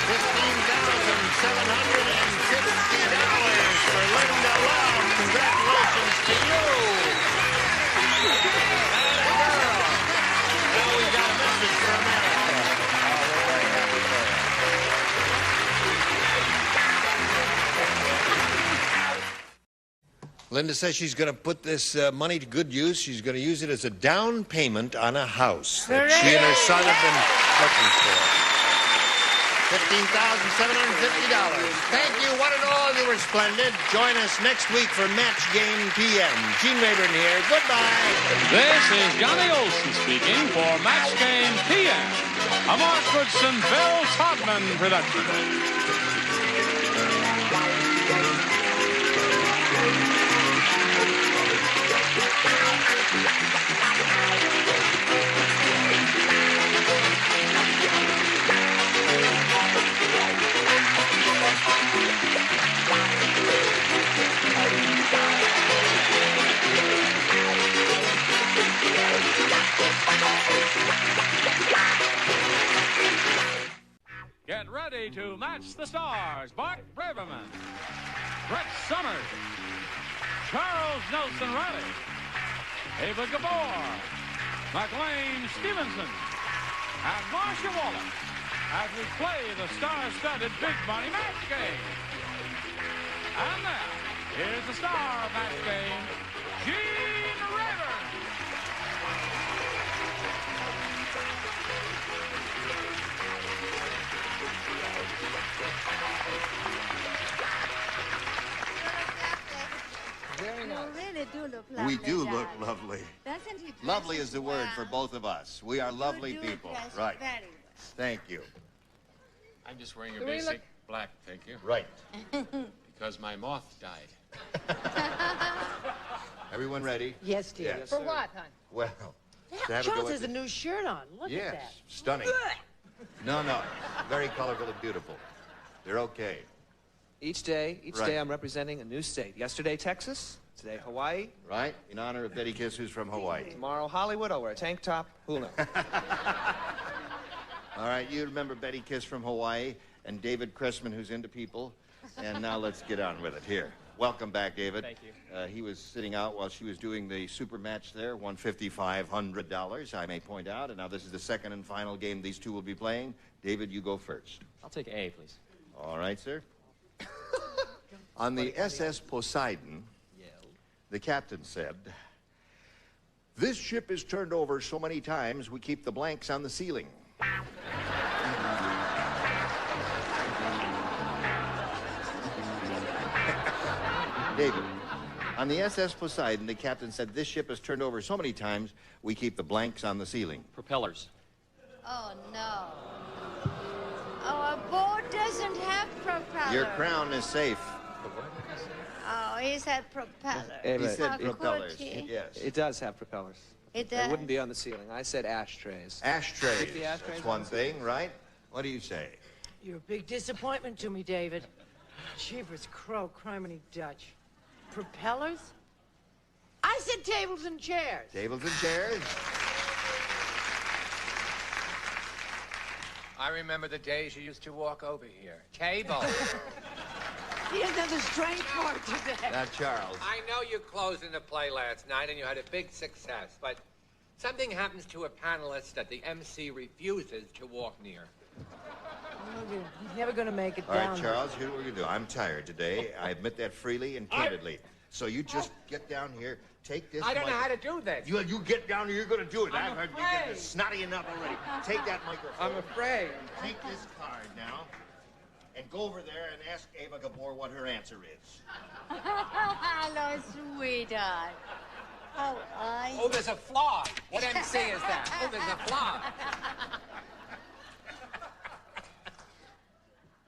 $15,750 for Linda Love. Congratulations to you. Now we got a message for America. Linda says she's going to put this money to good use. She's going to use it as a down payment on a house that she and her son have been looking for. $15,750. Thank you, one and all. You were splendid. Join us next week for Match Game PM. Gene Rayburn here. Goodbye. This is Johnny Olson speaking for Match Game PM, a Mark Goodson, Bill Todman production. Get ready to match the stars. Bart Braverman, Brett Summers, Charles Nelson Reilly, Ava Gabor, McLean Stevenson, and Marcia Wallace as we play the star-studded big money match game. And now, here's the star of match game, Gene Rayburn. Very nice. You really do look lovely. We do look lovely. Doesn't he? Lovely is the word for both of us. We are lovely people. Right. Very Thank you. I'm just wearing a basic black, thank you. Right. Because my moth died. Everyone ready? Yes, dear. Yes, For sir. what, hon? Well, to have a Charles go has at a new shirt on. Look yes, at that. Stunning. No, very colorful and beautiful. They're okay. Each day I'm representing a new state. Yesterday, Texas. Today, Hawaii. Right, in honor of Betty Kiss, who's from Hawaii. Tomorrow, Hollywood. I'll wear a tank top. Who'll know? All right, you remember Betty Kiss from Hawaii and David Cressman, who's into people. And now let's get on with it. Here. Welcome back, David. Thank you. He was sitting out while she was doing the super match there, won $5,500, I may point out. And now this is the second and final game these two will be playing. David, you go first. I'll take A, please. All right, sir. On the SS Poseidon, the captain said, "This ship is turned over so many times we keep the blanks on the ceiling." David, on the SS Poseidon, the captain said, "This ship is turned over so many times we keep the blanks on the ceiling." Propellers. Oh, no. Oh, a boat doesn't have propellers. Your crown is safe. Oh, he said propellers. He said How propellers. could he? Yes. It does have propellers. It They does. wouldn't be on the ceiling. I said ashtrays. Ashtrays. Keep the ashtrays That's on one the ceiling. thing, right? What do you say? You're a big disappointment to me, David. Jeepers, crow, criminy Dutch. Propellers? I said tables and chairs. Tables and chairs? I remember the days you used to walk over here. Table. He doesn't have the strength for it today. Not Charles. I know you closed in the play last night and you had a big success, but something happens to a panelist that the MC refuses to walk near. He's never going to make it All down. right, Charles, here's what we're going to do. I'm tired today. I admit that freely and candidly. So you just get down here, take this I don't know how to do this. You get down here, you're going to do it. I'm I've heard you afraid. get snotty enough already. Take that microphone. I'm afraid. Take this card now and go over there and ask Ava Gabor what her answer is. Hello, sweetheart. How are you? Oh, there's a fly. What MC is that? Oh, there's a fly.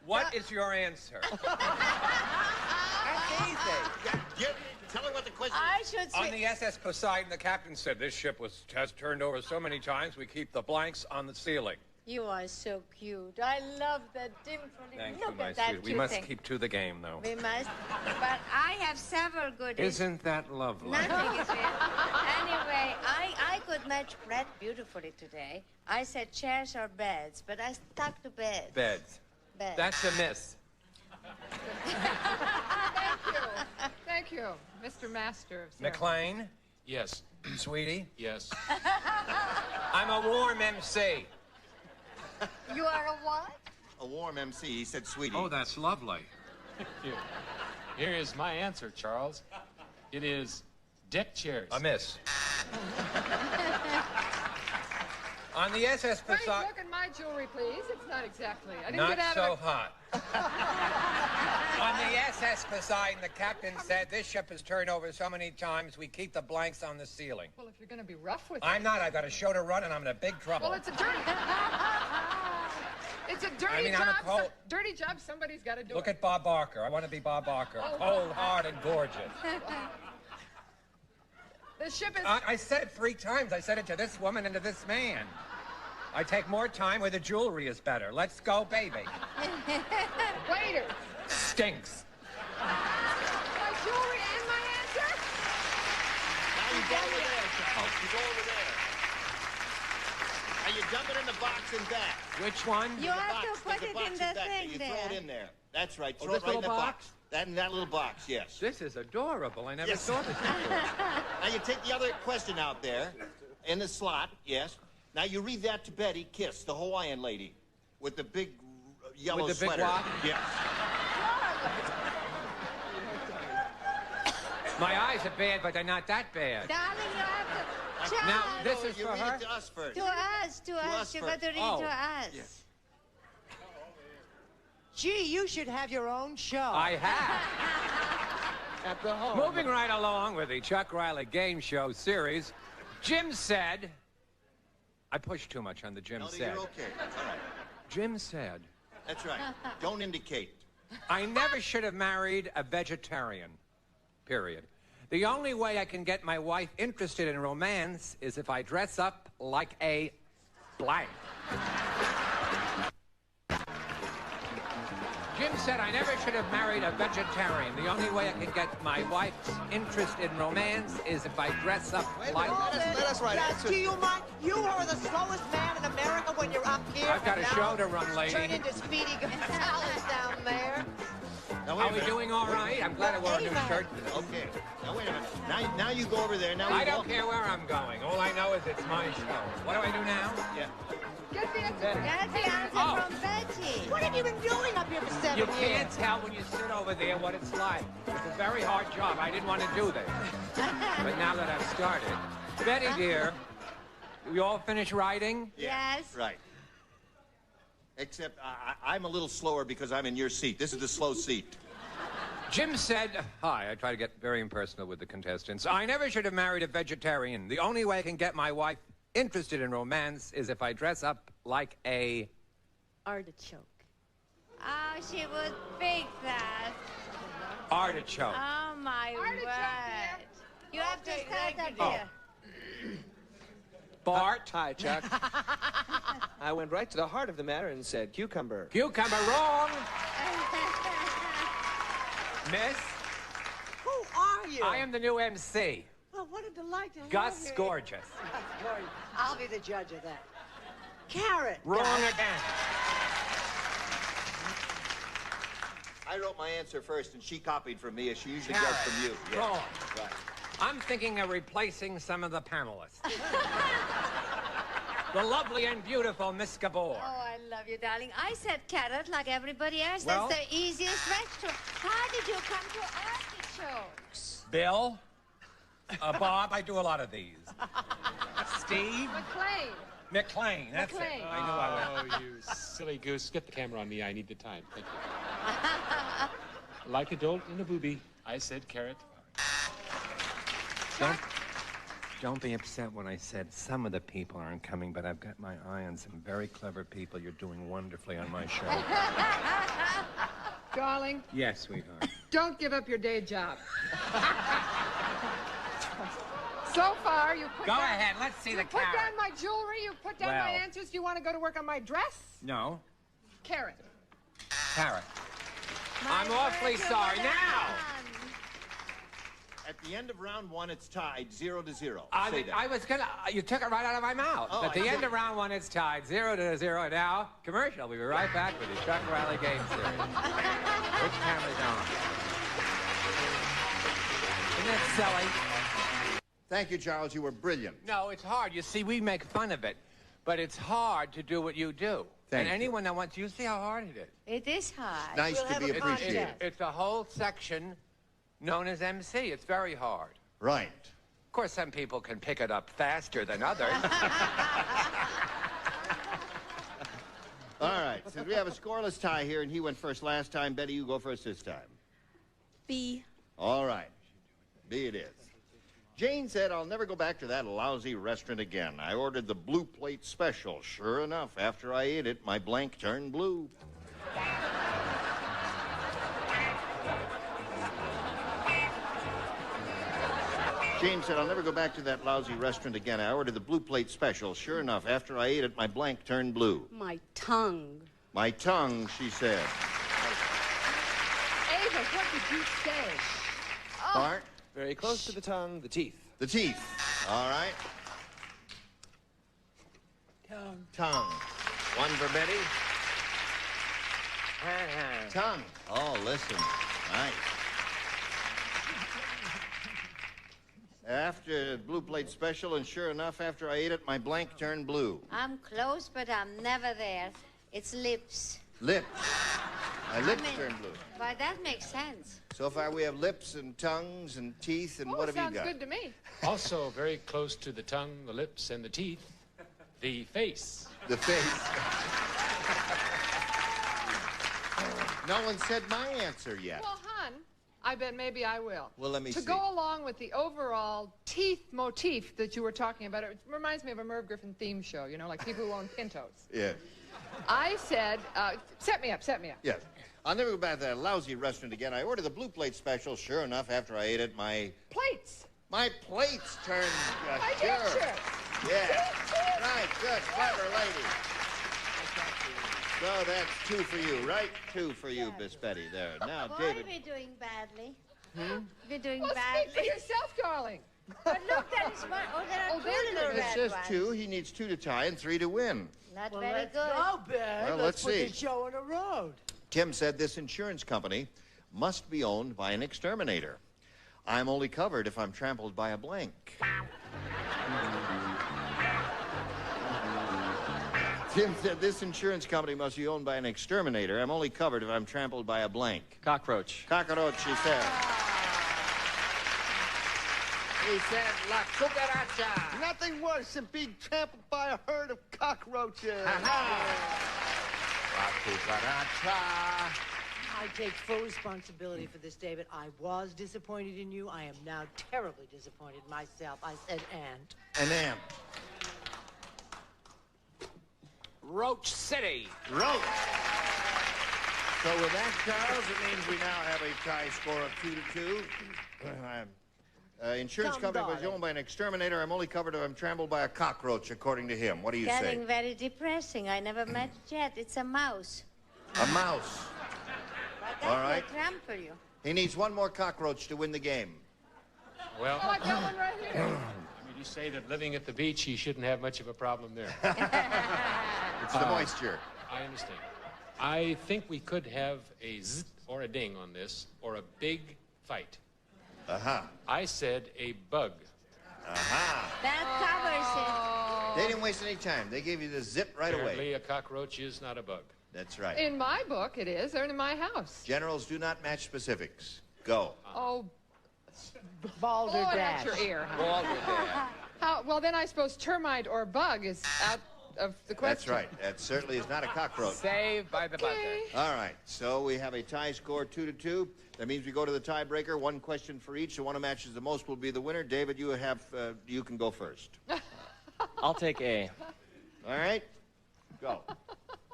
What is your answer? That's easy. Tell her what the question I is. should say... On the SS Poseidon, the captain said, this ship has turned over so many times, we keep the blanks on the ceiling. You are so cute. I love that dimple. Thank Look you, my at that sweetie. We cute must thing. keep to the game, though. We must. But I have several good... Isn't that lovely? Nothing is real. Anyway, I could match Brett beautifully today. I said chairs or beds, but I stuck to beds. Beds. Beds. That's a miss. Thank you, Mr. Master of Ceremony. McLean? Yes. Sweetie? Yes. I'm a warm MC. You are a what? A warm MC. He said, sweetie. Oh, that's lovely. Here is my answer, Charles. It is deck chairs. A miss. On the SS Please Poseidon... look at my jewelry, please. It's not exactly. I didn't Not get out so of hot. On the SS Poseidon, the captain said, this ship has turned over so many times, we keep the blanks on the ceiling. Well, if you're going to be rough with I'm not. I've got a show to run, and I'm in a big trouble. Well, it's a dirty... It's a dirty I'm a job. Dirty job. Somebody's got to do Look it. at Bob Barker. I want to be Bob Barker. Oh. Cold, hard, and gorgeous. The ship is... I said it 3 times. I said it to this woman and to this man. I take more time where the jewelry is better. Let's go, baby. Waiter. Stinks. My jewelry and my answer? Now you go over there, Charles. You go over there. Now you dump it in the box and back. Which one? You have to put it in the thing You there. throw it in there. That's right. Oh, Throw this it right in little the box? That in that little box, yes. This is adorable. I never Yes. saw this before. Now you take the other question out there in the slot, yes. Now you read that to Betty Kiss, the Hawaiian lady, with the big yellow With the big sweater. what? Yes. My eyes are bad, but they're not that bad. Darling, you have to... Charles. Now, this is you for read her? it to us first. To us. us You got to first. read to us. Yeah. Gee, you should have your own show. I have. At the home. Moving right along with the Chuck Riley Game Show series, Jim said... I pushed too much on the Jim No, said. you're okay. That's all right. Jim said... That's right. Don't indicate. I never should have married a vegetarian. Period. The only way I can get my wife interested in romance is if I dress up like a blank. Jim said I never should have married a vegetarian. The only way I can get my wife's interest in romance is if I dress up like... Let us write Now, it. do you mind? You are the slowest man in America when you're up here. I've got a and show now to run, lady. Turn into Speedy Gonzales down there. Now, wait a Are we minute. doing all right? I'm glad I wore a new shirt. Okay. Now, wait a minute. Now you go over there. Now I we don't care where I'm going. All I know is it's my show. What do I do now? Yeah. Get the answer. That's the answer Oh. from Betty. What have you been doing up here for 7 You years? can't tell when you sit over there what it's like. It's a very hard job. I didn't want to do this. But now that I've started. Betty, dear, we all finished writing? Yes. Right. Except I'm a little slower because I'm in your seat. This is the slow seat. Jim said, hi, I try to get very impersonal with the contestants. I never should have married a vegetarian. The only way I can get my wife interested in romance is if I dress up like a... Artichoke. Oh, she would pick that. artichoke. Oh, my word. You have to stand up here. Bart. Hi, Chuck. I went right to the heart of the matter and said cucumber. Cucumber, wrong. Miss, Who are you? I am the new MC. Oh, what a delight to Gus have you. Gorgeous. Gus Gorgeous. I'll be the judge of that. Carrot. Wrong Gus. again. I wrote my answer first, and she copied from me, as she usually does from you. Yeah. Wrong. Right. I'm thinking of replacing some of the panelists. The lovely and beautiful Miss Gabor. Oh, I love you, darling. I said carrot like everybody else. Well- That's the easiest vegetable. How did you come to artichokes? Bill. Bob, I do a lot of these. Steve. McLean. McLean, that's McLean. it. I knew I would. Oh, you silly goose. Get the camera on me. I need the time. Thank you. Like a dolt in a booby. I said carrot. Don't be upset when I said some of the people aren't coming, but I've got my eye on some very clever people. You're doing wonderfully on my show. Darling, Yes, sweetheart. don't give up your day job. So far, you put Go down... ahead, let's see the You put carrot. down my jewelry, you put down my Well. answers. Do you want to go to work on my dress? No. Carrot. Carrot. I'm awfully sorry. Now! At the end of round one, it's tied 0-0. Say I that. was gonna. You took it right out of my mouth. Oh, At the I end see. of round one, it's tied 0-0. Now, commercial. We'll be right back with the Chuck Reilly Game Series. Which camera's on? Isn't that silly? Thank you, Charles. You were brilliant. No, it's hard. You see, we make fun of it, but it's hard to do what you do. Thank you. Anyone that wants, you see how hard it is. It is hard. Nice We'll to have be a appreciated. contest. It's a whole section known as MC. It's very hard. Right. Of course, some people can pick it up faster than others. All right. Since we have a scoreless tie here, and he went first last time, Betty, you go first this time. B. All right. B it is. Jane said, I'll never go back to that lousy restaurant again. I ordered the blue plate special. Sure enough, after I ate it, my blank turned blue. Jane said, I'll never go back to that lousy restaurant again. I ordered the blue plate special. Sure enough, after I ate it, my blank turned blue. My tongue. My tongue, she said. Ava, what did you say? Bart? Very close to the tongue, the teeth. The teeth. All right. Tongue. Tongue. One for Betty. Tongue. Oh, listen. Nice. After blue plate special, and sure enough, after I ate it, my blank turned blue. I'm close, but I'm never there. It's lips. Lips. My lips mean- turned blue. Why, that makes sense. So far, we have lips and tongues and teeth, and Oh, what have you sounds got? good to me. Also, very close to the tongue, the lips, and the teeth, the face. The face. No one said my answer yet. Well, hon, I bet maybe I will. Well, let me To see. go along with the overall teeth motif that you were talking about, it reminds me of a Merv Griffin theme show, you know, like people who own Pintos. Yeah. I said, set me up. Yes. I'll never go back to that lousy restaurant again. I ordered the blue plate special. Sure enough, after I ate it, my Plates. plates turned. My sure. picture. Yeah. Right. Good. Clever lady. So that's 2 for you, right? 2 for you, Miss Betty. There. Now, Boy, David. we're doing badly. Hmm? We're doing Well, badly. speak for yourself, darling. But look, that is one. Oh, there are two little It red says ones. 2. He needs 2 to tie and 3 to win. Not Well, very let's good. go, Ben. Well, let's let's put see. the show on the road. Tim said this insurance company must be owned by an exterminator. I'm only covered if I'm trampled by a blank. Tim said this insurance company must be owned by an exterminator. I'm only covered if I'm trampled by a blank. Cockroach. Cockroach, she said. He said La Cucaracha. Nothing worse than being trampled by a herd of cockroaches. La Cucaracha. I take full responsibility for this, David. I was disappointed in you. I am now terribly disappointed in myself. I said ant. An ant. Roach City. Roach. So with that, Charles, it means we now have a tie score of 2-2. Insurance Come, company was darling. owned by an exterminator. I'm only covered if I'm trampled by a cockroach, according to him. What do you Getting say? very depressing. I never met it yet. It's a mouse. A mouse. But that All right. will trample you. He needs one more cockroach to win the game. Well, Oh, I got one right here. I mean, you say that living at the beach, he shouldn't have much of a problem there. It's the moisture. I understand. I think we could have a zzz or a ding on this, or a big fight. Uh-huh. I said a bug. Uh-huh. That covers They didn't waste any time. They gave you the zip right away. Apparently, a cockroach is not a bug. That's right. In my book, it is. They're in my house. Generals do not match specifics. Go. Oh, Balderdash. That's your ear, huh? Balderdash. Well, then I suppose termite or bug is out of the question. That's right. That certainly is not a cockroach. Saved by the buzzer. All right, so we have a tie score 2-2. That means we go to the tiebreaker. One question for each. The one who matches the most will be the winner. David, you can go first. I'll take A. All right, go.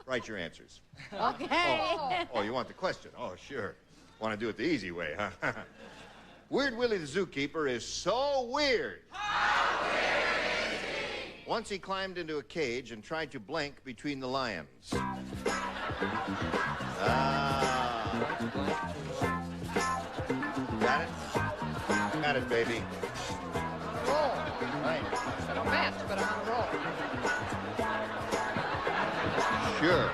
Write your answers. Okay. Oh, you want the question? Oh, sure. Want to do it the easy way, huh? Weird Willie the zookeeper is so weird. How weird is he? Once he climbed into a cage and tried to blank between the lions. Got it? Got it, baby. Roll. Right. I don't match, but I'm on a roll. Sure.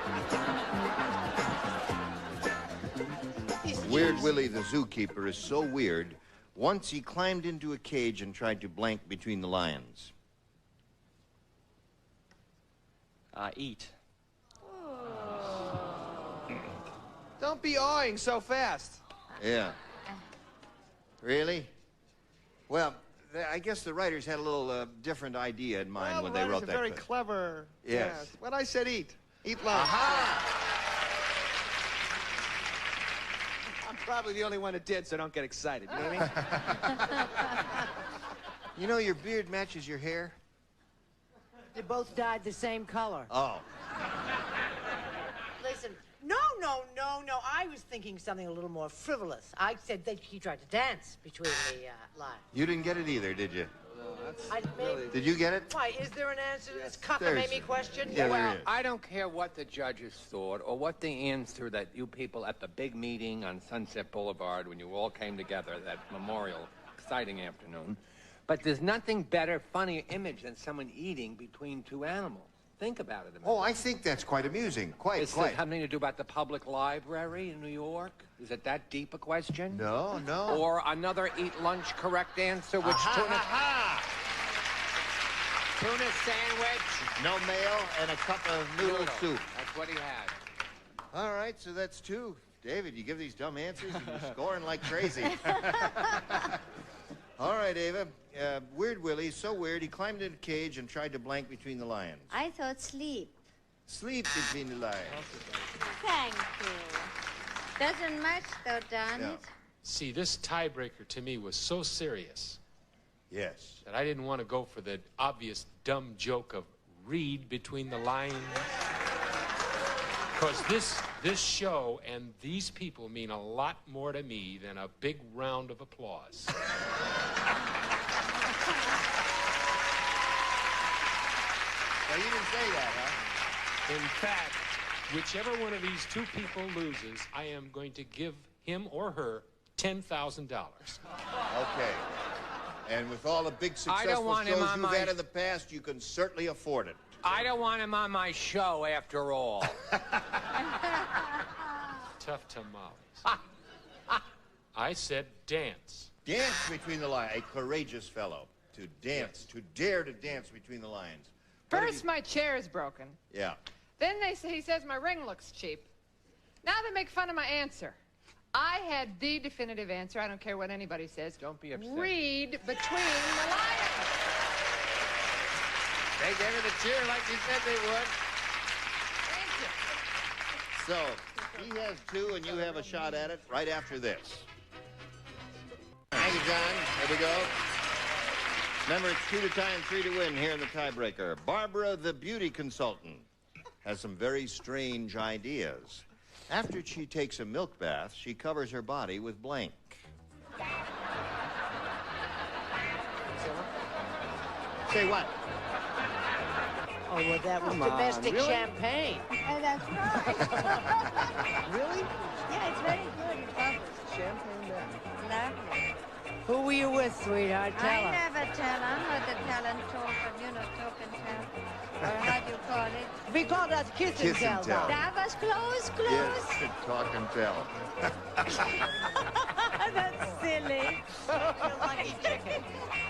Weird Willie the zookeeper is so weird. Once he climbed into a cage and tried to blank between the lions. Eat. Don't be awing so fast. Yeah. Really? Well, I guess the writers had a little different idea in mind when they wrote that. Very clever. Yes. When I said eat. Eat lunch. Aha! I'm probably the only one that did, so don't get excited. You know what I mean? You know, your beard matches your hair. They both dyed the same color. Oh. Listen, no. I was thinking something a little more frivolous. I said that he tried to dance between the lines. You didn't get it either, did you? Really... Did you get it? Why, is there an answer to this cockamamie question? Yeah, Well, there is. I don't care what the judges thought or what the answer that you people at the big meeting on Sunset Boulevard when you all came together that memorial exciting afternoon. But there's nothing better, funnier image than someone eating between two animals. Think about it a minute. Oh, I think that's quite amusing. Quite. Does it have something to do about the public library in New York? Is it that deep a question? No. Or another eat lunch correct answer, which tuna sandwich. No mayo and a cup of noodle soup. That's what he had. All right, so that's two. David, you give these dumb answers and you're scoring like crazy. All right, Ava. Weird Willie, so weird, he climbed in a cage and tried to blank between the lions. I thought sleep. Sleep between the lions. Thank you. Doesn't match though, darn it. See, this tiebreaker to me was so serious. Yes. That I didn't want to go for the obvious dumb joke of read between the lines. Because this show and these people mean a lot more to me than a big round of applause. Well, you didn't say that, huh? In fact, whichever one of these two people loses, I am going to give him or her $10,000. Okay. And with all the big successful shows you've had in the past, you can certainly afford it. I don't want him on my show after all. Tough tamales. I said dance. Dance between the lions. A courageous fellow. To dance. Yes. To dare to dance between the lions. First, my chair is broken. Yeah. Then he says my ring looks cheap. Now they make fun of my answer. I had the definitive answer. I don't care what anybody says. Don't be upset. Read between the lions. They gave it a cheer like you said they would. Thank you. So, he has two and you have a shot at it right after this. Thank you, John. Here we go. Remember, it's 2 to tie and 3 to win here in the tiebreaker. Barbara, the beauty consultant, has some very strange ideas. After she takes a milk bath, she covers her body with blank. Say what? Oh, well, that was domestic champagne. Oh, that's right. Really? Yeah, it's very good. It bubbles. Champagne bath. Lovely. Who were you with, sweetheart? Tell I her. never tell. I'm not a talent talker. You know, talk and tell. Or how do you call it? We call that kiss and tell. That was close. Yes, talk and tell. That's silly. You lucky chicken.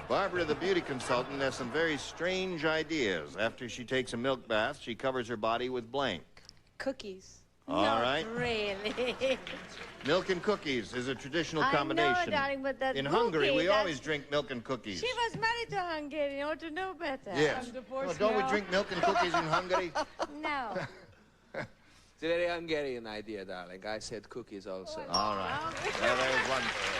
Barbara, the beauty consultant, has some very strange ideas. After she takes a milk bath, she covers her body with blank. Cookies. All right. Really. Milk and cookies is a traditional combination. I know, darling, but that In bouquet, Hungary, we that's- always drink milk and cookies. She was married to a Hungarian. Ought to know better. Yes. Well, don't we drink milk and cookies in Hungary? No. It's a very Hungarian idea, darling. I said cookies also. All right. Well, there's one for her.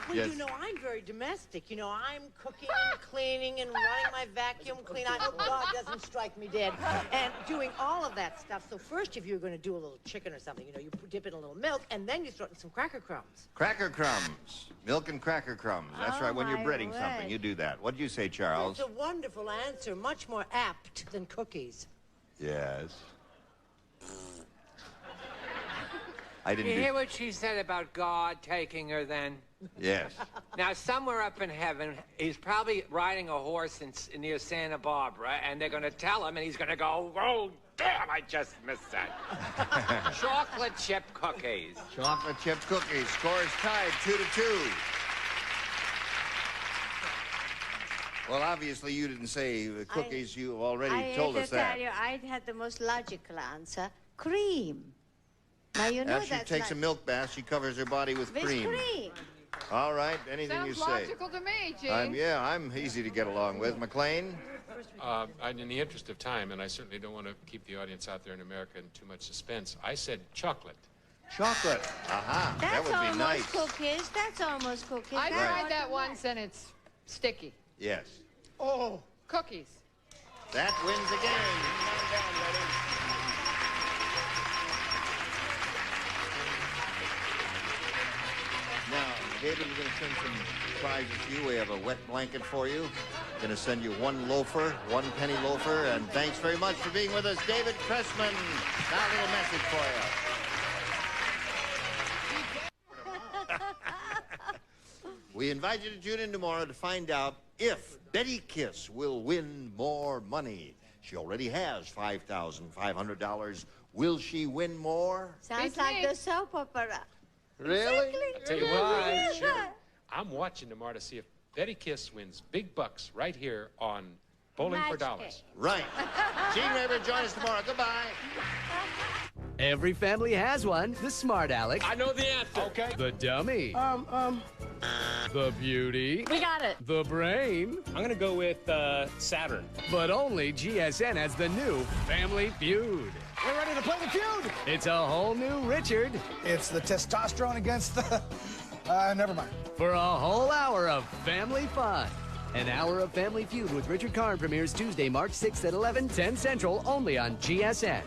Well, Yes. you know, I'm very domestic. You know, I'm cooking and cleaning and running my vacuum cleaner. I hope God doesn't strike me dead. And doing all of that stuff. So first, if you're going to do a little chicken or something, you know, you dip it in a little milk, and then you throw it in some cracker crumbs. Cracker crumbs. Milk and cracker crumbs. That's Oh, right. When you're my breading word. something, you do that. What do you say, Charles? That's a wonderful answer. Much more apt than cookies. Yes. I You didn't hear do... what she said about God taking her then? Yes. Now, somewhere up in heaven, he's probably riding a horse near Santa Barbara, and they're going to tell him, and he's going to go, oh, damn, I just missed that. Chocolate chip cookies. Chocolate chip cookies. Scores tied 2-2. Well, obviously, you didn't say the cookies. You've already told us that. I tell you, I had the most logical answer. Cream. Now, you know As she that's takes a milk bath, she covers her body with cream. cream. All right, anything you Sounds say. logical to me, Gene. I'm easy to get along with. McLean? In the interest of time, and I certainly don't want to keep the audience out there in America in too much suspense, I said chocolate. Chocolate. Aha, that That's would be almost nice. cookies. That's almost cookies. I That's tried what that you once, and it's sticky. Yes. Oh. Cookies. That wins the game. Come on down, ladies. Now, David, we're going to send some prizes to you. We have a wet blanket for you. Going to send you one loafer, 1 penny loafer, and thanks very much for being with us, David Pressman. Now a little message for you. We invite you to tune in tomorrow to find out if Betty Kiss will win more money. She already has $5,500. Will she win more? Sounds like the soap opera. Really? Tell you what, sure. I'm watching tomorrow to see if Betty Kiss wins big bucks right here on Bowling for Dollars. Right. Gene Raver, join us tomorrow. Goodbye. Every family has one. The smart Alex. I know the answer. Okay. The dummy. The beauty. We got it. The brain. I'm gonna go with Saturn. But only GSN has the new Family Feud. We're ready to play the feud. It's a whole new Richard. It's the testosterone against the... never mind. For a whole hour of family fun. An hour of Family Feud with Richard Karn premieres Tuesday, March 6th at 11, 10 Central, only on GSN.